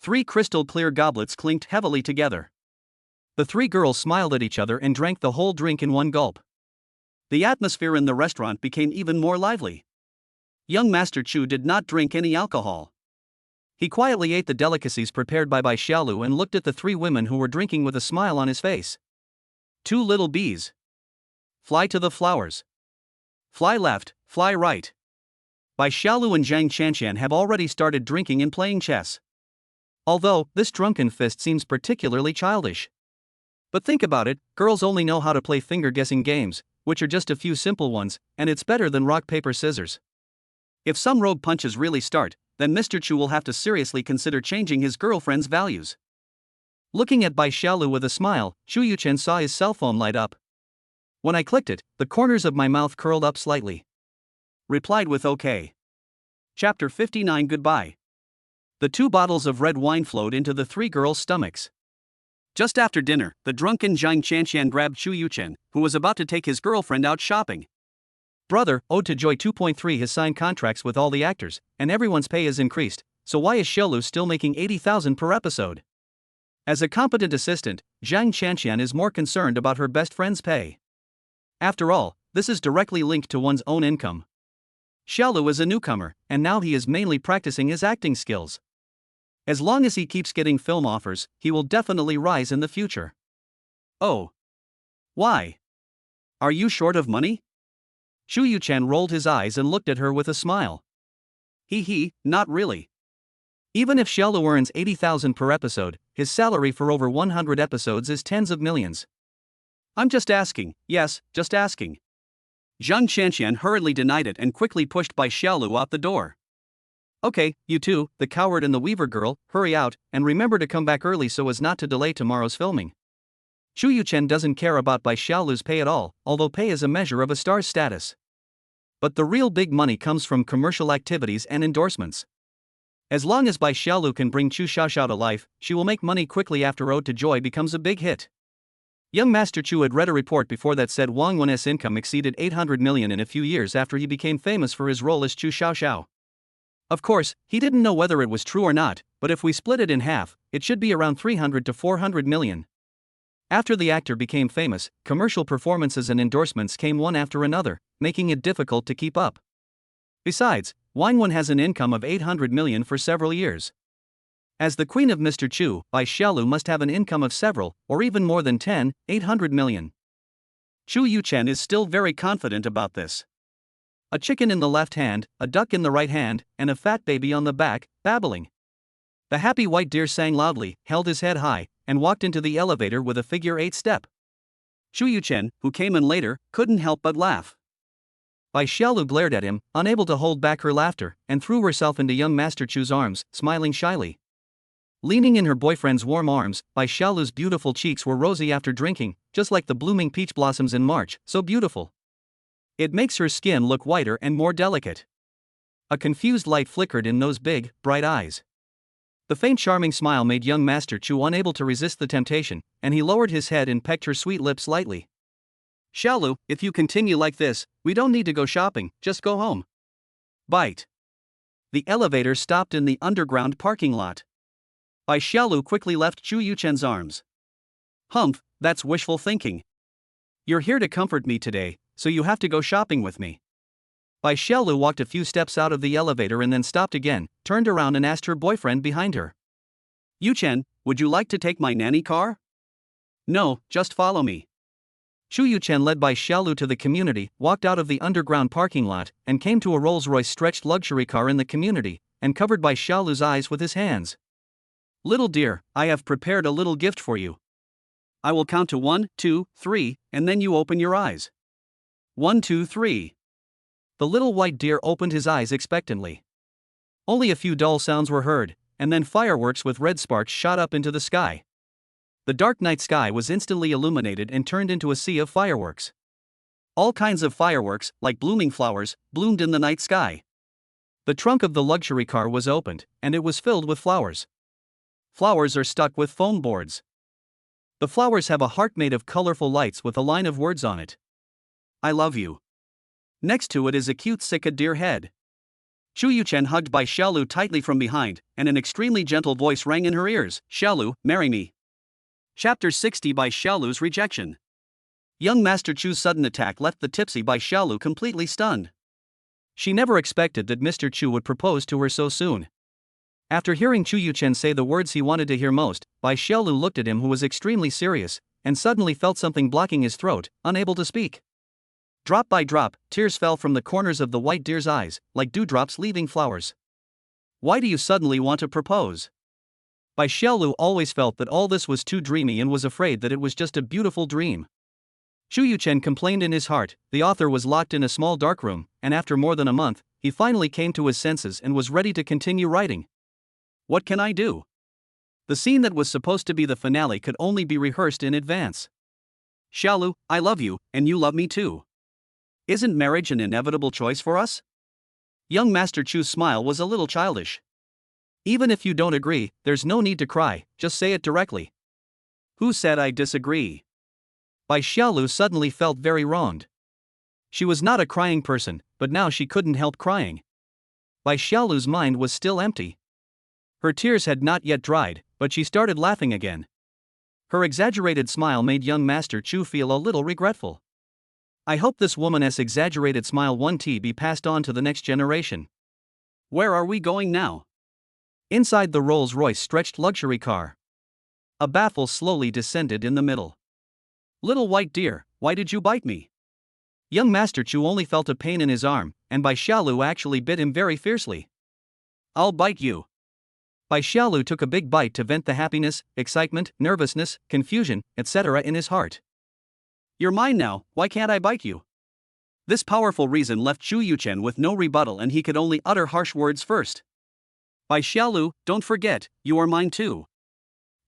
3 crystal-clear goblets clinked heavily together. The 3 girls smiled at each other and drank the whole drink in one gulp. The atmosphere in the restaurant became even more lively. Young Master Chu did not drink any alcohol. He quietly ate the delicacies prepared by Bai Xiaolu and looked at the 3 women who were drinking with a smile on his face. 2 little bees. Fly to the flowers. Fly left, fly right. Bai Xiaolu and Zhang Qianqian have already started drinking and playing chess. Although, this drunken fist seems particularly childish. But think about it, girls only know how to play finger-guessing games, which are just a few simple ones, and it's better than rock paper scissors. If some rogue punches really start, then Mr. Chu will have to seriously consider changing his girlfriend's values. Looking at Bai Xiaolu with a smile, Chu Yuchen saw his cell phone light up. When I clicked it, the corners of my mouth curled up slightly. Replied with OK. Chapter 59 Goodbye. The 2 bottles of red wine flowed into the 3 girls' stomachs. Just after dinner, the drunken Zhang Qianqian grabbed Chu Yuchen, who was about to take his girlfriend out shopping. Brother, Ode to Joy 2.3 has signed contracts with all the actors, and everyone's pay has increased, so why is Xiaolu still making 80,000 per episode? As a competent assistant, Zhang Qianqian is more concerned about her best friend's pay. After all, this is directly linked to one's own income. Xiaolu is a newcomer, and now he is mainly practicing his acting skills. As long as he keeps getting film offers, he will definitely rise in the future. Oh. Why? Are you short of money? Chu Yuchen rolled his eyes and looked at her with a smile. Not really. Even if Xiaolu earns 80,000 per episode, his salary for over 100 episodes is tens of millions. I'm just asking, yes, just asking. Zhang Qianqian hurriedly denied it and quickly pushed Bai Xiaolu out the door. Okay, you two, the coward and the weaver girl, hurry out, and remember to come back early so as not to delay tomorrow's filming. Chu Yuchen doesn't care about Bai Xiaolu's pay at all, although pay is a measure of a star's status. But the real big money comes from commercial activities and endorsements. As long as Bai Xiaolu can bring Chu Xiaoxiao to life, she will make money quickly after Ode to Joy becomes a big hit. Young Master Chu had read a report before that said Wang Wen's income exceeded 800 million in a few years after he became famous for his role as Chu Xiaoxiao. Of course, he didn't know whether it was true or not, but if we split it in half, it should be around 300 to 400 million. After the actor became famous, commercial performances and endorsements came one after another, making it difficult to keep up. Besides, Wang Wen has an income of 800 million for several years. As the queen of Mr. Chu, Bai Xiaolu must have an income of several, or even more than 800 million. Chu Yuchen is still very confident about this. A chicken in the left hand, a duck in the right hand, and a fat baby on the back, babbling. The happy white deer sang loudly, held his head high, and walked into the elevator with a figure-8 step. Chu Yuchen, who came in later, couldn't help but laugh. Bai Xiaolu glared at him, unable to hold back her laughter, and threw herself into young Master Chu's arms, smiling shyly. Leaning in her boyfriend's warm arms, Bai Xiaolu's beautiful cheeks were rosy after drinking, just like the blooming peach blossoms in March, so beautiful. It makes her skin look whiter and more delicate. A confused light flickered in those big, bright eyes. The faint charming smile made young Master Chu unable to resist the temptation, and he lowered his head and pecked her sweet lips lightly. Xiaolu, if you continue like this, we don't need to go shopping, just go home. Bite. The elevator stopped in the underground parking lot. Bai Xiaolu quickly left Chu Yuchen's arms. Humph, that's wishful thinking. You're here to comfort me today, so you have to go shopping with me. Bai Xiaolu walked a few steps out of the elevator and then stopped again, turned around and asked her boyfriend behind her. Yuchen, would you like to take my nanny car? No, just follow me. Chu Yuchen led Bai Xiaolu to the community, walked out of the underground parking lot, and came to a Rolls-Royce stretched luxury car in the community, and covered Bai Xiaolu's eyes with his hands. Little dear, I have prepared a little gift for you. I will count to 1, 2, 3, and then you open your eyes. 1, 2, 3. The little white deer opened his eyes expectantly. Only a few dull sounds were heard, and then fireworks with red sparks shot up into the sky. The dark night sky was instantly illuminated and turned into a sea of fireworks. All kinds of fireworks, like blooming flowers, bloomed in the night sky. The trunk of the luxury car was opened, and it was filled with flowers. Flowers are stuck with foam boards. The flowers have a heart made of colorful lights with a line of words on it. I love you. Next to it is a cute cicada deer head. Chu Yuchen hugged Bai Xiaolu tightly from behind, and an extremely gentle voice rang in her ears. Xiaolu, marry me. Chapter 60 Bai Xiaolu's rejection. Young Master Chu's sudden attack left the tipsy Bai Xiaolu completely stunned. She never expected that Mr. Chu would propose to her so soon. After hearing Chu Yuchen say the words he wanted to hear most, Bai Xiaolu looked at him, who was extremely serious, and suddenly felt something blocking his throat, unable to speak. Drop by drop, tears fell from the corners of the white deer's eyes, like dewdrops leaving flowers. Why do you suddenly want to propose? Bai Xiaolu always felt that all this was too dreamy and was afraid that it was just a beautiful dream. Shu Yuchen complained in his heart. The author was locked in a small dark room, and after more than a month, he finally came to his senses and was ready to continue writing. What can I do? The scene that was supposed to be the finale could only be rehearsed in advance. Xiaolu, I love you, and you love me too. Isn't marriage an inevitable choice for us? Young Master Chu's smile was a little childish. Even if you don't agree, there's no need to cry, just say it directly. Who said I disagree? Bai Xiaolu suddenly felt very wronged. She was not a crying person, but now she couldn't help crying. Bai Xiaolu's mind was still empty. Her tears had not yet dried, but she started laughing again. Her exaggerated smile made young Master Chu feel a little regretful. I hope this woman's exaggerated smile won't be passed on to the next generation. Where are we going now? Inside the Rolls-Royce stretched luxury car. A baffle slowly descended in the middle. Little white deer, why did you bite me? Young Master Chu only felt a pain in his arm, and Bai Xiaolu actually bit him very fiercely. I'll bite you. Bai Xiaolu took a big bite to vent the happiness, excitement, nervousness, confusion, etc. in his heart. You're mine now, why can't I bite you? This powerful reason left Shu Yuchen with no rebuttal, and he could only utter harsh words first. Bai Xiaolu, don't forget, you are mine too.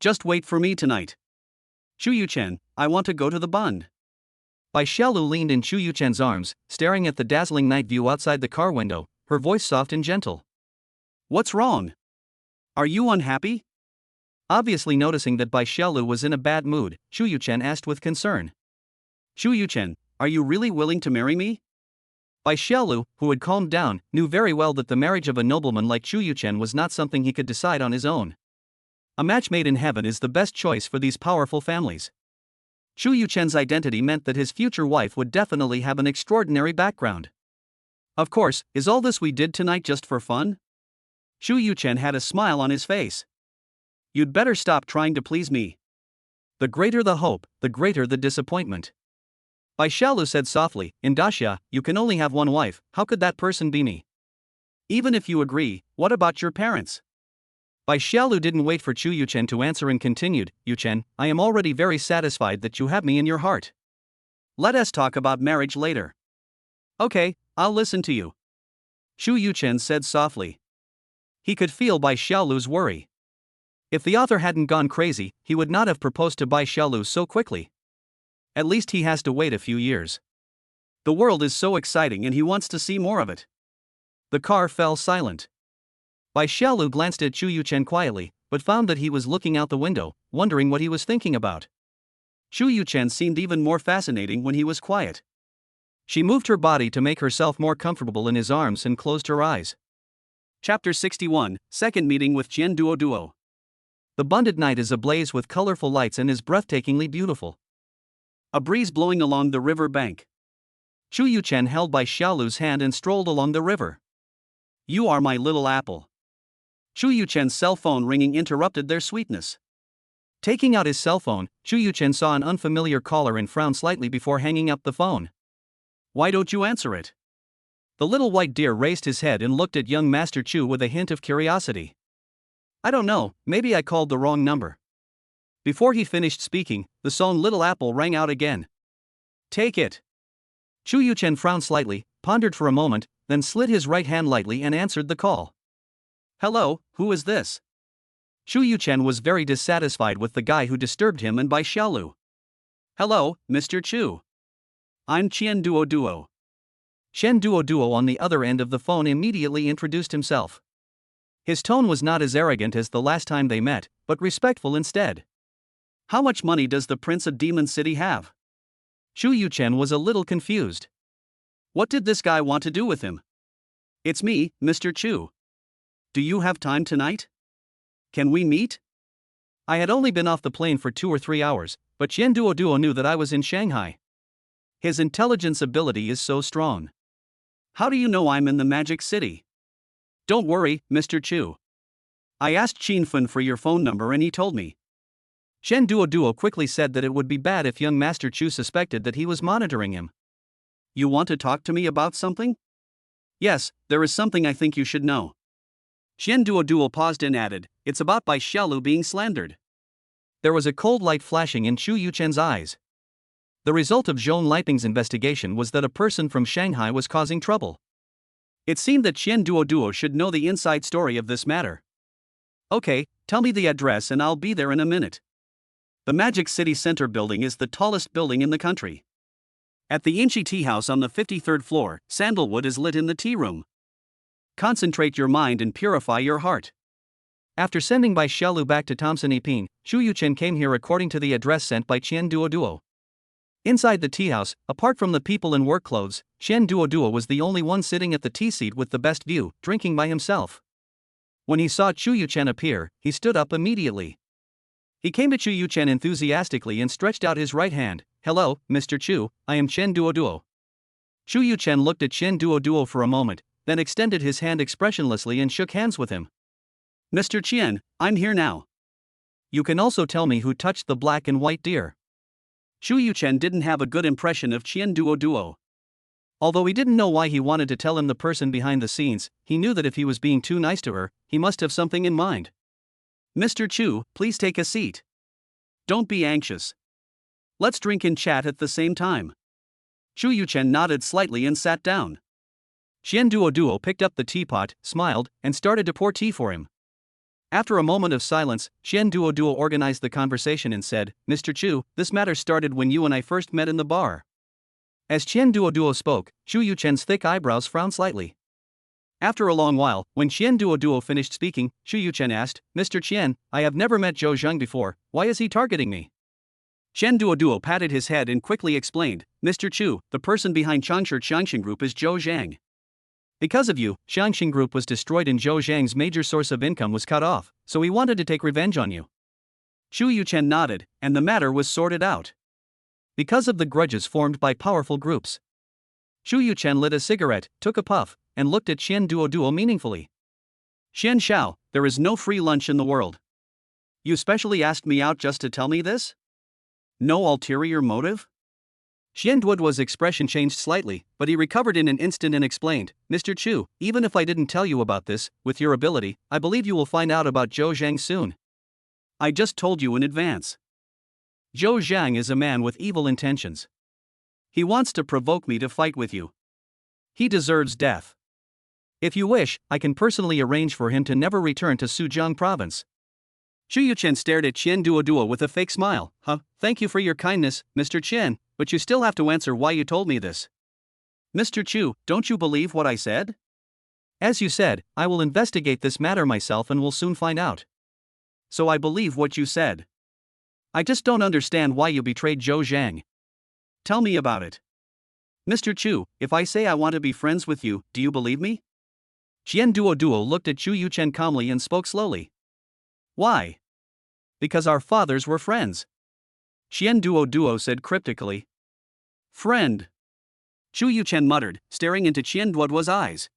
Just wait for me tonight. Shu Yuchen, I want to go to the Bund. Bai Xiaolu leaned in Shu Yuchen's arms, staring at the dazzling night view outside the car window, her voice soft and gentle. What's wrong? Are you unhappy? Obviously noticing that Bai Xiaolu was in a bad mood, Shu Yuchen asked with concern. Shu Yuchen, are you really willing to marry me? Bai Xiaolu, who had calmed down, knew very well that the marriage of a nobleman like Shu Yuchen was not something he could decide on his own. A match made in heaven is the best choice for these powerful families. Shu Yuchen's identity meant that his future wife would definitely have an extraordinary background. Of course, is all this we did tonight just for fun? Shu Yuchen had a smile on his face. You'd better stop trying to please me. The greater the hope, the greater the disappointment. Bai Xiaolu said softly, in Daxia, you can only have one wife, how could that person be me? Even if you agree, what about your parents? Bai Xiaolu didn't wait for Chu Yuchen to answer and continued, Yuchen, I am already very satisfied that you have me in your heart. Let us talk about marriage later. Okay, I'll listen to you. Shu Yuchen said softly. He could feel Bai Xiaolu's worry. If the author hadn't gone crazy, he would not have proposed to Bai Xiaolu so quickly. At least he has to wait a few years. The world is so exciting and he wants to see more of it. The car fell silent. Bai Xiaolu glanced at Chu Yuchen quietly, but found that he was looking out the window, wondering what he was thinking about. Chu Yuchen seemed even more fascinating when he was quiet. She moved her body to make herself more comfortable in his arms and closed her eyes. Chapter 61, Second Meeting with Qian Duo. The Bund at night is ablaze with colorful lights and is breathtakingly beautiful. A breeze blowing along the river bank. Chu Yuchen held Bai Xiaolu's hand and strolled along the river. You are my little apple. Chu Yuchen's cell phone ringing interrupted their sweetness. Taking out his cell phone, Chu Yuchen saw an unfamiliar caller and frowned slightly before hanging up the phone. Why don't you answer it? The little white deer raised his head and looked at young Master Chu with a hint of curiosity. I don't know, maybe I called the wrong number. Before he finished speaking, the song Little Apple rang out again. Take it. Chu Yuchen frowned slightly, pondered for a moment, then slid his right hand lightly and answered the call. Hello, who is this? Chu Yuchen was very dissatisfied with the guy who disturbed him and Bai Xiaolu. Hello, Mr. Chu. I'm Qian Duo. Shen Duo on the other end of the phone immediately introduced himself. His tone was not as arrogant as the last time they met, but respectful instead. How much money does the Prince of Demon City have? Chu Yuchen was a little confused. What did this guy want to do with him? It's me, Mr. Chu. Do you have time tonight? Can we meet? I had only been off the plane for 2 or 3 hours, but Qian Duo knew that I was in Shanghai. His intelligence ability is so strong. How do you know I'm in the Magic City? Don't worry, Mr. Chu. I asked Qin Fun for your phone number and he told me. Shen Duo quickly said that it would be bad if young Master Chu suspected that he was monitoring him. You want to talk to me about something? Yes, there is something I think you should know. Shen Duo paused and added, it's about Bai Xiaolu being slandered. There was a cold light flashing in Chu Yuchen's eyes. The result of Zhong Liping's investigation was that a person from Shanghai was causing trouble. It seemed that Qian Duoduo should know the inside story of this matter. Okay, tell me the address and I'll be there in a minute. The Magic City Center building is the tallest building in the country. At the Inchi Tea House on the 53rd floor, sandalwood is lit in the tea room. Concentrate your mind and purify your heart. After sending by Xiaolu back to Thompson Epine, Shu Yuchen came here according to the address sent by Qian Duoduo. Inside the tea house, apart from the people in work clothes, Qian Duoduo was the only one sitting at the tea seat with the best view, drinking by himself. When he saw Chu Yuchen appear, he stood up immediately. He came to Chu Yuchen enthusiastically and stretched out his right hand. Hello, Mr. Chu, I am Qian Duoduo. Chu Yuchen looked at Qian Duoduo for a moment, then extended his hand expressionlessly and shook hands with him. Mr. Qian, I'm here now. You can also tell me who touched the black and white deer. Chu Yuchen didn't have a good impression of Qian Duoduo. Although he didn't know why he wanted to tell him the person behind the scenes, he knew that if he was being too nice to her, he must have something in mind. Mr. Chu, please take a seat. Don't be anxious. Let's drink and chat at the same time. Chu Yuchen nodded slightly and sat down. Qian Duoduo picked up the teapot, smiled, and started to pour tea for him. After a moment of silence, Qian Duoduo organized the conversation and said, Mr. Chu, this matter started when you and I first met in the bar. As Qian Duoduo spoke, Chu Yuchen's thick eyebrows frowned slightly. After a long while, when Qian Duoduo finished speaking, Chu Yuchen asked, Mr. Qian, I have never met Zhou Zheng before, why is he targeting me? Qian Duoduo patted his head and quickly explained, Mr. Chu, the person behind Changshe Xiangxin Group is Zhou Zhang. Because of you, Xiangxin Group was destroyed and Zhou Zhang's major source of income was cut off, so he wanted to take revenge on you. Chu Yuchen nodded, and the matter was sorted out. Because of the grudges formed by powerful groups. Chu Yuchen lit a cigarette, took a puff, and looked at Qian Duoduo meaningfully. Xian Xiao, there is no free lunch in the world. You specially asked me out just to tell me this? No ulterior motive? Qian Duoduo's expression changed slightly, but he recovered in an instant and explained, Mr. Chu, even if I didn't tell you about this, with your ability, I believe you will find out about Zhou Zhang soon. I just told you in advance. Zhou Zhang is a man with evil intentions. He wants to provoke me to fight with you. He deserves death. If you wish, I can personally arrange for him to never return to Sujiang province. Chu Yuchen stared at Qian Duoduo with a fake smile. Thank you for your kindness, Mr. Qian, but you still have to answer why you told me this. Mr. Chu, don't you believe what I said? As you said, I will investigate this matter myself and will soon find out. So I believe what you said. I just don't understand why you betrayed Zhou Zhang. Tell me about it. Mr. Chu, if I say I want to be friends with you, do you believe me? Qian Duoduo looked at Chu Yuchen calmly and spoke slowly. Why? Because our fathers were friends. Qian Duoduo said cryptically. Friend. Chu Yuchen muttered, staring into Qian Duoduo's eyes.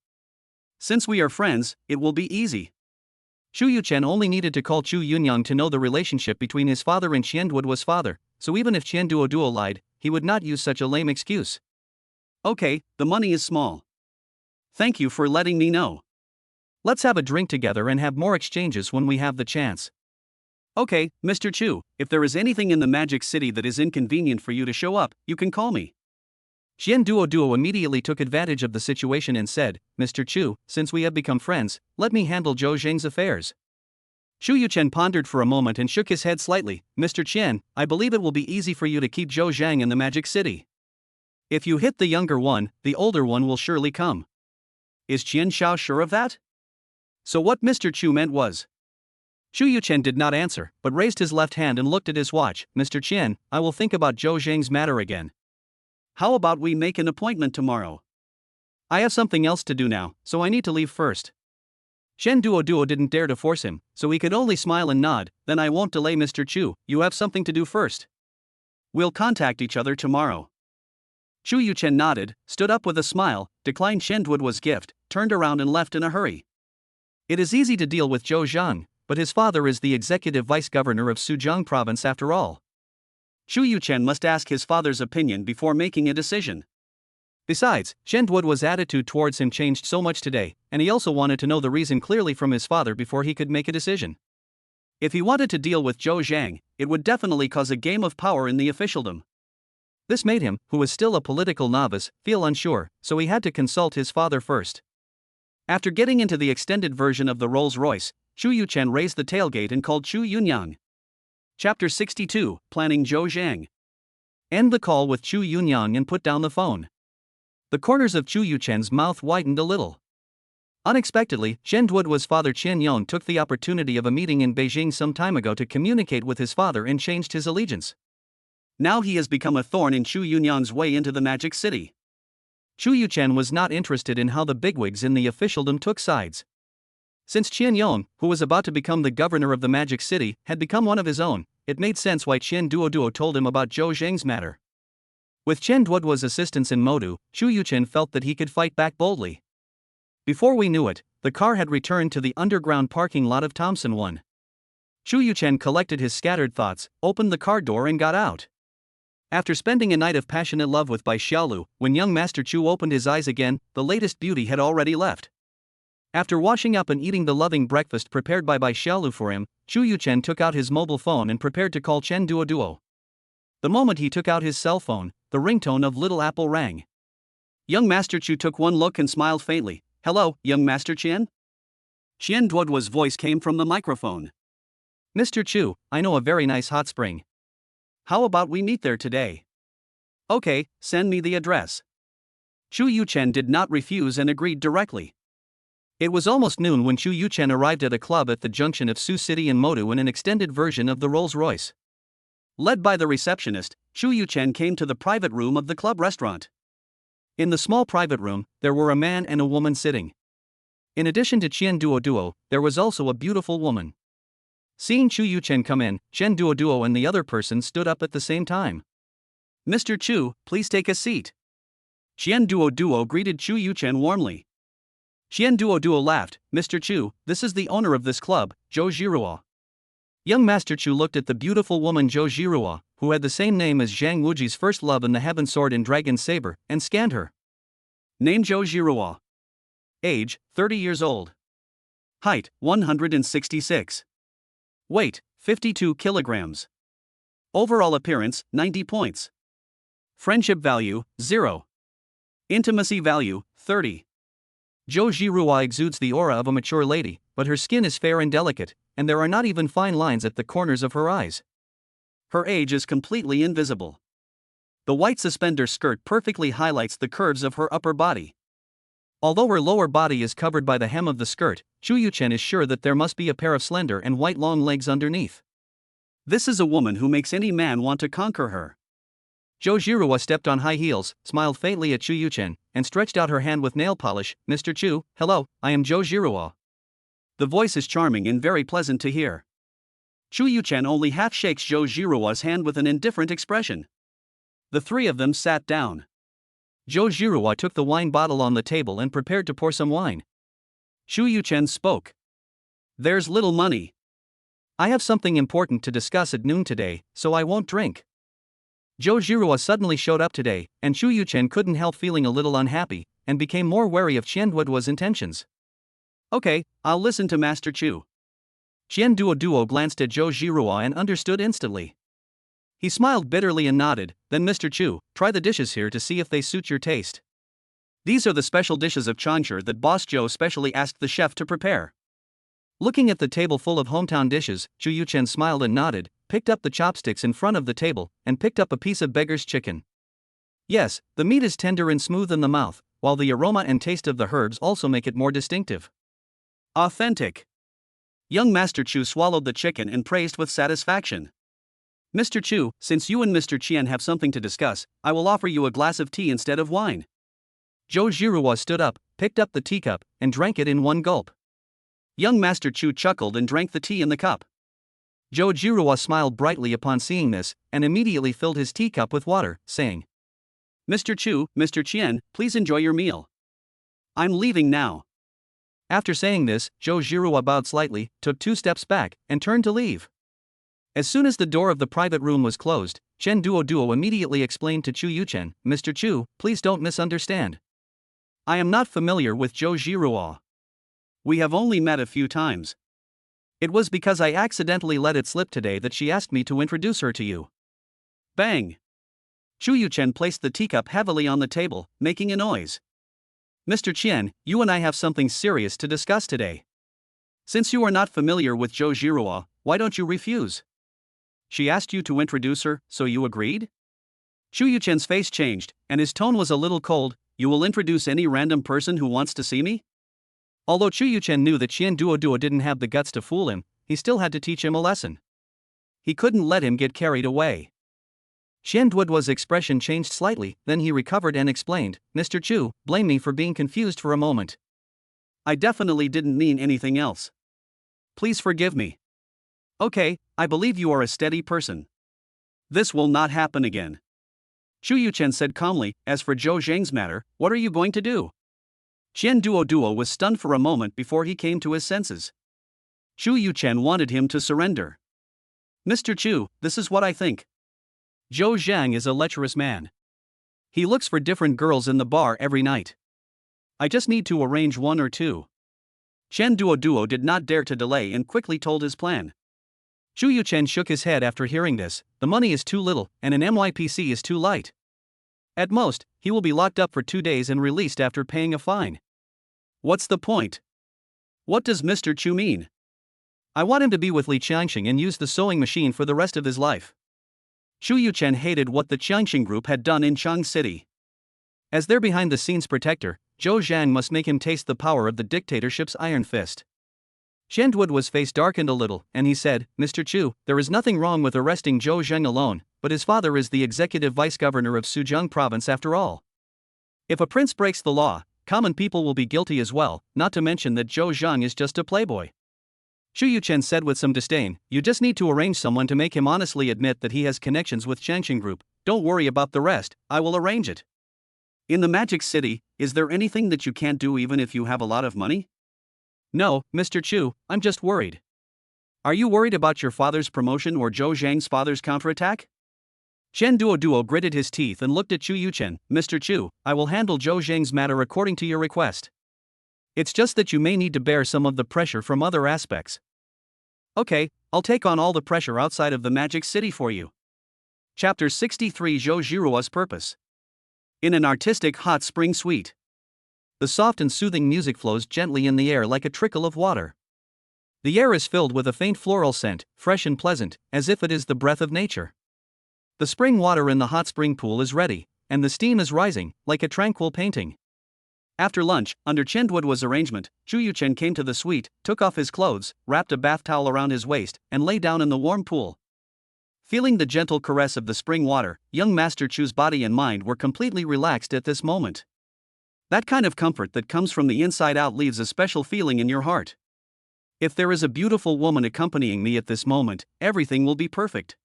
Since we are friends, it will be easy. Chu Yuchen only needed to call Chu Yunyang to know the relationship between his father and Qian Duoduo's father, so even if Qian Duoduo lied, he would not use such a lame excuse. Okay, the money is small. Thank you for letting me know. Let's have a drink together and have more exchanges when we have the chance. Okay, Mr. Chu, if there is anything in the Magic City that is inconvenient for you to show up, you can call me. Qian Duoduo immediately took advantage of the situation and said, Mr. Chu, since we have become friends, let me handle Zhou Zhang's affairs. Chu Yuchen pondered for a moment and shook his head slightly. Mr. Qian, I believe it will be easy for you to keep Zhou Zhang in the Magic City. If you hit the younger one, the older one will surely come. Is Qian Xiao sure of that? So what Mr. Chu meant was. Chu Yuchen did not answer, but raised his left hand and looked at his watch. Mr. Qian, I will think about Zhou Zhang's matter again. How about we make an appointment tomorrow? I have something else to do now, so I need to leave first. Qian Duoduo didn't dare to force him, so he could only smile and nod. Then I won't delay, Mr. Chu, you have something to do first. We'll contact each other tomorrow. Chu Yuchen nodded, stood up with a smile, declined Qian Duoduo's gift, turned around and left in a hurry. It is easy to deal with Zhou Zhang, but his father is the executive vice governor of Sujiang province after all. Chu Yuchen must ask his father's opinion before making a decision. Besides, Qian Duoduo's attitude towards him changed so much today, and he also wanted to know the reason clearly from his father before he could make a decision. If he wanted to deal with Zhou Zhang, it would definitely cause a game of power in the officialdom. This made him, who was still a political novice, feel unsure, so he had to consult his father first. After getting into the extended version of the Rolls-Royce, Chu Yuchen raised the tailgate and called Chu Yunyang. Chapter 62, Planning Zhou Zhang. End the call with Chu Yunyang and put down the phone. The corners of Chu Yuchen's mouth widened a little. Unexpectedly, Chen Duoduo's father Qian Yong took the opportunity of a meeting in Beijing some time ago to communicate with his father and changed his allegiance. Now he has become a thorn in Chu Yunyang's way into the Magic City. Chu Yuchen was not interested in how the bigwigs in the officialdom took sides. Since Qian Yong, who was about to become the governor of the Magic City, had become one of his own, it made sense why Chen Duoduo told him about Zhou Zhang's matter. With Chen Duoduo's assistance in Modu, Chu Yuchen felt that he could fight back boldly. Before we knew it, the car had returned to the underground parking lot of Thompson 1. Chu Yuchen collected his scattered thoughts, opened the car door and got out. After spending a night of passionate love with Bai Xiaolu, when young Master Chu opened his eyes again, the latest beauty had already left. After washing up and eating the loving breakfast prepared by Bai Xiaolu for him, Chu Yuchen took out his mobile phone and prepared to call Chen Duoduo. The moment he took out his cell phone, the ringtone of Little Apple rang. Young Master Chu took one look and smiled faintly. "Hello, young Master Qian?" Qian Duoduo's voice came from the microphone. "Mr. Chu, I know a very nice hot spring. How about we meet there today?" "Okay, send me the address." Chu Yuchen did not refuse and agreed directly. It was almost noon when Chu Yuchen arrived at a club at the junction of Sioux City and Modu in an extended version of the Rolls-Royce. Led by the receptionist, Chu Yuchen came to the private room of the club restaurant. In the small private room, there were a man and a woman sitting. In addition to Qian Duoduo, there was also a beautiful woman. Seeing Chu Yuchen come in, Chen Duoduo and the other person stood up at the same time. "Mr. Chu, please take a seat." Qian Duoduo greeted Chu Yuchen warmly. Qian Duoduo laughed. "Mr. Chu, this is the owner of this club, Zhou Jiruo." Young Master Chu looked at the beautiful woman Zhou Jiruo, who had the same name as Zhang Wuji's first love in the Heaven Sword and Dragon Saber, and scanned her. Name Zhou Jiruo. Age, 30 years old. Height, 166. Weight, 52 kilograms. Overall appearance, 90 points. Friendship value, 0. Intimacy value, 30. Zhou Jiruo exudes the aura of a mature lady, but her skin is fair and delicate, and there are not even fine lines at the corners of her eyes. Her age is completely invisible. The white suspender skirt perfectly highlights the curves of her upper body. Although her lower body is covered by the hem of the skirt, Chu Yuchen is sure that there must be a pair of slender and white long legs underneath. This is a woman who makes any man want to conquer her. Zhou Jiruo stepped on high heels, smiled faintly at Chu Yuchen, and stretched out her hand with nail polish. "Mr. Chu, hello, I am Zhou Jiruo." The voice is charming and very pleasant to hear. Chu Yuchen only half shakes Zhou Jiruo's hand with an indifferent expression. The three of them sat down. Zhou Jiruo took the wine bottle on the table and prepared to pour some wine. Chu Yuchen spoke. "There's little money. I have something important to discuss at noon today, so I won't drink." Zhou Jiruo suddenly showed up today, and Chu Yuchen couldn't help feeling a little unhappy, and became more wary of Qian Duoduo's intentions. "Okay, I'll listen to Master Chu." Qian Duoduo glanced at Zhou Jiruo and understood instantly. He smiled bitterly and nodded. "Then Mr. Chu, try the dishes here to see if they suit your taste. These are the special dishes of Changsha that Boss Zhou specially asked the chef to prepare." Looking at the table full of hometown dishes, Chu Yuchen smiled and nodded, picked up the chopsticks in front of the table, and picked up a piece of beggar's chicken. Yes, the meat is tender and smooth in the mouth, while the aroma and taste of the herbs also make it more distinctive. Authentic. Young Master Chu swallowed the chicken and praised with satisfaction. "Mr. Chu, since you and Mr. Qian have something to discuss, I will offer you a glass of tea instead of wine." Zhou Jiruo stood up, picked up the teacup, and drank it in one gulp. Young Master Chu chuckled and drank the tea in the cup. Zhou Jiruo smiled brightly upon seeing this, and immediately filled his teacup with water, saying, "Mr. Chu, Mr. Qian, please enjoy your meal. I'm leaving now." After saying this, Zhou Jiruo bowed slightly, took 2 steps back, and turned to leave. As soon as the door of the private room was closed, Chen Duoduo immediately explained to Chu Yuchen, "Mr. Chu, please don't misunderstand. I am not familiar with Zhou Jiruo. We have only met a few times. It was because I accidentally let it slip today that she asked me to introduce her to you." Bang! Chu Yuchen placed the teacup heavily on the table, making a noise. Mr. Qian, you and I have something serious to discuss today. Since you are not familiar with Zhou Jiruo, why don't you refuse? She asked you to introduce her, so you agreed? Chu Yuchen's face changed, and his tone was a little cold. You will introduce any random person who wants to see me? Although Chu Yuchen knew that Qian Duoduo didn't have the guts to fool him, he still had to teach him a lesson. He couldn't let him get carried away. Qian Duoduo's expression changed slightly, then he recovered and explained, Mr. Chu, blame me for being confused for a moment. I definitely didn't mean anything else. Please forgive me. Okay, I believe you are a steady person. This will not happen again. Chu Yuchen said calmly, as for Zhou Zhang's matter, what are you going to do? Qian Duoduo was stunned for a moment before he came to his senses. Chu Yuchen wanted him to surrender. Mr. Chu, this is what I think. Zhou Zhang is a lecherous man. He looks for different girls in the bar every night. I just need to arrange one or two. Qian Duoduo did not dare to delay and quickly told his plan. Chu Yuchen shook his head after hearing this. The money is too little, and an MYPC is too light. At most, he will be locked up for 2 days and released after paying a fine. What's the point? What does Mr. Chu mean? I want him to be with Li Qiangxing and use the sewing machine for the rest of his life. Chu Yuchen hated what the Qiangxing group had done in Chang City. As their behind-the-scenes protector, Zhou Zhang must make him taste the power of the dictatorship's iron fist. Qian Duoduo's face darkened a little, and he said, Mr. Chu, there is nothing wrong with arresting Zhou Zhang alone, but his father is the executive vice-governor of Suzhou province after all. If a prince breaks the law, common people will be guilty as well, not to mention that Zhou Zhang is just a playboy. Chu Yuchen said with some disdain, you just need to arrange someone to make him honestly admit that he has connections with Qiangxing Group. Don't worry about the rest, I will arrange it. In the Magic City, is there anything that you can't do even if you have a lot of money? No, Mr. Chu, I'm just worried. Are you worried about your father's promotion or Zhou Zhang's father's counterattack? Qian Duoduo gritted his teeth and looked at Chu Yuchen. Mr. Chu, I will handle Zhou Zhang's matter according to your request. It's just that you may need to bear some of the pressure from other aspects. Okay, I'll take on all the pressure outside of the Magic City for you. Chapter 63 Zhou Jiruo's Purpose. In an artistic hot spring suite. The soft and soothing music flows gently in the air like a trickle of water. The air is filled with a faint floral scent, fresh and pleasant, as if it is the breath of nature. The spring water in the hot spring pool is ready, and the steam is rising, like a tranquil painting. After lunch, under Qian Duoduo's arrangement, Chu Yuchen came to the suite, took off his clothes, wrapped a bath towel around his waist, and lay down in the warm pool. Feeling the gentle caress of the spring water, young Master Chu's body and mind were completely relaxed at this moment. That kind of comfort that comes from the inside out leaves a special feeling in your heart. If there is a beautiful woman accompanying me at this moment, everything will be perfect.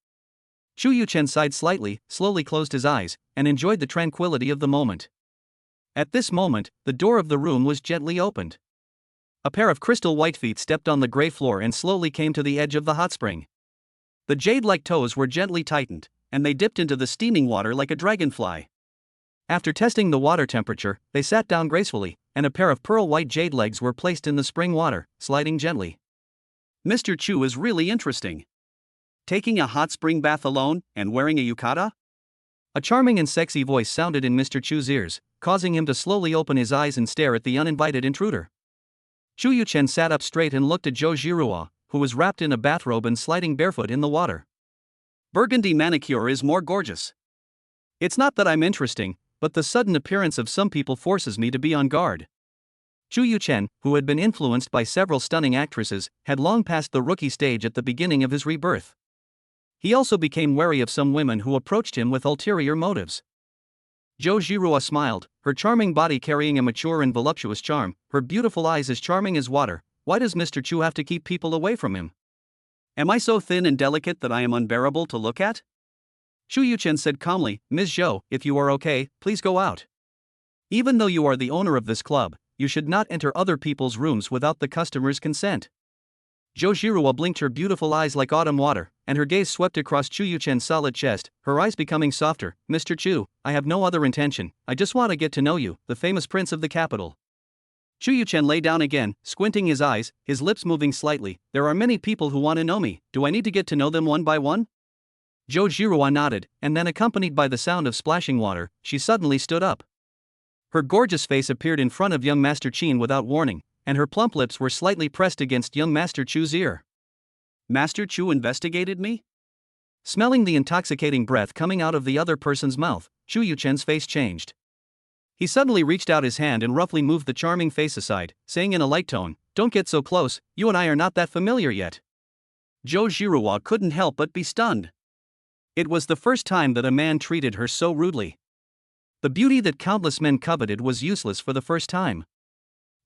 Chu Yuchen sighed slightly, slowly closed his eyes, and enjoyed the tranquility of the moment. At this moment, the door of the room was gently opened. A pair of crystal white feet stepped on the gray floor and slowly came to the edge of the hot spring. The jade-like toes were gently tightened, and they dipped into the steaming water like a dragonfly. After testing the water temperature, they sat down gracefully, and a pair of pearl-white jade legs were placed in the spring water, sliding gently. Mr. Chu is really interesting. Taking a hot spring bath alone, and wearing a yukata? A charming and sexy voice sounded in Mr. Chu's ears, causing him to slowly open his eyes and stare at the uninvited intruder. Chu Yuchen sat up straight and looked at Zhou Jiruo, who was wrapped in a bathrobe and sliding barefoot in the water. Burgundy manicure is more gorgeous. It's not that I'm interesting, but the sudden appearance of some people forces me to be on guard. Chu Yuchen, who had been influenced by several stunning actresses, had long passed the rookie stage at the beginning of his rebirth. He also became wary of some women who approached him with ulterior motives. Zhou Jiruo smiled, her charming body carrying a mature and voluptuous charm, her beautiful eyes as charming as water. Why does Mr. Chu have to keep people away from him? Am I so thin and delicate that I am unbearable to look at? Chu Yuchen said calmly, Ms. Zhou, if you are okay, please go out. Even though you are the owner of this club, you should not enter other people's rooms without the customer's consent. Zhou Jiruo blinked her beautiful eyes like autumn water, and her gaze swept across Chu Yuchen's solid chest, her eyes becoming softer. Mr. Chu, I have no other intention, I just want to get to know you, the famous prince of the capital. Chu Yuchen lay down again, squinting his eyes, his lips moving slightly. There are many people who want to know me, do I need to get to know them one by one? Zhou Zhirua nodded, and then, accompanied by the sound of splashing water, she suddenly stood up. Her gorgeous face appeared in front of young Master Qin without warning, and her plump lips were slightly pressed against young Master Chu's ear. Master Chu investigated me? Smelling the intoxicating breath coming out of the other person's mouth, Chu Yuchen's face changed. He suddenly reached out his hand and roughly moved the charming face aside, saying in a light tone, "Don't get so close, you and I are not that familiar yet." Zhou Zhirua couldn't help but be stunned. It was the first time that a man treated her so rudely. The beauty that countless men coveted was useless for the first time.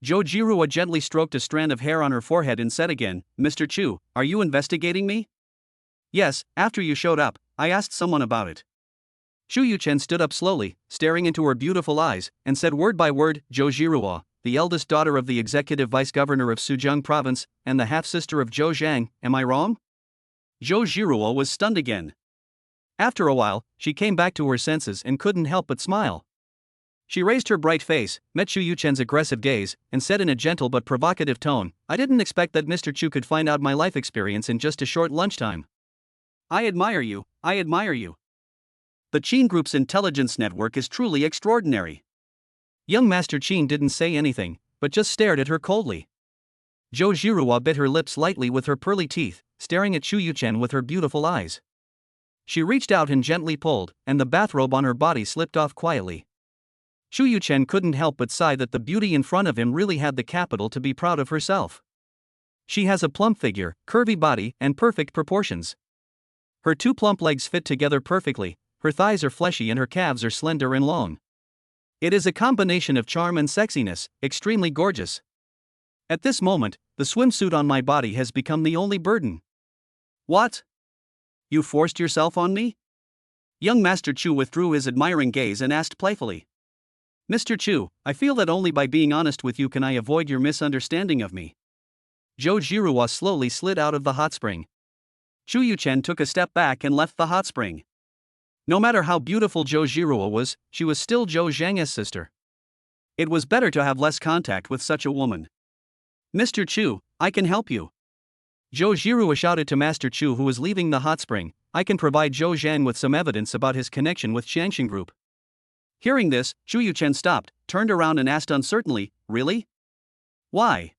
Zhou Zhirua gently stroked a strand of hair on her forehead and said again, "Mr. Chu, are you investigating me?" "Yes, after you showed up, I asked someone about it." Chu Yuchen stood up slowly, staring into her beautiful eyes, and said word by word, "Zhou Zhirua, the eldest daughter of the executive vice-governor of Suzheng province, and the half-sister of Zhou Zhang, am I wrong?" Zhou Zhirua was stunned again. After a while, she came back to her senses and couldn't help but smile. She raised her bright face, met Chu Yuchen's aggressive gaze, and said in a gentle but provocative tone, "I didn't expect that Mr. Chu could find out my life experience in just a short lunchtime. I admire you, I admire you. The Qin Group's intelligence network is truly extraordinary." Young Master Qin didn't say anything, but just stared at her coldly. Zhou Zhirua bit her lips lightly with her pearly teeth, staring at Chu Yuchen with her beautiful eyes. She reached out and gently pulled, and the bathrobe on her body slipped off quietly. Chu Yuchen couldn't help but sigh that the beauty in front of him really had the capital to be proud of herself. She has a plump figure, curvy body, and perfect proportions. Her two plump legs fit together perfectly, her thighs are fleshy and her calves are slender and long. It is a combination of charm and sexiness, extremely gorgeous. At this moment, the swimsuit on my body has become the only burden. What? You forced yourself on me? Young Master Chu withdrew his admiring gaze and asked playfully. Mr. Chu, I feel that only by being honest with you can I avoid your misunderstanding of me. Zhou Zhirua slowly slid out of the hot spring. Chu Yuchen took a step back and left the hot spring. No matter how beautiful Zhou Zhirua was, she was still Zhou Zhang's sister. It was better to have less contact with such a woman. Mr. Chu, I can help you. Zhou Zhirua shouted to Master Chu, who was leaving the hot spring, "I can provide Zhou Zhang with some evidence about his connection with Shangshan Group." Hearing this, Chu Yuchen stopped, turned around and asked uncertainly, "Really? Why?"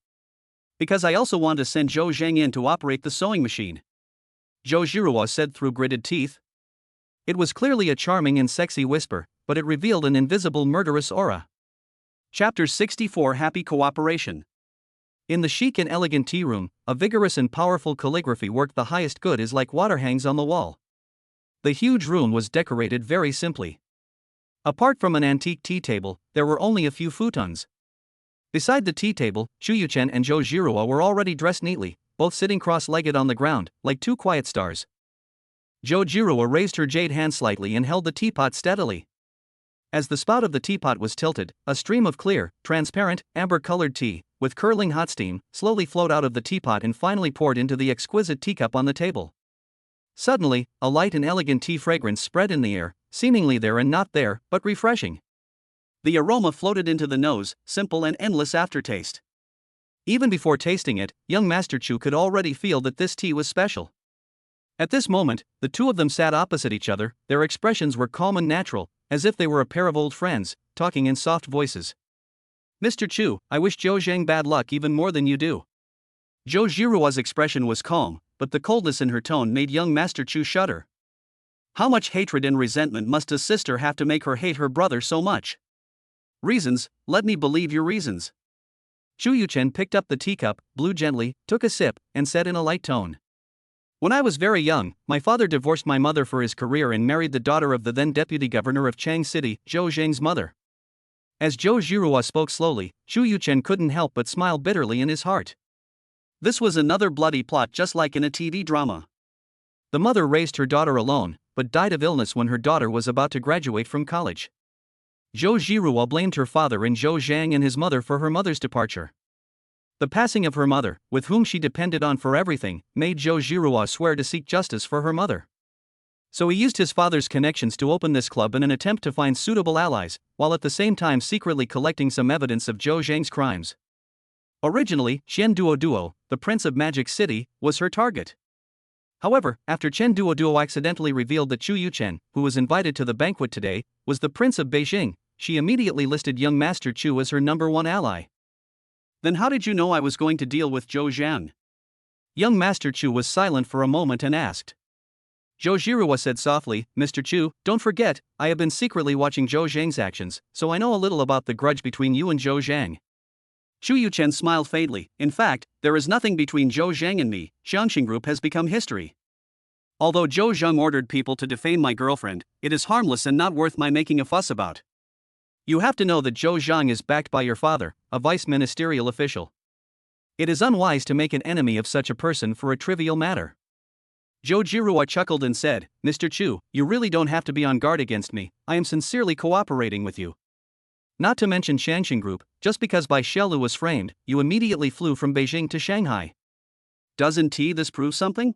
"Because I also want to send Zhou Zhang in to operate the sewing machine," Zhou Zhirua said through gritted teeth. It was clearly a charming and sexy whisper, but it revealed an invisible murderous aura. Chapter 64 Happy Cooperation. In the chic and elegant tea room, a vigorous and powerful calligraphy work the highest good is like water hangs on the wall. The huge room was decorated very simply. Apart from an antique tea table, there were only a few futons. Beside the tea table, Chu Yuchen and Zhou Zhirua were already dressed neatly, both sitting cross-legged on the ground, like two quiet stars. Zhou Zhirua raised her jade hand slightly and held the teapot steadily. As the spout of the teapot was tilted, a stream of clear, transparent, amber-colored tea, with curling hot steam, slowly flowed out of the teapot and finally poured into the exquisite teacup on the table. Suddenly, a light and elegant tea fragrance spread in the air, seemingly there and not there, but refreshing. The aroma floated into the nose, simple and endless aftertaste. Even before tasting it, young Master Chu could already feel that this tea was special. At this moment, the two of them sat opposite each other, their expressions were calm and natural, as if they were a pair of old friends, talking in soft voices. Mr. Chu, I wish Zhou Zhang bad luck even more than you do. Zhou Zhirua's expression was calm, but the coldness in her tone made young Master Chu shudder. How much hatred and resentment must a sister have to make her hate her brother so much? Reasons, let me believe your reasons. Chu Yuchen picked up the teacup, blew gently, took a sip, and said in a light tone. When I was very young, my father divorced my mother for his career and married the daughter of the then deputy governor of Chang City, Zhou Zhang's mother. As Zhou Zhirua spoke slowly, Chu Yuchen couldn't help but smile bitterly in his heart. This was another bloody plot just like in a TV drama. The mother raised her daughter alone, but died of illness when her daughter was about to graduate from college. Zhou Zhirua blamed her father and Zhou Zhang and his mother for her mother's departure. The passing of her mother, with whom she depended on for everything, made Zhou Zhirua swear to seek justice for her mother. So he used his father's connections to open this club in an attempt to find suitable allies, while at the same time secretly collecting some evidence of Zhou Zhang's crimes. Originally, Xian Duo Duo, the Prince of Magic City, was her target. However, after Chen Duoduo accidentally revealed that Chu Yuchen, who was invited to the banquet today, was the Prince of Beijing, she immediately listed young Master Chu as her #1 ally. Then how did you know I was going to deal with Zhou Zhang? Young Master Chu was silent for a moment and asked. Zhou Zhirua said softly, Mr. Chu, don't forget, I have been secretly watching Zhou Zhang's actions, so I know a little about the grudge between you and Zhou Zhang. Chu Yuchen smiled faintly. In fact, there is nothing between Zhou Zhang and me. Xiangxing Group has become history. Although Zhou Zhang ordered people to defame my girlfriend, it is harmless and not worth my making a fuss about. You have to know that Zhou Zhang is backed by your father, a vice-ministerial official. It is unwise to make an enemy of such a person for a trivial matter. Zhou Zhirua chuckled and said, Mr. Chu, you really don't have to be on guard against me, I am sincerely cooperating with you. Not to mention Xiangxing Group, just because Bai Shelu was framed, you immediately flew from Beijing to Shanghai. Doesn't this prove something?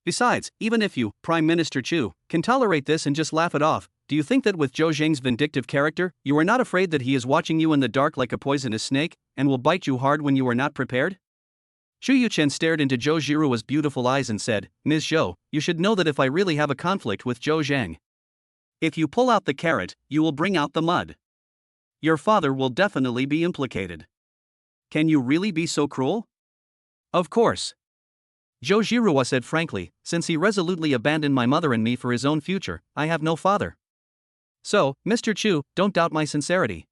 Besides, even if you, Prime Minister Chu, can tolerate this and just laugh it off, do you think that with Zhou Zhang's vindictive character, you are not afraid that he is watching you in the dark like a poisonous snake, and will bite you hard when you are not prepared? Chu Yuchen stared into Zhou Zhirua's beautiful eyes and said, Ms. Zhou, you should know that if I really have a conflict with Zhou Zhang, if you pull out the carrot, you will bring out the mud. Your father will definitely be implicated. Can you really be so cruel? Of course. Zhou Zhirua said frankly, since he resolutely abandoned my mother and me for his own future, I have no father. So, Mr. Chu, don't doubt my sincerity.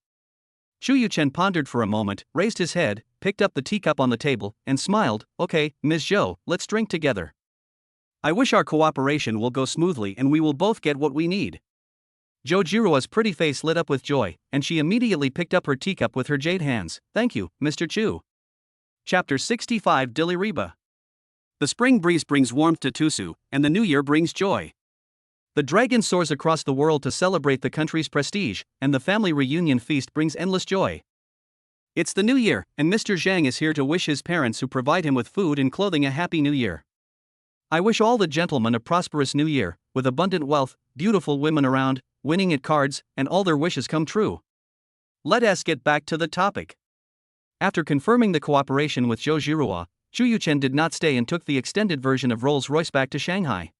Chu Yuchen pondered for a moment, raised his head, picked up the teacup on the table, and smiled, okay, Ms. Zhou, let's drink together. I wish our cooperation will go smoothly and we will both get what we need. Zhou Jirua's pretty face lit up with joy, and she immediately picked up her teacup with her jade hands. Thank you, Mr. Chu. Chapter 65 Diliriba. The spring breeze brings warmth to Tusu, and the new year brings joy. The dragon soars across the world to celebrate the country's prestige, and the family reunion feast brings endless joy. It's the new year, and Mr. Zhang is here to wish his parents who provide him with food and clothing a happy new year. I wish all the gentlemen a prosperous new year, with abundant wealth, beautiful women around, winning at cards, and all their wishes come true. Let us get back to the topic. After confirming the cooperation with Zhou Zhirua, Chu Yuchen did not stay and took the extended version of Rolls-Royce back to Shanghai.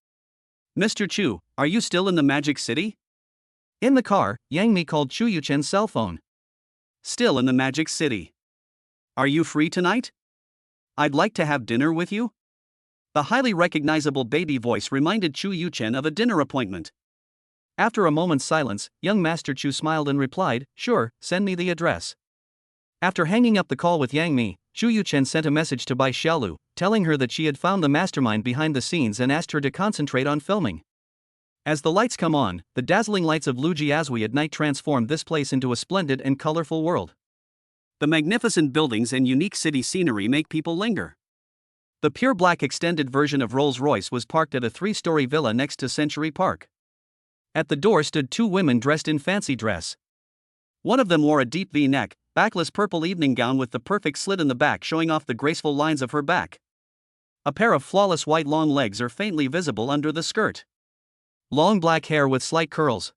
Mr. Chu, are you still in the Magic City? In the car, Yang Mi called Chu Yuchen's cell phone. Still in the Magic City. Are you free tonight? I'd like to have dinner with you. The highly recognizable baby voice reminded Chu Yuchen of a dinner appointment. After a moment's silence, young Master Chu smiled and replied, sure, send me the address. After hanging up the call with Yang Mi, Chu Yuchen sent a message to Bai Xiaolu, telling her that she had found the mastermind behind the scenes and asked her to concentrate on filming. As the lights come on, the dazzling lights of Lujiazui at night transform this place into a splendid and colorful world. The magnificent buildings and unique city scenery make people linger. The pure black extended version of Rolls-Royce was parked at a 3-story villa next to Century Park. At the door stood 2 women dressed in fancy dress. One of them wore a deep V-neck, backless purple evening gown with the perfect slit in the back showing off the graceful lines of her back. A pair of flawless white long legs are faintly visible under the skirt. Long black hair with slight curls.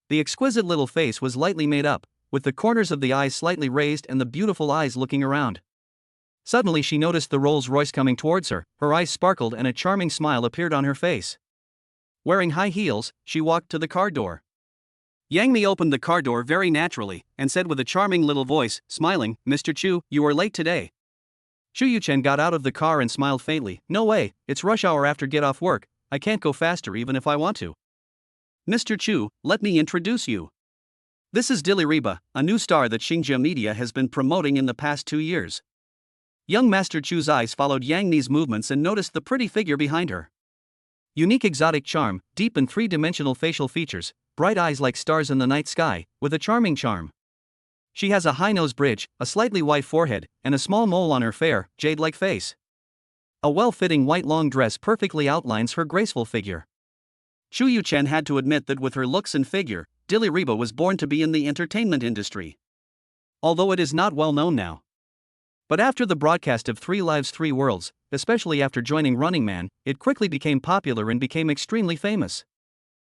The exquisite little face was lightly made up, with the corners of the eyes slightly raised and the beautiful eyes looking around. Suddenly she noticed the Rolls-Royce coming towards her, her eyes sparkled and a charming smile appeared on her face. Wearing high heels, she walked to the car door. Yang Mi opened the car door very naturally, and said with a charming little voice, smiling, Mr. Chu, you are late today. Chu Yuchen got out of the car and smiled faintly, no way, it's rush hour after get off work, I can't go faster even if I want to. Mr. Chu, let me introduce you. This is Diliriba, a new star that Xinjia Media has been promoting in the past 2 years. Young Master Chu's eyes followed Yang Mi's movements and noticed the pretty figure behind her. Unique exotic charm, deep and 3-dimensional facial features, bright eyes like stars in the night sky, with a charming charm. She has a high nose bridge, a slightly white forehead, and a small mole on her fair, jade-like face. A well-fitting white long dress perfectly outlines her graceful figure. Chu Yuchen had to admit that with her looks and figure, Diliriba was born to be in the entertainment industry. Although it is not well known now. But after the broadcast of 3 Lives 3 Worlds, especially after joining Running Man, it quickly became popular and became extremely famous.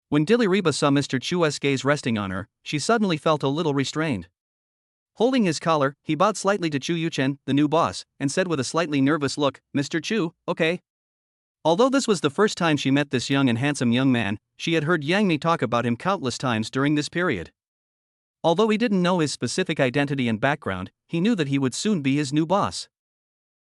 When Diliriba saw Mr. Chu's gaze resting on her, she suddenly felt a little restrained. Holding his collar, he bowed slightly to Chu Yuchen, the new boss, and said with a slightly nervous look, Mr. Chu, okay. Although this was the first time she met this young and handsome young man, she had heard Yang Mi talk about him countless times during this period. Although he didn't know his specific identity and background, he knew that he would soon be his new boss.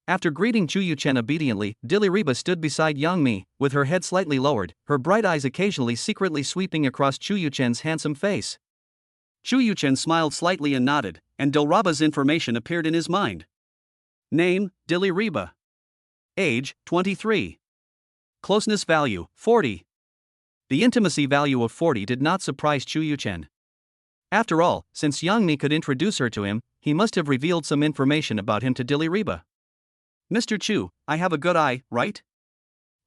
After greeting Chu Yuchen obediently, Diliriba stood beside Yang Mi, with her head slightly lowered, her bright eyes occasionally secretly sweeping across Chu Yuchen's handsome face. Chu Yuchen smiled slightly and nodded, and Diliraba's information appeared in his mind. Name, Diliriba. Age, 23. Closeness value, 40. The intimacy value of 40 did not surprise Chu Yuchen. After all, since Yang Mi could introduce her to him, he must have revealed some information about him to Diliriba. Mr. Chu, I have a good eye, right?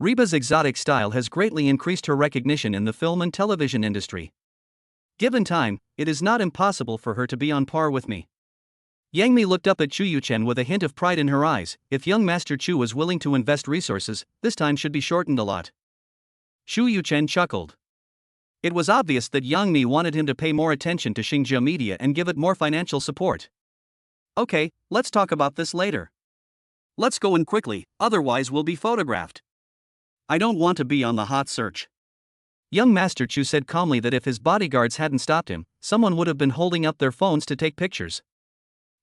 Riba's exotic style has greatly increased her recognition in the film and television industry. Given time, it is not impossible for her to be on par with me. Yang Mi looked up at Chu Yuchen with a hint of pride in her eyes. If young Master Chu was willing to invest resources, this time should be shortened a lot. Chu Yuchen chuckled. It was obvious that Yang Mi wanted him to pay more attention to Xinjia Media and give it more financial support. Okay, let's talk about this later. Let's go in quickly, otherwise we'll be photographed. I don't want to be on the hot search. Young Master Chu said calmly that if his bodyguards hadn't stopped him, someone would have been holding up their phones to take pictures.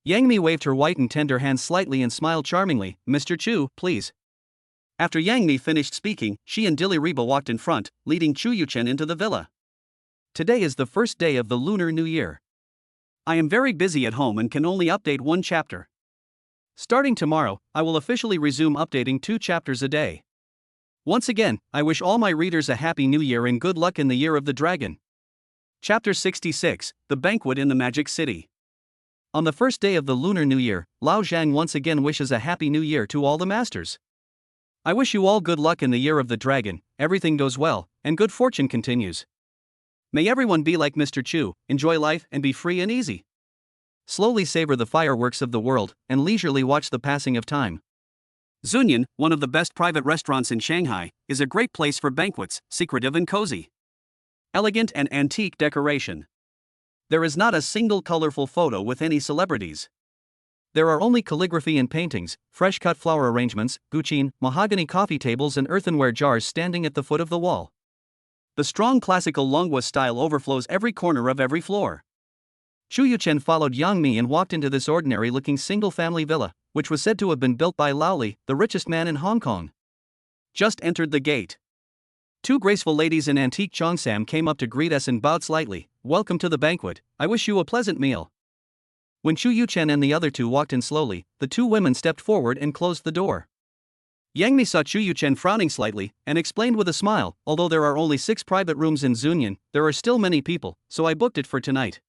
Yang Mi waved her white and tender hands slightly and smiled charmingly. Mr. Chu, please. After Yang Mi finished speaking, she and Diliriba walked in front, leading Chu Yuchen into the villa. Today is the first day of the Lunar New Year. I am very busy at home and can only update one chapter. Starting tomorrow, I will officially resume updating 2 chapters a day. Once again, I wish all my readers a happy new year and good luck in the year of the dragon. Chapter 66, The Banquet in the Magic City. On the first day of the Lunar New Year, Lao Zhang once again wishes a happy new year to all the masters. I wish you all good luck in the year of the dragon, everything goes well, and good fortune continues. May everyone be like Mr. Chu, enjoy life and be free and easy. Slowly savor the fireworks of the world, and leisurely watch the passing of time. Zunyan, one of the best private restaurants in Shanghai, is a great place for banquets, secretive and cozy. Elegant and antique decoration. There is not a single colorful photo with any celebrities. There are only calligraphy and paintings, fresh-cut flower arrangements, guqin, mahogany coffee tables and earthenware jars standing at the foot of the wall. The strong classical Longwa style overflows every corner of every floor. Chu Yuchen followed Yang Mi and walked into this ordinary-looking single-family villa, which was said to have been built by Lao Li, the richest man in Hong Kong. Just entered the gate. 2 graceful ladies in antique cheongsam came up to greet us and bowed slightly. Welcome to the banquet, I wish you a pleasant meal. When Chu Yuchen and the other 2 walked in slowly, the 2 women stepped forward and closed the door. Yang Mi saw Chu Yuchen frowning slightly, and explained with a smile, although there are only 6 private rooms in Zunyan, there are still many people, so I booked it for tonight.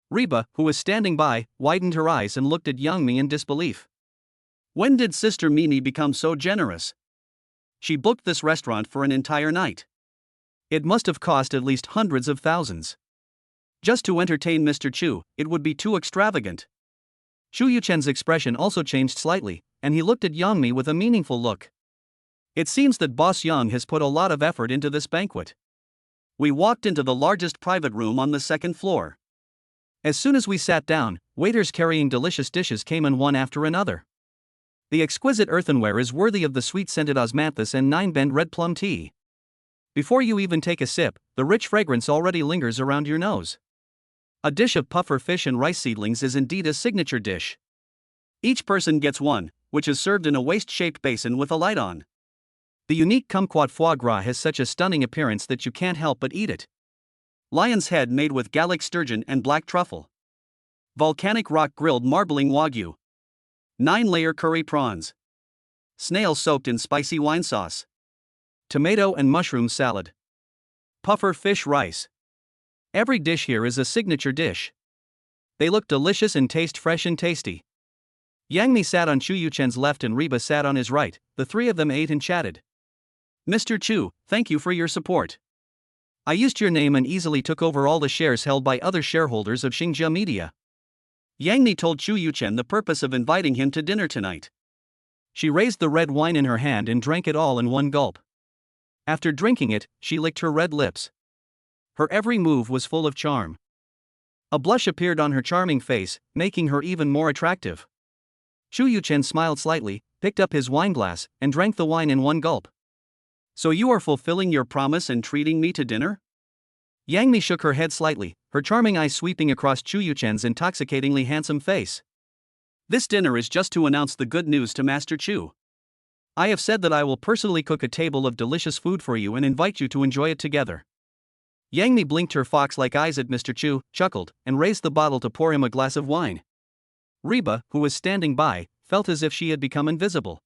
Riba, who was standing by, widened her eyes and looked at Yang Mi in disbelief. When did Sister Mimi become so generous? She booked this restaurant for an entire night. It must have cost at least hundreds of thousands. Just to entertain Mr. Chu, it would be too extravagant. Chu Yuchen's expression also changed slightly, and he looked at Yang Mi with a meaningful look. It seems that Boss Yang has put a lot of effort into this banquet. We walked into the largest private room on the 2nd floor. As soon as we sat down, waiters carrying delicious dishes came in one after another. The exquisite earthenware is worthy of the sweet-scented osmanthus and 9-bend red plum tea. Before you even take a sip, the rich fragrance already lingers around your nose. A dish of puffer fish and rice seedlings is indeed a signature dish. Each person gets one, which is served in a waist-shaped basin with a light on. The unique kumquat foie gras has such a stunning appearance that you can't help but eat it. Lion's head made with Gallic sturgeon and black truffle. Volcanic rock grilled marbling wagyu. 9-layer curry prawns. Snail soaked in spicy wine sauce. Tomato and mushroom salad. Puffer fish rice. Every dish here is a signature dish. They look delicious and taste fresh and tasty. Yang Mi sat on Chu Yuchen's left and Riba sat on his right. The 3 of them ate and chatted. Mr. Chu, thank you for your support. I used your name and easily took over all the shares held by other shareholders of Xinjia Media. Yang Mi told Chu Yuchen the purpose of inviting him to dinner tonight. She raised the red wine in her hand and drank it all in one gulp. After drinking it, she licked her red lips. Her every move was full of charm. A blush appeared on her charming face, making her even more attractive. Chu Yuchen smiled slightly, picked up his wineglass, and drank the wine in one gulp. So you are fulfilling your promise and treating me to dinner? Yang Mi shook her head slightly, her charming eyes sweeping across Chu Yuchen's intoxicatingly handsome face. This dinner is just to announce the good news to Master Chu. I have said that I will personally cook a table of delicious food for you and invite you to enjoy it together. Yang Mi blinked her fox-like eyes at Mr. Chu, chuckled, and raised the bottle to pour him a glass of wine. Reba, who was standing by, felt as if she had become invisible.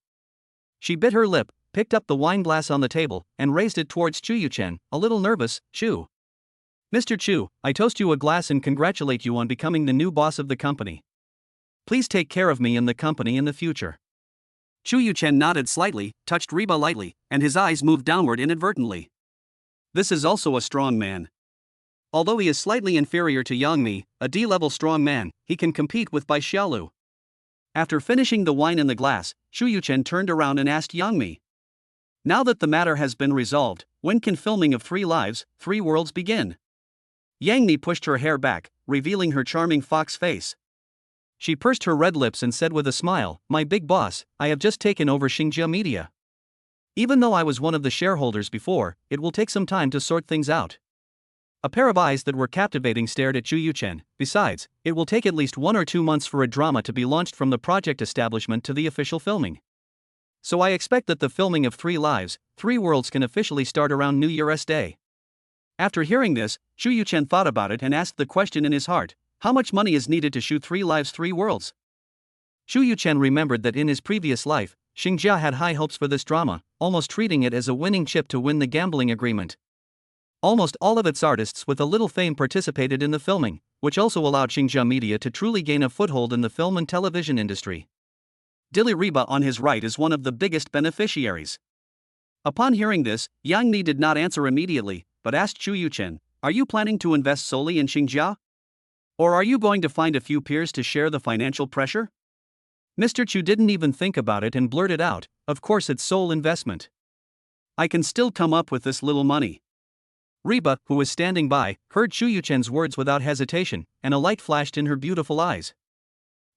She bit her lip, picked up the wine glass on the table, and raised it towards Chu Yuchen, a little nervous. Chu. Mr. Chu, I toast you a glass and congratulate you on becoming the new boss of the company. Please take care of me and the company in the future. Chu Yuchen nodded slightly, touched Reba lightly, and his eyes moved downward inadvertently. This is also a strong man. Although he is slightly inferior to Yang Mi, a D-level strong man, he can compete with Bai Xiaolu. After finishing the wine in the glass, Chu Yuchen turned around and asked Yang Mi. Now that the matter has been resolved, when can filming of 3 Lives, 3 Worlds begin? Yang Mi pushed her hair back, revealing her charming fox face. She pursed her red lips and said with a smile, My big boss, I have just taken over Xinjia Media. Even though I was one of the shareholders before, it will take some time to sort things out. A pair of eyes that were captivating stared at Chu Yuchen. Besides, it will take at least 1 or 2 months for a drama to be launched from the project establishment to the official filming. So I expect that the filming of 3 Lives, 3 Worlds can officially start around New Year's Day. After hearing this, Chu Yuchen thought about it and asked the question in his heart, how much money is needed to shoot 3 Lives 3 Worlds? Chu Yuchen remembered that in his previous life, Xinjia had high hopes for this drama, almost treating it as a winning chip to win the gambling agreement. Almost all of its artists with a little fame participated in the filming, which also allowed Xinjia Media to truly gain a foothold in the film and television industry. Dilly Reba on his right is one of the biggest beneficiaries. Upon hearing this, Yang Mi did not answer immediately, but asked Chu Yuchen, Are you planning to invest solely in Xinjia? Or are you going to find a few peers to share the financial pressure? Mr. Chu didn't even think about it and blurted out, Of course it's sole investment. I can still come up with this little money. Reba, who was standing by, heard Chu Yuchen's words without hesitation, and a light flashed in her beautiful eyes.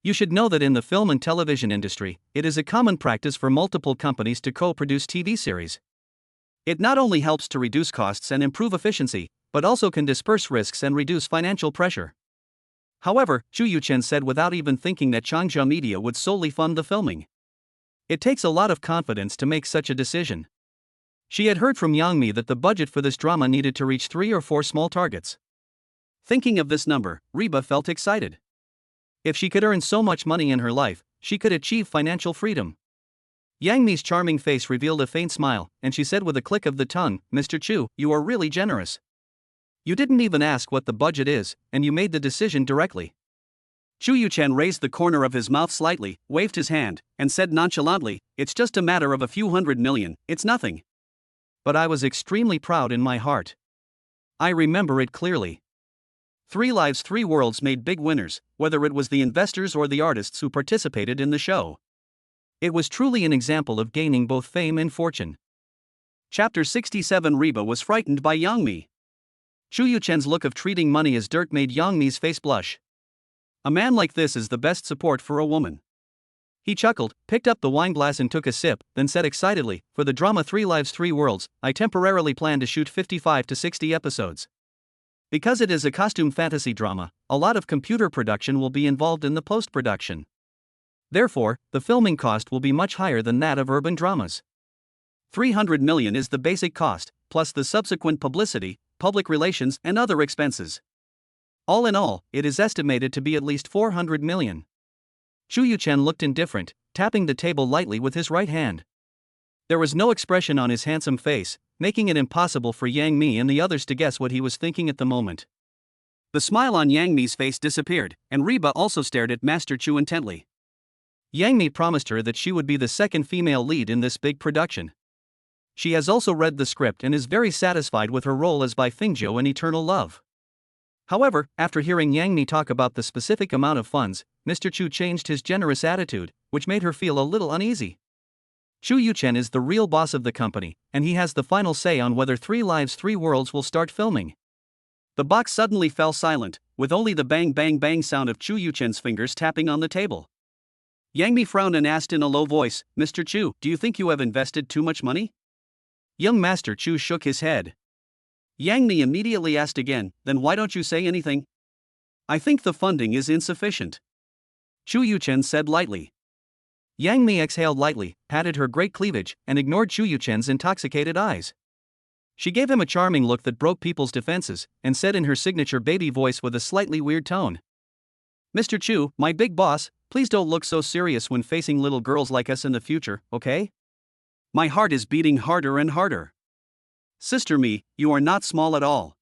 You should know that in the film and television industry, it is a common practice for multiple companies to co-produce TV series. It not only helps to reduce costs and improve efficiency, but also can disperse risks and reduce financial pressure. However, Chu Yuchen said without even thinking that Xinjia Media would solely fund the filming. It takes a lot of confidence to make such a decision. She had heard from Yang Mi that the budget for this drama needed to reach 3 or 4 small targets. Thinking of this number, Reba felt excited. If she could earn so much money in her life, she could achieve financial freedom. Yang Mi's charming face revealed a faint smile, and she said with a click of the tongue, Mr. Chu, you are really generous. You didn't even ask what the budget is, and you made the decision directly. Chu Yuchen raised the corner of his mouth slightly, waved his hand, and said nonchalantly, It's just a matter of a few $100 million, it's nothing. But I was extremely proud in my heart. I remember it clearly. 3 Lives 3 Worlds made big winners, whether it was the investors or the artists who participated in the show. It was truly an example of gaining both fame and fortune. Chapter 67 Reba was frightened by Yang Mi. Chu Yuchen's look of treating money as dirt made Yang Mi's face blush. A man like this is the best support for a woman. He chuckled, picked up the wine glass and took a sip, then said excitedly, For the drama 3 Lives 3 Worlds, I temporarily plan to shoot 55 to 60 episodes. Because it is a costume fantasy drama, a lot of computer production will be involved in the post-production. Therefore, the filming cost will be much higher than that of urban dramas. 300 million is the basic cost, plus the subsequent publicity, public relations and other expenses. All in all, it is estimated to be at least 400 million. Chu Yuchen looked indifferent, tapping the table lightly with his right hand. There was no expression on his handsome face, making it impossible for Yang Mi and the others to guess what he was thinking at the moment. The smile on Yang Mi's face disappeared, and Reba also stared at Master Chu intently. Yang Mi promised her that she would be the second female lead in this big production. She has also read the script and is very satisfied with her role as Bai Fingzhou in Eternal Love. However, after hearing Yang Mi talk about the specific amount of funds, Mr. Chu changed his generous attitude, which made her feel a little uneasy. Chu Yuchen is the real boss of the company, and he has the final say on whether 3 Lives 3 Worlds will start filming. The box suddenly fell silent, with only the bang bang bang sound of Chu Yuchen's fingers tapping on the table. Yang Mi frowned and asked in a low voice, Mr. Chu, do you think you have invested too much money? Young Master Chu shook his head. Yang Mi immediately asked again, then why don't you say anything? I think the funding is insufficient. Chu Yuchen said lightly. Yang Mi exhaled lightly, patted her great cleavage, and ignored Chu Yuchen's intoxicated eyes. She gave him a charming look that broke people's defenses, and said in her signature baby voice with a slightly weird tone. Mr. Chu, my big boss, please don't look so serious when facing little girls like us in the future, okay? My heart is beating harder and harder. Sister Mi, you are not small at all.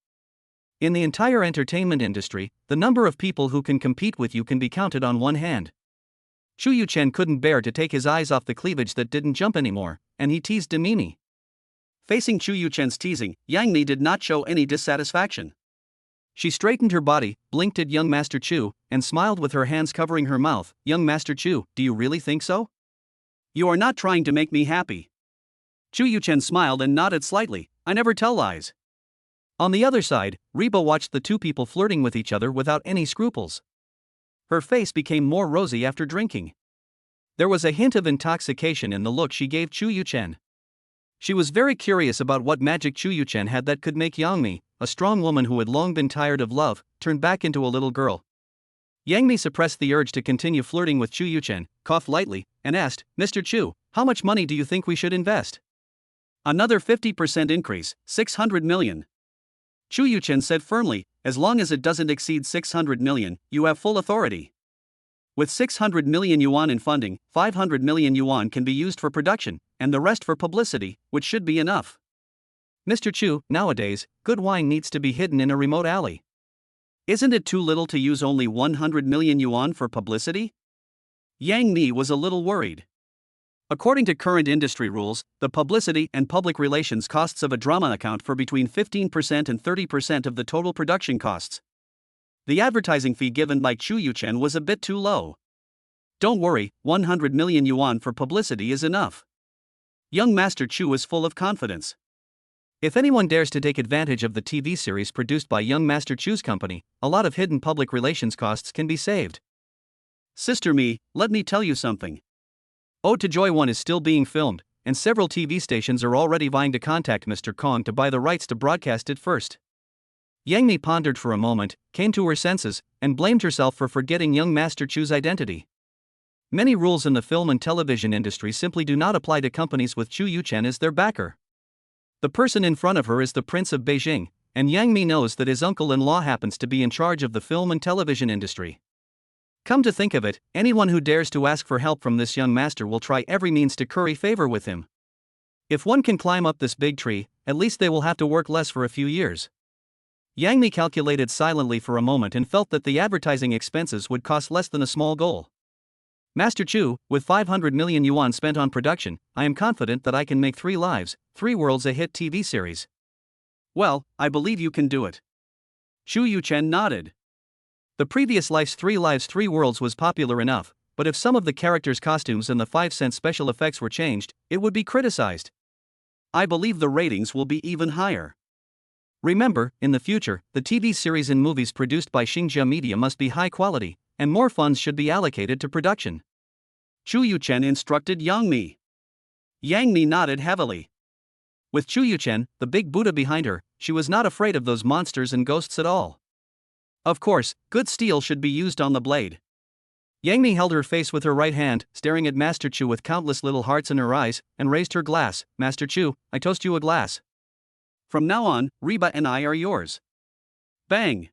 In the entire entertainment industry, the number of people who can compete with you can be counted on one hand. Chu Yuchen couldn't bear to take his eyes off the cleavage that didn't jump anymore, and he teased Dreamy. Facing Chu Yuchen's teasing, Yang Mi did not show any dissatisfaction. She straightened her body, blinked at young Master Chu, and smiled with her hands covering her mouth. Young Master Chu, do you really think so? You are not trying to make me happy. Chu Yuchen smiled and nodded slightly. I never tell lies. On the other side, Reba watched the two people flirting with each other without any scruples. Her face became more rosy after drinking. There was a hint of intoxication in the look she gave Chu Yuchen. She was very curious about what magic Chu Yuchen had that could make Yang Mi, a strong woman who had long been tired of love, turn back into a little girl. Yang Mi suppressed the urge to continue flirting with Chu Yuchen, coughed lightly, and asked, Mr. Chu, how much money do you think we should invest? Another 50% increase, 600 million. Chu Yuchen said firmly, as long as it doesn't exceed 600 million, you have full authority. With 600 million yuan in funding, 500 million yuan can be used for production, and the rest for publicity, which should be enough. Mr. Chu, nowadays, good wine needs to be hidden in a remote alley. Isn't it too little to use only 100 million yuan for publicity? Yang Mi was a little worried. According to current industry rules, the publicity and public relations costs of a drama account for between 15% and 30% of the total production costs. The advertising fee given by Chu Yuchen was a bit too low. Don't worry, 100 million yuan for publicity is enough. Young Master Chu was full of confidence. If anyone dares to take advantage of the TV series produced by young Master Chu's company, a lot of hidden public relations costs can be saved. Sister Mi, let me tell you something. Ode to Joy 1 is still being filmed, and several TV stations are already vying to contact Mr. Kong to buy the rights to broadcast it first. Yang Mi pondered for a moment, came to her senses, and blamed herself for forgetting young Master Chu's identity. Many rules in the film and television industry simply do not apply to companies with Chu Yuchen as their backer. The person in front of her is the Prince of Beijing, and Yang Mi knows that his uncle-in-law happens to be in charge of the film and television industry. Come to think of it, anyone who dares to ask for help from this young master will try every means to curry favor with him. If one can climb up this big tree, at least they will have to work less for a few years. Yang Mi calculated silently for a moment and felt that the advertising expenses would cost less than a small goal. Master Chu, with 500 million yuan spent on production, I am confident that I can make 3 Lives, 3 Worlds a hit TV series. Well, I believe you can do it. Chu Yuchen nodded. The previous Life's 3 Lives 3 Worlds was popular enough, but if some of the characters' costumes and the 5-cent special effects were changed, it would be criticized. I believe the ratings will be even higher. Remember, in the future, the TV series and movies produced by Xinjia Media must be high quality, and more funds should be allocated to production. Chu Yuchen instructed Yang Mi. Yang Mi nodded heavily. With Chu Yuchen, the big Buddha behind her, she was not afraid of those monsters and ghosts at all. Of course, good steel should be used on the blade. Yang Mi held her face with her right hand, staring at Master Chu with countless little hearts in her eyes, and raised her glass. Master Chu, I toast you a glass. From now on, Reba and I are yours. Bang!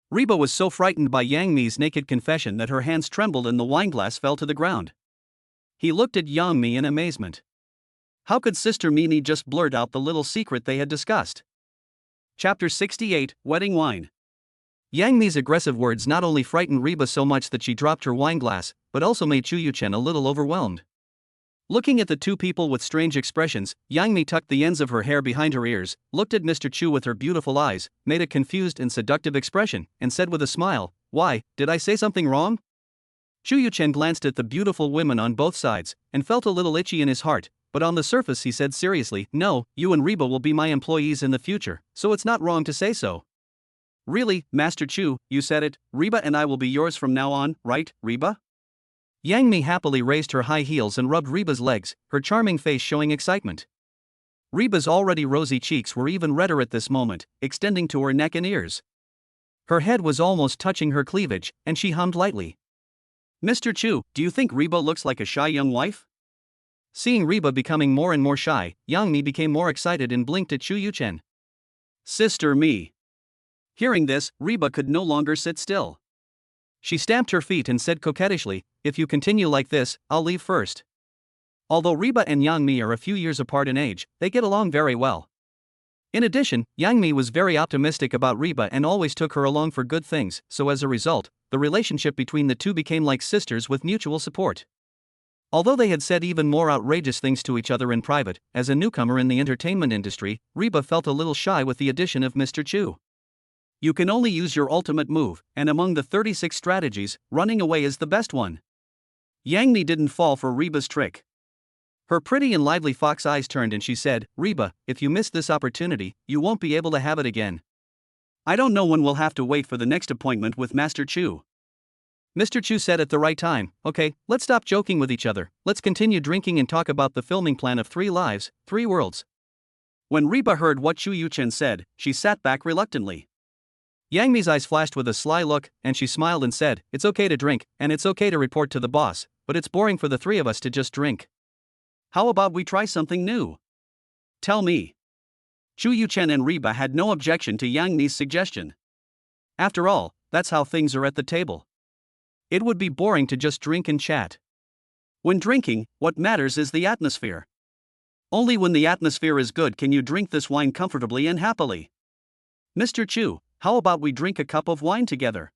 Reba was so frightened by Yang Mi's naked confession that her hands trembled and the wineglass fell to the ground. He looked at Yang Mi in amazement. How could Sister Mimi just blurt out the little secret they had discussed? Chapter 68, Wedding Wine. Yang Mi's aggressive words not only frightened Reba so much that she dropped her wineglass, but also made Chu Yuchen a little overwhelmed. Looking at the two people with strange expressions, Yang Mi tucked the ends of her hair behind her ears, looked at Mr. Chu with her beautiful eyes, made a confused and seductive expression, and said with a smile, "Why, did I say something wrong?" Chu Yuchen glanced at the beautiful women on both sides, and felt a little itchy in his heart, but on the surface he said seriously, "No, you and Reba will be my employees in the future, so it's not wrong to say so." "Really, Master Chu, you said it, Reba and I will be yours from now on, right, Reba?" Yang Mi happily raised her high heels and rubbed Reba's legs, her charming face showing excitement. Reba's already rosy cheeks were even redder at this moment, extending to her neck and ears. Her head was almost touching her cleavage, and she hummed lightly. "Mr. Chu, do you think Reba looks like a shy young wife?" Seeing Reba becoming more and more shy, Yang Mi became more excited and blinked at Chu Yuchen. "Sister me." Hearing this, Reba could no longer sit still. She stamped her feet and said coquettishly, "If you continue like this, I'll leave first." Although Reba and Yang Mi are a few years apart in age, they get along very well. In addition, Yang Mi was very optimistic about Reba and always took her along for good things, so as a result, the relationship between the two became like sisters with mutual support. Although they had said even more outrageous things to each other in private, as a newcomer in the entertainment industry, Reba felt a little shy with the addition of Mr. Chu. You can only use your ultimate move, and among the 36 strategies, running away is the best one. Yang Mi didn't fall for Reba's trick. Her pretty and lively fox eyes turned and she said, "Reba, if you miss this opportunity, you won't be able to have it again. I don't know when we'll have to wait for the next appointment with Master Chu." Mr. Chu said at the right time, "Okay, let's stop joking with each other, let's continue drinking and talk about the filming plan of 3 Lives, 3 Worlds." When Reba heard what Chu Yuchen said, she sat back reluctantly. Yang Mi's eyes flashed with a sly look, and she smiled and said, "It's okay to drink, and it's okay to report to the boss, but it's boring for the 3 of us to just drink. How about we try something new? Tell me." Chu Yuchen and Reba had no objection to Yang Mi's suggestion. After all, that's how things are at the table. It would be boring to just drink and chat. When drinking, what matters is the atmosphere. Only when the atmosphere is good can you drink this wine comfortably and happily. "Mr. Chu, how about we drink a cup of wine together?"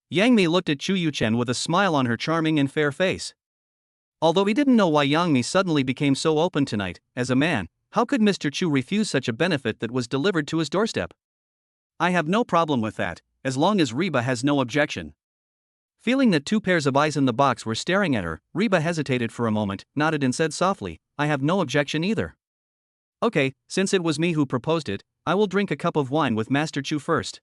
Yang Mi looked at Chu Yuchen with a smile on her charming and fair face. Although he didn't know why Yang Mi suddenly became so open tonight, as a man, how could Mr. Chu refuse such a benefit that was delivered to his doorstep? "I have no problem with that, as long as Reba has no objection." Feeling that 2 pairs of eyes in the box were staring at her, Reba hesitated for a moment, nodded and said softly, "I have no objection either." "Okay, since it was me who proposed it, I will drink a cup of wine with Master Chu first.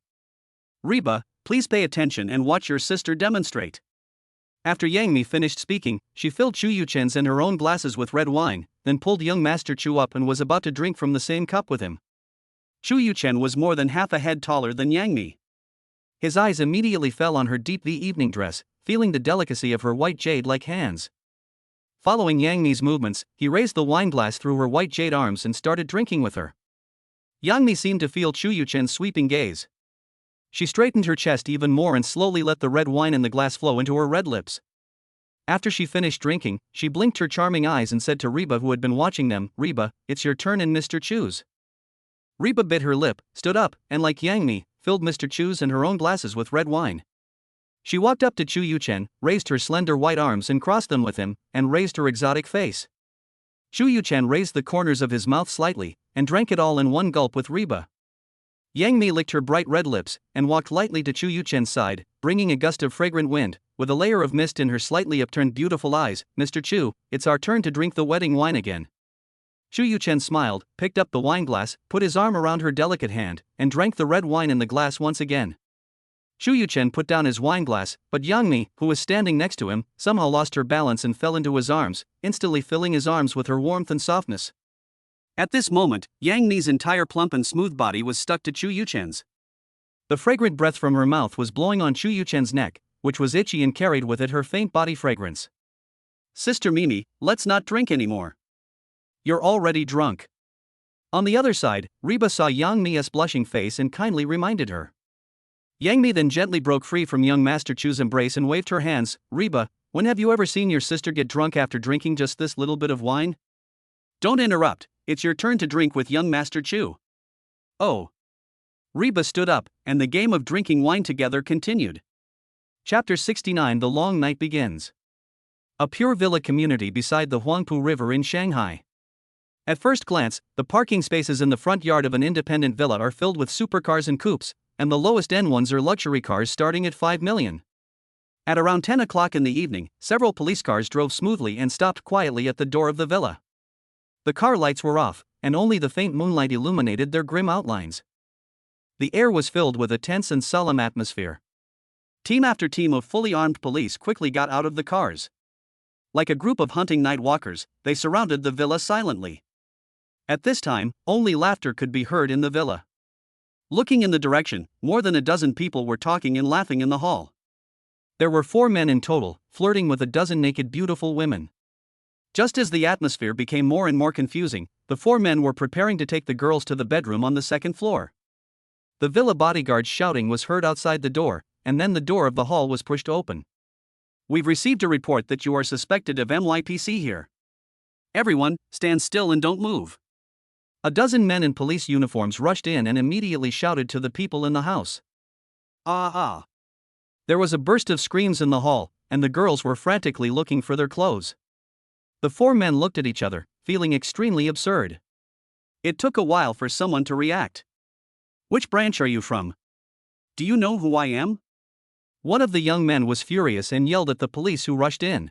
Reba, please pay attention and watch your sister demonstrate." After Yang Mi finished speaking, she filled Chu Yuchen's and her own glasses with red wine, then pulled young Master Chu up and was about to drink from the same cup with him. Chu Yuchen was more than half a head taller than Yang Mi. His eyes immediately fell on her deep V evening dress, feeling the delicacy of her white jade-like hands. Following Yang Mi's movements, he raised the wine glass through her white jade arms and started drinking with her. Yang Mi seemed to feel Chu Yuchen's sweeping gaze. She straightened her chest even more and slowly let the red wine in the glass flow into her red lips. After she finished drinking, she blinked her charming eyes and said to Reba, who had been watching them, "Reba, it's your turn in Mr. Chu's." Reba bit her lip, stood up, and like Yang Mi, filled Mr. Chu's and her own glasses with red wine. She walked up to Chu Yuchen, raised her slender white arms and crossed them with him, and raised her exotic face. Chu Yuchen raised the corners of his mouth slightly, and drank it all in one gulp with Reba. Yang Mi licked her bright red lips, and walked lightly to Chu Yuchen's side, bringing a gust of fragrant wind, with a layer of mist in her slightly upturned beautiful eyes. "Mr. Chu, it's our turn to drink the wedding wine again." Chu Yuchen smiled, picked up the wineglass, put his arm around her delicate hand, and drank the red wine in the glass once again. Chu Yuchen put down his wineglass, but Yang Mi, who was standing next to him, somehow lost her balance and fell into his arms, instantly filling his arms with her warmth and softness. At this moment, Yang Mi's entire plump and smooth body was stuck to Chu Yuchen's. The fragrant breath from her mouth was blowing on Chu Yuchen's neck, which was itchy, and carried with it her faint body fragrance. "Sister Mimi, let's not drink anymore. You're already drunk." On the other side, Reba saw Yang Mi's blushing face and kindly reminded her. Yang Mi then gently broke free from young Master Chu's embrace and waved her hands. "Reba, when have you ever seen your sister get drunk after drinking just this little bit of wine? Don't interrupt, it's your turn to drink with young Master Chu." "Oh." Reba stood up, and the game of drinking wine together continued. Chapter 69: The Long Night Begins. A pure villa community beside the Huangpu River in Shanghai. At first glance, the parking spaces in the front yard of an independent villa are filled with supercars and coupes, and the lowest end ones are luxury cars starting at 5 million. At around 10 o'clock in the evening, several police cars drove smoothly and stopped quietly at the door of the villa. The car lights were off, and only the faint moonlight illuminated their grim outlines. The air was filled with a tense and solemn atmosphere. Team after team of fully armed police quickly got out of the cars. Like a group of hunting night walkers, they surrounded the villa silently. At this time, only laughter could be heard in the villa. Looking in the direction, more than a dozen people were talking and laughing in the hall. There were 4 men in total, flirting with a dozen naked beautiful women. Just as the atmosphere became more and more confusing, the 4 men were preparing to take the girls to the bedroom on the 2nd floor. The villa bodyguard's shouting was heard outside the door, and then the door of the hall was pushed open. We've received a report that you are suspected of NYPC here. Everyone, stand still and don't move. A dozen men in police uniforms rushed in and immediately shouted to the people in the house. Ah! There was a burst of screams in the hall, and the girls were frantically looking for their clothes. The 4 men looked at each other, feeling extremely absurd. It took a while for someone to react. Which branch are you from? Do you know who I am? One of the young men was furious and yelled at the police who rushed in.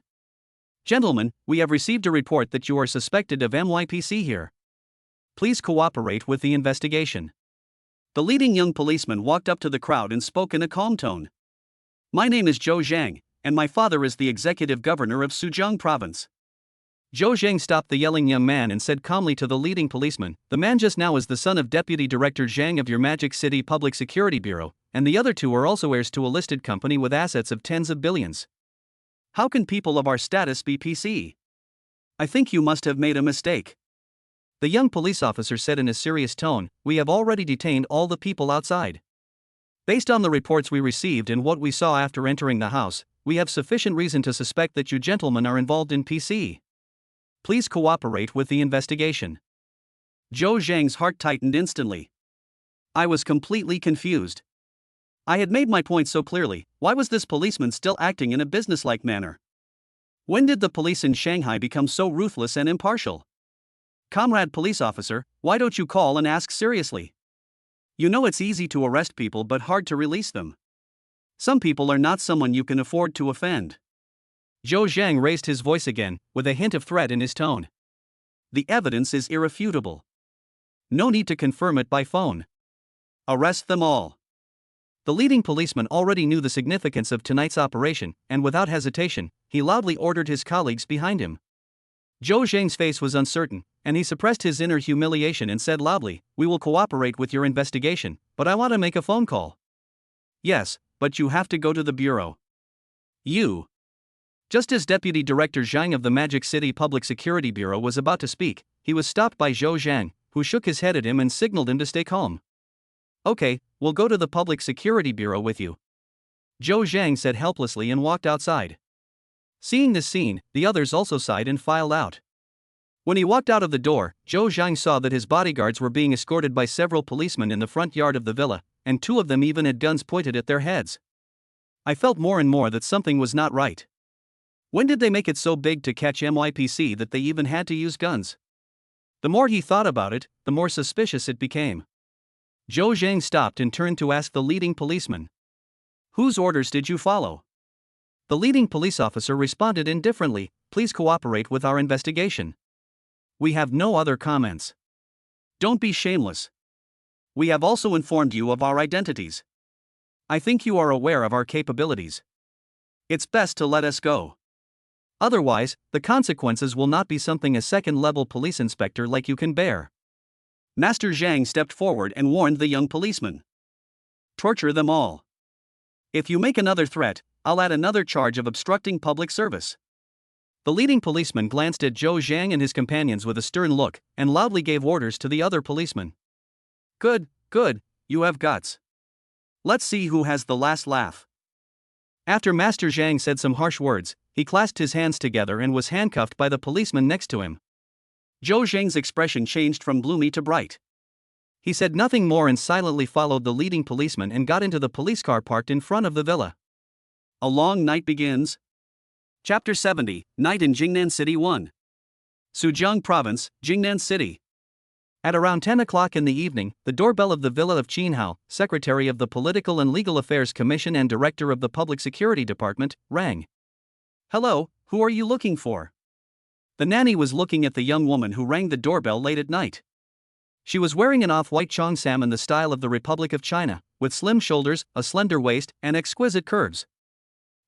Gentlemen, we have received a report that you are suspected of NYPC here. Please cooperate with the investigation. The leading young policeman walked up to the crowd and spoke in a calm tone. My name is Zhou Zhang, and my father is the executive governor of Suzhou province. Zhou Zhang stopped the yelling young man and said calmly to the leading policeman, the man just now is the son of Deputy Director Zhang of your Magic City Public Security Bureau, and the other 2 are also heirs to a listed company with assets of tens of billions. How can people of our status be PC? I think you must have made a mistake. The young police officer said in a serious tone, we have already detained all the people outside. Based on the reports we received and what we saw after entering the house, we have sufficient reason to suspect that you gentlemen are involved in PC. Please cooperate with the investigation. Zhou Zhang's heart tightened instantly. I was completely confused. I had made my point so clearly, why was this policeman still acting in a businesslike manner? When did the police in Shanghai become so ruthless and impartial? Comrade police officer, why don't you call and ask seriously? You know it's easy to arrest people but hard to release them. Some people are not someone you can afford to offend. Zhou Zhang raised his voice again, with a hint of threat in his tone. The evidence is irrefutable. No need to confirm it by phone. Arrest them all. The leading policeman already knew the significance of tonight's operation, and without hesitation, he loudly ordered his colleagues behind him. Zhou Zhang's face was uncertain, and he suppressed his inner humiliation and said loudly, we will cooperate with your investigation, but I want to make a phone call. Yes, but you have to go to the bureau. You. Just as Deputy Director Zhang of the Magic City Public Security Bureau was about to speak, he was stopped by Zhou Zhang, who shook his head at him and signaled him to stay calm. Okay, we'll go to the Public Security Bureau with you. Zhou Zhang said helplessly and walked outside. Seeing this scene, the others also sighed and filed out. When he walked out of the door, Zhou Zhang saw that his bodyguards were being escorted by several policemen in the front yard of the villa, and 2 of them even had guns pointed at their heads. I felt more and more that something was not right. When did they make it so big to catch NYPC that they even had to use guns? The more he thought about it, the more suspicious it became. Zhou Zhang stopped and turned to ask the leading policeman. Whose orders did you follow? The leading police officer responded indifferently, please cooperate with our investigation. We have no other comments. Don't be shameless. We have also informed you of our identities. I think you are aware of our capabilities. It's best to let us go. Otherwise, the consequences will not be something a second-level police inspector like you can bear. Master Zhang stepped forward and warned the young policeman. Torture them all. If you make another threat, I'll add another charge of obstructing public service. The leading policeman glanced at Zhou Zhang and his companions with a stern look, and loudly gave orders to the other policemen. Good, you have guts. Let's see who has the last laugh. After Master Zhang said some harsh words, he clasped his hands together and was handcuffed by the policeman next to him. Zhou Zhang's expression changed from gloomy to bright. He said nothing more and silently followed the leading policeman and got into the police car parked in front of the villa. A long night begins. Chapter 70, Night in Jingnan City 1. Suzhou Province, Jingnan City. At around 10 o'clock in the evening, the doorbell of the villa of Cousin Hao, Secretary of the Political and Legal Affairs Commission and Director of the Public Security Department, rang. Hello, who are you looking for? The nanny was looking at the young woman who rang the doorbell late at night. She was wearing an off-white cheongsam in the style of the Republic of China, with slim shoulders, a slender waist, and exquisite curves.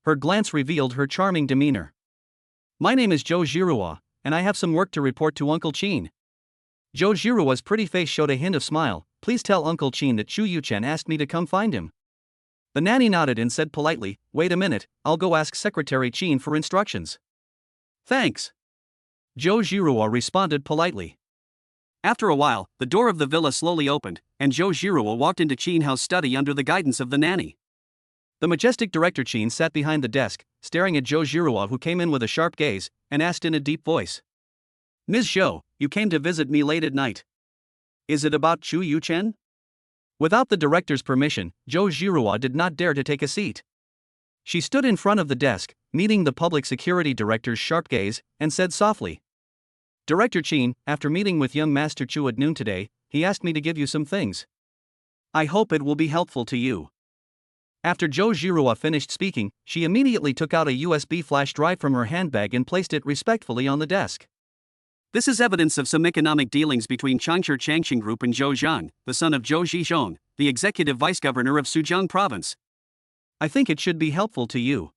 Her glance revealed her charming demeanor. My name is Zhou Zhirua, and I have some work to report to Uncle Qin. Zhou Jiruo's pretty face showed a hint of smile. Please tell Uncle Qin that Chu Yuchen asked me to come find him. The nanny nodded and said politely, wait a minute, I'll go ask Secretary Qin for instructions. Thanks. Zhou Jiruo responded politely. After a while, the door of the villa slowly opened, and Zhou Jiruo walked into Qin Hao's study under the guidance of the nanny. The majestic director Qin sat behind the desk, staring at Zhou Jiruo, who came in with a sharp gaze, and asked in a deep voice. Ms. Zhou, you came to visit me late at night. Is it about Chu Yuchen? Without the director's permission, Zhou Jiruo did not dare to take a seat. She stood in front of the desk, meeting the public security director's sharp gaze, and said softly. Director Qin, after meeting with young Master Chu at noon today, he asked me to give you some things. I hope it will be helpful to you. After Zhou Jiruo finished speaking, she immediately took out a USB flash drive from her handbag and placed it respectfully on the desk. This is evidence of some economic dealings between Changsha Changxing Group and Zhou Zhang, the son of Zhou Zhizhong, the executive vice-governor of Sujiang province. I think it should be helpful to you.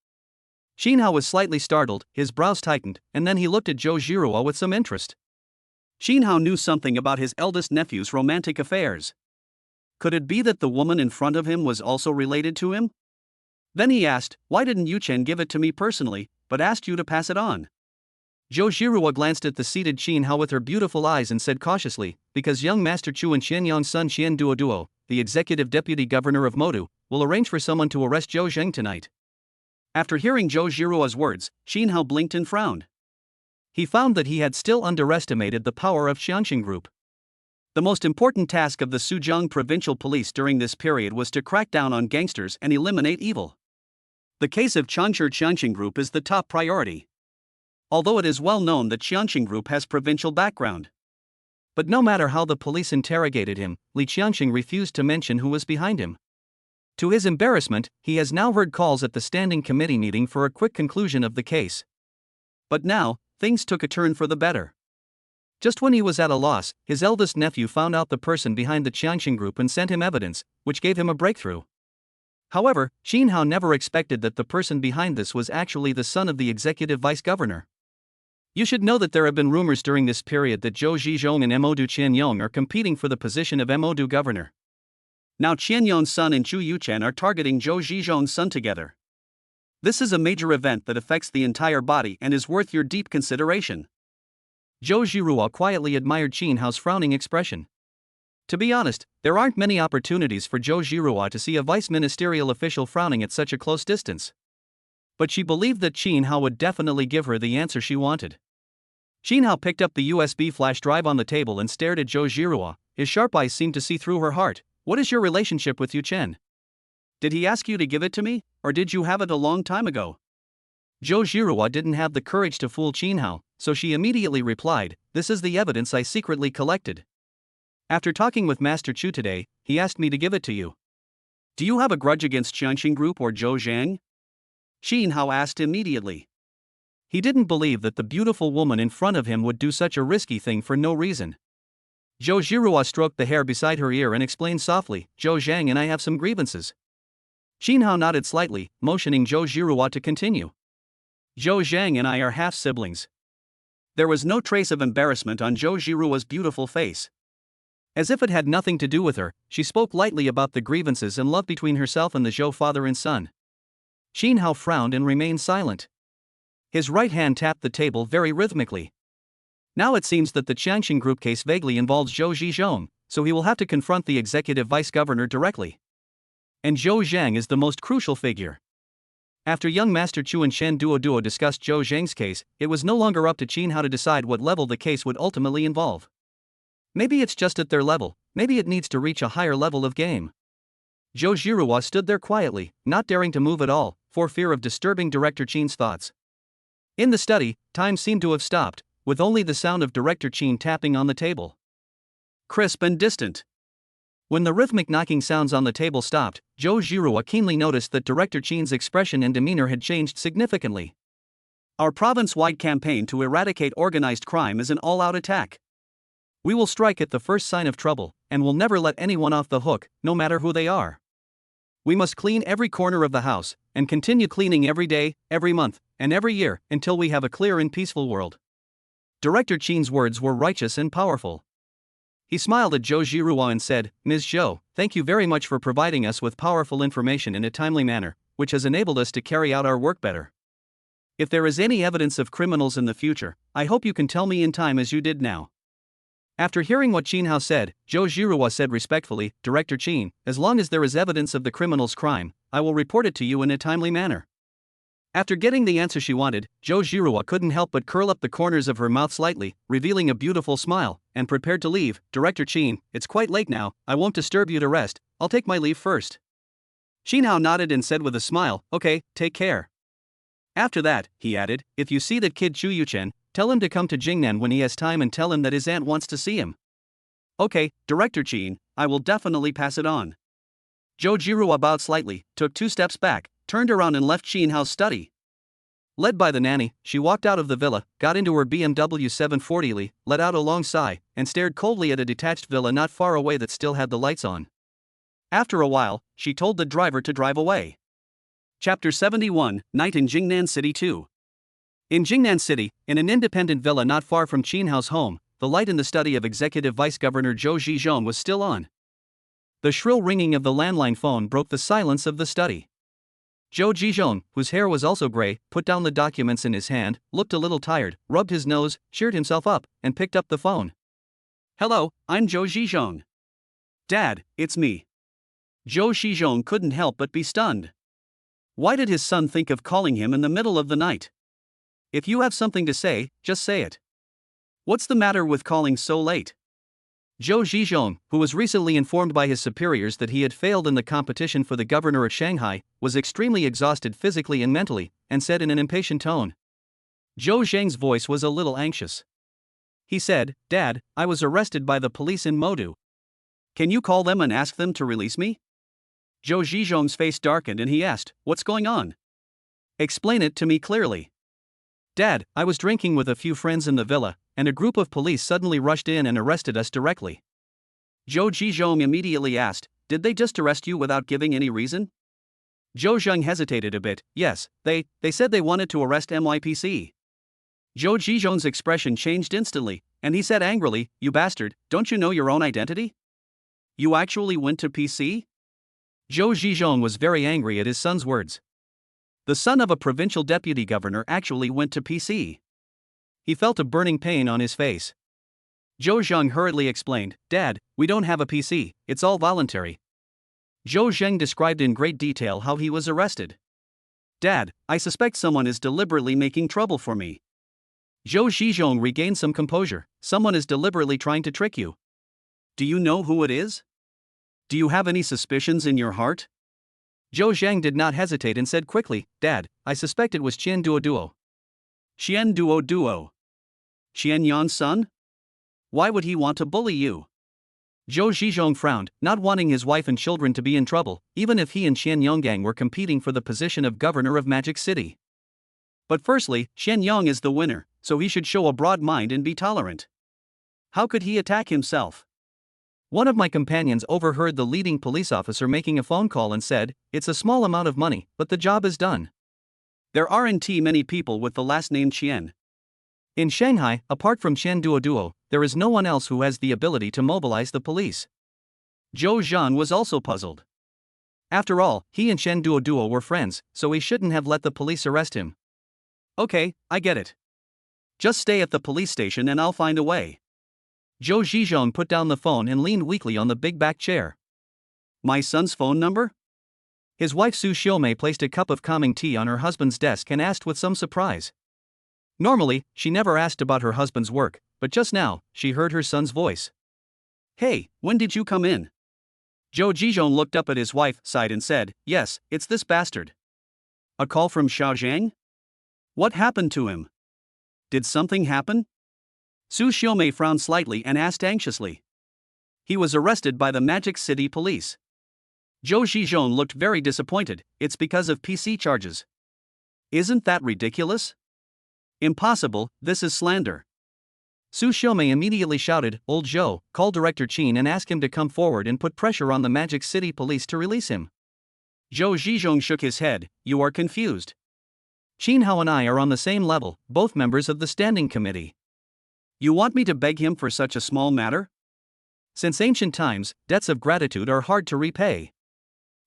Qin Hao was slightly startled, his brows tightened, and then he looked at Zhou Jiruo with some interest. Qin Hao knew something about his eldest nephew's romantic affairs. Could it be that the woman in front of him was also related to him? Then he asked, why didn't Yuchen give it to me personally, but asked you to pass it on? Zhou Jiruo glanced at the seated Qin Hao with her beautiful eyes and said cautiously, because young Master Chu and Qianyang's son Qian Duoduo, the executive deputy governor of Modu, will arrange for someone to arrest Zhou Zheng tonight. After hearing Zhou Jiruo's words, Qin Hao blinked and frowned. He found that he had still underestimated the power of Qianxing Group. The most important task of the Sujiang provincial police during this period was to crack down on gangsters and eliminate evil. The case of Changsha Qianxing Group is the top priority. Although it is well known that Qianxing Group has provincial background. But no matter how the police interrogated him, Li Qianxing refused to mention who was behind him. To his embarrassment, he has now heard calls at the standing committee meeting for a quick conclusion of the case. But now, things took a turn for the better. Just when he was at a loss, his eldest nephew found out the person behind the Qianxing Group and sent him evidence, which gave him a breakthrough. However, Qin Hao never expected that the person behind this was actually the son of the executive vice-governor. You should know that there have been rumors during this period that Zhou Zhizhong and Modu Qianyong are competing for the position of Modu governor. Now Qianyong's son and Chu Yuchen are targeting Zhou Zhizhong's son together. This is a major event that affects the entire body and is worth your deep consideration. Zhou Jiruo quietly admired Qin Hao's frowning expression. To be honest, there aren't many opportunities for Zhou Jiruo to see a vice-ministerial official frowning at such a close distance. But she believed that Qin Hao would definitely give her the answer she wanted. Qin Hao picked up the USB flash drive on the table and stared at Zhou Jiruo. His sharp eyes seemed to see through her heart. What is your relationship with Yuchen? Did he ask you to give it to me, or did you have it a long time ago? Zhou Jiruo didn't have the courage to fool Qin Hao, so she immediately replied, this is the evidence I secretly collected. After talking with Master Chu today, he asked me to give it to you. Do you have a grudge against Qianxing Group or Zhou Zhang? Qin Hao asked immediately. He didn't believe that the beautiful woman in front of him would do such a risky thing for no reason. Zhou Jiruo stroked the hair beside her ear and explained softly, Zhou Zhang and I have some grievances. Qin Hao nodded slightly, motioning Zhou Jiruo to continue. Zhou Zhang and I are half-siblings. There was no trace of embarrassment on Zhou Jiruo's beautiful face. As if it had nothing to do with her, she spoke lightly about the grievances and love between herself and the Zhou father and son. Qin Hao frowned and remained silent. His right hand tapped the table very rhythmically. Now it seems that the Qianxing Group case vaguely involves Zhou Zhizhong, so he will have to confront the executive vice-governor directly. And Zhou Zhang is the most crucial figure. After young Master Chu and Shen Duoduo discussed Zhou Zhang's case, it was no longer up to Qin Hao to decide what level the case would ultimately involve. Maybe it's just at their level, maybe it needs to reach a higher level of game. Zhou Jiruo stood there quietly, not daring to move at all, for fear of disturbing Director Qin's thoughts. In the study, time seemed to have stopped, with only the sound of Director Qin tapping on the table. Crisp and distant. When the rhythmic knocking sounds on the table stopped, Zhou Jiruo keenly noticed that Director Qin's expression and demeanor had changed significantly. Our province-wide campaign to eradicate organized crime is an all-out attack. We will strike at the first sign of trouble, and will never let anyone off the hook, no matter who they are. We must clean every corner of the house, and continue cleaning every day, every month, and every year, until we have a clear and peaceful world. Director Qin's words were righteous and powerful. He smiled at Zhou Zhiruo and said, Ms. Zhou, thank you very much for providing us with powerful information in a timely manner, which has enabled us to carry out our work better. If there is any evidence of criminals in the future, I hope you can tell me in time as you did now. After hearing what Qin Hao said, Zhou Zhiruo said respectfully, Director Qin, as long as there is evidence of the criminal's crime, I will report it to you in a timely manner. After getting the answer she wanted, Zhou Zhiruo couldn't help but curl up the corners of her mouth slightly, revealing a beautiful smile, and prepared to leave. Director Qin, it's quite late now, I won't disturb you to rest, I'll take my leave first. Qin Hao nodded and said with a smile, okay, take care. After that, he added, if you see that kid Chu Yuchen, tell him to come to Jingnan when he has time and tell him that his aunt wants to see him. Okay, Director Qin, I will definitely pass it on. Zhou Zhiruo bowed slightly, took 2 steps back, turned around and left Qin Hao's study. Led by the nanny, she walked out of the villa, got into her BMW 740, let out a long sigh, and stared coldly at a detached villa not far away that still had the lights on. After a while, she told the driver to drive away. Chapter 71, Night in Jingnan City 2. In Jingnan City, in an independent villa not far from Qin Hao's home, the light in the study of Executive Vice Governor Zhou Zhizhong was still on. The shrill ringing of the landline phone broke the silence of the study. Zhou Zhizhong, whose hair was also gray, put down the documents in his hand, looked a little tired, rubbed his nose, cheered himself up, and picked up the phone. Hello, I'm Zhou Zhizhong. Dad, it's me. Zhou Zhizhong couldn't help but be stunned. Why did his son think of calling him in the middle of the night? If you have something to say, just say it. What's the matter with calling so late? Zhou Zhizhong, who was recently informed by his superiors that he had failed in the competition for the governor of Shanghai, was extremely exhausted physically and mentally, and said in an impatient tone. Zhou Zheng's voice was a little anxious. He said, Dad, I was arrested by the police in Modu. Can you call them and ask them to release me? Zhou Zhizhong's face darkened and he asked, what's going on? Explain it to me clearly. Dad, I was drinking with a few friends in the villa, and a group of police suddenly rushed in and arrested us directly. Zhou Zhizhong immediately asked, did they just arrest you without giving any reason? Zhou Zheng hesitated a bit, yes, they said they wanted to arrest MYPC. Zhou Zhizhong's expression changed instantly, and he said angrily, you bastard, don't you know your own identity? You actually went to PC? Zhou Zhizhong was very angry at his son's words. The son of a provincial deputy governor actually went to PC. He felt a burning pain on his face. Zhou Zheng hurriedly explained, Dad, we don't have a PC, it's all voluntary. Zhou Zheng described in great detail how he was arrested. Dad, I suspect someone is deliberately making trouble for me. Zhou Zhizhong regained some composure, someone is deliberately trying to trick you. Do you know who it is? Do you have any suspicions in your heart? Zhou Zheng did not hesitate and said quickly, Dad, I suspect it was Qian Duo. Qian Duo. Qian Yan's son? Why would he want to bully you? Zhou Zhizhong frowned, not wanting his wife and children to be in trouble, even if he and Qian Yonggang were competing for the position of governor of Magic City. But firstly, Qian Yong is the winner, so he should show a broad mind and be tolerant. How could he attack himself? One of my companions overheard the leading police officer making a phone call and said, it's a small amount of money, but the job is done. There aren't many people with the last name Qian. In Shanghai, apart from Qian Duo, there is no one else who has the ability to mobilize the police. Zhou Zhan was also puzzled. After all, he and Qian Duo were friends, so he shouldn't have let the police arrest him. Okay, I get it. Just stay at the police station and I'll find a way. Zhou Zhizhong put down the phone and leaned weakly on the big back chair. My son's phone number? His wife Su Xiaomei placed a cup of calming tea on her husband's desk and asked with some surprise. Normally, she never asked about her husband's work, but just now, she heard her son's voice. Hey, when did you come in? Zhou Zhizhong looked up at his wife, sighed and said, yes, it's this bastard. A call from Xiaozhang? What happened to him? Did something happen? Su Xiaomei frowned slightly and asked anxiously. He was arrested by the Magic City police. Zhou Zhizhong looked very disappointed, it's because of PC charges. Isn't that ridiculous? Impossible, this is slander. Su Xiaomei immediately shouted, Old Zhou, call Director Qin and ask him to come forward and put pressure on the Magic City police to release him. Zhou Zhizhong shook his head, you are confused. Qin Hao and I are on the same level, both members of the standing committee. You want me to beg him for such a small matter? Since ancient times, debts of gratitude are hard to repay.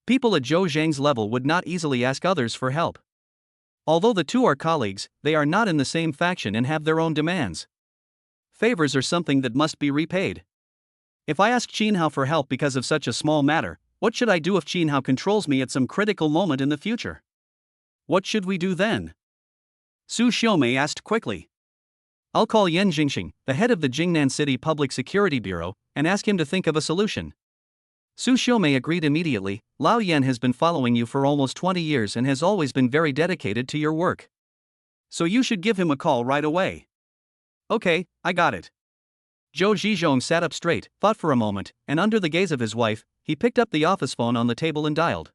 People at Zhou Zhang's level would not easily ask others for help. Although the two are colleagues, they are not in the same faction and have their own demands. Favors are something that must be repaid. If I ask Cousin Hao for help because of such a small matter, what should I do if Cousin Hao controls me at some critical moment in the future? What should we do then? Su Xiaomei asked quickly. I'll call Yan Jingxing, the head of the Jingnan City Public Security Bureau, and ask him to think of a solution. Su Xiaomei agreed immediately. Lao Yan has been following you for almost 20 years and has always been very dedicated to your work. So you should give him a call right away. Okay, I got it. Zhou Zhizhong sat up straight, thought for a moment, and under the gaze of his wife, he picked up the office phone on the table and dialed.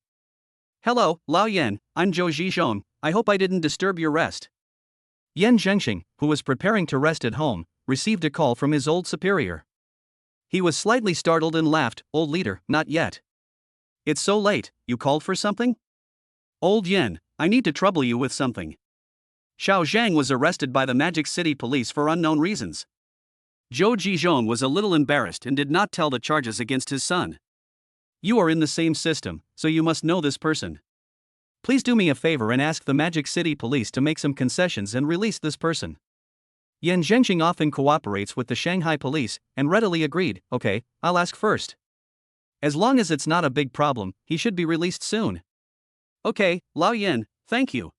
Hello, Lao Yan, I'm Zhou Zhizhong, I hope I didn't disturb your rest. Yan Zhengxing, who was preparing to rest at home, received a call from his old superior. He was slightly startled and laughed. Old leader, not yet. It's so late, you called for something? Old Yan, I need to trouble you with something. Xiao Zhang was arrested by the Magic City police for unknown reasons. Zhou Zhizhong was a little embarrassed and did not tell the charges against his son. You are in the same system, so you must know this person. Please do me a favor and ask the Magic City police to make some concessions and release this person. Yan Zhengxing often cooperates with the Shanghai police, and readily agreed. Okay, I'll ask first. As long as it's not a big problem, he should be released soon. Okay, Lao Yan, thank you.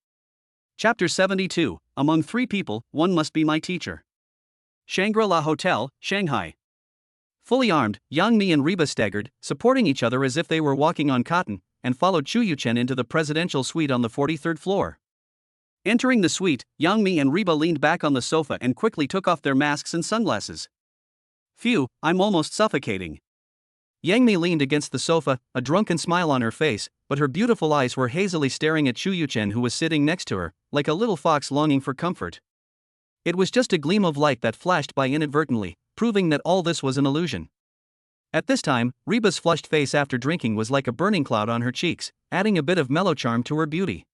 Chapter 72, Among three people, one must be my teacher. Shangri-La Hotel, Shanghai. Fully armed, Yang Mi and Reba staggered, supporting each other as if they were walking on cotton, and followed Chu Yuchen into the presidential suite on the 43rd floor. Entering the suite, Yang Mi and Reba leaned back on the sofa and quickly took off their masks and sunglasses. Phew, I'm almost suffocating. Yang Mi leaned against the sofa, a drunken smile on her face, but her beautiful eyes were hazily staring at Chu Yuchen, who was sitting next to her, like a little fox longing for comfort. It was just a gleam of light that flashed by inadvertently, proving that all this was an illusion. At this time, Reba's flushed face after drinking was like a burning cloud on her cheeks, adding a bit of mellow charm to her beauty.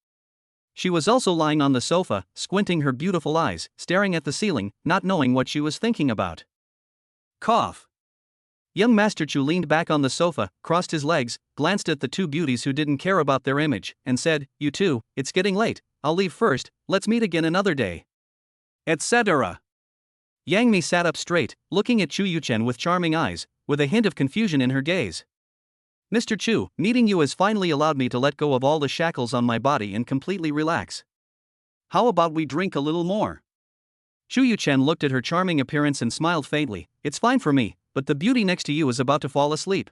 She was also lying on the sofa, squinting her beautiful eyes, staring at the ceiling, not knowing what she was thinking about. Cough. Young Master Chu leaned back on the sofa, crossed his legs, glanced at the two beauties who didn't care about their image, and said, You two, it's getting late, I'll leave first, let's meet again another day. Etc. Yang Mi sat up straight, looking at Chu Yuchen with charming eyes, with a hint of confusion in her gaze. Mr. Chu, meeting you has finally allowed me to let go of all the shackles on my body and completely relax. How about we drink a little more? Chu Yuchen looked at her charming appearance and smiled faintly. It's fine for me, but the beauty next to you is about to fall asleep.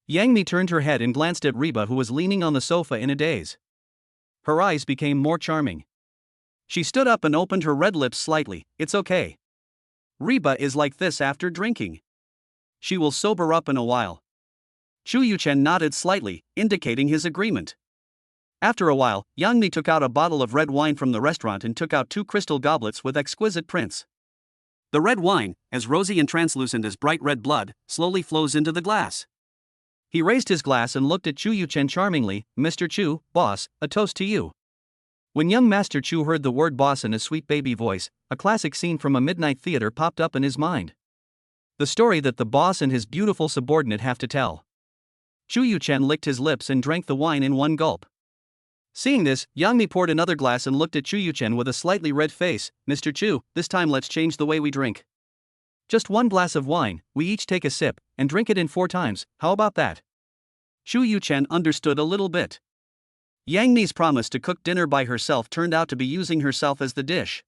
Yang Mi turned her head and glanced at Reba, who was leaning on the sofa in a daze. Her eyes became more charming. She stood up and opened her red lips slightly. It's okay. Reba is like this after drinking. She will sober up in a while. Chu Yuchen nodded slightly, indicating his agreement. After a while, Yang Mi took out a bottle of red wine from the restaurant and took out two crystal goblets with exquisite prints. The red wine, as rosy and translucent as bright red blood, slowly flows into the glass. He raised his glass and looked at Chu Yuchen charmingly. Mr. Chu, boss, a toast to you. When young Master Chu heard the word boss in a sweet baby voice, a classic scene from a midnight theater popped up in his mind. The story that the boss and his beautiful subordinate have to tell. Chu Yuchen licked his lips and drank the wine in one gulp. Seeing this, Yang Mi poured another glass and looked at Chu Yuchen with a slightly red face. Mr. Chu, this time let's change the way we drink. Just one glass of wine, we each take a sip, and drink it in 4 times, how about that? Chu Yuchen understood a little bit. Yang Mi's promise to cook dinner by herself turned out to be using herself as the dish.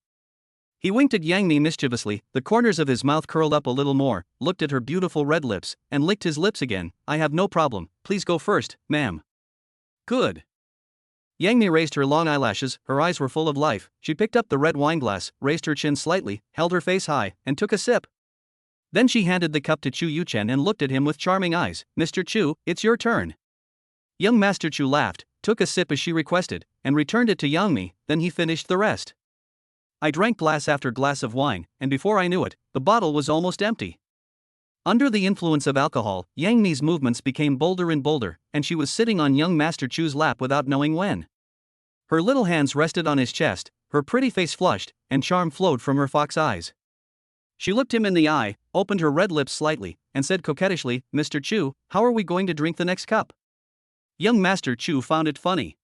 He winked at Yang Mi mischievously, the corners of his mouth curled up a little more, looked at her beautiful red lips, and licked his lips again. I have no problem, please go first, ma'am. Good. Yang Mi raised her long eyelashes, her eyes were full of life. She picked up the red wine glass, raised her chin slightly, held her face high, and took a sip. Then she handed the cup to Chu Yuchen and looked at him with charming eyes. Mr. Chu, it's your turn. Young Master Chu laughed, took a sip as she requested, and returned it to Yang Mi, then he finished the rest. I drank glass after glass of wine, and before I knew it, the bottle was almost empty. Under the influence of alcohol, Yang Mi's movements became bolder and bolder, and she was sitting on young Master Chu's lap without knowing when. Her little hands rested on his chest, her pretty face flushed, and charm flowed from her fox eyes. She looked him in the eye, opened her red lips slightly, and said coquettishly, "Mr. Chu, how are we going to drink the next cup?" Young Master Chu found it funny.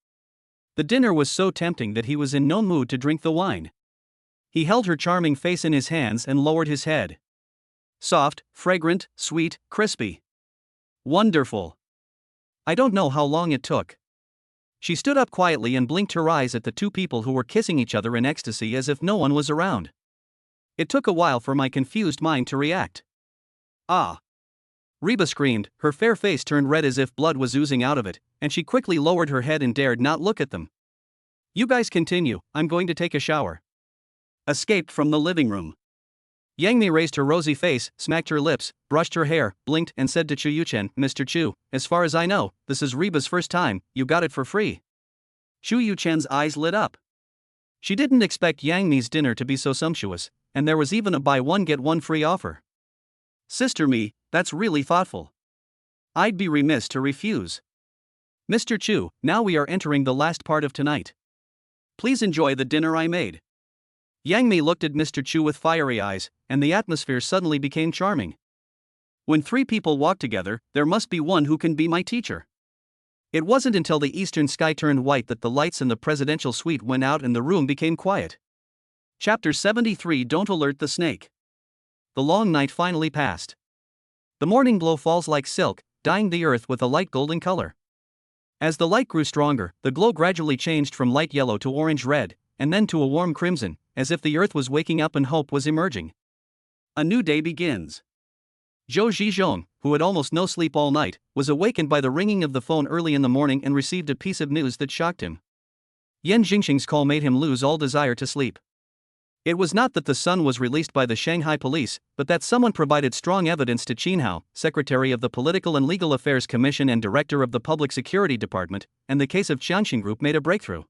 The dinner was so tempting that he was in no mood to drink the wine. He held her charming face in his hands and lowered his head. Soft, fragrant, sweet, crispy. Wonderful. I don't know how long it took. She stood up quietly and blinked her eyes at the two people who were kissing each other in ecstasy as if no one was around. It took a while for my confused mind to react. Ah! Reba screamed, her fair face turned red as if blood was oozing out of it, and she quickly lowered her head and dared not look at them. "You guys continue, I'm going to take a shower." Escaped from the living room. Yang Mi raised her rosy face, smacked her lips, brushed her hair, blinked, and said to Chu Yuchen, "Mr. Chu, as far as I know, this is Reba's first time, you got it for free." Chu Yuchen's eyes lit up. She didn't expect Yang Mi's dinner to be so sumptuous, and there was even a buy one get one free offer. "Sister Mi, that's really thoughtful. I'd be remiss to refuse. Mr. Chu, now we are entering the last part of tonight. Please enjoy the dinner I made." Yang Mi looked at Mr. Chu with fiery eyes, and the atmosphere suddenly became charming. When three people walk together, there must be one who can be my teacher. It wasn't until the eastern sky turned white that the lights in the presidential suite went out and the room became quiet. Chapter 73. Don't alert the snake. The long night finally passed. The morning glow falls like silk, dyeing the earth with a light golden color. As the light grew stronger, the glow gradually changed from light yellow to orange-red, and then to a warm crimson, as if the earth was waking up and hope was emerging. A new day begins. Zhou Zhizhong, who had almost no sleep all night, was awakened by the ringing of the phone early in the morning and received a piece of news that shocked him. Yan Jingxing's call made him lose all desire to sleep. It was not that the son was released by the Shanghai police, but that someone provided strong evidence to Qin Hao, Secretary of the Political and Legal Affairs Commission and Director of the Public Security Department, and the case of Qianxin Group made a breakthrough.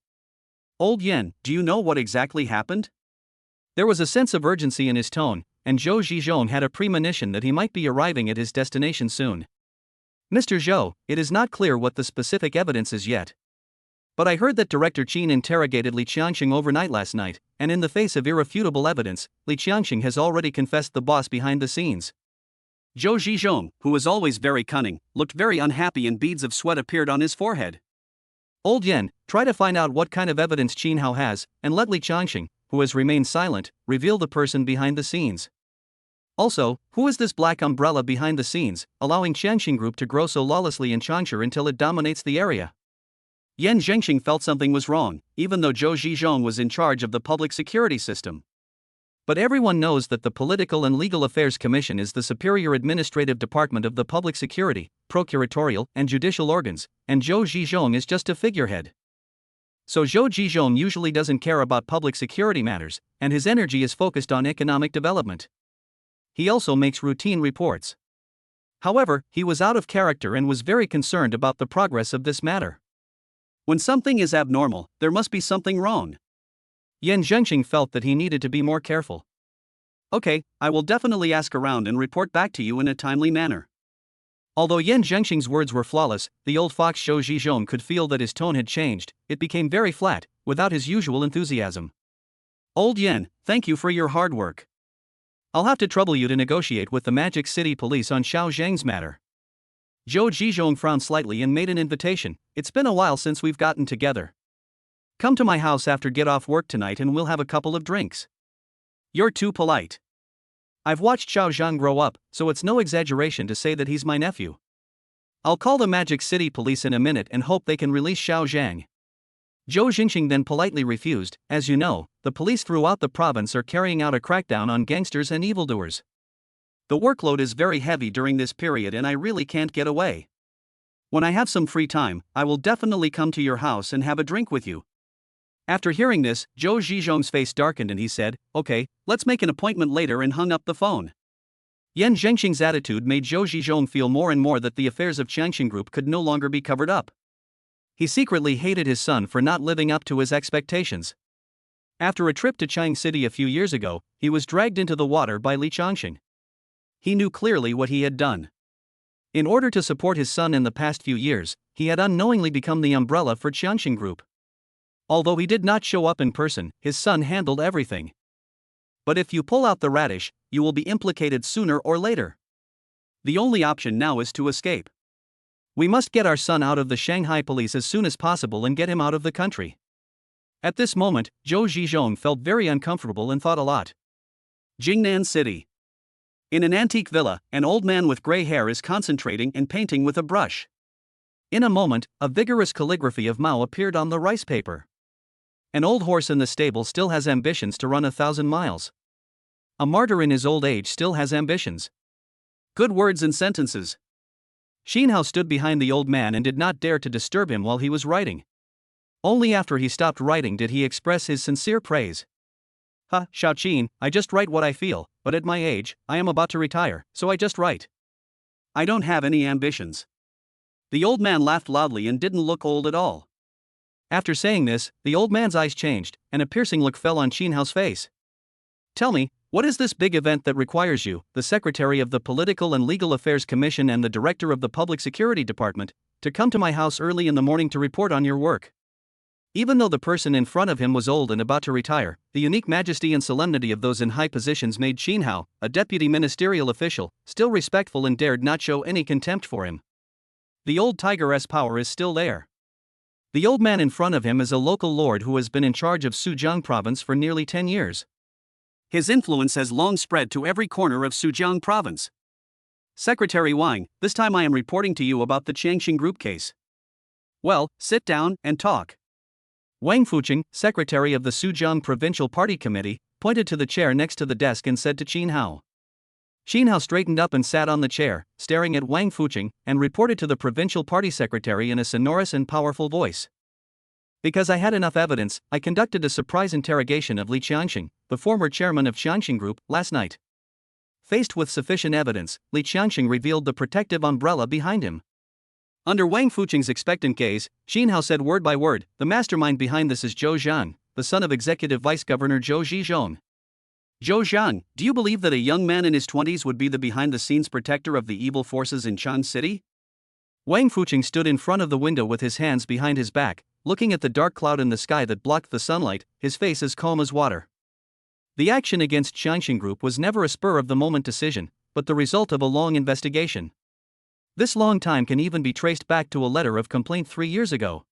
"Old Yan, do you know what exactly happened?" There was a sense of urgency in his tone, and Zhou Zhizhong had a premonition that he might be arriving at his destination soon. "Mr. Zhou, it is not clear what the specific evidence is yet. But I heard that Director Qin interrogated Li Qianxing overnight last night, and in the face of irrefutable evidence, Li Qianxing has already confessed the boss behind the scenes." Zhou Zhizhong, who was always very cunning, looked very unhappy and beads of sweat appeared on his forehead. "Old Yan, try to find out what kind of evidence Qin Hao has, and let Li Qianxing, who has remained silent, reveal the person behind the scenes. Also, who is this black umbrella behind the scenes, allowing Qianxin Group to grow so lawlessly in Changsha until it dominates the area?" Yan Zhengxing felt something was wrong, even though Zhou Zhizhong was in charge of the public security system. But everyone knows that the Political and Legal Affairs Commission is the superior administrative department of the public security, procuratorial, and judicial organs, and Zhou Zhizhong is just a figurehead. So Zhou Zhizhong usually doesn't care about public security matters, and his energy is focused on economic development. He also makes routine reports. However, he was out of character and was very concerned about the progress of this matter. When something is abnormal, there must be something wrong. Yan Zhengxing felt that he needed to be more careful. "Okay, I will definitely ask around and report back to you in a timely manner." Although Yan Zhengxing's words were flawless, the old fox Zhou Zhizhong could feel that his tone had changed. It became very flat, without his usual enthusiasm. "Old Yan, thank you for your hard work. I'll have to trouble you to negotiate with the Magic City Police on Xiao Zhang's matter." Zhou Zhizhong frowned slightly and made an invitation. "It's been a while since we've gotten together. Come to my house after get off work tonight and we'll have a couple of drinks." "You're too polite. I've watched Xiao Zhang grow up, so it's no exaggeration to say that he's my nephew. I'll call the Magic City Police in a minute and hope they can release Xiao Zhang." Zhou Jingxing then politely refused. "As you know, the police throughout the province are carrying out a crackdown on gangsters and evildoers. The workload is very heavy during this period and I really can't get away. When I have some free time, I will definitely come to your house and have a drink with you." After hearing this, Zhou Zhizhong's face darkened and he said, "Okay, let's make an appointment later," and hung up the phone. Yan Zhengxing's attitude made Zhou Zhizhong feel more and more that the affairs of Qianxin Group could no longer be covered up. He secretly hated his son for not living up to his expectations. After a trip to Chang City a few years ago, he was dragged into the water by Li Qianxing. He knew clearly what he had done. In order to support his son in the past few years, he had unknowingly become the umbrella for Qianxin Group. Although he did not show up in person, his son handled everything. But if you pull out the radish, you will be implicated sooner or later. The only option now is to escape. We must get our son out of the Shanghai police as soon as possible and get him out of the country. At this moment, Zhou Zhizhong felt very uncomfortable and thought a lot. Jingnan City. In an antique villa, an old man with gray hair is concentrating and painting with a brush. In a moment, a vigorous calligraphy of Mao appeared on the rice paper. An old horse in the stable still has ambitions to run 1,000 miles. A martyr in his old age still has ambitions. Good words and sentences. Shishan Hao stood behind the old man and did not dare to disturb him while he was writing. Only after he stopped writing did he express his sincere praise. Xiaoqin, I just write what I feel, but at my age, I am about to retire, so I just write. I don't have any ambitions. The old man laughed loudly and didn't look old at all. After saying this, the old man's eyes changed, and a piercing look fell on Shishan Hao's face. Tell me, what is this big event that requires you, the Secretary of the Political and Legal Affairs Commission and the Director of the Public Security Department, to come to my house early in the morning to report on your work? Even though the person in front of him was old and about to retire, the unique majesty and solemnity of those in high positions made Shishan Hao, a deputy ministerial official, still respectful and dared not show any contempt for him. The old tigeress power is still there. The old man in front of him is a local lord who has been in charge of Sujiang province for nearly 10 years. His influence has long spread to every corner of Sujiang province. Secretary Wang, this time I am reporting to you about the Changxing Group case. Well, sit down and talk. Wang Fucheng, secretary of the Sujiang Provincial Party Committee, pointed to the chair next to the desk and said to Shishan Hao. Shishan Hao straightened up and sat on the chair, staring at Wang Fucheng, and reported to the provincial party secretary in a sonorous and powerful voice. Because I had enough evidence, I conducted a surprise interrogation of Li Qiangxing, the former chairman of Changxing Group, last night. Faced with sufficient evidence, Li Qiangxing revealed the protective umbrella behind him. Under Wang Fucheng's expectant gaze, Shishan Hao said word by word, the mastermind behind this is Zhou Zhang, the son of Executive Vice Governor Zhou Zhizhong. Zhou Zhang, do you believe that a young man in his 20s would be the behind-the-scenes protector of the evil forces in Chang City? Wang Fucheng stood in front of the window with his hands behind his back, looking at the dark cloud in the sky that blocked the sunlight, his face as calm as water. The action against Changxing Group was never a spur-of-the-moment decision, but the result of a long investigation. This long time can even be traced back to a letter of complaint 3 years ago.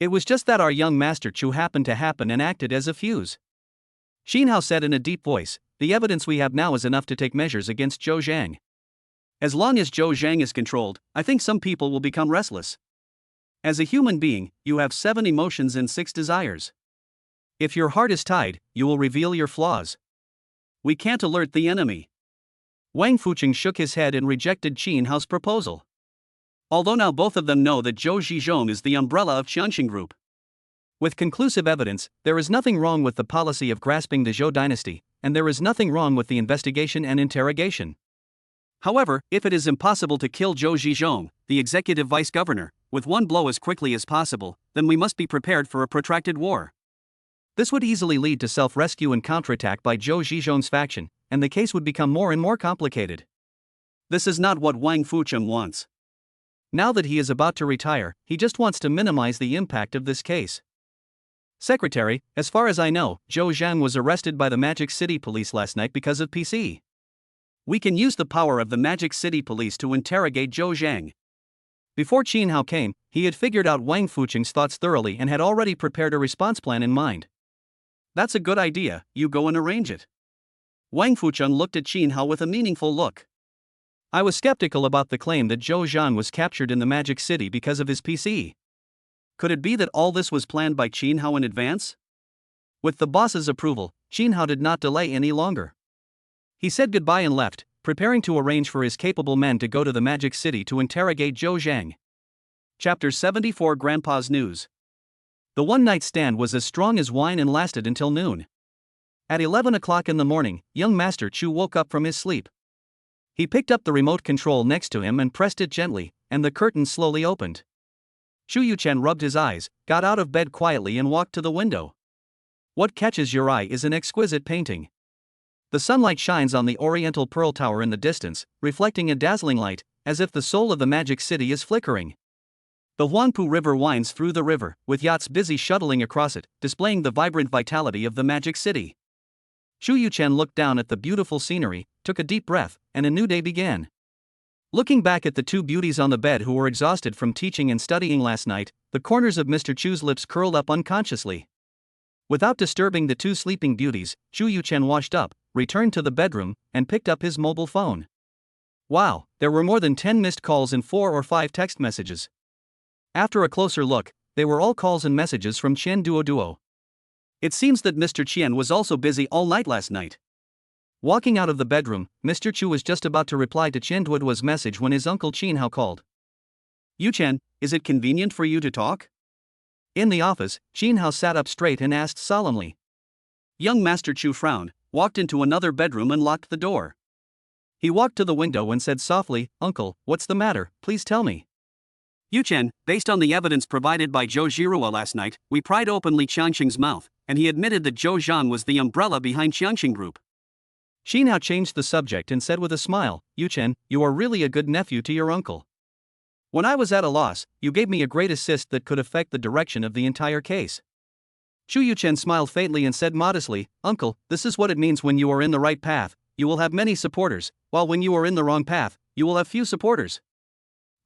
It was just that our young master Chu happened to happen and acted as a fuse. Shishan Hao said in a deep voice, the evidence we have now is enough to take measures against Zhou Zhang. As long as Zhou Zhang is controlled, I think some people will become restless. As a human being, you have 7 emotions and 6 desires. If your heart is tied, you will reveal your flaws. We can't alert the enemy. Wang Fucheng shook his head and rejected Shishan Hao's proposal. Although now both of them know that Zhou Zhizhong is the umbrella of Changxing Group. With conclusive evidence, there is nothing wrong with the policy of grasping the Zhou dynasty, and there is nothing wrong with the investigation and interrogation. However, if it is impossible to kill Zhou Zhizhong, the executive vice governor, with one blow as quickly as possible, then we must be prepared for a protracted war. This would easily lead to self-rescue and counterattack by Zhou Zhizhong's faction, and the case would become more and more complicated. This is not what Wang Fucheng wants. Now that he is about to retire, he just wants to minimize the impact of this case. Secretary, as far as I know, Zhou Zhang was arrested by the Magic City Police last night because of PC. We can use the power of the Magic City Police to interrogate Zhou Zhang. Before Shishan Hao came, he had figured out Wang Fucheng's thoughts thoroughly and had already prepared a response plan in mind. That's a good idea, you go and arrange it. Wang Fucheng looked at Shishan Hao with a meaningful look. I was skeptical about the claim that Zhou Zhang was captured in the Magic City because of his PC. Could it be that all this was planned by Shishan Hao in advance? With the boss's approval, Shishan Hao did not delay any longer. He said goodbye and left, preparing to arrange for his capable men to go to the Magic City to interrogate Zhou Zhang. Chapter 74 Grandpa's News. The one-night stand was as strong as wine and lasted until noon. At 11 o'clock in the morning, young Master Chu woke up from his sleep. He picked up the remote control next to him and pressed it gently, and the curtain slowly opened. Shu Yuchen rubbed his eyes, got out of bed quietly and walked to the window. What catches your eye is an exquisite painting. The sunlight shines on the Oriental Pearl Tower in the distance, reflecting a dazzling light, as if the soul of the Magic City is flickering. The Huangpu River winds through the river, with yachts busy shuttling across it, displaying the vibrant vitality of the Magic City. Shu Yuchen looked down at the beautiful scenery, took a deep breath, and a new day began. Looking back at the two beauties on the bed who were exhausted from teaching and studying last night, the corners of Mr. Chu's lips curled up unconsciously. Without disturbing the two sleeping beauties, Shu Yuchen washed up, returned to the bedroom, and picked up his mobile phone. Wow, there were more than 10 missed calls and 4 or 5 text messages. After a closer look, they were all calls and messages from Qian Duo. It seems that Mr. Qian was also busy all night last night. Walking out of the bedroom, Mr. Chu was just about to reply to Qian Duo's message when his uncle Qin Hao called. Yuchen, is it convenient for you to talk? In the office, Qin Hao sat up straight and asked solemnly. Young Master Chu frowned, walked into another bedroom and locked the door. He walked to the window and said softly, Uncle, what's the matter, please tell me. Yuchen, based on the evidence provided by Zhou Zhirua last night, we pried openly Qiangxing's mouth, and he admitted that Zhou Zhan was the umbrella behind Qiangxing Group. Qin Hao changed the subject and said with a smile, Yuchen, you are really a good nephew to your uncle. When I was at a loss, you gave me a great assist that could affect the direction of the entire case. Shu Yuchen smiled faintly and said modestly, Uncle, this is what it means when you are in the right path, you will have many supporters, while when you are in the wrong path, you will have few supporters.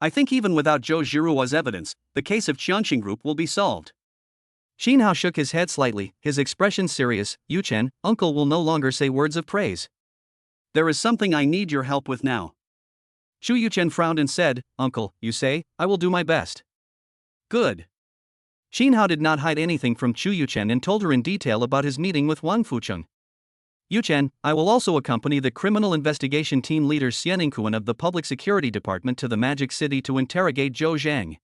I think even without Zhou Zhirua's evidence, the case of Qiangxing Group will be solved. Qin Hao shook his head slightly, his expression serious. Yuchen, Uncle will no longer say words of praise. There is something I need your help with now. Shu Yuchen frowned and said, Uncle, you say, I will do my best. Good. Qin Hao did not hide anything from Shu Yuchen and told her in detail about his meeting with Wang Fucheng. Yuchen, I will also accompany the criminal investigation team leader Xian Yingquan of the Public Security Department to the Magic City to interrogate Zhou Zhang.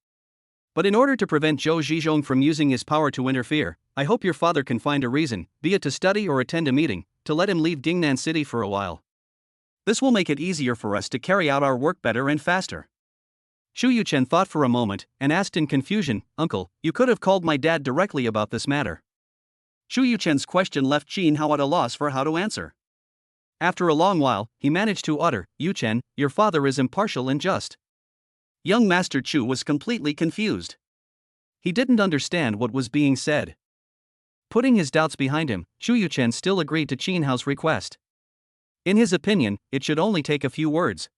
But in order to prevent Zhou Zhizhong from using his power to interfere, I hope your father can find a reason, be it to study or attend a meeting, to let him leave Dingnan City for a while. This will make it easier for us to carry out our work better and faster. Shu Yuchen thought for a moment, and asked in confusion, Uncle, you could have called my dad directly about this matter. Shu Yuchen's question left Qin Hao at a loss for how to answer. After a long while, he managed to utter, Yuchen, your father is impartial and just. Young Master Chu was completely confused. He didn't understand what was being said. Putting his doubts behind him, Shu Yuchen still agreed to Qin Hao's request. In his opinion, it should only take a few words.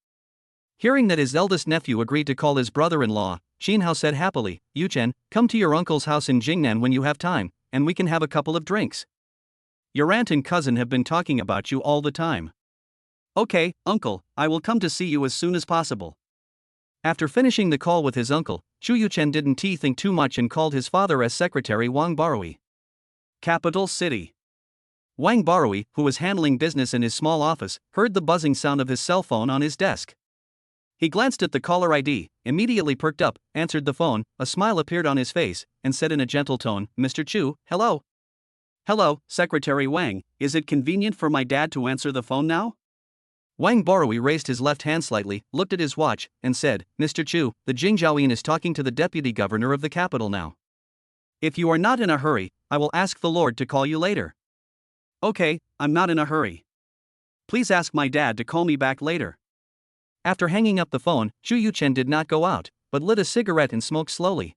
Hearing that his eldest nephew agreed to call his brother-in-law, Qin Hao said happily, Yuchen, come to your uncle's house in Jingnan when you have time, and we can have a couple of drinks. Your aunt and cousin have been talking about you all the time. Okay, uncle, I will come to see you as soon as possible. After finishing the call with his uncle, Shu Yuchen didn't think too much and called his father as secretary Wang Barui. Capital City. Wang Barui, who was handling business in his small office, heard the buzzing sound of his cell phone on his desk. He glanced at the caller ID, immediately perked up, answered the phone, a smile appeared on his face, and said in a gentle tone, Mr. Chu, hello. Hello, Secretary Wang, is it convenient for my dad to answer the phone now? Wang Barui raised his left hand slightly, looked at his watch, and said, Mr. Chu, the Jingzhaoyin is talking to the deputy governor of the capital now. If you are not in a hurry, I will ask the Lord to call you later. Okay, I'm not in a hurry. Please ask my dad to call me back later. After hanging up the phone, Shu Yuchen did not go out, but lit a cigarette and smoked slowly.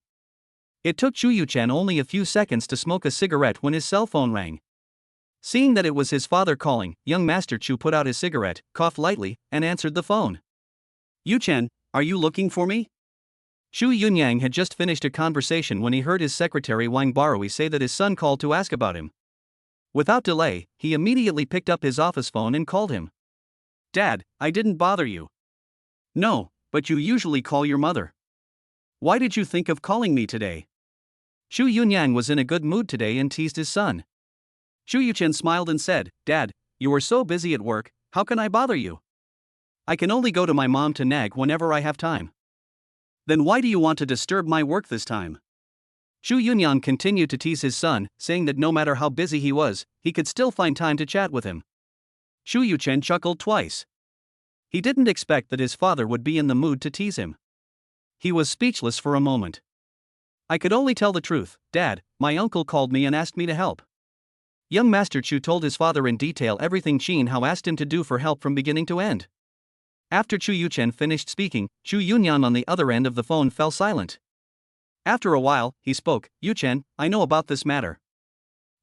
It took Shu Yuchen only a few seconds to smoke a cigarette when his cell phone rang. Seeing that it was his father calling, young Master Chu put out his cigarette, coughed lightly, and answered the phone. Yuchen, are you looking for me? Shu Yunyang had just finished a conversation when he heard his secretary Wang Barui say that his son called to ask about him. Without delay, he immediately picked up his office phone and called him. Dad, I didn't bother you. No, but you usually call your mother. Why did you think of calling me today? Shu Yunyang was in a good mood today and teased his son. Shu Yuchen smiled and said, Dad, you are so busy at work, how can I bother you? I can only go to my mom to nag whenever I have time. Then why do you want to disturb my work this time? Shu Yunyang continued to tease his son, saying that no matter how busy he was, he could still find time to chat with him. Shu Yuchen chuckled twice. He didn't expect that his father would be in the mood to tease him. He was speechless for a moment. I could only tell the truth, Dad, my uncle called me and asked me to help. Young Master Chu told his father in detail everything Qin Hao asked him to do for help from beginning to end. After Chu Yuchen finished speaking, Chu Yunyan on the other end of the phone fell silent. After a while, he spoke, Yuchen, I know about this matter.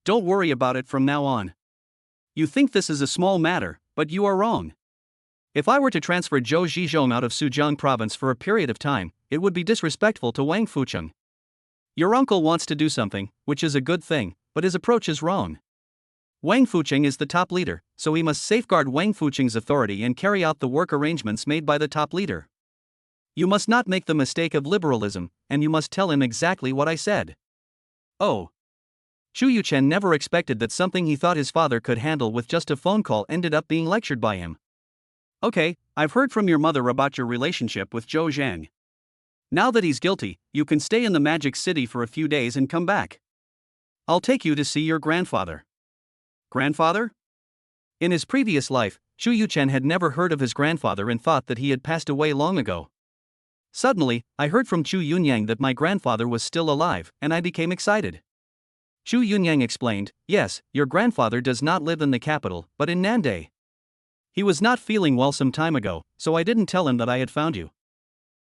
Don't worry about it from now on. You think this is a small matter, but you are wrong. If I were to transfer Zhou Zhizhong out of Suzhou province for a period of time, it would be disrespectful to Wang Fucheng. Your uncle wants to do something, which is a good thing, but his approach is wrong. Wang Fucheng is the top leader, so he must safeguard Wang Fucheng's authority and carry out the work arrangements made by the top leader. You must not make the mistake of liberalism, and you must tell him exactly what I said. Oh. Xu Yuchen never expected that something he thought his father could handle with just a phone call ended up being lectured by him. Okay, I've heard from your mother about your relationship with Zhou Zhang. Now that he's guilty, you can stay in the Magic City for a few days and come back. I'll take you to see your grandfather. Grandfather? In his previous life, Xu Yuchen had never heard of his grandfather and thought that he had passed away long ago. Suddenly, I heard from Chu Yunyang that my grandfather was still alive, and I became excited. Chu Yunyang explained, yes, your grandfather does not live in the capital, but in Nandai. He was not feeling well some time ago, so I didn't tell him that I had found you.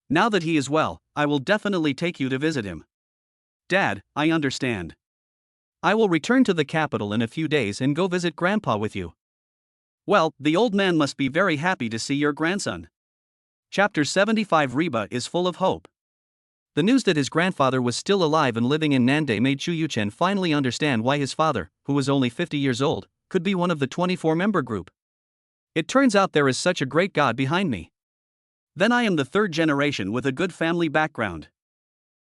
Now that he is well, I will definitely take you to visit him. Dad, I understand. I will return to the capital in a few days and go visit Grandpa with you. Well, the old man must be very happy to see your grandson. Chapter 75 Reba is full of hope. The news that his grandfather was still alive and living in Nandai made Xu Yuchen finally understand why his father, who was only 50 years old, could be one of the 24-member group. It turns out there is such a great God behind me. Then I am the third generation with a good family background.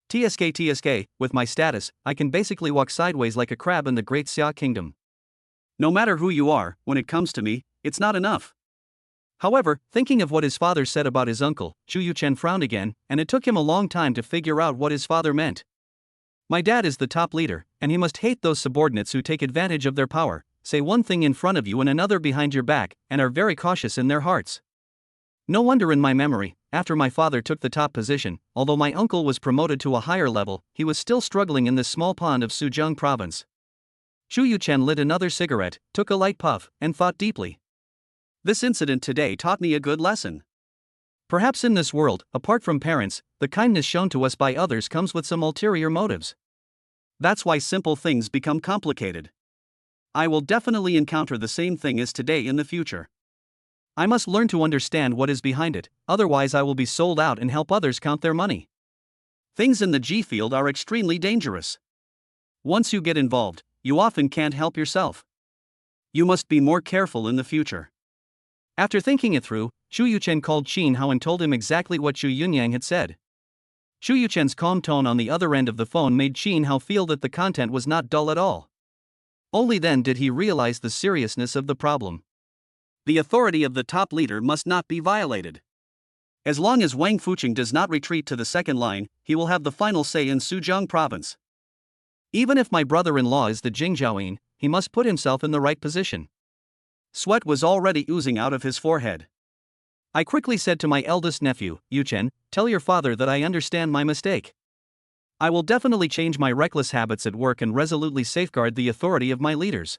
TSK, with my status, I can basically walk sideways like a crab in the Great Xia Kingdom. No matter who you are, when it comes to me, it's not enough. However, thinking of what his father said about his uncle, Xu Yuchen frowned again, and it took him a long time to figure out what his father meant. My dad is the top leader, and he must hate those subordinates who take advantage of their power, say one thing in front of you and another behind your back, and are very cautious in their hearts. No wonder in my memory, after my father took the top position, although my uncle was promoted to a higher level, he was still struggling in this small pond of Suzhou province. Xu Yuchen lit another cigarette, took a light puff, and thought deeply. This incident today taught me a good lesson. Perhaps in this world, apart from parents, the kindness shown to us by others comes with some ulterior motives. That's why simple things become complicated. I will definitely encounter the same thing as today in the future. I must learn to understand what is behind it, otherwise I will be sold out and help others count their money. Things in the G field are extremely dangerous. Once you get involved, you often can't help yourself. You must be more careful in the future. After thinking it through, Xu Yuchen called Cousin Hao and told him exactly what Xu Yunyang had said. Xu Yuchen's calm tone on the other end of the phone made Cousin Hao feel that the content was not dull at all. Only then did he realize the seriousness of the problem. The authority of the top leader must not be violated. As long as Wang Fucheng does not retreat to the second line, he will have the final say in Suzhou province. Even if my brother-in-law is the Jingzhaoyin, he must put himself in the right position. Sweat was already oozing out of his forehead. I quickly said to my eldest nephew, Yuchen, tell your father that I understand my mistake. I will definitely change my reckless habits at work and resolutely safeguard the authority of my leaders.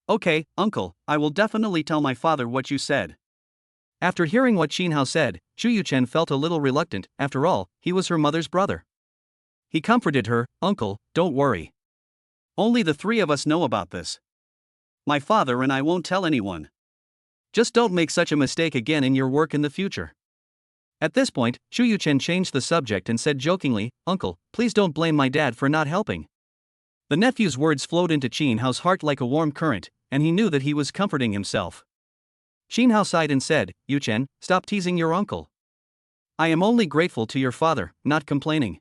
Okay, uncle, I will definitely tell my father what you said. After hearing what Cousin Hao said, Xu Yuchen felt a little reluctant. After all, he was her mother's brother. He comforted her, Uncle, don't worry. Only the three of us know about this. My father and I won't tell anyone. Just don't make such a mistake again in your work in the future. At this point, Xu Yuchen changed the subject and said jokingly, Uncle, please don't blame my dad for not helping. The nephew's words flowed into Cousin Hao's heart like a warm current, and he knew that he was comforting himself. Cousin Hao sighed and said, Yuchen, stop teasing your uncle. I am only grateful to your father, not complaining.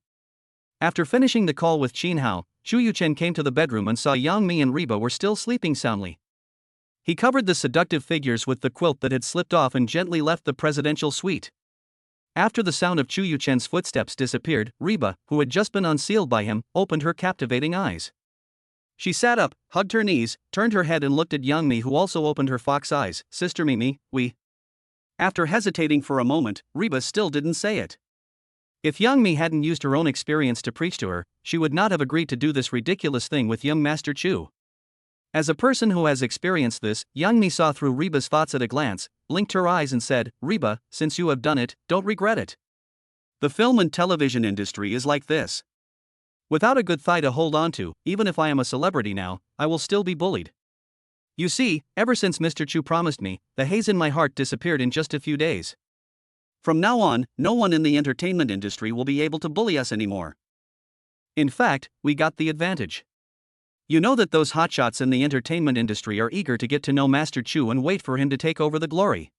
After finishing the call with Cousin Hao, Xu Yuchen came to the bedroom and saw Yang Mi and Reba were still sleeping soundly. He covered the seductive figures with the quilt that had slipped off and gently left the presidential suite. After the sound of Xu Yuchen's footsteps disappeared, Reba, who had just been unsealed by him, opened her captivating eyes. She sat up, hugged her knees, turned her head and looked at Yang Mi, who also opened her fox eyes. Sister Mimi, we. After hesitating for a moment, Reba still didn't say it. If Yang Mi hadn't used her own experience to preach to her, she would not have agreed to do this ridiculous thing with young Master Chu. As a person who has experienced this, Yang Mi saw through Reba's thoughts at a glance, blinked her eyes and said, Reba, since you have done it, don't regret it. The film and television industry is like this. Without a good thigh to hold on to, even if I am a celebrity now, I will still be bullied. You see, ever since Mr. Chu promised me, the haze in my heart disappeared in just a few days. From now on, no one in the entertainment industry will be able to bully us anymore. In fact, we got the advantage. You know that those hotshots in the entertainment industry are eager to get to know Master Chu and wait for him to take over the glory.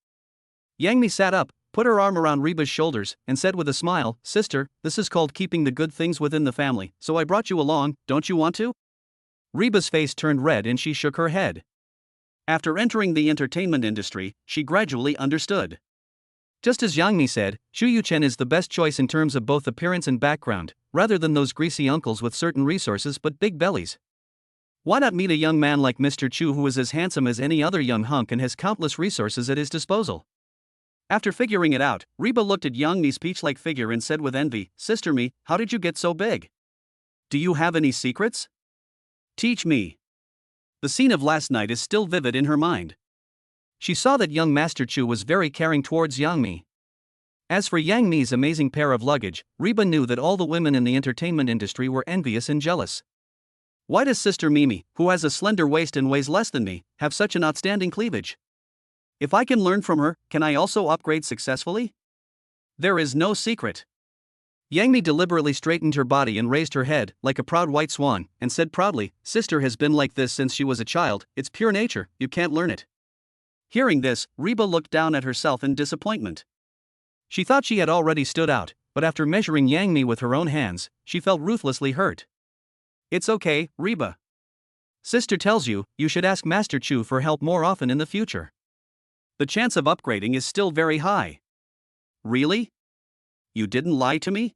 Yang Mi sat up, put her arm around Reba's shoulders, and said with a smile, "Sister, this is called keeping the good things within the family, so I brought you along, don't you want to?" Reba's face turned red and she shook her head. After entering the entertainment industry, she gradually understood. Just as Yang Mi said, Xu Yuchen is the best choice in terms of both appearance and background, rather than those greasy uncles with certain resources but big bellies. Why not meet a young man like Mr. Chu who is as handsome as any other young hunk and has countless resources at his disposal? After figuring it out, Reba looked at Yang Mi's peach-like figure and said with envy, "Sister Mi, how did you get so big? Do you have any secrets? Teach me." The scene of last night is still vivid in her mind. She saw that young Master Chu was very caring towards Yang Mi. As for Yang Mi's amazing pair of luggage, Reba knew that all the women in the entertainment industry were envious and jealous. Why does Sister Mimi, who has a slender waist and weighs less than me, have such an outstanding cleavage? If I can learn from her, can I also upgrade successfully? There is no secret. Yang Mi deliberately straightened her body and raised her head, like a proud white swan, and said proudly, "Sister has been like this since she was a child, it's pure nature, you can't learn it." Hearing this, Reba looked down at herself in disappointment. She thought she had already stood out, but after measuring Yang Mi with her own hands, she felt ruthlessly hurt. "It's okay, Reba. Sister tells you, you should ask Master Chu for help more often in the future. The chance of upgrading is still very high." "Really? You didn't lie to me?"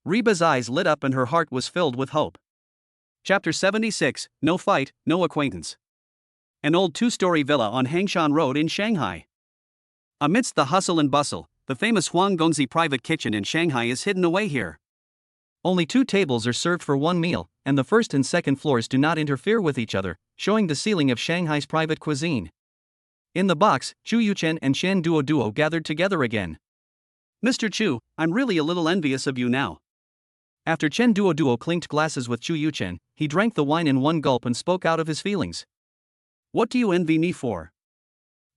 Reba's eyes lit up and her heart was filled with hope. Chapter 76, No Fight, No Acquaintance. An old two-story villa on Hangshan Road in Shanghai. Amidst the hustle and bustle, the famous Huang Gongzi private kitchen in Shanghai is hidden away here. Only 2 tables are served for one meal, and the first and second floors do not interfere with each other, showing the ceiling of Shanghai's private cuisine. In the box, Chu Yuchen and Chen Duo gathered together again. "Mr. Chu, I'm really a little envious of you now." After Chen Duo clinked glasses with Chu Yuchen, he drank the wine in one gulp and spoke out of his feelings. "What do you envy me for?"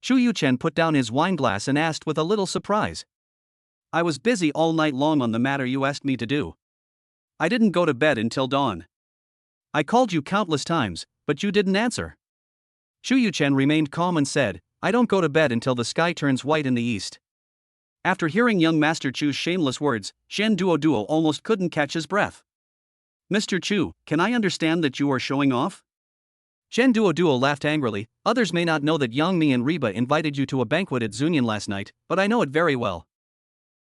Chu Yuchen put down his wine glass and asked with a little surprise. "I was busy all night long on the matter you asked me to do. I didn't go to bed until dawn. I called you countless times, but you didn't answer." Chu Yuchen remained calm and said, "I don't go to bed until the sky turns white in the east." After hearing young Master Chu's shameless words, Shen Duo almost couldn't catch his breath. "Mr. Chu, can I understand that you are showing off?" Shen Duo laughed angrily. "Others may not know that Yang Mi and Reba invited you to a banquet at Zunian last night, but I know it very well.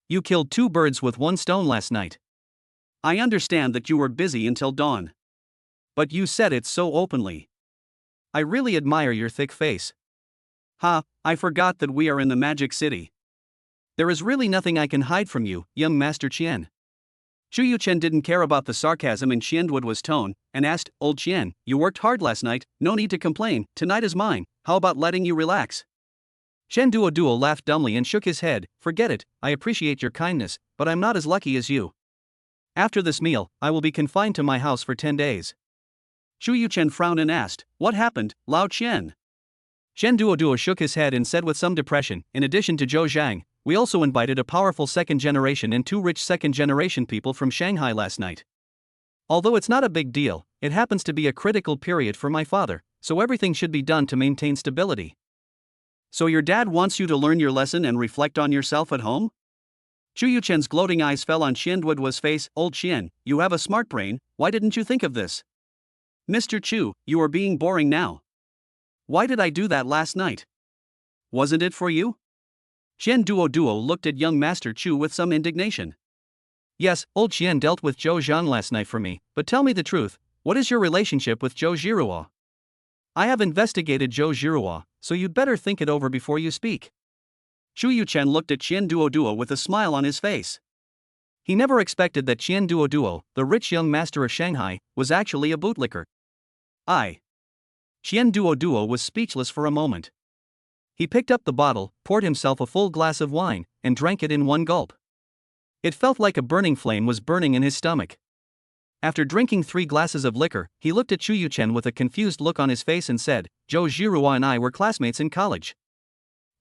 You killed 2 birds with 1 stone last night. I understand that you were busy until dawn. But you said it so openly. I really admire your thick face. Ha, I forgot that we are in the Magic City. There is really nothing I can hide from you, young Master Qian." Chu Yuchen didn't care about the sarcasm in Qian Duo's tone, and asked, "Old Qian, you worked hard last night, no need to complain, tonight is mine, how about letting you relax?" Shen Duo laughed dumbly and shook his head. "Forget it, I appreciate your kindness, but I'm not as lucky as you. After this meal, I will be confined to my house for 10 days. Chu Yuchen frowned and asked, "What happened, Lao Qian?" Shen Duo shook his head and said with some depression, "In addition to Zhou Zhang, we also invited a powerful second-generation and 2 rich second-generation people from Shanghai last night. Although it's not a big deal, it happens to be a critical period for my father, so everything should be done to maintain stability." "So your dad wants you to learn your lesson and reflect on yourself at home?" Chu Yuchen's gloating eyes fell on Qian Duo's face. "Old Qian, you have a smart brain, why didn't you think of this?" "Mr. Chu, you are being boring now. Why did I do that last night? Wasn't it for you?" Shen Duo looked at young Master Chu with some indignation. "Yes, old Qian dealt with Zhou Zhang last night for me, but tell me the truth, what is your relationship with Zhou Jiruo?" "I have investigated Zhou Jiruo, so you'd better think it over before you speak." Chu Yuchen looked at Qian Duo with a smile on his face. He never expected that Qian Duo, the rich young master of Shanghai, was actually a bootlicker. Qian Duo was speechless for a moment. He picked up the bottle, poured himself a full glass of wine, and drank it in one gulp. It felt like a burning flame was burning in his stomach. After drinking 3 glasses of liquor, he looked at Chu Yuchen with a confused look on his face and said, Zhou Zhirua and I were classmates in college.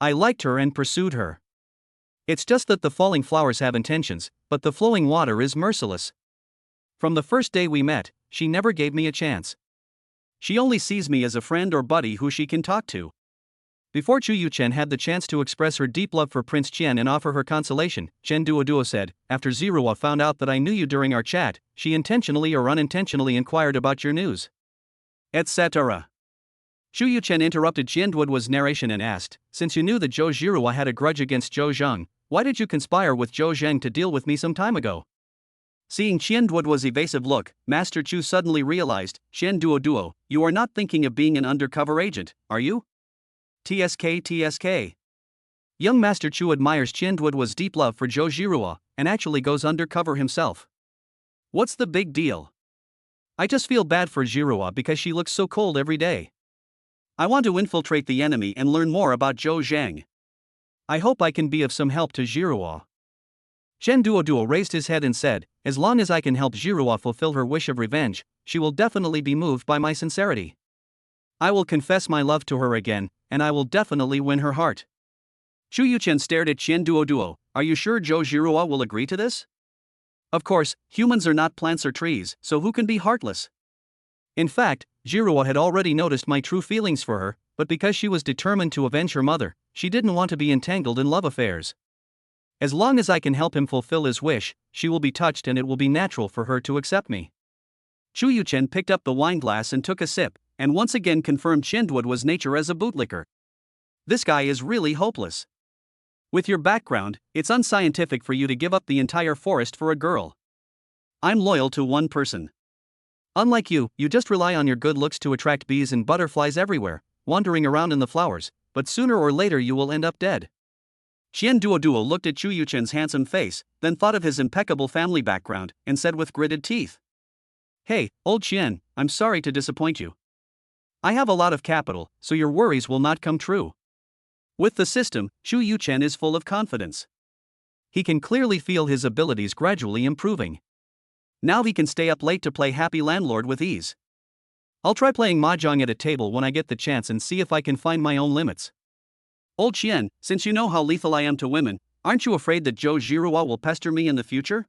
I liked her and pursued her. It's just that the falling flowers have intentions, but the flowing water is merciless. From the first day we met, she never gave me a chance. She only sees me as a friend or buddy who she can talk to. Before Chu Yuchen had the chance to express her deep love for Prince Qian and offer her consolation, Chen Duoduo said, after Zirua found out that I knew you during our chat, she intentionally or unintentionally inquired about your news. Etc. Chu Yuchen interrupted Qian Duoduo's narration and asked, since you knew that Zhou Zhirua had a grudge against Zhou Zheng, why did you conspire with Zhou Zheng to deal with me some time ago? Seeing Qian Duoduo's evasive look, Master Chu suddenly realized, Qian Duoduo, you are not thinking of being an undercover agent, are you? TSK. Young Master Chu admires Qian Duoduo's deep love for Zhou Zhirua, and actually goes undercover himself. What's the big deal? I just feel bad for Zhirua because she looks so cold every day. I want to infiltrate the enemy and learn more about Zhou Zheng. I hope I can be of some help to Zhirua. Chen Duoduo raised his head and said, as long as I can help Zhirua fulfill her wish of revenge, she will definitely be moved by my sincerity. I will confess my love to her again, and I will definitely win her heart. Chu Yuchen stared at Chen Duoduo. Are you sure Zhou Zhirua will agree to this? Of course, humans are not plants or trees, so who can be heartless? In fact, Zhirua had already noticed my true feelings for her, but because she was determined to avenge her mother, she didn't want to be entangled in love affairs. As long as I can help him fulfill his wish, she will be touched and it will be natural for her to accept me. Chu Yuchen picked up the wine glass and took a sip, and once again confirmed Chen Duoduo's nature as a bootlicker. This guy is really hopeless. With your background, it's unscientific for you to give up the entire forest for a girl. I'm loyal to one person. Unlike you, you just rely on your good looks to attract bees and butterflies everywhere, wandering around in the flowers, but sooner or later you will end up dead. Qian Duoduo looked at Chu Yuchen's handsome face, then thought of his impeccable family background, and said with gritted teeth. Hey, old Qian, I'm sorry to disappoint you. I have a lot of capital, so your worries will not come true. With the system, Chu Yuchen is full of confidence. He can clearly feel his abilities gradually improving. Now he can stay up late to play Happy Landlord with ease. I'll try playing mahjong at a table when I get the chance and see if I can find my own limits. Old Qian, since you know how lethal I am to women, aren't you afraid that Zhou Zhirua will pester me in the future?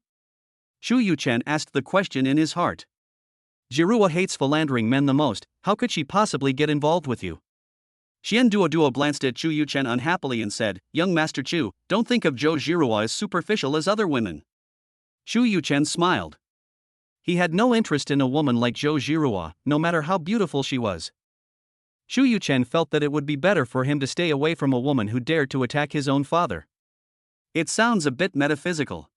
Chu Yuchen asked the question in his heart. Zhirua hates philandering men the most, how could she possibly get involved with you? Qian Duoduo glanced at Chu Yuchen unhappily and said, Young Master Chu, don't think of Zhou Zhirua as superficial as other women. Chu Yuchen smiled. He had no interest in a woman like Zhou Zhirua, no matter how beautiful she was. Chu Yuchen felt that it would be better for him to stay away from a woman who dared to attack his own father. It sounds a bit metaphysical.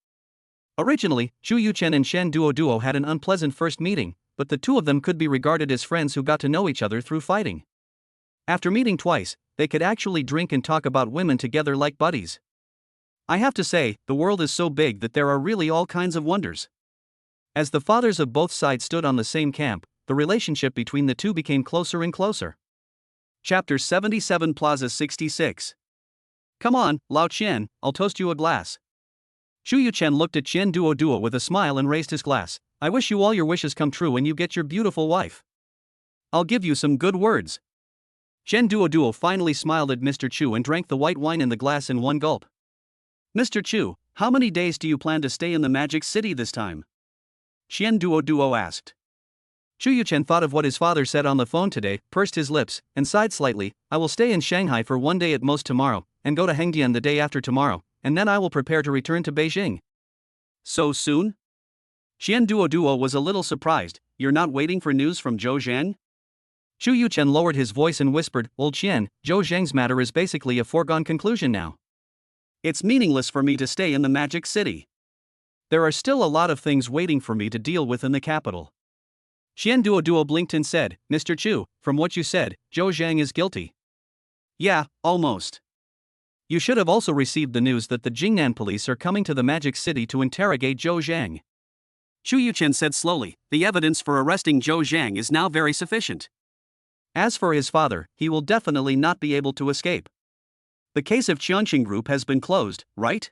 Originally, Chu Yuchen and Chen Duoduo had an unpleasant first meeting, but the two of them could be regarded as friends who got to know each other through fighting. After meeting twice, they could actually drink and talk about women together like buddies. I have to say, the world is so big that there are really all kinds of wonders. As the fathers of both sides stood on the same camp, the relationship between the two became closer and closer. Chapter 77 Plaza 66. Come on, Lao Qian, I'll toast you a glass. Chu Yuchen looked at Qian Duoduo with a smile and raised his glass. I wish you all your wishes come true when you get your beautiful wife. I'll give you some good words. Qian Duoduo finally smiled at Mr. Chu and drank the white wine in the glass in one gulp. Mr. Chu, how many days do you plan to stay in the Magic City this time? Qian Duoduo asked. Chu Yuchen thought of what his father said on the phone today, pursed his lips, and sighed slightly. I will stay in Shanghai for 1 day at most tomorrow, and go to Hengdian the day after tomorrow, and then I will prepare to return to Beijing. So soon? Qian Duoduo was a little surprised. You're not waiting for news from Zhou Zheng? Chu Yuchen lowered his voice and whispered, Old Qian, Zhou Zheng's matter is basically a foregone conclusion now. It's meaningless for me to stay in the Magic City. There are still a lot of things waiting for me to deal with in the capital. Qian Duoduo blinked and said, Mr. Chu, from what you said, Zhou Zheng is guilty. Yeah, almost. You should have also received the news that the Jingnan police are coming to the Magic City to interrogate Zhou Zheng. Chu Yuchen said slowly, the evidence for arresting Zhou Zheng is now very sufficient. As for his father, he will definitely not be able to escape. The case of Qianqing Group has been closed, right?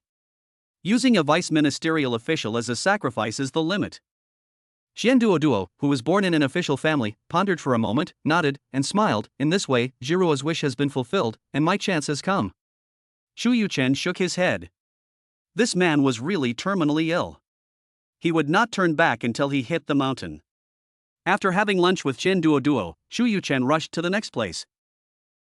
Using a vice ministerial official as a sacrifice is the limit. Xian Duo, who was born in an official family, pondered for a moment, nodded, and smiled. In this way, Jiruo's wish has been fulfilled, and my chance has come. Shu Yuchen shook his head. This man was really terminally ill. He would not turn back until he hit the mountain. After having lunch with Xian Duo, Shu Yuchen rushed to the next place.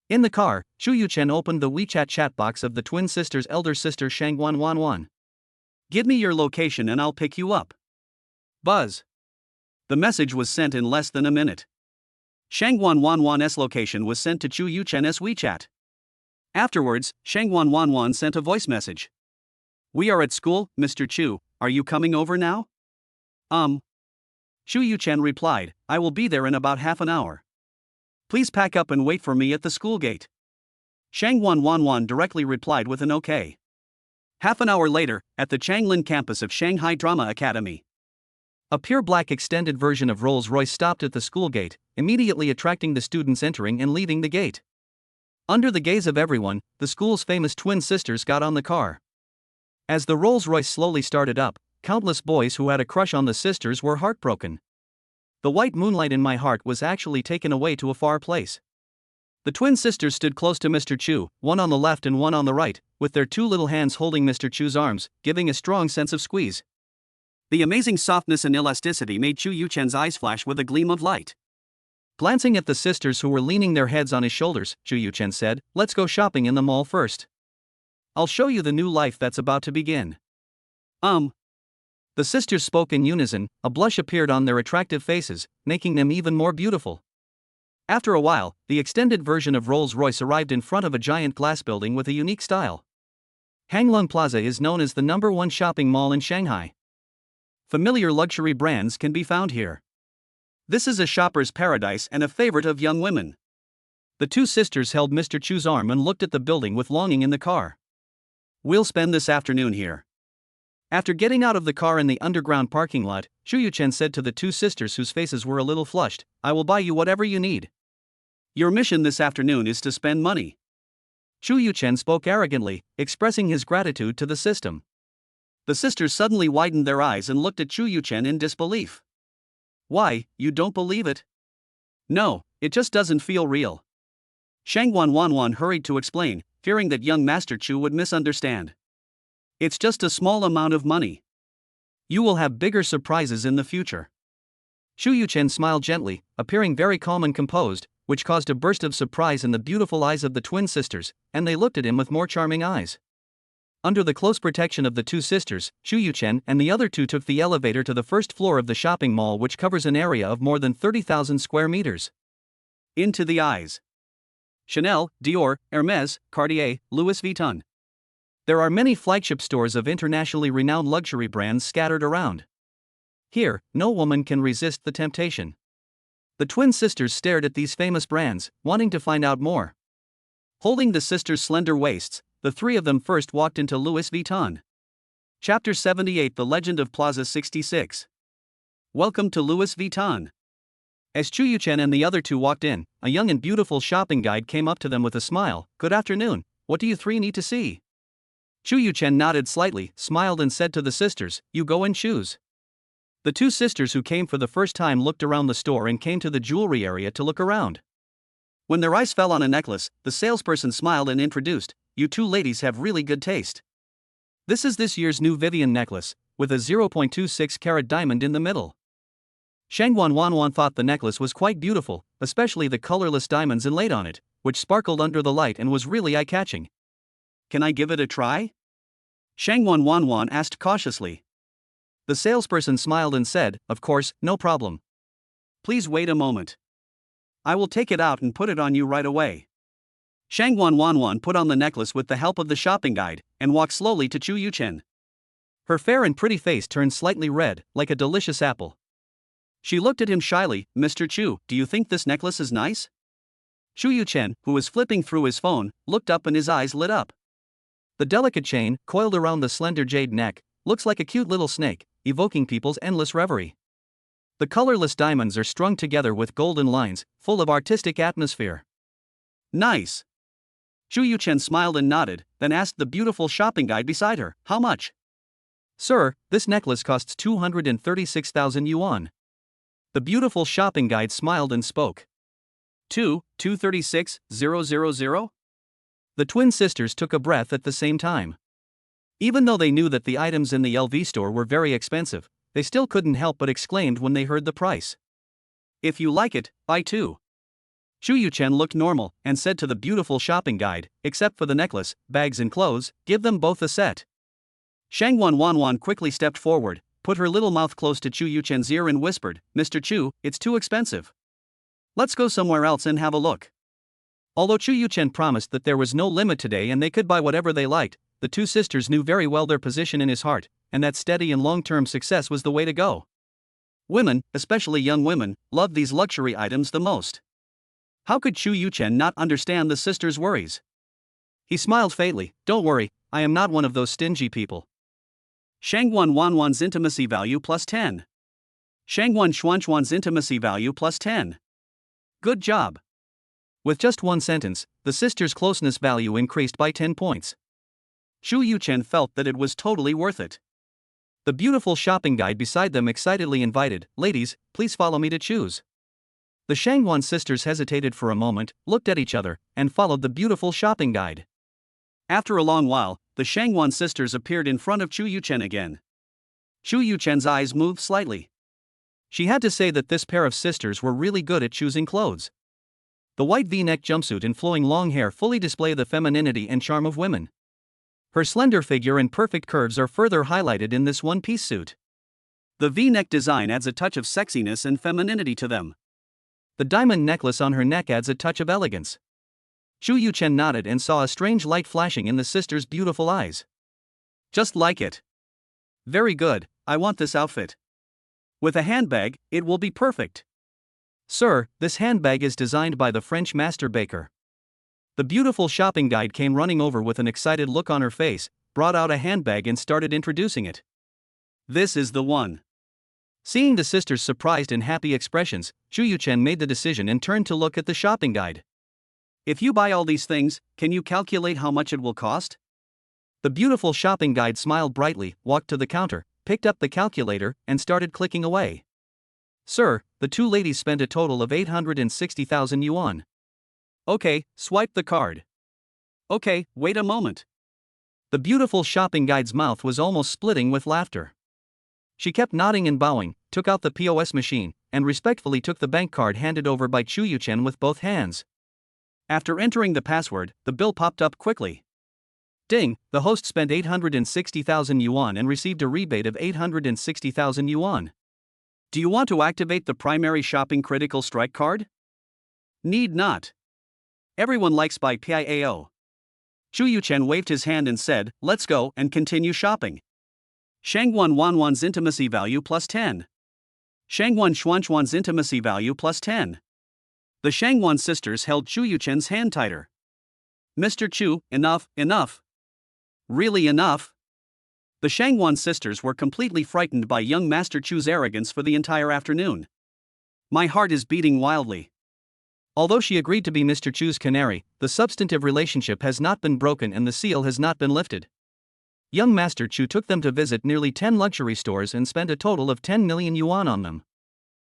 In the car, Shu Yuchen opened the WeChat chat box of the twin sister's elder sister Shang Wanwanwan. Give me your location and I'll pick you up. Buzz. The message was sent in less than a minute. Shang Wanwanwan's location was sent to Chu Yuchen's WeChat. Afterwards, Shang Wanwanwan sent a voice message. We are at school, Mr. Chu, are you coming over now? Shu Yuchen replied, I will be there in about half an hour. Please pack up and wait for me at the school gate. Shang Wanwanwan directly replied with an okay. Half an hour later, at the Changlin campus of Shanghai Drama Academy. A pure black extended version of Rolls-Royce stopped at the school gate, immediately attracting the students entering and leaving the gate. Under the gaze of everyone, the school's famous twin sisters got on the car. As the Rolls-Royce slowly started up, countless boys who had a crush on the sisters were heartbroken. The white moonlight in my heart was actually taken away to a far place. The twin sisters stood close to Mr. Chu, one on the left and one on the right, with their two little hands holding Mr. Chu's arms, giving a strong sense of squeeze. The amazing softness and elasticity made Chu Yuchen's eyes flash with a gleam of light. Glancing at the sisters who were leaning their heads on his shoulders, Chu Yuchen said, Let's go shopping in the mall first. I'll show you the new life that's about to begin. The sisters spoke in unison, a blush appeared on their attractive faces, making them even more beautiful. After a while, the extended version of Rolls-Royce arrived in front of a giant glass building with a unique style. Hanglong Plaza is known as the #1 shopping mall in Shanghai. Familiar luxury brands can be found here. This is a shopper's paradise and a favorite of young women. The two sisters held Mr. Chu's arm and looked at the building with longing in the car. We'll spend this afternoon here. After getting out of the car in the underground parking lot, Shu Yuchen said to the two sisters whose faces were a little flushed, I will buy you whatever you need. Your mission this afternoon is to spend money. Shu Yuchen spoke arrogantly, expressing his gratitude to the system. The sisters suddenly widened their eyes and looked at Chu Yuchen in disbelief. Why, you don't believe it? No, it just doesn't feel real. Shang Wanwanwan hurried to explain, fearing that young Master Chu would misunderstand. It's just a small amount of money. You will have bigger surprises in the future. Shu Yuchen smiled gently, appearing very calm and composed, which caused a burst of surprise in the beautiful eyes of the twin sisters, and they looked at him with more charming eyes. Under the close protection of the two sisters, Shu Yuchen and the other two took the elevator to the first floor of the shopping mall, which covers an area of more than 30,000 square meters. Into the eyes. Chanel, Dior, Hermes, Cartier, Louis Vuitton. There are many flagship stores of internationally renowned luxury brands scattered around. Here, no woman can resist the temptation. The twin sisters stared at these famous brands, wanting to find out more. Holding the sisters' slender waists, the three of them first walked into Louis Vuitton. Chapter 78 The Legend of Plaza 66. Welcome to Louis Vuitton. As Chu Yuchen and the other two walked in, a young and beautiful shopping guide came up to them with a smile. Good afternoon, what do you three need to see? Chu Yuchen nodded slightly, smiled and said to the sisters, You go and choose. The two sisters who came for the first time looked around the store and came to the jewelry area to look around. When their eyes fell on a necklace, the salesperson smiled and introduced, You two ladies have really good taste. This is this year's new Vivian necklace, with a 0.26 carat diamond in the middle. Shang Wanwanwan thought the necklace was quite beautiful, especially the colorless diamonds inlaid on it, which sparkled under the light and was really eye-catching. Can I give it a try? Shang Wanwanwan asked cautiously. The salesperson smiled and said, Of course, no problem. Please wait a moment. I will take it out and put it on you right away. Shang Wanwanwan put on the necklace with the help of the shopping guide, and walked slowly to Chu Yuchen. Her fair and pretty face turned slightly red, like a delicious apple. She looked at him shyly, Mr. Chu, do you think this necklace is nice? Chu Yuchen, who was flipping through his phone, looked up and his eyes lit up. The delicate chain, coiled around the slender jade neck, looks like a cute little snake, evoking people's endless reverie. The colorless diamonds are strung together with golden lines, full of artistic atmosphere. Nice. Chu Yuchen smiled and nodded, then asked the beautiful shopping guide beside her, How much? Sir, this necklace costs 236,000 yuan. The beautiful shopping guide smiled and spoke. 236,000? The twin sisters took a breath at the same time. Even though they knew that the items in the LV store were very expensive, they still couldn't help but exclaimed when they heard the price. If you like it, buy two. Chu Yuchen looked normal and said to the beautiful shopping guide, except for the necklace, bags and clothes, give them both a set. Shangwan Wanwan quickly stepped forward, put her little mouth close to Chu Yuchen's ear and whispered, Mr. Chu, it's too expensive. Let's go somewhere else and have a look. Although Chu Yuchen promised that there was no limit today and they could buy whatever they liked, the two sisters knew very well their position in his heart, and that steady and long-term success was the way to go. Women, especially young women, loved these luxury items the most. How could Chu Yuchen not understand the sisters' worries? He smiled faintly, don't worry, I am not one of those stingy people. Shangwan Wanwan's intimacy value plus 10. Shangwan Xuanchuan's intimacy value plus 10. Good job. With just one sentence, the sisters' closeness value increased by 10 points. Chu Yuchen felt that it was totally worth it. The beautiful shopping guide beside them excitedly invited, ladies, please follow me to choose. The Shangwan sisters hesitated for a moment, looked at each other, and followed the beautiful shopping guide. After a long while, the Shangwan sisters appeared in front of Chu Yuchen again. Chu Yuchen's eyes moved slightly. She had to say that this pair of sisters were really good at choosing clothes. The white V-neck jumpsuit and flowing long hair fully display the femininity and charm of women. Her slender figure and perfect curves are further highlighted in this one-piece suit. The V-neck design adds a touch of sexiness and femininity to them. The diamond necklace on her neck adds a touch of elegance. Chu Yuchen nodded and saw a strange light flashing in the sisters' beautiful eyes. Just like it. Very good, I want this outfit. With a handbag, it will be perfect. Sir, this handbag is designed by the French master baker. The beautiful shopping guide came running over with an excited look on her face, brought out a handbag and started introducing it. This is the one. Seeing the sisters' surprised and happy expressions, Chu Yuchen made the decision and turned to look at the shopping guide. If you buy all these things, can you calculate how much it will cost? The beautiful shopping guide smiled brightly, walked to the counter, picked up the calculator, and started clicking away. Sir, the two ladies spent a total of 860,000 yuan. Okay, swipe the card. Okay, wait a moment. The beautiful shopping guide's mouth was almost splitting with laughter. She kept nodding and bowing, took out the POS machine, and respectfully took the bank card handed over by Chu Yuchen with both hands. After entering the password, the bill popped up quickly. Ding, the host spent 860,000 yuan and received a rebate of 860,000 yuan. Do you want to activate the primary shopping critical strike card? Need not. Everyone likes by PIAO. Chu Yuchen waved his hand and said, let's go and continue shopping. Shangwan Wanwan's intimacy value plus 10. Shangwan Xuanchuan's intimacy value plus 10. The Shangwan sisters held Chu Yuchen's hand tighter. Mr. Chu, enough, enough. Really enough? The Shangwan sisters were completely frightened by young Master Chu's arrogance for the entire afternoon. My heart is beating wildly. Although she agreed to be Mr. Chu's canary, the substantive relationship has not been broken and the seal has not been lifted. Young Master Chu took them to visit nearly 10 luxury stores and spent a total of 10 million yuan on them.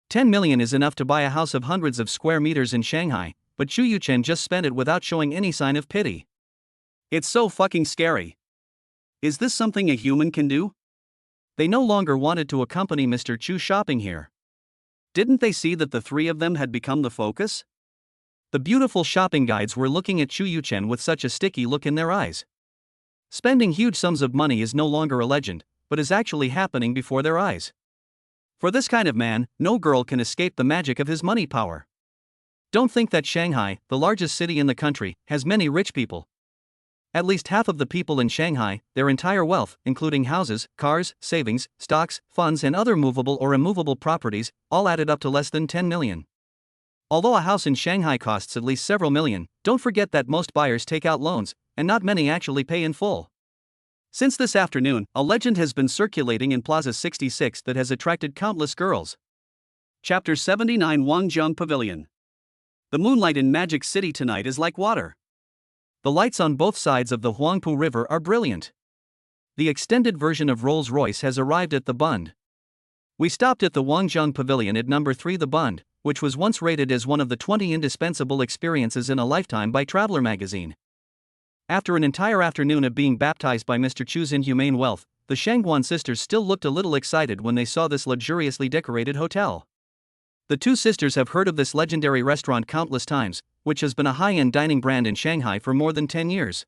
10 million is enough to buy a house of hundreds of square meters in Shanghai, but Chu Yuchen just spent it without showing any sign of pity. It's so fucking scary. Is this something a human can do? They no longer wanted to accompany Mr. Chu shopping here. Didn't they see that the three of them had become the focus? The beautiful shopping guides were looking at Chu Yuchen with such a sticky look in their eyes. Spending huge sums of money is no longer a legend, but is actually happening before their eyes. For this kind of man, no girl can escape the magic of his money power. Don't think that Shanghai, the largest city in the country, has many rich people. At least half of the people in Shanghai, their entire wealth, including houses, cars, savings, stocks, funds and other movable or immovable properties, all added up to less than 10 million. Although a house in Shanghai costs at least several million, don't forget that most buyers take out loans, and not many actually pay in full. Since this afternoon, a legend has been circulating in Plaza 66 that has attracted countless girls. Chapter 79 Wangjiang Pavilion. The moonlight in Magic City tonight is like water. The lights on both sides of the Huangpu River are brilliant. The extended version of Rolls-Royce has arrived at the Bund. We stopped at the Wangjung Pavilion at number 3 The Bund, which was once rated as one of the 20 indispensable experiences in a lifetime by Traveler magazine. After an entire afternoon of being baptized by Mr. Chu's inhumane wealth, the Shangguan sisters still looked a little excited when they saw this luxuriously decorated hotel. The two sisters have heard of this legendary restaurant countless times, which has been a high-end dining brand in Shanghai for more than 10 years.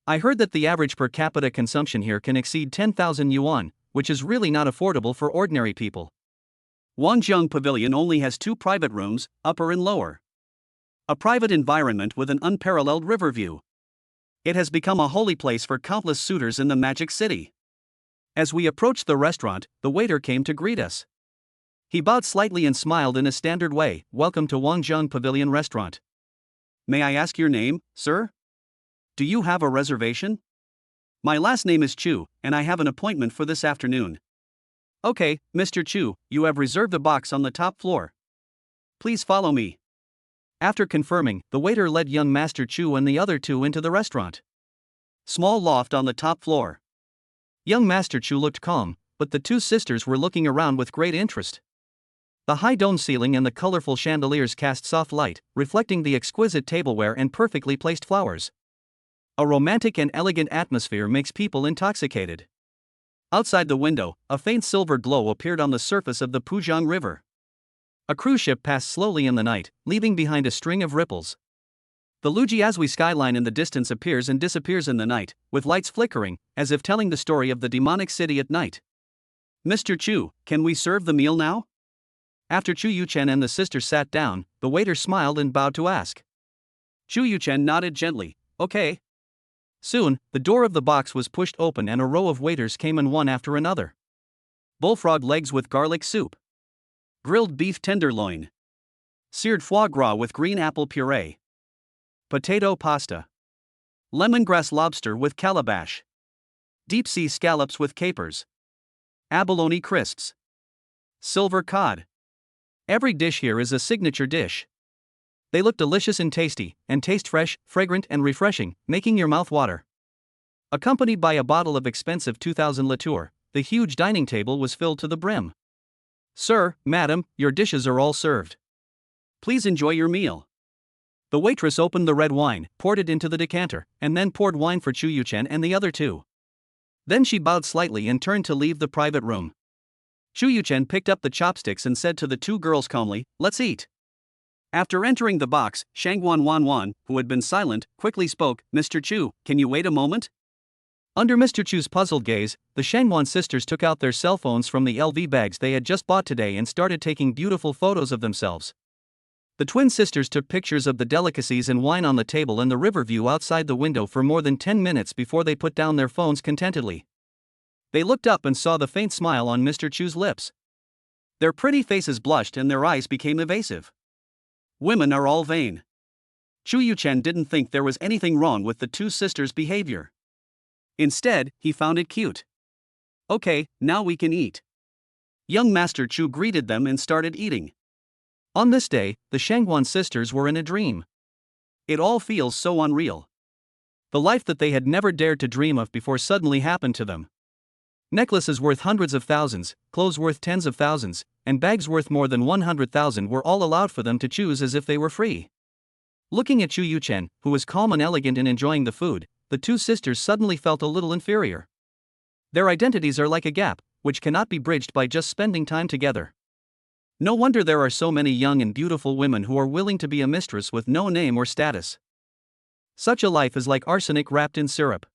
I heard that the average per capita consumption here can exceed 10,000 yuan, which is really not affordable for ordinary people. Wangjung Pavilion only has 2 private rooms, upper and lower. A private environment with an unparalleled river view. It has become a holy place for countless suitors in the Magic City. As we approached the restaurant, the waiter came to greet us. He bowed slightly and smiled in a standard way. "Welcome to Wangjung Pavilion Restaurant. May I ask your name, sir? Do you have a reservation? My last name is Chu, and I have an appointment for this afternoon." "Okay, Mr. Chu, you have reserved a box on the top floor. Please follow me." After confirming, the waiter led young Master Chu and the other two into the restaurant. Small loft on the top floor. Young Master Chu looked calm, but the two sisters were looking around with great interest. The high dome ceiling and the colorful chandeliers cast soft light, reflecting the exquisite tableware and perfectly placed flowers. A romantic and elegant atmosphere makes people intoxicated. Outside the window, a faint silver glow appeared on the surface of the Puzhang River. A cruise ship passed slowly in the night, leaving behind a string of ripples. The Lujiazui skyline in the distance appears and disappears in the night, with lights flickering, as if telling the story of the demonic city at night. "Mr. Chu, can we serve the meal now?" After Chu Yuchen and the sisters sat down, the waiter smiled and bowed to ask. Chu Yuchen nodded gently, "Okay." Soon, the door of the box was pushed open and a row of waiters came in one after another. Bullfrog legs with garlic soup. Grilled beef tenderloin. Seared foie gras with green apple puree. Potato pasta. Lemongrass lobster with calabash. Deep-sea scallops with capers. Abalone crisps. Silver cod. Every dish here is a signature dish. They look delicious and tasty, and taste fresh, fragrant and refreshing, making your mouth water. Accompanied by a bottle of expensive 2000 liqueur, the huge dining table was filled to the brim. "Sir, madam, your dishes are all served. Please enjoy your meal." The waitress opened the red wine, poured it into the decanter, and then poured wine for Chu Yuchen and the other two. Then she bowed slightly and turned to leave the private room. Chu Yuchen picked up the chopsticks and said to the two girls calmly, "Let's eat." After entering the box, Shangguan Wanwan, who had been silent, quickly spoke, "Mr. Chu, can you wait a moment?" Under Mr. Chu's puzzled gaze, the Shangguan sisters took out their cell phones from the LV bags they had just bought today and started taking beautiful photos of themselves. The twin sisters took pictures of the delicacies and wine on the table and the river view outside the window for more than 10 minutes before they put down their phones contentedly. They looked up and saw the faint smile on Mr. Chu's lips. Their pretty faces blushed and their eyes became evasive. Women are all vain. Chu Yuchen didn't think there was anything wrong with the two sisters' behavior. Instead, he found it cute. "Okay, now we can eat." Young Master Chu greeted them and started eating. On this day, the Shangguan sisters were in a dream. It all feels so unreal. The life that they had never dared to dream of before suddenly happened to them. Necklaces worth hundreds of thousands, clothes worth tens of thousands, and bags worth more than 100,000 were all allowed for them to choose as if they were free. Looking at Chu Yuchen, who was calm and elegant in enjoying the food, the two sisters suddenly felt a little inferior. Their identities are like a gap, which cannot be bridged by just spending time together. No wonder there are so many young and beautiful women who are willing to be a mistress with no name or status. Such a life is like arsenic wrapped in syrup.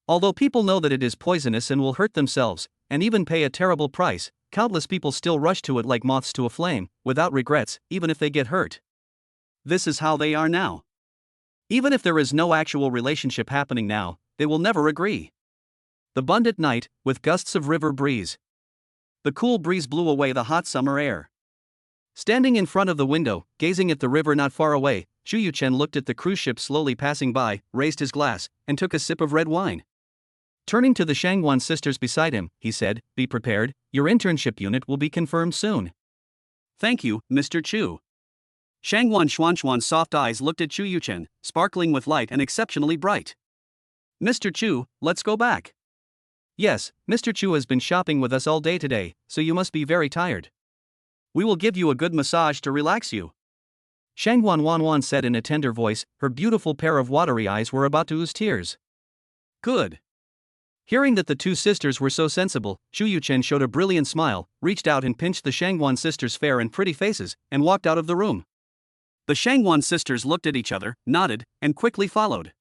Although people know that it is poisonous and will hurt themselves, and even pay a terrible price, countless people still rush to it like moths to a flame, without regrets, even if they get hurt. This is how they are now. Even if there is no actual relationship happening now, they will never agree. The Bund at night, with gusts of river breeze. The cool breeze blew away the hot summer air. Standing in front of the window, gazing at the river not far away, Chu Yuchen looked at the cruise ship slowly passing by, raised his glass, and took a sip of red wine. Turning to the Shangguan sisters beside him, he said, "Be prepared, your internship unit will be confirmed soon." "Thank you, Mr. Chu." Shangguan Xuanxuan's soft eyes looked at Chu Yuchen, sparkling with light and exceptionally bright. "Mr. Chu, let's go back." Yes, Mr. Chu has been shopping with us all day today, so you must be very tired. We will give you a good massage to relax you. Shang Wan said in a tender voice, her beautiful pair of watery eyes were about to ooze tears. Good. Hearing that the two sisters were so sensible, Chu Yuchen showed a brilliant smile, reached out and pinched the Shangwan sisters' fair and pretty faces, and walked out of the room. The Shangwan sisters looked at each other, nodded, and quickly followed.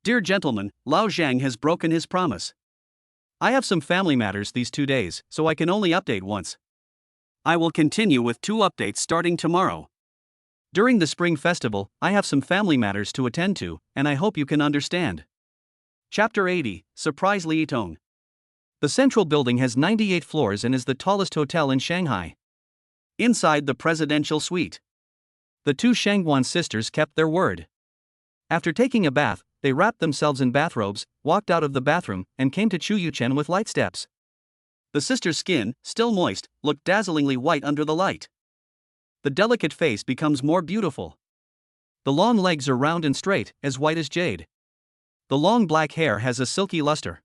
Dear gentlemen, Lao Zhang has broken his promise. I have some family matters these 2 days, so I can only update once. I will continue with 2 updates starting tomorrow. During the Spring Festival, I have some family matters to attend to, and I hope you can understand. Chapter 80, Surprise Liitong. The central building has 98 floors and is the tallest hotel in Shanghai. Inside the presidential suite, the two Shangwan sisters kept their word. After taking a bath, they wrapped themselves in bathrobes, walked out of the bathroom, and came to Chu Yuchen with light steps. The sister's skin, still moist, looked dazzlingly white under the light. The delicate face becomes more beautiful. The long legs are round and straight, as white as jade. The long black hair has a silky luster.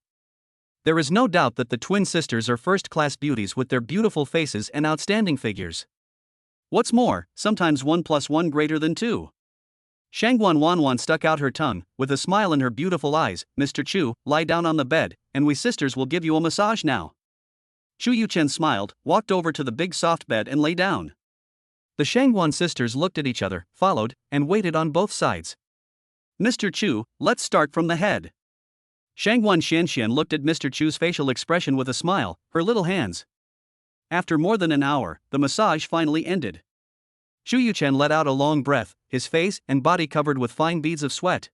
There is no doubt that the twin sisters are first-class beauties with their beautiful faces and outstanding figures. What's more, sometimes 1 + 1 greater than 2. Shangwan Wanwan stuck out her tongue, with a smile in her beautiful eyes. Mr. Chu, lie down on the bed, and we sisters will give you a massage now. Chu Yuchen smiled, walked over to the big soft bed and lay down. The Shangwan sisters looked at each other, followed, and waited on both sides. Mr. Chu, let's start from the head. Shangwan Xianxian looked at Mr. Chu's facial expression with a smile, her little hands. After more than an hour, the massage finally ended. Chu Yuchen let out a long breath, his face and body covered with fine beads of sweat.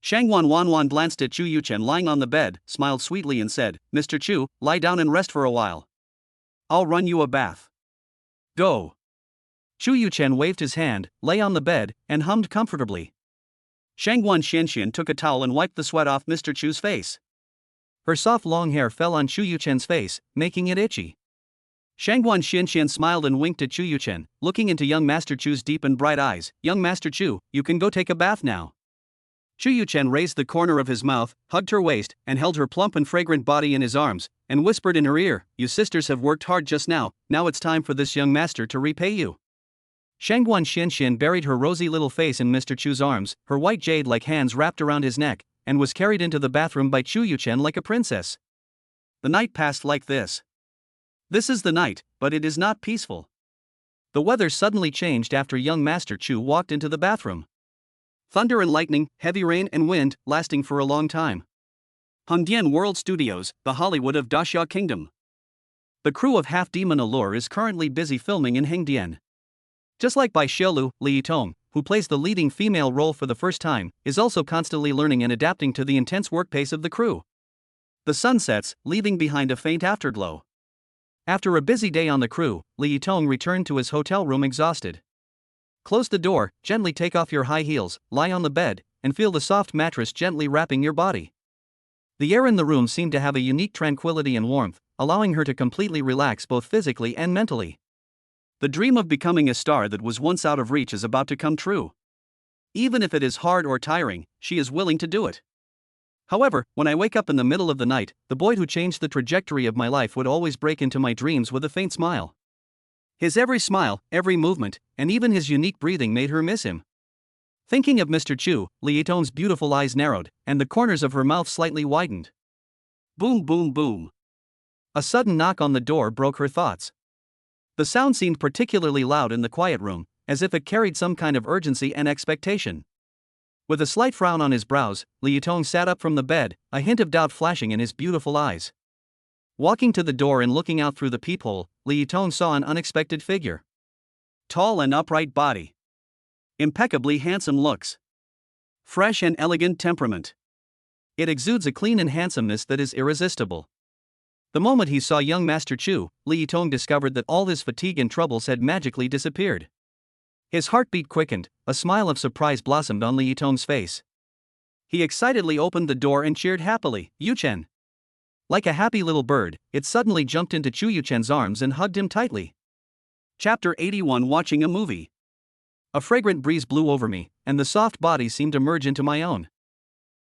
Shangwan Wanwan glanced at Chu Yuchen lying on the bed, smiled sweetly and said, Mr. Chu, lie down and rest for a while. I'll run you a bath. Go. Chu Yuchen waved his hand, lay on the bed, and hummed comfortably. Shangwan Xianxian took a towel and wiped the sweat off Mr. Chu's face. Her soft long hair fell on Chu Yuchen's face, making it itchy. Shangwan Xianxian smiled and winked at Chu Yuchen, looking into young Master Chu's deep and bright eyes. Young Master Chu, you can go take a bath now. Chu Yuchen raised the corner of his mouth, hugged her waist, and held her plump and fragrant body in his arms, and whispered in her ear, You sisters have worked hard just now it's time for this young master to repay you. Shangwan Xianxian buried her rosy little face in Mr. Chu's arms, her white jade-like hands wrapped around his neck, and was carried into the bathroom by Chu Yuchen like a princess. The night passed like this. This is the night, but it is not peaceful. The weather suddenly changed after young Master Chu walked into the bathroom. Thunder and lightning, heavy rain and wind, lasting for a long time. Hongdian World Studios, the Hollywood of Daxia Kingdom. The crew of Half Demon Allure is currently busy filming in Hengdian. Just like Bai Xielu, Li Yitong, who plays the leading female role for the first time, is also constantly learning and adapting to the intense work pace of the crew. The sun sets, leaving behind a faint afterglow. After a busy day on the crew, Li Yitong returned to his hotel room exhausted. Close the door, gently take off your high heels, lie on the bed, and feel the soft mattress gently wrapping your body. The air in the room seemed to have a unique tranquility and warmth, allowing her to completely relax both physically and mentally. The dream of becoming a star that was once out of reach is about to come true. Even if it is hard or tiring, she is willing to do it. However, when I wake up in the middle of the night, the boy who changed the trajectory of my life would always break into my dreams with a faint smile. His every smile, every movement, and even his unique breathing made her miss him. Thinking of Mr. Chu, Li Yitong's beautiful eyes narrowed, and the corners of her mouth slightly widened. Boom boom boom. A sudden knock on the door broke her thoughts. The sound seemed particularly loud in the quiet room, as if it carried some kind of urgency and expectation. With a slight frown on his brows, Li Yitong sat up from the bed, a hint of doubt flashing in his beautiful eyes. Walking to the door and looking out through the peephole, Li Yitong saw an unexpected figure. Tall and upright body. Impeccably handsome looks. Fresh and elegant temperament. It exudes a clean and handsomeness that is irresistible. The moment he saw young Master Chu, Li Yitong discovered that all his fatigue and troubles had magically disappeared. His heartbeat quickened, a smile of surprise blossomed on Li Yitong's face. He excitedly opened the door and cheered happily, Yuchen. Like a happy little bird, it suddenly jumped into Chu Yuchen's arms and hugged him tightly. Chapter 81 Watching a Movie. A fragrant breeze blew over me, and the soft body seemed to merge into my own.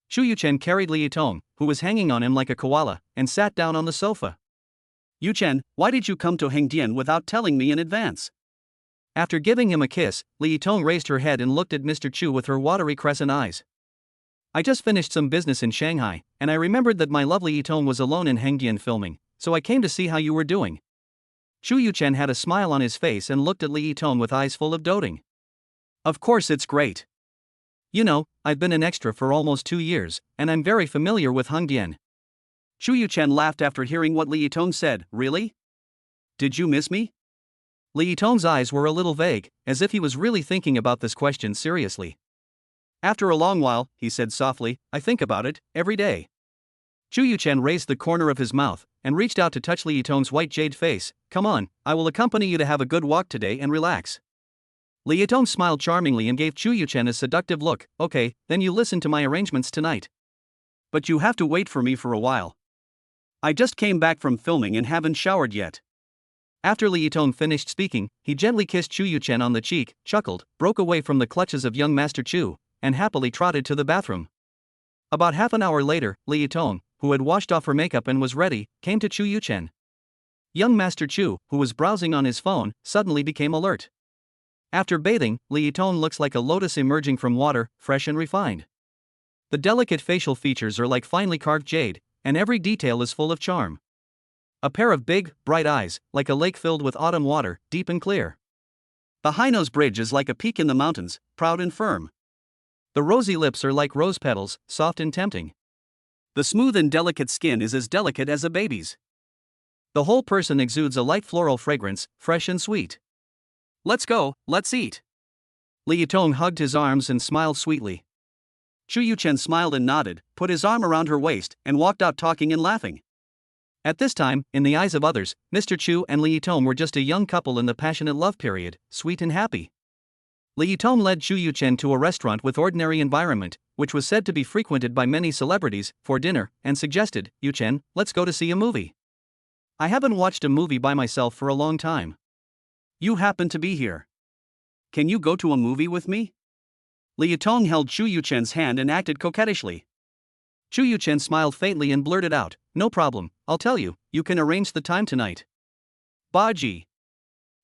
Shu Yuchen carried Li Yitong, who was hanging on him like a koala, and sat down on the sofa. Yuchen, why did you come to Hengdian without telling me in advance? After giving him a kiss, Li Yitong raised her head and looked at Mr. Chu with her watery crescent eyes. I just finished some business in Shanghai, and I remembered that my lovely Yitong was alone in Hengdian filming, so I came to see how you were doing. Shu Yuchen had a smile on his face and looked at Li Yitong with eyes full of doting. Of course it's great. You know, I've been an extra for almost 2 years, and I'm very familiar with Hengdian. Shu Yuchen laughed after hearing what Li Yitong said. Really? Did you miss me? Li Yitong's eyes were a little vague, as if he was really thinking about this question seriously. After a long while, he said softly, I think about it, every day. Shu Yuchen raised the corner of his mouth, and reached out to touch Li Yitong's white jade face. Come on, I will accompany you to have a good walk today and relax. Li Yitong smiled charmingly and gave Shu Yuchen a seductive look. Okay, then you listen to my arrangements tonight. But you have to wait for me for a while. I just came back from filming and haven't showered yet. After Li Yitong finished speaking, he gently kissed Shu Yuchen on the cheek, chuckled, broke away from the clutches of young Master Chu, and happily trotted to the bathroom. About half an hour later, Li Yitong, who had washed off her makeup and was ready, came to Shu Yuchen. Young Master Chu, who was browsing on his phone, suddenly became alert. After bathing, Li Yitong looks like a lotus emerging from water, fresh and refined. The delicate facial features are like finely carved jade, and every detail is full of charm. A pair of big, bright eyes, like a lake filled with autumn water, deep and clear. The high nose bridge is like a peak in the mountains, proud and firm. The rosy lips are like rose petals, soft and tempting. The smooth and delicate skin is as delicate as a baby's. The whole person exudes a light floral fragrance, fresh and sweet. Let's go, let's eat. Li Yitong hugged his arms and smiled sweetly. Shu Yuchen smiled and nodded, put his arm around her waist, and walked out talking and laughing. At this time, in the eyes of others, Mr. Chu and Li Yitong were just a young couple in the passionate love period, sweet and happy. Li Yitong led Shu Yuchen to a restaurant with ordinary environment, which was said to be frequented by many celebrities, for dinner, and suggested, Yuchen, let's go to see a movie. I haven't watched a movie by myself for a long time. You happen to be here. Can you go to a movie with me? Li Yitong held Shu Yuchen's hand and acted coquettishly. Shu Yuchen smiled faintly and blurted out, no problem, I'll tell you, you can arrange the time tonight. Baji.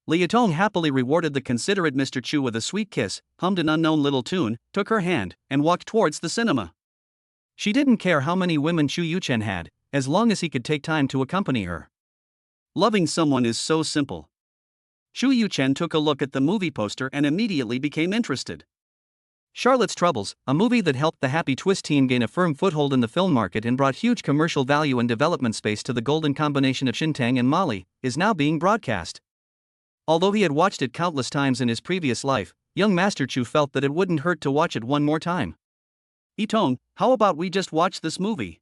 Li Yitong happily rewarded the considerate Mr. Chu with a sweet kiss, hummed an unknown little tune, took her hand, and walked towards the cinema. She didn't care how many women Shu Yuchen had, as long as he could take time to accompany her. Loving someone is so simple. Shu Yuchen took a look at the movie poster and immediately became interested. Charlotte's Troubles, a movie that helped the Happy Twist team gain a firm foothold in the film market and brought huge commercial value and development space to the golden combination of Xintang and Molly, is now being broadcast. Although he had watched it countless times in his previous life, young Master Chu felt that it wouldn't hurt to watch it one more time. Yitong, how about we just watch this movie?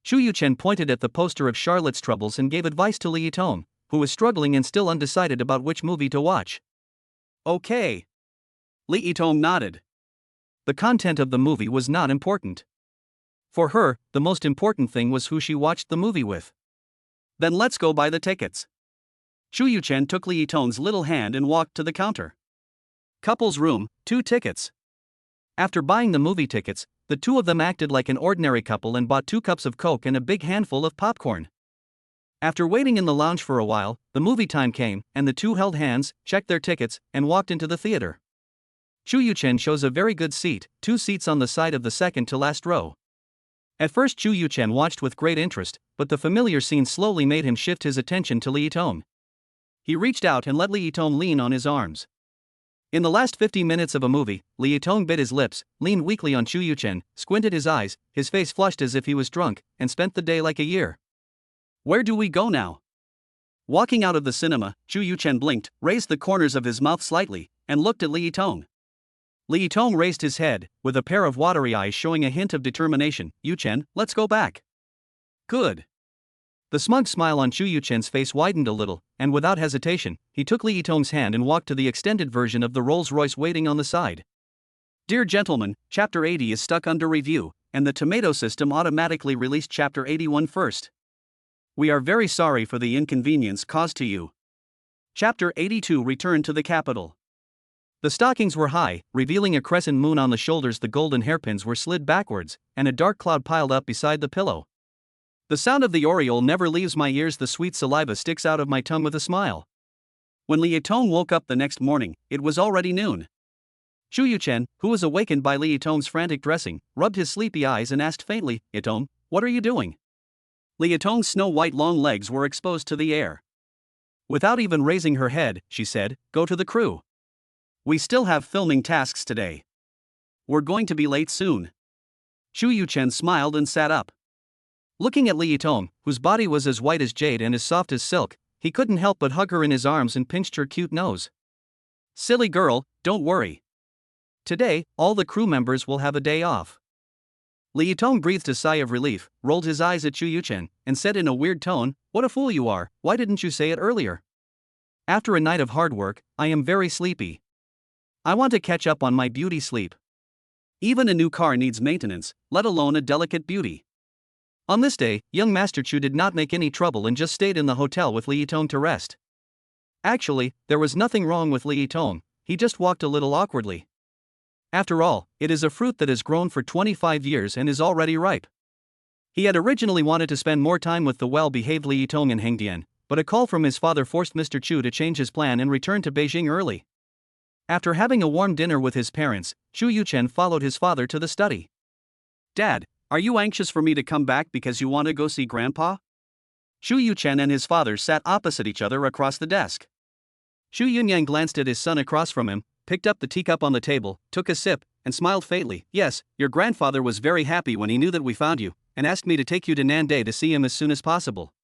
Shu Yuchen pointed at the poster of Charlotte's Troubles and gave advice to Li Yitong, who was struggling and still undecided about which movie to watch. Okay. Li Yitong nodded. The content of the movie was not important. For her, the most important thing was who she watched the movie with. Then let's go buy the tickets. Shu Yuchen took Li Yitong's little hand and walked to the counter. Couple's room, 2 tickets. After buying the movie tickets, the two of them acted like an ordinary couple and bought 2 cups of Coke and a big handful of popcorn. After waiting in the lounge for a while, the movie time came, and the two held hands, checked their tickets, and walked into the theater. Shu Yuchen chose a very good seat, 2 seats on the side of the second to last row. At first Shu Yuchen watched with great interest, but the familiar scene slowly made him shift his attention to Li Yitong. He reached out and let Li Yitong lean on his arms. In the last 50 minutes of a movie, Li Yitong bit his lips, leaned weakly on Shu Yuchen, squinted his eyes, his face flushed as if he was drunk, and spent the day like a year. Where do we go now? Walking out of the cinema, Shu Yuchen blinked, raised the corners of his mouth slightly, and looked at Li Yitong. Li Yitong raised his head, with a pair of watery eyes showing a hint of determination. Yuchen, let's go back. Good. The smug smile on Shu Yuchen's face widened a little, and without hesitation, he took Li Yitong's hand and walked to the extended version of the Rolls-Royce waiting on the side. Dear gentlemen, Chapter 80 is stuck under review, and the tomato system automatically released Chapter 81 first. We are very sorry for the inconvenience caused to you. Chapter 82 Return to the Capital. The stockings were high, revealing a crescent moon on the shoulders. The golden hairpins were slid backwards, and a dark cloud piled up beside the pillow. The sound of the aureole never leaves my ears. The sweet saliva sticks out of my tongue with a smile. When Li Yitong woke up the next morning, it was already noon. Xu Yuchen, who was awakened by Li Yitong's frantic dressing, rubbed his sleepy eyes and asked faintly, "Yitong, what are you doing?" Li Yitong's snow-white long legs were exposed to the air. Without even raising her head, she said, "Go to the crew. We still have filming tasks today. We're going to be late soon." Xu Yuchen smiled and sat up. Looking at Li Yitong, whose body was as white as jade and as soft as silk, he couldn't help but hug her in his arms and pinched her cute nose. "Silly girl, don't worry. Today, all the crew members will have a day off." Li Yitong breathed a sigh of relief, rolled his eyes at Xu Yuchen, and said in a weird tone, "What a fool you are, why didn't you say it earlier? After a night of hard work, I am very sleepy. I want to catch up on my beauty sleep. Even a new car needs maintenance, let alone a delicate beauty." On this day, young Master Chu did not make any trouble and just stayed in the hotel with Li Yitong to rest. Actually, there was nothing wrong with Li Yitong, he just walked a little awkwardly. After all, it is a fruit that has grown for 25 years and is already ripe. He had originally wanted to spend more time with the well-behaved Li Yitong and Hengdian, but a call from his father forced Mr. Chu to change his plan and return to Beijing early. After having a warm dinner with his parents, Xu Yuchen followed his father to the study. "Dad, are you anxious for me to come back because you want to go see Grandpa?" Xu Yuchen and his father sat opposite each other across the desk. Xu Yunyang glanced at his son across from him, picked up the teacup on the table, took a sip, and smiled faintly. "Yes, your grandfather was very happy when he knew that we found you, and asked me to take you to Nandai to see him as soon as possible."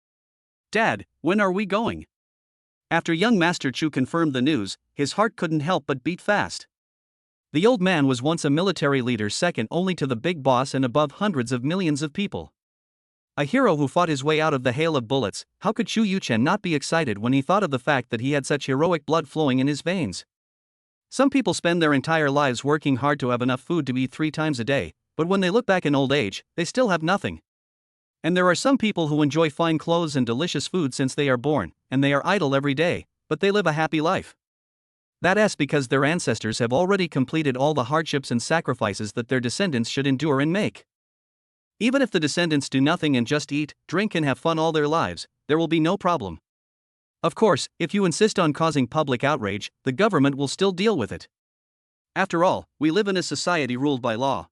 "Dad, when are we going?" After young Master Chu confirmed the news, his heart couldn't help but beat fast. The old man was once a military leader second only to the big boss and above hundreds of millions of people. A hero who fought his way out of the hail of bullets, how could Xu Yuchen not be excited when he thought of the fact that he had such heroic blood flowing in his veins? Some people spend their entire lives working hard to have enough food to eat 3 times a day, but when they look back in old age, they still have nothing. And there are some people who enjoy fine clothes and delicious food since they are born, and they are idle every day, but they live a happy life. That's because their ancestors have already completed all the hardships and sacrifices that their descendants should endure and make. Even if the descendants do nothing and just eat, drink and have fun all their lives, there will be no problem. Of course, if you insist on causing public outrage, the government will still deal with it. After all, we live in a society ruled by law.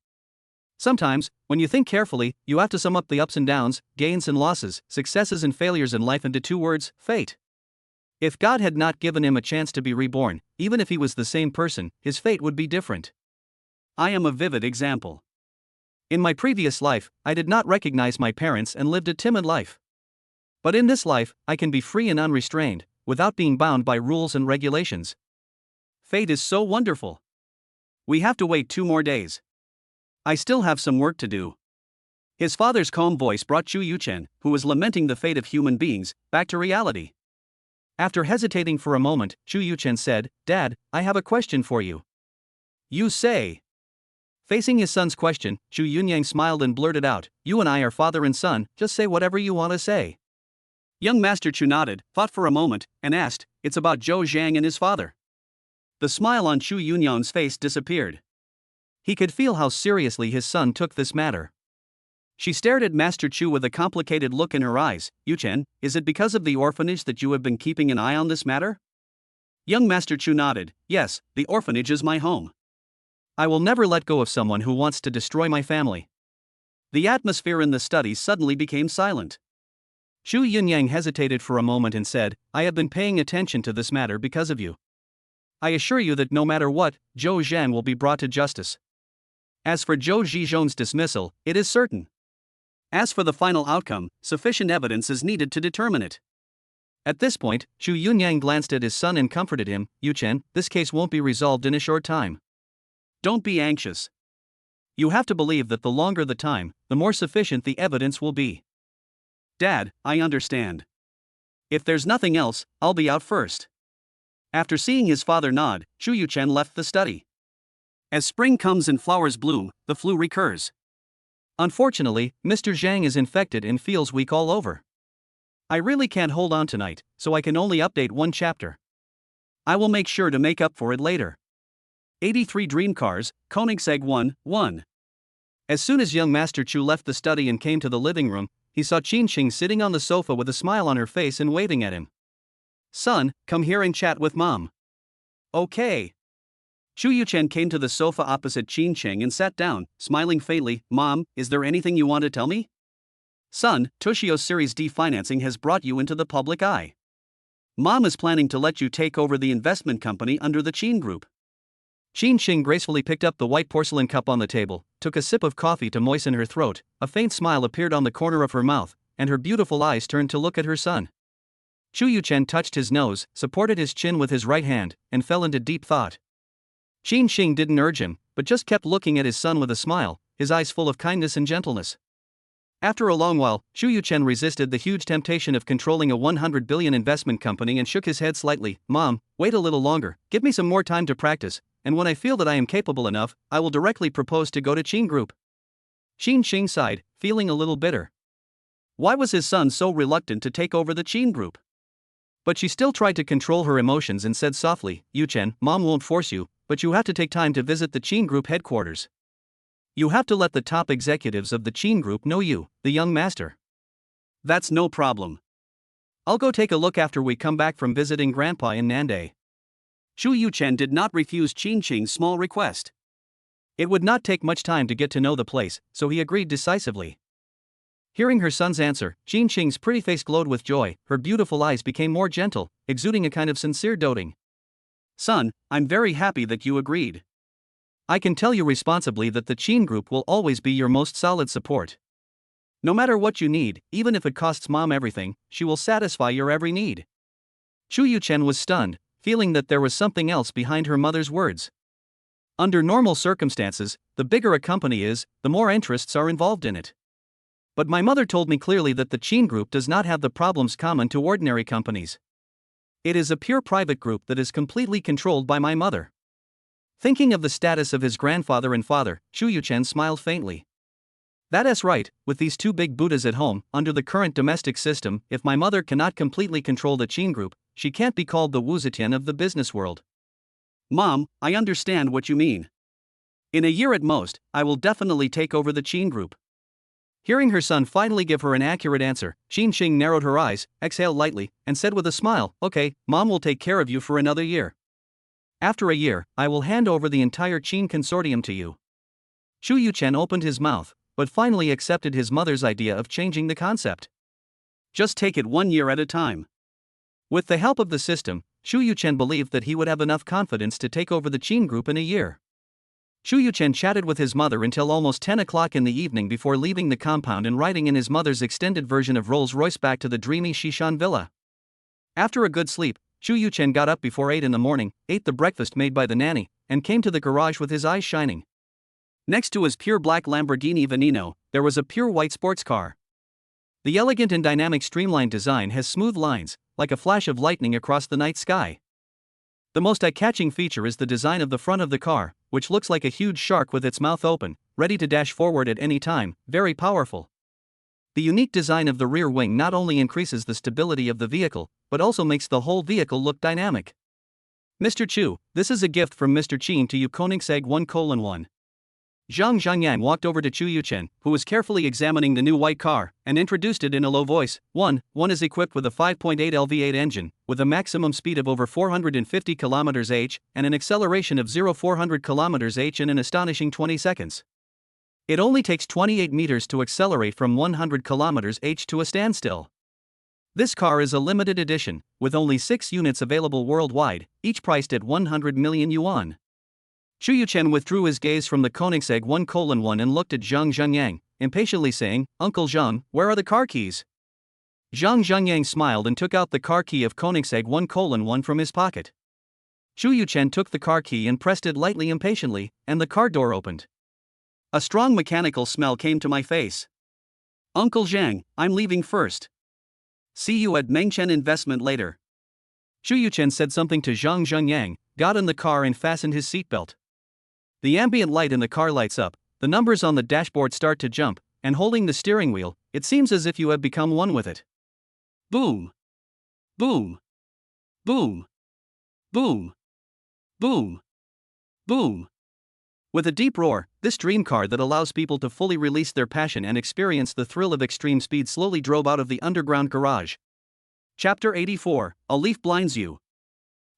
Sometimes, when you think carefully, you have to sum up the ups and downs, gains and losses, successes and failures in life into 2 words, fate. If God had not given him a chance to be reborn, even if he was the same person, his fate would be different. I am a vivid example. In my previous life, I did not recognize my parents and lived a timid life. But in this life, I can be free and unrestrained, without being bound by rules and regulations. Fate is so wonderful. We have to wait 2 more days. I still have some work to do. His father's calm voice brought Xu Yuchen, who was lamenting the fate of human beings, back to reality. After hesitating for a moment, Xu Yuchen said, "Dad, I have a question for you." "You say?" Facing his son's question, Xu Yunyang smiled and blurted out, "You and I are father and son, just say whatever you want to say." Young Master Chu nodded, thought for a moment, and asked, "It's about Zhou Zhang and his father." The smile on Xu Yunyang's face disappeared. He could feel how seriously his son took this matter. She stared at Master Chu with a complicated look in her eyes. "Yuchen, is it because of the orphanage that you have been keeping an eye on this matter?" Young Master Chu nodded, "Yes, the orphanage is my home. I will never let go of someone who wants to destroy my family." The atmosphere in the study suddenly became silent. Xu Yunyang hesitated for a moment and said, "I have been paying attention to this matter because of you. I assure you that no matter what, Zhou Zhang will be brought to justice. As for Zhou Zhizhong's dismissal, it is certain. As for the final outcome, sufficient evidence is needed to determine it." At this point, Xu Yunyang glanced at his son and comforted him, "Yuchen, this case won't be resolved in a short time. Don't be anxious. You have to believe that the longer the time, the more sufficient the evidence will be." "Dad, I understand. If there's nothing else, I'll be out first." After seeing his father nod, Xu Yuchen left the study. As spring comes and flowers bloom, the flu recurs. Unfortunately, Mr. Zhang is infected and feels weak all over. I really can't hold on tonight, so I can only update 1 chapter. I will make sure to make up for it later. 83 Dream Cars, Koenigsegg 1. As soon as young Master Chu left the study and came to the living room, he saw Qingqing sitting on the sofa with a smile on her face and waving at him. Son, come here and chat with Mom. Okay. Chu Yuchen came to the sofa opposite Qingqing and sat down, smiling faintly. Mom, is there anything you want to tell me? Son, Toshio's Series D financing has brought you into the public eye. Mom is planning to let you take over the investment company under the Qin Group. Qingqing gracefully picked up the white porcelain cup on the table, took a sip of coffee to moisten her throat, a faint smile appeared on the corner of her mouth, and her beautiful eyes turned to look at her son. Chu Yuchen touched his nose, supported his chin with his right hand, and fell into deep thought. Qingqing didn't urge him, but just kept looking at his son with a smile, his eyes full of kindness and gentleness. After a long while, Chu Yuchen resisted the huge temptation of controlling a 100 billion investment company and shook his head slightly. Mom, wait a little longer, give me some more time to practice, and when I feel that I am capable enough, I will directly propose to go to Qin Group. Qingqing sighed, feeling a little bitter. Why was his son so reluctant to take over the Qin Group? But she still tried to control her emotions and said softly, Yuchen, Mom won't force you, but you have to take time to visit the Qin Group headquarters. You have to let the top executives of the Qin Group know you, the young master. That's no problem. I'll go take a look after we come back from visiting Grandpa in Nandai. Chu Yuchen did not refuse Qingqing's small request. It would not take much time to get to know the place, so he agreed decisively. Hearing her son's answer, Qingqing's pretty face glowed with joy, her beautiful eyes became more gentle, exuding a kind of sincere doting. Son, I'm very happy that you agreed. I can tell you responsibly that the Qin Group will always be your most solid support. No matter what you need, even if it costs Mom everything, she will satisfy your every need. Chu Yuchen was stunned, feeling that there was something else behind her mother's words. Under normal circumstances, the bigger a company is, the more interests are involved in it. But my mother told me clearly that the Qin Group does not have the problems common to ordinary companies. It is a pure private group that is completely controlled by my mother. Thinking of the status of his grandfather and father, Chu Yuchen smiled faintly. That's right, with these two big Buddhas at home, under the current domestic system, if my mother cannot completely control the Qin Group, she can't be called the Wu Zetian of the business world. Mom, I understand what you mean. In a year at most, I will definitely take over the Qin Group. Hearing her son finally give her an accurate answer, Qingqing narrowed her eyes, exhaled lightly, and said with a smile, Okay, Mom will take care of you for another year. After a year, I will hand over the entire Qin consortium to you. Chu Yuchen opened his mouth, but finally accepted his mother's idea of changing the concept. Just take it 1 year at a time. With the help of the system, Chu Yuchen believed that he would have enough confidence to take over the Qin Group in a year. Chu Yuchen chatted with his mother until almost 10 o'clock in the evening before leaving the compound and riding in his mother's extended version of Rolls-Royce back to the dreamy Shishan villa. After a good sleep, Chu Yuchen got up before 8 in the morning, ate the breakfast made by the nanny, and came to the garage with his eyes shining. Next to his pure black Lamborghini Veneno, there was a pure white sports car. The elegant and dynamic streamlined design has smooth lines, like a flash of lightning across the night sky. The most eye-catching feature is the design of the front of the car, which looks like a huge shark with its mouth open, ready to dash forward at any time, very powerful. The unique design of the rear wing not only increases the stability of the vehicle, but also makes the whole vehicle look dynamic. Mr. Chu, this is a gift from Mr. Qin to you Koenigsegg 1:1. Zhang Zhangyang walked over to Chu Yuchen, who was carefully examining the new white car, and introduced it in a low voice. 1 is equipped with a 5.8 L V8 engine, with a maximum speed of over 450 km/h, and an acceleration of 0-400 km/h in an astonishing 20 seconds. It only takes 28 meters to accelerate from 100 km/h to a standstill. This car is a limited edition, with only 6 units available worldwide, each priced at 100 million yuan. Chu Yuchen withdrew his gaze from the Koenigsegg 1:1 and looked at Zhang Zhangyang, impatiently saying, Uncle Zhang, where are the car keys? Zhang Zhangyang smiled and took out the car key of Koenigsegg 1:1 from his pocket. Chu Yuchen took the car key and pressed it lightly impatiently, and the car door opened. A strong mechanical smell came to my face. Uncle Zhang, I'm leaving first. See you at Mengchen Investment later. Chu Yuchen said something to Zhang Zhangyang, got in the car and fastened his seatbelt. The ambient light in the car lights up, the numbers on the dashboard start to jump, and holding the steering wheel, it seems as if you have become one with it. Boom! Boom! Boom! Boom! Boom! Boom! With a deep roar, this dream car that allows people to fully release their passion and experience the thrill of extreme speed slowly drove out of the underground garage. Chapter 84, A Leaf Blinds You.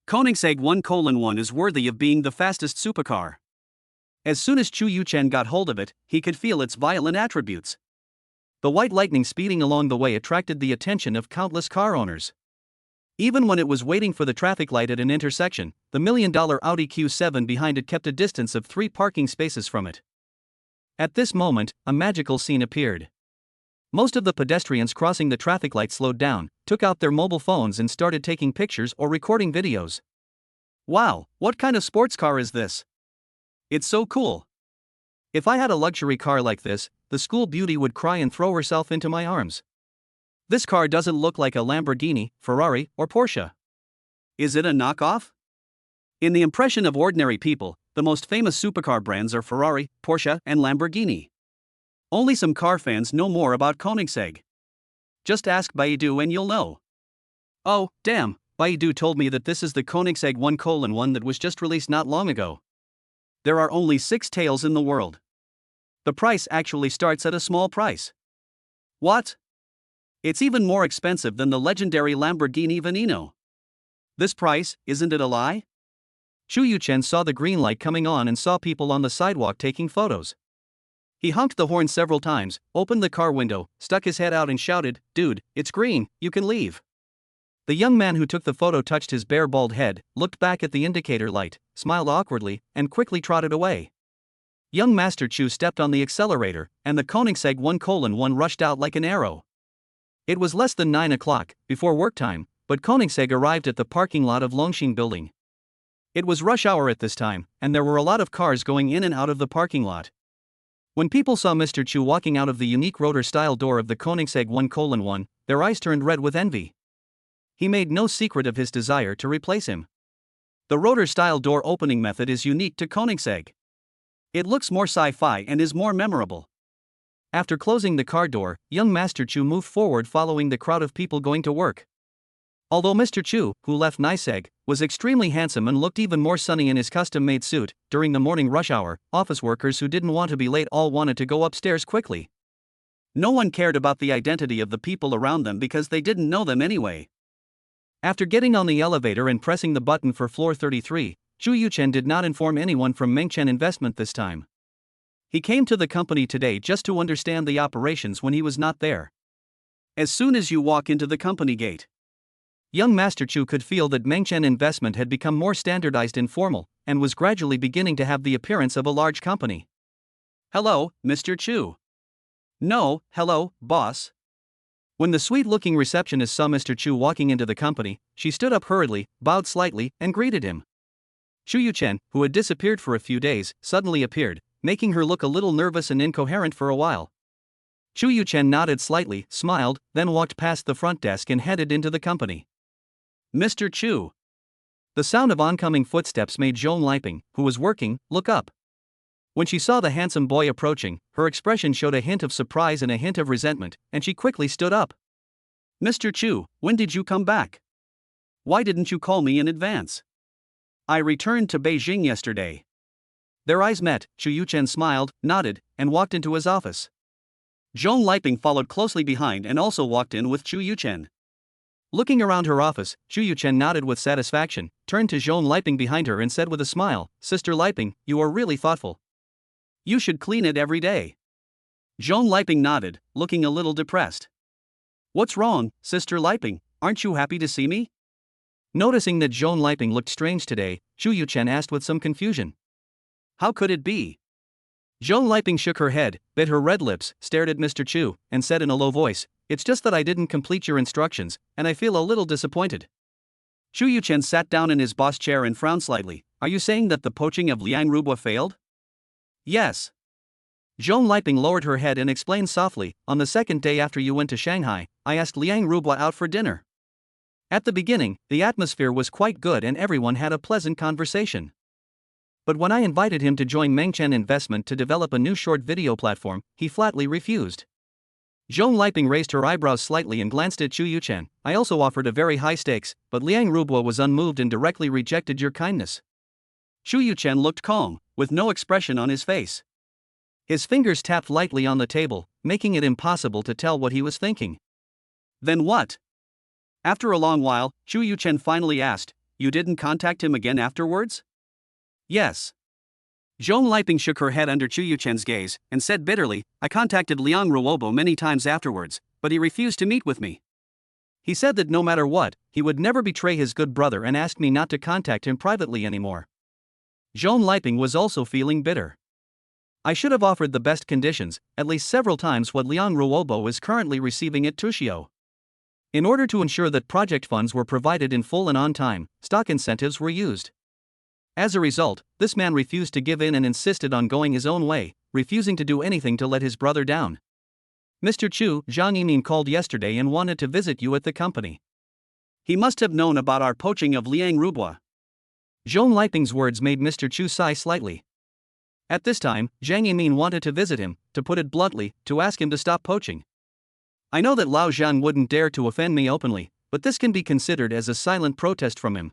Koenigsegg 1:1 is worthy of being the fastest supercar. As soon as Chu Yuchen got hold of it, he could feel its violent attributes. The white lightning speeding along the way attracted the attention of countless car owners. Even when it was waiting for the traffic light at an intersection, the $1 million Audi Q7 behind it kept a distance of 3 parking spaces from it. At this moment, a magical scene appeared. Most of the pedestrians crossing the traffic light slowed down, took out their mobile phones and started taking pictures or recording videos. Wow, what kind of sports car is this? It's so cool. If I had a luxury car like this, the school beauty would cry and throw herself into my arms. This car doesn't look like a Lamborghini, Ferrari, or Porsche. Is it a knockoff? In the impression of ordinary people, the most famous supercar brands are Ferrari, Porsche, and Lamborghini. Only some car fans know more about Koenigsegg. Just ask Baidu and you'll know. Oh, damn, Baidu told me that this is the Koenigsegg 1:1 that was just released not long ago. There are only 6 tails in the world. The price actually starts at a small price. What? It's even more expensive than the legendary Lamborghini Veneno. This price, isn't it a lie? Chu Yuchen saw the green light coming on and saw people on the sidewalk taking photos. He honked the horn several times, opened the car window, stuck his head out and shouted, "Dude, it's green, you can leave." The young man who took the photo touched his bare bald head, looked back at the indicator light, smiled awkwardly, and quickly trotted away. Young Master Chu stepped on the accelerator, and the Koenigsegg 1:1 rushed out like an arrow. It was less than 9 o'clock, before work time, but Koenigsegg arrived at the parking lot of Longxing building. It was rush hour at this time, and there were a lot of cars going in and out of the parking lot. When people saw Mr. Chu walking out of the unique rotor-style door of the Koenigsegg 1:1, their eyes turned red with envy. He made no secret of his desire to replace him. The rotor-style door opening method is unique to Koenigsegg. It looks more sci-fi and is more memorable. After closing the car door, young Master Chu moved forward following the crowd of people going to work. Although Mr. Chu, who left Koenigsegg, was extremely handsome and looked even more sunny in his custom-made suit, during the morning rush hour, office workers who didn't want to be late all wanted to go upstairs quickly. No one cared about the identity of the people around them because they didn't know them anyway. After getting on the elevator and pressing the button for floor 33, Chu Yuchen did not inform anyone from Mengchen Investment this time. He came to the company today just to understand the operations when he was not there. As soon as you walk into the company gate, young Master Chu could feel that Mengchen Investment had become more standardized and formal, and was gradually beginning to have the appearance of a large company. "Hello, Mr. Chu." "No, hello, boss." When the sweet-looking receptionist saw Mr. Chu walking into the company, she stood up hurriedly, bowed slightly, and greeted him. Chu Yuchen, who had disappeared for a few days, suddenly appeared, making her look a little nervous and incoherent for a while. Chu Yuchen nodded slightly, smiled, then walked past the front desk and headed into the company. "Mr. Chu." The sound of oncoming footsteps made Zhong Liping, who was working, look up. When she saw the handsome boy approaching, her expression showed a hint of surprise and a hint of resentment, and she quickly stood up. "Mr. Chu, when did you come back? Why didn't you call me in advance?" "I returned to Beijing yesterday." Their eyes met. Chu Yuchen smiled, nodded, and walked into his office. Zhong Liping followed closely behind and also walked in with Chu Yuchen. Looking around her office, Chu Yuchen nodded with satisfaction, turned to Zhong Liping behind her and said with a smile, "Sister Liping, you are really thoughtful. You should clean it every day." Zhong Liping nodded, looking a little depressed. "What's wrong, Sister Liping, aren't you happy to see me?" Noticing that Zhong Liping looked strange today, Chu Yuchen asked with some confusion. "How could it be?" Zhong Liping shook her head, bit her red lips, stared at Mr. Chu, and said in a low voice, "It's just that I didn't complete your instructions, and I feel a little disappointed." Chu Yuchen sat down in his boss chair and frowned slightly. "Are you saying that the poaching of Liang Rubo failed?" "Yes." Zhong Liping lowered her head and explained softly, "On the second day after you went to Shanghai, I asked Liang Rubo out for dinner. At the beginning, the atmosphere was quite good and everyone had a pleasant conversation. But when I invited him to join Mengchen Investment to develop a new short video platform, he flatly refused." Zhong Liping raised her eyebrows slightly and glanced at Chu Yuchen. "I also offered a very high stakes, but Liang Rubo was unmoved and directly rejected your kindness." Shu Yuchen looked calm, with no expression on his face. His fingers tapped lightly on the table, making it impossible to tell what he was thinking. Then what? After a long while, Shu Yuchen finally asked, "You didn't contact him again afterwards?" "Yes." Zhong Liping shook her head under Chu Yuchen's gaze, and said bitterly, "I contacted Liong Ruobo many times afterwards, but he refused to meet with me. He said that no matter what, he would never betray his good brother and asked me not to contact him privately anymore." Zhong Liping was also feeling bitter. "I should have offered the best conditions, at least several times what Liong Ruobo is currently receiving at Tushio. In order to ensure that project funds were provided in full and on time, stock incentives were used. As a result, this man refused to give in and insisted on going his own way, refusing to do anything to let his brother down. Mr. Chu, Zhang Yimin called yesterday and wanted to visit you at the company. He must have known about our poaching of Liang Rubois." Zhong Liping's words made Mr. Chu sigh slightly. At this time, Zhang Yimin wanted to visit him, to put it bluntly, to ask him to stop poaching. "I know that Lao Zhan wouldn't dare to offend me openly, but this can be considered as a silent protest from him."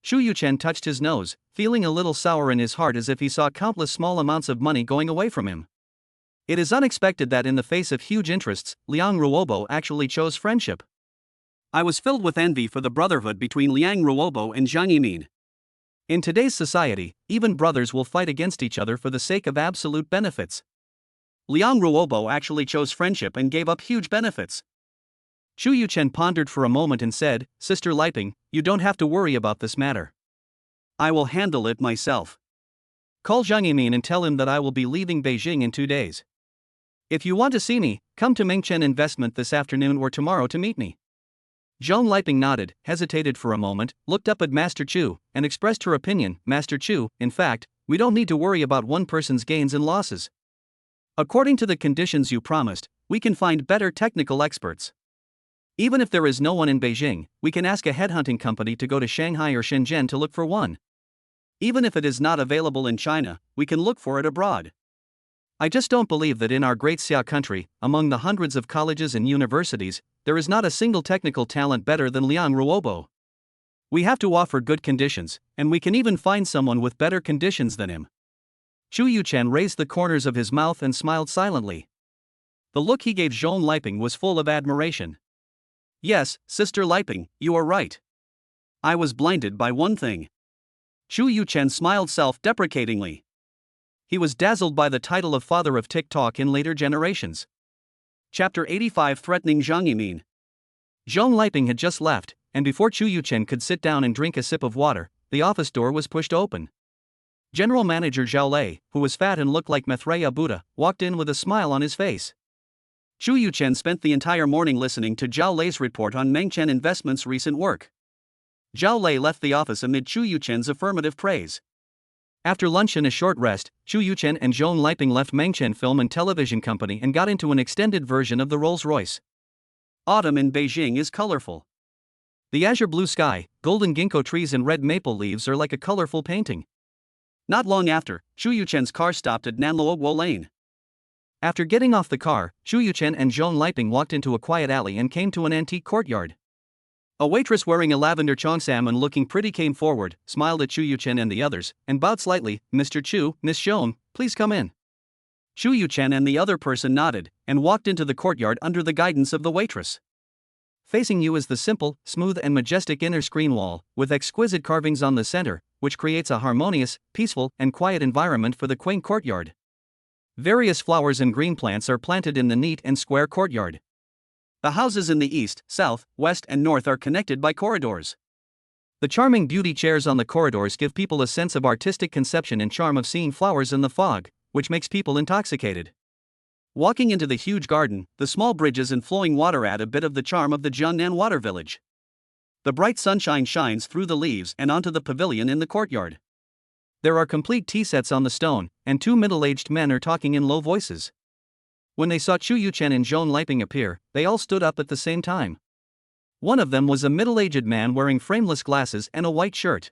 Shu Yuchen touched his nose, feeling a little sour in his heart as if he saw countless small amounts of money going away from him. It is unexpected that in the face of huge interests, Liang Ruobo actually chose friendship. I was filled with envy for the brotherhood between Liang Ruobo and Zhang Yimin. In today's society, even brothers will fight against each other for the sake of absolute benefits. Liang Ruobo actually chose friendship and gave up huge benefits. Chu Yuchen pondered for a moment and said, "Sister Liping, you don't have to worry about this matter. I will handle it myself. Call Zhang Yimin and tell him that I will be leaving Beijing in 2 days. If you want to see me, come to Mengchen Investment this afternoon or tomorrow to meet me." Zhong Liping nodded, hesitated for a moment, looked up at Master Chu, and expressed her opinion. "Master Chu, in fact, we don't need to worry about one person's gains and losses. According to the conditions you promised, we can find better technical experts. Even if there is no one in Beijing, we can ask a headhunting company to go to Shanghai or Shenzhen to look for one. Even if it is not available in China, we can look for it abroad. I just don't believe that in our great Xia country, among the hundreds of colleges and universities, there is not a single technical talent better than Liang Ruobo. We have to offer good conditions, and we can even find someone with better conditions than him." Chu Yuchen raised the corners of his mouth and smiled silently. The look he gave Zhong Liping was full of admiration. "Yes, Sister Liping, you are right. I was blinded by one thing." Chu Yuchen smiled self-deprecatingly. He was dazzled by the title of father of TikTok in later generations. Chapter 85, Threatening Zhang Yimin. Zhong Liping had just left, and before Chu Yuchen could sit down and drink a sip of water, the office door was pushed open. General Manager Zhao Lei, who was fat and looked like Maitreya Buddha, walked in with a smile on his face. Chu Yuchen spent the entire morning listening to Zhao Lei's report on Mengchen Investment's recent work. Zhao Lei left the office amid Chu Yuchen's affirmative praise. After lunch and a short rest, Chu Yuchen and Zhong Liping left Mengchen Film and Television Company and got into an extended version of the Rolls-Royce. Autumn in Beijing is colorful. The azure blue sky, golden ginkgo trees and red maple leaves are like a colorful painting. Not long after, Chu Yuchen's car stopped at Nanluoguo Lane. After getting off the car, Chu Yuchen and Zhong Liping walked into a quiet alley and came to an antique courtyard. A waitress wearing a lavender cheongsam and looking pretty came forward, smiled at Chu Yuchen and the others, and bowed slightly. "Mr. Chu, Miss Zhong, please come in." Chu Yuchen and the other person nodded, and walked into the courtyard under the guidance of the waitress. Facing you is the simple, smooth and majestic inner screen wall, with exquisite carvings on the center, which creates a harmonious, peaceful, and quiet environment for the quaint courtyard. Various flowers and green plants are planted in the neat and square courtyard. The houses in the east, south, west and north are connected by corridors. The charming beauty chairs on the corridors give people a sense of artistic conception and charm of seeing flowers in the fog, which makes people intoxicated. Walking into the huge garden, the small bridges and flowing water add a bit of the charm of the Jiangnan water village. The bright sunshine shines through the leaves and onto the pavilion in the courtyard. There are complete tea sets on the stone, and two middle-aged men are talking in low voices. When they saw Chu Yuchen and Zhong Liping appear, they all stood up at the same time. One of them was a middle-aged man wearing frameless glasses and a white shirt.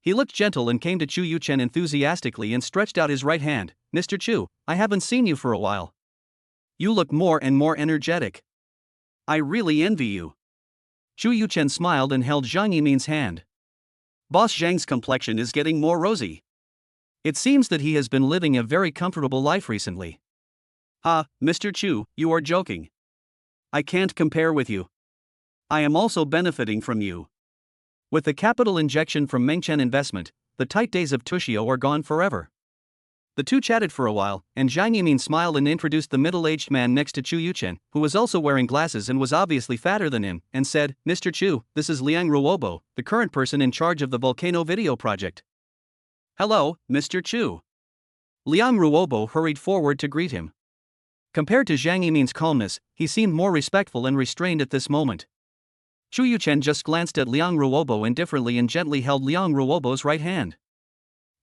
He looked gentle and came to Chu Yuchen enthusiastically and stretched out his right hand. "Mr. Chu, I haven't seen you for a while. You look more and more energetic. I really envy you." Chu Yuchen smiled and held Zhang Yimin's hand. Boss Zhang's complexion is getting more rosy. It seems that he has been living a very comfortable life recently. Ah, Mr. Chu, you are joking. I can't compare with you. I am also benefiting from you. With the capital injection from Mengchen Investment, the tight days of Tushio are gone forever. The two chatted for a while, and Zhang Yimin smiled and introduced the middle-aged man next to Chu Yuchen, who was also wearing glasses and was obviously fatter than him, and said, Mr. Chu, this is Liang Ruobo, the current person in charge of the volcano video project. Hello, Mr. Chu. Liang Ruobo hurried forward to greet him. Compared to Zhang Yimin's calmness, he seemed more respectful and restrained at this moment. Chu Yuchen just glanced at Liang Ruobo indifferently and gently held Liang Ruobo's right hand.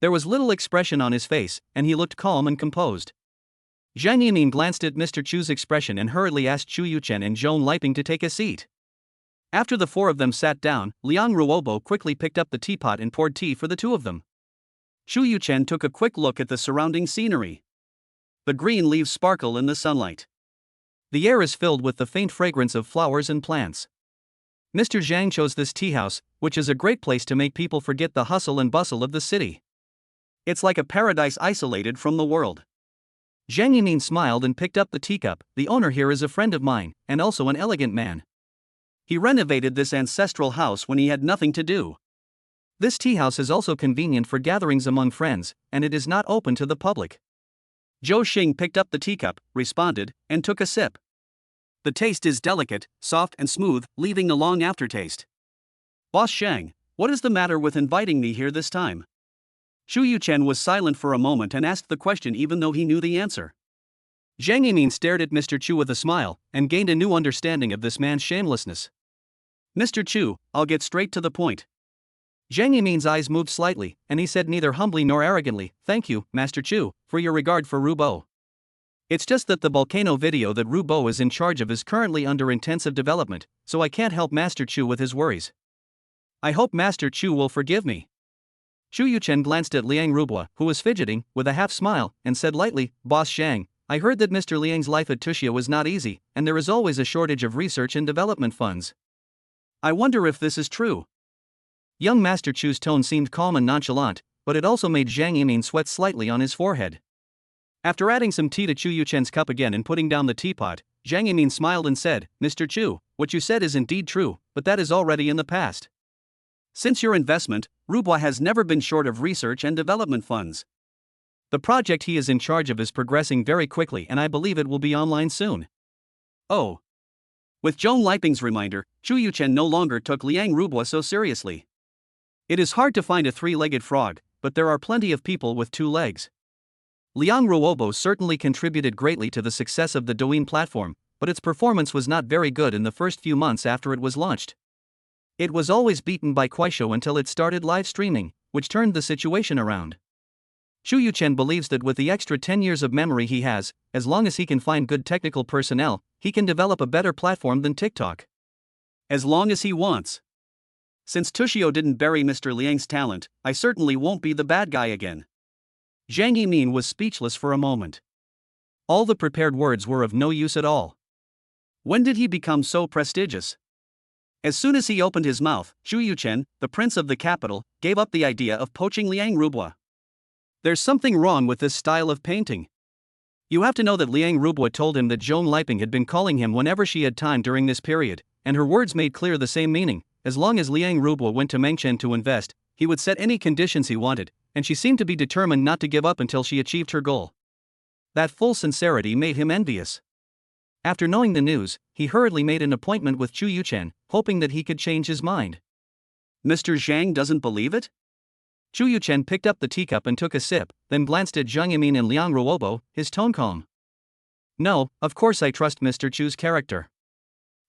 There was little expression on his face, and he looked calm and composed. Zhang Yimin glanced at Mr. Chu's expression and hurriedly asked Chu Yuchen and Zhong Liping to take a seat. After the four of them sat down, Liang Ruobo quickly picked up the teapot and poured tea for the two of them. Chu Yuchen took a quick look at the surrounding scenery. The green leaves sparkle in the sunlight. The air is filled with the faint fragrance of flowers and plants. Mr. Zhang chose this tea house, which is a great place to make people forget the hustle and bustle of the city. It's like a paradise isolated from the world. Zhang Yimin smiled and picked up the teacup. The owner here is a friend of mine, and also an elegant man. He renovated this ancestral house when he had nothing to do. This tea house is also convenient for gatherings among friends, and it is not open to the public. Zhou Xing picked up the teacup, responded, and took a sip. The taste is delicate, soft and smooth, leaving a long aftertaste. Boss Shang, what is the matter with inviting me here this time? Chu Yuchen was silent for a moment and asked the question even though he knew the answer. Zhang Yimin stared at Mr. Chu with a smile, and gained a new understanding of this man's shamelessness. Mr. Chu, I'll get straight to the point. Zhang Yimin's eyes moved slightly, and he said neither humbly nor arrogantly, Thank you, Master Chu, for your regard for Rubo. It's just that the volcano video that Rubo is in charge of is currently under intensive development, so I can't help Master Chu with his worries. I hope Master Chu will forgive me. Chu Yuchen glanced at Liang Rubo, who was fidgeting, with a half-smile, and said lightly, Boss Shang, I heard that Mr. Liang's life at Tushio was not easy, and there is always a shortage of research and development funds. I wonder if this is true. Young Master Chu's tone seemed calm and nonchalant, but it also made Zhang Yimin sweat slightly on his forehead. After adding some tea to Chu Yuchen's cup again and putting down the teapot, Zhang Yimin smiled and said, Mr. Chu, what you said is indeed true, but that is already in the past. Since your investment, Rubo has never been short of research and development funds. The project he is in charge of is progressing very quickly and I believe it will be online soon. Oh. With Zhong Liping's reminder, Chu Yuchen no longer took Liang Rubo so seriously. It is hard to find a three-legged frog, but there are plenty of people with two legs. Liang Ruobo certainly contributed greatly to the success of the Douyin platform, but its performance was not very good in the first few months after it was launched. It was always beaten by Kuaishou until it started live streaming, which turned the situation around. Chu Yuchen believes that with the extra 10 years of memory he has, as long as he can find good technical personnel, he can develop a better platform than TikTok. As long as he wants. Since Tushio didn't bury Mr. Liang's talent, I certainly won't be the bad guy again. Zhang Yimin was speechless for a moment. All the prepared words were of no use at all. When did he become so prestigious? As soon as he opened his mouth, Chu Yuchen, the prince of the capital, gave up the idea of poaching Liang Rubo. There's something wrong with this style of painting. You have to know that Liang Rubo told him that Zhong Liping had been calling him whenever she had time during this period, and her words made clear the same meaning. As long as Liang Rubo went to Mengchen to invest, he would set any conditions he wanted, and she seemed to be determined not to give up until she achieved her goal. That full sincerity made him envious. After knowing the news, he hurriedly made an appointment with Chu Yuchen, hoping that he could change his mind. Mr. Zhang doesn't believe it? Chu Yuchen picked up the teacup and took a sip, then glanced at Zhang Yimin and Liang Ruobo, his tone calm. No, of course I trust Mr. Chu's character.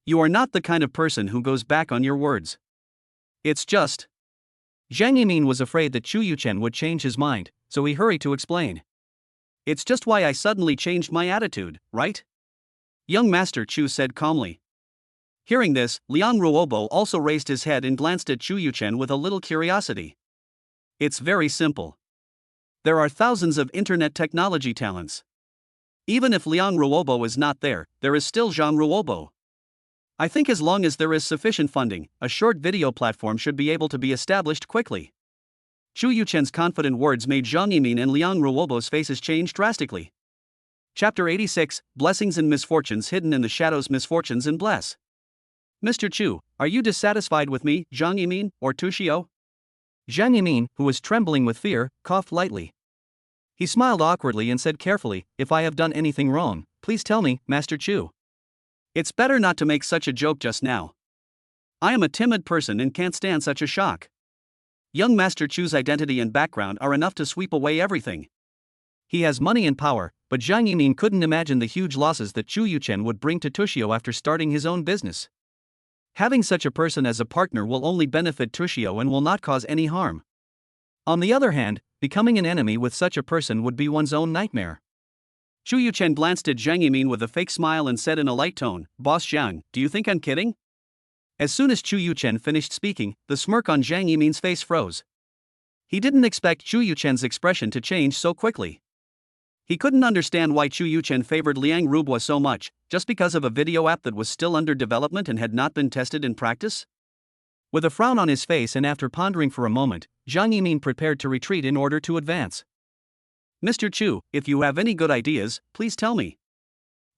You are not the kind of person who goes back on your words. It's just. Zhang Yimin was afraid that Chu Yuchen would change his mind, so he hurried to explain. It's just why I suddenly changed my attitude, right? Young Master Chu said calmly. Hearing this, Liang Ruobo also raised his head and glanced at Chu Yuchen with a little curiosity. It's very simple. There are thousands of internet technology talents. Even if Liang Ruobo is not there, there is still Zhang Ruobo. I think as long as there is sufficient funding, a short video platform should be able to be established quickly. Chu Yuchen's confident words made Zhang Yimin and Liang Ruobo's faces change drastically. Chapter 86, Blessings and Misfortunes Hidden in the Shadows. Misfortunes and Bless. Mr. Chu, are you dissatisfied with me, Zhang Yimin, or Tushio? Zhang Yimin, who was trembling with fear, coughed lightly. He smiled awkwardly and said carefully, If I have done anything wrong, please tell me, Master Chu. It's better not to make such a joke just now. I am a timid person and can't stand such a shock. Young Master Chu's identity and background are enough to sweep away everything. He has money and power, but Zhang Yimin couldn't imagine the huge losses that Chu Yuchen would bring to Tushio after starting his own business. Having such a person as a partner will only benefit Tushio and will not cause any harm. On the other hand, becoming an enemy with such a person would be one's own nightmare. Chu Yuchen glanced at Zhang Yimin with a fake smile and said in a light tone, Boss Zhang, do you think I'm kidding? As soon as Chu Yuchen finished speaking, the smirk on Zhang Yimin's face froze. He didn't expect Chu Yuchen's expression to change so quickly. He couldn't understand why Chu Yuchen favored Liang Ruobo so much, just because of a video app that was still under development and had not been tested in practice? With a frown on his face and after pondering for a moment, Zhang Yimin prepared to retreat in order to advance. Mr. Chu, if you have any good ideas, please tell me.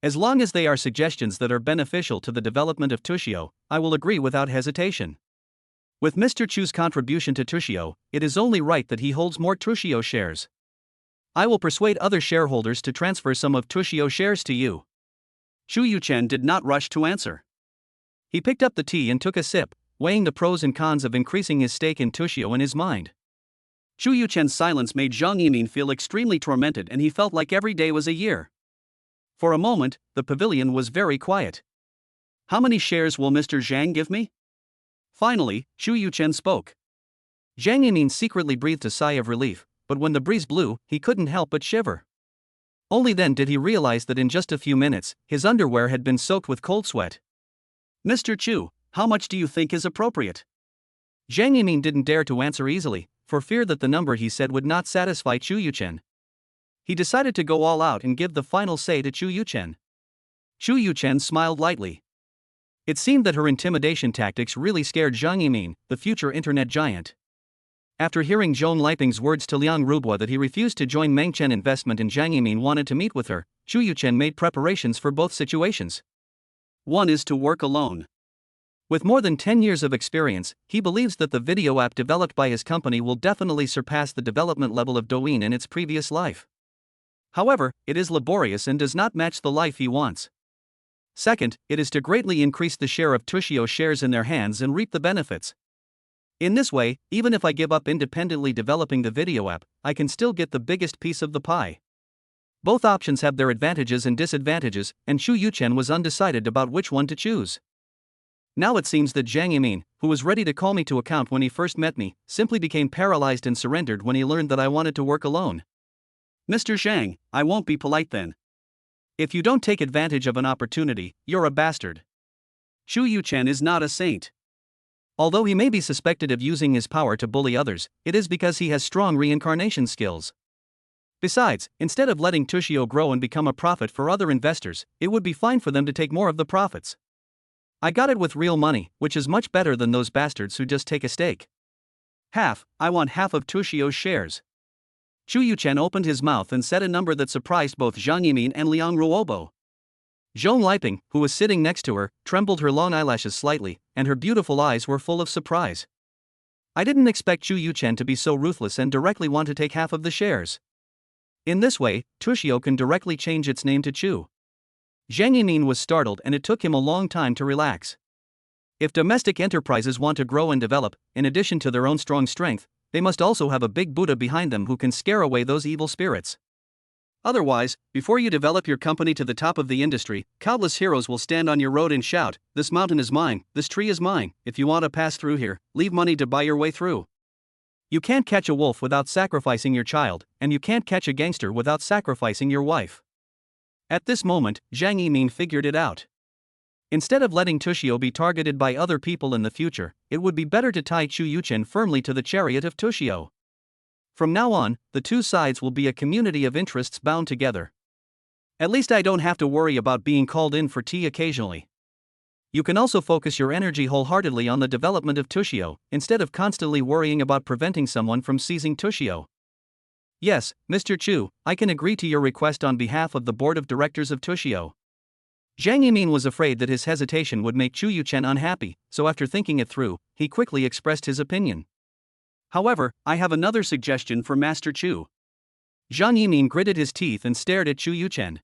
As long as they are suggestions that are beneficial to the development of Tushio, I will agree without hesitation. With Mr. Chu's contribution to Tushio, it is only right that he holds more Tushio shares. I will persuade other shareholders to transfer some of Tushio shares to you. Chu Yuchen did not rush to answer. He picked up the tea and took a sip, weighing the pros and cons of increasing his stake in Tushio in his mind. Chu Yuchen's silence made Zhang Yimin feel extremely tormented and he felt like every day was a year. For a moment, the pavilion was very quiet. How many shares will Mr. Zhang give me? Finally, Chu Yuchen spoke. Zhang Yimin secretly breathed a sigh of relief, but when the breeze blew, he couldn't help but shiver. Only then did he realize that in just a few minutes, his underwear had been soaked with cold sweat. Mr. Chu, how much do you think is appropriate? Zhang Yimin didn't dare to answer easily, for fear that the number he said would not satisfy Chu Yuchen. He decided to go all out and give the final say to Chu Yuchen. Chu Yuchen smiled lightly. It seemed that her intimidation tactics really scared Zhang Yimin, the future internet giant. After hearing Zhong Liping's words to Liang Ruobo that he refused to join Meng Chen investment and Zhang Yimin wanted to meet with her, Chu Yuchen made preparations for both situations. One is to work alone. With more than 10 years of experience, he believes that the video app developed by his company will definitely surpass the development level of Douyin in its previous life. However, it is laborious and does not match the life he wants. Second, it is to greatly increase the share of Tushio shares in their hands and reap the benefits. In this way, even if I give up independently developing the video app, I can still get the biggest piece of the pie. Both options have their advantages and disadvantages, and Chu Yuchen was undecided about which one to choose. Now it seems that Zhang Yimin, who was ready to call me to account when he first met me, simply became paralyzed and surrendered when he learned that I wanted to work alone. Mr. Zhang, I won't be polite then. If you don't take advantage of an opportunity, you're a bastard. Chu Yuchen is not a saint. Although he may be suspected of using his power to bully others, it is because he has strong reincarnation skills. Besides, instead of letting Tushio grow and become a profit for other investors, it would be fine for them to take more of the profits. I got it with real money, which is much better than those bastards who just take a stake. I want half of Tushio's shares. Chu Yuchen opened his mouth and said a number that surprised both Zhang Yimin and Liang Ruobo. Zhong Liping, who was sitting next to her, trembled her long eyelashes slightly, and her beautiful eyes were full of surprise. I didn't expect Chu Yuchen to be so ruthless and directly want to take half of the shares. In this way, Tushio can directly change its name to Chu. Zhang Yimin was startled and it took him a long time to relax. If domestic enterprises want to grow and develop, in addition to their own strong strength, they must also have a big Buddha behind them who can scare away those evil spirits. Otherwise, before you develop your company to the top of the industry, countless heroes will stand on your road and shout, "This mountain is mine, this tree is mine, if you want to pass through here, leave money to buy your way through." You can't catch a wolf without sacrificing your child, and you can't catch a gangster without sacrificing your wife. At this moment, Zhang Yimin figured it out. Instead of letting Tushio be targeted by other people in the future, it would be better to tie Chu Yuchen firmly to the chariot of Tushio. From now on, the two sides will be a community of interests bound together. At least I don't have to worry about being called in for tea occasionally. You can also focus your energy wholeheartedly on the development of Tushio, instead of constantly worrying about preventing someone from seizing Tushio. Yes, Mr. Chu, I can agree to your request on behalf of the board of directors of Tushio. Zhang Yimin was afraid that his hesitation would make Chu Yuchen unhappy, so after thinking it through, he quickly expressed his opinion. However, I have another suggestion for Master Chu. Zhang Yimin gritted his teeth and stared at Chu Yuchen.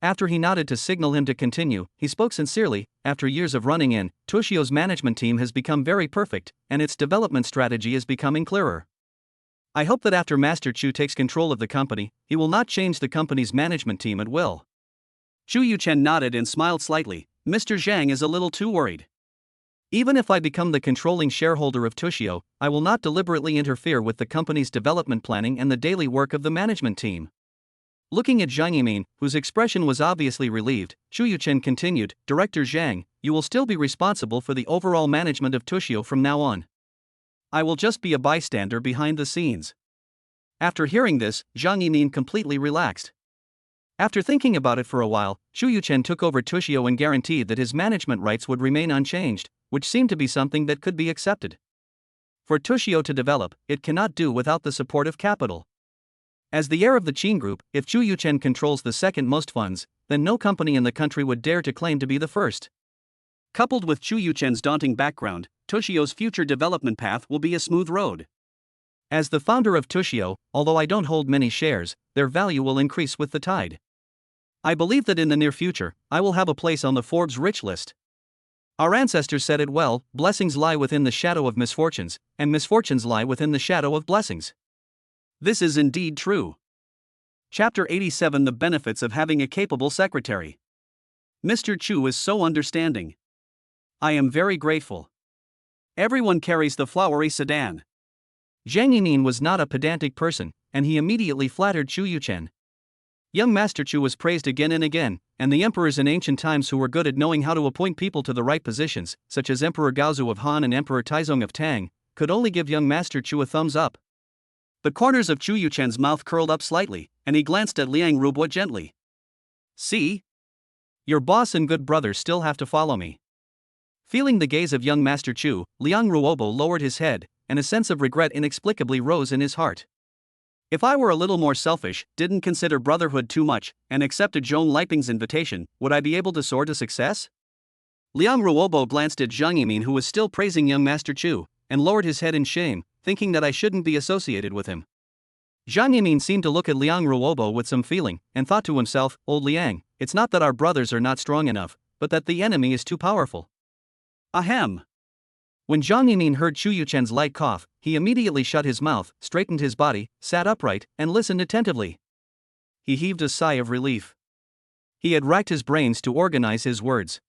After he nodded to signal him to continue, he spoke sincerely. After years of running in, Tushio's management team has become very perfect, and its development strategy is becoming clearer. I hope that after Master Chu takes control of the company, he will not change the company's management team at will. Chu Yuchen nodded and smiled slightly. Mr. Zhang is a little too worried. Even if I become the controlling shareholder of Tushio, I will not deliberately interfere with the company's development planning and the daily work of the management team. Looking at Zhang Yimin, whose expression was obviously relieved, Chu Yuchen continued, Director Zhang, you will still be responsible for the overall management of Tushio from now on. I will just be a bystander behind the scenes. After hearing this, Zhang Yimin completely relaxed. After thinking about it for a while, Chu Yuchen took over Tushio and guaranteed that his management rights would remain unchanged, which seemed to be something that could be accepted. For Tushio to develop, it cannot do without the support of capital. As the heir of the Qin Group, if Chu Yuchen controls the second most funds, then no company in the country would dare to claim to be the first. Coupled with Chu Yuchen's daunting background, Tushio's future development path will be a smooth road. As the founder of Tushio, although I don't hold many shares, their value will increase with the tide. I believe that in the near future, I will have a place on the Forbes rich list. Our ancestors said it well, blessings lie within the shadow of misfortunes, and misfortunes lie within the shadow of blessings. This is indeed true. Chapter 87 The Benefits of Having a Capable Secretary. Mr. Chu is so understanding. I am very grateful. Everyone carries the flowery sedan. Zhang Yimin was not a pedantic person, and he immediately flattered Chu Yuchen. Young Master Chu was praised again and again, and the emperors in ancient times who were good at knowing how to appoint people to the right positions, such as Emperor Gaozu of Han and Emperor Taizong of Tang, could only give young Master Chu a thumbs up. The corners of Chu Yuchen's mouth curled up slightly, and he glanced at Liang Rubo gently. See? Your boss and good brother still have to follow me. Feeling the gaze of young Master Chu, Liang Ruobo lowered his head, and a sense of regret inexplicably rose in his heart. If I were a little more selfish, didn't consider brotherhood too much, and accepted Zhong Liping's invitation, would I be able to soar to success? Liang Ruobo glanced at Zhang Yimin, who was still praising young Master Chu, and lowered his head in shame, thinking that I shouldn't be associated with him. Zhang Yimin seemed to look at Liang Ruobo with some feeling, and thought to himself, Old Liang, it's not that our brothers are not strong enough, but that the enemy is too powerful. Ahem. When Zhang Yimin heard Chu Yuchen's light cough, he immediately shut his mouth, straightened his body, sat upright, and listened attentively. He heaved a sigh of relief. He had racked his brains to organize his words.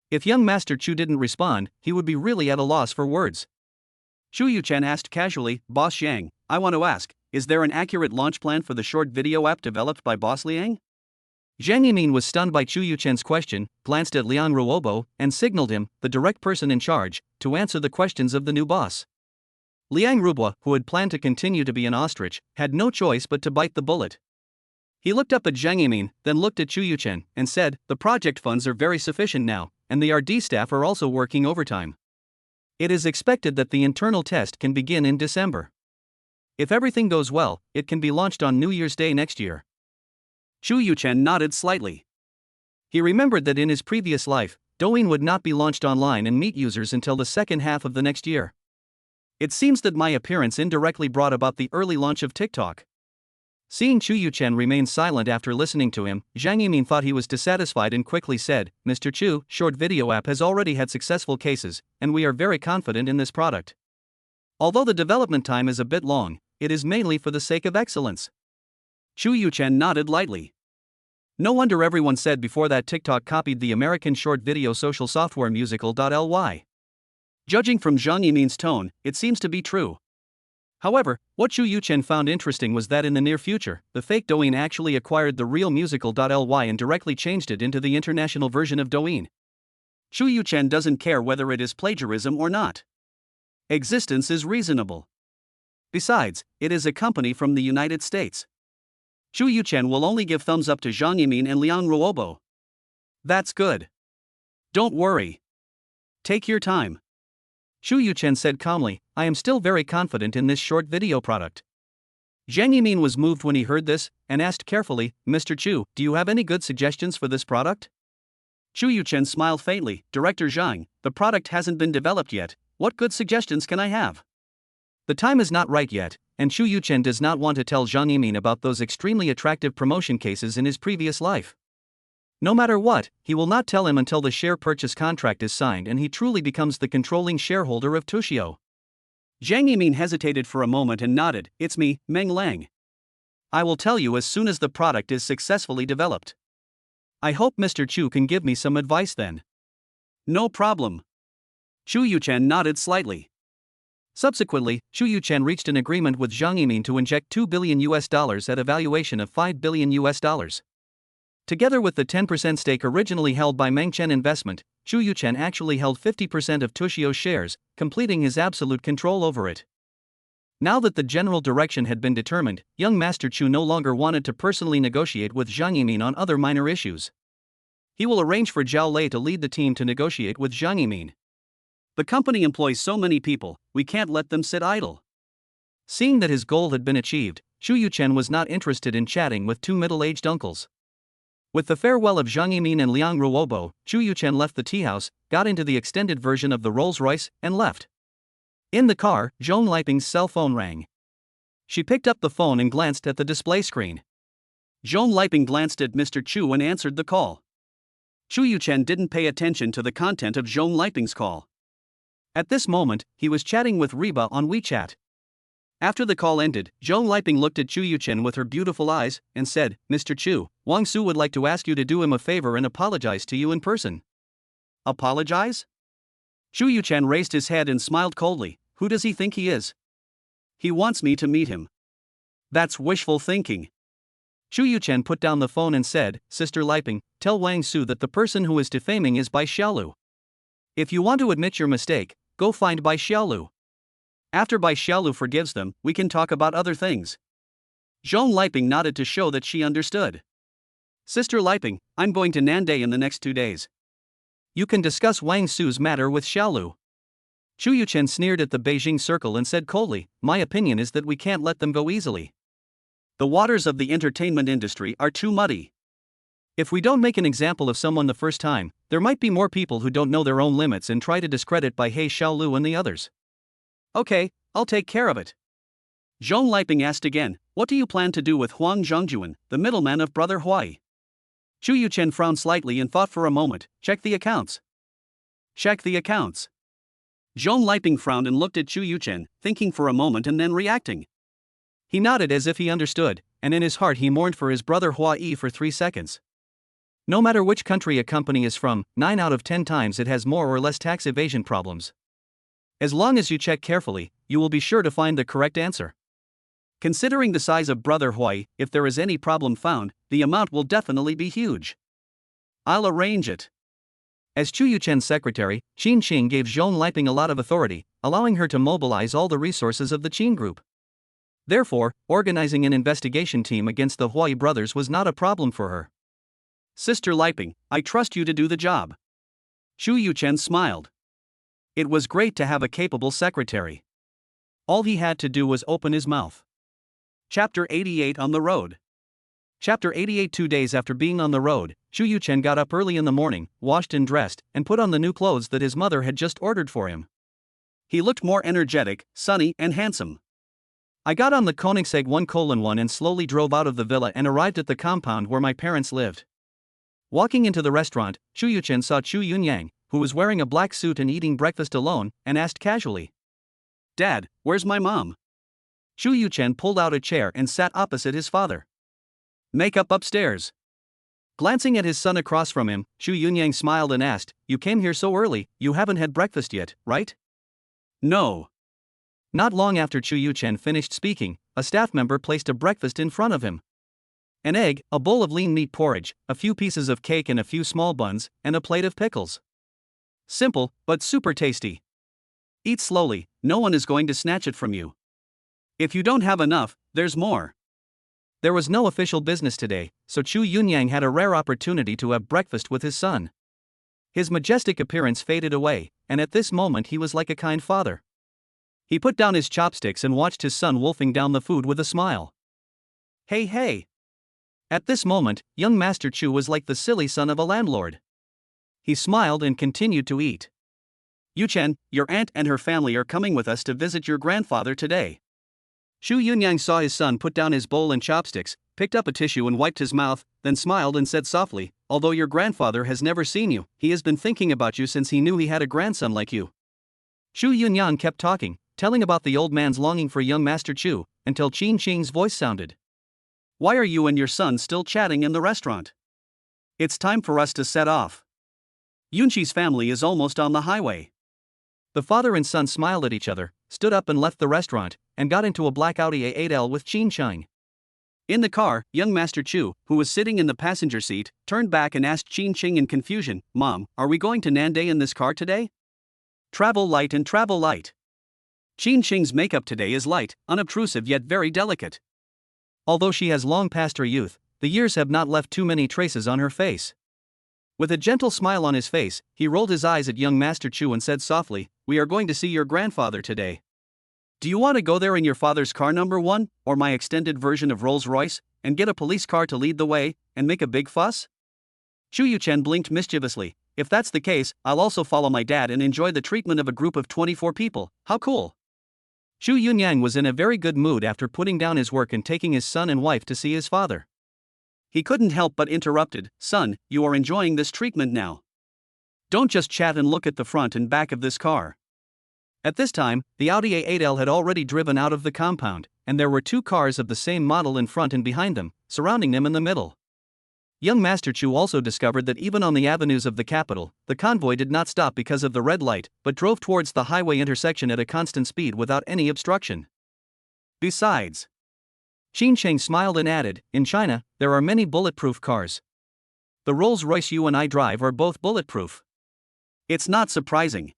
If young Master Chu didn't respond, he would be really at a loss for words. Chu Yuchen asked casually, Boss Yang, I want to ask, is there an accurate launch plan for the short video app developed by Boss Liang? Zhang Yimin was stunned by Chu Yuchen's question, glanced at Liang Ruobo, and signaled him, the direct person in charge, to answer the questions of the new boss. Liang Rubo, who had planned to continue to be an ostrich, had no choice but to bite the bullet. He looked up at Zhang Yimin, then looked at Chu Yuchen, and said, the project funds are very sufficient now, and the RD staff are also working overtime. It is expected that the internal test can begin in December. If everything goes well, it can be launched on New Year's Day next year. Chu Yuchen nodded slightly. He remembered that in his previous life, Douyin would not be launched online and meet users until the second half of the next year. It seems that my appearance indirectly brought about the early launch of TikTok. Seeing Chu Yuchen remain silent after listening to him, Zhang Yimin thought he was dissatisfied and quickly said, Mr. Chu, short video app has already had successful cases, and we are very confident in this product. Although the development time is a bit long, it is mainly for the sake of excellence. Chu Yuchen nodded lightly. No wonder everyone said before that TikTok copied the American short video social software Musical.ly. Judging from Zhang Yimin's tone, it seems to be true. However, what Chu Yuchen found interesting was that in the near future, the fake Douyin actually acquired the real Musical.ly and directly changed it into the international version of Douyin. Chu Yuchen doesn't care whether it is plagiarism or not. Existence is reasonable. Besides, it is a company from the United States. Chu Yuchen will only give thumbs up to Zhang Yimin and Liang Ruobo. That's good. Don't worry. Take your time. Chu Yuchen said calmly, I am still very confident in this short video product. Zhang Yimin was moved when he heard this, and asked carefully, Mr. Chu, do you have any good suggestions for this product? Chu Yuchen smiled faintly, Director Zhang, the product hasn't been developed yet, what good suggestions can I have? The time is not right yet, and Chu Yuchen does not want to tell Zhang Yimin about those extremely attractive promotion cases in his previous life. No matter what, he will not tell him until the share purchase contract is signed and he truly becomes the controlling shareholder of Tushio. Zhang Yimin hesitated for a moment and nodded, it's me, Meng Lang. I will tell you as soon as the product is successfully developed. I hope Mr. Chu can give me some advice then. No problem. Chu Yuchen nodded slightly. Subsequently, Chu Yuchen reached an agreement with Zhang Yimin to inject $2 billion at a valuation of $5 billion. Together with the 10% stake originally held by Meng Chen Investment, Chu Yuchen actually held 50% of Tushio's shares, completing his absolute control over it. Now that the general direction had been determined, young Master Chu no longer wanted to personally negotiate with Zhang Yimin on other minor issues. He will arrange for Zhao Lei to lead the team to negotiate with Zhang Yimin. The company employs so many people, we can't let them sit idle. Seeing that his goal had been achieved, Chu Yuchen was not interested in chatting with two middle-aged uncles. With the farewell of Zhang Yimin and Liang Ruobo, Chu Yuchen left the tea house, got into the extended version of the Rolls-Royce, and left. In the car, Zhong Liping's cell phone rang. She picked up the phone and glanced at the display screen. Zhong Liping glanced at Mr. Chu and answered the call. Chu Yuchen didn't pay attention to the content of Zhong Liping's call. At this moment, he was chatting with Reba on WeChat. After the call ended, Zhong Liping looked at Chu Yuchen with her beautiful eyes, and said, Mr. Chu, Wang Su would like to ask you to do him a favor and apologize to you in person. Apologize? Chu Yuchen raised his head and smiled coldly, who does he think he is? He wants me to meet him. That's wishful thinking. Chu Yuchen put down the phone and said, Sister Liping, tell Wang Su that the person who is defaming is Bai Xiaolu. If you want to admit your mistake, go find Bai Xiaolu. After Bai Xiaolu forgives them, we can talk about other things. Zhong Liping nodded to show that she understood. Sister Liping, I'm going to Nandai in the next 2 days. You can discuss Wang Su's matter with Xiaolu. Chu Yuchen sneered at the Beijing circle and said coldly, my opinion is that we can't let them go easily. The waters of the entertainment industry are too muddy. If we don't make an example of someone the first time, there might be more people who don't know their own limits and try to discredit Bai Xiaolu and the others. Okay, I'll take care of it. Zhong Liping asked again, what do you plan to do with Huang Zhongjuan, the middleman of Brother Huai? Chu Yuchen frowned slightly and thought for a moment, check the accounts. Check the accounts. Zhong Liping frowned and looked at Chu Yuchen, thinking for a moment and then reacting. He nodded as if he understood, and in his heart he mourned for his brother Huai for 3 seconds. No matter which country a company is from, 9 out of 10 times it has more or less tax evasion problems. As long as you check carefully, you will be sure to find the correct answer. Considering the size of Brother Huai, if there is any problem found, the amount will definitely be huge. I'll arrange it. As Chu Yuchen's secretary, Qin Qing gave Zhong Liping a lot of authority, allowing her to mobilize all the resources of the Qin group. Therefore, organizing an investigation team against the Huai brothers was not a problem for her. Sister Liping, I trust you to do the job. Chu Yuchen smiled. It was great to have a capable secretary. All he had to do was open his mouth. Chapter 88 On the Road. Chapter 88 2 days after being on the road, Chu Yuchen got up early in the morning, washed and dressed, and put on the new clothes that his mother had just ordered for him. He looked more energetic, sunny, and handsome. I got on the Koenigsegg 1:1 and slowly drove out of the villa and arrived at the compound where my parents lived. Walking into the restaurant, Chu Yuchen saw Chu Yunyang, who was wearing a black suit and eating breakfast alone, and asked casually, Dad, where's my mom? Chu Yuchen pulled out a chair and sat opposite his father. Makeup upstairs. Glancing at his son across from him, Chu Yunyang smiled and asked, You came here so early, you haven't had breakfast yet, right? No. Not long after Chu Yuchen finished speaking, a staff member placed a breakfast in front of him. An egg, a bowl of lean meat porridge, a few pieces of cake and a few small buns, and a plate of pickles. Simple, but super tasty. Eat slowly, no one is going to snatch it from you. If you don't have enough, there's more. There was no official business today, so Chu Yunyang had a rare opportunity to have breakfast with his son. His majestic appearance faded away, and at this moment he was like a kind father. He put down his chopsticks and watched his son wolfing down the food with a smile. Hey hey! At this moment, young Master Chu was like the silly son of a landlord. He smiled and continued to eat. Yuchen, your aunt and her family are coming with us to visit your grandfather today. Xu Yunyang saw his son put down his bowl and chopsticks, picked up a tissue and wiped his mouth, then smiled and said softly, although your grandfather has never seen you, he has been thinking about you since he knew he had a grandson like you. Xu Yunyang kept talking, telling about the old man's longing for young Master Chu, until Qin Qing's voice sounded. Why are you and your son still chatting in the restaurant? It's time for us to set off. Yunqi's family is almost on the highway. The father and son smiled at each other, stood up and left the restaurant, and got into a black Audi A8L with Qin Qing. In the car, young Master Chu, who was sitting in the passenger seat, turned back and asked Qin Qing in confusion, Mom, are we going to Nandai in this car today? Travel light and travel light. Qin Qing's makeup today is light, unobtrusive yet very delicate. Although she has long passed her youth, the years have not left too many traces on her face. With a gentle smile on his face, he rolled his eyes at young Master Chu and said softly, we are going to see your grandfather today. Do you want to go there in your father's car number 1, or my extended version of Rolls-Royce, and get a police car to lead the way, and make a big fuss? Chu Yuchen blinked mischievously. If that's the case, I'll also follow my dad and enjoy the treatment of a group of 24 people, how cool! Xu Yunyang was in a very good mood after putting down his work and taking his son and wife to see his father. He couldn't help but interrupted, Son, you are enjoying this treatment now. Don't just chat and look at the front and back of this car. At this time, the Audi A8L had already driven out of the compound, and there were 2 cars of the same model in front and behind them, surrounding them in the middle. Young Master Chu also discovered that even on the avenues of the capital, the convoy did not stop because of the red light, but drove towards the highway intersection at a constant speed without any obstruction. Besides, Qin Qing smiled and added, in China, there are many bulletproof cars. The Rolls-Royce you and I drive are both bulletproof. It's not surprising.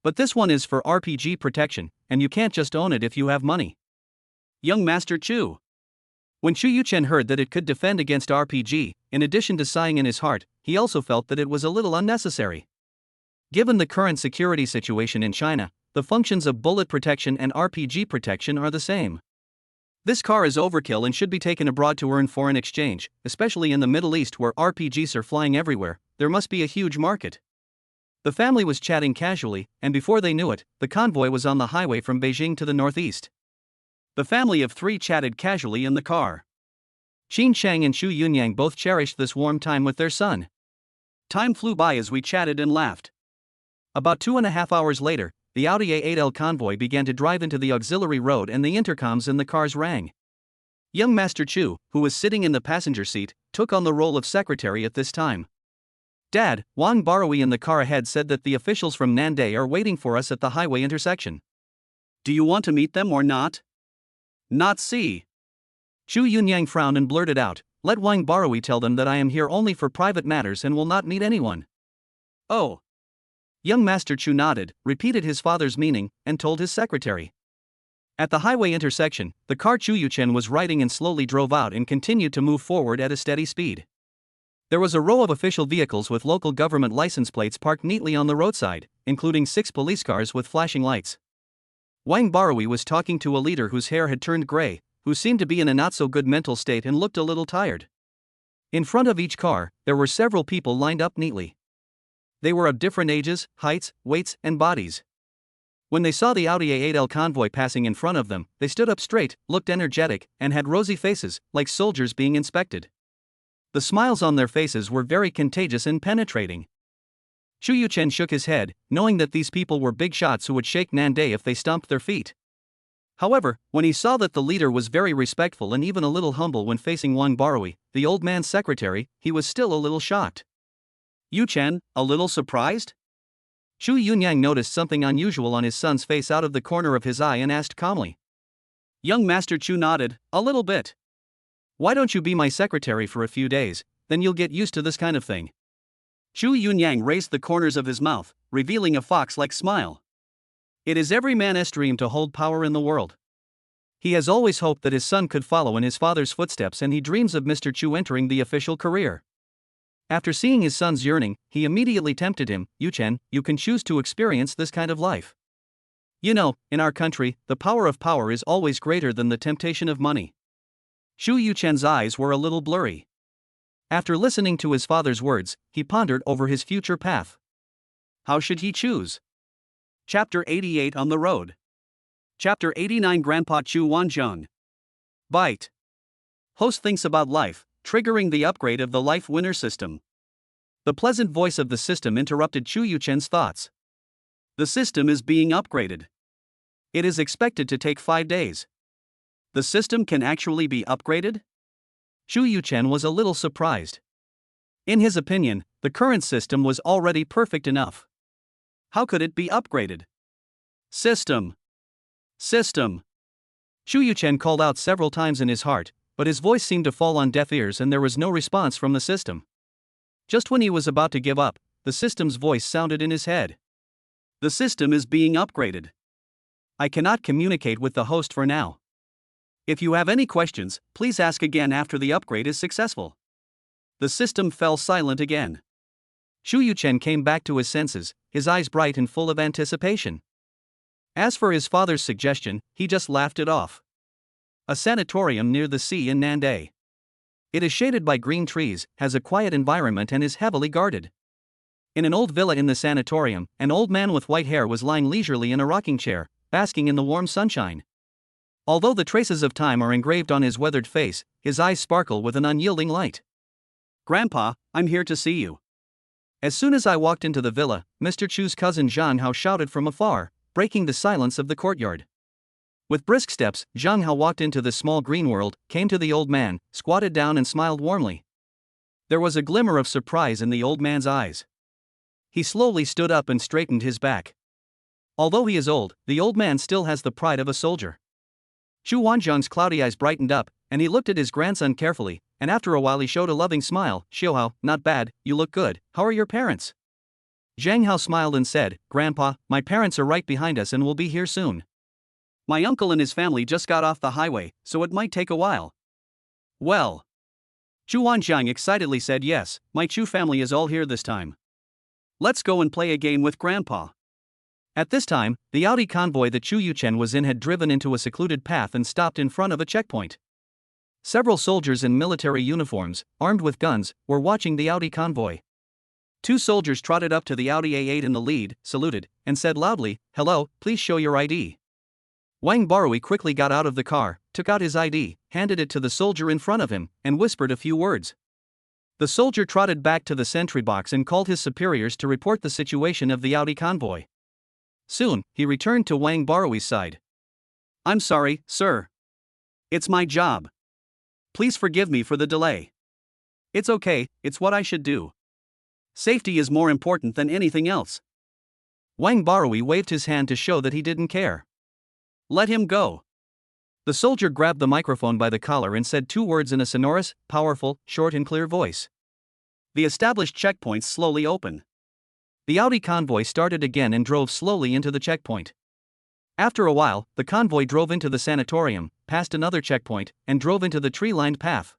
But this one is for RPG protection, and you can't just own it if you have money. Young Master Chu. When Xu Yuchen heard that it could defend against RPG, in addition to sighing in his heart, he also felt that it was a little unnecessary. Given the current security situation in China, the functions of bullet protection and RPG protection are the same. This car is overkill and should be taken abroad to earn foreign exchange, especially in the Middle East where RPGs are flying everywhere, there must be a huge market. The family was chatting casually, and before they knew it, the convoy was on the highway from Beijing to the northeast. The family of 3 chatted casually in the car. Qin Shang and Xu Yunyang both cherished this warm time with their son. Time flew by as we chatted and laughed. About 2.5 hours later, the Audi A8L convoy began to drive into the auxiliary road and the intercoms in the cars rang. Young Master Chu, who was sitting in the passenger seat, took on the role of secretary at this time. Dad, Wang Barui in the car ahead said that the officials from Nandai are waiting for us at the highway intersection. Do you want to meet them or not? Not see. Xu Yunyang frowned and blurted out, let Wang Barui tell them that I am here only for private matters and will not meet anyone. Oh. Young Master Chu nodded, repeated his father's meaning, and told his secretary. At the highway intersection, the car Xu Yuchen was riding and slowly drove out and continued to move forward at a steady speed. There was a row of official vehicles with local government license plates parked neatly on the roadside, including 6 police cars with flashing lights. Wang Barui was talking to a leader whose hair had turned gray, who seemed to be in a not-so-good mental state and looked a little tired. In front of each car, there were several people lined up neatly. They were of different ages, heights, weights, and bodies. When they saw the Audi A8L convoy passing in front of them, they stood up straight, looked energetic, and had rosy faces, like soldiers being inspected. The smiles on their faces were very contagious and penetrating. Xu Yuchen shook his head, knowing that these people were big shots who would shake Nandai if they stomped their feet. However, when he saw that the leader was very respectful and even a little humble when facing Wang Barui, the old man's secretary, he was still a little shocked. Yuchen, a little surprised? Xu Yunyang noticed something unusual on his son's face out of the corner of his eye and asked calmly. Young Master Chu nodded, a little bit. Why don't you be my secretary for a few days, then you'll get used to this kind of thing. Xu Yunyang raised the corners of his mouth, revealing a fox-like smile. It is every man's dream to hold power in the world. He has always hoped that his son could follow in his father's footsteps and he dreams of Mr. Chu entering the official career. After seeing his son's yearning, he immediately tempted him. Yuchen, you can choose to experience this kind of life. You know, in our country, the power of power is always greater than the temptation of money. Shu Yuchen's eyes were a little blurry. After listening to his father's words, he pondered over his future path. How should he choose? Chapter 88 On the Road. Chapter 89 Grandpa Chu Wanzhong. Bite. Host thinks about life, triggering the upgrade of the life winner system. The pleasant voice of the system interrupted Chu Yuchen's thoughts. The system is being upgraded. It is expected to take 5 days. The system can actually be upgraded? Chu Yuchen was a little surprised. In his opinion, the current system was already perfect enough. How could it be upgraded? System. System. Chu Yuchen called out several times in his heart, but his voice seemed to fall on deaf ears and there was no response from the system. Just when he was about to give up, the system's voice sounded in his head. The system is being upgraded. I cannot communicate with the host for now. If you have any questions, please ask again after the upgrade is successful. The system fell silent again. Chu Yuchen came back to his senses, his eyes bright and full of anticipation. As for his father's suggestion, he just laughed it off. A sanatorium near the sea in Nandai. It is shaded by green trees, has a quiet environment and is heavily guarded. In an old villa in the sanatorium, an old man with white hair was lying leisurely in a rocking chair, basking in the warm sunshine. Although the traces of time are engraved on his weathered face, his eyes sparkle with an unyielding light. Grandpa, I'm here to see you. As soon as I walked into the villa, Mr. Chu's cousin Zhang Hao shouted from afar, breaking the silence of the courtyard. With brisk steps, Zhang Hao walked into the small green world, came to the old man, squatted down and smiled warmly. There was a glimmer of surprise in the old man's eyes. He slowly stood up and straightened his back. Although he is old, the old man still has the pride of a soldier. Chu Wanzhong's cloudy eyes brightened up, and he looked at his grandson carefully, and after a while he showed a loving smile. Xiaohao, not bad, you look good, how are your parents? Zhang Hao smiled and said, Grandpa, my parents are right behind us and will be here soon. My uncle and his family just got off the highway, so it might take a while. Well. Chu Wanzhong excitedly said yes, my Chu family is all here this time. Let's go and play a game with Grandpa. At this time, the Audi convoy that Chu Yuchen was in had driven into a secluded path and stopped in front of a checkpoint. Several soldiers in military uniforms, armed with guns, were watching the Audi convoy. 2 soldiers trotted up to the Audi A8 in the lead, saluted, and said loudly, Hello, please show your ID. Wang Barui quickly got out of the car, took out his ID, handed it to the soldier in front of him, and whispered a few words. The soldier trotted back to the sentry box and called his superiors to report the situation of the Audi convoy. Soon, he returned to Wang Barui's side. I'm sorry, sir. It's my job. Please forgive me for the delay. It's okay, it's what I should do. Safety is more important than anything else. Wang Barui waved his hand to show that he didn't care. Let him go. The soldier grabbed the microphone by the collar and said 2 words in a sonorous, powerful, short and clear voice. The established checkpoints slowly open. The Audi convoy started again and drove slowly into the checkpoint. After a while, the convoy drove into the sanatorium, passed another checkpoint, and drove into the tree-lined path.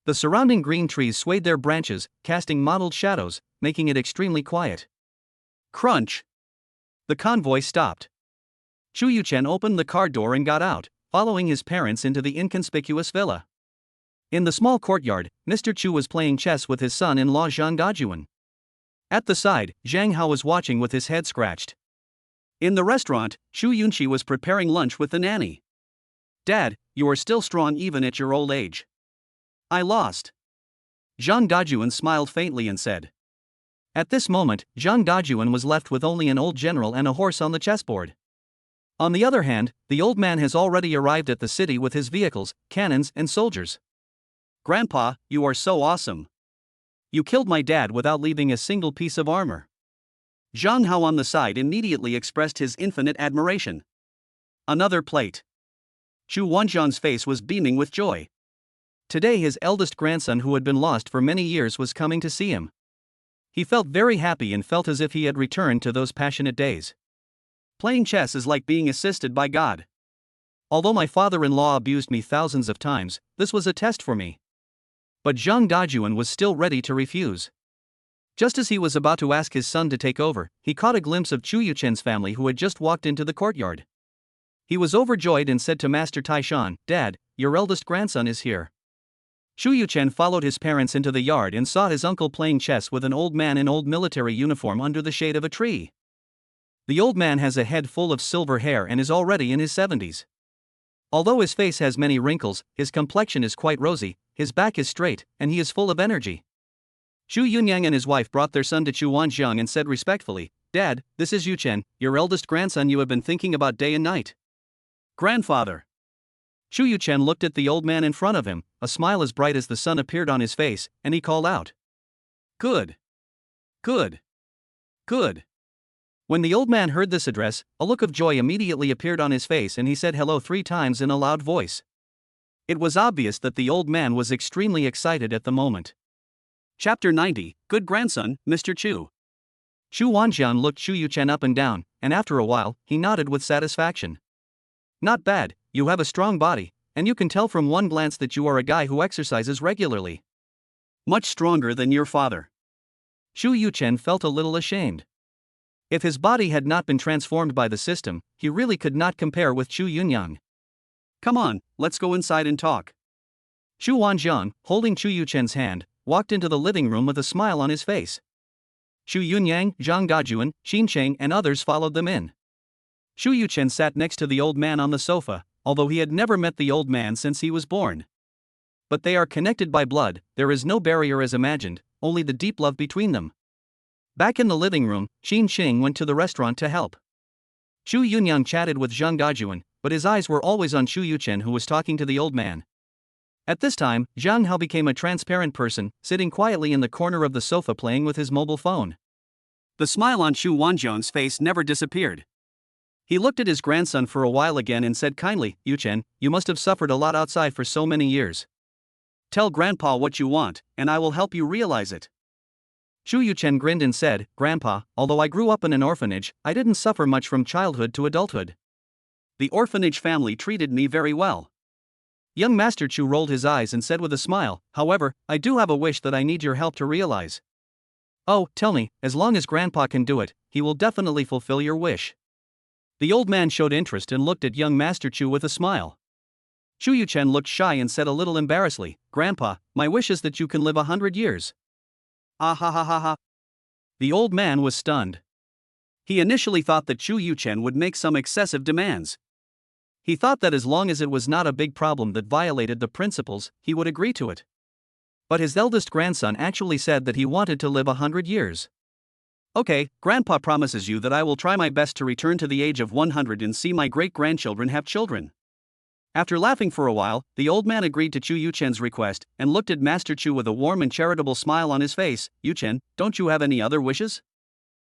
The surrounding green trees swayed their branches, casting mottled shadows, making it extremely quiet. Crunch! The convoy stopped. Chu Yuchen opened the car door and got out, following his parents into the inconspicuous villa. In the small courtyard, Mr. Chu was playing chess with his son-in-law Zhang Dajuan. At the side, Zhang Hao was watching with his head scratched. In the restaurant, Chu Yunqi was preparing lunch with the nanny. Dad, you are still strong even at your old age. I lost. Zhang Dajuan smiled faintly and said. At this moment, Zhang Dajuan was left with only an old general and a horse on the chessboard. On the other hand, the old man has already arrived at the city with his vehicles, cannons, and soldiers. Grandpa, you are so awesome. You killed my dad without leaving a single piece of armor. Zhang Hao on the side immediately expressed his infinite admiration. Another plate. Chu Wanzhong's face was beaming with joy. Today his eldest grandson who had been lost for many years was coming to see him. He felt very happy and felt as if he had returned to those passionate days. Playing chess is like being assisted by God. Although my father-in-law abused me thousands of times, this was a test for me. But Zhang Dajuan was still ready to refuse. Just as he was about to ask his son to take over, he caught a glimpse of Chu Yuchen's family who had just walked into the courtyard. He was overjoyed and said to Master Taishan, "Dad, your eldest grandson is here." Chu Yuchen followed his parents into the yard and saw his uncle playing chess with an old man in old military uniform under the shade of a tree. The old man has a head full of silver hair and is already in his 70s. Although his face has many wrinkles, his complexion is quite rosy, his back is straight, and he is full of energy. Chu Yunyang and his wife brought their son to Chu Wanjiang and said respectfully, "Dad, this is Yuchen, your eldest grandson you have been thinking about day and night." "Grandfather." Chu Yuchen looked at the old man in front of him, a smile as bright as the sun appeared on his face, and he called out, "Good. Good. Good." When the old man heard this address, a look of joy immediately appeared on his face and he said hello 3 times in a loud voice. It was obvious that the old man was extremely excited at the moment. Chapter 90, Good Grandson, Mr. Chu. Chu Wanjian looked Chu Yuchen up and down, and after a while, he nodded with satisfaction. "Not bad, you have a strong body, and you can tell from one glance that you are a guy who exercises regularly. Much stronger than your father." Chu Yuchen felt a little ashamed. If his body had not been transformed by the system, he really could not compare with Chu Yunyang. "Come on, let's go inside and talk." Chu Wanjiang, holding Chu Yuchen's hand, walked into the living room with a smile on his face. Chu Yunyang, Zhang Dajuan, Xin Cheng and others followed them in. Chu Yuchen sat next to the old man on the sofa, although he had never met the old man since he was born. But they are connected by blood, there is no barrier as imagined, only the deep love between them. Back in the living room, Xin Cheng went to the restaurant to help. Chu Yunyang chatted with Zhang Dajuan, but his eyes were always on Chu Yuchen who was talking to the old man. At this time, Zhang Hao became a transparent person, sitting quietly in the corner of the sofa playing with his mobile phone. The smile on Chu Wanjiang's face never disappeared. He looked at his grandson for a while again and said kindly, "Yuchen, you must have suffered a lot outside for so many years. Tell Grandpa what you want, and I will help you realize it." Chu Yuchen grinned and said, "Grandpa, although I grew up in an orphanage, I didn't suffer much from childhood to adulthood. The orphanage family treated me very well." Young Master Chu rolled his eyes and said with a smile, "However, I do have a wish that I need your help to realize." "Oh, tell me, as long as Grandpa can do it, he will definitely fulfill your wish." The old man showed interest and looked at young Master Chu with a smile. Chu Yuchen looked shy and said a little embarrassedly, "Grandpa, my wish is that you can live 100 years. Ah ha ha ha ha." The old man was stunned. He initially thought that Chu Yuchen would make some excessive demands. He thought that as long as it was not a big problem that violated the principles, he would agree to it. But his eldest grandson actually said that he wanted to live 100 years. "Okay, Grandpa promises you that I will try my best to return to the age of 100 and see my great-grandchildren have children." After laughing for a while, the old man agreed to Chu Yuchen's request, and looked at Master Chu with a warm and charitable smile on his face. "Yuchen, don't you have any other wishes?"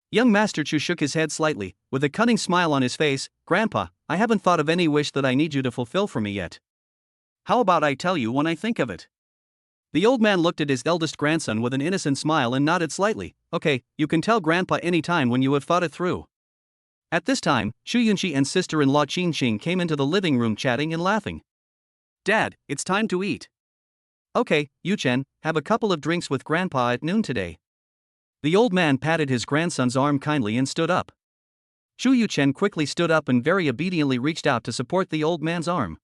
Young Master Chu shook his head slightly, with a cunning smile on his face. "Grandpa, I haven't thought of any wish that I need you to fulfill for me yet. How about I tell you when I think of it?" The old man looked at his eldest grandson with an innocent smile and nodded slightly. "Okay, you can tell Grandpa any time when you have thought it through." At this time, Chu Yunchi and sister-in-law Qin Xing came into the living room chatting and laughing. "Dad, it's time to eat." "Okay, Yuchen, have a couple of drinks with Grandpa at noon today." The old man patted his grandson's arm kindly and stood up. Chu Yuchen quickly stood up and very obediently reached out to support the old man's arm.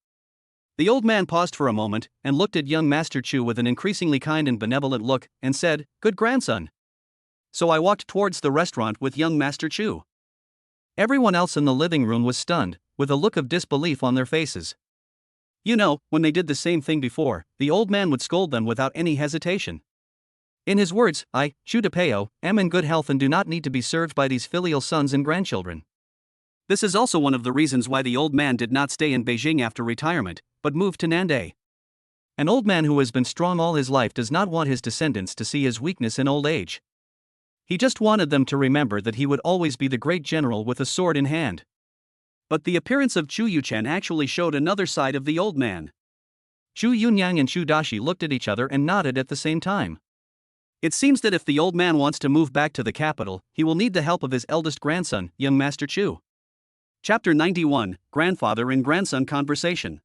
The old man paused for a moment and looked at young Master Chu with an increasingly kind and benevolent look and said, "Good grandson." So I walked towards the restaurant with young Master Chu. Everyone else in the living room was stunned, with a look of disbelief on their faces. You know, when they did the same thing before, the old man would scold them without any hesitation. In his words, "I, Chu Depeo, am in good health and do not need to be served by these filial sons and grandchildren." This is also one of the reasons why the old man did not stay in Beijing after retirement, but moved to Nandai. An old man who has been strong all his life does not want his descendants to see his weakness in old age. He just wanted them to remember that he would always be the great general with a sword in hand. But the appearance of Chu Yuchen actually showed another side of the old man. Chu Yunyang and Chu Dashi looked at each other and nodded at the same time. It seems that if the old man wants to move back to the capital, he will need the help of his eldest grandson, young Master Chu. Chapter 91, Grandfather and Grandson Conversation.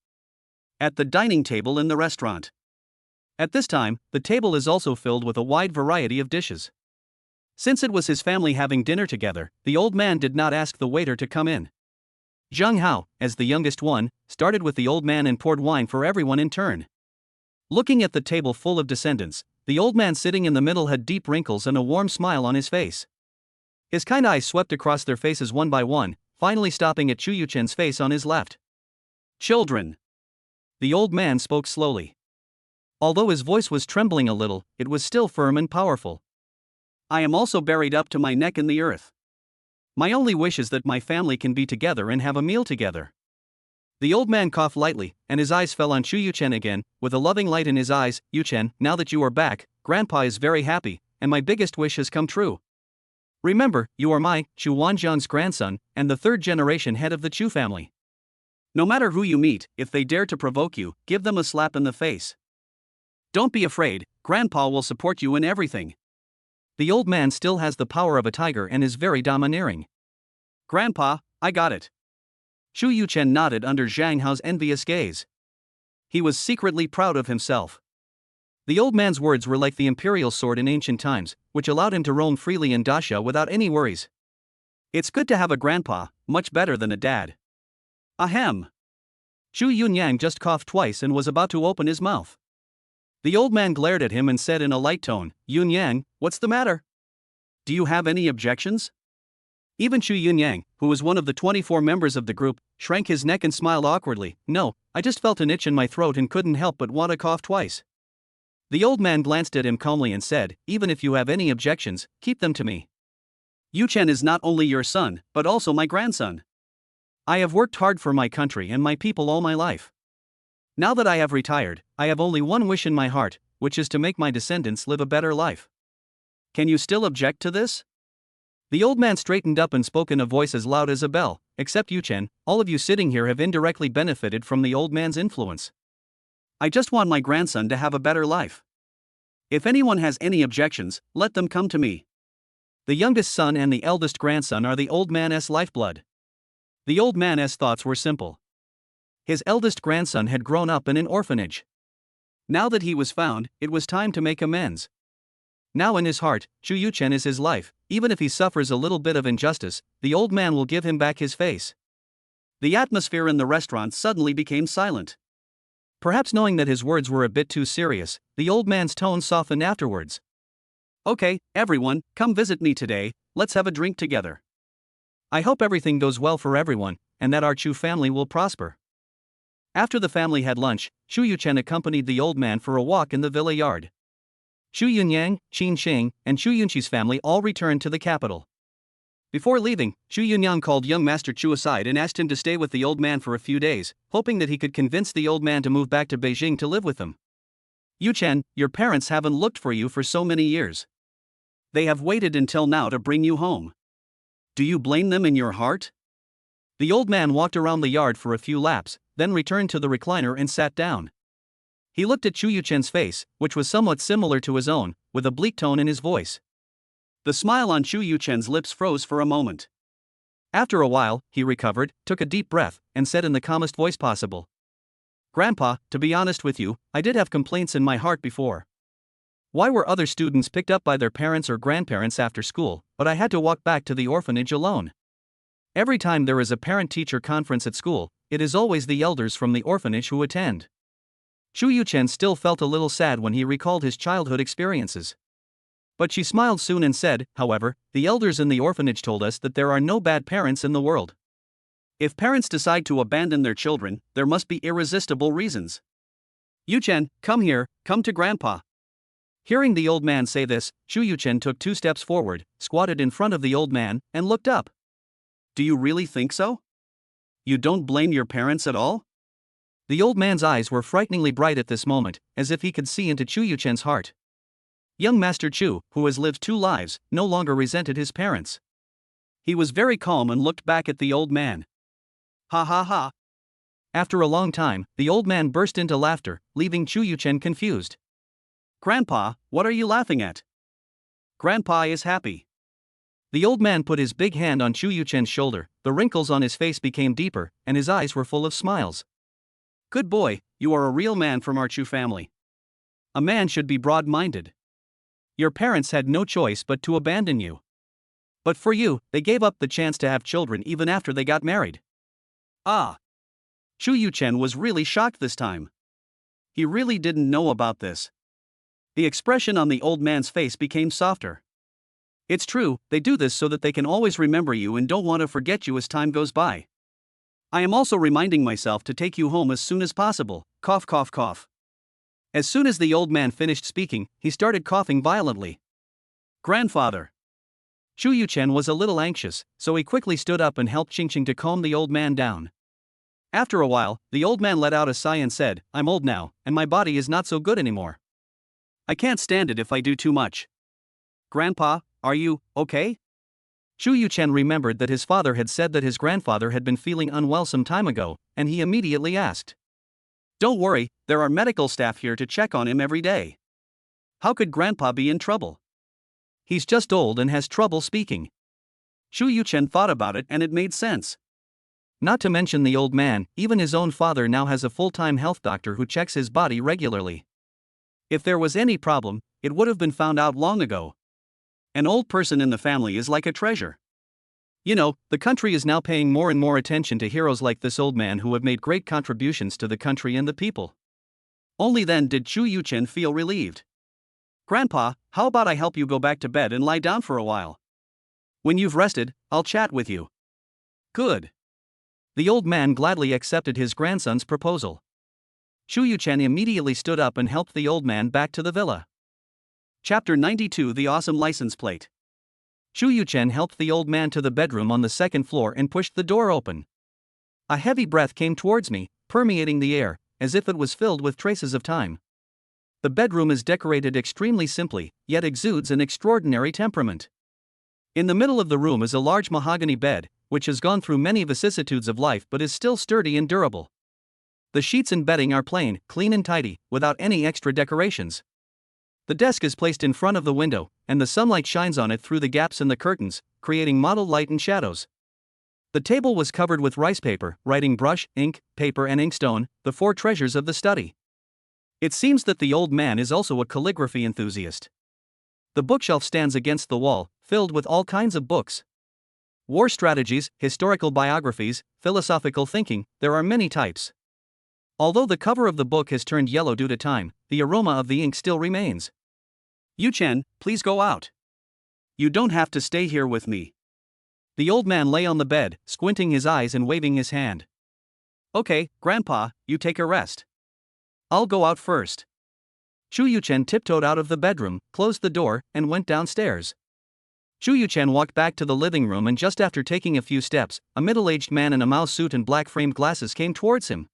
At the dining table in the restaurant. At this time, the table is also filled with a wide variety of dishes. Since it was his family having dinner together, the old man did not ask the waiter to come in. Cousin Hao, as the youngest one, started with the old man and poured wine for everyone in turn. Looking at the table full of descendants, the old man sitting in the middle had deep wrinkles and a warm smile on his face. His kind eyes swept across their faces one by one, finally stopping at Chu Yuchen's face on his left. "Children." The old man spoke slowly. Although his voice was trembling a little, it was still firm and powerful. "I am also buried up to my neck in the earth. My only wish is that my family can be together and have a meal together." The old man coughed lightly, and his eyes fell on Chu Yuchen again, with a loving light in his eyes. "Yuchen, now that you are back, Grandpa is very happy, and my biggest wish has come true. Remember, you are my, Chu Wanjiang's grandson, and the third-generation head of the Chu family. No matter who you meet, if they dare to provoke you, give them a slap in the face. Don't be afraid, Grandpa will support you in everything." The old man still has the power of a tiger and is very domineering. "Grandpa, I got it." Chu Yuchen nodded under Zhang Hao's envious gaze. He was secretly proud of himself. The old man's words were like the imperial sword in ancient times, which allowed him to roam freely in Daxia without any worries. It's good to have a grandpa, much better than a dad. Ahem. Chu Yunyang just coughed twice and was about to open his mouth. The old man glared at him and said in a light tone, "Yunyang, what's the matter? Do you have any objections?" Even Chu Yunyang, who was one of the 24 members of the group, shrank his neck and smiled awkwardly. "No, I just felt an itch in my throat and couldn't help but want to cough twice." The old man glanced at him calmly and said, "Even if you have any objections, keep them to me. Yuchen is not only your son, but also my grandson. I have worked hard for my country and my people all my life. Now that I have retired, I have only one wish in my heart, which is to make my descendants live a better life. Can you still object to this?" The old man straightened up and spoke in a voice as loud as a bell. "Except Yuchen, all of you sitting here have indirectly benefited from the old man's influence. I just want my grandson to have a better life. If anyone has any objections, let them come to me." The youngest son and the eldest grandson are the old man's lifeblood. The old man's thoughts were simple. His eldest grandson had grown up in an orphanage. Now that he was found, it was time to make amends. Now in his heart, Chu Yuchen is his life. Even if he suffers a little bit of injustice, the old man will give him back his face. The atmosphere in the restaurant suddenly became silent. Perhaps knowing that his words were a bit too serious, the old man's tone softened afterwards. "Okay, everyone, come visit me today, let's have a drink together. I hope everything goes well for everyone, and that our Chu family will prosper." After the family had lunch, Chu Yuchen accompanied the old man for a walk in the villa yard. Chu Yunyang, Qin Xing, and Chu Yunqi's family all returned to the capital. Before leaving, Chu Yunyang called young Master Chu aside and asked him to stay with the old man for a few days, hoping that he could convince the old man to move back to Beijing to live with them. "Yuchen, your parents haven't looked for you for so many years. They have waited until now to bring you home. Do you blame them in your heart?" The old man walked around the yard for a few laps, then returned to the recliner and sat down. He looked at Chu Yuchen's face, which was somewhat similar to his own, with a bleak tone in his voice. The smile on Chu Yuchen's lips froze for a moment. After a while, he recovered, took a deep breath, and said in the calmest voice possible, "Grandpa, to be honest with you, I did have complaints in my heart before. Why were other students picked up by their parents or grandparents after school, but I had to walk back to the orphanage alone? Every time there is a parent-teacher conference at school, it is always the elders from the orphanage who attend." Chu Yuchen still felt a little sad when he recalled his childhood experiences. But she smiled soon and said, "However, the elders in the orphanage told us that there are no bad parents in the world. If parents decide to abandon their children, there must be irresistible reasons. Yuchen, come here, come to Grandpa." Hearing the old man say this, Chu Yuchen took 2 steps forward, squatted in front of the old man, and looked up. "Do you really think so? You don't blame your parents at all?" The old man's eyes were frighteningly bright at this moment, as if he could see into Chu Yuchen's heart. Young Master Chu, who has lived 2 lives, no longer resented his parents. He was very calm and looked back at the old man. "Ha ha ha." After a long time, the old man burst into laughter, leaving Chu Yuchen confused. "Grandpa, what are you laughing at?" "Grandpa is happy." The old man put his big hand on Chu Yuchen's shoulder, the wrinkles on his face became deeper, and his eyes were full of smiles. "Good boy, you are a real man from our Chu family. A man should be broad-minded. Your parents had no choice but to abandon you. But for you, they gave up the chance to have children even after they got married. Ah! Chu Yuchen was really shocked this time. He really didn't know about this. The expression on the old man's face became softer. It's true, they do this so that they can always remember you and don't want to forget you as time goes by. I am also reminding myself to take you home as soon as possible. Cough, cough, cough. As soon as the old man finished speaking, he started coughing violently. Grandfather. Chu Yuchen was a little anxious, so he quickly stood up and helped Qingqing to calm the old man down. After a while, the old man let out a sigh and said, I'm old now, and my body is not so good anymore. I can't stand it if I do too much. Grandpa, are you okay? Chu Yuchen remembered that his father had said that his grandfather had been feeling unwell some time ago, and he immediately asked. Don't worry, there are medical staff here to check on him every day. How could Grandpa be in trouble? He's just old and has trouble speaking. Chu Yuchen thought about it and it made sense. Not to mention the old man, even his own father now has a full-time health doctor who checks his body regularly. If there was any problem, it would have been found out long ago. An old person in the family is like a treasure. You know, the country is now paying more and more attention to heroes like this old man who have made great contributions to the country and the people. Only then did Chu Yuchen feel relieved. Grandpa, how about I help you go back to bed and lie down for a while? When you've rested, I'll chat with you. Good. The old man gladly accepted his grandson's proposal. Chu Yuchen immediately stood up and helped the old man back to the villa. Chapter 92 The Awesome License Plate. Chu Yuchen helped the old man to the bedroom on the second floor and pushed the door open. A heavy breath came towards me, permeating the air, as if it was filled with traces of time. The bedroom is decorated extremely simply, yet exudes an extraordinary temperament. In the middle of the room is a large mahogany bed, which has gone through many vicissitudes of life but is still sturdy and durable. The sheets and bedding are plain, clean and tidy, without any extra decorations. The desk is placed in front of the window, and the sunlight shines on it through the gaps in the curtains, creating mottled light and shadows. The table was covered with rice paper, writing brush, ink, paper and inkstone, the four treasures of the study. It seems that the old man is also a calligraphy enthusiast. The bookshelf stands against the wall, filled with all kinds of books. War strategies, historical biographies, philosophical thinking, there are many types. Although the cover of the book has turned yellow due to time, the aroma of the ink still remains. Yuchen, please go out. You don't have to stay here with me. The old man lay on the bed, squinting his eyes and waving his hand. Okay, Grandpa, you take a rest. I'll go out first. Chu Yuchen tiptoed out of the bedroom, closed the door, and went downstairs. Chu Yuchen walked back to the living room, and just after taking a few steps, a middle-aged man in a mouse suit and black-framed glasses came towards him.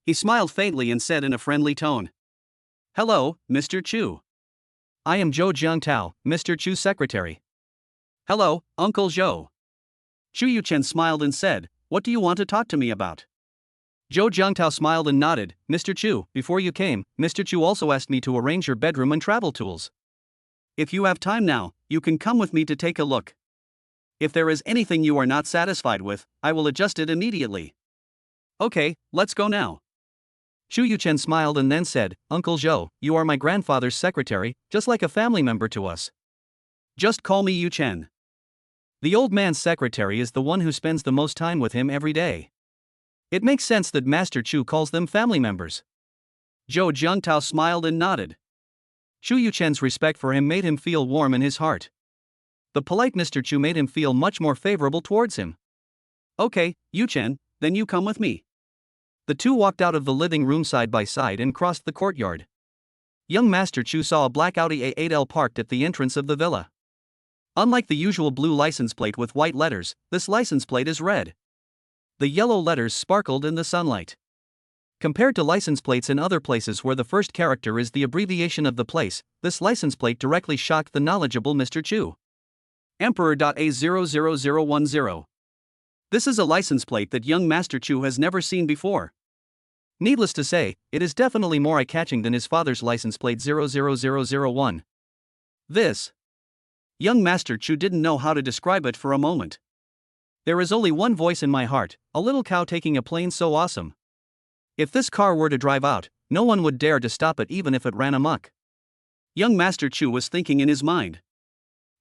He smiled faintly and said in a friendly tone, Hello, Mr. Chu. I am Zhou Jiangtao, Mr. Chu's secretary. Hello, Uncle Zhou. Chu Yuchen smiled and said, What do you want to talk to me about? Zhou Jiangtao smiled and nodded, Mr. Chu, before you came, Mr. Chu also asked me to arrange your bedroom and travel tools. If you have time now, you can come with me to take a look. If there is anything you are not satisfied with, I will adjust it immediately. Okay, let's go now. Chu Yuchen smiled and then said, Uncle Zhou, you are my grandfather's secretary, just like a family member to us. Just call me Yuchen. The old man's secretary is the one who spends the most time with him every day. It makes sense that Master Chu calls them family members. Zhou Jiangtao smiled and nodded. Chu Yuchen's respect for him made him feel warm in his heart. The polite Mr. Chu made him feel much more favorable towards him. Okay, Yuchen, then you come with me. The two walked out of the living room side by side and crossed the courtyard. Young Master Chu saw a black Audi A8L parked at the entrance of the villa. Unlike the usual blue license plate with white letters, this license plate is red. The yellow letters sparkled in the sunlight. Compared to license plates in other places where the first character is the abbreviation of the place, this license plate directly shocked the knowledgeable Mr. Chu. Emperor.A00010. This is a license plate that young Master Chu has never seen before. Needless to say, it is definitely more eye-catching than his father's license plate 00001. This. Young Master Chu didn't know how to describe it for a moment. There is only one voice in my heart, a little cow taking a plane so awesome. If this car were to drive out, no one would dare to stop it even if it ran amok. Young Master Chu was thinking in his mind.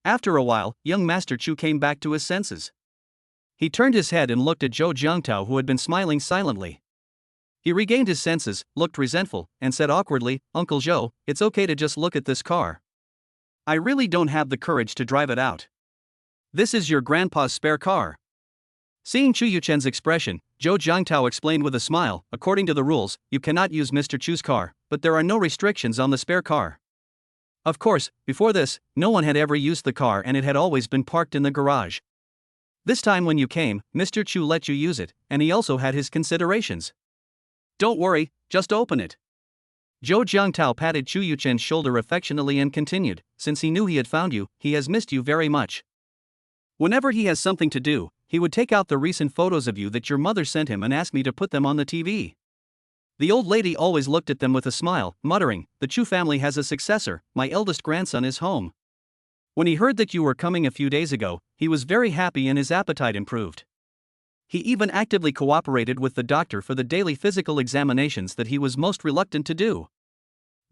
After a while, young Master Chu came back to his senses. He turned his head and looked at Zhou Jiangtao, who had been smiling silently. He regained his senses, looked resentful, and said awkwardly, "Uncle Zhou, it's okay to just look at this car. I really don't have the courage to drive it out. This is your grandpa's spare car." Seeing Chu Yuchen's expression, Zhou Jiangtao explained with a smile, "According to the rules, you cannot use Mr. Chu's car, but there are no restrictions on the spare car." Of course, before this, no one had ever used the car and it had always been parked in the garage. This time when you came, Mr. Chu let you use it, and he also had his considerations. "Don't worry, just open it." Zhou Jiangtao patted Chu Yuchen's shoulder affectionately and continued, "Since he knew he had found you, he has missed you very much. Whenever he has something to do, he would take out the recent photos of you that your mother sent him and ask me to put them on the TV. The old lady always looked at them with a smile, muttering, 'The Chu family has a successor, my eldest grandson is home.' When he heard that you were coming a few days ago, he was very happy and his appetite improved. He even actively cooperated with the doctor for the daily physical examinations that he was most reluctant to do."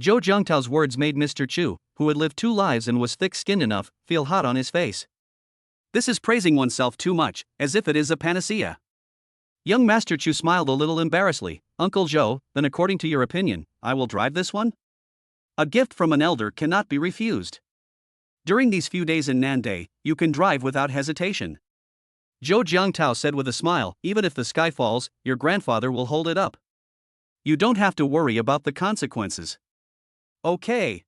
Zhou Jiangtao's words made Mr. Chu, who had lived 2 lives and was thick-skinned enough, feel hot on his face. This is praising oneself too much, as if it is a panacea. Young Master Chu smiled a little embarrassedly. "Uncle Zhou, then according to your opinion, I will drive this one? A gift from an elder cannot be refused. During these few days in Nandai, you can drive without hesitation." Zhou Jiangtao said with a smile, "Even if the sky falls, your grandfather will hold it up. You don't have to worry about the consequences." "Okay.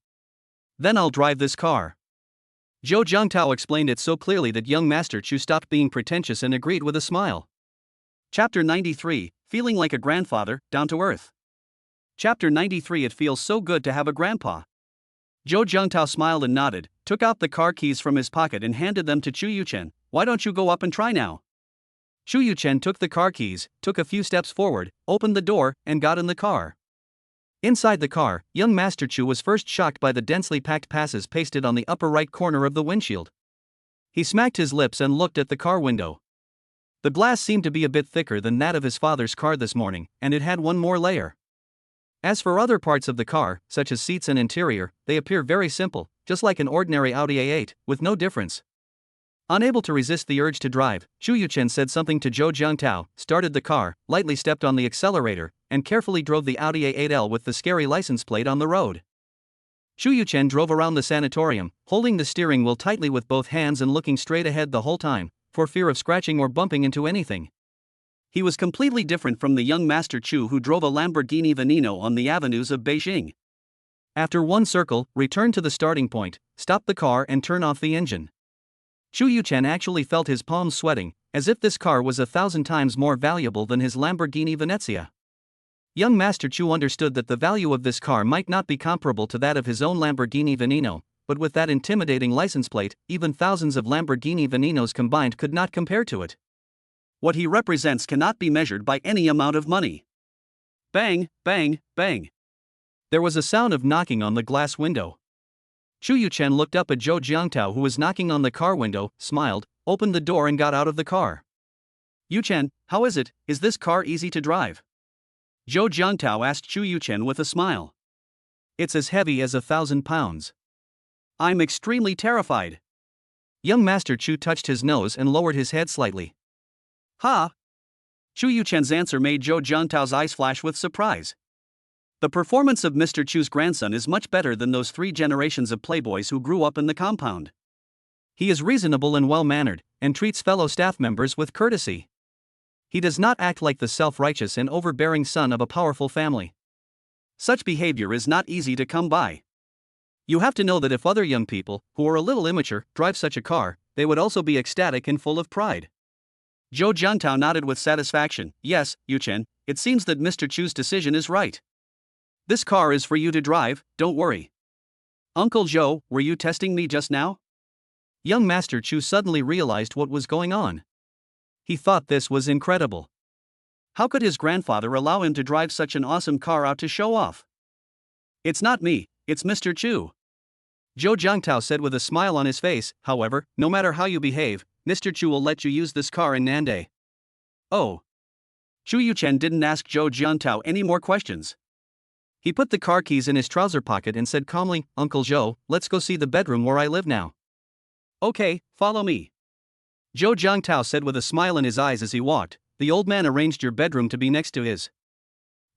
Then I'll drive this car." Zhou Jiangtao explained it so clearly that young Master Chu stopped being pretentious and agreed with a smile. Chapter 93, Feeling Like a Grandfather, Down to Earth. Chapter 93. It feels so good to have a grandpa. Zhou Jiangtao smiled and nodded, took out the car keys from his pocket and handed them to Chu Yuchen. "Why don't you go up and try now?" Chu Yuchen took the car keys, took a few steps forward, opened the door, and got in the car. Inside the car, young Master Chu was first shocked by the densely packed passes pasted on the upper right corner of the windshield. He smacked his lips and looked at the car window. The glass seemed to be a bit thicker than that of his father's car this morning, and it had one more layer. As for other parts of the car, such as seats and interior, they appear very simple, just like an ordinary Audi A8, with no difference. Unable to resist the urge to drive, Chu Yuchen said something to Zhou Jiangtao, started the car, lightly stepped on the accelerator, and carefully drove the Audi A8L with the scary license plate on the road. Chu Yuchen drove around the sanatorium, holding the steering wheel tightly with both hands and looking straight ahead the whole time, for fear of scratching or bumping into anything. He was completely different from the young Master Chu who drove a Lamborghini Veneno on the avenues of Beijing. After one circle, return to the starting point, stop the car and turn off the engine. Chu Yuchen actually felt his palms sweating, as if this car was 1,000 times more valuable than his Lamborghini Venezia. Young Master Chu understood that the value of this car might not be comparable to that of his own Lamborghini Veneno, but with that intimidating license plate, even thousands of Lamborghini Venenos combined could not compare to it. What he represents cannot be measured by any amount of money. Bang, bang, bang. There was a sound of knocking on the glass window. Chu Yuchen looked up at Zhou Jiangtao, who was knocking on the car window, smiled, opened the door and got out of the car. "Yuchen, how is it? Is this car easy to drive?" Zhou Jiangtao asked Chu Yuchen with a smile. "It's as heavy as 1,000 pounds. I'm extremely terrified." Young Master Chu touched his nose and lowered his head slightly. "Ha!" Chu Yuchen's answer made Zhou Jiangtao's eyes flash with surprise. The performance of Mr. Chu's grandson is much better than those 3 generations of playboys who grew up in the compound. He is reasonable and well-mannered, and treats fellow staff members with courtesy. He does not act like the self-righteous and overbearing son of a powerful family. Such behavior is not easy to come by. You have to know that if other young people, who are a little immature, drive such a car, they would also be ecstatic and full of pride. Zhou Jiangtao nodded with satisfaction. "Yes, Yuchen, it seems that Mr. Chu's decision is right. This car is for you to drive, don't worry." "Uncle Zhou, were you testing me just now?" Young Master Chu suddenly realized what was going on. He thought this was incredible. How could his grandfather allow him to drive such an awesome car out to show off? "It's not me, it's Mr. Chu," Zhou Jiangtao said with a smile on his face. "However, no matter how you behave, Mr. Chu will let you use this car in Nandai." "Oh." Chu Yuchen didn't ask Zhou Jiangtao any more questions. He put the car keys in his trouser pocket and said calmly, "Uncle Joe, let's go see the bedroom where I live now." "Okay, follow me," Zhou Jiangtao said with a smile in his eyes as he walked. "The old man arranged your bedroom to be next to his."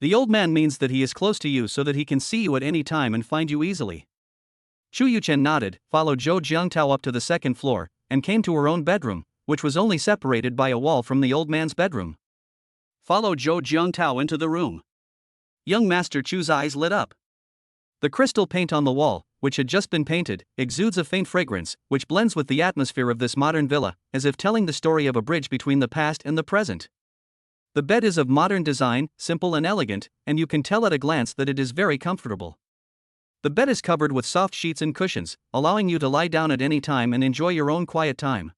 The old man means that he is close to you so that he can see you at any time and find you easily. Chu Yuchen nodded, followed Zhou Jiangtao up to the second floor, and came to her own bedroom, which was only separated by a wall from the old man's bedroom. Follow Zhou Jiangtao into the room. Young Master Chu's eyes lit up. The crystal paint on the wall, which had just been painted, exudes a faint fragrance, which blends with the atmosphere of this modern villa, as if telling the story of a bridge between the past and the present. The bed is of modern design, simple and elegant, and you can tell at a glance that it is very comfortable. The bed is covered with soft sheets and cushions, allowing you to lie down at any time and enjoy your own quiet time.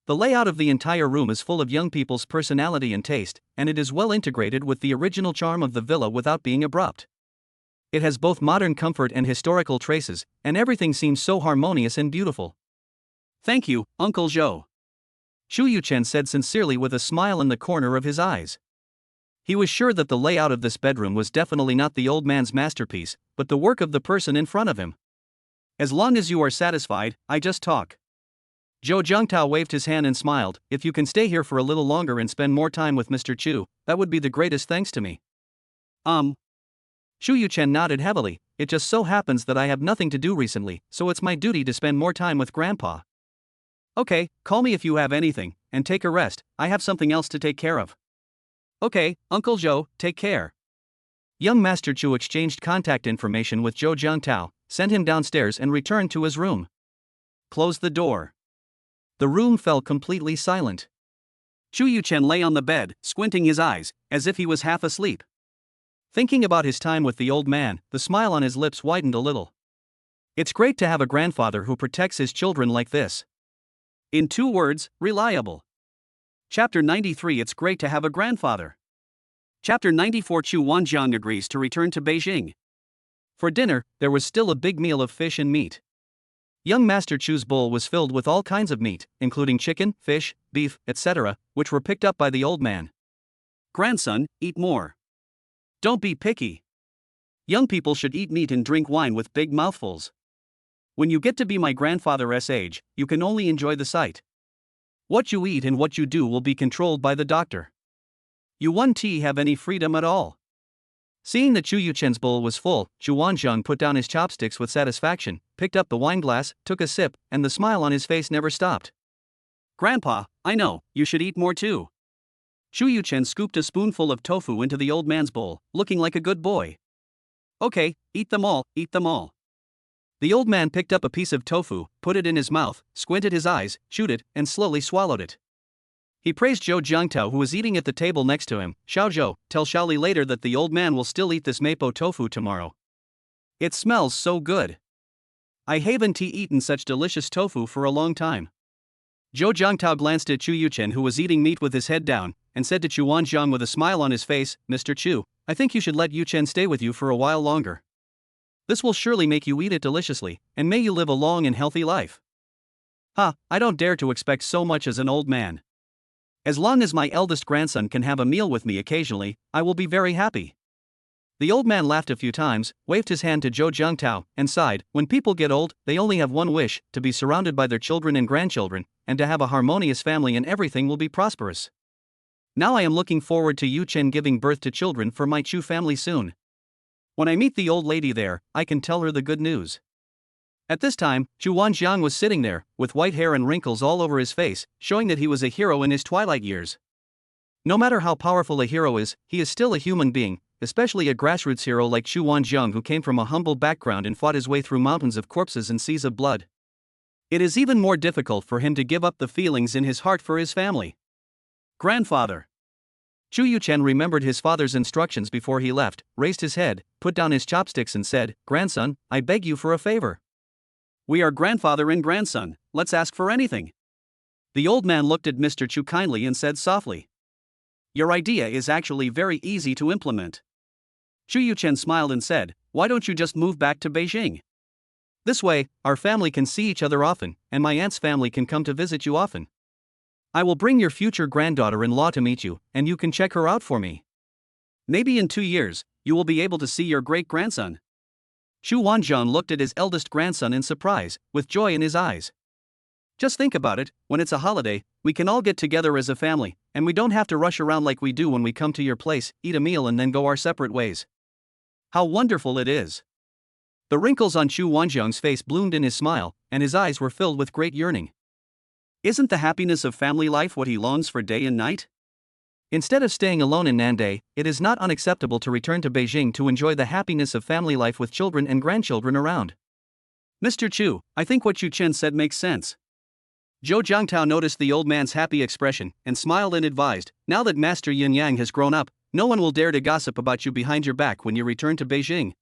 The layout of the entire room is full of young people's personality and taste, and it is well integrated with the original charm of the villa without being abrupt. It has both modern comfort and historical traces, and everything seems so harmonious and beautiful. "Thank you, Uncle Zhou," Chu Yuchen said sincerely with a smile in the corner of his eyes. He was sure that the layout of this bedroom was definitely not the old man's masterpiece, but the work of the person in front of him. "As long as you are satisfied, I just talk." Zhou Jiangtao waved his hand and smiled. "If you can stay here for a little longer and spend more time with Mr. Chu, that would be the greatest thanks to me." Chu Yuchen nodded heavily. "It just so happens that I have nothing to do recently, so it's my duty to spend more time with Grandpa." "Okay, call me if you have anything, and take a rest, I have something else to take care of." "Okay, Uncle Zhou, take care." Young Master Chu exchanged contact information with Zhou Jiangtao, sent him downstairs and returned to his room. Closed the door. The room fell completely silent. Chu Yuchen lay on the bed, squinting his eyes, as if he was half asleep. Thinking about his time with the old man, the smile on his lips widened a little. It's great to have a grandfather who protects his children like this. In 2 words, reliable. Chapter 93. It's great to have a grandfather. Chapter 94. Chu Wanjiang agrees to return to Beijing. For dinner, there was still a big meal of fish and meat. Young Master Chu's bowl was filled with all kinds of meat, including chicken, fish, beef, etc., which were picked up by the old man. "Grandson, eat more. Don't be picky. Young people should eat meat and drink wine with big mouthfuls. When you get to be my grandfather's age, you can only enjoy the sight. What you eat and what you do will be controlled by the doctor. You won't have any freedom at all." Seeing that Chu Yuchen's bowl was full, Chu Wanjiang put down his chopsticks with satisfaction, picked up the wine glass, took a sip, and the smile on his face never stopped. "Grandpa, I know, you should eat more too." Chu Yuchen scooped a spoonful of tofu into the old man's bowl, looking like a good boy. "Okay, eat them all, eat them all." The old man picked up a piece of tofu, put it in his mouth, squinted his eyes, chewed it, and slowly swallowed it. He praised Zhou Jiangtao, who was eating at the table next to him. "Xiaozhou, tell Xiaoli later that the old man will still eat this mapo tofu tomorrow. It smells so good. I haven't eaten such delicious tofu for a long time." Zhou Jiangtao glanced at Chu Yuchen, who was eating meat with his head down, and said to Chu Wanjiang with a smile on his face, "Mr. Chu, I think you should let Yuchen stay with you for a while longer. This will surely make you eat it deliciously, and may you live a long and healthy life." I don't dare to expect so much as an old man. As long as my eldest grandson can have a meal with me occasionally, I will be very happy. The old man laughed a few times, waved his hand to Zhou Jiangtao, and sighed. When people get old, they only have one wish, to be surrounded by their children and grandchildren, and to have a harmonious family, and everything will be prosperous. Now I am looking forward to Yuchen giving birth to children for my Chu family soon. When I meet the old lady there, I can tell her the good news. At this time, Chu Wanjiang was sitting there, with white hair and wrinkles all over his face, showing that he was a hero in his twilight years. No matter how powerful a hero is, he is still a human being, especially a grassroots hero like Chu Wanjiang, who came from a humble background and fought his way through mountains of corpses and seas of blood. It is even more difficult for him to give up the feelings in his heart for his family. Grandfather. Chu Yuchen remembered his father's instructions before he left, raised his head, put down his chopsticks and said, "Grandson, I beg you for a favor. We are grandfather and grandson, let's ask for anything." The old man looked at Mr. Chu kindly and said softly, "Your idea is actually very easy to implement." Chu Yuchen smiled and said, "Why don't you just move back to Beijing? This way, our family can see each other often, and my aunt's family can come to visit you often. I will bring your future granddaughter-in-law to meet you, and you can check her out for me. Maybe in 2 years, you will be able to see your great-grandson. Xu Wanzhong looked at his eldest grandson in surprise, with joy in his eyes. Just think about it, when it's a holiday, we can all get together as a family, and we don't have to rush around like we do when we come to your place, eat a meal and then go our separate ways. How wonderful it is! The wrinkles on Xu Wanzhong's face bloomed in his smile, and his eyes were filled with great yearning. Isn't the happiness of family life what he longs for day and night? Instead of staying alone in Nandai, it is not unacceptable to return to Beijing to enjoy the happiness of family life with children and grandchildren around. Mr. Chu, I think what Yu Chen said makes sense. Zhou Jiangtao noticed the old man's happy expression and smiled and advised, now that Master Yin Yang has grown up, no one will dare to gossip about you behind your back when you return to Beijing.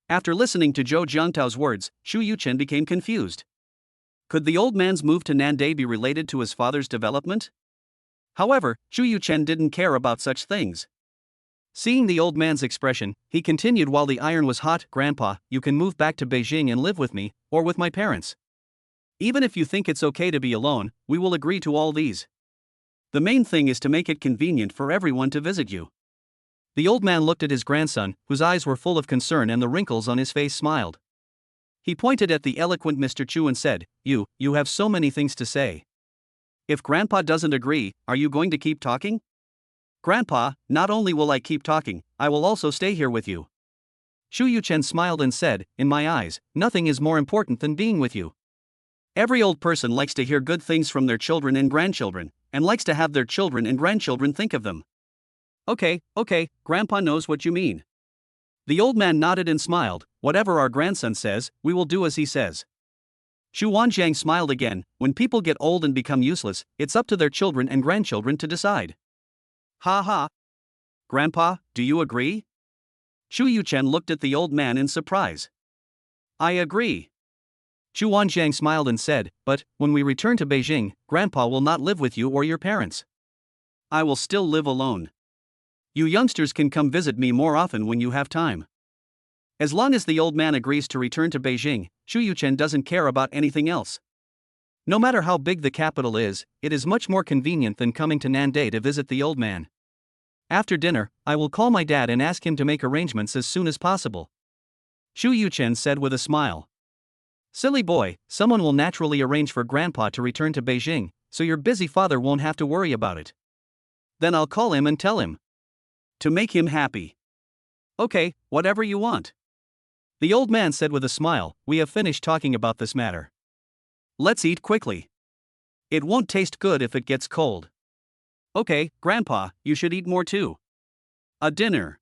After listening to Zhou Jiangtao's words, Xu Yuchen became confused. Could the old man's move to Nandai be related to his father's development? However, Xu Yuchen didn't care about such things. Seeing the old man's expression, he continued while the iron was hot, Grandpa, you can move back to Beijing and live with me, or with my parents. Even if you think it's okay to be alone, we will agree to all these. The main thing is to make it convenient for everyone to visit you. The old man looked at his grandson, whose eyes were full of concern and the wrinkles on his face smiled. He pointed at the eloquent Mr. Chu and said, You have so many things to say. If Grandpa doesn't agree, are you going to keep talking? Grandpa, not only will I keep talking, I will also stay here with you. Xu Yuchen smiled and said, In my eyes, nothing is more important than being with you. Every old person likes to hear good things from their children and grandchildren, and likes to have their children and grandchildren think of them. Okay, Grandpa knows what you mean. The old man nodded and smiled, whatever our grandson says, we will do as he says. Xu Wanzhang smiled again, when people get old and become useless, it's up to their children and grandchildren to decide. Ha ha. Grandpa, do you agree? Xu Yuchen looked at the old man in surprise. I agree. Xu Wanzhang smiled and said, but, when we return to Beijing, Grandpa will not live with you or your parents. I will still live alone. You youngsters can come visit me more often when you have time. As long as the old man agrees to return to Beijing, Xu Yuchen doesn't care about anything else. No matter how big the capital is, it is much more convenient than coming to Nandai to visit the old man. After dinner, I will call my dad and ask him to make arrangements as soon as possible. Xu Yuchen said with a smile. Silly boy, someone will naturally arrange for Grandpa to return to Beijing, so your busy father won't have to worry about it. Then I'll call him and tell him. To make him happy. Okay, whatever you want. The old man said with a smile, we have finished talking about this matter. Let's eat quickly. It won't taste good if it gets cold. Okay, Grandpa, you should eat more too. A dinner.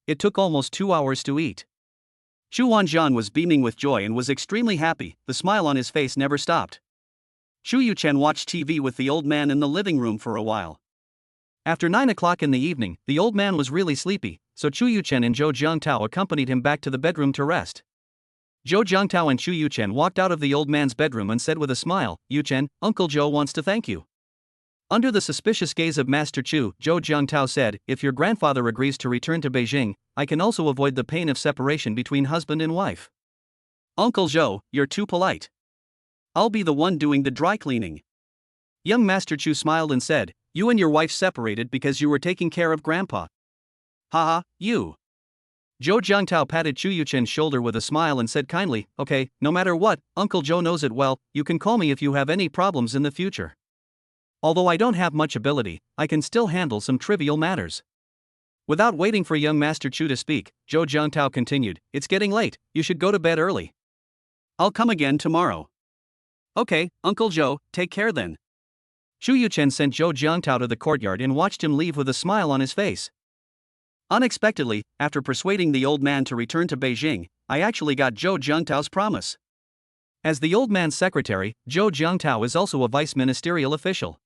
It took almost 2 hours to eat. Xu Wanzhong was beaming with joy and was extremely happy, the smile on his face never stopped. Xu Yuchen watched TV with the old man in the living room for a while. After 9 o'clock in the evening, the old man was really sleepy, so Xu Yuchen and Zhou Jiangtao accompanied him back to the bedroom to rest. Zhou Jiangtao and Xu Yuchen walked out of the old man's bedroom and said with a smile, Yuchen, Uncle Zhou wants to thank you. Under the suspicious gaze of Master Chu, Zhou Jiangtao said, if your grandfather agrees to return to Beijing, I can also avoid the pain of separation between husband and wife. Uncle Zhou, you're too polite. I'll be the one doing the dry cleaning. Young Master Chu smiled and said, you and your wife separated because you were taking care of Grandpa. Haha, you. Zhou Jiangtao patted Xu Yuchen's shoulder with a smile and said kindly, okay, no matter what, Uncle Zhou knows it well, you can call me if you have any problems in the future. Although I don't have much ability, I can still handle some trivial matters. Without waiting for young Master Chu to speak, Zhou Jiangtao continued, it's getting late, you should go to bed early. I'll come again tomorrow. Okay, Uncle Zhou, take care then. Xu Yuchen sent Zhou Jiangtao to the courtyard and watched him leave with a smile on his face. Unexpectedly, after persuading the old man to return to Beijing, I actually got Zhou Jiangtao's promise. As the old man's secretary, Zhou Jiangtao is also a vice ministerial official.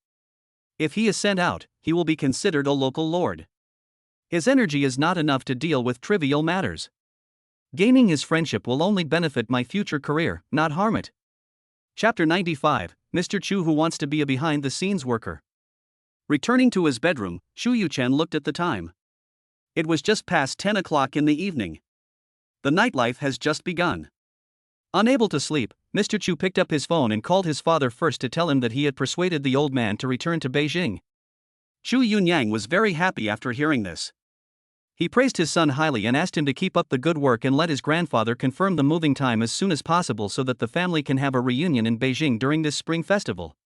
If he is sent out, he will be considered a local lord. His energy is not enough to deal with trivial matters. Gaining his friendship will only benefit my future career, not harm it. Chapter 95, Mr. Chu who wants to be a behind-the-scenes worker. Returning to his bedroom, Xu Yuchen looked at the time. It was just past 10 o'clock in the evening. The nightlife has just begun. Unable to sleep, Mr. Chu picked up his phone and called his father first to tell him that he had persuaded the old man to return to Beijing. Xu Yunyang was very happy after hearing this. He praised his son highly and asked him to keep up the good work and let his grandfather confirm the moving time as soon as possible so that the family can have a reunion in Beijing during this spring festival.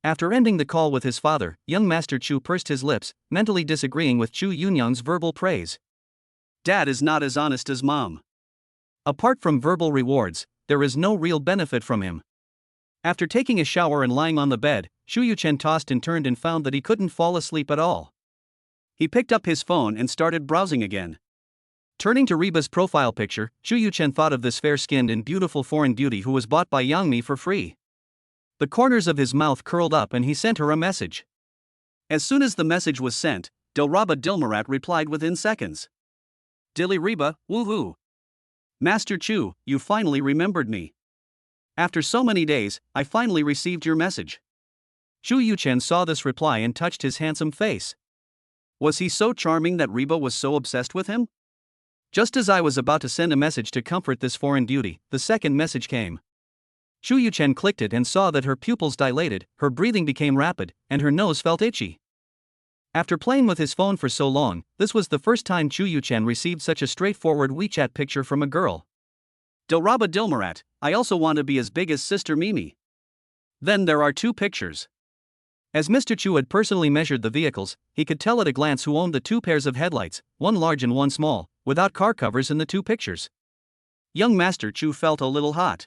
After ending the call with his father, young Master Chu pursed his lips, mentally disagreeing with Chu Yunyang's verbal praise. Dad is not as honest as mom. Apart from verbal rewards, there is no real benefit from him. After taking a shower and lying on the bed, Xu Yuchen tossed and turned and found that he couldn't fall asleep at all. He picked up his phone and started browsing again. Turning to Reba's profile picture, Xu Yuchen thought of this fair-skinned and beautiful foreign beauty who was bought by Yang Mi for free. The corners of his mouth curled up and he sent her a message. As soon as the message was sent, Dilraba Dilmurat replied within seconds. Dilly Reba, woohoo! Master Chu, you finally remembered me. After so many days, I finally received your message. Xu Yuchen saw this reply and touched his handsome face. Was he so charming that Reba was so obsessed with him? Just as I was about to send a message to comfort this foreign beauty, the second message came. Xu Yuchen clicked it and saw that her pupils dilated, her breathing became rapid, and her nose felt itchy. After playing with his phone for so long, this was the first time Xu Yuchen received such a straightforward WeChat picture from a girl. Dilraba Dilmurat, I also want to be as big as Sister Mimi. Then there are two pictures. As Mr. Chu had personally measured the vehicles, he could tell at a glance who owned the two pairs of headlights, one large and one small, without car covers in the two pictures. Young Master Chu felt a little hot.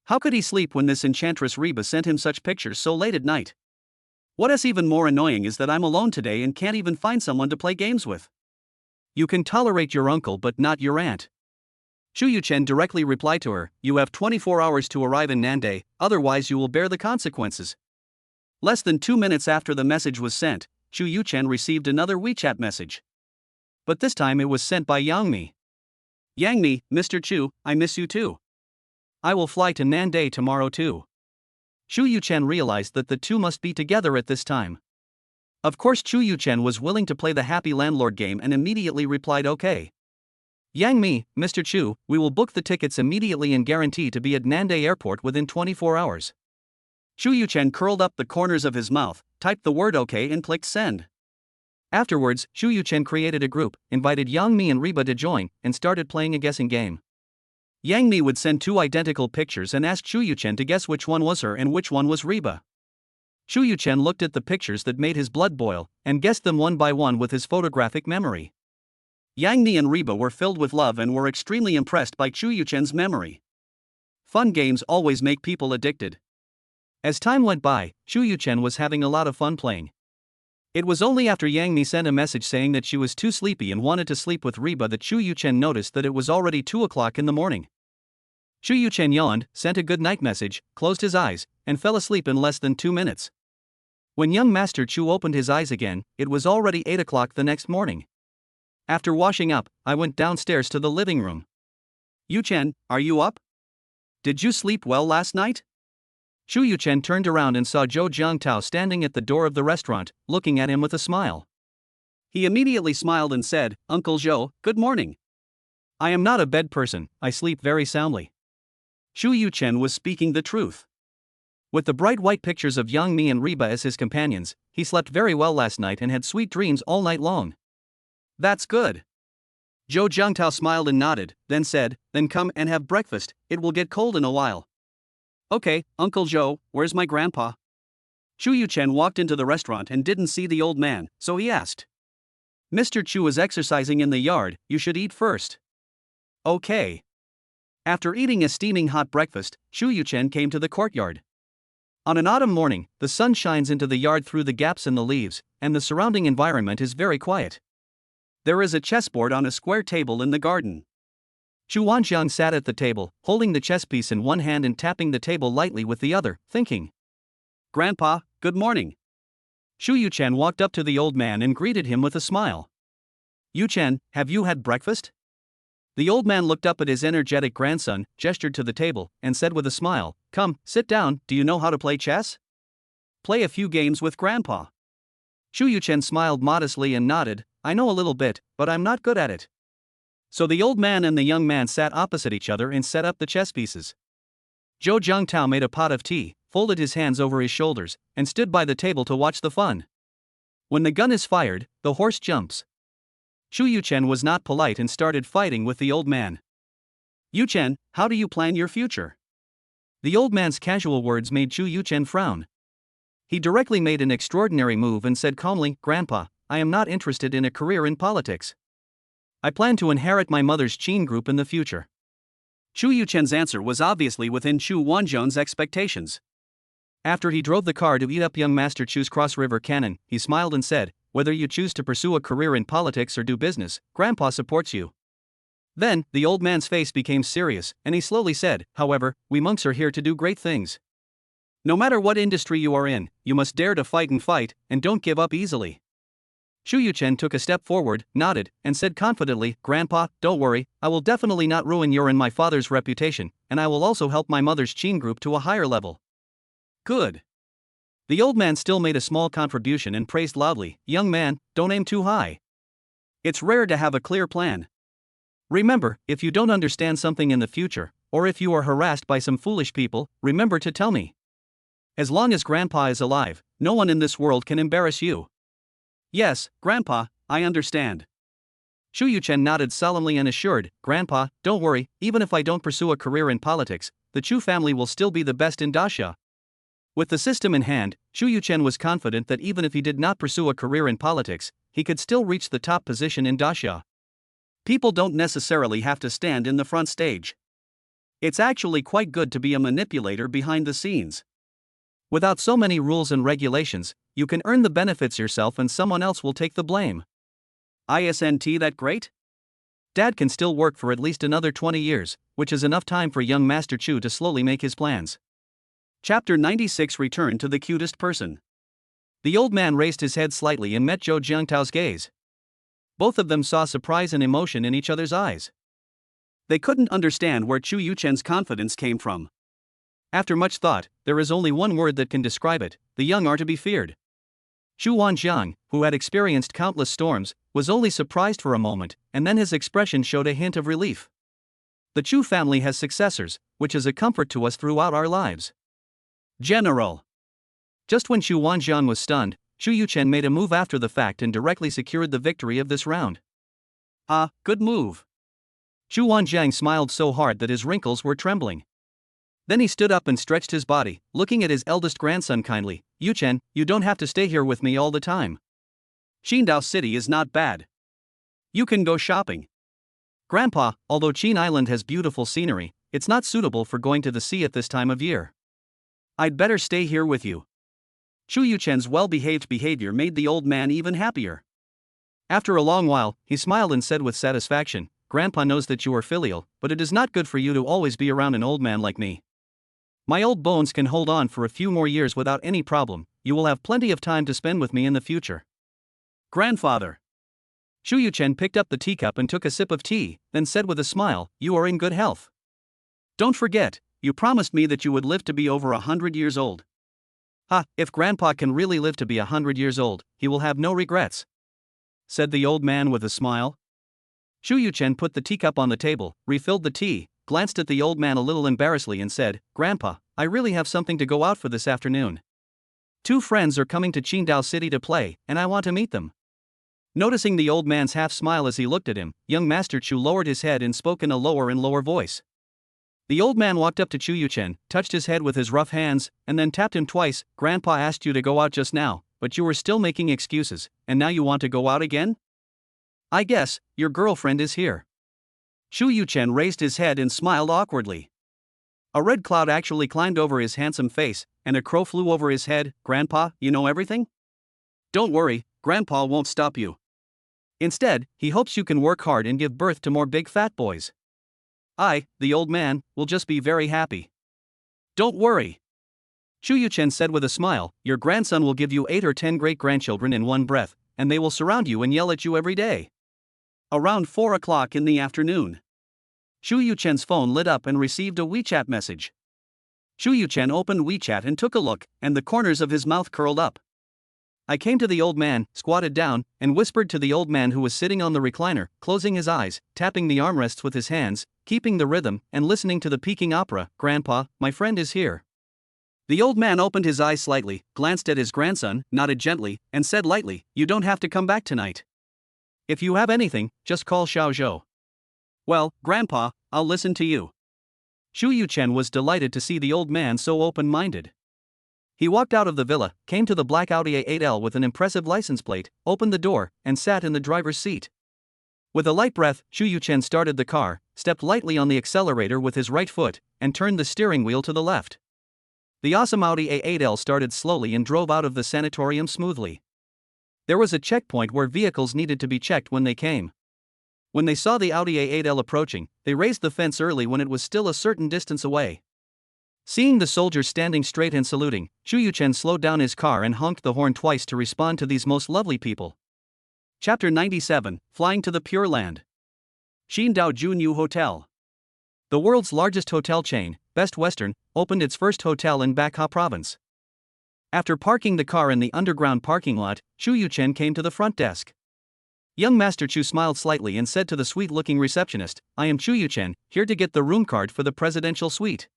How could he sleep when this enchantress Reba sent him such pictures so late at night? What is even more annoying is that I'm alone today and can't even find someone to play games with. You can tolerate your uncle but not your aunt. Xu Yuchen directly replied to her, you have 24 hours to arrive in Nandai, otherwise you will bear the consequences. Less than 2 minutes after the message was sent, Xu Yuchen received another WeChat message. But this time it was sent by Yang Mi. Yang Mi, Mr. Chu, I miss you too. I will fly to Nandai tomorrow too. Xu Yuchen realized that the two must be together at this time. Of course Xu Yuchen was willing to play the happy landlord game and immediately replied okay. Yang Mi, Mr. Chu, we will book the tickets immediately and guarantee to be at Nandai airport within 24 hours. Xu Yuchen curled up the corners of his mouth, typed the word OK and clicked send. Afterwards, Xu Yuchen created a group, invited Yang Mi and Reba to join, and started playing a guessing game. Yang Mi would send two identical pictures and ask Xu Yuchen to guess which one was her and which one was Reba. Xu Yuchen looked at the pictures that made his blood boil, and guessed them one by one with his photographic memory. Yang Mi and Reba were filled with love and were extremely impressed by Xu Yuchen's memory. Fun games always make people addicted. As time went by, Xu Yuchen was having a lot of fun playing. It was only after Yang Mi sent a message saying that she was too sleepy and wanted to sleep with Reba that Xu Yuchen noticed that it was already 2 o'clock in the morning. Xu Yuchen yawned, sent a good night message, closed his eyes, and fell asleep in less than 2 minutes. When young Master Chu opened his eyes again, it was already 8 o'clock the next morning. After washing up, I went downstairs to the living room. Yuchen, are you up? Did you sleep well last night? Xu Yuchen turned around and saw Zhou Jiangtao standing at the door of the restaurant, looking at him with a smile. He immediately smiled and said, Uncle Zhou, good morning. I am not a bed person, I sleep very soundly. Xu Yuchen was speaking the truth. With the bright white pictures of Yang Mi and Reba as his companions, he slept very well last night and had sweet dreams all night long. That's good. Zhou Jiangtao smiled and nodded, then said, then come and have breakfast, it will get cold in a while. Okay, Uncle Zhou, where's my grandpa? Xu Yuchen walked into the restaurant and didn't see the old man, so he asked. Mr. Chu is exercising in the yard, you should eat first. Okay. After eating a steaming hot breakfast, Xu Yuchen came to the courtyard. On an autumn morning, the sun shines into the yard through the gaps in the leaves, and the surrounding environment is very quiet. There is a chessboard on a square table in the garden. Xu Wanxiang sat at the table, holding the chess piece in one hand and tapping the table lightly with the other, thinking. Grandpa, good morning. Xu Yuchen walked up to the old man and greeted him with a smile. Yuchen, have you had breakfast? The old man looked up at his energetic grandson, gestured to the table, and said with a smile, Come, sit down, do you know how to play chess? Play a few games with Grandpa. Xu Yuchen smiled modestly and nodded, I know a little bit, but I'm not good at it. So the old man and the young man sat opposite each other and set up the chess pieces. Zhou Jiangtao made a pot of tea, folded his hands over his shoulders, and stood by the table to watch the fun. When the gun is fired, the horse jumps. Shu Yuchen was not polite and started fighting with the old man. Yuchen, how do you plan your future? The old man's casual words made Shu Yuchen frown. He directly made an extraordinary move and said calmly, Grandpa, I am not interested in a career in politics. I plan to inherit my mother's Qin group in the future. Shu Yuchen's answer was obviously within Chu Wanzhong's expectations. After he drove the car to eat up young Master Chu's Cross River Cannon, he smiled and said, whether you choose to pursue a career in politics or do business, Grandpa supports you. Then, the old man's face became serious, and he slowly said, however, we monks are here to do great things. No matter what industry you are in, you must dare to fight, and don't give up easily. Shu Yuchen took a step forward, nodded, and said confidently, Grandpa, don't worry, I will definitely not ruin your and my father's reputation, and I will also help my mother's Qin group to a higher level. Good. The old man still made a small contribution and praised loudly, young man, don't aim too high. It's rare to have a clear plan. Remember, if you don't understand something in the future, or if you are harassed by some foolish people, remember to tell me. As long as Grandpa is alive, no one in this world can embarrass you. Yes, Grandpa, I understand. Shu Yuchen nodded solemnly and assured, Grandpa, don't worry, even if I don't pursue a career in politics, the Chu family will still be the best in Daxia. With the system in hand, Shu Yuchen was confident that even if he did not pursue a career in politics, he could still reach the top position in Daxia. People don't necessarily have to stand in the front stage. It's actually quite good to be a manipulator behind the scenes. Without so many rules and regulations, you can earn the benefits yourself and someone else will take the blame. Isn't that great? Dad can still work for at least another 20 years, which is enough time for young Master Chu to slowly make his plans. Chapter 96 Return to the Cutest Person. The old man raised his head slightly and met Zhou Jiangtao's gaze. Both of them saw surprise and emotion in each other's eyes. They couldn't understand where Chu Yuchen's confidence came from. After much thought, there is only one word that can describe it: the young are to be feared. Chu Wanzhong, who had experienced countless storms, was only surprised for a moment, and then his expression showed a hint of relief. The Chu family has successors, which is a comfort to us throughout our lives. General. Just when Chu Wanzhong was stunned, Shu Yuchen made a move after the fact and directly secured the victory of this round. Ah, good move. Chu Wanzhong smiled so hard that his wrinkles were trembling. Then he stood up and stretched his body, looking at his eldest grandson kindly. Yuchen, you don't have to stay here with me all the time. Qingdao City is not bad. You can go shopping. Grandpa, although Qin Island has beautiful scenery, it's not suitable for going to the sea at this time of year. I'd better stay here with you. Shu Yuchen's well-behaved behavior made the old man even happier. After a long while, he smiled and said with satisfaction, Grandpa knows that you are filial, but it is not good for you to always be around an old man like me. My old bones can hold on for a few more years without any problem. You will have plenty of time to spend with me in the future. Grandfather. Shu Yuchen picked up the teacup and took a sip of tea, then said with a smile, you are in good health. Don't forget, you promised me that you would live to be over 100 years old. If Grandpa can really live to be 100 years old, he will have no regrets, said the old man with a smile. Shu Yuchen put the teacup on the table, refilled the tea, glanced at the old man a little embarrassedly and said, Grandpa, I really have something to go out for this afternoon. 2 friends are coming to Qingdao City to play, and I want to meet them. Noticing the old man's half-smile as he looked at him, young Master Chu lowered his head and spoke in a lower and lower voice. The old man walked up to Chu Yuchen, touched his head with his rough hands, and then tapped him twice. Grandpa asked you to go out just now, but you were still making excuses, and now you want to go out again? I guess, your girlfriend is here. Shu Yuchen raised his head and smiled awkwardly. A red cloud actually climbed over his handsome face, and a crow flew over his head. Grandpa, you know everything? Don't worry, Grandpa won't stop you. Instead, he hopes you can work hard and give birth to more big fat boys. I, the old man, will just be very happy. Don't worry. Shu Yuchen said with a smile, your grandson will give you 8 or 10 great-grandchildren in one breath, and they will surround you and yell at you every day. Around 4 o'clock in the afternoon. Shu Yuchen's phone lit up and received a WeChat message. Shu Yuchen opened WeChat and took a look, and the corners of his mouth curled up. I came to the old man, squatted down, and whispered to the old man who was sitting on the recliner, closing his eyes, tapping the armrests with his hands, keeping the rhythm, and listening to the Peking opera. Grandpa, my friend is here. The old man opened his eyes slightly, glanced at his grandson, nodded gently, and said lightly, you don't have to come back tonight. If you have anything, just call Xiao Zhou. Well, Grandpa, I'll listen to you. Xu Yuchen was delighted to see the old man so open-minded. He walked out of the villa, came to the black Audi A8L with an impressive license plate, opened the door, and sat in the driver's seat. With a light breath, Xu Yuchen started the car, stepped lightly on the accelerator with his right foot, and turned the steering wheel to the left. The awesome Audi A8L started slowly and drove out of the sanatorium smoothly. There was a checkpoint where vehicles needed to be checked when they came. When they saw the Audi A8L approaching, they raised the fence early when it was still a certain distance away. Seeing the soldiers standing straight and saluting, Xu Yuchen slowed down his car and honked the horn twice to respond to these most lovely people. Chapter 97, Flying to the Pure Land. Xindao Junyu Hotel. The world's largest hotel chain, Best Western, opened its first hotel in Bakha Province. After parking the car in the underground parking lot, Xu Yuchen came to the front desk. Young Master Chu smiled slightly and said to the sweet-looking receptionist, "I am Xu Yuchen, here to get the room card for the presidential suite."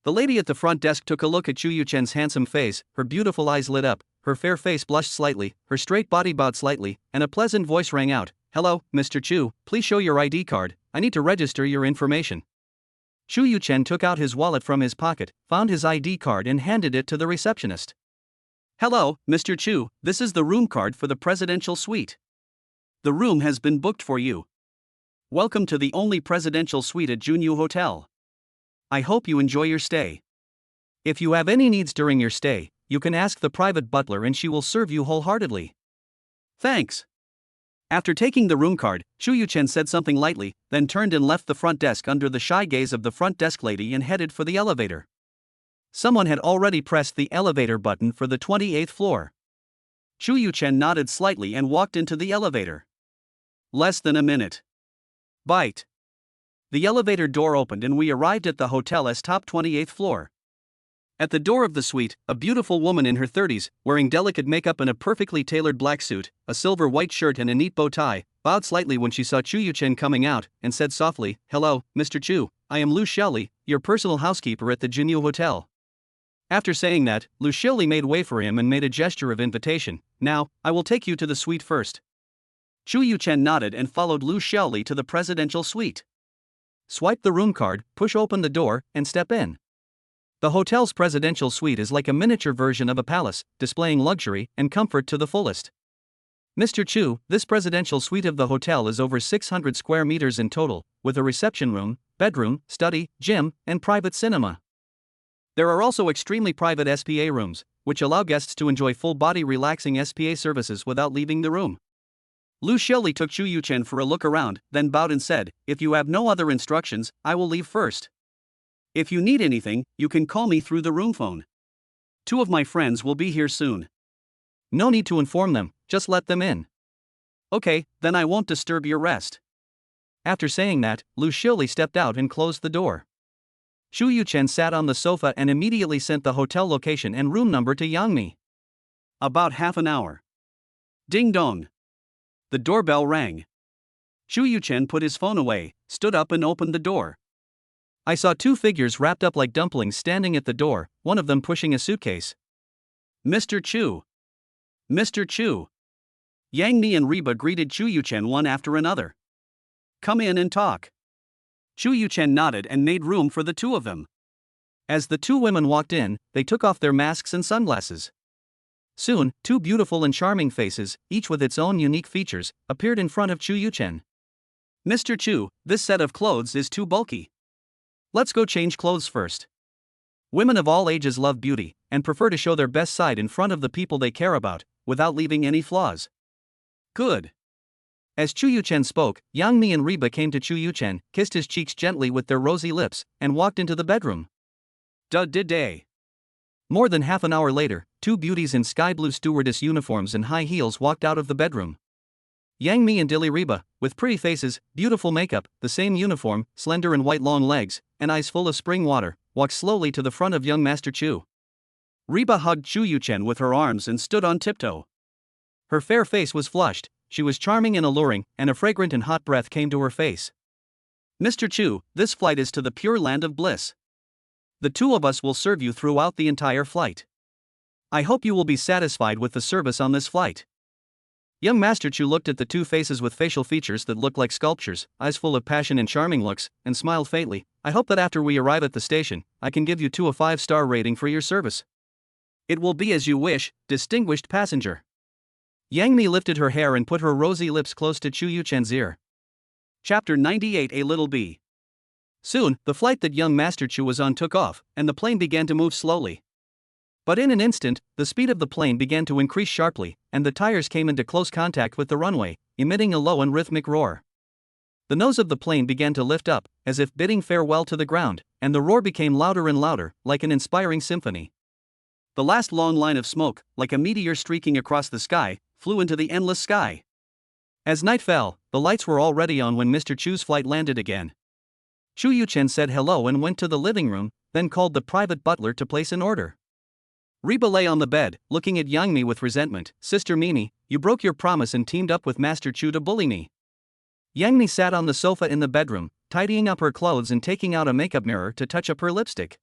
The lady at the front desk took a look at Xu Yuchen's handsome face, her beautiful eyes lit up, her fair face blushed slightly, her straight body bowed slightly, and a pleasant voice rang out, "Hello, Mr. Chu, please show your ID card, I need to register your information." Xu Yuchen took out his wallet from his pocket, found his ID card and handed it to the receptionist. "Hello, Mr. Chu, this is the room card for the presidential suite. The room has been booked for you. Welcome to the only presidential suite at Junyu Hotel. I hope you enjoy your stay. If you have any needs during your stay, you can ask the private butler and she will serve you wholeheartedly. Thanks." After taking the room card, Xu Yuchen said something lightly, then turned and left the front desk under the shy gaze of the front desk lady and headed for the elevator. Someone had already pressed the elevator button for the 28th floor. Xu Yuchen nodded slightly and walked into the elevator. Less than a minute. Bite. The elevator door opened and we arrived at the hotel's top 28th floor. At the door of the suite, a beautiful woman in her 30s, wearing delicate makeup and a perfectly tailored black suit, a silver white shirt and a neat bow tie, bowed slightly when she saw Xu Yuchen coming out, and said softly, "Hello, Mr. Chu, I am Lu Xiaoli, your personal housekeeper at the Junyu Hotel." After saying that, Lu Xiaoli made way for him and made a gesture of invitation. "Now, I will take you to the suite first." Xu Yuchen nodded and followed Lu Xiaoli to the presidential suite. Swipe the room card, push open the door, and step in. The hotel's presidential suite is like a miniature version of a palace, displaying luxury and comfort to the fullest. Mr. Chu, this presidential suite of the hotel is over 600 square meters in total, with a reception room, bedroom, study, gym, and private cinema. There are also extremely private SPA rooms, which allow guests to enjoy full-body relaxing SPA services without leaving the room. Lu Xiaoli took Xu Yuchen for a look around, then bowed and said, "If you have no other instructions, I will leave first. If you need anything, you can call me through the room phone. 2 of my friends will be here soon." "No need to inform them, just let them in." "Okay, then I won't disturb your rest." After saying that, Lu Xiaoli stepped out and closed the door. Xu Yuchen sat on the sofa and immediately sent the hotel location and room number to Yangmi. About half an hour. Ding dong. The doorbell rang. Xu Yuchen put his phone away, stood up and opened the door. I saw 2 figures wrapped up like dumplings standing at the door, one of them pushing a suitcase. "Mr. Chu! Mr. Chu!" Yang Mi and Reba greeted Xu Yuchen one after another. "Come in and talk." Xu Yuchen nodded and made room for the 2 of them. As the 2 women walked in, they took off their masks and sunglasses. Soon, 2 beautiful and charming faces, each with its own unique features, appeared in front of Xu Yuchen. "Mr. Chu, this set of clothes is too bulky. Let's go change clothes first." Women of all ages love beauty, and prefer to show their best side in front of the people they care about, without leaving any flaws. "Good." As Xu Yuchen spoke, Yang Mi and Reba came to Xu Yuchen, kissed his cheeks gently with their rosy lips, and walked into the bedroom. Day. More than half an hour later, 2 beauties in sky blue stewardess uniforms and high heels walked out of the bedroom. Yang Mi and Dilly Reba, with pretty faces, beautiful makeup, the same uniform, slender and white long legs, and eyes full of spring water, walked slowly to the front of young Master Chu. Reba hugged Xu Yuchen with her arms and stood on tiptoe. Her fair face was flushed, she was charming and alluring, and a fragrant and hot breath came to her face. "Mr. Chu, this flight is to the pure land of bliss. The 2 of us will serve you throughout the entire flight. I hope you will be satisfied with the service on this flight." Young Master Chu looked at the two faces with facial features that looked like sculptures, eyes full of passion and charming looks, and smiled faintly. I hope that after we arrive at the station, I can give you a 5-star rating for your service. It will be as you wish, distinguished passenger. Yang Mi lifted her hair and put her rosy lips close to Chu Yuchen's ear. Chapter 98 A Little Bee. Soon, the flight that young Master Chu was on took off, and the plane began to move slowly. But in an instant, the speed of the plane began to increase sharply, and the tires came into close contact with the runway, emitting a low and rhythmic roar. The nose of the plane began to lift up, as if bidding farewell to the ground, and the roar became louder and louder, like an inspiring symphony. The last long line of smoke, like a meteor streaking across the sky, flew into the endless sky. As night fell, the lights were already on when Mr. Chu's flight landed again. Chu Yuchen said hello and went to the living room, then called the private butler to place an order. Reba lay on the bed, looking at Yang Mi with resentment. Sister Mimi, you broke your promise and teamed up with Master Chu to bully me. Yang Mi sat on the sofa in the bedroom, tidying up her clothes and taking out a makeup mirror to touch up her lipstick.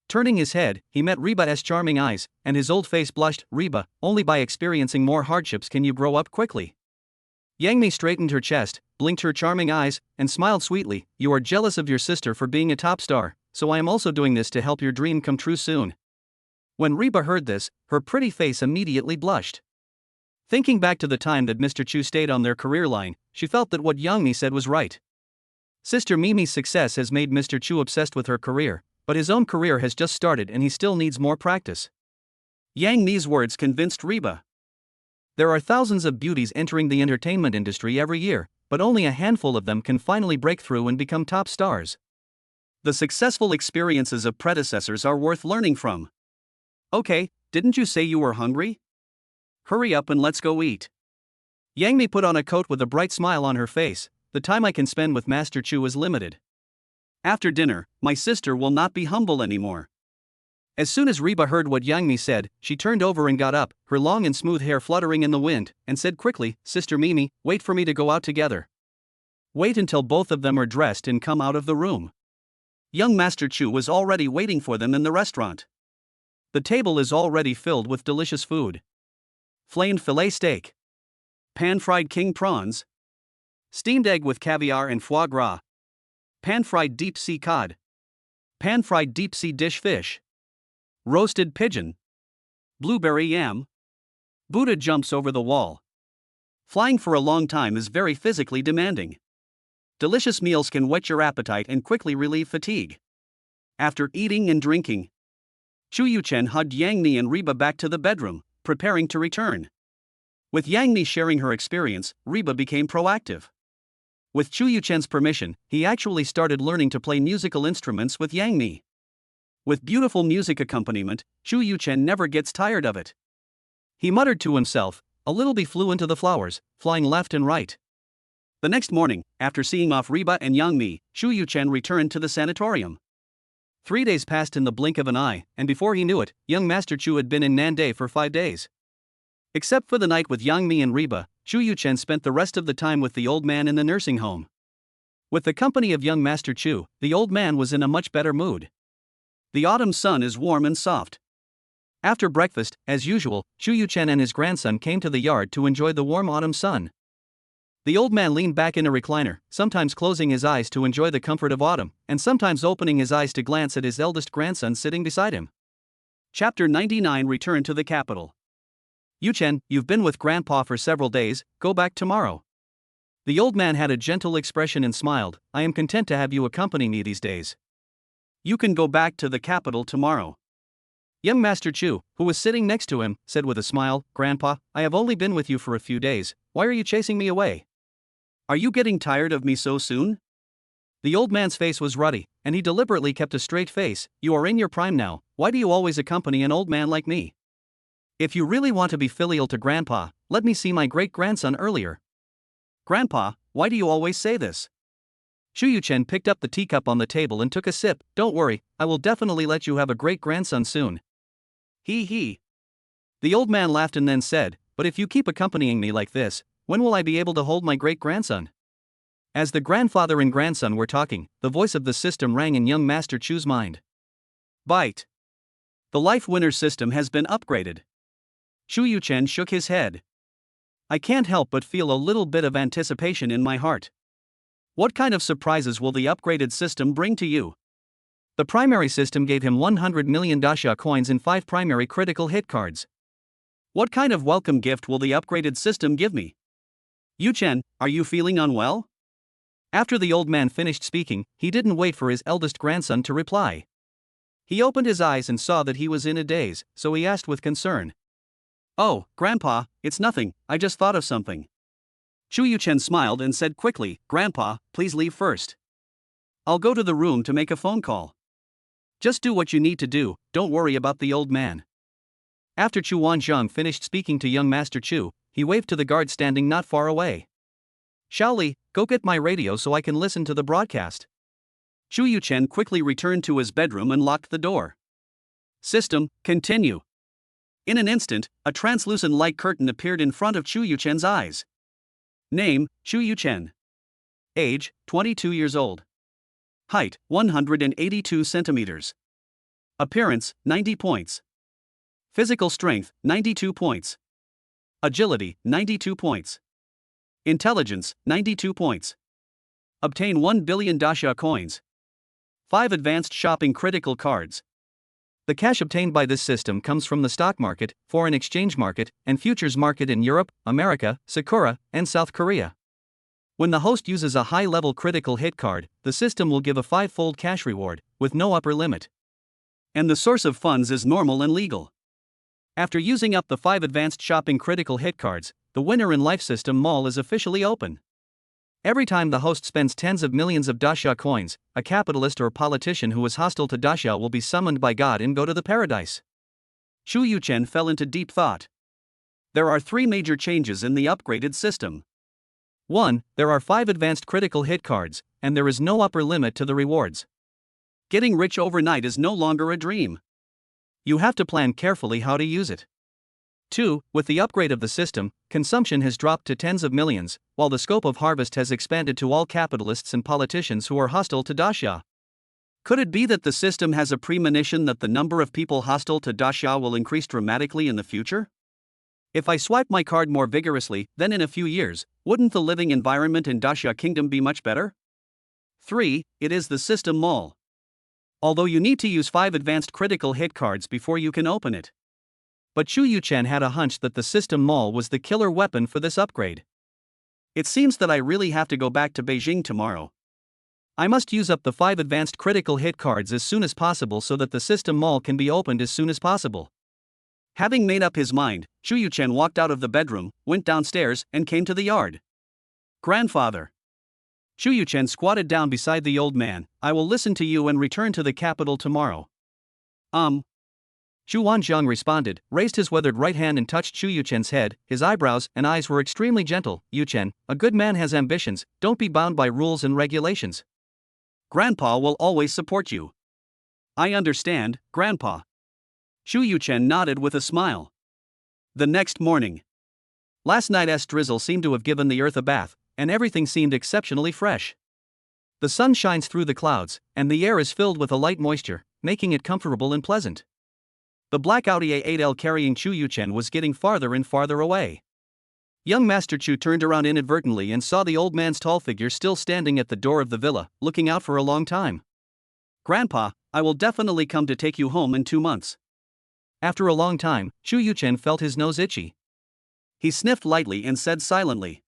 Turning his head, he met Reba's charming eyes, and his old face blushed. Reba, only by experiencing more hardships can you grow up quickly. Yang Mi straightened her chest, blinked her charming eyes, and smiled sweetly. You are jealous of your sister for being a top star, so I am also doing this to help your dream come true soon. When Reba heard this, her pretty face immediately blushed. Thinking back to the time that Mr. Chu stayed on their career line, she felt that what Yang Mi said was right. Sister Mimi's success has made Mr. Chu obsessed with her career, but his own career has just started and he still needs more practice. Yang Mi's words convinced Reba. There are thousands of beauties entering the entertainment industry every year, but only a handful of them can finally break through and become top stars. The successful experiences of predecessors are worth learning from. Okay, didn't you say you were hungry? Hurry up and let's go eat. Yang Mi put on a coat with a bright smile on her face. The time I can spend with Master Chu is limited. After dinner, my sister will not be humble anymore. As soon as Reba heard what Yang Mi said, she turned over and got up, her long and smooth hair fluttering in the wind, and said quickly, Sister Mimi, wait for me to go out together. Wait until both of them are dressed and come out of the room. Young Master Chu was already waiting for them in the restaurant. The table is already filled with delicious food. Flamed filet steak. Pan-fried king prawns. Steamed egg with caviar and foie gras. Pan-fried deep-sea cod. Pan-fried deep-sea dish fish. Roasted pigeon. Blueberry yam. Buddha jumps over the wall. Flying for a long time is very physically demanding. Delicious meals can whet your appetite and quickly relieve fatigue. After eating and drinking, Chu Yuchen hugged Yang Mi and Reba back to the bedroom, preparing to return. With Yang Mi sharing her experience, Reba became proactive. With Chu Yuchen's permission, he actually started learning to play musical instruments with Yang Mi. With beautiful music accompaniment, Chu Yuchen never gets tired of it. He muttered to himself, a little bee flew into the flowers, flying left and right. The next morning, after seeing off Reba and Yang Mi, Chu Yuchen returned to the sanatorium. 3 days passed in the blink of an eye, and before he knew it, young Master Chu had been in Nandai for 5 days. Except for the night with Yang Mi and Reba, Chu Yuchen spent the rest of the time with the old man in the nursing home. With the company of young Master Chu, the old man was in a much better mood. The autumn sun is warm and soft. After breakfast, as usual, Chu Yuchen and his grandson came to the yard to enjoy the warm autumn sun. The old man leaned back in a recliner, sometimes closing his eyes to enjoy the comfort of autumn, and sometimes opening his eyes to glance at his eldest grandson sitting beside him. Chapter 99 Return to the capital. Yuchen, you've been with Grandpa for several days, go back tomorrow. The old man had a gentle expression and smiled, I am content to have you accompany me these days. You can go back to the capital tomorrow. Young Master Chu, who was sitting next to him, said with a smile, Grandpa, I have only been with you for a few days, why are you chasing me away? Are you getting tired of me so soon? The old man's face was ruddy, and he deliberately kept a straight face. You are in your prime now, why do you always accompany an old man like me? If you really want to be filial to Grandpa, let me see my great-grandson earlier. Grandpa, why do you always say this? Chu Yuchen picked up the teacup on the table and took a sip. Don't worry, I will definitely let you have a great-grandson soon. He. The old man laughed and then said, but if you keep accompanying me like this, when will I be able to hold my great-grandson? As the grandfather and grandson were talking, the voice of the system rang in young Master Chu's mind. Bite. The life winner system has been upgraded. Chu Yuchen shook his head. I can't help but feel a little bit of anticipation in my heart. What kind of surprises will the upgraded system bring to you? The primary system gave him 100 million dasha coins and 5 primary critical hit cards. What kind of welcome gift will the upgraded system give me? Yu-chen, are you feeling unwell? After the old man finished speaking, he didn't wait for his eldest grandson to reply. He opened his eyes and saw that he was in a daze, so he asked with concern. Oh, Grandpa, it's nothing, I just thought of something. Chu Yu-chen smiled and said quickly, Grandpa, please leave first. I'll go to the room to make a phone call. Just do what you need to do, don't worry about the old man. After Chu Wanzhong finished speaking to young Master Chu, he waved to the guard standing not far away. Shaoli, go get my radio so I can listen to the broadcast. Chu Yu-chen quickly returned to his bedroom and locked the door. System, continue. In an instant, a translucent light curtain appeared in front of Chu Yu-chen's eyes. Name, Chu Yu-chen. Age, 22 years old. Height, 182 centimeters. Appearance, 90 points. Physical strength, 92 points. Agility, 92 points. Intelligence, 92 points. Obtain 1 billion dasha coins. 5 advanced shopping critical cards. The cash obtained by this system comes from the stock market, foreign exchange market, and futures market in Europe, America, Sakura, and South Korea. When the host uses a high-level critical hit card, the system will give a 5-fold cash reward, with no upper limit. And the source of funds is normal and legal. After using up the 5 advanced shopping critical hit cards, the Winner in Life System Mall is officially open. Every time the host spends tens of millions of dasha coins, a capitalist or politician who is hostile to dasha will be summoned by God and go to the paradise. Chu Yu-chen fell into deep thought. There are 3 major changes in the upgraded system. 1. There are 5 advanced critical hit cards, and there is no upper limit to the rewards. Getting rich overnight is no longer a dream. You have to plan carefully how to use it. 2. With the upgrade of the system, consumption has dropped to tens of millions, while the scope of harvest has expanded to all capitalists and politicians who are hostile to dasha. Could it be that the system has a premonition that the number of people hostile to dasha will increase dramatically in the future? If I swipe my card more vigorously, then in a few years, wouldn't the living environment in Dasha Kingdom be much better? 3. It is the system mall. Although you need to use 5 advanced critical hit cards before you can open it. But Chu Yu-chen had a hunch that the system mall was the killer weapon for this upgrade. It seems that I really have to go back to Beijing tomorrow. I must use up the 5 advanced critical hit cards as soon as possible so that the system mall can be opened as soon as possible. Having made up his mind, Chu Yu-chen walked out of the bedroom, went downstairs, and came to the yard. Grandfather. Chu Yu-chen squatted down beside the old man. I will listen to you and return to the capital tomorrow. Chu Wanzhong responded, raised his weathered right hand and touched Chu Yu-chen's head. His eyebrows and eyes were extremely gentle. Yu-chen, a good man has ambitions, don't be bound by rules and regulations. Grandpa will always support you. I understand, Grandpa. Chu Yu-chen nodded with a smile. The next morning. Last night's drizzle seemed to have given the earth a bath, and everything seemed exceptionally fresh. The sun shines through the clouds, and the air is filled with a light moisture, making it comfortable and pleasant. The black Audi A8L carrying Chu Yu-chen was getting farther and farther away. Young Master Chu turned around inadvertently and saw the old man's tall figure still standing at the door of the villa, looking out for a long time. Grandpa, I will definitely come to take you home in 2 months. After a long time, Chu Yu-chen felt his nose itchy. He sniffed lightly and said silently.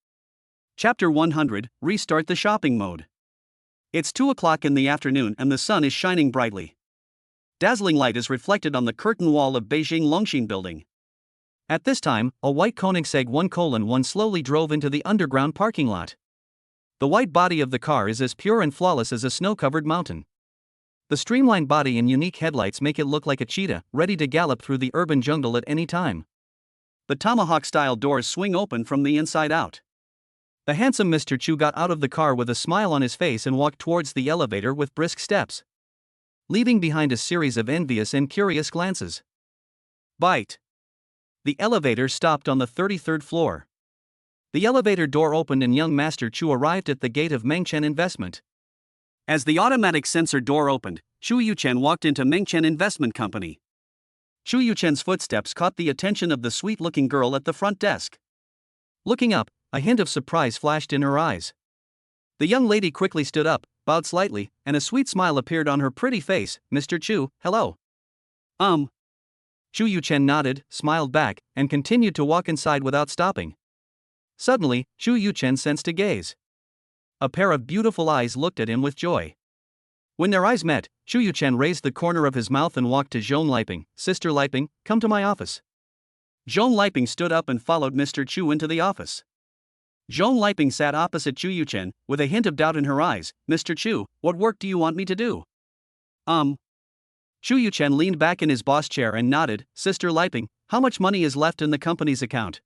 Chapter 100, Restart the shopping mode. It's 2 o'clock in the afternoon and the sun is shining brightly. Dazzling light is reflected on the curtain wall of Beijing Longxin building. At this time, a white Koenigsegg 1:1 slowly drove into the underground parking lot. The white body of the car is as pure and flawless as a snow-covered mountain. The streamlined body and unique headlights make it look like a cheetah, ready to gallop through the urban jungle at any time. The tomahawk-style doors swing open from the inside out. The handsome Mr. Chu got out of the car with a smile on his face and walked towards the elevator with brisk steps, leaving behind a series of envious and curious glances. Bite. The elevator stopped on the 33rd floor. The elevator door opened and young Master Chu arrived at the gate of Mengchen Investment. As the automatic sensor door opened, Chu Yu-chen walked into Mengchen Investment Company. Chu Yu-chen's footsteps caught the attention of the sweet-looking girl at the front desk. Looking up, a hint of surprise flashed in her eyes. The young lady quickly stood up, bowed slightly, and a sweet smile appeared on her pretty face. Mr. Chu, hello. Chu Yuchen nodded, smiled back, and continued to walk inside without stopping. Suddenly, Chu Yuchen sensed a gaze. A pair of beautiful eyes looked at him with joy. When their eyes met, Chu Yuchen raised the corner of his mouth and walked to Zhong Liping. Sister Liping, come to my office. Zhong Liping stood up and followed Mr. Chu into the office. Zhong Liping sat opposite Chu Yuchen, with a hint of doubt in her eyes. Mr. Chu, what work do you want me to do? Chu Yuchen leaned back in his boss chair and nodded. Sister Liping, how much money is left in the company's account?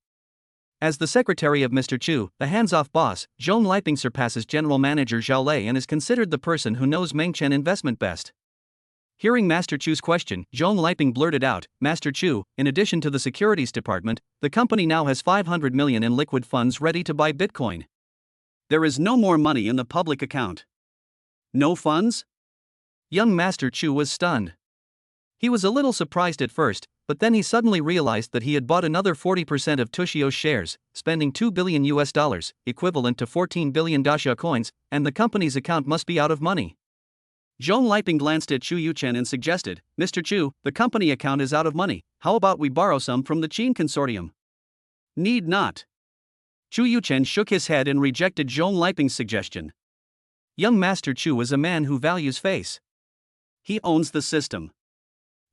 As the secretary of Mr. Chu, the hands-off boss, Zhong Liping surpasses General Manager Zhao Lei and is considered the person who knows Mengchen investment best. Hearing Master Chu's question, Zhong Liping blurted out, Master Chu, in addition to the securities department, the company now has 500 million in liquid funds ready to buy Bitcoin. There is no more money in the public account. No funds? Young Master Chu was stunned. He was a little surprised at first, but then he suddenly realized that he had bought another 40% of Tushio's shares, spending $2 billion, equivalent to 14 billion Daxia coins, and the company's account must be out of money. Zhong Liping glanced at Chu Yuchen and suggested, Mr. Chu, the company account is out of money, how about we borrow some from the Qin consortium? Need not. Chu Yuchen shook his head and rejected Zhong Liping's suggestion. Young Master Chu is a man who values face. He owns the system.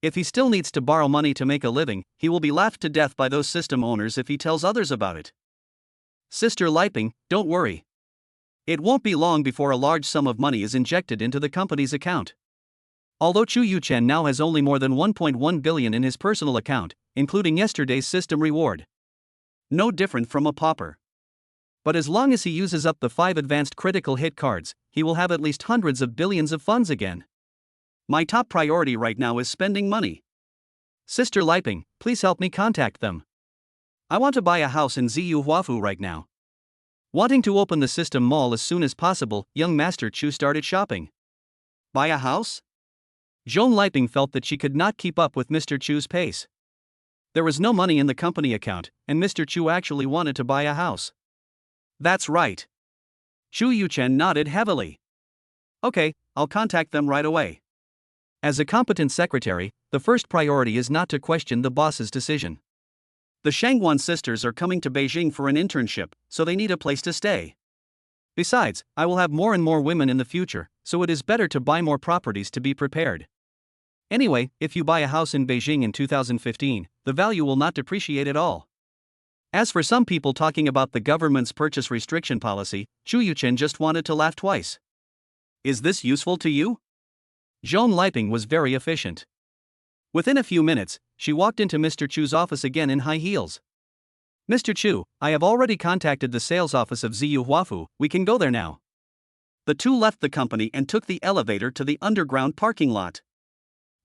If he still needs to borrow money to make a living, he will be laughed to death by those system owners if he tells others about it. Sister Liping, don't worry. It won't be long before a large sum of money is injected into the company's account. Although Chu Yuchen now has only more than 1.1 billion in his personal account, including yesterday's system reward. No different from a pauper. But as long as he uses up the 5 advanced critical hit cards, he will have at least hundreds of billions of funds again. My top priority right now is spending money. Sister Liping, please help me contact them. I want to buy a house in Ziyu Huafu right now. Wanting to open the system mall as soon as possible, young Master Chu started shopping. Buy a house? Zhong Liping felt that she could not keep up with Mr. Chu's pace. There was no money in the company account, and Mr. Chu actually wanted to buy a house. That's right. Chu Yuchen nodded heavily. Okay, I'll contact them right away. As a competent secretary, the first priority is not to question the boss's decision. The Shangguan sisters are coming to Beijing for an internship, so they need a place to stay. Besides, I will have more and more women in the future, so it is better to buy more properties to be prepared. Anyway, if you buy a house in Beijing in 2015, the value will not depreciate at all. As for some people talking about the government's purchase restriction policy, Chu Yuchen just wanted to laugh twice. Is this useful to you? Zhong Liping was very efficient. Within a few minutes, she walked into Mr. Chu's office again in high heels. Mr. Chu, I have already contacted the sales office of Ziyu Huafu, we can go there now. The two left the company and took the elevator to the underground parking lot.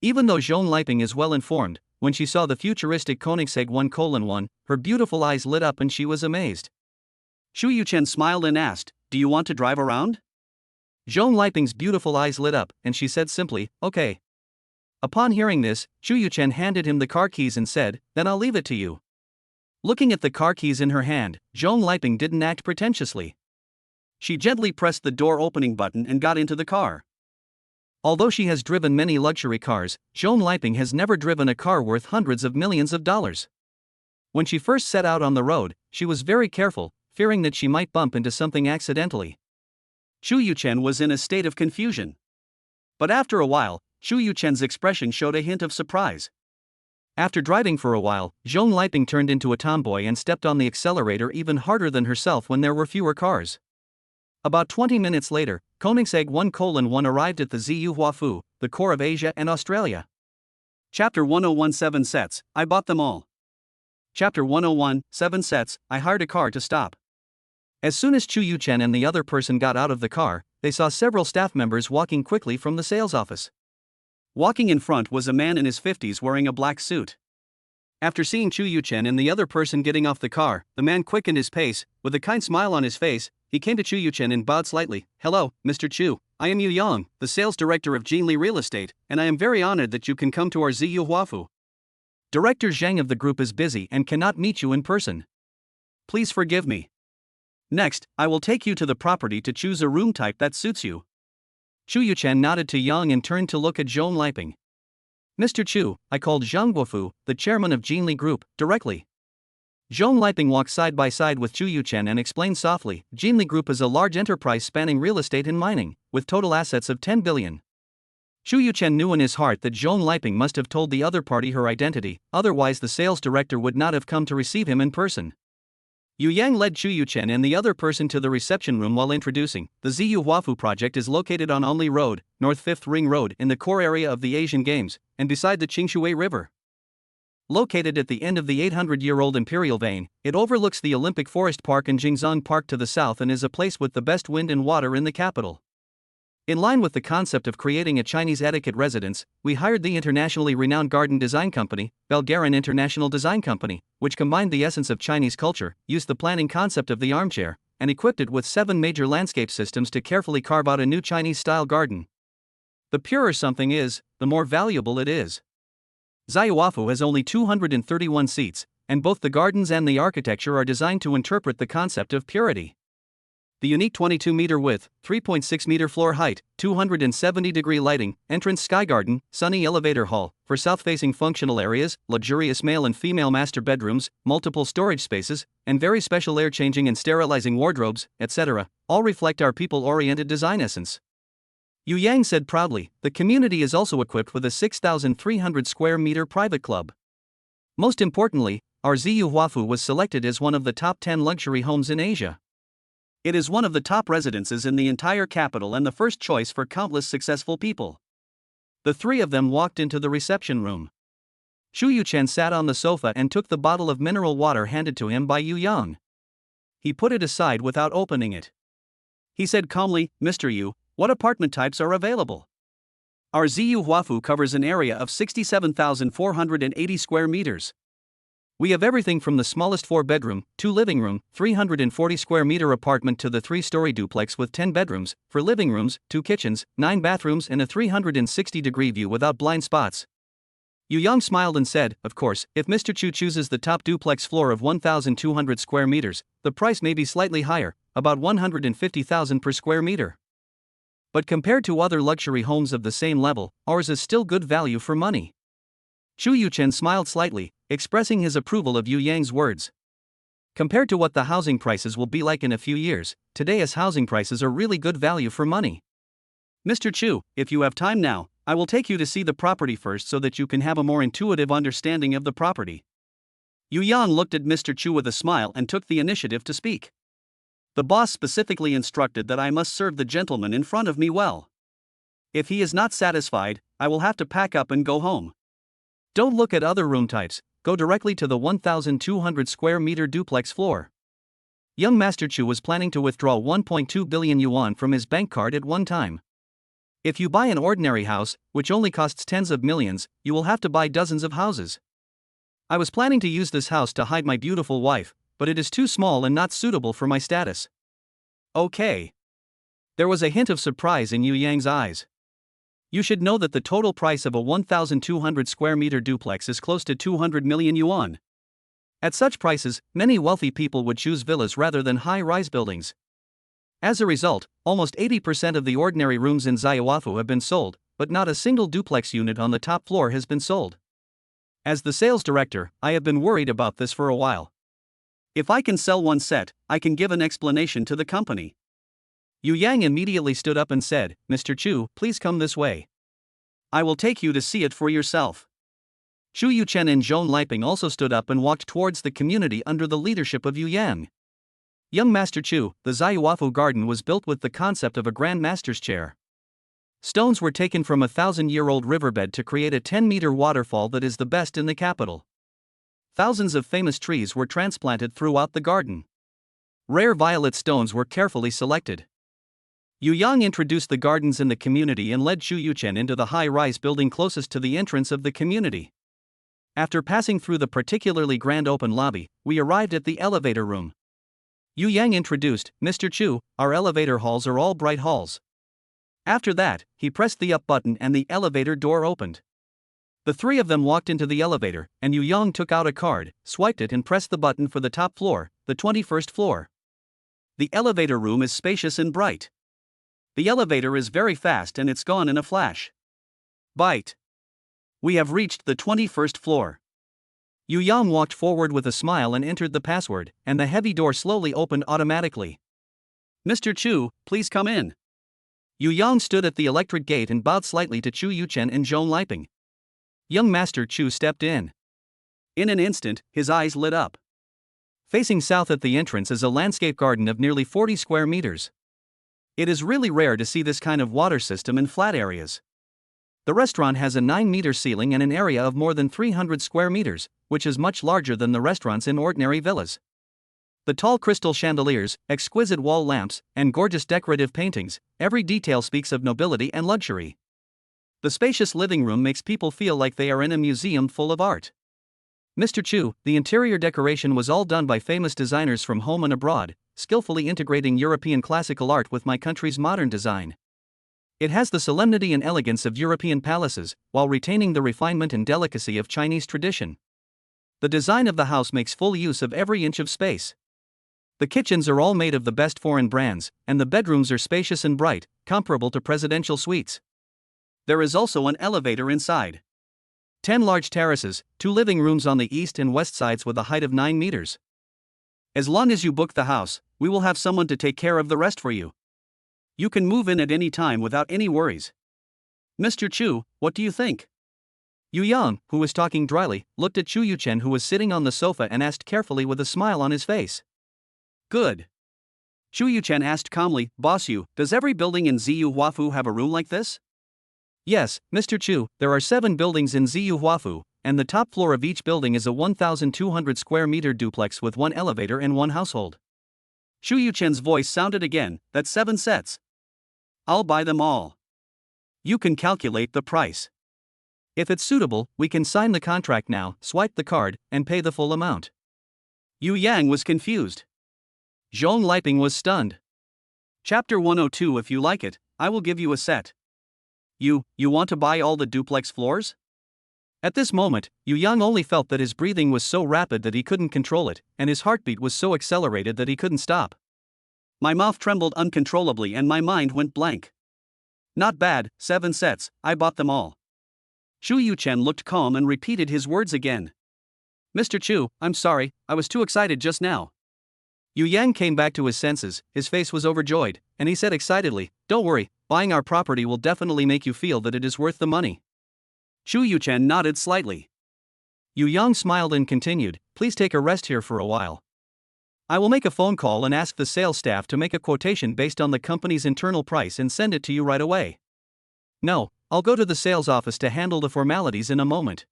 Even though Zhong Liping is well informed, when she saw the futuristic Koenigsegg 1:1, her beautiful eyes lit up and she was amazed. Chu Yuchen smiled and asked, do you want to drive around? Zhong Liping's beautiful eyes lit up, and she said simply, okay. Upon hearing this, Chu Yuchen handed him the car keys and said, then I'll leave it to you. Looking at the car keys in her hand, Zhong Liping didn't act pretentiously. She gently pressed the door opening button and got into the car. Although she has driven many luxury cars, Zhong Liping has never driven a car worth hundreds of millions of dollars. When she first set out on the road, she was very careful, fearing that she might bump into something accidentally. Chu Yuchen was in a state of confusion. But after a while, Chu Yuchen's expression showed a hint of surprise. After driving for a while, Zhong Liping turned into a tomboy and stepped on the accelerator even harder than herself when there were fewer cars. About 20 minutes later, Koenigsegg 1:1 arrived at the Ziyu Huafu, the core of Asia and Australia. Chapter 101 7 sets, I bought them all. Chapter 101 7 sets, I hired a car to stop. As soon as Chu Yuchen and the other person got out of the car, they saw several staff members walking quickly from the sales office. Walking in front was a man in his 50s wearing a black suit. After seeing Chu Yuchen and the other person getting off the car, the man quickened his pace. With a kind smile on his face, he came to Chu Yuchen and bowed slightly. Hello, Mr. Chu, I am Yu Yang, the sales director of Jinli Real Estate, and I am very honored that you can come to our Ziyu Huafu. Director Zhang of the group is busy and cannot meet you in person. please forgive me. Next, I will take you to the property to choose a room type that suits you. Chu Yuchen nodded to Yang and turned to look at Zhong Liping. Mr. Chu, I called Zhang Guofu, the chairman of Jinli Group, directly. Zhong Liping walked side by side with Chu Yuchen and explained softly, Jinli Group is a large enterprise spanning real estate and mining, with total assets of 10 billion. Chu Yuchen knew in his heart that Zhong Liping must have told the other party her identity, otherwise the sales director would not have come to receive him in person. Yu Yang led Chu Yuchen and the other person to the reception room while introducing, the Ziyu Huafu project is located on Onli Road, North 5th Ring Road in the core area of the Asian Games, and beside the Qingshui River. Located at the end of the 800-year-old imperial vein, it overlooks the Olympic Forest Park and Jingzhang Park to the south and is a place with the best wind and water in the capital. In line with the concept of creating a Chinese etiquette residence, we hired the internationally renowned garden design company, Bulgarian International Design Company, which combined the essence of Chinese culture, used the planning concept of the armchair, and equipped it with 7 major landscape systems to carefully carve out a new Chinese-style garden. The purer something is, the more valuable it is. Zayuafu has only 231 seats, and both the gardens and the architecture are designed to interpret the concept of purity. The unique 22-meter width, 3.6-meter floor height, 270-degree lighting, entrance sky garden, sunny elevator hall, for south-facing functional areas, luxurious male and female master bedrooms, multiple storage spaces, and very special air-changing and sterilizing wardrobes, etc., all reflect our people-oriented design essence. Yu Yang said proudly, the community is also equipped with a 6,300 square meter private club. Most importantly, our Ziyu Huafu was selected as one of the top 10 luxury homes in Asia. It is one of the top residences in the entire capital and the first choice for countless successful people. The three of them walked into the reception room. Chu Yuchen sat on the sofa and took the bottle of mineral water handed to him by Yu Yang. He put it aside without opening it. He said calmly, Mr. Yu, what apartment types are available? Our Ziyu Huafu covers an area of 67,480 square meters. We have everything from the smallest 4-bedroom, 2-living room, 340 square meter apartment to the 3-story duplex with 10 bedrooms, 4 living rooms, 2 kitchens, 9 bathrooms and a 360-degree view without blind spots. Yu Yang smiled and said, of course, if Mr. Chu chooses the top duplex floor of 1,200 square meters, the price may be slightly higher, about 150,000 per square meter. But compared to other luxury homes of the same level, ours is still good value for money. Chu Yuchen smiled slightly, expressing his approval of Yu Yang's words. Compared to what the housing prices will be like in a few years, today's housing prices are really good value for money. Mr. Chu, if you have time now, I will take you to see the property first so that you can have a more intuitive understanding of the property. Yu Yang looked at Mr. Chu with a smile and took the initiative to speak. The boss specifically instructed that I must serve the gentleman in front of me well. If he is not satisfied, I will have to pack up and go home. Don't look at other room types, go directly to the 1,200 square meter duplex floor. Young Master Chu was planning to withdraw 1.2 billion yuan from his bank card at one time. If you buy an ordinary house, which only costs tens of millions, you will have to buy dozens of houses. I was planning to use this house to hide my beautiful wife, but it is too small and not suitable for my status. Okay. There was a hint of surprise in Yu Yang's eyes. You should know that the total price of a 1,200 square meter duplex is close to 200 million yuan. At such prices, many wealthy people would choose villas rather than high-rise buildings. As a result, almost 80% of the ordinary rooms in Zayuafu have been sold, but not a single duplex unit on the top floor has been sold. As the sales director, I have been worried about this for a while. If I can sell one set, I can give an explanation to the company. Yu Yang immediately stood up and said, Mr. Chu, please come this way. I will take you to see it for yourself. Chu Yuchen and Zhong Liping also stood up and walked towards the community under the leadership of Yu Yang. Young Master Chu, the Zayuafu garden was built with the concept of a Grand Master's chair. Stones were taken from a 1,000-year-old riverbed to create a 10-meter waterfall that is the best in the capital. Thousands of famous trees were transplanted throughout the garden. Rare violet stones were carefully selected. Yu Yang introduced the gardens in the community and led Chu Yuchen into the high-rise building closest to the entrance of the community. After passing through the particularly grand open lobby, we arrived at the elevator room. Yu Yang introduced, Mr. Chu, our elevator halls are all bright halls. After that, he pressed the up button and the elevator door opened. The three of them walked into the elevator, and Yu Yang took out a card, swiped it and pressed the button for the top floor, the 21st floor. The elevator room is spacious and bright. The elevator is very fast and it's gone in a flash. Bite. We have reached the 21st floor. Yu Yang walked forward with a smile and entered the password, and the heavy door slowly opened automatically. Mr. Chu, please come in. Yu Yang stood at the electric gate and bowed slightly to Chu Yuchen and Zhong Liping. Young Master Chu stepped in. In an instant, his eyes lit up. Facing south at the entrance is a landscape garden of nearly 40 square meters. It is really rare to see this kind of water system in flat areas. The restaurant has a 9-meter ceiling and an area of more than 300 square meters, which is much larger than the restaurants in ordinary villas. The tall crystal chandeliers, exquisite wall lamps, and gorgeous decorative paintings, every detail speaks of nobility and luxury. The spacious living room makes people feel like they are in a museum full of art. Mr. Chu, the interior decoration was all done by famous designers from home and abroad, skillfully integrating European classical art with my country's modern design. It has the solemnity and elegance of European palaces, while retaining the refinement and delicacy of Chinese tradition. The design of the house makes full use of every inch of space. The kitchens are all made of the best foreign brands, and the bedrooms are spacious and bright, comparable to presidential suites. There is also an elevator inside. 10 large terraces, 2 living rooms on the east and west sides with a height of 9 meters. As long as you book the house, we will have someone to take care of the rest for you. You can move in at any time without any worries. Mr. Chu, what do you think? Yu Yang, who was talking dryly, looked at Chu Yuchen, who was sitting on the sofa, and asked carefully with a smile on his face. Good. Chu Yuchen asked calmly, Boss Yu, does every building in Ziyu Huafu have a room like this? Yes, Mr. Chu, there are 7 buildings in Ziyu Huafu, and the top floor of each building is a 1,200 square meter duplex with 1 elevator and 1 household. Chu Yuchen's voice sounded again, that's 7 sets. I'll buy them all. You can calculate the price. If it's suitable, we can sign the contract now, swipe the card, and pay the full amount. Yu Yang was confused. Zhong Liping was stunned. Chapter 102. If you like it, I will give you a set. You want to buy all the duplex floors? At this moment, Yu Yang only felt that his breathing was so rapid that he couldn't control it, and his heartbeat was so accelerated that he couldn't stop. My mouth trembled uncontrollably and my mind went blank. Not bad, 7 sets, I bought them all. Chu Yuchen looked calm and repeated his words again. Mr. Chu, I'm sorry, I was too excited just now. Yu Yang came back to his senses, his face was overjoyed, and he said excitedly, Don't worry, buying our property will definitely make you feel that it is worth the money. Chu Yuchen nodded slightly. Yu Yang smiled and continued, Please take a rest here for a while. I will make a phone call and ask the sales staff to make a quotation based on the company's internal price and send it to you right away. No, I'll go to the sales office to handle the formalities in a moment.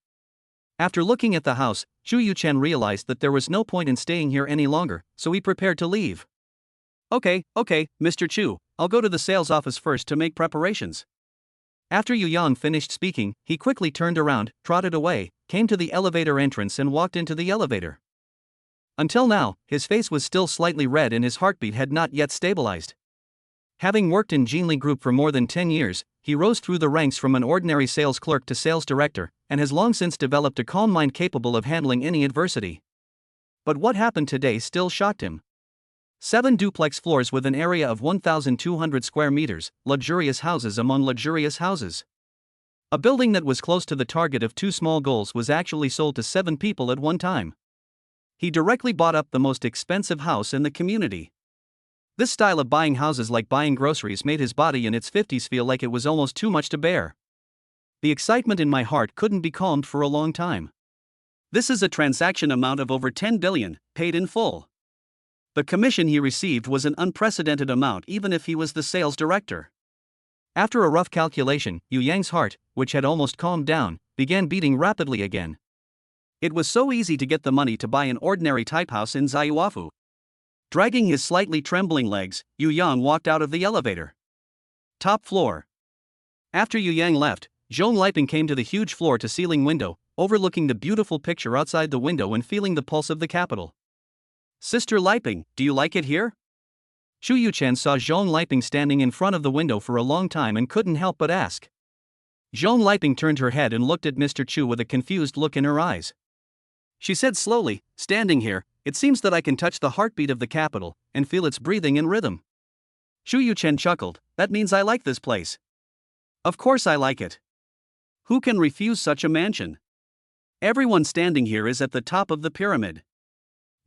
After looking at the house, Chu Yuchen realized that there was no point in staying here any longer, so he prepared to leave. Okay, Mr. Chu, I'll go to the sales office first to make preparations. After Yu Yang finished speaking, he quickly turned around, trotted away, came to the elevator entrance and walked into the elevator. Until now, his face was still slightly red and his heartbeat had not yet stabilized. Having worked in Jinli Group for more than 10 years, he rose through the ranks from an ordinary sales clerk to sales director, and has long since developed a calm mind capable of handling any adversity. But what happened today still shocked him. 7 duplex floors with an area of 1,200 square meters, luxurious houses among luxurious houses. A building that was close to the target of 2 small goals was actually sold to 7 people at one time. He directly bought up the most expensive house in the community. This style of buying houses, like buying groceries, made his body in its 50s feel like it was almost too much to bear. The excitement in my heart couldn't be calmed for a long time. This is a transaction amount of over 10 billion, paid in full. The commission he received was an unprecedented amount even if he was the sales director. After a rough calculation, Yu Yang's heart, which had almost calmed down, began beating rapidly again. It was so easy to get the money to buy an ordinary type house in Ziyuafu. Dragging his slightly trembling legs, Yu Yang walked out of the elevator. Top floor. After Yu Yang left, Zhong Liping came to the huge floor-to-ceiling window, overlooking the beautiful picture outside the window and feeling the pulse of the capital. Sister Liping, do you like it here? Chu Yuchen saw Zhong Liping standing in front of the window for a long time and couldn't help but ask. Zhong Liping turned her head and looked at Mr. Chu with a confused look in her eyes. She said slowly, standing here, it seems that I can touch the heartbeat of the capital and feel its breathing and rhythm. Xu Yuchen chuckled, that means I like this place. Of course I like it. Who can refuse such a mansion? Everyone standing here is at the top of the pyramid.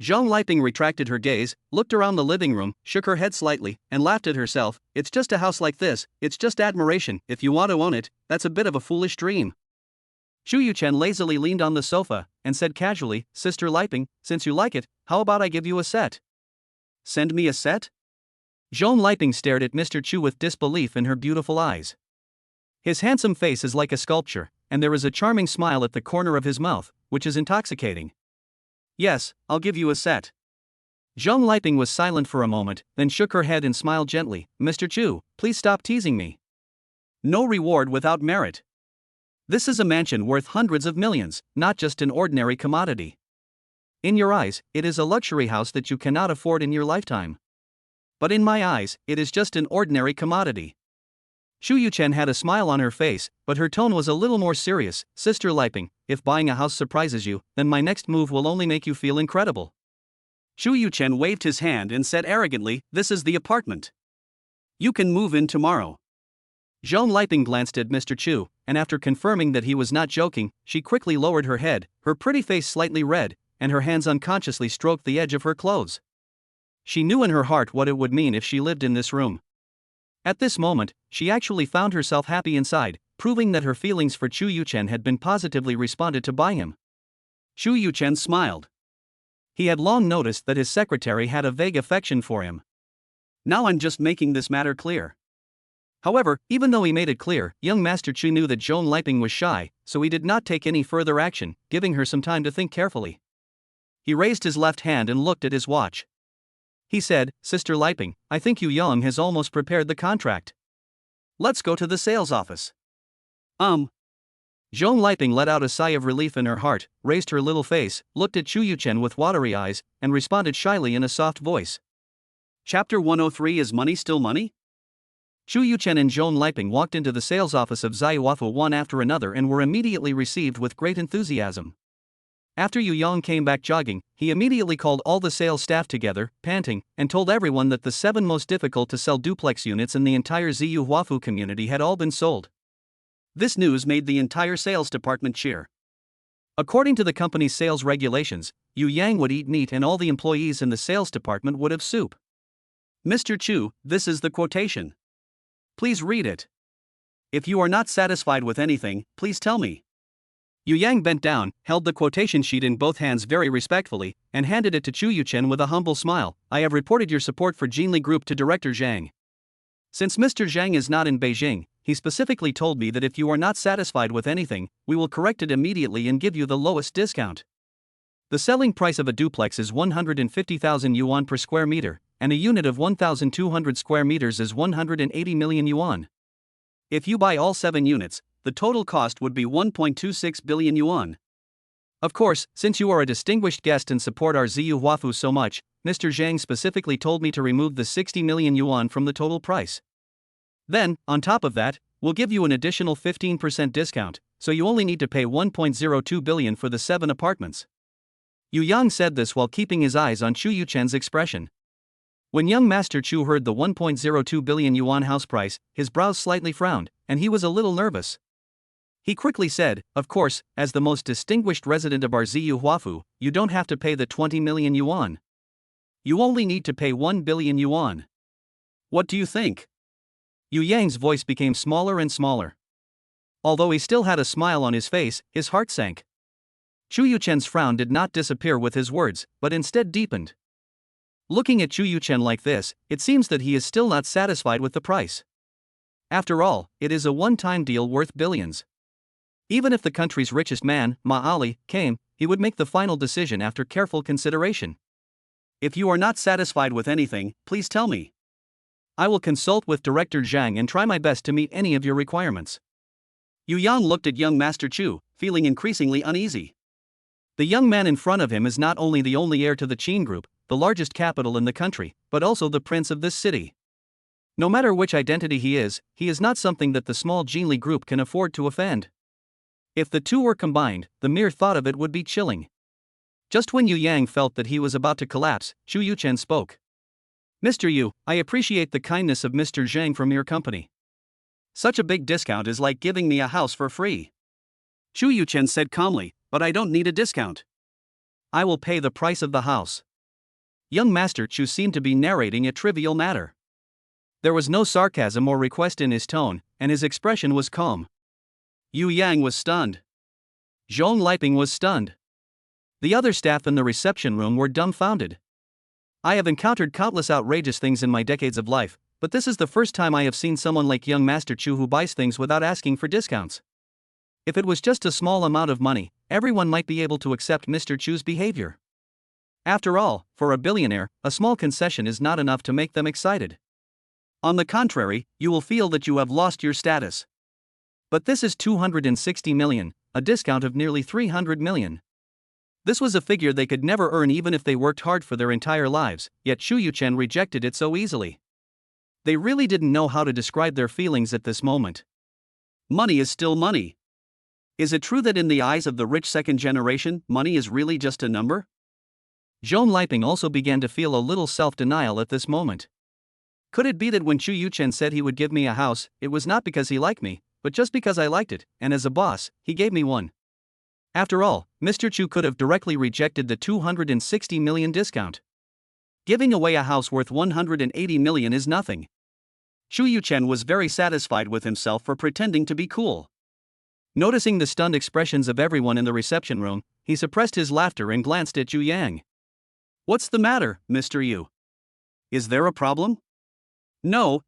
Zhong Liping retracted her gaze, looked around the living room, shook her head slightly, and laughed at herself. It's just a house like this, it's just admiration. If you want to own it, that's a bit of a foolish dream. Xu Yuchen lazily leaned on the sofa and said casually, Sister Liping, since you like it, how about I give you a set? Send me a set? Zhong Liping stared at Mr. Chu with disbelief in her beautiful eyes. His handsome face is like a sculpture, and there is a charming smile at the corner of his mouth, which is intoxicating. Yes, I'll give you a set. Zhong Liping was silent for a moment, then shook her head and smiled gently. Mr. Chu, please stop teasing me. No reward without merit. This is a mansion worth hundreds of millions, not just an ordinary commodity. In your eyes, it is a luxury house that you cannot afford in your lifetime. But in my eyes, it is just an ordinary commodity. Xu Yuchen had a smile on her face, but her tone was a little more serious. Sister Liping, if buying a house surprises you, then my next move will only make you feel incredible. Xu Yuchen waved his hand and said arrogantly, this is the apartment. You can move in tomorrow. Zhong Liping glanced at Mr. Chu, and after confirming that he was not joking, she quickly lowered her head, her pretty face slightly red, and her hands unconsciously stroked the edge of her clothes. She knew in her heart what it would mean if she lived in this room. At this moment, she actually found herself happy inside, proving that her feelings for Xu Yuchen had been positively responded to by him. Xu Yuchen smiled. He had long noticed that his secretary had a vague affection for him. Now I'm just making this matter clear. However, even though he made it clear, young Master Chu knew that Zhong Liping was shy, so he did not take any further action, giving her some time to think carefully. He raised his left hand and looked at his watch. He said, Sister Liping, I think Yu Yang has almost prepared the contract. Let's go to the sales office. Zhong Liping let out a sigh of relief in her heart, raised her little face, looked at Xu Yuchen with watery eyes, and responded shyly in a soft voice. Chapter 103 Is money still money? Xu Yuchen and Zhong Liping walked into the sales office of Zaiwafu one after another and were immediately received with great enthusiasm. After Yu Yang came back jogging, he immediately called all the sales staff together, panting, and told everyone that the 7 most difficult to sell duplex units in the entire Ziyu Huafu community had all been sold. This news made the entire sales department cheer. According to the company's sales regulations, Yu Yang would eat meat and all the employees in the sales department would have soup. Mr. Chu, this is the quotation. Please read it. If you are not satisfied with anything, please tell me. Yu Yang bent down, held the quotation sheet in both hands very respectfully, and handed it to Xu Yuchen with a humble smile. I have reported your support for Jinli Group to Director Zhang. Since Mr. Zhang is not in Beijing, he specifically told me that if you are not satisfied with anything, we will correct it immediately and give you the lowest discount. The selling price of a duplex is 150,000 yuan per square meter, and a unit of 1,200 square meters is 180 million yuan. If you buy all 7 units, the total cost would be 1.26 billion yuan. Of course, since you are a distinguished guest and support our Ziyu Huafu so much, Mr. Zhang specifically told me to remove the 60 million yuan from the total price. Then, on top of that, we'll give you an additional 15% discount, so you only need to pay 1.02 billion for the 7 apartments. Yu Yang said this while keeping his eyes on Xu Yuchen's expression. When young Master Chu heard the 1.02 billion yuan house price, his brows slightly frowned, and he was a little nervous. He quickly said, of course, as the most distinguished resident of our Ziyu Huafu, you don't have to pay the 20 million yuan. You only need to pay 1 billion yuan. What do you think? Yu Yang's voice became smaller and smaller. Although he still had a smile on his face, his heart sank. Xu Yuchen's frown did not disappear with his words, but instead deepened. Looking at Xu Yuchen like this, it seems that he is still not satisfied with the price. After all, it is a one-time deal worth billions. Even if the country's richest man, Ma Ali, came, he would make the final decision after careful consideration. If you are not satisfied with anything, please tell me. I will consult with Director Zhang and try my best to meet any of your requirements. Yu Yang looked at young Master Chu, feeling increasingly uneasy. The young man in front of him is not only the only heir to the Qin Group, the largest capital in the country, but also the prince of this city. No matter which identity he is not something that the small Jinli group can afford to offend. If the two were combined, the mere thought of it would be chilling. Just when Yu Yang felt that he was about to collapse, Chu Yuchen spoke. Mr. Yu, I appreciate the kindness of Mr. Zhang from your company. Such a big discount is like giving me a house for free. Chu Yuchen said calmly, but I don't need a discount. I will pay the price of the house. Young Master Chu seemed to be narrating a trivial matter. There was no sarcasm or request in his tone, and his expression was calm. Yu Yang was stunned. Zhong Liping was stunned. The other staff in the reception room were dumbfounded. I have encountered countless outrageous things in my decades of life, but this is the first time I have seen someone like young Master Chu who buys things without asking for discounts. If it was just a small amount of money, everyone might be able to accept Mr. Chu's behavior. After all, for a billionaire, a small concession is not enough to make them excited. On the contrary, you will feel that you have lost your status. But this is 260 million, a discount of nearly 300 million. This was a figure they could never earn even if they worked hard for their entire lives, yet Chu Yuchen rejected it so easily. They really didn't know how to describe their feelings at this moment. Money is still money. Is it true that in the eyes of the rich second generation, money is really just a number? Zhong Liping also began to feel a little self-denial at this moment. Could it be that when Chu Yuchen said he would give me a house, it was not because he liked me, but just because I liked it, and as a boss, he gave me one? After all, Mr. Chu could have directly rejected the 260 million discount. Giving away a house worth 180 million is nothing. Chu Yuchen was very satisfied with himself for pretending to be cool. Noticing the stunned expressions of everyone in the reception room, he suppressed his laughter and glanced at Yu Yang. What's the matter, Mr. Yu? Is there a problem? No.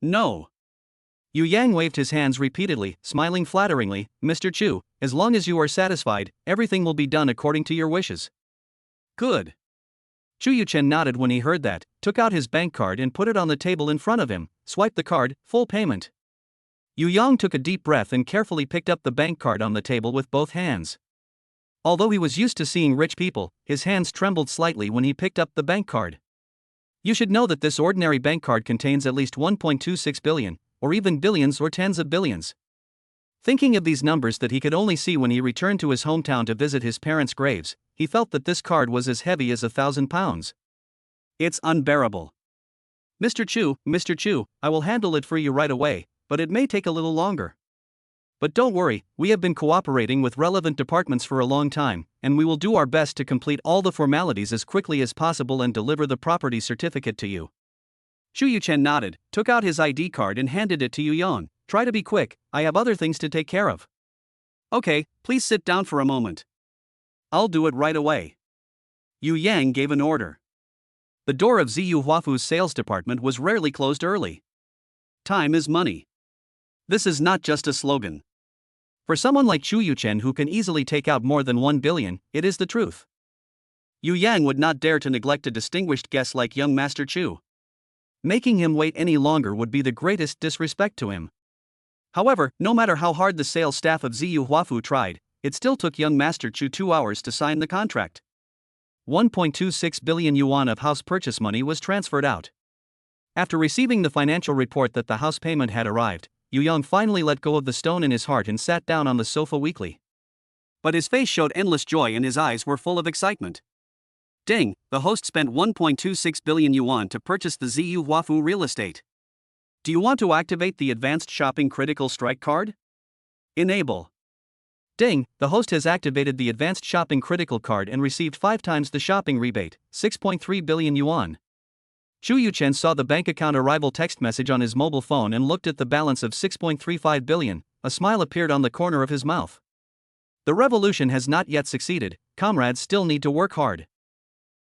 Yu Yang waved his hands repeatedly, smiling flatteringly. Mr. Chu, as long as you are satisfied, everything will be done according to your wishes. Good. Chu Yuchen nodded when he heard that, took out his bank card and put it on the table in front of him, swiped the card, full payment. Yu Yang took a deep breath and carefully picked up the bank card on the table with both hands. Although he was used to seeing rich people, his hands trembled slightly when he picked up the bank card. You should know that this ordinary bank card contains at least 1.26 billion, or even billions or tens of billions. Thinking of these numbers that he could only see when he returned to his hometown to visit his parents' graves, he felt that this card was as heavy as 1,000 pounds. It's unbearable. Mr. Chu, I will handle it for you right away, but it may take a little longer. But don't worry, we have been cooperating with relevant departments for a long time, and we will do our best to complete all the formalities as quickly as possible and deliver the property certificate to you. Chu Yuchen nodded, took out his ID card and handed it to Yu Yang. Try to be quick, I have other things to take care of. Okay, please sit down for a moment. I'll do it right away. Yu Yang gave an order. The door of Ziyu Huafu's sales department was rarely closed early. Time is money. This is not just a slogan. For someone like Chu Yuchen who can easily take out more than 1 billion, it is the truth. Yu Yang would not dare to neglect a distinguished guest like young Master Chu. Making him wait any longer would be the greatest disrespect to him. However, no matter how hard the sales staff of Ziyu Huafu tried, it still took young Master Chu 2 hours to sign the contract. 1.26 billion yuan of house purchase money was transferred out. After receiving the financial report that the house payment had arrived, Yu Yang finally let go of the stone in his heart and sat down on the sofa weakly. But his face showed endless joy and his eyes were full of excitement. Ding, the host spent 1.26 billion yuan to purchase the Ziyu Huafu real estate. Do you want to activate the Advanced Shopping Critical Strike card? Enable. Ding, the host has activated the Advanced Shopping Critical card and received 5 times the shopping rebate, 6.3 billion yuan. Chu Yuchen saw the bank account arrival text message on his mobile phone and looked at the balance of 6.35 billion, a smile appeared on the corner of his mouth. The revolution has not yet succeeded, comrades still need to work hard.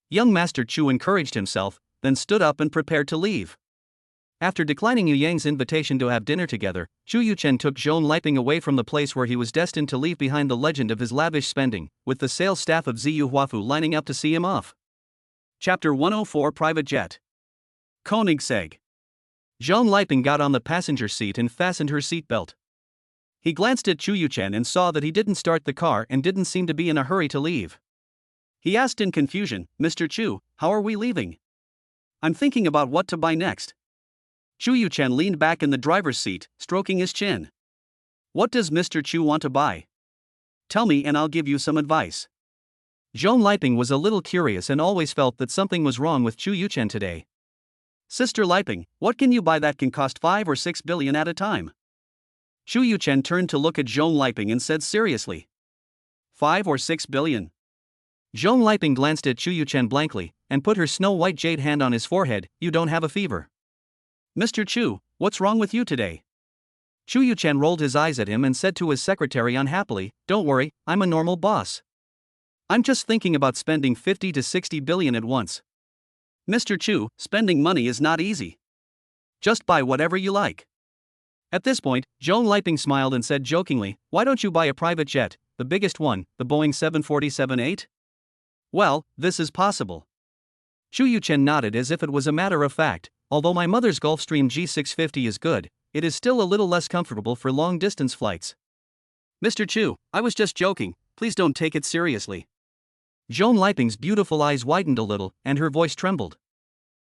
Young Master Chu encouraged himself, then stood up and prepared to leave. After declining Yu Yang's invitation to have dinner together, Chu Yuchen took Zhong Liping away from the place where he was destined to leave behind the legend of his lavish spending, with the sales staff of Ziyu Huafu lining up to see him off. Chapter 104 Private Jet. Koenigsegg. Zhong Liping got on the passenger seat and fastened her seatbelt. He glanced at Chu Yuchen and saw that he didn't start the car and didn't seem to be in a hurry to leave. He asked in confusion, Mr. Chu, how are we leaving? I'm thinking about what to buy next. Chu Yuchen leaned back in the driver's seat, stroking his chin. What does Mr. Chu want to buy? Tell me and I'll give you some advice. Zhong Liping was a little curious and always felt that something was wrong with Chu Yuchen today. Sister Liping, what can you buy that can cost 5 or 6 billion at a time? Chu Yuchen turned to look at Zhong Liping and said seriously. 5 or 6 billion? Zhong Liping glanced at Chu Yuchen blankly, and put her snow-white jade hand on his forehead. You don't have a fever. Mr. Chu, what's wrong with you today? Chu Yuchen rolled his eyes at him and said to his secretary unhappily, Don't worry, I'm a normal boss. I'm just thinking about spending 50 to 60 billion at once. Mr. Chu, spending money is not easy. Just buy whatever you like. At this point, Zhong Liping smiled and said jokingly, Why don't you buy a private jet, the biggest one, the Boeing 747-8? Well, this is possible. Chu Yuchen nodded as if it was a matter of fact. Although my mother's Gulfstream G650 is good, it is still a little less comfortable for long-distance flights. Mr. Chu, I was just joking, please don't take it seriously. Zhong Liping's beautiful eyes widened a little, and her voice trembled.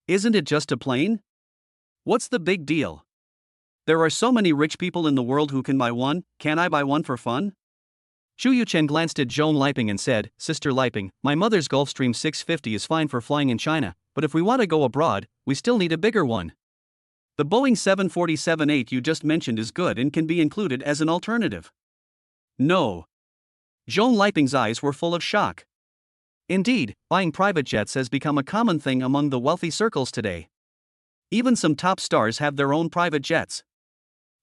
Isn't it just a plane? What's the big deal? There are so many rich people in the world who can buy one, can't I buy one for fun? Chu Yuchen glanced at Zhong Liping and said, Sister Liping, my mother's Gulfstream 650 is fine for flying in China, but if we want to go abroad, we still need a bigger one. The Boeing 747-8 you just mentioned is good and can be included as an alternative. No. Zhong Liping's eyes were full of shock. Indeed, buying private jets has become a common thing among the wealthy circles today. Even some top stars have their own private jets.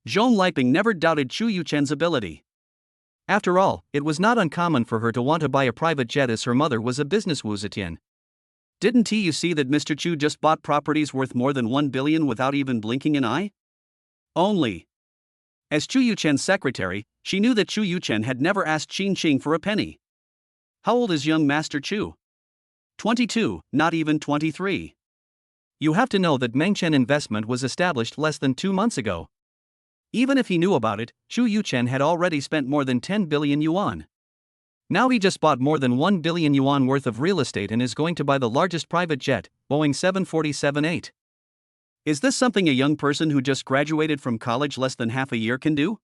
Zhong Liping never doubted Chu Yuchen's ability. After all, it was not uncommon for her to want to buy a private jet as her mother was a business wuzetian. Didn't you see that Mr. Chu just bought properties worth more than 1 billion without even blinking an eye? Only. As Chu Yuchen's secretary, she knew that Chu Yuchen had never asked Qin Qing for a penny. How old is young Master Chu? 22, not even 23. You have to know that Mengchen Investment was established less than 2 months ago. Even if he knew about it, Chu Yuchen had already spent more than 10 billion yuan. Now he just bought more than 1 billion yuan worth of real estate and is going to buy the largest private jet, Boeing 747-8. Is this something a young person who just graduated from college less than half a year can do?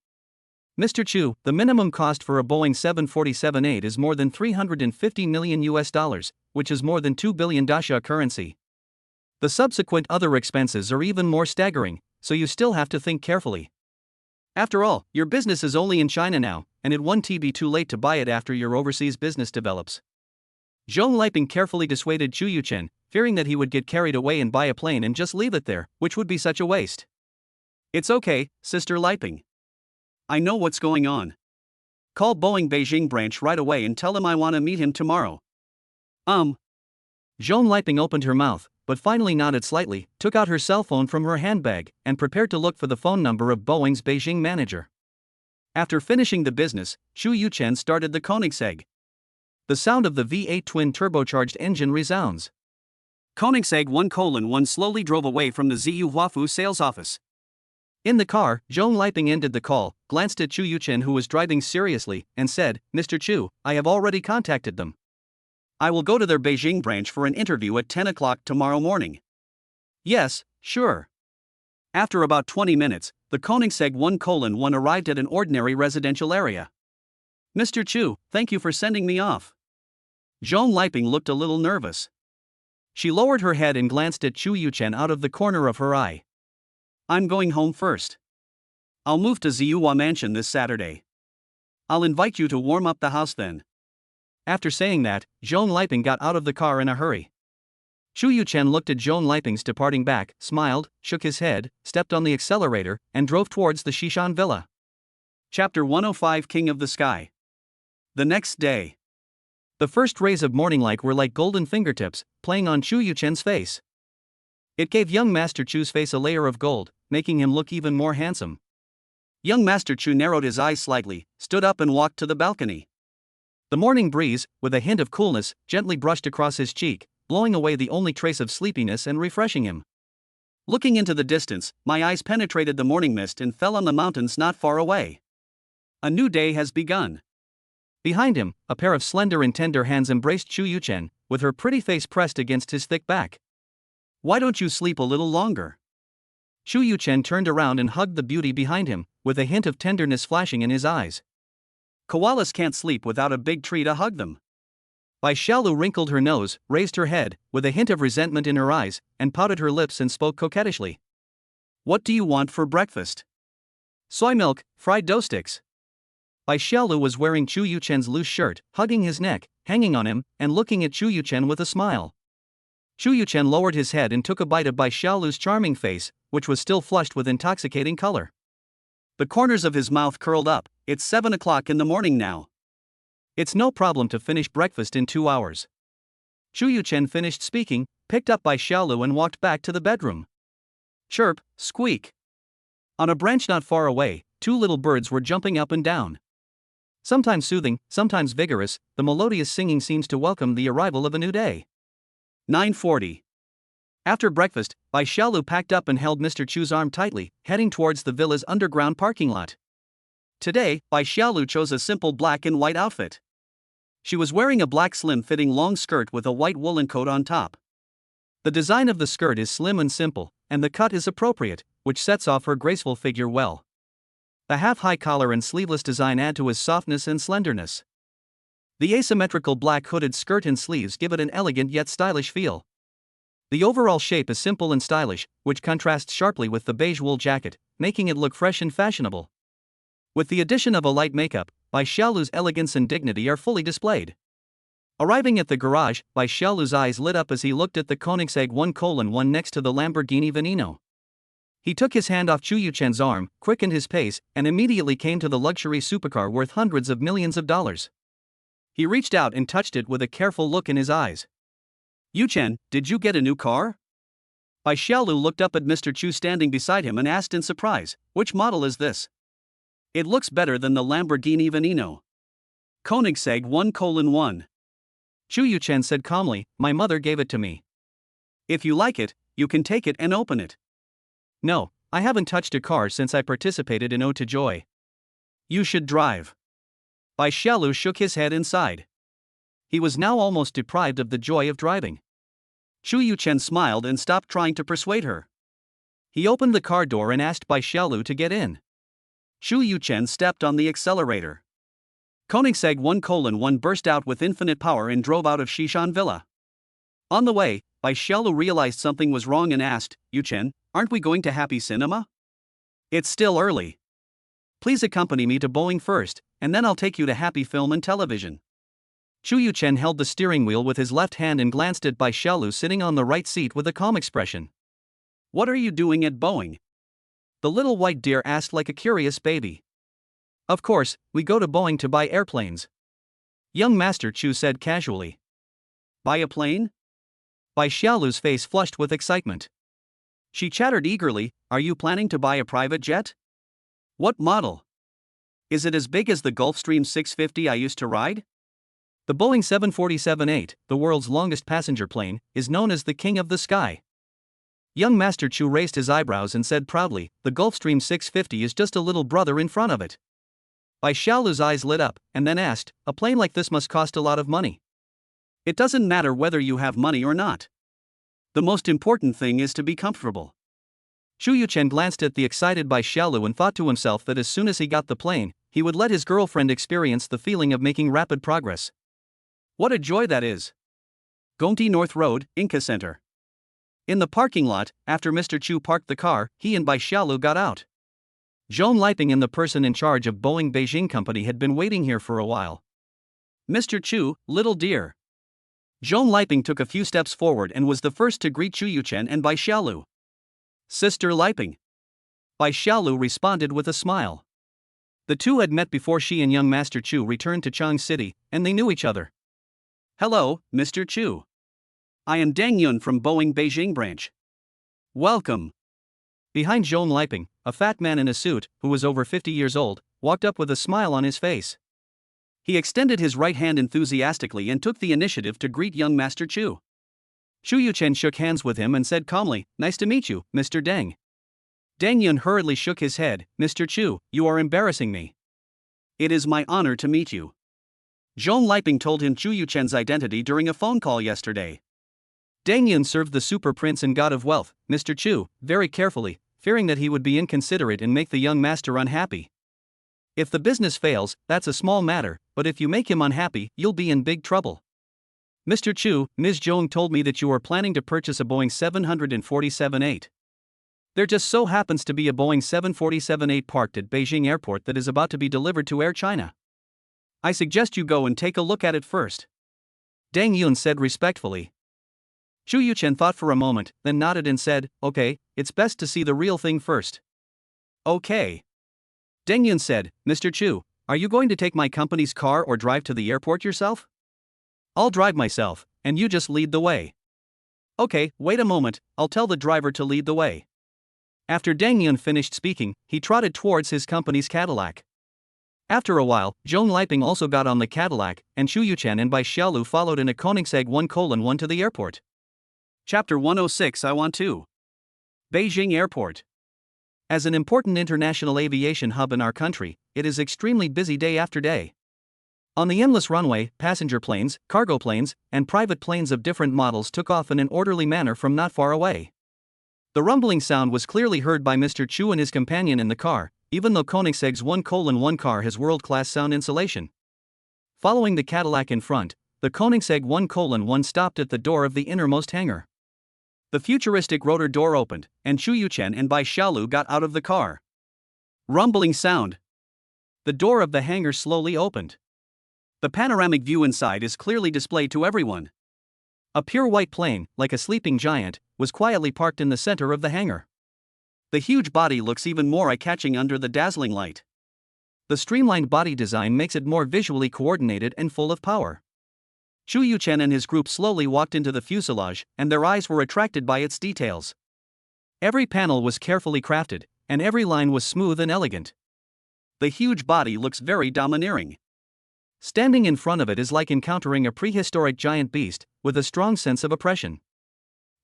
Mr. Chu, the minimum cost for a Boeing 747-8 is more than 350 million US dollars, which is more than 2 billion Daxia currency. The subsequent other expenses are even more staggering, so you still have to think carefully. After all, your business is only in China now, and it won't be too late to buy it after your overseas business develops. Zhong Liping carefully dissuaded Chu Yuchen, fearing that he would get carried away and buy a plane and just leave it there, which would be such a waste. It's okay, Sister Liping. I know what's going on. Call Boeing Beijing branch right away and tell him I want to meet him tomorrow. Zhong Liping opened her mouth, but finally nodded slightly, took out her cell phone from her handbag, and prepared to look for the phone number of Boeing's Beijing manager. After finishing the business, Chu Yuchen started the Koenigsegg. The sound of the V8 twin-turbocharged engine resounds. Koenigsegg 1:1 slowly drove away from the Ziyu Huafu sales office. In the car, Zhong Liping ended the call, glanced at Chu Yuchen who was driving seriously, and said, Mr. Chu, I have already contacted them. I will go to their Beijing branch for an interview at 10 o'clock tomorrow morning. Yes, sure. After about 20 minutes, the Koenigsegg 1:1 arrived at an ordinary residential area. Mr. Chu, thank you for sending me off. Zhong Liping looked a little nervous. She lowered her head and glanced at Chu Yuchen out of the corner of her eye. I'm going home first. I'll move to Ziyuhua Mansion this Saturday. I'll invite you to warm up the house then. After saying that, Zhong Liping got out of the car in a hurry. Chu Yuchen looked at Zhong Liping's departing back, smiled, shook his head, stepped on the accelerator, and drove towards the Shishan villa. Chapter 105 King of the Sky. The next day. The first rays of morning light were like golden fingertips, playing on Chu Yuchen's face. It gave young Master Chu's face a layer of gold, making him look even more handsome. Young Master Chu narrowed his eyes slightly, stood up and walked to the balcony. The morning breeze, with a hint of coolness, gently brushed across his cheek, blowing away the only trace of sleepiness and refreshing him. Looking into the distance, my eyes penetrated the morning mist and fell on the mountains not far away. A new day has begun. Behind him, a pair of slender and tender hands embraced Chu Yuchen, with her pretty face pressed against his thick back. Why don't you sleep a little longer? Chu Yuchen turned around and hugged the beauty behind him, with a hint of tenderness flashing in his eyes. Koalas can't sleep without a big tree to hug them. Bai Xiaolu wrinkled her nose, raised her head, with a hint of resentment in her eyes, and pouted her lips and spoke coquettishly. What do you want for breakfast? Soy milk, fried dough sticks. Bai Xiaolu was wearing Chu Yuchen's loose shirt, hugging his neck, hanging on him, and looking at Chu Yuchen with a smile. Chu Yuchen lowered his head and took a bite of Bai Xiaolu's charming face, which was still flushed with intoxicating color. The corners of his mouth curled up. It's 7 o'clock in the morning now. It's no problem to finish breakfast in 2 hours. Chu Yuchen finished speaking, picked up Bai Xiaolu and walked back to the bedroom. Chirp, squeak. On a branch not far away, 2 little birds were jumping up and down. Sometimes soothing, sometimes vigorous, the melodious singing seems to welcome the arrival of a new day. 9:40. After breakfast, Bai Xiaolu packed up and held Mr. Chu's arm tightly, heading towards the villa's underground parking lot. Today, Bai Xiaolu chose a simple black and white outfit. She was wearing a black slim-fitting long skirt with a white woolen coat on top. The design of the skirt is slim and simple, and the cut is appropriate, which sets off her graceful figure well. The half-high collar and sleeveless design add to his softness and slenderness. The asymmetrical black hooded skirt and sleeves give it an elegant yet stylish feel. The overall shape is simple and stylish, which contrasts sharply with the beige wool jacket, making it look fresh and fashionable. With the addition of a light makeup, Bai Xiaolu's elegance and dignity are fully displayed. Arriving at the garage, Bai Xiaolu's eyes lit up as he looked at the Koenigsegg 1:1 next to the Lamborghini Veneno. He took his hand off Chu Yuchen's arm, quickened his pace, and immediately came to the luxury supercar worth hundreds of millions of dollars. He reached out and touched it with a careful look in his eyes. Yuchen, did you get a new car? Bai Xiaolu looked up at Mr. Chu standing beside him and asked in surprise, which model is this? It looks better than the Lamborghini Veneno. Koenigsegg 1:1. Chu Yuchen said calmly, my mother gave it to me. If you like it, you can take it and open it. No, I haven't touched a car since I participated in Ode to Joy. You should drive. Bai Xiaolu shook his head and sighed. He was now almost deprived of the joy of driving. Chu Yuchen smiled and stopped trying to persuade her. He opened the car door and asked Bai Xiaolu to get in. Chu Yuchen stepped on the accelerator. Koenigsegg 1:1 burst out with infinite power and drove out of Shishan Villa. On the way, Bai Xiaolu realized something was wrong and asked, Yuchen, aren't we going to Happy Cinema? It's still early. Please accompany me to Boeing first, and then I'll take you to Happy Film and Television. Chu Yuchen held the steering wheel with his left hand and glanced at Bai Xiaolu sitting on the right seat with a calm expression. What are you doing at Boeing? The little white deer asked like a curious baby. Of course, we go to Boeing to buy airplanes. Young Master Chu said casually. Buy a plane? Bai Xiaolu's face flushed with excitement. She chattered eagerly, are you planning to buy a private jet? What model? Is it as big as the Gulfstream 650 I used to ride? The Boeing 747-8, the world's longest passenger plane, is known as the King of the Sky. Young Master Chu raised his eyebrows and said proudly, the Gulfstream 650 is just a little brother in front of it. Bai Xiaolu's eyes lit up, and then asked, a plane like this must cost a lot of money. It doesn't matter whether you have money or not. The most important thing is to be comfortable. Chu Yuchen glanced at the excited Bai Xiaolu and thought to himself that as soon as he got the plane, he would let his girlfriend experience the feeling of making rapid progress. What a joy that is! Gomti North Road, Inca Center. In the parking lot, after Mr. Chu parked the car, he and Bai Xiaolu got out. Zhong Liping and the person in charge of Boeing Beijing Company had been waiting here for a while. Mr. Chu, little dear. Zhong Liping took a few steps forward and was the first to greet Chu Yuchen and Bai Xiaolu. Sister Liping. Bai Xiaolu responded with a smile. The two had met before she and young Master Chu returned to Chang City, and they knew each other. Hello, Mr. Chu. I am Deng Yun from Boeing Beijing branch. Welcome. Behind Zhong Liping, a fat man in a suit, who was over 50 years old, walked up with a smile on his face. He extended his right hand enthusiastically and took the initiative to greet young Master Chu. Chu Yuchen shook hands with him and said calmly, nice to meet you, Mr. Deng. Deng Yun hurriedly shook his head, Mr. Chu, you are embarrassing me. It is my honor to meet you. Zhong Liping told him Chu Yuchen's identity during a phone call yesterday. Deng Yun served the super prince and god of wealth, Mr. Chu, very carefully, fearing that he would be inconsiderate and make the young master unhappy. If the business fails, that's a small matter, but if you make him unhappy, you'll be in big trouble. Mr. Chu, Ms. Zhong told me that you are planning to purchase a Boeing 747-8. There just so happens to be a Boeing 747-8 parked at Beijing Airport that is about to be delivered to Air China. I suggest you go and take a look at it first. Deng Yun said respectfully. Chu Yuchen thought for a moment, then nodded and said, okay, it's best to see the real thing first. Okay. Deng Yun said, Mr. Chu, are you going to take my company's car or drive to the airport yourself? I'll drive myself, and you just lead the way. Okay, wait a moment, I'll tell the driver to lead the way. After Deng Yun finished speaking, he trotted towards his company's Cadillac. After a while, Zhong Liping also got on the Cadillac, and Chu Yuchen and Bai Xiaolu followed in a Koenigsegg 1:1 to the airport. Chapter 106 I Want to. Beijing Airport. As an important international aviation hub in our country, it is extremely busy day after day. On the endless runway, passenger planes, cargo planes, and private planes of different models took off in an orderly manner from not far away. The rumbling sound was clearly heard by Mr. Chu and his companion in the car, even though Koenigsegg's 1:1 car has world-class sound insulation. Following the Cadillac in front, the Koenigsegg 1:1 stopped at the door of the innermost hangar. The futuristic rotor door opened, and Chu Yuchen and Bai Xiaolu got out of the car. Rumbling sound. The door of the hangar slowly opened. The panoramic view inside is clearly displayed to everyone. A pure white plane, like a sleeping giant, was quietly parked in the center of the hangar. The huge body looks even more eye-catching under the dazzling light. The streamlined body design makes it more visually coordinated and full of power. Chu Yuchen and his group slowly walked into the fuselage, and their eyes were attracted by its details. Every panel was carefully crafted, and every line was smooth and elegant. The huge body looks very domineering. Standing in front of it is like encountering a prehistoric giant beast, with a strong sense of oppression.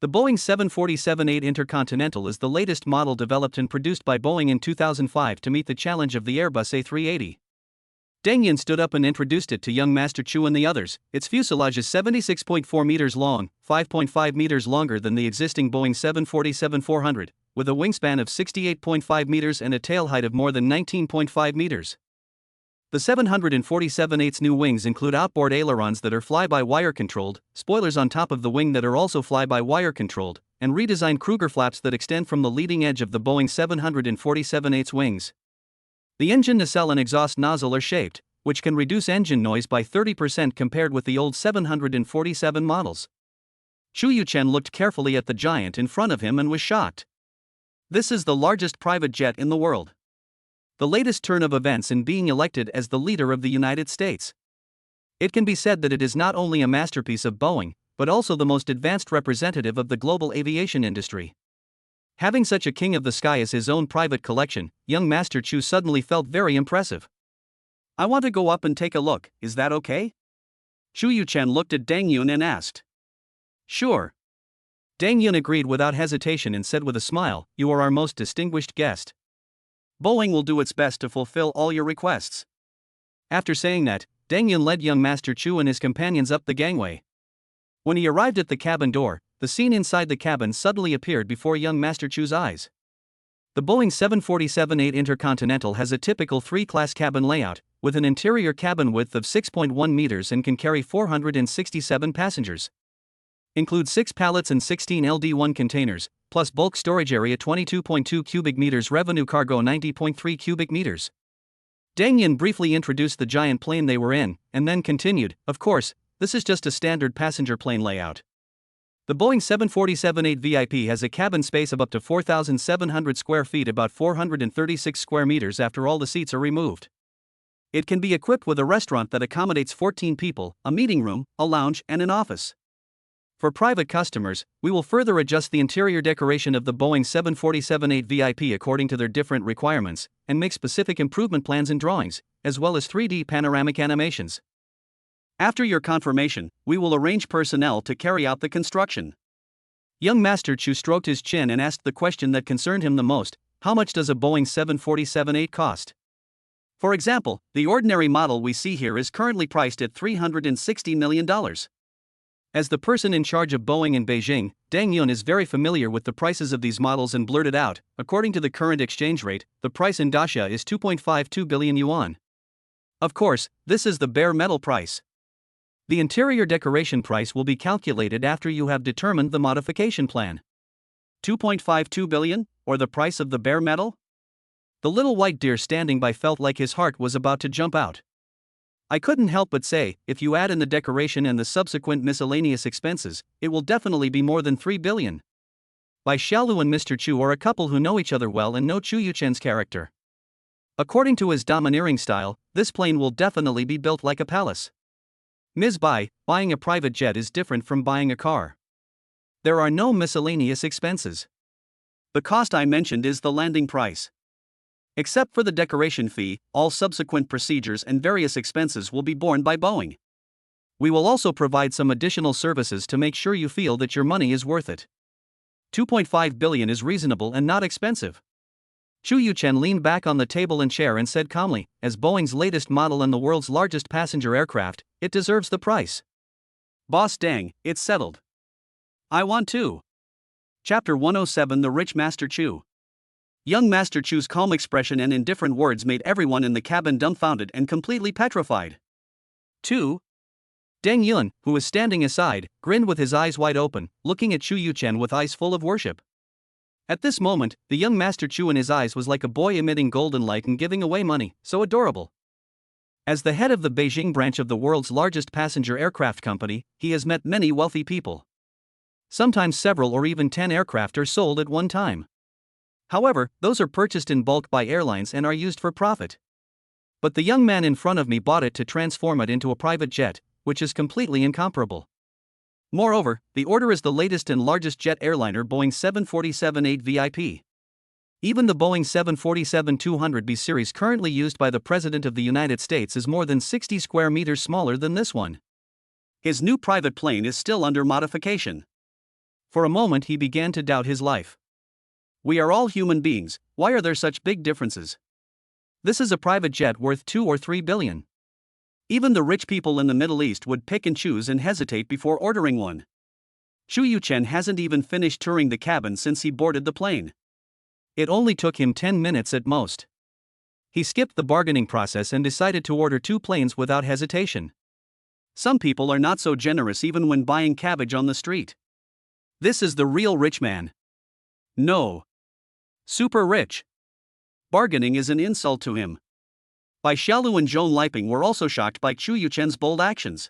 The Boeing 747-8 Intercontinental is the latest model developed and produced by Boeing in 2005 to meet the challenge of the Airbus A380. Deng Yun stood up and introduced it to young Master Chu and the others. Its fuselage is 76.4 meters long, 5.5 meters longer than the existing Boeing 747-400, with a wingspan of 68.5 meters and a tail height of more than 19.5 meters. The 747-8's new wings include outboard ailerons that are fly-by-wire controlled, spoilers on top of the wing that are also fly-by-wire controlled, and redesigned Kruger flaps that extend from the leading edge of the Boeing 747-8's wings. The engine nacelle and exhaust nozzle are shaped, which can reduce engine noise by 30% compared with the old 747 models. Chu Yuchen looked carefully at the giant in front of him and was shocked. This is the largest private jet in the world. The latest turn of events in being elected as the leader of the United States. It can be said that it is not only a masterpiece of Boeing, but also the most advanced representative of the global aviation industry. Having such a king of the sky as his own private collection, young Master Chu suddenly felt very impressive. I want to go up and take a look, is that okay? Chu Yuchen looked at Deng Yun and asked. Sure. Deng Yun agreed without hesitation and said with a smile, you are our most distinguished guest. Boeing will do its best to fulfill all your requests. After saying that, Deng Yun led young Master Chu and his companions up the gangway. When he arrived at the cabin door, the scene inside the cabin suddenly appeared before young Master Chu's eyes. The Boeing 747-8 Intercontinental has a typical three-class cabin layout, with an interior cabin width of 6.1 meters and can carry 467 passengers. Includes 6 pallets and 16 LD1 containers, plus bulk storage area 22.2 cubic meters, revenue cargo 90.3 cubic meters. Deng Yun briefly introduced the giant plane they were in, and then continued, of course, this is just a standard passenger plane layout. The Boeing 747-8 VIP has a cabin space of up to 4,700 square feet, about 436 square meters after all the seats are removed. It can be equipped with a restaurant that accommodates 14 people, a meeting room, a lounge, and an office. For private customers, we will further adjust the interior decoration of the Boeing 747-8 VIP according to their different requirements, and make specific improvement plans and drawings, as well as 3D panoramic animations. After your confirmation, we will arrange personnel to carry out the construction. Young Master Chu stroked his chin and asked the question that concerned him the most, how much does a Boeing 747-8 cost? For example, the ordinary model we see here is currently priced at $360 million. As the person in charge of Boeing in Beijing, Deng Yun is very familiar with the prices of these models and blurted out, according to the current exchange rate, the price in Dacia is 2.52 billion yuan. Of course, this is the bare metal price. The interior decoration price will be calculated after you have determined the modification plan. 2.52 billion, or the price of the bare metal? The little white deer standing by felt like his heart was about to jump out. I couldn't help but say, if you add in the decoration and the subsequent miscellaneous expenses, it will definitely be more than 3 billion. Bai Xiaolu and Mr. Chu are a couple who know each other well and know Chu Yuchen's character. According to his domineering style, this plane will definitely be built like a palace. Ms. Bai, buying a private jet is different from buying a car. There are no miscellaneous expenses. The cost I mentioned is the landing price. Except for the decoration fee, all subsequent procedures and various expenses will be borne by Boeing. We will also provide some additional services to make sure you feel that your money is worth it. 2.5 billion is reasonable and not expensive. Chu Yuchen leaned back on the table and chair and said calmly, as Boeing's latest model and the world's largest passenger aircraft, it deserves the price. Boss Deng, it's settled. I want to. Chapter 107 The Rich Master Chu. Young Master Chu's calm expression and indifferent words made everyone in the cabin dumbfounded and completely petrified. 2. Deng Yun, who was standing aside, grinned with his eyes wide open, looking at Chu Yuchen with eyes full of worship. At this moment, the young Master Chu in his eyes was like a boy emitting golden light and giving away money, so adorable. As the head of the Beijing branch of the world's largest passenger aircraft company, he has met many wealthy people. Sometimes several or even 10 aircraft are sold at one time. However, those are purchased in bulk by airlines and are used for profit. But the young man in front of me bought it to transform it into a private jet, which is completely incomparable. Moreover, the order is the latest and largest jet airliner Boeing 747-8 VIP. Even the Boeing 747-200B series currently used by the President of the United States is more than 60 square meters smaller than this one. His new private plane is still under modification. For a moment he began to doubt his life. We are all human beings, why are there such big differences? This is a private jet worth 2 or 3 billion. Even the rich people in the Middle East would pick and choose and hesitate before ordering one. Chu Yuchen hasn't even finished touring the cabin since he boarded the plane. It only took him 10 minutes at most. He skipped the bargaining process and decided to order 2 planes without hesitation. Some people are not so generous even when buying cabbage on the street. This is the real rich man. No. Super rich. Bargaining is an insult to him. Bai Xiaolu and Zhong Liping were also shocked by Chu Yuchen's bold actions.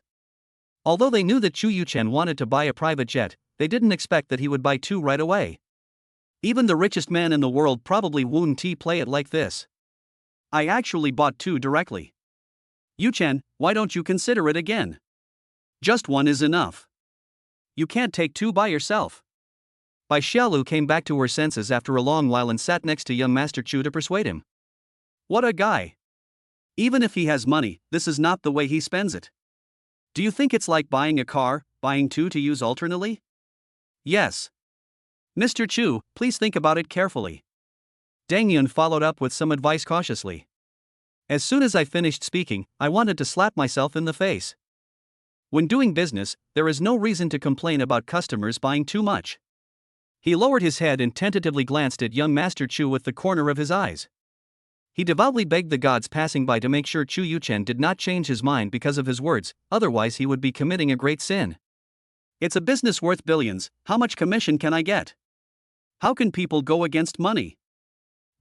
Although they knew that Chu Yuchen wanted to buy a private jet, they didn't expect that he would buy 2 right away. Even the richest man in the world probably wouldn't play it like this. I actually bought 2 directly. Yuchen, why don't you consider it again? Just 1 is enough. You can't take 2 by yourself. Bai Xiaolu came back to her senses after a long while and sat next to young Master Chu to persuade him. What a guy. Even if he has money, this is not the way he spends it. Do you think it's like buying a car, buying 2 to use alternately? Yes. Mr. Chu, please think about it carefully. Deng Yun followed up with some advice cautiously. As soon as I finished speaking, I wanted to slap myself in the face. When doing business, there is no reason to complain about customers buying too much. He lowered his head and tentatively glanced at young Master Chu with the corner of his eyes. He devoutly begged the gods passing by to make sure Chu Yuchen did not change his mind because of his words, otherwise he would be committing a great sin. It's a business worth billions, how much commission can I get? How can people go against money?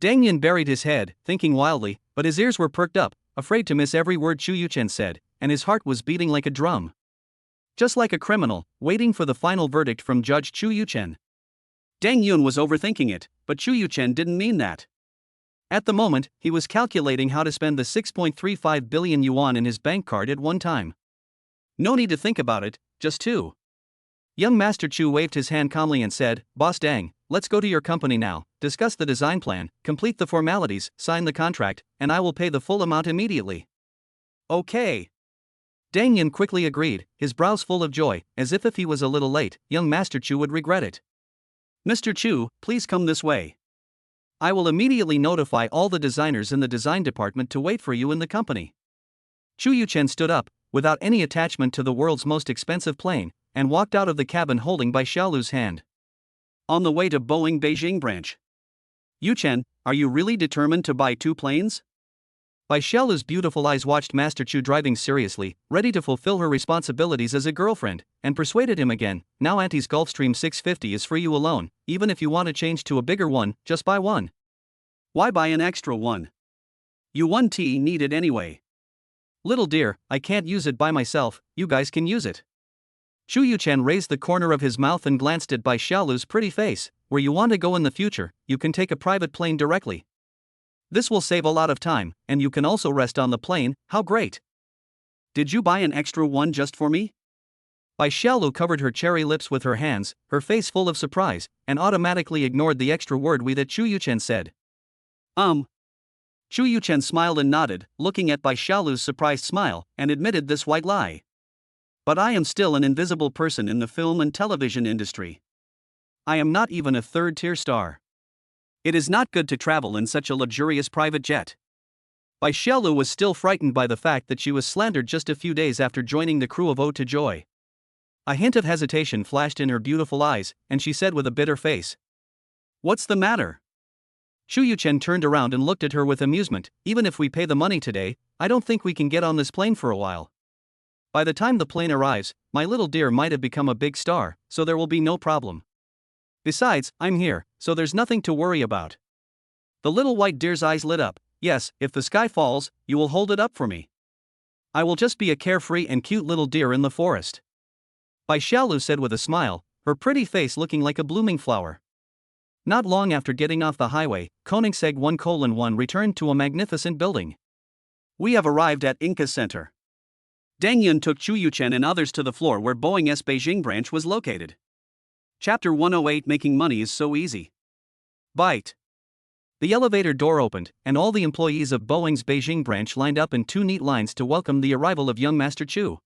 Deng Yun buried his head, thinking wildly, but his ears were perked up, afraid to miss every word Chu Yuchen said, and his heart was beating like a drum. Just like a criminal, waiting for the final verdict from Judge Chu Yuchen. Deng Yun was overthinking it, but Chu Yuchen didn't mean that. At the moment, he was calculating how to spend the 6.35 billion yuan in his bank card at one time. No need to think about it, just 2. Young Master Chu waved his hand calmly and said, Boss Deng, let's go to your company now, discuss the design plan, complete the formalities, sign the contract, and I will pay the full amount immediately. Okay. Deng Yun quickly agreed, his brows full of joy, as if he was a little late, young Master Chu would regret it. Mr. Chu, please come this way. I will immediately notify all the designers in the design department to wait for you in the company. Chu Yuchen stood up, without any attachment to the world's most expensive plane, and walked out of the cabin holding Bai Xiaolu's hand. On the way to Boeing Beijing branch. Yuchen, are you really determined to buy 2 planes? Bai Xiaolu's beautiful eyes watched Master Chu driving seriously, ready to fulfill her responsibilities as a girlfriend, and persuaded him again. Now Auntie's Gulfstream 650 is for you alone, even if you want to change to a bigger one, just buy one. Why buy an extra one? You 1T need it anyway. Little dear, I can't use it by myself, you guys can use it. Chu Yuchen raised the corner of his mouth and glanced at Bai Xiaolu's pretty face. Where you want to go in the future, you can take a private plane directly. This will save a lot of time, and you can also rest on the plane. How great! Did you buy an extra one just for me? Bai Xiaolu covered her cherry lips with her hands, her face full of surprise, and automatically ignored the extra word "we" that Chu Yuchen said. Chu Yuchen smiled and nodded, looking at Bai Xiaolu's surprised smile, and admitted this white lie. But I am still an invisible person in the film and television industry. I am not even a third-tier star. It is not good to travel in such a luxurious private jet. Bai Xiaolu was still frightened by the fact that she was slandered just a few days after joining the crew of Ode to Joy. A hint of hesitation flashed in her beautiful eyes, and she said with a bitter face, "What's the matter?" Chu Yuchen turned around and looked at her with amusement. "Even if we pay the money today, I don't think we can get on this plane for a while. By the time the plane arrives, my little dear might have become a big star, so there will be no problem. Besides, I'm here, so there's nothing to worry about." The little white deer's eyes lit up. "Yes, if the sky falls, you will hold it up for me. I will just be a carefree and cute little deer in the forest." Bai Xiaolu said with a smile, her pretty face looking like a blooming flower. Not long after getting off the highway, Koenigsegg 1:1 returned to a magnificent building. "We have arrived at Inca Center." Deng Yun took Chu Yuchen and others to the floor where Boeing's Beijing branch was located. Chapter 108, Making Money is So Easy. Bite. The elevator door opened, and all the employees of Boeing's Beijing branch lined up in 2 neat lines to welcome the arrival of young Master Chu.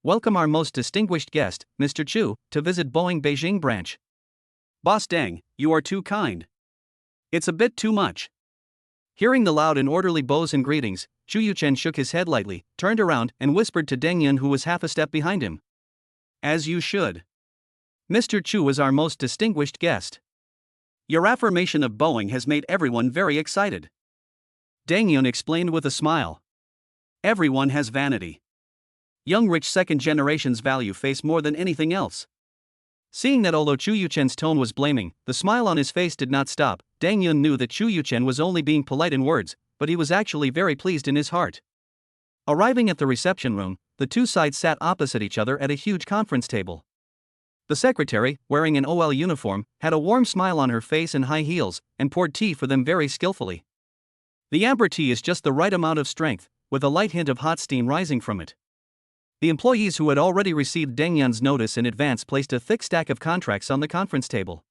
"Welcome our most distinguished guest, Mr. Chu, to visit Boeing Beijing branch." "Boss Deng, you are too kind. It's a bit too much." Hearing the loud and orderly bows and greetings, Chu Yuchen shook his head lightly, turned around, and whispered to Deng Yun, who was half a step behind him. "As you should. Mr. Chu is our most distinguished guest. Your affirmation of Boeing has made everyone very excited." Deng Yun explained with a smile. "Everyone has vanity. Young rich second generations value face more than anything else." Seeing that although Chu Yuchen's tone was blaming, the smile on his face did not stop, Deng Yun knew that Chu Yuchen was only being polite in words, but he was actually very pleased in his heart. Arriving at the reception room, the two sides sat opposite each other at a huge conference table. The secretary, wearing an OL uniform, had a warm smile on her face and high heels, and poured tea for them very skillfully. The amber tea is just the right amount of strength, with a light hint of hot steam rising from it. The employees who had already received Deng Yun's notice in advance placed a thick stack of contracts on the conference table.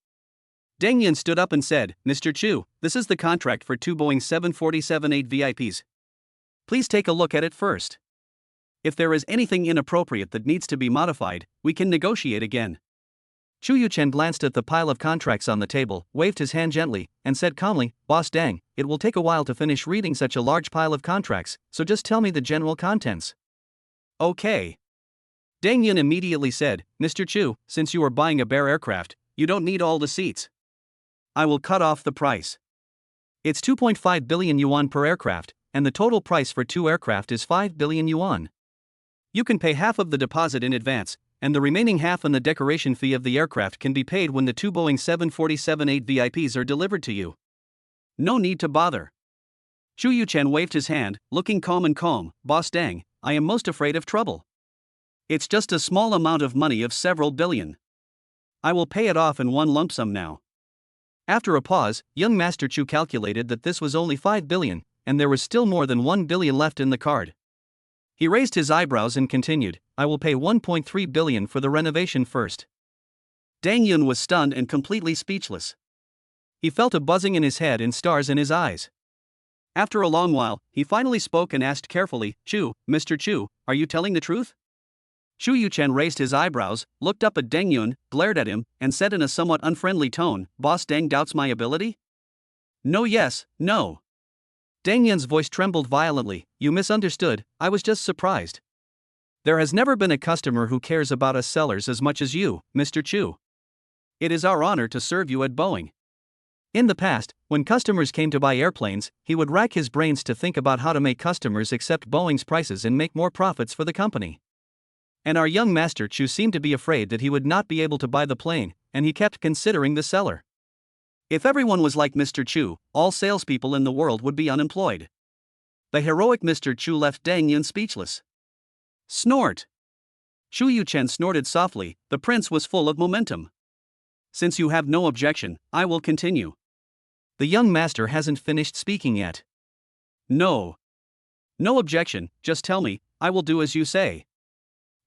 Deng Yun stood up and said, "Mr. Chu, this is the contract for 2 Boeing 747-8 VIPs. Please take a look at it first. If there is anything inappropriate that needs to be modified, we can negotiate again." Chu Yuchen glanced at the pile of contracts on the table, waved his hand gently, and said calmly, "Boss Deng, it will take a while to finish reading such a large pile of contracts, so just tell me the general contents." "Okay." Deng Yun immediately said, "Mr. Chu, since you are buying a Bear aircraft, you don't need all the seats. I will cut off the price. It's 2.5 billion yuan per aircraft, and the total price for 2 aircraft is 5 billion yuan. You can pay half of the deposit in advance, and the remaining half and the decoration fee of the aircraft can be paid when the 2 Boeing 747-8 VIPs are delivered to you. No need to bother." Chu Yuchen waved his hand, looking calm and calm. "Boss Deng, I am most afraid of trouble. It's just a small amount of money of several billion. I will pay it off in one lump sum now." After a pause, young Master Chu calculated that this was only 5 billion, and there was still more than 1 billion left in the card. He raised his eyebrows and continued, "I will pay 1.3 billion for the renovation first." Deng Yun was stunned and completely speechless. He felt a buzzing in his head and stars in his eyes. After a long while, he finally spoke and asked carefully, "Chu, Mr. Chu, are you telling the truth?" Chu Yuchen raised his eyebrows, looked up at Deng Yun, glared at him, and said in a somewhat unfriendly tone, "Boss Deng doubts my ability?" "No, yes, no." Deng Yun's voice trembled violently. "You misunderstood, I was just surprised." There has never been a customer who cares about us sellers as much as you, Mr. Chu. It is our honor to serve you at Boeing. In the past, when customers came to buy airplanes, he would rack his brains to think about how to make customers accept Boeing's prices and make more profits for the company. And our young master Chu seemed to be afraid that he would not be able to buy the plane, and he kept considering the seller. If everyone was like Mr. Chu, all salespeople in the world would be unemployed. The heroic Mr. Chu left Deng Yun speechless. Snort! Chu Yuchen snorted softly. The prince was full of momentum. Since you have no objection, I will continue. The young master hasn't finished speaking yet. No. No objection, just tell me, I will do as you say.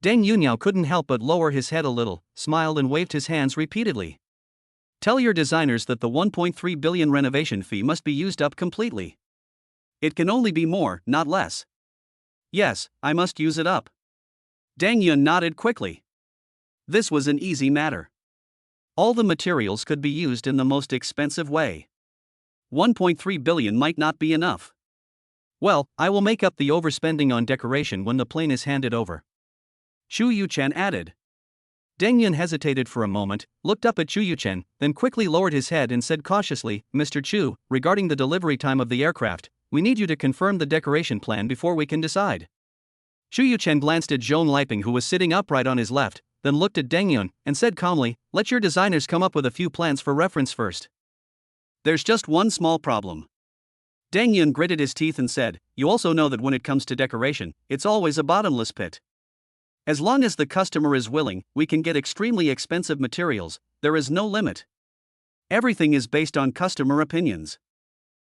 Deng Yunyao couldn't help but lower his head a little, smiled and waved his hands repeatedly. Tell your designers that the 1.3 billion renovation fee must be used up completely. It can only be more, not less. Yes, I must use it up. Deng Yun nodded quickly. This was an easy matter. All the materials could be used in the most expensive way. 1.3 billion might not be enough. Well, I will make up the overspending on decoration when the plane is handed over. Chu Yuchen added. Deng Yun hesitated for a moment, looked up at Chu Yuchen, then quickly lowered his head and said cautiously, Mr. Chu, regarding the delivery time of the aircraft, we need you to confirm the decoration plan before we can decide. Chu Yuchen glanced at Zhong Liping, who was sitting upright on his left, then looked at Deng Yun and said calmly, let your designers come up with a few plans for reference first. There's just one small problem. Deng Yun gritted his teeth and said, you also know that when it comes to decoration, it's always a bottomless pit. As long as the customer is willing, we can get extremely expensive materials, there is no limit. Everything is based on customer opinions.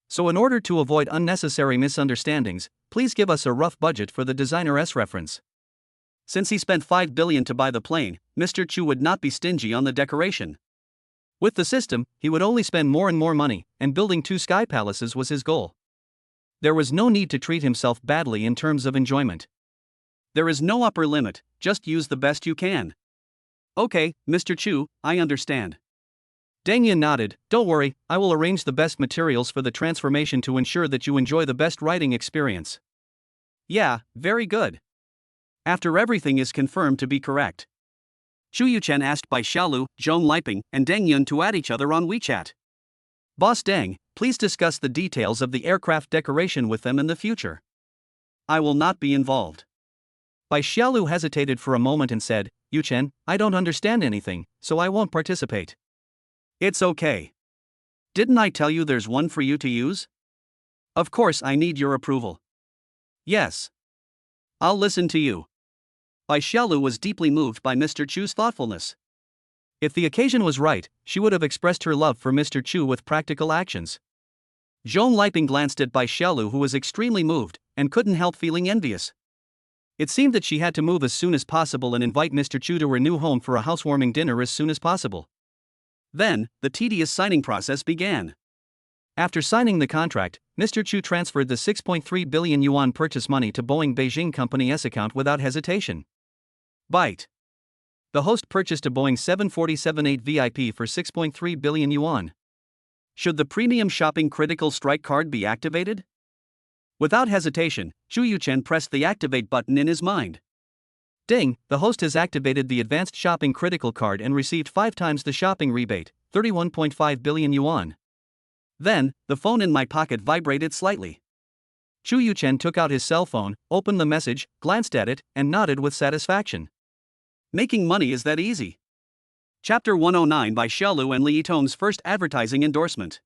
So in order to avoid unnecessary misunderstandings, please give us a rough budget for the designer's reference. Since he spent 5 billion to buy the plane, Mr. Chu would not be stingy on the decoration. With the system, he would only spend more and more money, and building 2 sky palaces was his goal. There was no need to treat himself badly in terms of enjoyment. There is no upper limit, just use the best you can. Okay, Mr. Chu, I understand. Deng Yun nodded, don't worry, I will arrange the best materials for the transformation to ensure that you enjoy the best riding experience. Yeah, very good. After everything is confirmed to be correct. Chu Yuchen asked Bai Xiaolu, Zhong Liping, and Deng Yun to add each other on WeChat. Boss Deng, please discuss the details of the aircraft decoration with them in the future. I will not be involved. Bai Xiaolu hesitated for a moment and said, Yuchen, I don't understand anything, so I won't participate. It's okay. Didn't I tell you there's one for you to use? Of course I need your approval. Yes. I'll listen to you. Bai Xiaolu was deeply moved by Mr. Chu's thoughtfulness. If the occasion was right, she would have expressed her love for Mr. Chu with practical actions. Zhong Liping glanced at Bai Xiaolu, who was extremely moved, and couldn't help feeling envious. It seemed that she had to move as soon as possible and invite Mr. Chu to her new home for a housewarming dinner as soon as possible. Then, the tedious signing process began. After signing the contract, Mr. Chu transferred the 6.3 billion yuan purchase money to Boeing Beijing Company S account without hesitation. Byte. The host purchased a Boeing 747-8 VIP for 6.3 billion yuan. Should the premium shopping critical strike card be activated? Without hesitation, Chu Yuchen pressed the activate button in his mind. Ding, the host has activated the advanced shopping critical card and received 5 times the shopping rebate, 31.5 billion yuan. Then, the phone in my pocket vibrated slightly. Chu Yuchen took out his cell phone, opened the message, glanced at it, and nodded with satisfaction. Making money is that easy. Chapter 109 by Xiaolu and Li Yitong's first advertising endorsement.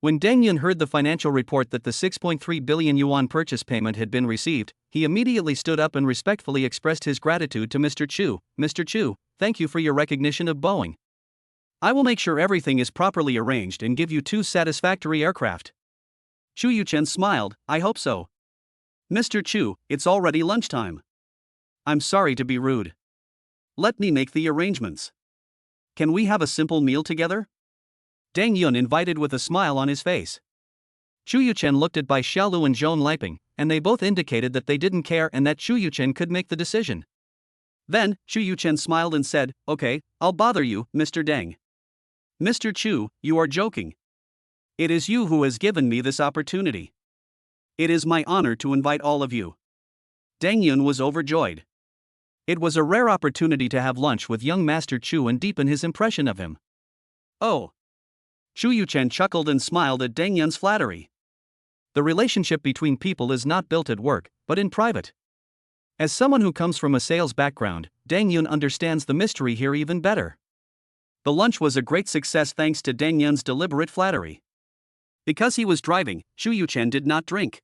When Deng Yun heard the financial report that the 6.3 billion yuan purchase payment had been received, he immediately stood up and respectfully expressed his gratitude to Mr. Chu. Mr. Chu, thank you for your recognition of Boeing. I will make sure everything is properly arranged and give you 2 satisfactory aircraft. Chu Yuchen smiled, I hope so. Mr. Chu, it's already lunchtime. I'm sorry to be rude. Let me make the arrangements. Can we have a simple meal together? Deng Yun invited with a smile on his face. Chu Yuchen looked at Bai Xiaolu and Zhong Liping, and they both indicated that they didn't care and that Chu Yuchen could make the decision. Then, Chu Yuchen smiled and said, okay, I'll bother you, Mr. Deng. Mr. Chu, you are joking. It is you who has given me this opportunity. It is my honor to invite all of you. Deng Yun was overjoyed. It was a rare opportunity to have lunch with young Master Chu and deepen his impression of him. Oh. Chu Yuchen chuckled and smiled at Deng Yun's flattery. The relationship between people is not built at work, but in private. As someone who comes from a sales background, Deng Yun understands the mystery here even better. The lunch was a great success thanks to Deng Yun's deliberate flattery. Because he was driving, Chu Yuchen did not drink.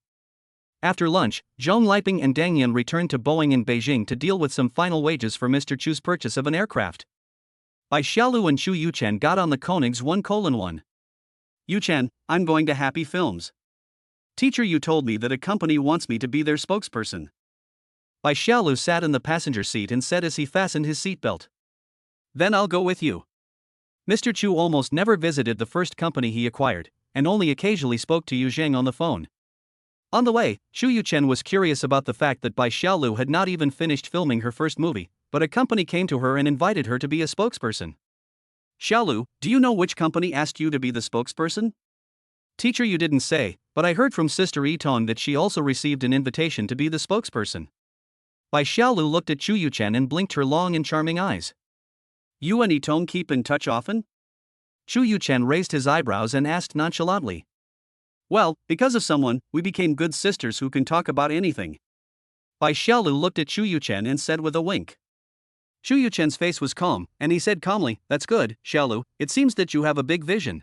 After lunch, Zhong Liping and Deng Yun returned to Boeing in Beijing to deal with some final wages for Mr. Chu's purchase of an aircraft. Bai Xiaolu and Chu Yuchen got on the Koenigs 1:1. Yuchen, I'm going to Happy Films. Teacher, you told me that a company wants me to be their spokesperson. Bai Xiaolu sat in the passenger seat and said as he fastened his seatbelt. Then I'll go with you. Mr. Chu almost never visited the first company he acquired, and only occasionally spoke to Yu Zheng on the phone. On the way, Chu Yuchen was curious about the fact that Bai Xiaolu had not even finished filming her first movie, but a company came to her and invited her to be a spokesperson. Xiaolu, do you know which company asked you to be the spokesperson? Teacher, you didn't say, but I heard from Sister Yitong that she also received an invitation to be the spokesperson. Bai Xiaolu looked at Chu Yuchen and blinked her long and charming eyes. You and Yitong keep in touch often? Chu Yuchen raised his eyebrows and asked nonchalantly. Well, because of someone, we became good sisters who can talk about anything. Bai Xiaolu looked at Chu Yuchen and said with a wink. Chu Yuchen's face was calm, and he said calmly, That's good, Xiaolu, it seems that you have a big vision.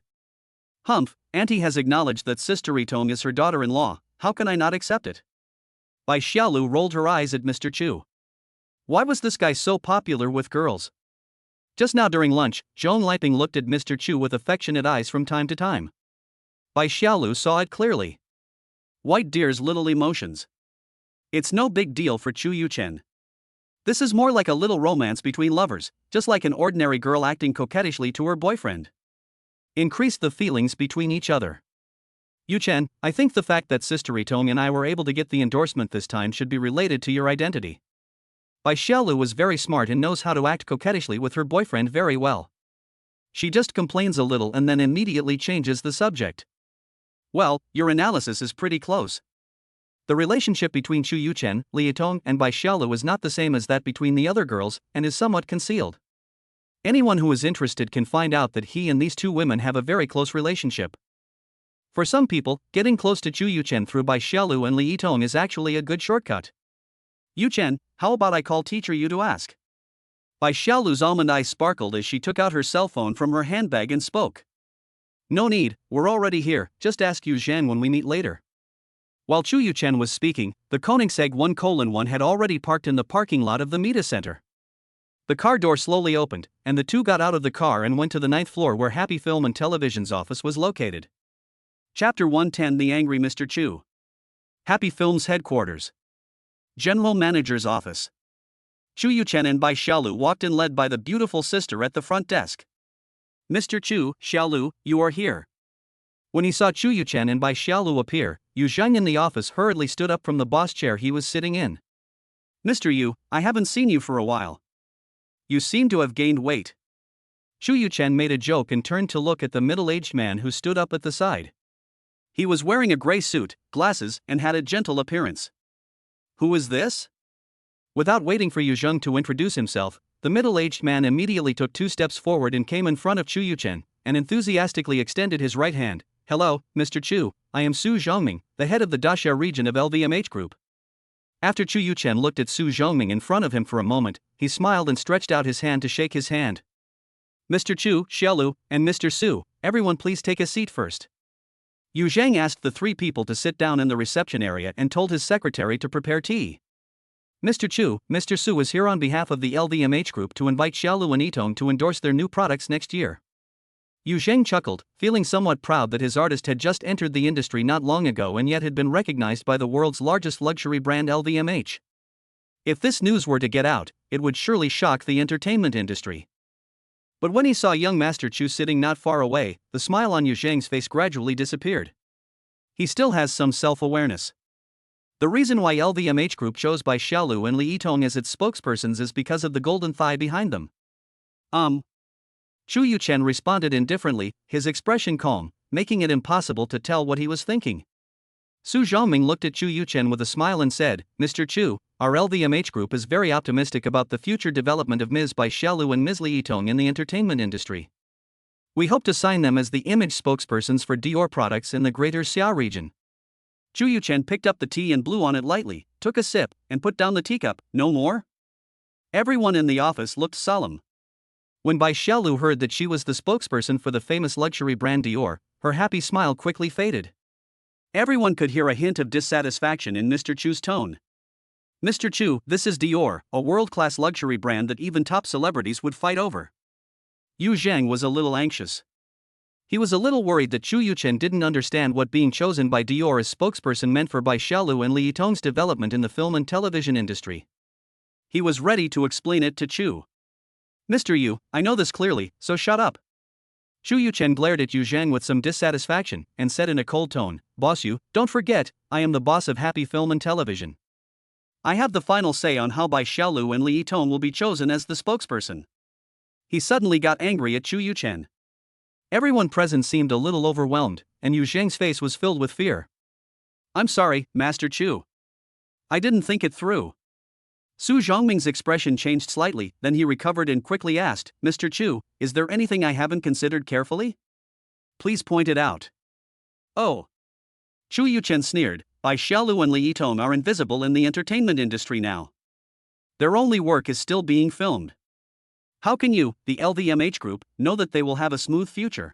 Humph, Auntie has acknowledged that Sister Yitong is her daughter-in-law, how can I not accept it? Bai Xiaolu rolled her eyes at Mr. Chu. Why was this guy so popular with girls? Just now during lunch, Zhong Liping looked at Mr. Chu with affectionate eyes from time to time. Bai Xiaolu saw it clearly. White deer's little emotions. It's no big deal for Chu Yuchen. This is more like a little romance between lovers, just like an ordinary girl acting coquettishly to her boyfriend. Increase the feelings between each other. Yuchen, I think the fact that Sister Yitong and I were able to get the endorsement this time should be related to your identity. Bai Xiaolu was very smart and knows how to act coquettishly with her boyfriend very well. She just complains a little and then immediately changes the subject. Well, your analysis is pretty close. The relationship between Chu Yuchen, Li Yitong, and Bai Xiaolu is not the same as that between the other girls, and is somewhat concealed. Anyone who is interested can find out that he and these two women have a very close relationship. For some people, getting close to Chu Yuchen through Bai Xiaolu and Li Yitong is actually a good shortcut. Yuchen, how about I call Teacher Yu to ask? Bai Xiaolu's almond eyes sparkled as she took out her cell phone from her handbag and spoke. No need, we're already here, just ask Yu Zheng when we meet later. While Chu Yuchen was speaking, the Koenigsegg 1:1 had already parked in the parking lot of the Mita Center. The car door slowly opened, and the two got out of the car and went to the 9th floor where Happy Film and Television's office was located. Chapter 110 The Angry Mr. Chu. Happy Film's headquarters. General Manager's office. Chu Yuchen and Bai Xiaolu walked in led by the beautiful sister at the front desk. Mr. Chu, Xiaolu, you are here. When he saw Chu Yuchen and Bai Xiaolu appear, Yu Zheng in the office hurriedly stood up from the boss chair he was sitting in. Mr. Yu, I haven't seen you for a while. You seem to have gained weight. Chu Yuchen made a joke and turned to look at the middle-aged man who stood up at the side. He was wearing a gray suit, glasses, and had a gentle appearance. Who is this? Without waiting for Yu Zheng to introduce himself, the middle-aged man immediately took 2 steps forward and came in front of Chu Yuchen, and enthusiastically extended his right hand. Hello, Mr. Chu, I am Su Zhongming, the head of the Daxia region of LVMH Group. After Chu Yuchen looked at Su Zhongming in front of him for a moment, he smiled and stretched out his hand to shake his hand. Mr. Chu, Xiaolu, and Mr. Su, everyone please take a seat first. Yu Zheng asked the 3 people to sit down in the reception area and told his secretary to prepare tea. Mr. Chu, Mr. Su is here on behalf of the LVMH Group to invite Xiaolu and Yitong to endorse their new products next year. Yu Zheng chuckled, feeling somewhat proud that his artist had just entered the industry not long ago and yet had been recognized by the world's largest luxury brand LVMH. If this news were to get out, it would surely shock the entertainment industry. But when he saw young Master Chu sitting not far away, the smile on Yu Zheng's face gradually disappeared. He still has some self-awareness. The reason why LVMH Group chose Bai Xiaolu and Li Yitong as its spokespersons is because of the golden thigh behind them. Chu Yuchen responded indifferently, his expression calm, making it impossible to tell what he was thinking. Su Zhongming looked at Chu Yuchen with a smile and said, Mr. Chu, our LVMH group is very optimistic about the future development of Ms. Bai Xiaolu and Ms. Li Yitong in the entertainment industry. We hope to sign them as the image spokespersons for Dior products in the greater Xia region. Chu Yuchen picked up the tea and blew on it lightly, took a sip, and put down the teacup. No more? Everyone in the office looked solemn. When Bai Xiaolu heard that she was the spokesperson for the famous luxury brand Dior, her happy smile quickly faded. Everyone could hear a hint of dissatisfaction in Mr. Chu's tone. Mr. Chu, this is Dior, a world-class luxury brand that even top celebrities would fight over. Yu Zhang was a little anxious. He was a little worried that Chu Yuchen didn't understand what being chosen by Dior as spokesperson meant for Bai Xiaolu and Li Yitong's development in the film and television industry. He was ready to explain it to Chu. Mr. Yu, I know this clearly, so shut up. Chu Yuchen glared at Yu Zhang with some dissatisfaction, and said in a cold tone, Boss Yu, don't forget, I am the boss of Happy Film and Television. I have the final say on how Bai Xiaolu and Li Yitong will be chosen as the spokesperson. He suddenly got angry at Chu Yuchen. Everyone present seemed a little overwhelmed, and Yu Zhang's face was filled with fear. I'm sorry, Master Chu. I didn't think it through. Su Zhongming's expression changed slightly, then he recovered and quickly asked, Mr. Chu, is there anything I haven't considered carefully? Please point it out. Oh. Chu Yuchen sneered, Bai Xiaolu and Li Yitong are invisible in the entertainment industry now. Their only work is still being filmed. How can you, the LVMH group, know that they will have a smooth future?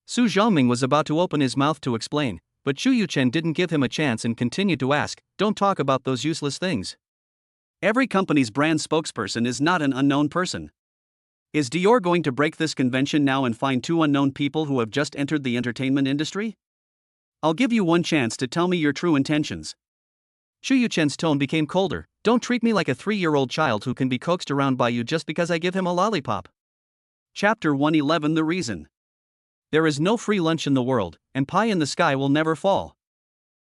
Su Zhongming was about to open his mouth to explain, but Chu Yuchen didn't give him a chance and continued to ask, don't talk about those useless things. Every company's brand spokesperson is not an unknown person. Is Dior going to break this convention now and find two unknown people who have just entered the entertainment industry? I'll give you one chance to tell me your true intentions. Chu Yuchen's tone became colder. Don't treat me like a 3-year-old child who can be coaxed around by you just because I give him a lollipop. Chapter 111 The Reason. There is no free lunch in the world, and pie in the sky will never fall.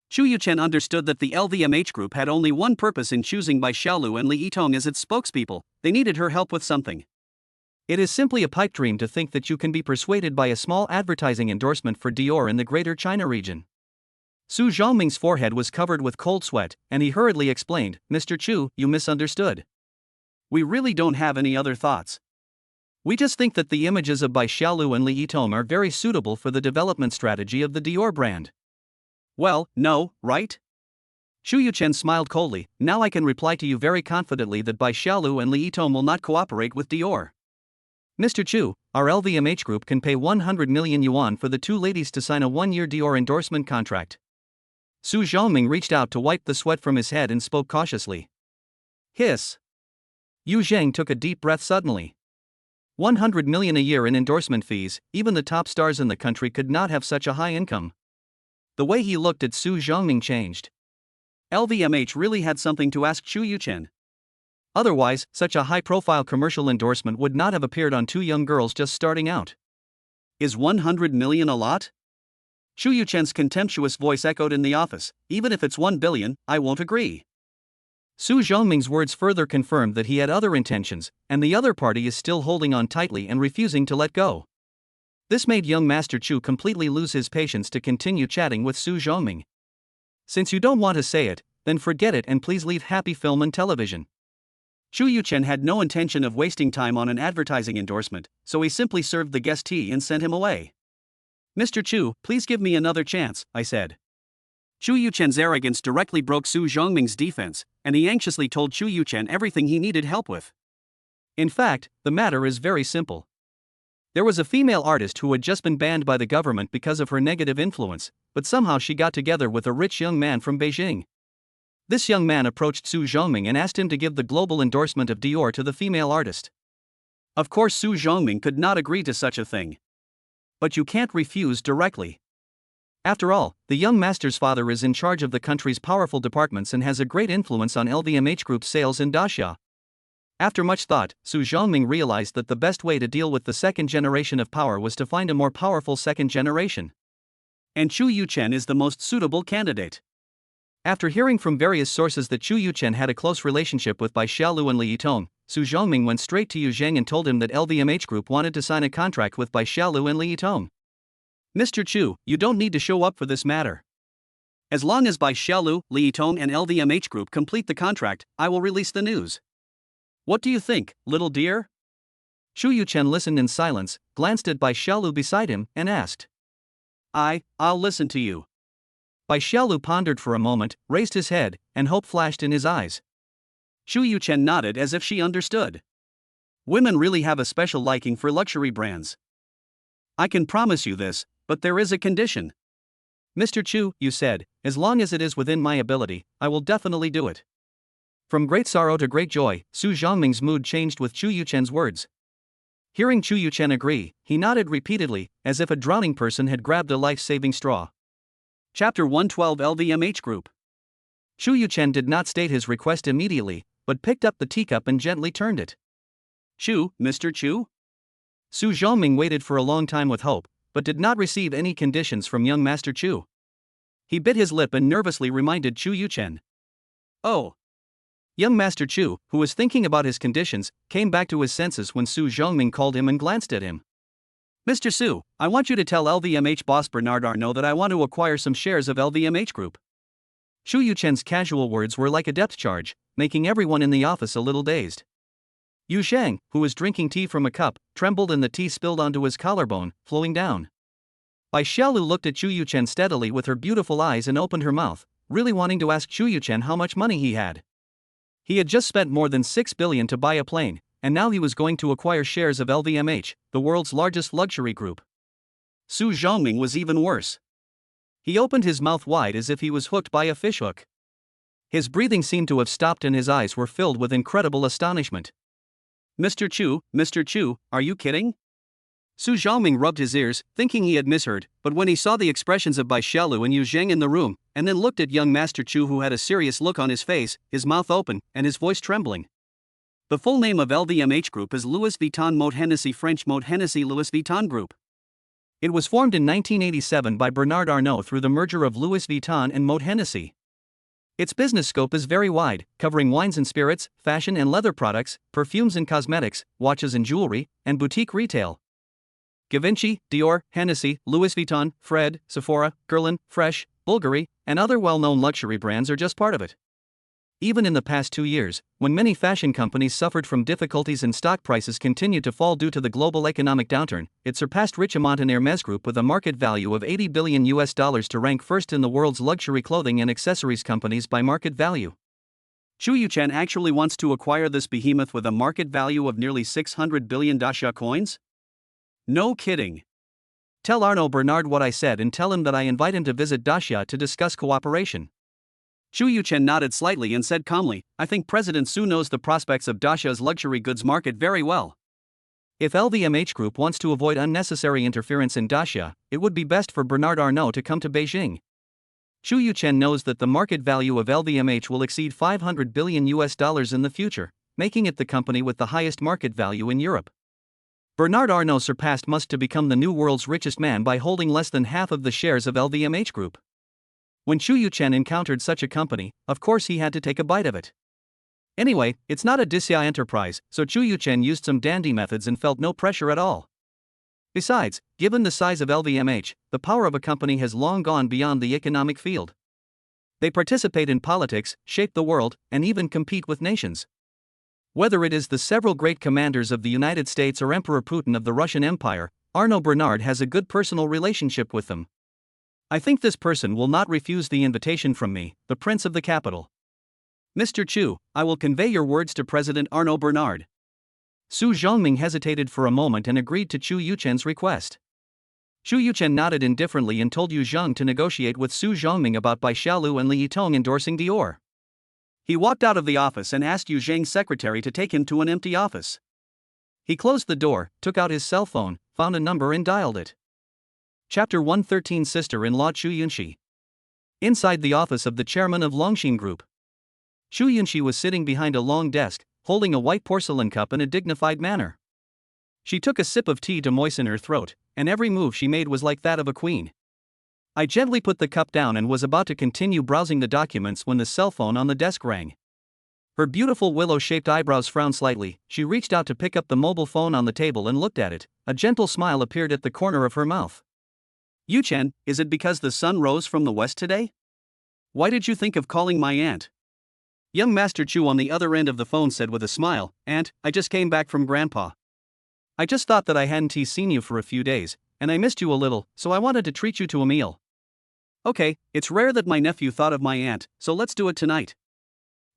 Chu Yuchen understood that the LVMH group had only one purpose in choosing Bai Xiaolu and Li Yitong as its spokespeople. They needed her help with something. It is simply a pipe dream to think that you can be persuaded by a small advertising endorsement for Dior in the Greater China region. Su Zhongming's forehead was covered with cold sweat, and he hurriedly explained, Mr. Chu, you misunderstood. We really don't have any other thoughts. We just think that the images of Bai Xiaolu and Li Yitong are very suitable for the development strategy of the Dior brand. Well, no, right? Chu Yuchen smiled coldly. Now I can reply to you very confidently that Bai Xiaolu and Li Yitong will not cooperate with Dior. Mr. Chu, our LVMH group can pay 100 million yuan for the two ladies to sign a 1-year Dior endorsement contract. Su Zhongming reached out to wipe the sweat from his head and spoke cautiously. Hiss. Yu Zhang took a deep breath suddenly. 100 million a year in endorsement fees, even the top stars in the country could not have such a high income. The way he looked at Su Zhongming changed. LVMH really had something to ask Chu Yuchen. Otherwise, such a high-profile commercial endorsement would not have appeared on two young girls just starting out. Is 100 million a lot? Chu Yuchen's contemptuous voice echoed in the office. Even if it's 1 billion, I won't agree. Su Zhongming's words further confirmed that he had other intentions, and the other party is still holding on tightly and refusing to let go. This made young Master Chu completely lose his patience to continue chatting with Su Zhongming. Since you don't want to say it, then forget it and please leave Happy Film and Television. Chu Yuchen had no intention of wasting time on an advertising endorsement, so he simply served the guest tea and sent him away. Mr. Chu, please give me another chance, I said. Chu Yuchen's arrogance directly broke Su Zhongming's defense, and he anxiously told Chu Yuchen everything he needed help with. In fact, the matter is very simple. There was a female artist who had just been banned by the government because of her negative influence, but somehow she got together with a rich young man from Beijing. This young man approached Su Zhongming and asked him to give the global endorsement of Dior to the female artist. Of course, Su Zhongming could not agree to such a thing. But you can't refuse directly. After all, the young master's father is in charge of the country's powerful departments and has a great influence on LVMH Group's sales in Daxia. After much thought, Su Zhongming realized that the best way to deal with the second generation of power was to find a more powerful second generation. And Chu Yuchen is the most suitable candidate. After hearing from various sources that Chu Yuchen had a close relationship with Bai Xiaolu and Li Yitong, Su Zhongming went straight to Yu Zhang and told him that LVMH Group wanted to sign a contract with Bai Xiaolu and Li Yitong. Mr. Chu, you don't need to show up for this matter. As long as Bai Xiaolu, Li Yitong and LVMH Group complete the contract, I will release the news. What do you think, little dear? Xu Yuchen listened in silence, glanced at Bai Xiaolu beside him, and asked. I'll listen to you. Bai Xiaolu pondered for a moment, raised his head, and hope flashed in his eyes. Xu Yuchen nodded as if she understood. Women really have a special liking for luxury brands. I can promise you this, but there is a condition. Mr. Chu, you said, as long as it is within my ability, I will definitely do it. From great sorrow to great joy, Su Zhongming's mood changed with Xu Yuchen's words. Hearing Xu Yuchen agree, he nodded repeatedly, as if a drowning person had grabbed a life-saving straw. Chapter 112 LVMH Group. Xu Yuchen did not state his request immediately, but picked up the teacup and gently turned it. Chu, Mr. Chu? Su Zhongming waited for a long time with hope, but did not receive any conditions from young Master Chu. He bit his lip and nervously reminded Xu Yuchen. Oh. Young Master Chu, who was thinking about his conditions, came back to his senses when Su Zhongming called him and glanced at him. Mr. Su, I want you to tell LVMH boss Bernard Arnault that I want to acquire some shares of LVMH Group. Xu Yuchen's casual words were like a depth charge, making everyone in the office a little dazed. Yu Shang, who was drinking tea from a cup, trembled and the tea spilled onto his collarbone, flowing down. Bai Xiaolu looked at Xu Yuchen steadily with her beautiful eyes and opened her mouth, really wanting to ask Xu Yuchen how much money he had. He had just spent more than 6 billion to buy a plane, and now he was going to acquire shares of LVMH, the world's largest luxury group. Su Zhongming was even worse. He opened his mouth wide as if he was hooked by a fishhook. His breathing seemed to have stopped and his eyes were filled with incredible astonishment. Mr. Chu, are you kidding? Su Zhongming rubbed his ears, thinking he had misheard, but when he saw the expressions of Bai Xiaolu and Yu Zheng in the room, and then looked at young Master Chu who had a serious look on his face, his mouth open, and his voice trembling. The full name of LVMH Group is Louis Vuitton Moët Hennessy French Moët Hennessy Louis Vuitton Group. It was formed in 1987 by Bernard Arnault through the merger of Louis Vuitton and Moët Hennessy. Its business scope is very wide, covering wines and spirits, fashion and leather products, perfumes and cosmetics, watches and jewelry, and boutique retail. Givenchy, Dior, Hennessy, Louis Vuitton, Fred, Sephora, Guerlain, Fresh, Bulgari, and other well-known luxury brands are just part of it. Even in the past 2 years, when many fashion companies suffered from difficulties and stock prices continued to fall due to the global economic downturn, it surpassed Richemont and Hermès Group with a market value of $80 billion to rank first in the world's luxury clothing and accessories companies by market value. Xu Yuchen actually wants to acquire this behemoth with a market value of nearly 600 billion Daxia coins? No kidding. Tell Arnault Bernard what I said and tell him that I invite him to visit Daxia to discuss cooperation. Xu Yuchen nodded slightly and said calmly, I think President Su knows the prospects of Daxia's luxury goods market very well. If LVMH Group wants to avoid unnecessary interference in Daxia, it would be best for Bernard Arnault to come to Beijing. Xu Yuchen knows that the market value of LVMH will exceed $500 billion in the future, making it the company with the highest market value in Europe. Bernard Arnault surpassed Musk to become the new world's richest man by holding less than half of the shares of LVMH Group. When Xu Yuchen encountered such a company, of course he had to take a bite of it. Anyway, it's not a Daxia enterprise, so Xu Yuchen used some dandy methods and felt no pressure at all. Besides, given the size of LVMH, the power of a company has long gone beyond the economic field. They participate in politics, shape the world, and even compete with nations. Whether it is the several great commanders of the United States or Emperor Putin of the Russian Empire, Arnault Bernard has a good personal relationship with them. I think this person will not refuse the invitation from me, the Prince of the Capital. Mr. Chu, I will convey your words to President Arnault Bernard. Su Zhongming hesitated for a moment and agreed to Xu Yuchen's request. Xu Yuchen nodded indifferently and told Yu Zheng to negotiate with Su Zhongming about Bai Xiaolu and Li Yitong endorsing Dior. He walked out of the office and asked Yu Zheng's secretary to take him to an empty office. He closed the door, took out his cell phone, found a number and dialed it. Chapter 113 Sister-in-law Xu Yunxi. Inside the office of the chairman of Longxin Group. Xu Yunxi was sitting behind a long desk, holding a white porcelain cup in a dignified manner. She took a sip of tea to moisten her throat, and every move she made was like that of a queen. I gently put the cup down and was about to continue browsing the documents when the cell phone on the desk rang. Her beautiful willow-shaped eyebrows frowned slightly. She reached out to pick up the mobile phone on the table and looked at it. A gentle smile appeared at the corner of her mouth. Yuchen, is it because the sun rose from the west today? Why did you think of calling my aunt? Young Master Chu on the other end of the phone said with a smile, Aunt, I just came back from Grandpa. I just thought that I hadn't seen you for a few days, and I missed you a little, so I wanted to treat you to a meal. Okay, it's rare that my nephew thought of my aunt, so let's do it tonight.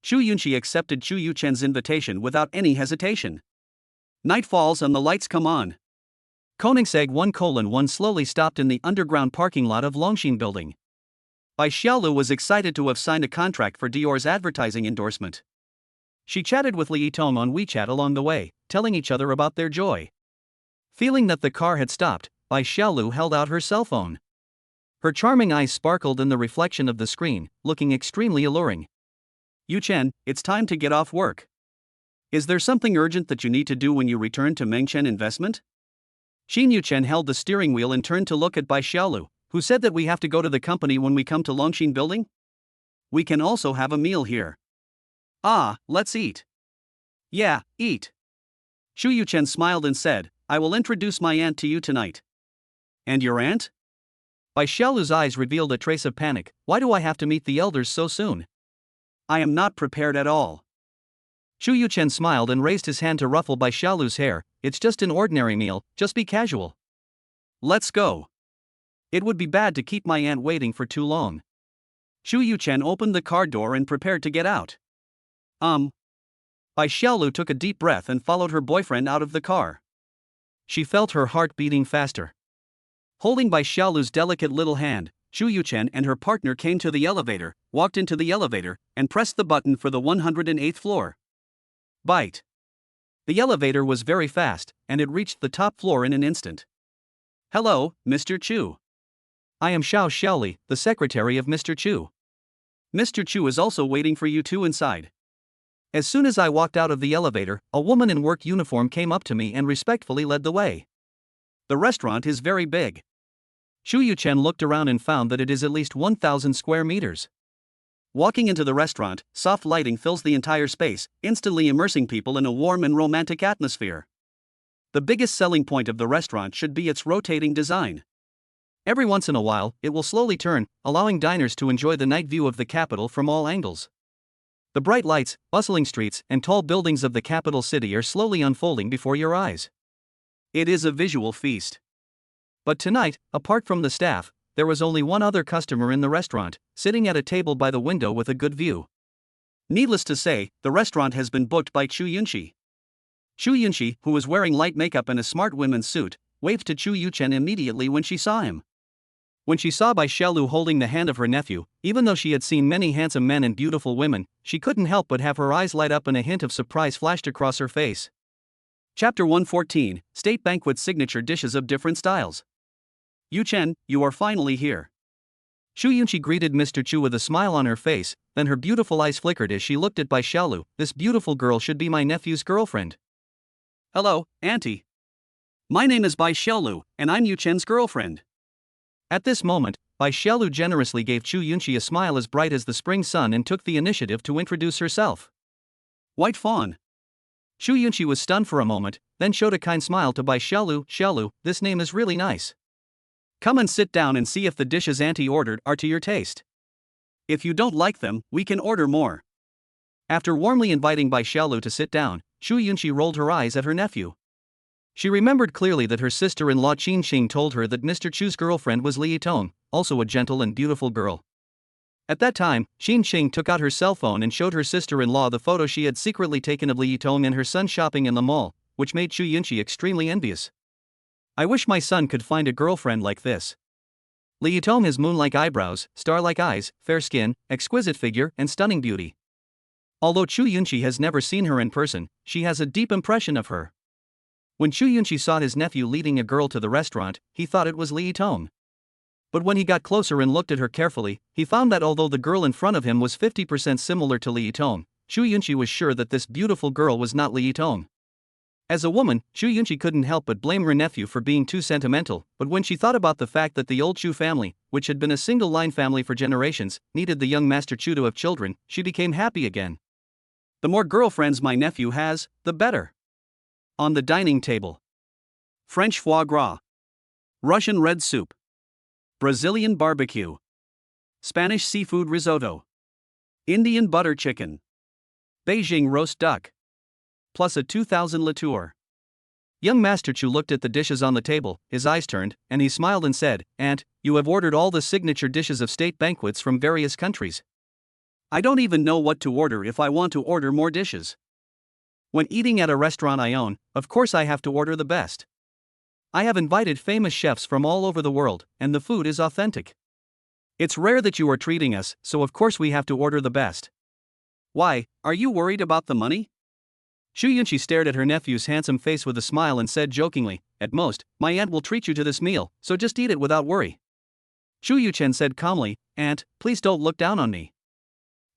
Chu Yunqi accepted Chu Yuchen's invitation without any hesitation. Night falls and the lights come on. Koenigsegg 1:1 slowly stopped in the underground parking lot of Longxin building. Bai Xiaolu was excited to have signed a contract for Dior's advertising endorsement. She chatted with Li Yitong on WeChat along the way, telling each other about their joy. Feeling that the car had stopped, Bai Xiaolu held out her cell phone. Her charming eyes sparkled in the reflection of the screen, looking extremely alluring. Yuchen, it's time to get off work. Is there something urgent that you need to do when you return to Mengchen Investment? Xin Yuchen held the steering wheel and turned to look at Bai Xiaolu, who said that we have to go to the company when we come to Longxin building? We can also have a meal here. Ah, let's eat. Yeah, eat. Xu Yuchen smiled and said, I will introduce my aunt to you tonight. And your aunt? Bai Xiaolu's eyes revealed a trace of panic. Why do I have to meet the elders so soon? I am not prepared at all. Xu Yuchen smiled and raised his hand to ruffle Bai Xiaolu's hair. It's just an ordinary meal, just be casual. Let's go. It would be bad to keep my aunt waiting for too long. Xu Yuchen opened the car door and prepared to get out. Bai Xiaolu took a deep breath and followed her boyfriend out of the car. She felt her heart beating faster. Holding Bai Xiaolu's delicate little hand, Xu Yuchen and her partner came to the elevator, walked into the elevator, and pressed the button for the 108th floor. Bite. The elevator was very fast, and it reached the top floor in an instant. Hello, Mr. Chu. I am Xiao Xiaoli, the secretary of Mr. Chu. Mr. Chu is also waiting for you two inside. As soon as I walked out of the elevator, a woman in work uniform came up to me and respectfully led the way. The restaurant is very big. Xu Yuchen looked around and found that it is at least 1,000 square meters. Walking into the restaurant, soft lighting fills the entire space, instantly immersing people in a warm and romantic atmosphere. The biggest selling point of the restaurant should be its rotating design. Every once in a while, it will slowly turn, allowing diners to enjoy the night view of the capital from all angles. The bright lights, bustling streets, and tall buildings of the capital city are slowly unfolding before your eyes. It is a visual feast. But tonight, apart from the staff, there was only one other customer in the restaurant, sitting at a table by the window with a good view. Needless to say, the restaurant has been booked by Chu Yunqi. Chu Yunqi, who was wearing light makeup and a smart women's suit, waved to Chu Yuchen immediately when she saw him. When she saw Bai Xiaolu holding the hand of her nephew, even though she had seen many handsome men and beautiful women, she couldn't help but have her eyes light up and a hint of surprise flashed across her face. Chapter 114, State Banquet Signature Dishes of Different Styles. Yuchen, you are finally here. Xu Yunqi greeted Mr. Chu with a smile on her face, then her beautiful eyes flickered as she looked at Bai Xiaolu. This beautiful girl should be my nephew's girlfriend. Hello, Auntie. My name is Bai Xiaolu, and I'm Yuchen's girlfriend. At this moment, Bai Xiaolu generously gave Chu Yunqi a smile as bright as the spring sun and took the initiative to introduce herself. White Fawn. Xu Yunqi was stunned for a moment, then showed a kind smile to Bai Xiaolu. Xiaolu, this name is really nice. Come and sit down and see if the dishes Auntie ordered are to your taste. If you don't like them, we can order more. After warmly inviting Bai Xiaolu to sit down, Xu Yunqi rolled her eyes at her nephew. She remembered clearly that her sister-in-law Qin Xing told her that Mr. Chu's girlfriend was Li Yitong, also a gentle and beautiful girl. At that time, Qin Xing took out her cell phone and showed her sister-in-law the photo she had secretly taken of Li Yitong and her son shopping in the mall, which made Xu Yunqi extremely envious. I wish my son could find a girlfriend like this. Li Yitong has moon-like eyebrows, star-like eyes, fair skin, exquisite figure, and stunning beauty. Although Xu Yunqi has never seen her in person, she has a deep impression of her. When Xu Yunqi saw his nephew leading a girl to the restaurant, he thought it was Li Yitong. But when he got closer and looked at her carefully, he found that although the girl in front of him was 50% similar to Li Yitong, Xu Yunqi was sure that this beautiful girl was not Li Yitong. As a woman, Xu Yunqi couldn't help but blame her nephew for being too sentimental, but when she thought about the fact that the old Chu family, which had been a single-line family for generations, needed the young Master Chu to have children, she became happy again. The more girlfriends my nephew has, the better. On the dining table. French foie gras. Russian red soup. Brazilian barbecue. Spanish seafood risotto. Indian butter chicken. Beijing roast duck. Plus a 2000 liteur. Young Master Chu looked at the dishes on the table, his eyes turned, and he smiled and said, "Aunt, you have ordered all the signature dishes of state banquets from various countries. I don't even know what to order if I want to order more dishes. When eating at a restaurant I own, of course I have to order the best. I have invited famous chefs from all over the world, and the food is authentic. It's rare that you are treating us, so of course we have to order the best. Why, are you worried about the money?" Xu Yunqi stared at her nephew's handsome face with a smile and said jokingly, "At most, my aunt will treat you to this meal, so just eat it without worry." Xu Yuchen said calmly, "Aunt, please don't look down on me.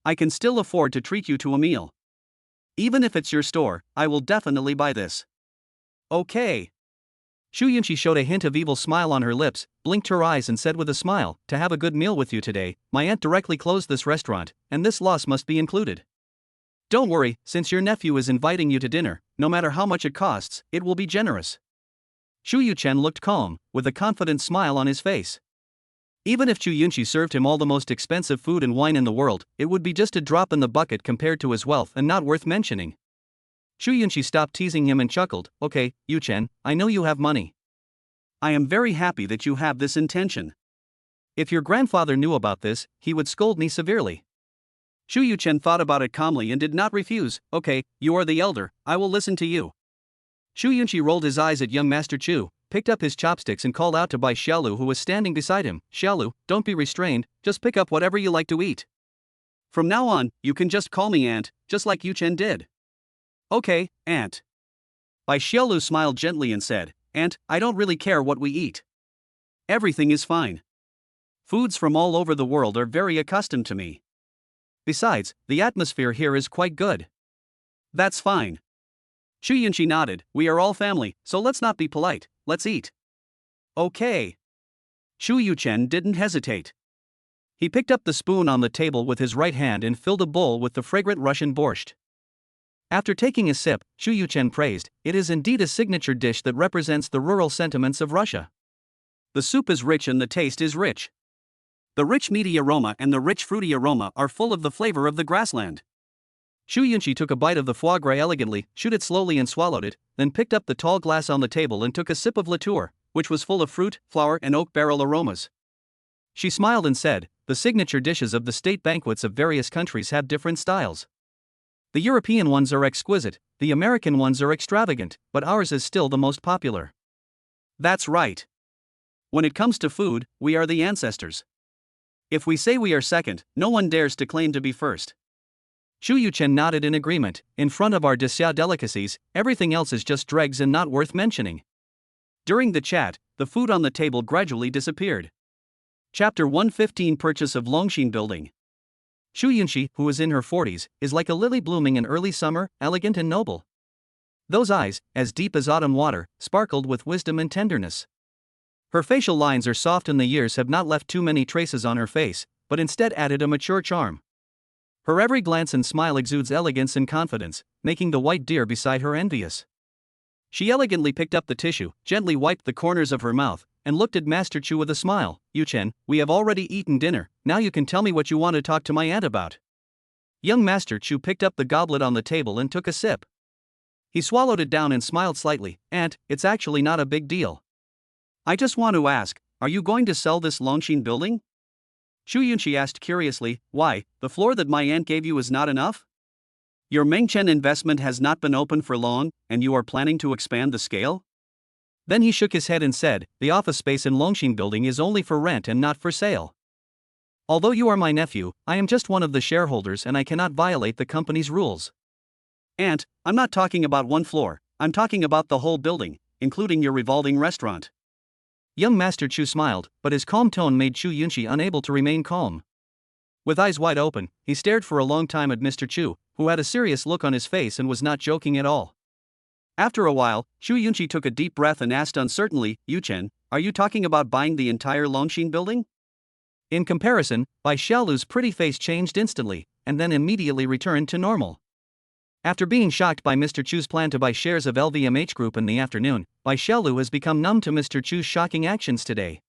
I can still afford to treat you to a meal. Even if it's your store, I will definitely buy this." "Okay." Xu Yunqi showed a hint of evil smile on her lips, blinked her eyes and said with a smile, "To have a good meal with you today, my aunt directly closed this restaurant, and this loss must be included. Don't worry, since your nephew is inviting you to dinner, no matter how much it costs, it will be generous." Xu Yuchen looked calm, with a confident smile on his face. Even if Xu Yunqi served him all the most expensive food and wine in the world, it would be just a drop in the bucket compared to his wealth and not worth mentioning. Xu Yunqi stopped teasing him and chuckled, "Okay, Yuchen, I know you have money. I am very happy that you have this intention. If your grandfather knew about this, he would scold me severely." Xu Yuchen thought about it calmly and did not refuse. "Okay, you are the elder, I will listen to you." Xu Yunqi rolled his eyes at young Master Chu, picked up his chopsticks and called out to Bai Xiaolu who was standing beside him, "Xiaolu, don't be restrained, just pick up whatever you like to eat. From now on, you can just call me Aunt, just like Yuchen did." "Okay, Aunt." Bai Xiaolu smiled gently and said, "Aunt, I don't really care what we eat. Everything is fine. Foods from all over the world are very accustomed to me. Besides, the atmosphere here is quite good." "That's fine." Xu Yunqi nodded, "We are all family, so let's not be polite, let's eat." "Okay." Xu Yuchen didn't hesitate. He picked up the spoon on the table with his right hand and filled a bowl with the fragrant Russian borscht. After taking a sip, Xu Yuchen praised, "It is indeed a signature dish that represents the rural sentiments of Russia. The soup is rich and the taste is rich. The rich meaty aroma and the rich fruity aroma are full of the flavor of the grassland." Xu Yunqi took a bite of the foie gras elegantly, chewed it slowly and swallowed it, then picked up the tall glass on the table and took a sip of liteur, which was full of fruit, flower and oak barrel aromas. She smiled and said, "The signature dishes of the state banquets of various countries have different styles. The European ones are exquisite, the American ones are extravagant, but ours is still the most popular." "That's right. When it comes to food, we are the ancestors. If we say we are second, no one dares to claim to be first." Xu Yuchen nodded in agreement. "In front of our Xia delicacies, everything else is just dregs and not worth mentioning." During the chat, the food on the table gradually disappeared. Chapter 115 Purchase of Longxin Building. Xu Yunqi, who is in her 40s, is like a lily blooming in early summer, elegant and noble. Those eyes, as deep as autumn water, sparkled with wisdom and tenderness. Her facial lines are soft and the years have not left too many traces on her face, but instead added a mature charm. Her every glance and smile exudes elegance and confidence, making the white deer beside her envious. She elegantly picked up the tissue, gently wiped the corners of her mouth, and looked at Master Chu with a smile. "Yuchen, we have already eaten dinner, now you can tell me what you want to talk to my aunt about." Young Master Chu picked up the goblet on the table and took a sip. He swallowed it down and smiled slightly. "Aunt, it's actually not a big deal. I just want to ask, are you going to sell this Longxin building?" Xu Yunqi asked curiously, "Why, the floor that my aunt gave you is not enough? Your Mengchen investment has not been open for long, and you are planning to expand the scale?" Then he shook his head and said, "The office space in Longxin building is only for rent and not for sale. Although you are my nephew, I am just one of the shareholders and I cannot violate the company's rules." "Aunt, I'm not talking about one floor, I'm talking about the whole building, including your revolving restaurant." Young Master Chu smiled, but his calm tone made Xu Yunqi unable to remain calm. With eyes wide open, he stared for a long time at Mr. Chu, who had a serious look on his face and was not joking at all. After a while, Xu Yunqi took a deep breath and asked uncertainly, "Yuchen, are you talking about buying the entire Longxin building?" In comparison, Bai Xiaolu's pretty face changed instantly, and then immediately returned to normal. After being shocked by Mr. Chu's plan to buy shares of LVMH Group in the afternoon, Bai Xiaolu has become numb to Mr. Chu's shocking actions today.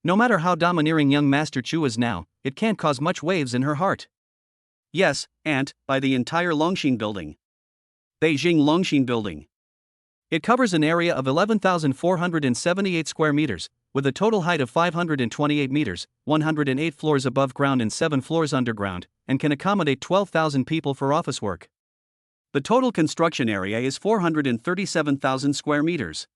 No matter how domineering young Master Chu is now, it can't cause much waves in her heart. Yes, Aunt, by the entire Longxin building. Beijing Longxin building. It covers an area of 11,478 square meters, with a total height of 528 meters, 108 floors above ground and 7 floors underground, and can accommodate 12,000 people for office work. The total construction area is 437,000 square meters.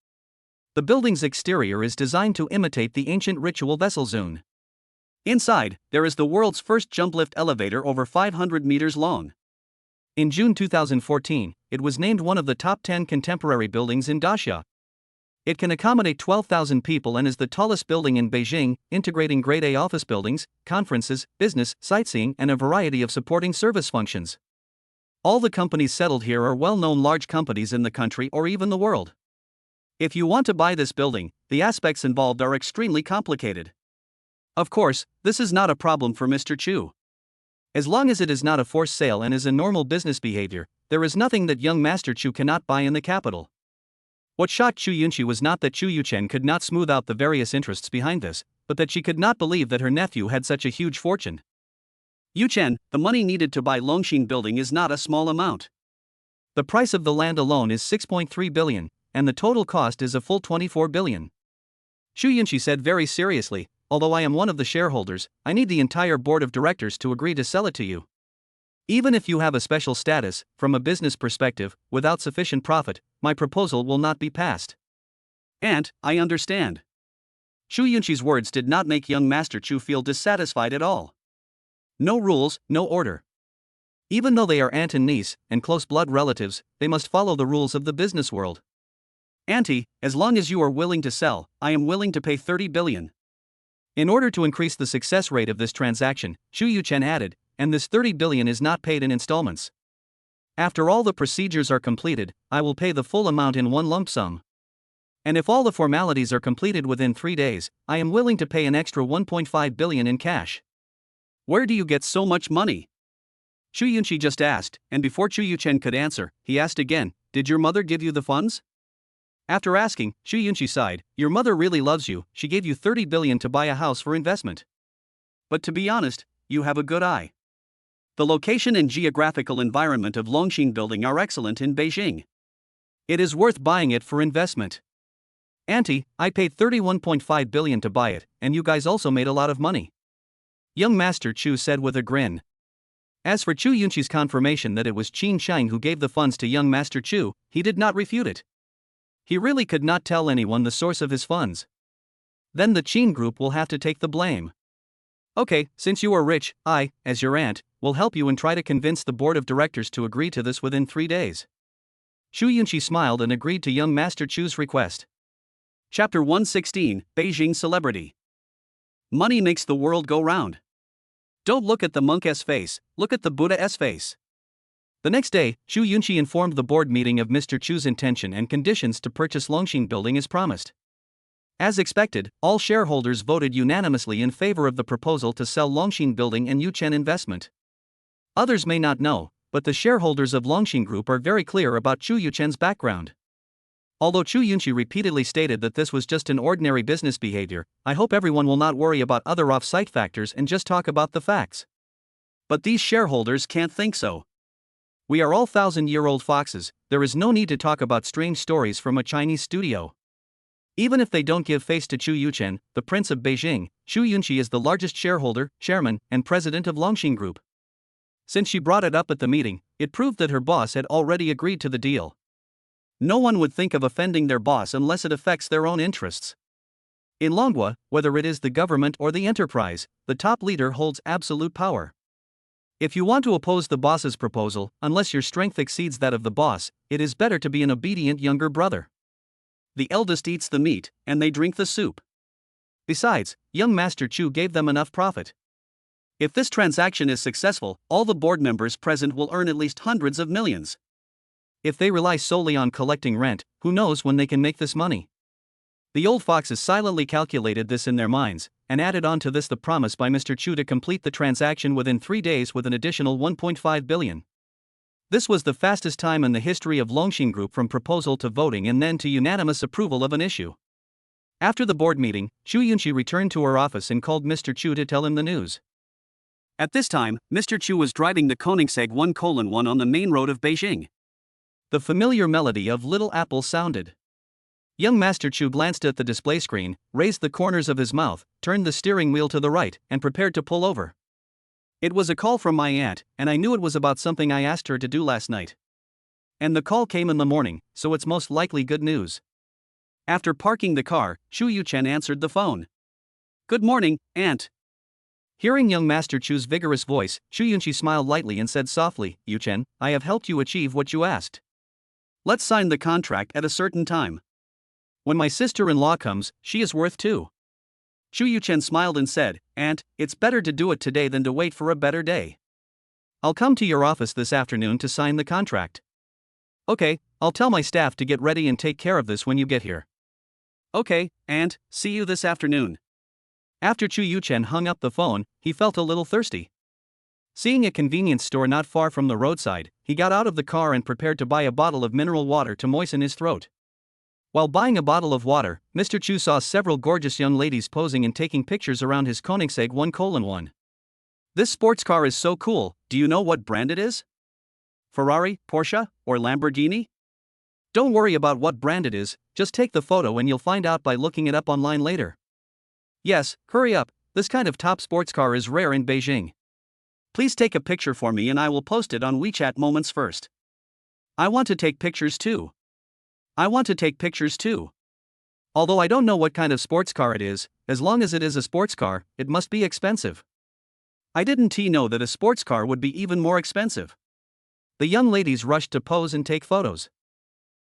The building's exterior is designed to imitate the ancient ritual vessel zone. Inside, there is the world's first jump lift elevator over 500 meters long. In June 2014, it was named one of the top 10 contemporary buildings in Daxia. It can accommodate 12,000 people and is the tallest building in Beijing, integrating Grade A office buildings, conferences, business, sightseeing, and a variety of supporting service functions. All the companies settled here are well-known large companies in the country or even the world. If you want to buy this building, the aspects involved are extremely complicated. Of course, this is not a problem for Mr. Chu. As long as it is not a forced sale and is a normal business behavior, there is nothing that young Master Chu cannot buy in the capital. What shocked Chu Yunqi was not that Chu Yuchen could not smooth out the various interests behind this, but that she could not believe that her nephew had such a huge fortune. Yuchen, the money needed to buy Longxin building is not a small amount. The price of the land alone is 6.3 billion, and the total cost is a full 24 billion. Chu Yunqi said very seriously, although I am one of the shareholders, I need the entire board of directors to agree to sell it to you. Even if you have a special status, from a business perspective, without sufficient profit, my proposal will not be passed. Aunt, I understand. Chu Yunqi's words did not make young Master Chu feel dissatisfied at all. No rules, no order. Even though they are aunt and niece, and close blood relatives, they must follow the rules of the business world. Auntie, as long as you are willing to sell, I am willing to pay 30 billion. In order to increase the success rate of this transaction, Chu Yuchen added, and this 30 billion is not paid in installments. After all the procedures are completed, I will pay the full amount in one lump sum. And if all the formalities are completed within 3 days, I am willing to pay an extra 1.5 billion in cash. Where do you get so much money? Chu Yunqi just asked, and before Chu Yuchen could answer, he asked again, did your mother give you the funds? After asking, Chu Yunqi sighed, your mother really loves you, she gave you 30 billion to buy a house for investment. But to be honest, you have a good eye. The location and geographical environment of Longxin building are excellent in Beijing. It is worth buying it for investment. Auntie, I paid 31.5 billion to buy it, and you guys also made a lot of money. Young Master Chu said with a grin. As for Chu Yunqi's confirmation that it was Qin Shang who gave the funds to young Master Chu, he did not refute it. He really could not tell anyone the source of his funds. Then the Qin group will have to take the blame. Okay, since you are rich, I, as your aunt, will help you and try to convince the board of directors to agree to this within 3 days. Chu Yunqi smiled and agreed to young Master Chu's request. Chapter 116, Beijing Celebrity. Money makes the world go round. Don't look at the monk's face, look at the Buddha's face. The next day, Chu Yunqi informed the board meeting of Mr. Chu's intention and conditions to purchase Longxin building as promised. As expected, all shareholders voted unanimously in favor of the proposal to sell Longxin building and Yuchen investment. Others may not know, but the shareholders of Longxin Group are very clear about Chu Yuchen's background. Although Chu Yunqi repeatedly stated that this was just an ordinary business behavior, I hope everyone will not worry about other off-site factors and just talk about the facts. But these shareholders can't think so. We are all 1,000-year-old foxes, there is no need to talk about strange stories from a Chinese studio. Even if they don't give face to Chu Yuchen, the Prince of Beijing, Chu Yunqi is the largest shareholder, chairman, and president of Longxin Group. Since she brought it up at the meeting, it proved that her boss had already agreed to the deal. No one would think of offending their boss unless it affects their own interests. In Longhua, whether it is the government or the enterprise, the top leader holds absolute power. If you want to oppose the boss's proposal, unless your strength exceeds that of the boss, it is better to be an obedient younger brother. The eldest eats the meat, and they drink the soup. Besides, young Master Chu gave them enough profit. If this transaction is successful, all the board members present will earn at least hundreds of millions. If they rely solely on collecting rent, who knows when they can make this money? The old foxes silently calculated this in their minds, and added on to this the promise by Mr. Chu to complete the transaction within 3 days with an additional 1.5 billion. This was the fastest time in the history of Longxin Group from proposal to voting and then to unanimous approval of an issue. After the board meeting, Xu Yunqi returned to her office and called Mr. Chu to tell him the news. At this time, Mr. Chu was driving the Koenigsegg 1:1 on the main road of Beijing. The familiar melody of Little Apple sounded. Young Master Chu glanced at the display screen, raised the corners of his mouth, turned the steering wheel to the right, and prepared to pull over. It was a call from my aunt, and I knew it was about something I asked her to do last night. And the call came in the morning, so it's most likely good news. After parking the car, Chu Yuchen answered the phone. Good morning, Aunt. Hearing young Master Chu's vigorous voice, Xu Yunqi smiled lightly and said softly, Yuchen, I have helped you achieve what you asked. Let's sign the contract at a certain time. When my sister-in-law comes, she is worth two. Xu Yuchen smiled and said, Aunt, it's better to do it today than to wait for a better day. I'll come to your office this afternoon to sign the contract. Okay, I'll tell my staff to get ready and take care of this when you get here. Okay, Aunt, see you this afternoon. After Chu Yuchen hung up the phone, he felt a little thirsty. Seeing a convenience store not far from the roadside, he got out of the car and prepared to buy a bottle of mineral water to moisten his throat. While buying a bottle of water, Mr. Chu saw several gorgeous young ladies posing and taking pictures around his Koenigsegg 1:1. This sports car is so cool, do you know what brand it is? Ferrari, Porsche, or Lamborghini? Don't worry about what brand it is, just take the photo and you'll find out by looking it up online later. Yes, hurry up, this kind of top sports car is rare in Beijing. Please take a picture for me and I will post it on WeChat Moments first. I want to take pictures too. Although I don't know what kind of sports car it is, as long as it is a sports car, it must be expensive. I didn't know that a sports car would be even more expensive. The young ladies rushed to pose and take photos.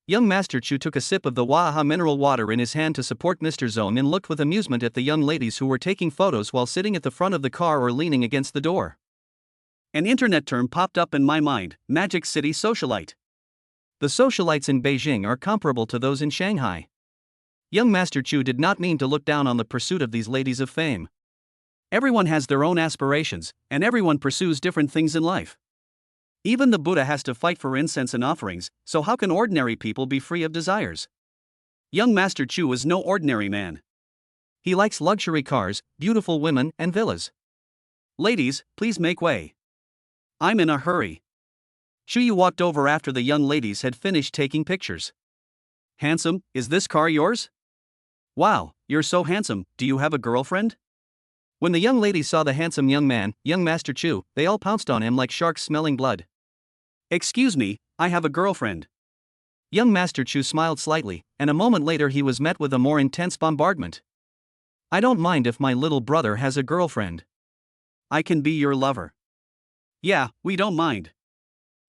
Young Master Chu took a sip of the Waha mineral water in his hand to support Mr. Zong and looked with amusement at the young ladies who were taking photos while sitting at the front of the car or leaning against the door. An internet term popped up in my mind, Magic City Socialite. The socialites in Beijing are comparable to those in Shanghai. Young Master Chu did not mean to look down on the pursuit of these ladies of fame. Everyone has their own aspirations, and everyone pursues different things in life. Even the Buddha has to fight for incense and offerings, so how can ordinary people be free of desires? Young Master Chu is no ordinary man. He likes luxury cars, beautiful women, and villas. Ladies, please make way. I'm in a hurry. Xu Yu walked over after the young ladies had finished taking pictures. Handsome, is this car yours? Wow, you're so handsome, do you have a girlfriend? When the young ladies saw the handsome young man, young Master Chu, they all pounced on him like sharks smelling blood. Excuse me, I have a girlfriend. Young Master Chu smiled slightly, and a moment later he was met with a more intense bombardment. I don't mind if my little brother has a girlfriend. I can be your lover. Yeah, we don't mind.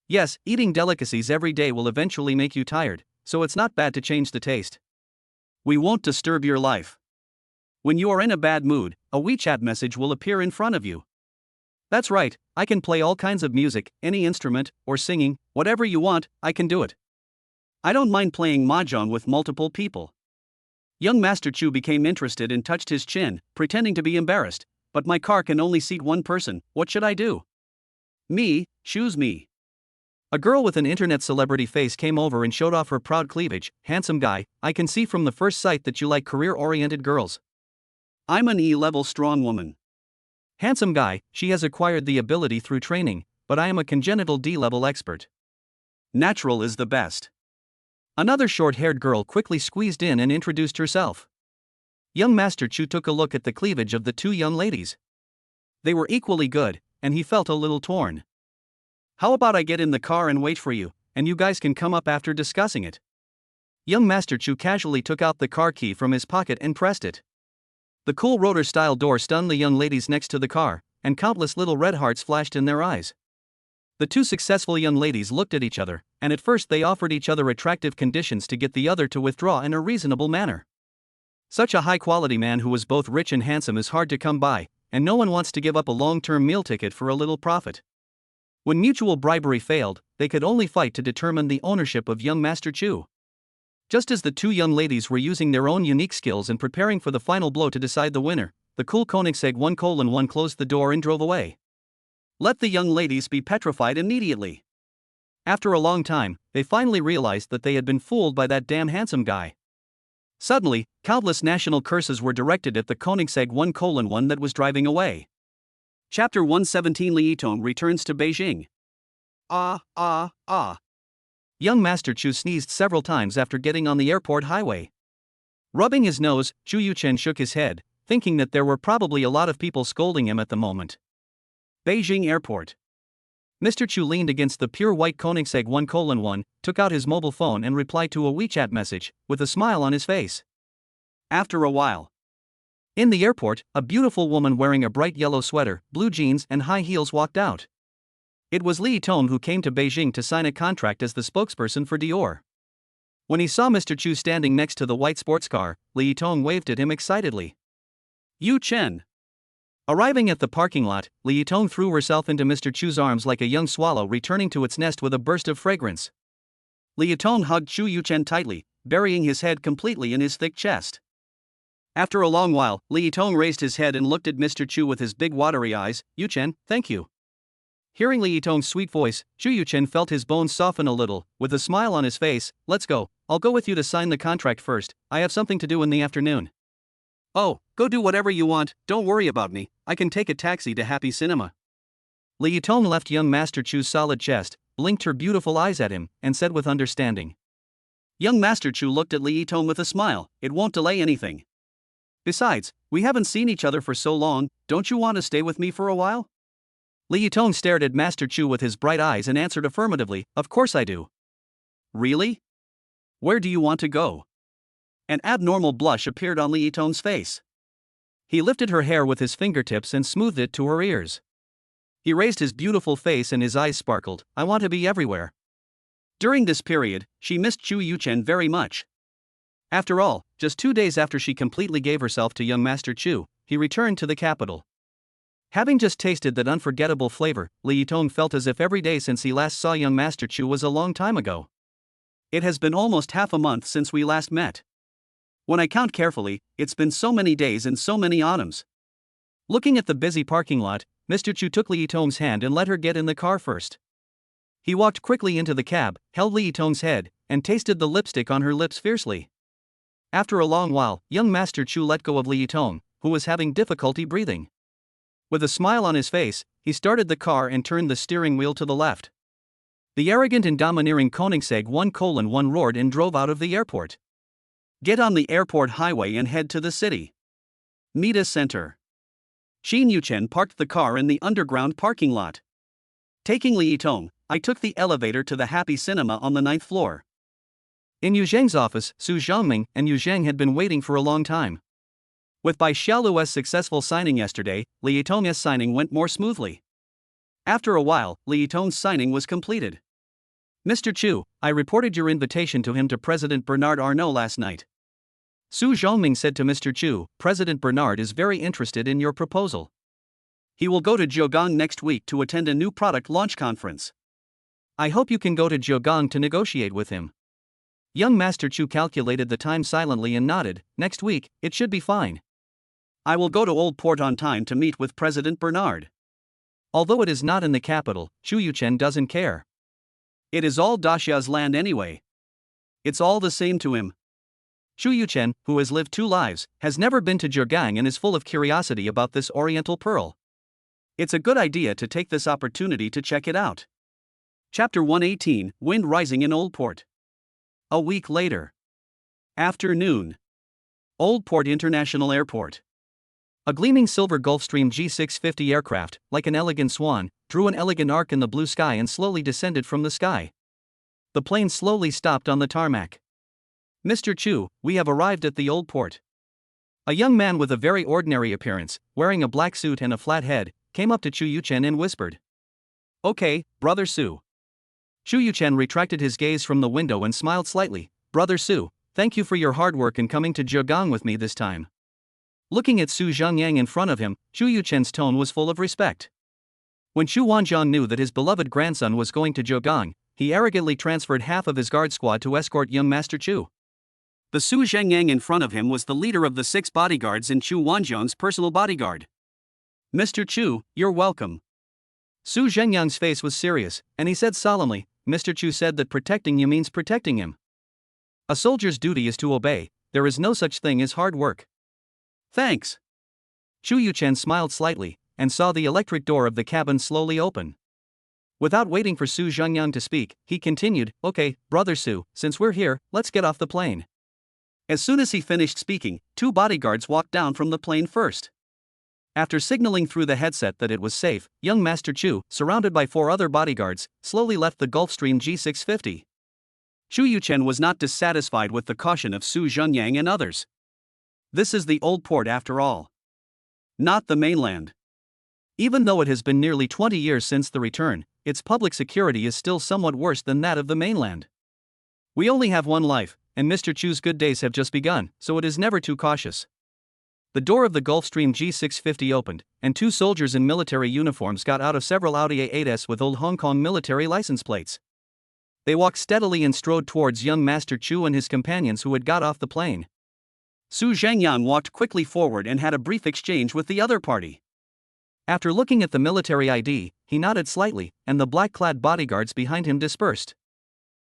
Yes, eating delicacies every day will eventually make you tired, so it's not bad to change the taste. We won't disturb your life. When you are in a bad mood, a WeChat message will appear in front of you. That's right, I can play all kinds of music, any instrument, or singing, whatever you want, I can do it. I don't mind playing mahjong with multiple people. Young Master Chu became interested and touched his chin, pretending to be embarrassed. But my car can only seat one person, what should I do? Me, choose me. A girl with an internet celebrity face came over and showed off her proud cleavage. Handsome guy, I can see from the first sight that you like career-oriented girls. I'm an E-level strong woman. Handsome guy, she has acquired the ability through training, but I am a congenital D-level expert. Natural is the best. Another short-haired girl quickly squeezed in and introduced herself. Young Master Chu took a look at the cleavage of the two young ladies. They were equally good, and he felt a little torn. How about I get in the car and wait for you, and you guys can come up after discussing it? Young Master Chu casually took out the car key from his pocket and pressed it. The cool rotor-style door stunned the young ladies next to the car, and countless little red hearts flashed in their eyes. The two successful young ladies looked at each other, and at first they offered each other attractive conditions to get the other to withdraw in a reasonable manner. Such a high-quality man who was both rich and handsome is hard to come by, and no one wants to give up a long-term meal ticket for a little profit. When mutual bribery failed, they could only fight to determine the ownership of young Master Chu. Just as the two young ladies were using their own unique skills and preparing for the final blow to decide the winner, the cool Koenigsegg 1:1 closed the door and drove away. Let the young ladies be petrified immediately. After a long time, they finally realized that they had been fooled by that damn handsome guy. Suddenly, countless national curses were directed at the Koenigsegg 1:1 that was driving away. Chapter 117 Liong returns to Beijing. Ah. Young Master Chu sneezed several times after getting on the airport highway. Rubbing his nose, Chu Yuchen shook his head, thinking that there were probably a lot of people scolding him at the moment. Beijing Airport. Mr. Chu leaned against the pure white Koenigsegg 1:1, took out his mobile phone and replied to a WeChat message, with a smile on his face. After a while. In the airport, a beautiful woman wearing a bright yellow sweater, blue jeans and high heels walked out. It was Liong who came to Beijing to sign a contract as the spokesperson for Dior. When he saw Mr. Chu standing next to the white sports car, Liong waved at him excitedly. Yu Chen. Arriving at the parking lot, Liong threw herself into Mr. Chu's arms like a young swallow returning to its nest with a burst of fragrance. Liong hugged Chu Yuchen tightly, burying his head completely in his thick chest. After a long while, Liong raised his head and looked at Mr. Chu with his big watery eyes. Yuchen, thank you. Hearing Liong's sweet voice, Chu Yuchen felt his bones soften a little. With a smile on his face, let's go, I'll go with you to sign the contract first, I have something to do in the afternoon. Oh, go do whatever you want, don't worry about me, I can take a taxi to Happy Cinema. Liong left young Master Chu's solid chest, blinked her beautiful eyes at him, and said with understanding. Young Master Chu looked at Liong with a smile, it won't delay anything. Besides, we haven't seen each other for so long, don't you want to stay with me for a while? Liong stared at Master Chu with his bright eyes and answered affirmatively, of course I do. Really? Where do you want to go? An abnormal blush appeared on Liong's face. He lifted her hair with his fingertips and smoothed it to her ears. He raised his beautiful face and his eyes sparkled, I want to be everywhere. During this period, she missed Chu Yuchen very much. After all, just 2 days after she completely gave herself to young Master Chu, he returned to the capital. Having just tasted that unforgettable flavor, Liong felt as if every day since he last saw young Master Chu was a long time ago. It has been almost half a month since we last met. When I count carefully, it's been so many days and so many autumns. Looking at the busy parking lot, Mr. Chu took Liong's hand and let her get in the car first. He walked quickly into the cab, held Liong's head, and tasted the lipstick on her lips fiercely. After a long while, young Master Chu let go of Liong, who was having difficulty breathing. With a smile on his face, he started the car and turned the steering wheel to the left. The arrogant and domineering Koenigsegg 1:1 roared and drove out of the airport. Get on the airport highway and head to the city. Mita Center. Xin Yuchen parked the car in the underground parking lot. Taking Liong, I took the elevator to the Happy Cinema on the 9th floor. In Yu Zheng's office, Su Zhongming and Yu Zheng had been waiting for a long time. With Bai Xiaolu's successful signing yesterday, Liong's signing went more smoothly. After a while, Liong's signing was completed. Mr. Chu, I reported your invitation to him to President Bernard Arnault last night. Su Zhongming said to Mr. Chu, President Bernard is very interested in your proposal. He will go to Jiugang next week to attend a new product launch conference. I hope you can go to Jiugang to negotiate with him. Young Master Chu calculated the time silently and nodded, next week, it should be fine. I will go to Old Port on time to meet with President Bernard. Although it is not in the capital, Chu Yuchen doesn't care. It is all Daxia's land anyway. It's all the same to him. Chu Yuchen, who has lived 2 lives, has never been to Jiugang and is full of curiosity about this oriental pearl. It's a good idea to take this opportunity to check it out. Chapter 118, Wind Rising in Old Port. A week later. Afternoon. Old Port International Airport. A gleaming silver Gulfstream G650 aircraft, like an elegant swan, drew an elegant arc in the blue sky and slowly descended from the sky. The plane slowly stopped on the tarmac. Mr. Chu, we have arrived at the Old Port. A young man with a very ordinary appearance, wearing a black suit and a flat head, came up to Chu Yuchen and whispered. Okay, Brother Su. Chu Yuchen retracted his gaze from the window and smiled slightly. Brother Su, thank you for your hard work in coming to Jiugang with me this time. Looking at Su Zhongyang in front of him, Chu Yuchen's tone was full of respect. When Chu Wanzhong knew that his beloved grandson was going to Jiugang, he arrogantly transferred half of his guard squad to escort young Master Chu. The Su Zhengyang in front of him was the leader of the 6 bodyguards and Chu Wanzhong's personal bodyguard. Mr. Chu, you're welcome. Su Zhengyang's face was serious, and he said solemnly, Mr. Chu said that protecting you means protecting him. A soldier's duty is to obey, there is no such thing as hard work. Thanks. Chu Yuchen smiled slightly, and saw the electric door of the cabin slowly open. Without waiting for Su Zhengyang to speak, he continued, "Okay, Brother Su, since we're here, let's get off the plane." As soon as he finished speaking, 2 bodyguards walked down from the plane first. After signaling through the headset that it was safe, young Master Chu, surrounded by 4 other bodyguards, slowly left the Gulfstream G650. Chu Yuchen was not dissatisfied with the caution of Su Zhenyang and others. This is the old port after all. Not the mainland. Even though it has been nearly 20 years since the return, its public security is still somewhat worse than that of the mainland. We only have one life, and Mr. Chu's good days have just begun, so it is never too cautious. The door of the Gulfstream G650 opened, and 2 soldiers in military uniforms got out of several Audi A8s with old Hong Kong military license plates. They walked steadily and strode towards young Master Chu and his companions who had got off the plane. Su Zhengyang walked quickly forward and had a brief exchange with the other party. After looking at the military ID, he nodded slightly, and the black-clad bodyguards behind him dispersed.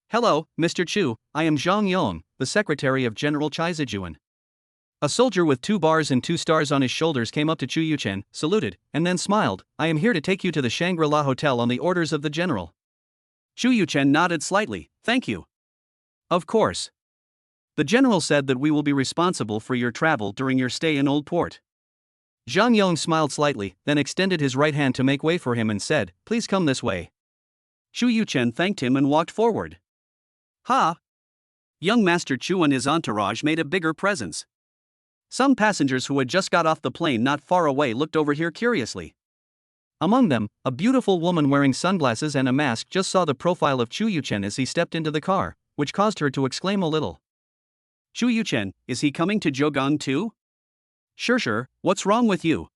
"Hello, Mr. Chu, I am Zhang Yong, the secretary of General Chai Zijuan." A soldier with 2 bars and 2 stars on his shoulders came up to Chu Yuchen, saluted, and then smiled. "I am here to take you to the Shangri-La Hotel on the orders of the general." Chu Yuchen nodded slightly, "Thank you." "Of course. The general said that we will be responsible for your travel during your stay in Old Port." Zhang Yong smiled slightly, then extended his right hand to make way for him and said, "Please come this way." Chu Yuchen thanked him and walked forward. Ha! Young Master Chu and his entourage made a bigger presence. Some passengers who had just got off the plane not far away looked over here curiously. Among them, a beautiful woman wearing sunglasses and a mask just saw the profile of Chu Yuchen as he stepped into the car, which caused her to exclaim a little. "Chu Yuchen, is he coming to Zhogang too?" "Sure, what's wrong with you?"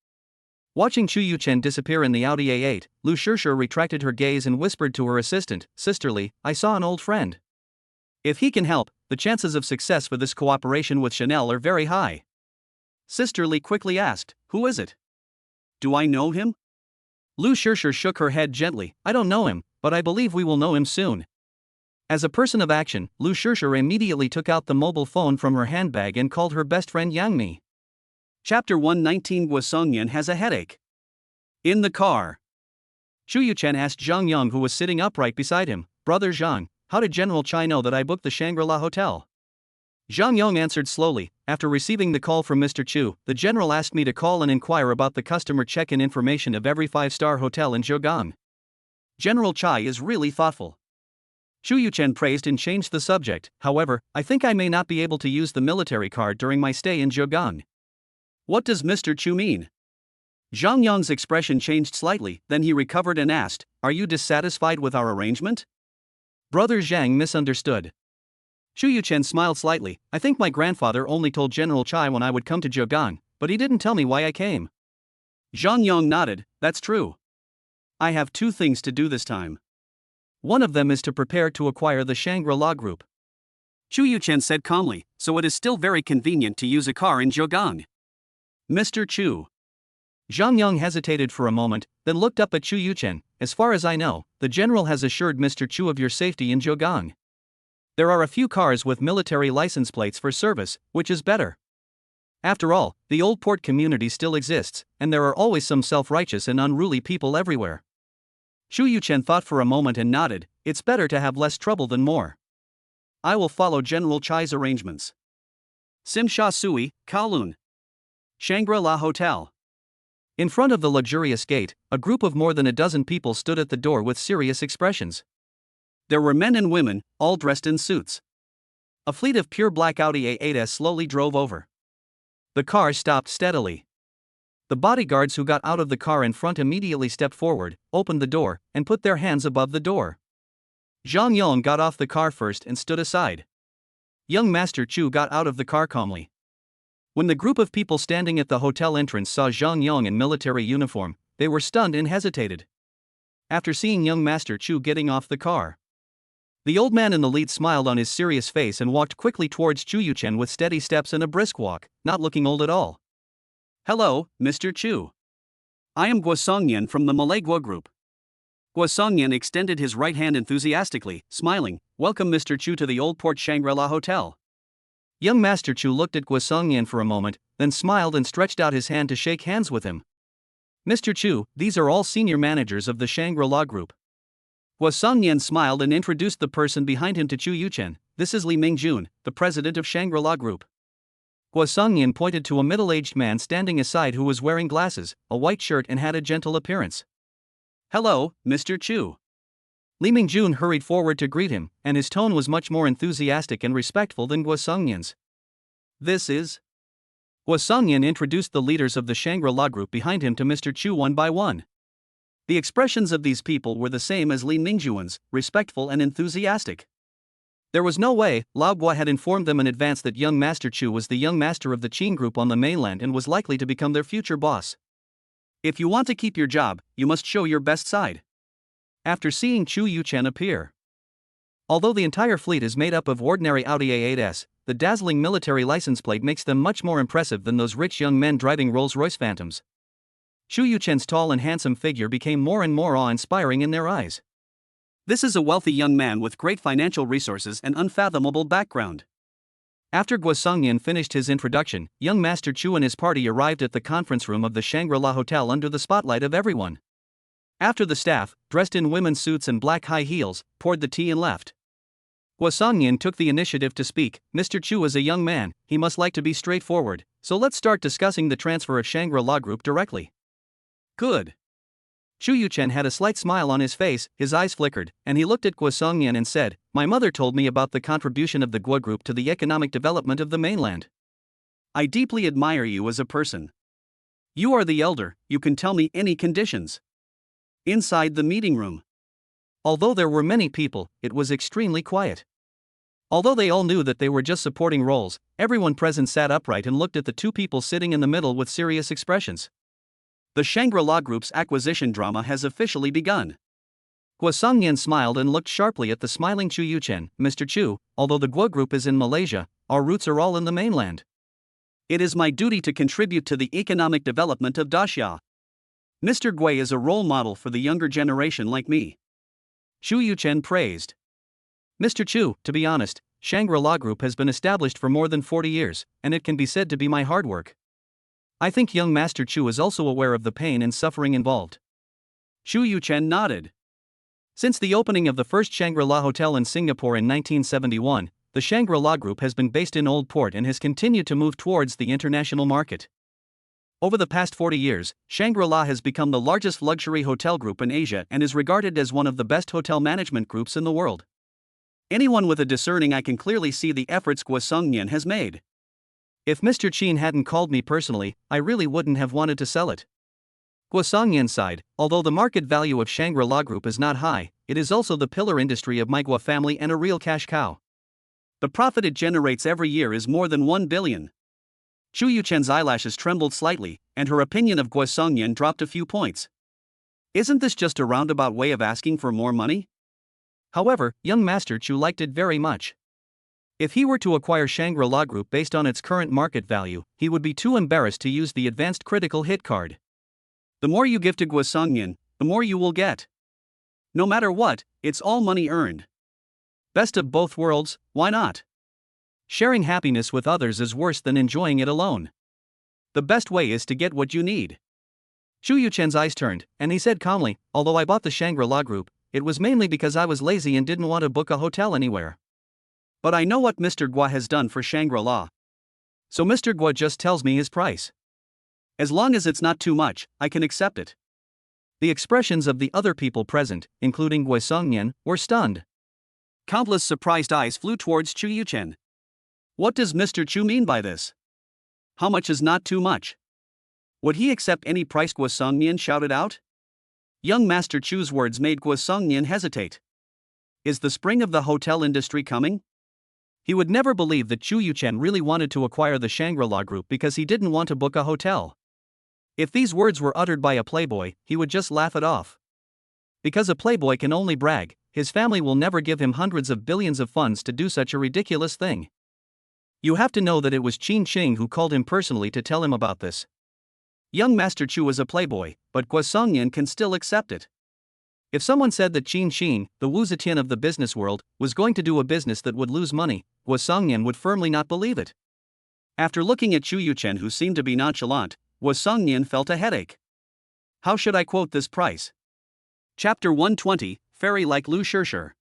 Watching Chu Yuchen disappear in the Audi A8, Lu Sure retracted her gaze and whispered to her assistant, "Sisterly, I saw an old friend. If he can help, the chances of success for this cooperation with Chanel are very high." Sisterly quickly asked, "Who is it? Do I know him?" Lu Sure shook her head gently, "I don't know him, but I believe we will know him soon." As a person of action, Lu Sure immediately took out the mobile phone from her handbag and called her best friend Yang Mi. Chapter 119. Guosongyan has a headache. In the car, Chu Yuchen asked Zhang Yang, who was sitting upright beside him, "Brother Zhang, how did General Chai know that I booked the Shangri-La Hotel?" Zhang Yang answered slowly, "After receiving the call from Mr. Chu, the general asked me to call and inquire about the customer check-in information of every 5-star hotel in Zhogang. General Chai is really thoughtful." Chu Yuchen praised and changed the subject. "However, I think I may not be able to use the military card during my stay in Zhogang." "What does Mr. Chu mean?" Zhang Yang's expression changed slightly, then he recovered and asked, "Are you dissatisfied with our arrangement?" Brother Zhang misunderstood. Chu Yuchen smiled slightly. "I think my grandfather only told General Chai when I would come to Zhogang, but he didn't tell me why I came." Zhang Yang nodded, "That's true. I have 2 things to do this time. One of them is to prepare to acquire the Shangri-La Group." Chu Yuchen said calmly, "So it is still very convenient to use a car in Zhogang." "Mr. Chu." Zhang Yang hesitated for a moment, then looked up at Chu Yuchen. "As far as I know, the general has assured Mr. Chu of your safety in Zhogang. There are a few cars with military license plates for service, which is better. After all, the old port community still exists, and there are always some self-righteous and unruly people everywhere." Chu Yuchen thought for a moment and nodded. "It's better to have less trouble than more. I will follow General Chai's arrangements." Simsha Sui, Kowloon. Shangri-La Hotel. In front of the luxurious gate, a group of more than a dozen people stood at the door with serious expressions. There were men and women, all dressed in suits. A fleet of pure black Audi A8s slowly drove over. The car stopped steadily. The bodyguards who got out of the car in front immediately stepped forward, opened the door, and put their hands above the door. Zhang Yong got off the car first and stood aside. Young Master Chu got out of the car calmly. When the group of people standing at the hotel entrance saw Zhang Yong in military uniform, they were stunned and hesitated. After seeing young Master Chu getting off the car, the old man in the lead smiled on his serious face and walked quickly towards Chu Yuchen with steady steps and a brisk walk, not looking old at all. "Hello, Mr. Chu. I am Guosongyan from the Malay Guo Group." Guosongyan extended his right hand enthusiastically, smiling, "Welcome Mr. Chu to the Old Port Shangri-La Hotel. Young Master Chu looked at Guo Songyan for a moment, then smiled and stretched out his hand to shake hands with him. Mr. Chu, these are all senior managers of the Shangri-La Group. Guo Songyan smiled and introduced the person behind him to Chu Yuchen. This is Li Mingjun, the president of Shangri-La Group. Guo Songyan pointed to a middle-aged man standing aside who was wearing glasses, a white shirt and had a gentle appearance. Hello, Mr. Chu. Li Mingjun hurried forward to greet him, and his tone was much more enthusiastic and respectful than Guo Songyan's. This is... Guo Songyan introduced the leaders of the Shangri-La Group behind him to Mr. Chu one by one. The expressions of these people were the same as Li Mingjun's, respectful and enthusiastic. There was no way Lao Guo had informed them in advance that young Master Chu was the young master of the Qin Group on the mainland and was likely to become their future boss. If you want to keep your job, you must show your best side. After seeing Chu Yuchen appear. Although the entire fleet is made up of ordinary Audi A8s, the dazzling military license plate makes them much more impressive than those rich young men driving Rolls-Royce Phantoms. Chu Yuchen's tall and handsome figure became more and more awe-inspiring in their eyes. This is a wealthy young man with great financial resources and unfathomable background. After Guo Songyan finished his introduction, young Master Chu and his party arrived at the conference room of the Shangri-La Hotel under the spotlight of everyone. After the staff, dressed in women's suits and black high heels, poured the tea and left. Guo Songyan took the initiative to speak. Mr. Chu is a young man, he must like to be straightforward, so let's start discussing the transfer of Shangri-La Group directly. Good. Chu Yuchen had a slight smile on his face, his eyes flickered, and he looked at Guo Songyan and said, My mother told me about the contribution of the Guo Group to the economic development of the mainland. I deeply admire you as a person. You are the elder, you can tell me any conditions. Inside the meeting room. Although there were many people, it was extremely quiet. Although they all knew that they were just supporting roles, everyone present sat upright and looked at the two people sitting in the middle with serious expressions. The Shangri-La Group's acquisition drama has officially begun. Guo Songyan smiled and looked sharply at the smiling Chu Yuchen. Mr. Chu, although the Guo Group is in Malaysia, our roots are all in the mainland. It is my duty to contribute to the economic development of Daxia. Mr. Gui is a role model for the younger generation like me. Chu Yuchen praised. Mr. Chu, to be honest, Shangri-La Group has been established for more than 40 years, and it can be said to be my hard work. I think young Master Chu is also aware of the pain and suffering involved. Chu Yuchen nodded. Since the opening of the first Shangri-La Hotel in Singapore in 1971, the Shangri-La Group has been based in Old Port and has continued to move towards the international market. Over the past 40 years, Shangri-La has become the largest luxury hotel group in Asia and is regarded as one of the best hotel management groups in the world. Anyone with a discerning eye can clearly see the efforts Guo Songyan has made. If Mr. Qin hadn't called me personally, I really wouldn't have wanted to sell it. Guo Songyan sighed, although the market value of Shangri-La Group is not high, it is also the pillar industry of my Guo family and a real cash cow. The profit it generates every year is more than 1 billion. Chu Yuchen's eyelashes trembled slightly, and her opinion of Guo Songyan dropped a few points. Isn't this just a roundabout way of asking for more money? However, young Master Chu liked it very much. If he were to acquire Shangri-La Group based on its current market value, he would be too embarrassed to use the advanced critical hit card. The more you give to Guo Songyan, the more you will get. No matter what, it's all money earned. Best of both worlds, why not? Sharing happiness with others is worse than enjoying it alone. The best way is to get what you need. Chu Yuchen's eyes turned, and he said calmly, although I bought the Shangri-La Group, it was mainly because I was lazy and didn't want to book a hotel anywhere. But I know what Mr. Guo has done for Shangri-La. So Mr. Guo just tells me his price. As long as it's not too much, I can accept it. The expressions of the other people present, including Guo Songyan, were stunned. Countless surprised eyes flew towards Chu Yuchen. What does Mr. Chu mean by this? How much is not too much? Would he accept any price? Guo Songyan shouted out. Young Master Chu's words made Guo Songyan hesitate. Is the spring of the hotel industry coming? He would never believe that Chu Yuchen really wanted to acquire the Shangri-La Group because he didn't want to book a hotel. If these words were uttered by a playboy, he would just laugh it off. Because a playboy can only brag, his family will never give him hundreds of billions of funds to do such a ridiculous thing. You have to know that it was Qin Qing who called him personally to tell him about this. Young Master Chu is a playboy, but Guo Songyan can still accept it. If someone said that Qin Qing, the Wu Zetian of the business world, was going to do a business that would lose money, Guo Songnian would firmly not believe it. After looking at Chu Yuchen, who seemed to be nonchalant, Guo Songnian felt a headache. How should I quote this price? Chapter 120, Fairy like Lu Shishir.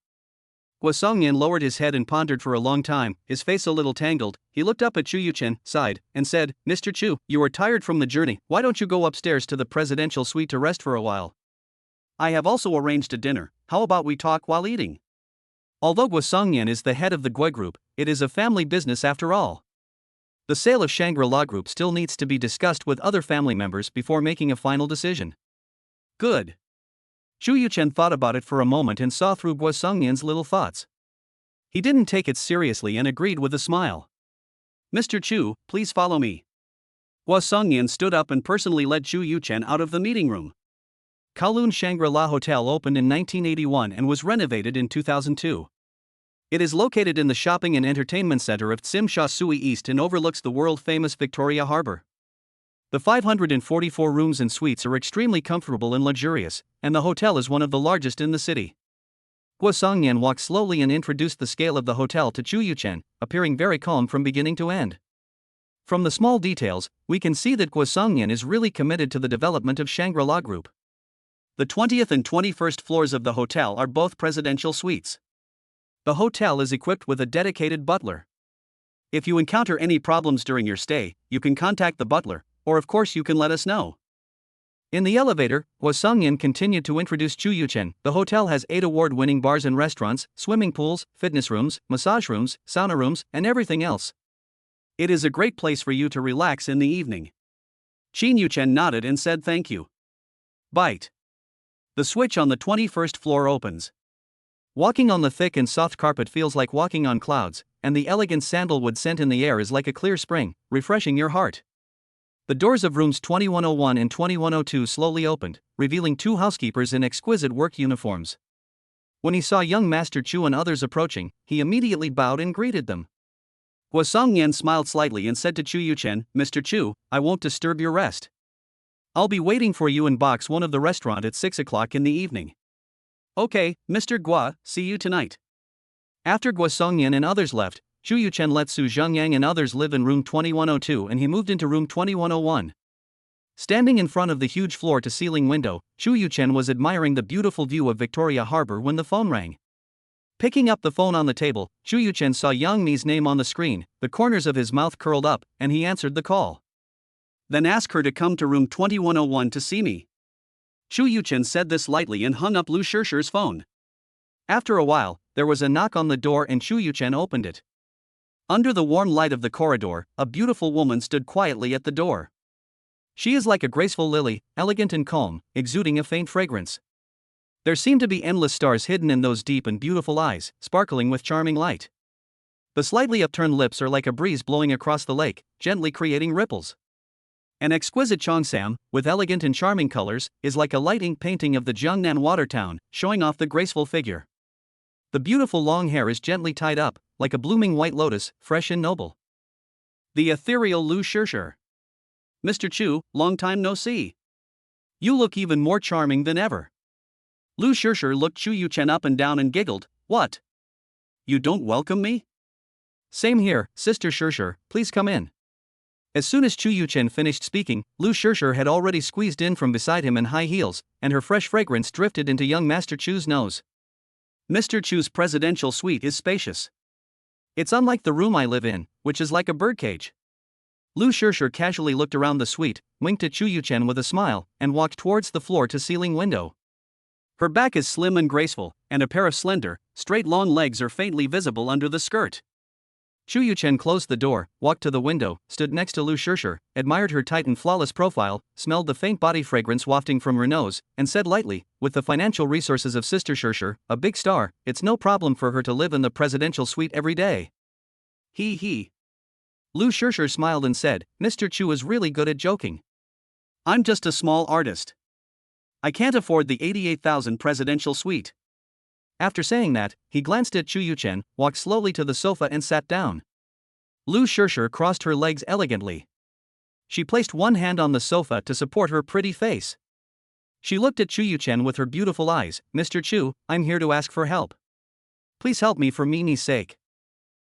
Guo Songnian lowered his head and pondered for a long time, his face a little tangled. He looked up at Chu Yuchen, sighed, and said, Mr. Chu, you are tired from the journey, why don't you go upstairs to the presidential suite to rest for a while? I have also arranged a dinner, how about we talk while eating? Although Guo Songnian is the head of the Gui Group, it is a family business after all. The sale of Shangri-La Group still needs to be discussed with other family members before making a final decision. Good. Chu Yuchen thought about it for a moment and saw through Guo Songnian's little thoughts. He didn't take it seriously and agreed with a smile. Mr. Chu, please follow me. Guo Songnian stood up and personally led Chu Yuchen out of the meeting room. Kowloon Shangri-La Hotel opened in 1981 and was renovated in 2002. It is located in the shopping and entertainment center of Tsim Sha Tsui East and overlooks the world-famous Victoria Harbor. The 544 rooms and suites are extremely comfortable and luxurious, and the hotel is one of the largest in the city. Guo Songnian walked slowly and introduced the scale of the hotel to Chu Yuchen, appearing very calm from beginning to end. From the small details, we can see that Guo Songnian is really committed to the development of Shangri-La Group. The 20th and 21st floors of the hotel are both presidential suites. The hotel is equipped with a dedicated butler. If you encounter any problems during your stay, you can contact the butler, or of course you can let us know. In the elevator, Guo Songnian continued to introduce Chu Yuchen. The hotel has 8 award-winning bars and restaurants, swimming pools, fitness rooms, massage rooms, sauna rooms, and everything else. It is a great place for you to relax in the evening. Chu Yuchen nodded and said thank you. Bite. The switch on the 21st floor opens. Walking on the thick and soft carpet feels like walking on clouds, and the elegant sandalwood scent in the air is like a clear spring, refreshing your heart. The doors of rooms 2101 and 2102 slowly opened, revealing 2 housekeepers in exquisite work uniforms. When he saw young Master Chu and others approaching, he immediately bowed and greeted them. Guo Songnian smiled slightly and said to Chu Yuchen, Mr. Chu, I won't disturb your rest. I'll be waiting for you in box 1 of the restaurant at 6 o'clock in the evening. Okay, Mr. Guo, see you tonight. After Guo Songnian and others left, Chu Yuchen let Su Zhengyang and others live in room 2102 and he moved into room 2101. Standing in front of the huge floor-to-ceiling window, Chu Yuchen was admiring the beautiful view of Victoria Harbor when the phone rang. Picking up the phone on the table, Chu Yuchen saw Yang Mi's name on the screen, the corners of his mouth curled up, and he answered the call. Then ask her to come to room 2101 to see me. Chu Yuchen said this lightly and hung up Lu Shishir's phone. After a while, there was a knock on the door and Chu Yuchen opened it. Under the warm light of the corridor, a beautiful woman stood quietly at the door. She is like a graceful lily, elegant and calm, exuding a faint fragrance. There seemed to be endless stars hidden in those deep and beautiful eyes, sparkling with charming light. The slightly upturned lips are like a breeze blowing across the lake, gently creating ripples. An exquisite cheongsam, with elegant and charming colors, is like a light ink painting of the Jiangnan water town, showing off the graceful figure. The beautiful long hair is gently tied up, like a blooming white lotus, fresh and noble. The ethereal Lu Shishir. Mr. Chu, long time no see. You look even more charming than ever. Lu Shishir looked Chu Yuchen up and down and giggled, What? You don't welcome me? Same here, Sister Shishir, please come in. As soon as Chu Yuchen finished speaking, Lu Shishir had already squeezed in from beside him in high heels, and her fresh fragrance drifted into young Master Chu's nose. Mr. Chu's presidential suite is spacious. It's unlike the room I live in, which is like a birdcage. Lu Shishir casually looked around the suite, winked at Chu Yuchen with a smile, and walked towards the floor-to-ceiling window. Her back is slim and graceful, and a pair of slender, straight long legs are faintly visible under the skirt. Chu Yuchen closed the door, walked to the window, stood next to Lu Shishir, admired her tight and flawless profile, smelled the faint body fragrance wafting from her nose, and said lightly, with the financial resources of Sister Shishir, a big star, it's no problem for her to live in the presidential suite every day. He. Lu Shishir smiled and said, Mr. Chu is really good at joking. I'm just a small artist. I can't afford the 88,000 presidential suite. After saying that, he glanced at Chu Yuchen, walked slowly to the sofa and sat down. Lu Shishir crossed her legs elegantly. She placed one hand on the sofa to support her pretty face. She looked at Chu Yuchen with her beautiful eyes. Mr. Chu, I'm here to ask for help. Please help me for Mimi's sake.